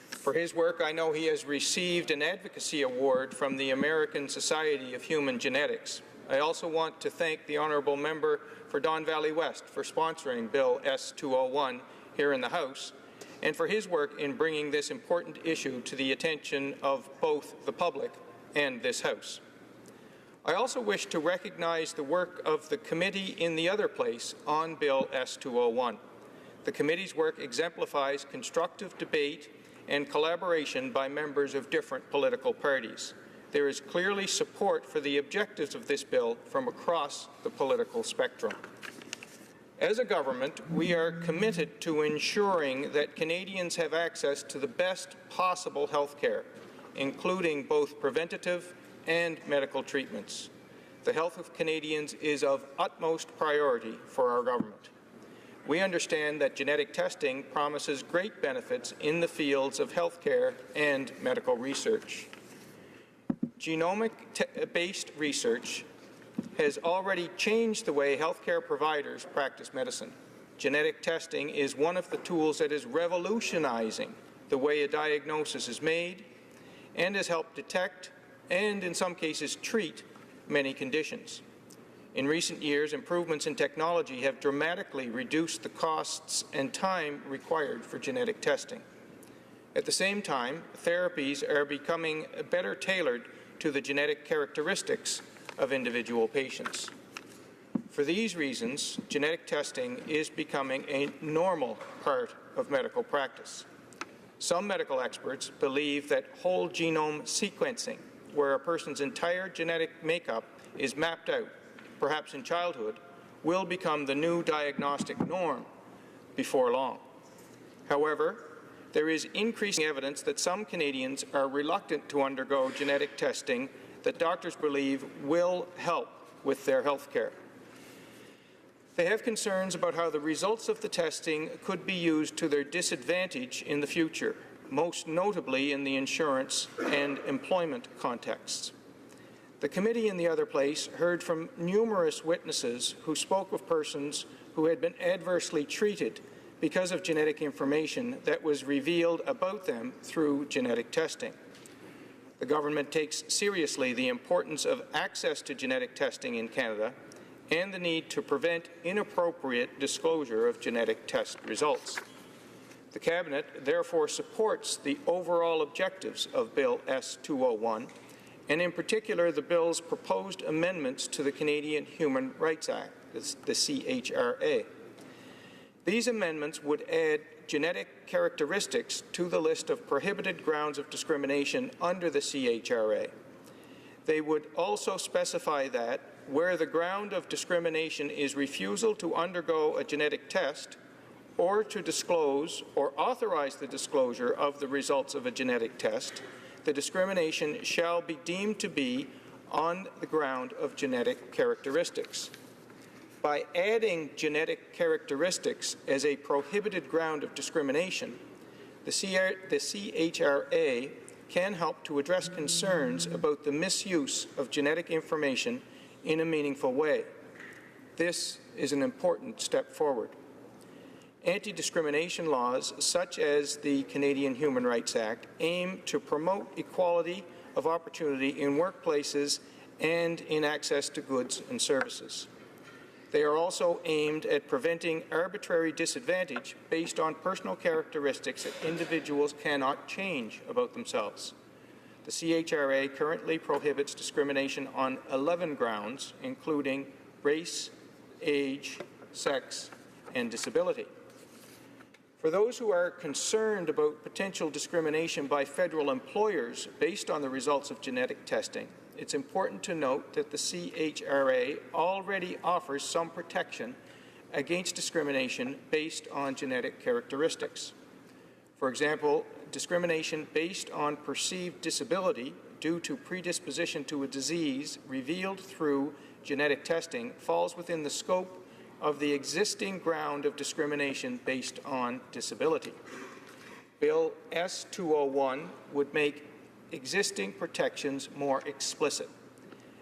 For his work, I know he has received an advocacy award from the American Society of Human Genetics. I also want to thank the honourable member for Don Valley West for sponsoring Bill S-201 here in the House, and for his work in bringing this important issue to the attention of both the public and this House. I also wish to recognize the work of the committee in the other place on Bill S-201. The committee's work exemplifies constructive debate and collaboration by members of different political parties. There is clearly support for the objectives of this bill from across the political spectrum. As a government, we are committed to ensuring that Canadians have access to the best possible health care, including both preventative and medical treatments. The health of Canadians is of utmost priority for our government. We understand that genetic testing promises great benefits in the fields of health care and medical research. Genomic-based research has already changed the way healthcare providers practice medicine. Genetic testing is one of the tools that is revolutionizing the way a diagnosis is made and has helped detect and, in some cases, treat many conditions. In recent years, improvements in technology have dramatically reduced the costs and time required for genetic testing. At the same time, therapies are becoming better tailored to the genetic characteristics of individual patients. For these reasons, genetic testing is becoming a normal part of medical practice. Some medical experts believe that whole genome sequencing, where a person's entire genetic makeup is mapped out, perhaps in childhood, will become the new diagnostic norm before long. However, there is increasing evidence that some Canadians are reluctant to undergo genetic testing that doctors believe will help with their health care. They have concerns about how the results of the testing could be used to their disadvantage in the future, most notably in the insurance and employment contexts. The committee in the other place heard from numerous witnesses who spoke of persons who had been adversely treated because of genetic information that was revealed about them through genetic testing. The government takes seriously the importance of access to genetic testing in Canada and the need to prevent inappropriate disclosure of genetic test results. The Cabinet therefore supports the overall objectives of Bill S-201, and in particular the bill's proposed amendments to the Canadian Human Rights Act, the CHRA. These amendments would add genetic characteristics to the list of prohibited grounds of discrimination under the CHRA. They would also specify that where the ground of discrimination is refusal to undergo a genetic test or to disclose or authorize the disclosure of the results of a genetic test, the discrimination shall be deemed to be on the ground of genetic characteristics. By adding genetic characteristics as a prohibited ground of discrimination, the CHRA can help to address concerns about the misuse of genetic information in a meaningful way. This is an important step forward. Anti-discrimination laws, such as the Canadian Human Rights Act, aim to promote equality of opportunity in workplaces and in access to goods and services. They are also aimed at preventing arbitrary disadvantage based on personal characteristics that individuals cannot change about themselves. The CHRA currently prohibits discrimination on 11 grounds, including race, age, sex, and disability. For those who are concerned about potential discrimination by federal employers based on the results of genetic testing, it's important to note that the CHRA already offers some protection against discrimination based on genetic characteristics. For example, discrimination based on perceived disability due to predisposition to a disease revealed through genetic testing falls within the scope of the existing ground of discrimination based on disability. Bill S-201 would make existing protections more explicit,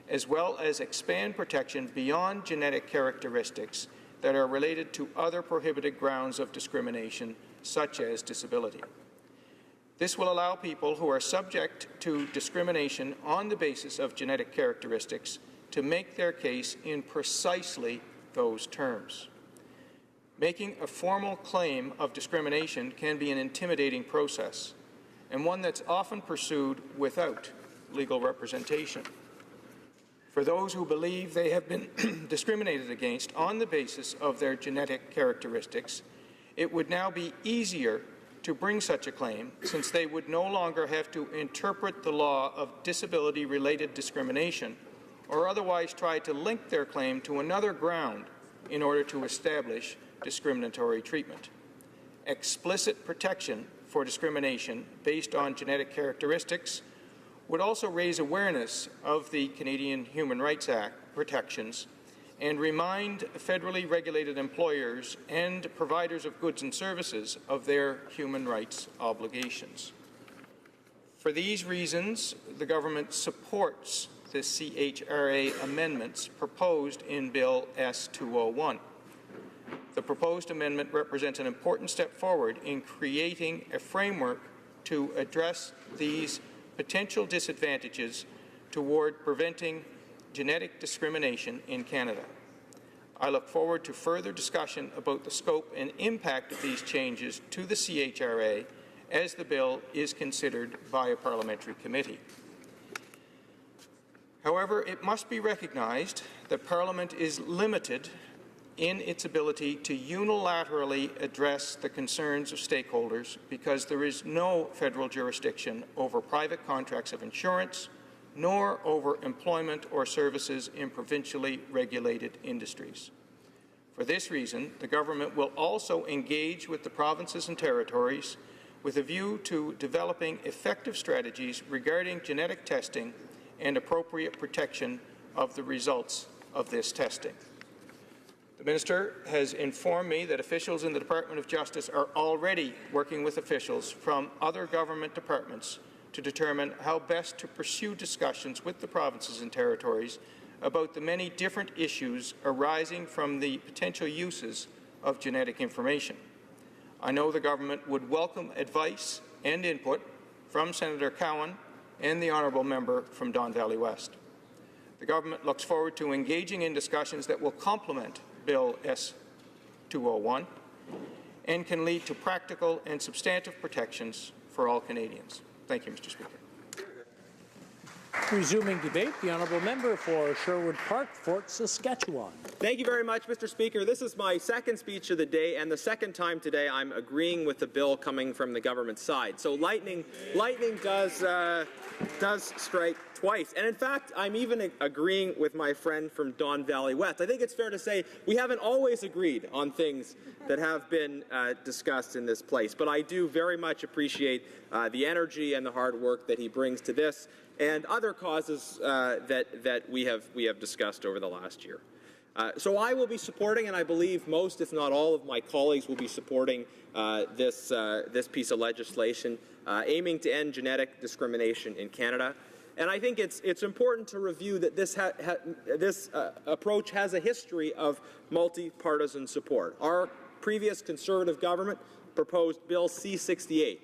as well as expand protection beyond genetic characteristics that are related to other prohibited grounds of discrimination, such as disability. This will allow people who are subject to discrimination on the basis of genetic characteristics to make their case in precisely those terms. Making a formal claim of discrimination can be an intimidating process, and one that's often pursued without legal representation. For those who believe they have been discriminated against on the basis of their genetic characteristics, it would now be easier to bring such a claim, since they would no longer have to interpret the law of disability-related discrimination or otherwise try to link their claim to another ground in order to establish discriminatory treatment. Explicit protection for discrimination based on genetic characteristics would also raise awareness of the Canadian Human Rights Act protections and remind federally regulated employers and providers of goods and services of their human rights obligations. For these reasons, the government supports the CHRA amendments proposed in Bill S-201. The proposed amendment represents an important step forward in creating a framework to address these potential disadvantages toward preventing genetic discrimination in Canada. I look forward to further discussion about the scope and impact of these changes to the CHRA as the bill is considered by a parliamentary committee. However, it must be recognized that Parliament is limited in its ability to unilaterally address the concerns of stakeholders because there is no federal jurisdiction over private contracts of insurance, nor over employment or services in provincially regulated industries. For this reason, the government will also engage with the provinces and territories with a view to developing effective strategies regarding genetic testing and appropriate protection of the results of this testing. The Minister has informed me that officials in the Department of Justice are already working with officials from other government departments to determine how best to pursue discussions with the provinces and territories about the many different issues arising from the potential uses of genetic information. I know the government would welcome advice and input from Senator Cowan and the honourable member from Don Valley West. The government looks forward to engaging in discussions that will complement Bill S-201 and can lead to practical and substantive protections for all Canadians. Thank you, Mr. Speaker.
Resuming debate, the honourable member for Sherwood Park, Fort Saskatchewan.
Thank you very much, Mr. Speaker. This is my second speech of the day, and the second time today I'm agreeing with the bill coming from the government side. So lightning does strike twice. And in fact, I'm even agreeing with my friend from Don Valley West. I think it's fair to say we haven't always agreed on things that have been discussed in this place, but I do very much appreciate the energy and the hard work that he brings to this and other causes that we have discussed over the last year. So I will be supporting, and I believe most, if not all, of my colleagues will be supporting this piece of legislation aiming to end genetic discrimination in Canada. And I think it's important to review that this approach has a history of multi-partisan support. Our previous Conservative government proposed Bill C-68.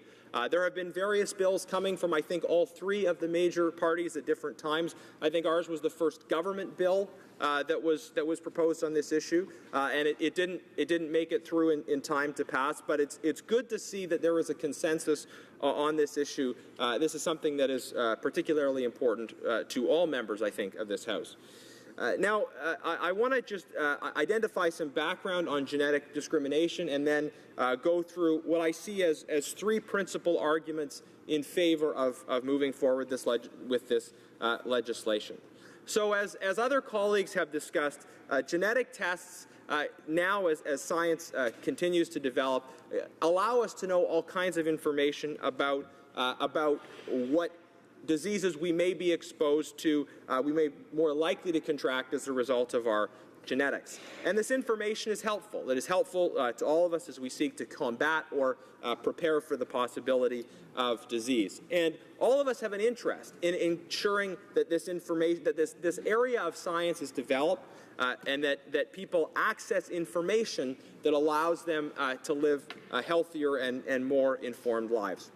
There have been various bills coming from, I think, all three of the major parties at different times. I think ours was the first government bill that was proposed on this issue, and it didn't make it through in time to pass. But it's good to see that there is a consensus on this issue. This is something that is particularly important to all members, I think, of this House. Now, I want to just identify some background on genetic discrimination and then go through what I see as three principal arguments in favor of moving forward with this legislation. So as other colleagues have discussed, genetic tests now, as science continues to develop, allow us to know all kinds of information about what diseases we may be exposed to, we may be more likely to contract as a result of our genetics. And this information is helpful. It is helpful to all of us as we seek to combat or prepare for the possibility of disease. And all of us have an interest in ensuring that this information, that this area of science is developed and that people access information that allows them to live healthier and more informed lives.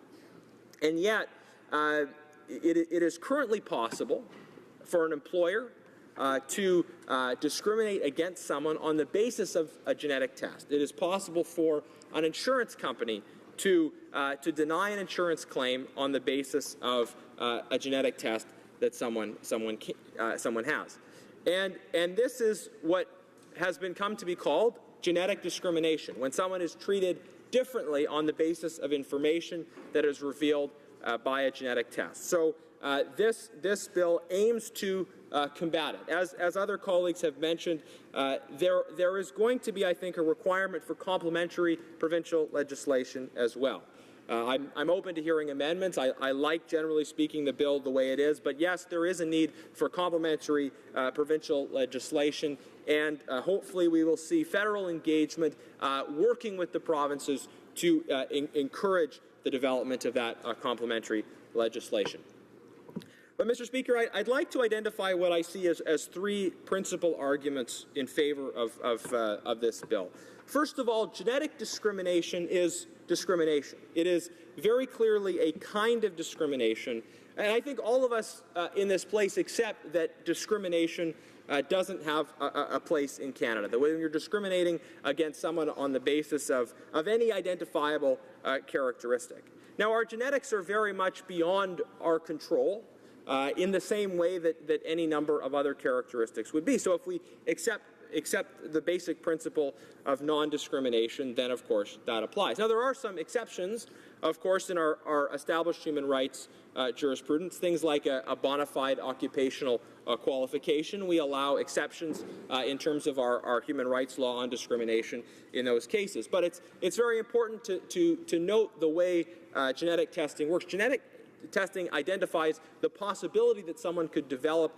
And yet, it is currently possible for an employer to discriminate against someone on the basis of a genetic test. It is possible for an insurance company to deny an insurance claim on the basis of a genetic test that someone has. And this is what has been come to be called genetic discrimination, when someone is treated differently on the basis of information that is revealed by a genetic test. So this bill aims to combat it. As other colleagues have mentioned, there is going to be, I think, a requirement for complementary provincial legislation as well. I'm open to hearing amendments. I like, generally speaking, the bill the way it is, but yes, there is a need for complementary provincial legislation, and hopefully we will see federal engagement working with the provinces to encourage the development of that complementary legislation. But, Mr. Speaker, I'd like to identify what I see as three principal arguments in favor of this bill. First of all, genetic discrimination is discrimination. It is very clearly a kind of discrimination, and I think all of us in this place accept that discrimination doesn't have a place in Canada. That when you're discriminating against someone on the basis of any identifiable characteristic. Now, our genetics are very much beyond our control in the same way that any number of other characteristics would be. So if we accept the basic principle of non-discrimination, then of course that applies. Now, there are some exceptions, of course, in our established human rights jurisprudence, things like a bona fide occupational qualification. We allow exceptions in terms of our human rights law on discrimination in those cases. But it's very important to note the way genetic testing works. Genetic testing identifies the possibility that someone could develop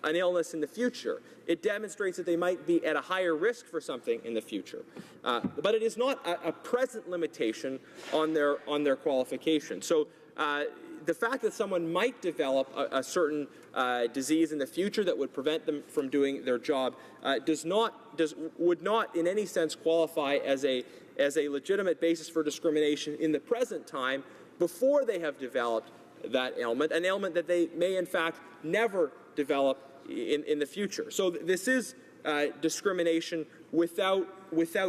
an illness in the future. It demonstrates that they might be at a higher risk for something in the future. But it is not a present limitation on their qualification. So the fact that someone might develop a certain disease in the future that would prevent them from doing their job would not in any sense qualify as a legitimate basis for discrimination in the present time before they have developed that ailment, an ailment that they may in fact never develop in the future. So this is discrimination without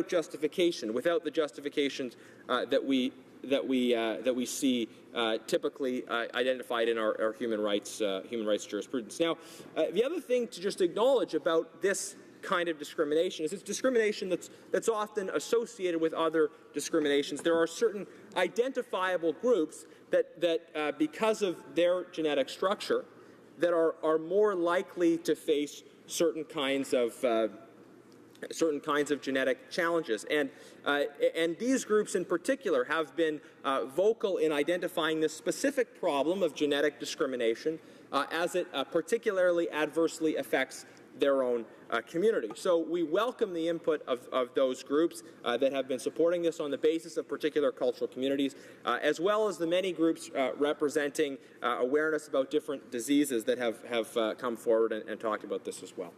justification, without the justifications that we see typically identified in our human rights jurisprudence. Now, the other thing to just acknowledge about this kind of discrimination is it's discrimination that's often associated with other discriminations. There are certain identifiable groups that because of their genetic structure, that are more likely to face certain kinds of genetic challenges, and these groups in particular have been vocal in identifying this specific problem of genetic discrimination as it particularly adversely affects their own community. So we welcome the input of those groups that have been supporting this on the basis of particular cultural communities, as well as the many groups representing awareness about different diseases that have come forward and talked about this as well.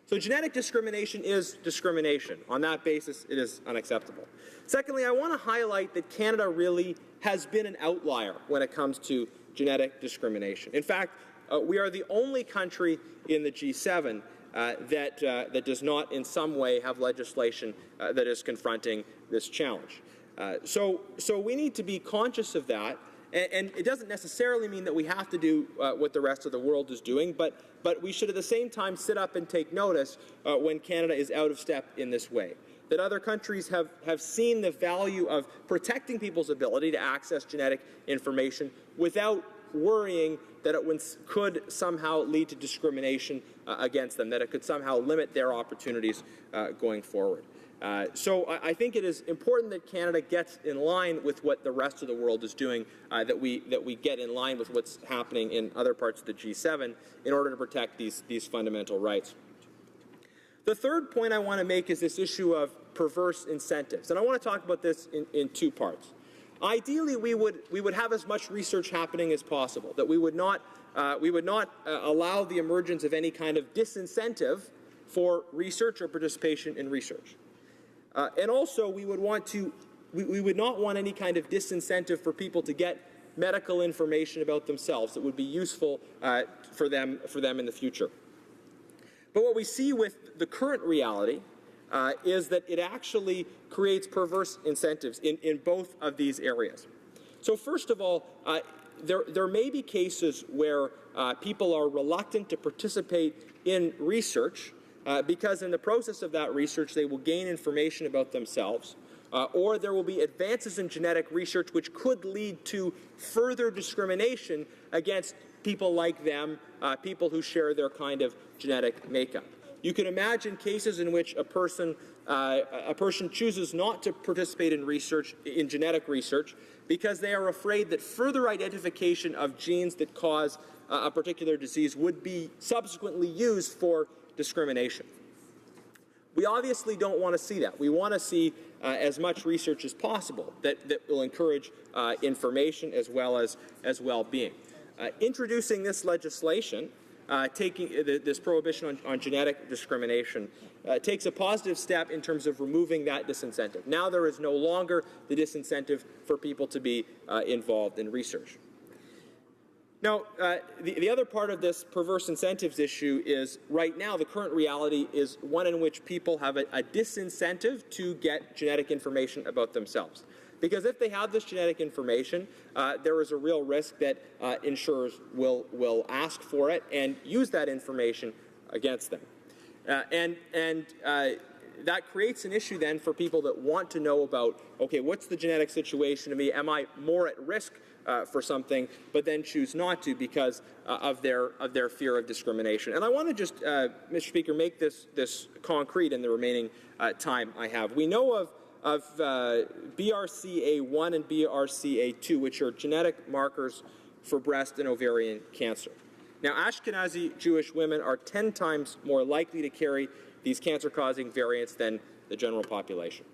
So genetic discrimination is discrimination. On that basis, it is unacceptable. Secondly, I want to highlight that Canada really has been an outlier when it comes to genetic discrimination. In fact, we are the only country in the G7 that does not in some way have legislation that is confronting this challenge. So we need to be conscious of that, and it doesn't necessarily mean that we have to do what the rest of the world is doing, but we should at the same time sit up and take notice when Canada is out of step in this way. That other countries have seen the value of protecting people's ability to access genetic information without worrying that it could somehow lead to discrimination against them, that it could somehow limit their opportunities going forward. So I think it is important that Canada gets in line with what the rest of the world is doing, that we get in line with what's happening in other parts of the G7 in order to protect these fundamental rights. The third point I want to make is this issue of perverse incentives, and I want to talk about this in two parts. Ideally, we would have as much research happening as possible, that we would not allow the emergence of any kind of disincentive for research or participation in research. And also, we would not want any kind of disincentive for people to get medical information about themselves that would be useful for them in the future. But what we see with the current reality is that it actually creates perverse incentives in both of these areas. So first of all, there may be cases where people are reluctant to participate in research because in the process of that research they will gain information about themselves, or there will be advances in genetic research which could lead to further discrimination against people like them, people who share their kind of genetic makeup. You can imagine cases in which a person chooses not to participate in genetic research, because they are afraid that further identification of genes that cause a particular disease would be subsequently used for discrimination. We obviously don't want to see that. We want to see as much research as possible that will encourage information as well as well-being. Introducing this legislation, taking this prohibition on genetic discrimination, takes a positive step in terms of removing that disincentive. Now there is no longer the disincentive for people to be involved in research. Now, the other part of this perverse incentives issue is right now the current reality is one in which people have a disincentive to get genetic information about themselves. Because if they have this genetic information, there is a real risk that insurers will ask for it and use that information against them. That creates an issue then for people that want to know about, okay, what's the genetic situation of me? Am I more at risk for something, but then choose not to because of their fear of discrimination? And I want to just, Mr. Speaker, make this concrete in the remaining time I have. We know of BRCA1 and BRCA2, which are genetic markers for breast and ovarian cancer. Now, Ashkenazi Jewish women are 10 times more likely to carry these cancer-causing variants than the general population.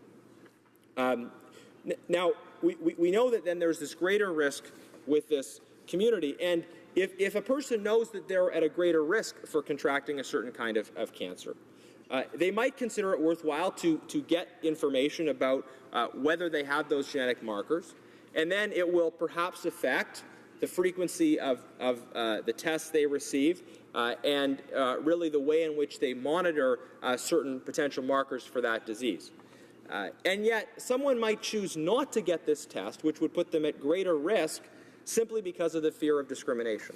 Now, we know that then there's this greater risk with this community. And if a person knows that they're at a greater risk for contracting a certain kind of cancer, they might consider it worthwhile to get information about whether they have those genetic markers, and then it will perhaps affect the frequency of the tests they receive and really the way in which they monitor certain potential markers for that disease. And yet, someone might choose not to get this test, which would put them at greater risk simply because of the fear of discrimination.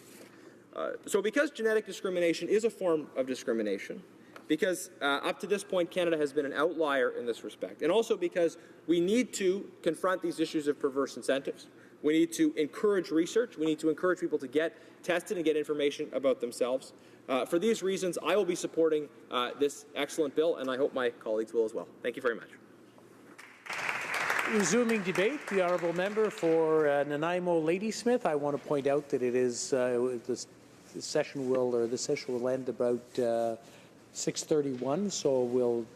So because genetic discrimination is a form of discrimination, because up to this point Canada has been an outlier in this respect, and also because we need to confront these issues of perverse incentives. We need to encourage research. We need to encourage people to get tested and get information about themselves. For these reasons, I will be supporting this excellent bill, and I hope my colleagues will as well. Thank you very much.
Resuming debate, the honourable member for Nanaimo Ladysmith. I want to point out that it is this session will end about 6:31, so we'll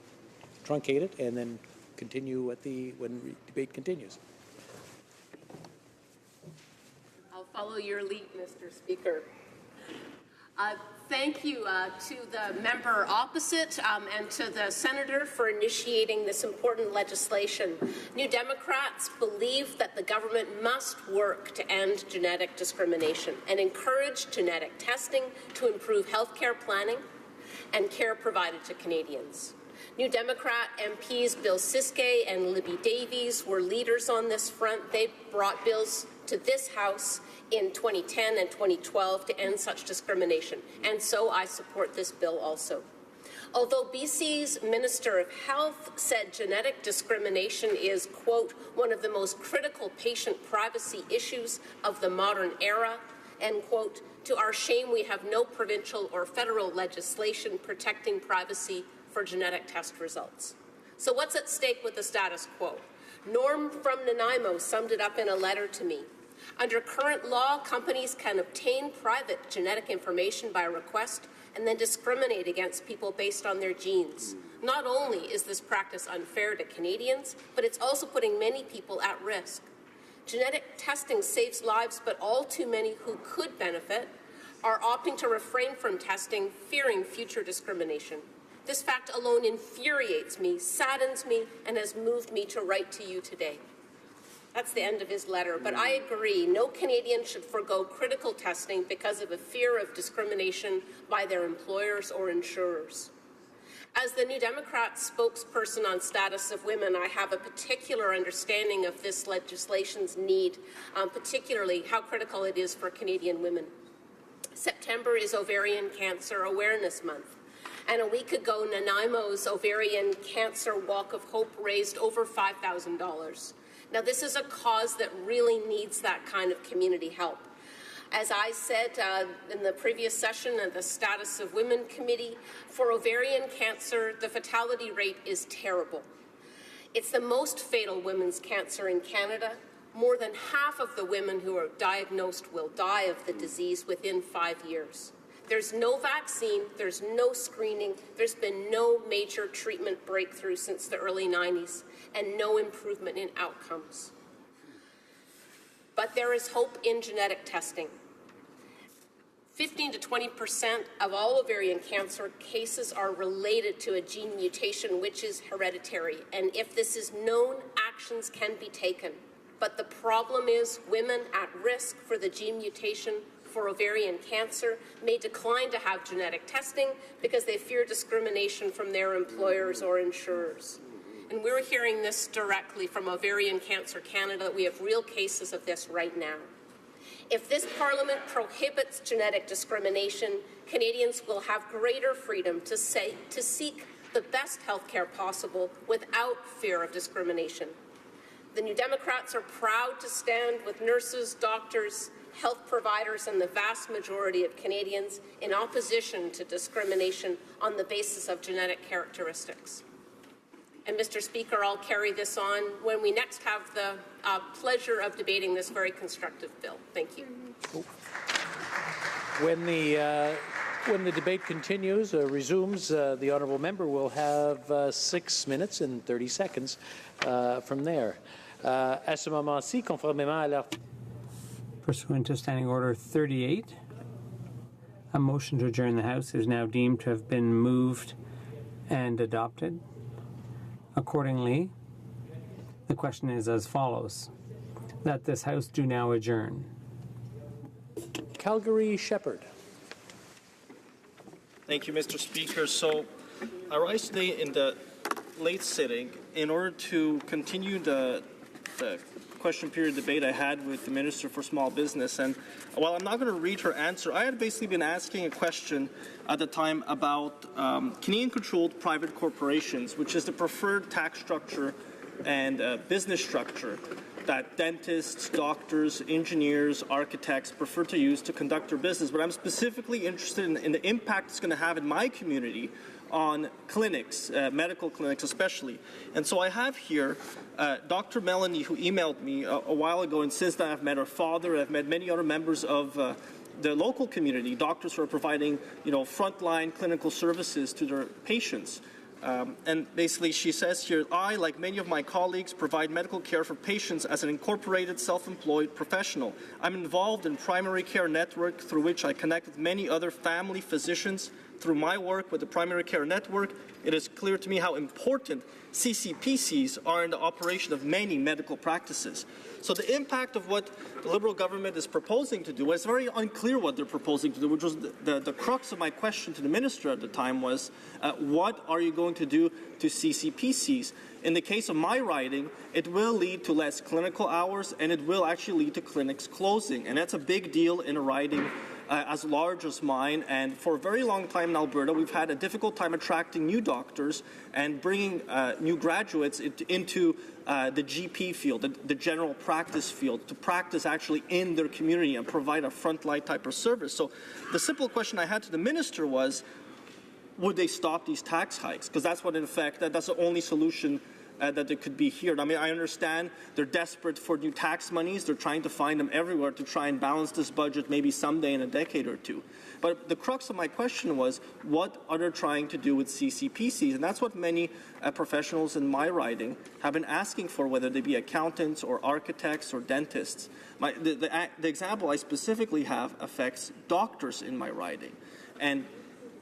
truncate it and then continue when debate continues.
I'll follow your lead, Mr. Speaker. Thank you to the member opposite and to the senator for initiating this important legislation. New Democrats believe that the government must work to end genetic discrimination and encourage genetic testing to improve health care planning and care provided to Canadians. New Democrat MPs Bill Siskay and Libby Davies were leaders on this front. They brought bills to this House in 2010 and 2012 to end such discrimination, and so I support this bill also. Although BC's Minister of Health said genetic discrimination is, quote, one of the most critical patient privacy issues of the modern era, end quote, to our shame we have no provincial or federal legislation protecting privacy for genetic test results. So what's at stake with the status quo? Norm from Nanaimo summed it up in a letter to me. Under current law, companies can obtain private genetic information by request and then discriminate against people based on their genes. Not only is this practice unfair to Canadians, but it's also putting many people at risk. Genetic testing saves lives, but all too many who could benefit are opting to refrain from testing, fearing future discrimination. This fact alone infuriates me, saddens me, and has moved me to write to you today. That's the end of his letter, but I agree, no Canadian should forgo critical testing because of a fear of discrimination by their employers or insurers. As the New Democrat spokesperson on status of women, I have a particular understanding of this legislation's need, particularly how critical it is for Canadian women. September is Ovarian Cancer Awareness Month, and a week ago, Nanaimo's Ovarian Cancer Walk of Hope raised over $5,000. Now, this is a cause that really needs that kind of community help. As I said in the previous session of the Status of Women Committee, for ovarian cancer, the fatality rate is terrible. It's the most fatal women's cancer in Canada. More than half of the women who are diagnosed will die of the disease within 5 years. There's no vaccine, there's no screening, there's been no major treatment breakthrough since the early 90s, and no improvement in outcomes. But there is hope in genetic testing. 15 to 20% of all ovarian cancer cases are related to a gene mutation which is hereditary, and if this is known, actions can be taken. But the problem is women at risk for the gene mutation for ovarian cancer may decline to have genetic testing because they fear discrimination from their employers or insurers. And we're hearing this directly from Ovarian Cancer Canada, that we have real cases of this right now. If this Parliament prohibits genetic discrimination, Canadians will have greater freedom to seek the best health care possible without fear of discrimination. The New Democrats are proud to stand with nurses, doctors, health providers, and the vast majority of Canadians in opposition to discrimination on the basis of genetic characteristics. And Mr. Speaker, I'll carry this on when we next have the pleasure of debating this very constructive bill. Thank you.
When the debate continues, resumes, the honourable member will have 6 minutes and 30 seconds from there. À ce moment-ci, conformément à l'article
Pursuant to Standing Order 38, a motion to adjourn the House is now deemed to have been moved and adopted. Accordingly, the question is as follows: that this House do now adjourn.
Calgary Shepherd.
Thank you, Mr. Speaker. So I rise today in the late sitting in order to continue the question period debate I had with the Minister for Small Business. And while I'm not going to read her answer, I had basically been asking a question at the time about Canadian-controlled private corporations, which is the preferred tax structure and business structure that dentists, doctors, engineers, architects prefer to use to conduct their business. But I'm specifically interested in the impact it's going to have in my community on clinics, medical clinics especially. And so I have here Dr. Melanie, who emailed me a while ago, and since then I've met her father, I've met many other members of the local community, doctors who are providing, frontline clinical services to their patients. And basically she says here, I, like many of my colleagues, provide medical care for patients as an incorporated self-employed professional. I'm involved in primary care network through which I connect with many other family physicians. Through my work with the primary care network, it is clear to me how important CCPCs are in the operation of many medical practices. So the impact of what the Liberal government is proposing to do, it's very unclear what they're proposing to do, which was the crux of my question to the minister at the time was, what are you going to do to CCPCs? In the case of my riding, it will lead to less clinical hours and it will actually lead to clinics closing. And that's a big deal in a riding as large as mine, and for a very long time in Alberta, we've had a difficult time attracting new doctors and bringing new graduates into the GP field, the general practice field, to practice actually in their community and provide a frontline type of service. So the simple question I had to the minister was, would they stop these tax hikes? Because that's what, in effect, that's the only solution that there could be here. I mean, I understand they're desperate for new tax monies. They're trying to find them everywhere to try and balance this budget maybe someday in a decade or two. But the crux of my question was, what are they trying to do with CCPCs? And that's what many professionals in my riding have been asking for, whether they be accountants or architects or dentists. The example I specifically have affects doctors in my riding. And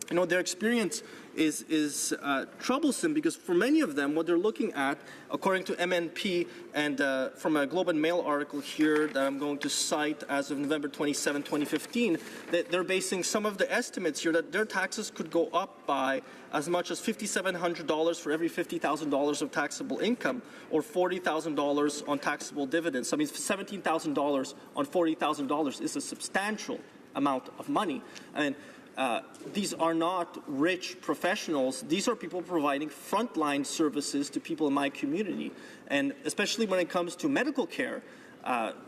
their experience is troublesome because for many of them, what they're looking at, according to MNP and from a Globe and Mail article here that I'm going to cite as of November 27, 2015, that they're basing some of the estimates here that their taxes could go up by as much as $5,700 for every $50,000 of taxable income, or $40,000 on taxable dividends. So, I mean, $17,000 on $40,000 is a substantial amount of money. And these are not rich professionals. These are people providing frontline services to people in my community. And especially when it comes to medical care,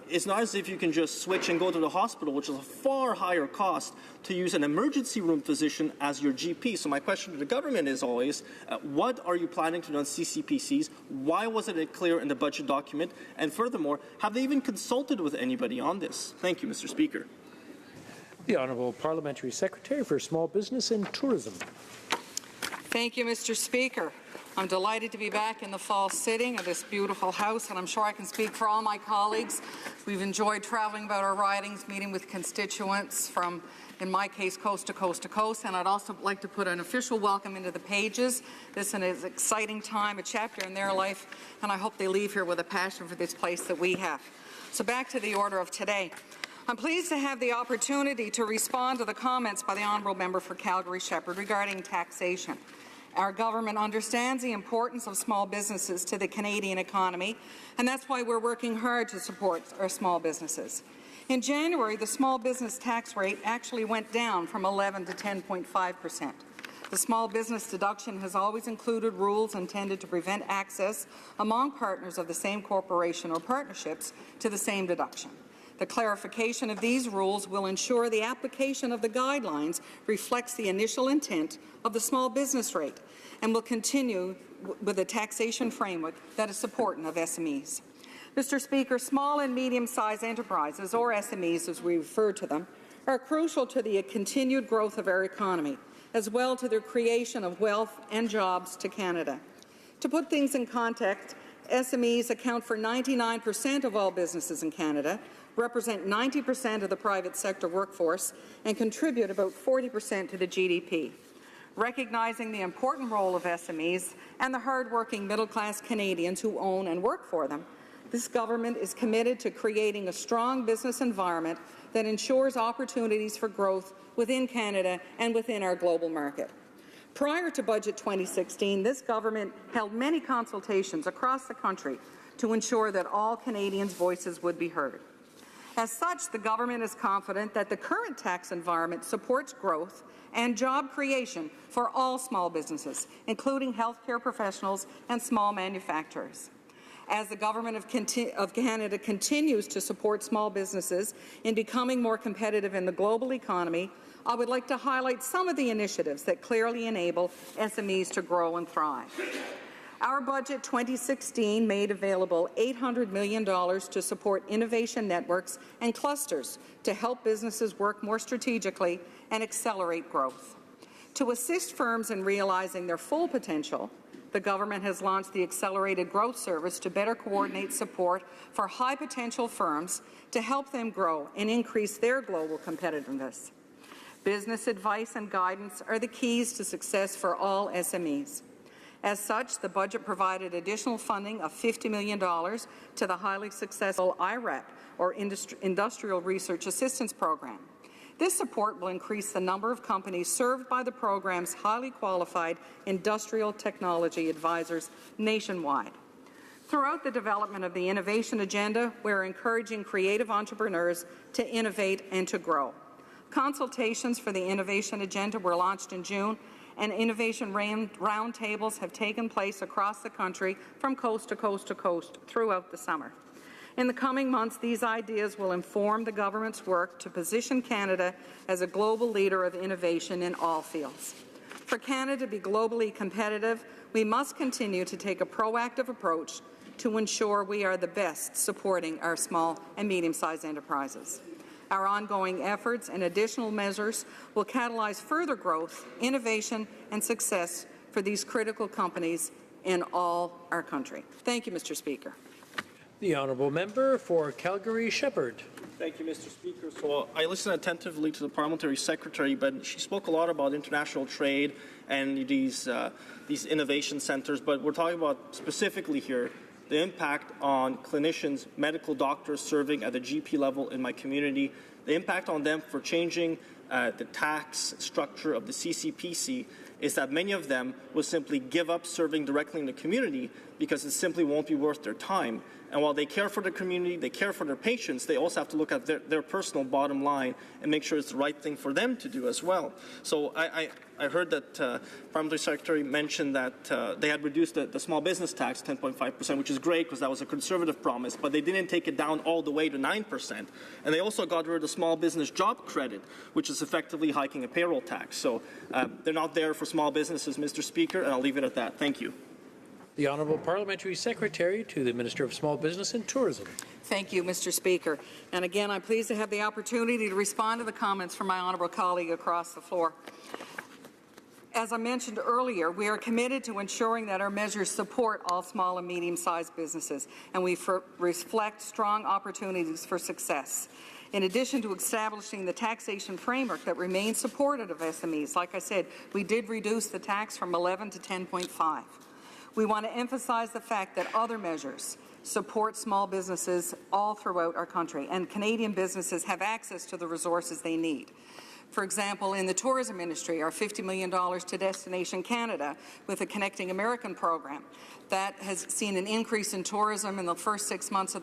it's not as if you can just switch and go to the hospital, which is a far higher cost, to use an emergency room physician as your GP. So my question to the government is always, what are you planning to do on CCPCs? Why wasn't it clear in the budget document? And furthermore, have they even consulted with anybody on this? Thank you, Mr. Speaker.
The Honourable Parliamentary Secretary for Small Business and Tourism.
Thank you, Mr. Speaker. I'm delighted to be back in the fall sitting of this beautiful House, and I'm sure I can speak for all my colleagues. We've enjoyed travelling about our ridings, meeting with constituents from, in my case, coast to coast to coast, and I'd also like to put an official welcome into the pages. This is an exciting time, a chapter in their life, and I hope they leave here with a passion for this place that we have. So back to the order of today. I'm pleased to have the opportunity to respond to the comments by the Honourable Member for Calgary Shepherd regarding taxation. Our government understands the importance of small businesses to the Canadian economy, and that's why we're working hard to support our small businesses. In January, the small business tax rate actually went down from 11 to 10.5%. The small business deduction has always included rules intended to prevent access among partners of the same corporation or partnerships to the same deduction. The clarification of these rules will ensure the application of the guidelines reflects the initial intent of the small business rate and will continue with a taxation framework that is supportive of SMEs. Mr. Speaker, small and medium-sized enterprises, or SMEs as we refer to them, are crucial to the continued growth of our economy, as well to the creation of wealth and jobs to Canada. To put things in context, SMEs account for 99% of all businesses in Canada, represent 90% of the private sector workforce, and contribute about 40% to the GDP. Recognizing the important role of SMEs and the hard-working middle-class Canadians who own and work for them, this government is committed to creating a strong business environment that ensures opportunities for growth within Canada and within our global market. Prior to Budget 2016, this government held many consultations across the country to ensure that all Canadians' voices would be heard. As such, the government is confident that the current tax environment supports growth and job creation for all small businesses, including healthcare professionals and small manufacturers. As the Government of Canada continues to support small businesses in becoming more competitive in the global economy, I would like to highlight some of the initiatives that clearly enable SMEs to grow and thrive. Our Budget 2016 made available $800 million to support innovation networks and clusters to help businesses work more strategically and accelerate growth. To assist firms in realizing their full potential, the government has launched the Accelerated Growth Service to better coordinate support for high-potential firms to help them grow and increase their global competitiveness. Business advice and guidance are the keys to success for all SMEs. As such, the budget provided additional funding of $50 million to the highly successful IRAP, or Industrial Research Assistance Program. This support will increase the number of companies served by the program's highly qualified industrial technology advisors nationwide. Throughout the development of the innovation agenda, we're encouraging creative entrepreneurs to innovate and to grow. Consultations for the innovation agenda were launched in June, and innovation roundtables have taken place across the country from coast to coast to coast throughout the summer. In the coming months, these ideas will inform the government's work to position Canada as a global leader of innovation in all fields. For Canada to be globally competitive, we must continue to take a proactive approach to ensure we are the best supporting our small and medium-sized enterprises. Our ongoing efforts and additional measures will catalyze further growth, innovation, and success for these critical companies in all our country. Thank you, Mr. Speaker.
The honourable member for Calgary-Shepherd.
Thank you, Mr. Speaker. So I listened attentively to the parliamentary secretary, but she spoke a lot about international trade and these innovation centres. But we're talking about specifically here the impact on clinicians, medical doctors serving at the GP level in my community, the impact on them for changing the tax structure of the CCPC is that many of them will simply give up serving directly in the community because it simply won't be worth their time. And while they care for the community, they care for their patients, they also have to look at their personal bottom line and make sure it's the right thing for them to do as well. So I heard that Parliamentary Secretary mentioned that they had reduced the small business tax 10.5%, which is great because that was a Conservative promise, but they didn't take it down all the way to 9%. And they also got rid of the small business job credit, which is effectively hiking a payroll tax. So they're not there for small businesses, Mr. Speaker, and I'll leave it at that. Thank you.
The Honourable Parliamentary Secretary to the Minister of Small Business and Tourism.
Thank you, Mr. Speaker. And again, I'm pleased to have the opportunity to respond to the comments from my honourable colleague across the floor. As I mentioned earlier, we are committed to ensuring that our measures support all small and medium-sized businesses, and we reflect strong opportunities for success. In addition to establishing the taxation framework that remains supportive of SMEs, like I said, we did reduce the tax from 11 to 10.5. We want to emphasize the fact that other measures support small businesses all throughout our country, and Canadian businesses have access to the resources they need. For example, in the tourism industry, our $50 million to Destination Canada with the Connecting American program, that has seen an increase in tourism in the first 6 months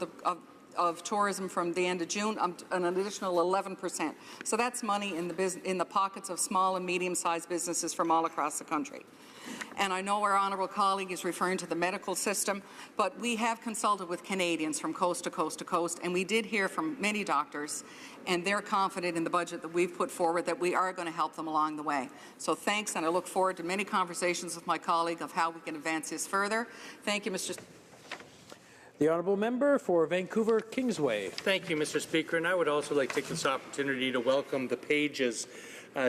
of tourism from the end of June, an additional 11%. So that's money in the pockets of small and medium-sized businesses from all across the country. And I know our honourable colleague is referring to the medical system, but we have consulted with Canadians from coast to coast to coast, and we did hear from many doctors, and they're confident in the budget that we've put forward that we are going to help them along the way. So thanks, and I look forward to many conversations with my colleague of how we can advance this further. Thank you, Mr.
The honourable member for Vancouver Kingsway.
Thank you, Mr. Speaker, and I would also like to take this opportunity to welcome the Pages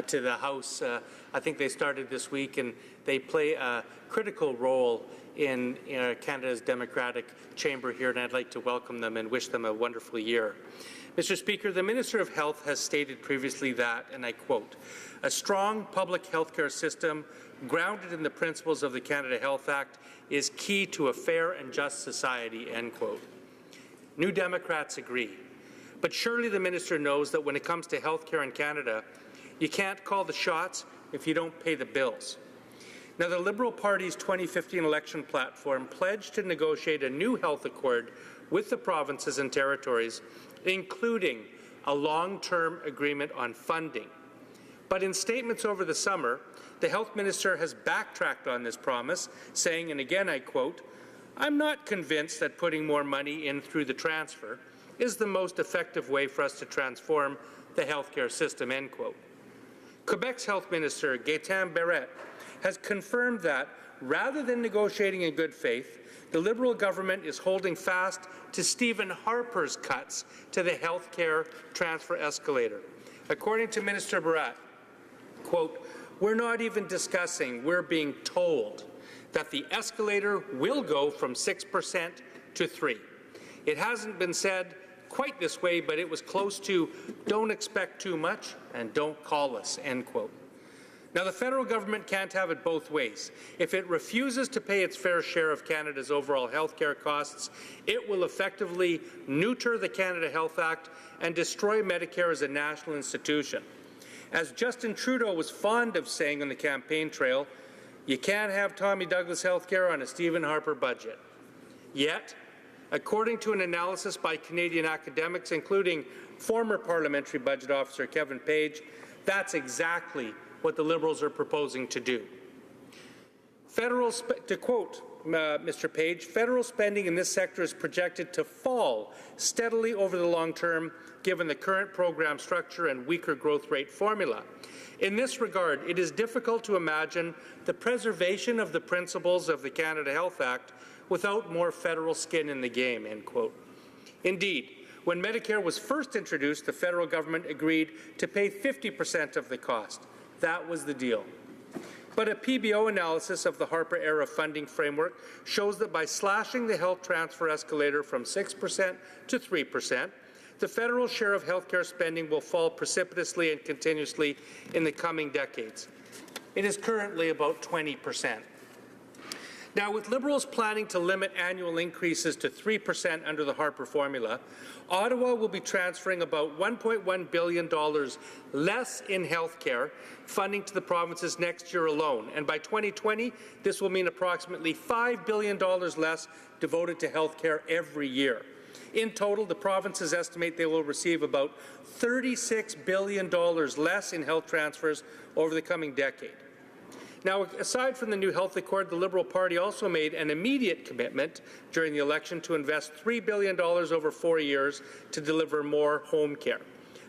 to the House. I think they started this week, and they play a critical role in Canada's democratic chamber here, and I'd like to welcome them and wish them a wonderful year. Mr. Speaker, the Minister of Health has stated previously that, and I quote, "A strong public health care system grounded in the principles of the Canada Health Act is key to a fair and just society," end quote. New Democrats agree. But surely the minister knows that when it comes to health care in Canada, you can't call the shots if you don't pay the bills. Now, the Liberal Party's 2015 election platform pledged to negotiate a new health accord with the provinces and territories, including a long-term agreement on funding. But in statements over the summer, the health minister has backtracked on this promise, saying, and again I quote, "I'm not convinced that putting more money in through the transfer is the most effective way for us to transform the healthcare system," end quote. Quebec's health minister, Gaétan Barrette, has confirmed that, rather than negotiating in good faith, the Liberal government is holding fast to Stephen Harper's cuts to the healthcare transfer escalator. According to Minister Barrette, quote, "We're not even discussing, we're being told that the escalator will go from 6% to 3%. It hasn't been said quite this way, but it was close to don't expect too much and don't call us," end quote. Now, the federal government can't have it both ways. If it refuses to pay its fair share of Canada's overall health care costs, it will effectively neuter the Canada Health Act and destroy Medicare as a national institution. As Justin Trudeau was fond of saying on the campaign trail, you can't have Tommy Douglas health care on a Stephen Harper budget. Yet, according to an analysis by Canadian academics, including former parliamentary budget officer Kevin Page, that's exactly what the Liberals are proposing to do. To quote Mr. Page, "Federal spending in this sector is projected to fall steadily over the long term, given the current program structure and weaker growth rate formula. In this regard, it is difficult to imagine the preservation of the principles of the Canada Health Act without more federal skin in the game," end quote. Indeed, when Medicare was first introduced, the federal government agreed to pay 50% of the cost. That was the deal. But a PBO analysis of the Harper-era funding framework shows that by slashing the health transfer escalator from 6% to 3%, the federal share of healthcare spending will fall precipitously and continuously in the coming decades. It is currently about 20%. Now, with Liberals planning to limit annual increases to 3% under the Harper formula, Ottawa will be transferring about $1.1 billion less in health care funding to the provinces next year alone. And by 2020, this will mean approximately $5 billion less devoted to health care every year. In total, the provinces estimate they will receive about $36 billion less in health transfers over the coming decade. Now, aside from the new health accord, the Liberal Party also made an immediate commitment during the election to invest $3 billion over 4 years to deliver more home care.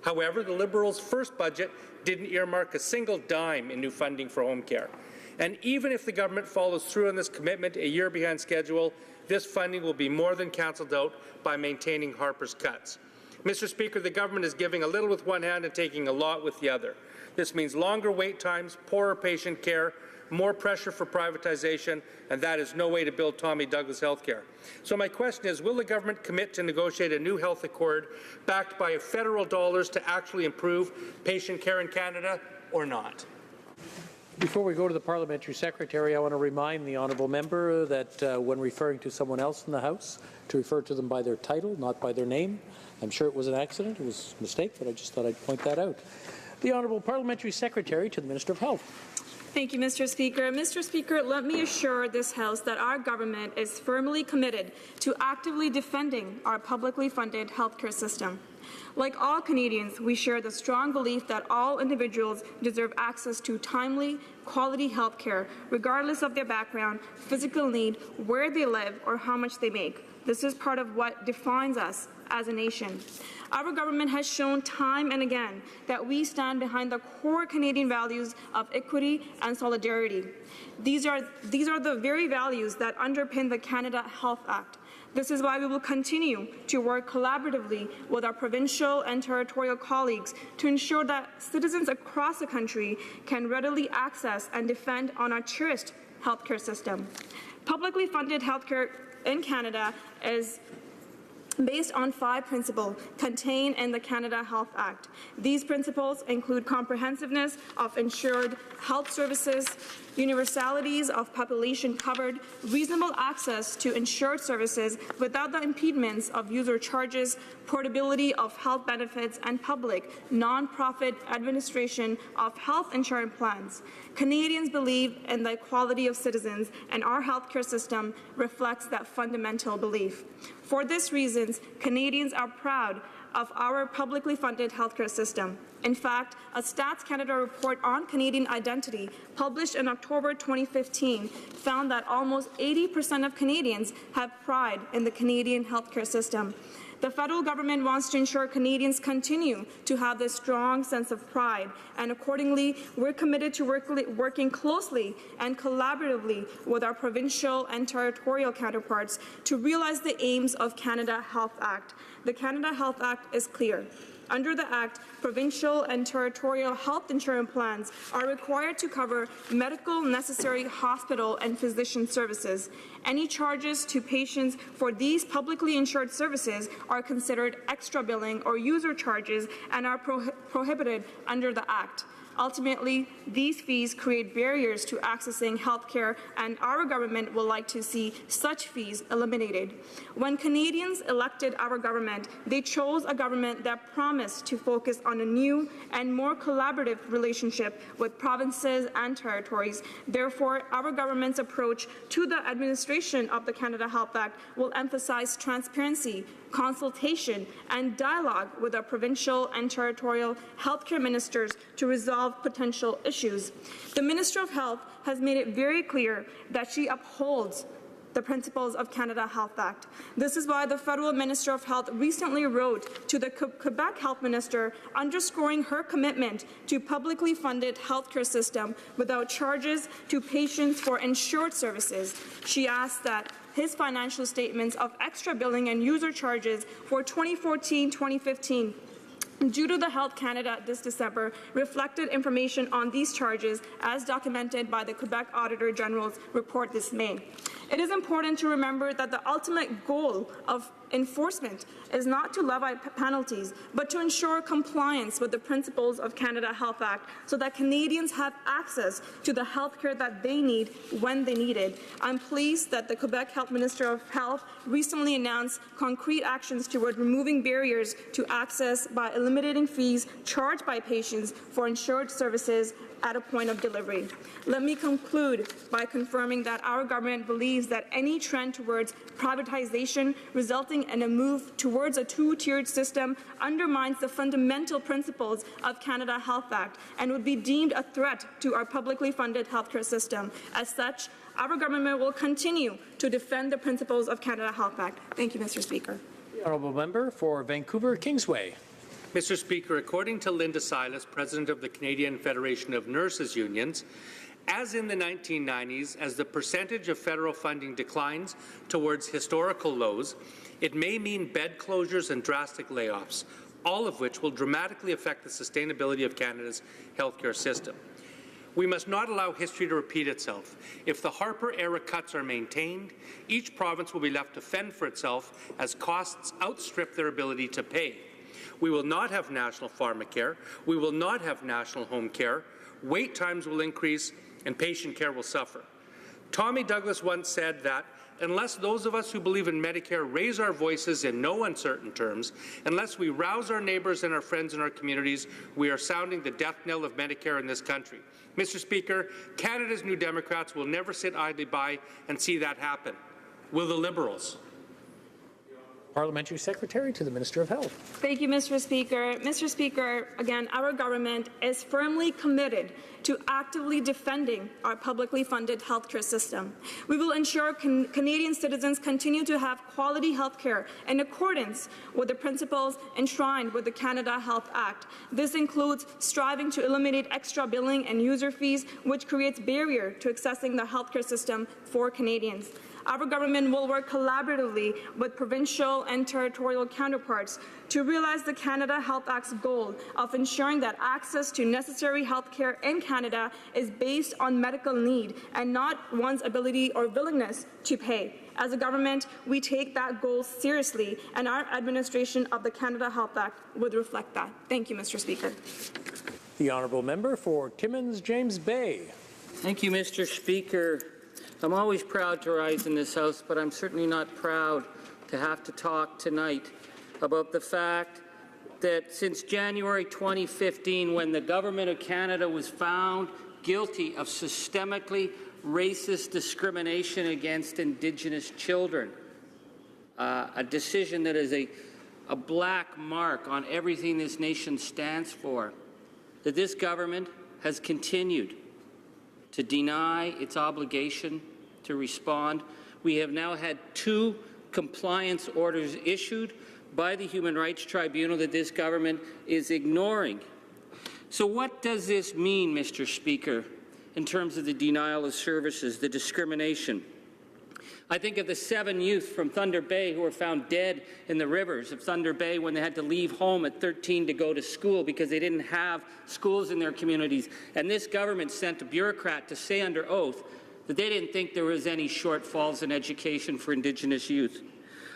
However, the Liberals' first budget didn't earmark a single dime in new funding for home care. And even if the government follows through on this commitment a year behind schedule, this funding will be more than cancelled out by maintaining Harper's cuts. Mr. Speaker, the government is giving a little with one hand and taking a lot with the other. This means longer wait times, poorer patient care, more pressure for privatization, and that is no way to build Tommy Douglas health care. So my question is, will the government commit to negotiate a new health accord backed by federal dollars to actually improve patient care in Canada or not?
Before we go to the parliamentary secretary, I want to remind the honourable member that when referring to someone else in the House, to refer to them by their title, not by their name. I'm sure it was an accident, it was a mistake, but I just thought I'd point that out. The honourable parliamentary secretary to the Minister of Health.
Thank you, Mr. Speaker. Mr. Speaker, let me assure this House that our government is firmly committed to actively defending our publicly funded healthcare system. Like all Canadians, we share the strong belief that all individuals deserve access to timely, quality health care, regardless of their background, physical need, where they live, or how much they make. This is part of what defines us as a nation. Our government has shown time and again that we stand behind the core Canadian values of equity and solidarity. These are the very values that underpin the Canada Health Act. This is why we will continue to work collaboratively with our provincial and territorial colleagues to ensure that citizens across the country can readily access and defend on our cherished healthcare system. Publicly funded healthcare in Canada is based on 5 principles contained in the Canada Health Act. These principles include comprehensiveness of insured health services, universalities of population covered, reasonable access to insured services without the impediments of user charges, portability of health benefits, and public, non-profit administration of health insurance plans. Canadians believe in the equality of citizens, and our healthcare system reflects that fundamental belief. For these reasons, Canadians are proud of our publicly funded healthcare system. In fact, a Stats Canada report on Canadian identity published in October 2015 found that almost 80% of Canadians have pride in the Canadian healthcare system. The federal government wants to ensure Canadians continue to have this strong sense of pride, and accordingly, we're committed to working closely and collaboratively with our provincial and territorial counterparts to realize the aims of Canada Health Act. The Canada Health Act is clear. Under the Act, provincial and territorial health insurance plans are required to cover medical necessary hospital and physician services. Any charges to patients for these publicly insured services are considered extra billing or user charges and are prohibited under the Act. Ultimately, these fees create barriers to accessing health care, and our government would like to see such fees eliminated. When Canadians elected our government, they chose a government that promised to focus on a new and more collaborative relationship with provinces and territories. Therefore, our government's approach to the administration of the Canada Health Act will emphasize transparency, consultation, and dialogue with our provincial and territorial healthcare ministers to resolve potential issues. The Minister of Health has made it very clear that she upholds the principles of Canada Health Act. This is why the Federal Minister of Health recently wrote to the Quebec Health Minister underscoring her commitment to publicly funded healthcare system without charges to patients for insured services. She asked that his financial statements of extra billing and user charges for 2014-2015 due to the Health Canada this December reflected information on these charges as documented by the Quebec Auditor General's report this May. It is important to remember that the ultimate goal of enforcement is not to levy penalties, but to ensure compliance with the principles of Canada Health Act so that Canadians have access to the health care that they need when they need it. I'm pleased that the Quebec Health Minister of Health recently announced concrete actions toward removing barriers to access by eliminating fees charged by patients for insured services at a point of delivery. Let me conclude by confirming that our government believes that any trend towards privatization resulting in a move towards a two-tiered system undermines the fundamental principles of Canada Health Act and would be deemed a threat to our publicly funded healthcare system. As such, our government will continue to defend the principles of Canada Health Act. Thank you, Mr. Speaker.
The honourable member for Vancouver Kingsway.
Mr. Speaker, according to Linda Silas, President of the Canadian Federation of Nurses Unions, as in the 1990s, as the percentage of federal funding declines towards historical lows, it may mean bed closures and drastic layoffs, all of which will dramatically affect the sustainability of Canada's healthcare system. We must not allow history to repeat itself. If the Harper-era cuts are maintained, each province will be left to fend for itself as costs outstrip their ability to pay. We will not have national pharmacare. We will not have national home care. Wait times will increase and patient care will suffer. Tommy Douglas once said that unless those of us who believe in Medicare raise our voices in no uncertain terms, unless we rouse our neighbours and our friends in our communities, we are sounding the death knell of Medicare in this country. Mr. Speaker, Canada's New Democrats will never sit idly by and see that happen. Will the Liberals?
Parliamentary Secretary to the Minister of Health.
Thank you, Mr. Speaker. Mr. Speaker, again, our government is firmly committed to actively defending our publicly funded healthcare system. We will ensure Canadian citizens continue to have quality healthcare in accordance with the principles enshrined with the Canada Health Act. This includes striving to eliminate extra billing and user fees, which creates barrier to accessing the healthcare system for Canadians. Our government will work collaboratively with provincial and territorial counterparts to realize the Canada Health Act's goal of ensuring that access to necessary health care in Canada is based on medical need and not one's ability or willingness to pay. As a government, we take that goal seriously, and our administration of the Canada Health Act would reflect that. Thank you, Mr. Speaker.
The honourable member for Timmins James Bay.
Thank you, Mr. Speaker. I'm always proud to rise in this House, but I'm certainly not proud to have to talk tonight about the fact that since January 2015, when the Government of Canada was found guilty of systemically racist discrimination against Indigenous children, a decision that is a black mark on everything this nation stands for, that this government has continued to deny its obligation to respond. We have now had 2 compliance orders issued by the Human Rights Tribunal that this government is ignoring. So what does this mean, Mr. Speaker, in terms of the denial of services, the discrimination? I think of the 7 youth from Thunder Bay who were found dead in the rivers of Thunder Bay when they had to leave home at 13 to go to school because they didn't have schools in their communities. And this government sent a bureaucrat to say under oath that they didn't think there was any shortfalls in education for Indigenous youth.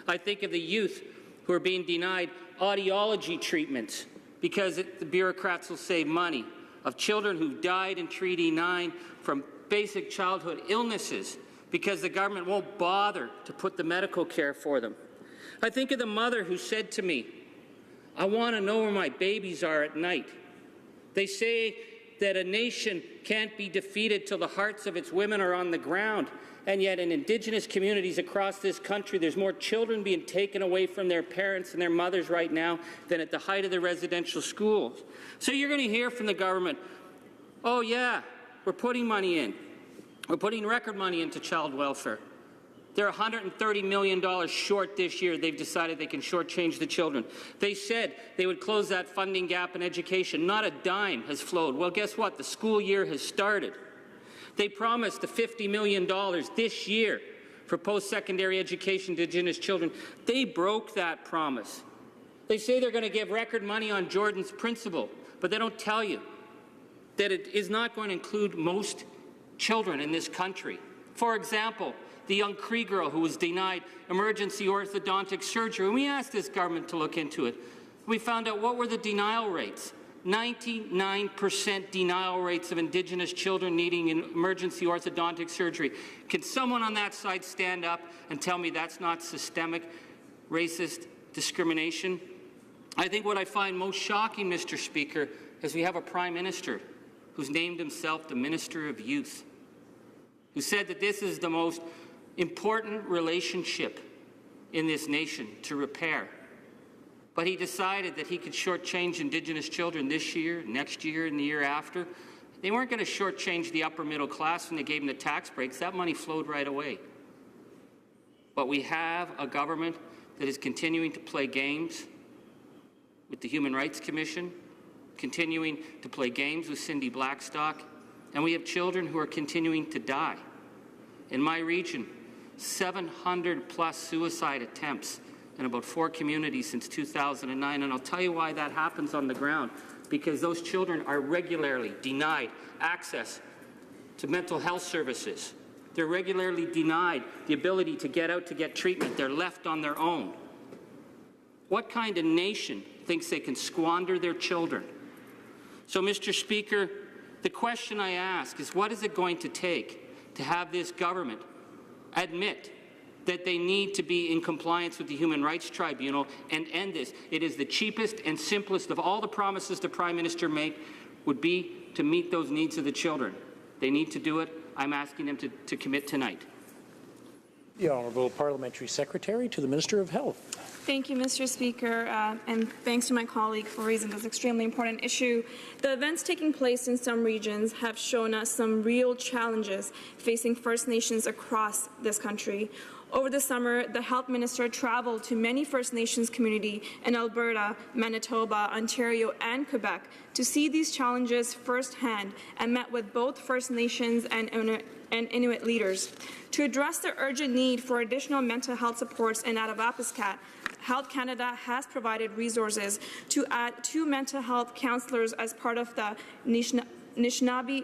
I think of the youth who are being denied audiology treatments because the bureaucrats will save money, of children who've died in Treaty 9 from basic childhood illnesses because the government won't bother to put the medical care for them. I think of the mother who said to me, I want to know where my babies are at night. They say that a nation can't be defeated till the hearts of its women are on the ground, and yet in Indigenous communities across this country, there's more children being taken away from their parents and their mothers right now than at the height of the residential schools. So you're going to hear from the government, oh yeah, we're putting money in. We're putting record money into child welfare. They're $130 million short this year. They've decided they can shortchange the children. They said they would close that funding gap in education. Not a dime has flowed. Well, guess what? The school year has started. They promised the $50 million this year for post-secondary education to Indigenous children. They broke that promise. They say they're going to give record money on Jordan's principle, but they don't tell you that it is not going to include most children in this country. For example, the young Cree girl who was denied emergency orthodontic surgery. And we asked this government to look into it. We found out what were the denial rates. 99% denial rates of Indigenous children needing emergency orthodontic surgery. Can someone on that side stand up and tell me that's not systemic racist discrimination? I think what I find most shocking, Mr. Speaker, is we have a Prime Minister who's named himself the Minister of Youth, who said that this is the most important relationship in this nation to repair. But he decided that he could shortchange Indigenous children this year, next year, and the year after. They weren't going to shortchange the upper middle class when they gave them the tax breaks. That money flowed right away. But we have a government that is continuing to play games with the Human Rights Commission, continuing to play games with Cindy Blackstock, and we have children who are continuing to die. In my region, 700+ suicide attempts in about 4 communities since 2009, and I'll tell you why that happens on the ground, because those children are regularly denied access to mental health services. They're regularly denied the ability to get out to get treatment. They're left on their own. What kind of nation thinks they can squander their children? So, Mr. Speaker, the question I ask is, what is it going to take to have this government admit that they need to be in compliance with the Human Rights Tribunal and end this? It is the cheapest and simplest of all the promises the Prime Minister made would be to meet those needs of the children. They need to do it. I'm asking them to commit tonight.
The Honourable Parliamentary Secretary to the Minister of Health.
Thank you, Mr. Speaker, and thanks to my colleague for raising this extremely important issue. The events taking place in some regions have shown us some real challenges facing First Nations across this country. Over the summer, the Health Minister traveled to many First Nations communities in Alberta, Manitoba, Ontario, and Quebec to see these challenges firsthand and met with both First Nations and Inuit leaders. To address the urgent need for additional mental health supports in Athabasca, Health Canada has provided resources to add 2 mental health counsellors as part of the Anishinaabe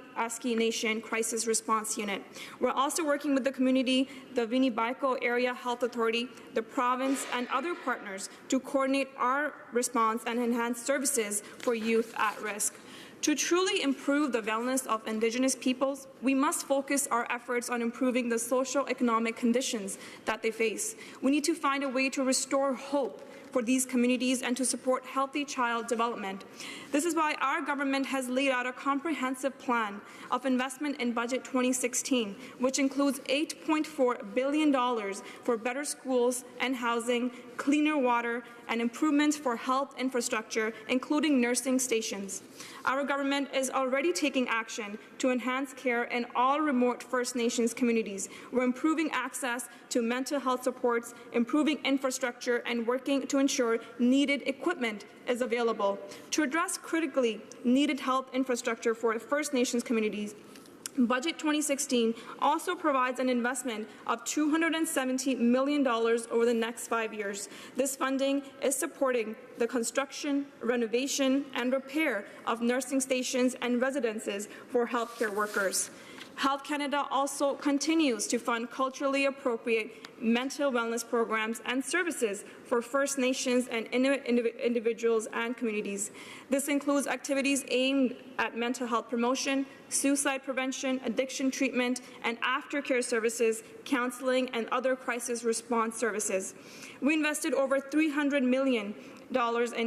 Nation Crisis Response Unit. We're also working with the community, the Vinibaiko Area Health Authority, the province, and other partners to coordinate our response and enhance services for youth at risk. To truly improve the wellness of Indigenous peoples, we must focus our efforts on improving the socio-economic conditions that they face. We need to find a way to restore hope for these communities and to support healthy child development. This is why our government has laid out a comprehensive plan of investment in Budget 2016, which includes $8.4 billion for better schools and housing, cleaner water, and improvements for health infrastructure, including nursing stations. Our government is already taking action to enhance care in all remote First Nations communities. We're improving access to mental health supports, improving infrastructure, and working to ensure needed equipment is available. To address critically needed health infrastructure for First Nations communities, Budget 2016 also provides an investment of $270 million over the next 5 years. This funding is supporting the construction, renovation, and repair of nursing stations and residences for healthcare workers. Health Canada also continues to fund culturally appropriate mental wellness programs and services for First Nations and Inuit individuals and communities. This includes activities aimed at mental health promotion, suicide prevention, addiction treatment, and aftercare services, counseling, and other crisis response services. We invested over $300 million in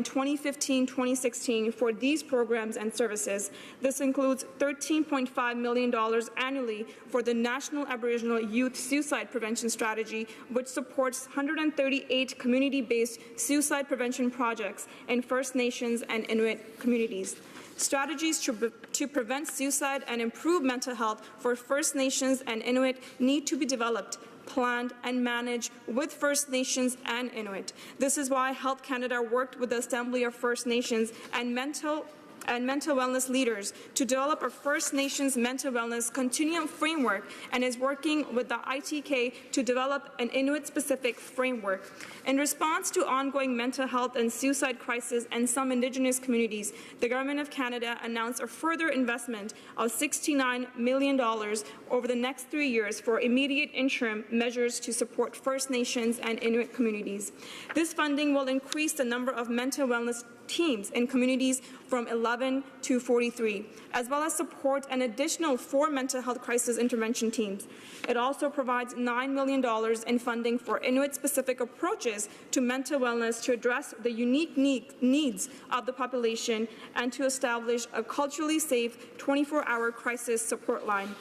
2015-2016 for these programs and services. This includes $13.5 million annually for the National Aboriginal Youth Suicide Prevention Strategy, which supports 138 community-based suicide prevention projects in First Nations and Inuit communities. Strategies to prevent suicide and improve mental health for First Nations and Inuit need to be developed, planned, and managed with First Nations and Inuit. This is why Health Canada worked with the Assembly of First Nations and mental wellness leaders to develop a First Nations mental wellness continuum framework and is working with the ITK to develop an Inuit-specific framework. In response to ongoing mental health and suicide crises in some Indigenous communities, the Government of Canada announced a further investment of $69 million over the next 3 years for immediate interim measures to support First Nations and Inuit communities. This funding will increase the number of mental wellness teams in communities from 11 to 43, as well as support an additional 4 mental health crisis intervention teams. It also provides $9 million in funding for Inuit-specific approaches to mental wellness to address the unique needs of the population and to establish a culturally safe 24-hour crisis support line.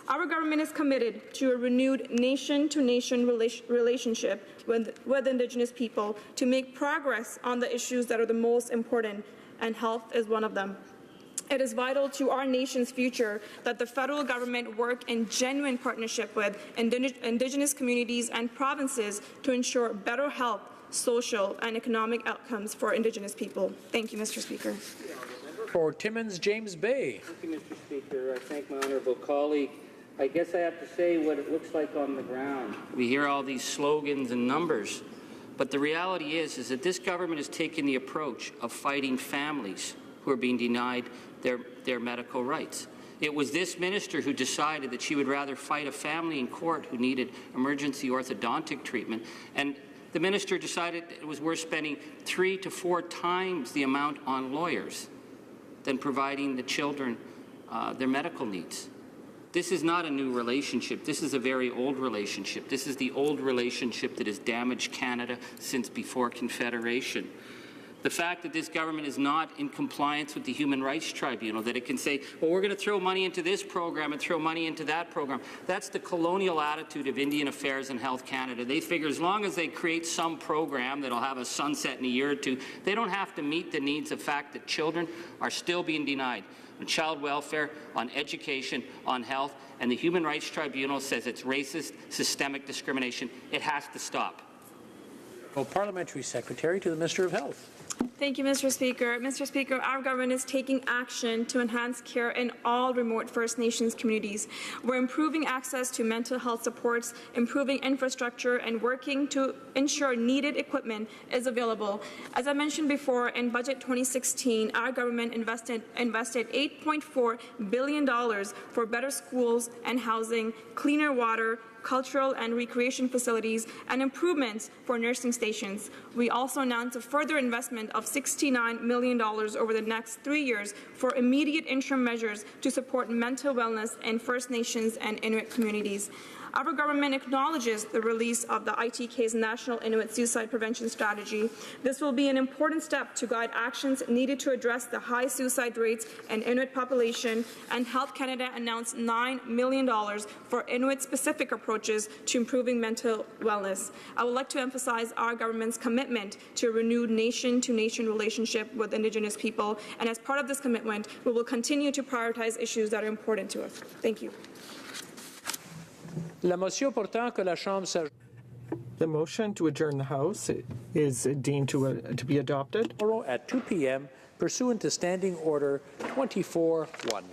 Our government is committed to a renewed nation-to-nation relationship with Indigenous people to make progress on the issues that are the most important, and health is one of them. It is vital to our nation's future that the federal government work in genuine partnership with Indigenous communities and provinces to ensure better health, social, and economic outcomes for Indigenous people. Thank you, Mr. Speaker.
For Timmins, James Bay.
Thank you, Mr. Speaker. I thank my honourable colleague. I guess I have to say what it looks like on the ground. We hear all these slogans and numbers, but the reality is that this government has taken the approach of fighting families who are being denied their medical rights. It was this minister who decided that she would rather fight a family in court who needed emergency orthodontic treatment, and the minister decided it was worth spending 3 to 4 times the amount on lawyers than providing the children their medical needs. This is not a new relationship. This is a very old relationship. This is the old relationship that has damaged Canada since before Confederation. The fact that this government is not in compliance with the Human Rights Tribunal, that it can say, well, we're going to throw money into this program and throw money into that program. That's the colonial attitude of Indian Affairs and Health Canada. They figure as long as they create some program that'll have a sunset in a year or two, they don't have to meet the needs of the fact that children are still being denied on child welfare, on education, on health, and the Human Rights Tribunal says it's racist, systemic discrimination. It has to stop.
Parliamentary Secretary to the Minister of Health.
Thank you, Mr. Speaker. Mr. Speaker, our government is taking action to enhance care in all remote First Nations communities. We're improving access to mental health supports, improving infrastructure, and working to ensure needed equipment is available. As I mentioned before, in Budget 2016, our government invested $8.4 billion for better schools and housing, cleaner water, cultural and recreation facilities, and improvements for nursing stations. We also announced a further investment of $69 million over the next 3 years for immediate interim measures to support mental wellness in First Nations and Inuit communities. Our government acknowledges the release of the ITK's National Inuit Suicide Prevention Strategy. This will be an important step to guide actions needed to address the high suicide rates in Inuit population, and Health Canada announced $9 million for Inuit-specific approaches to improving mental wellness. I would like to emphasize our government's commitment to a renewed nation-to-nation relationship with Indigenous people, and as part of this commitment, we will continue to prioritize issues that are important to us. Thank you.
La motion portant que la Chambre s'ajoute.
The motion to adjourn the House is deemed to be adopted.
Tomorrow at 2 p.m. pursuant to Standing Order 24-1.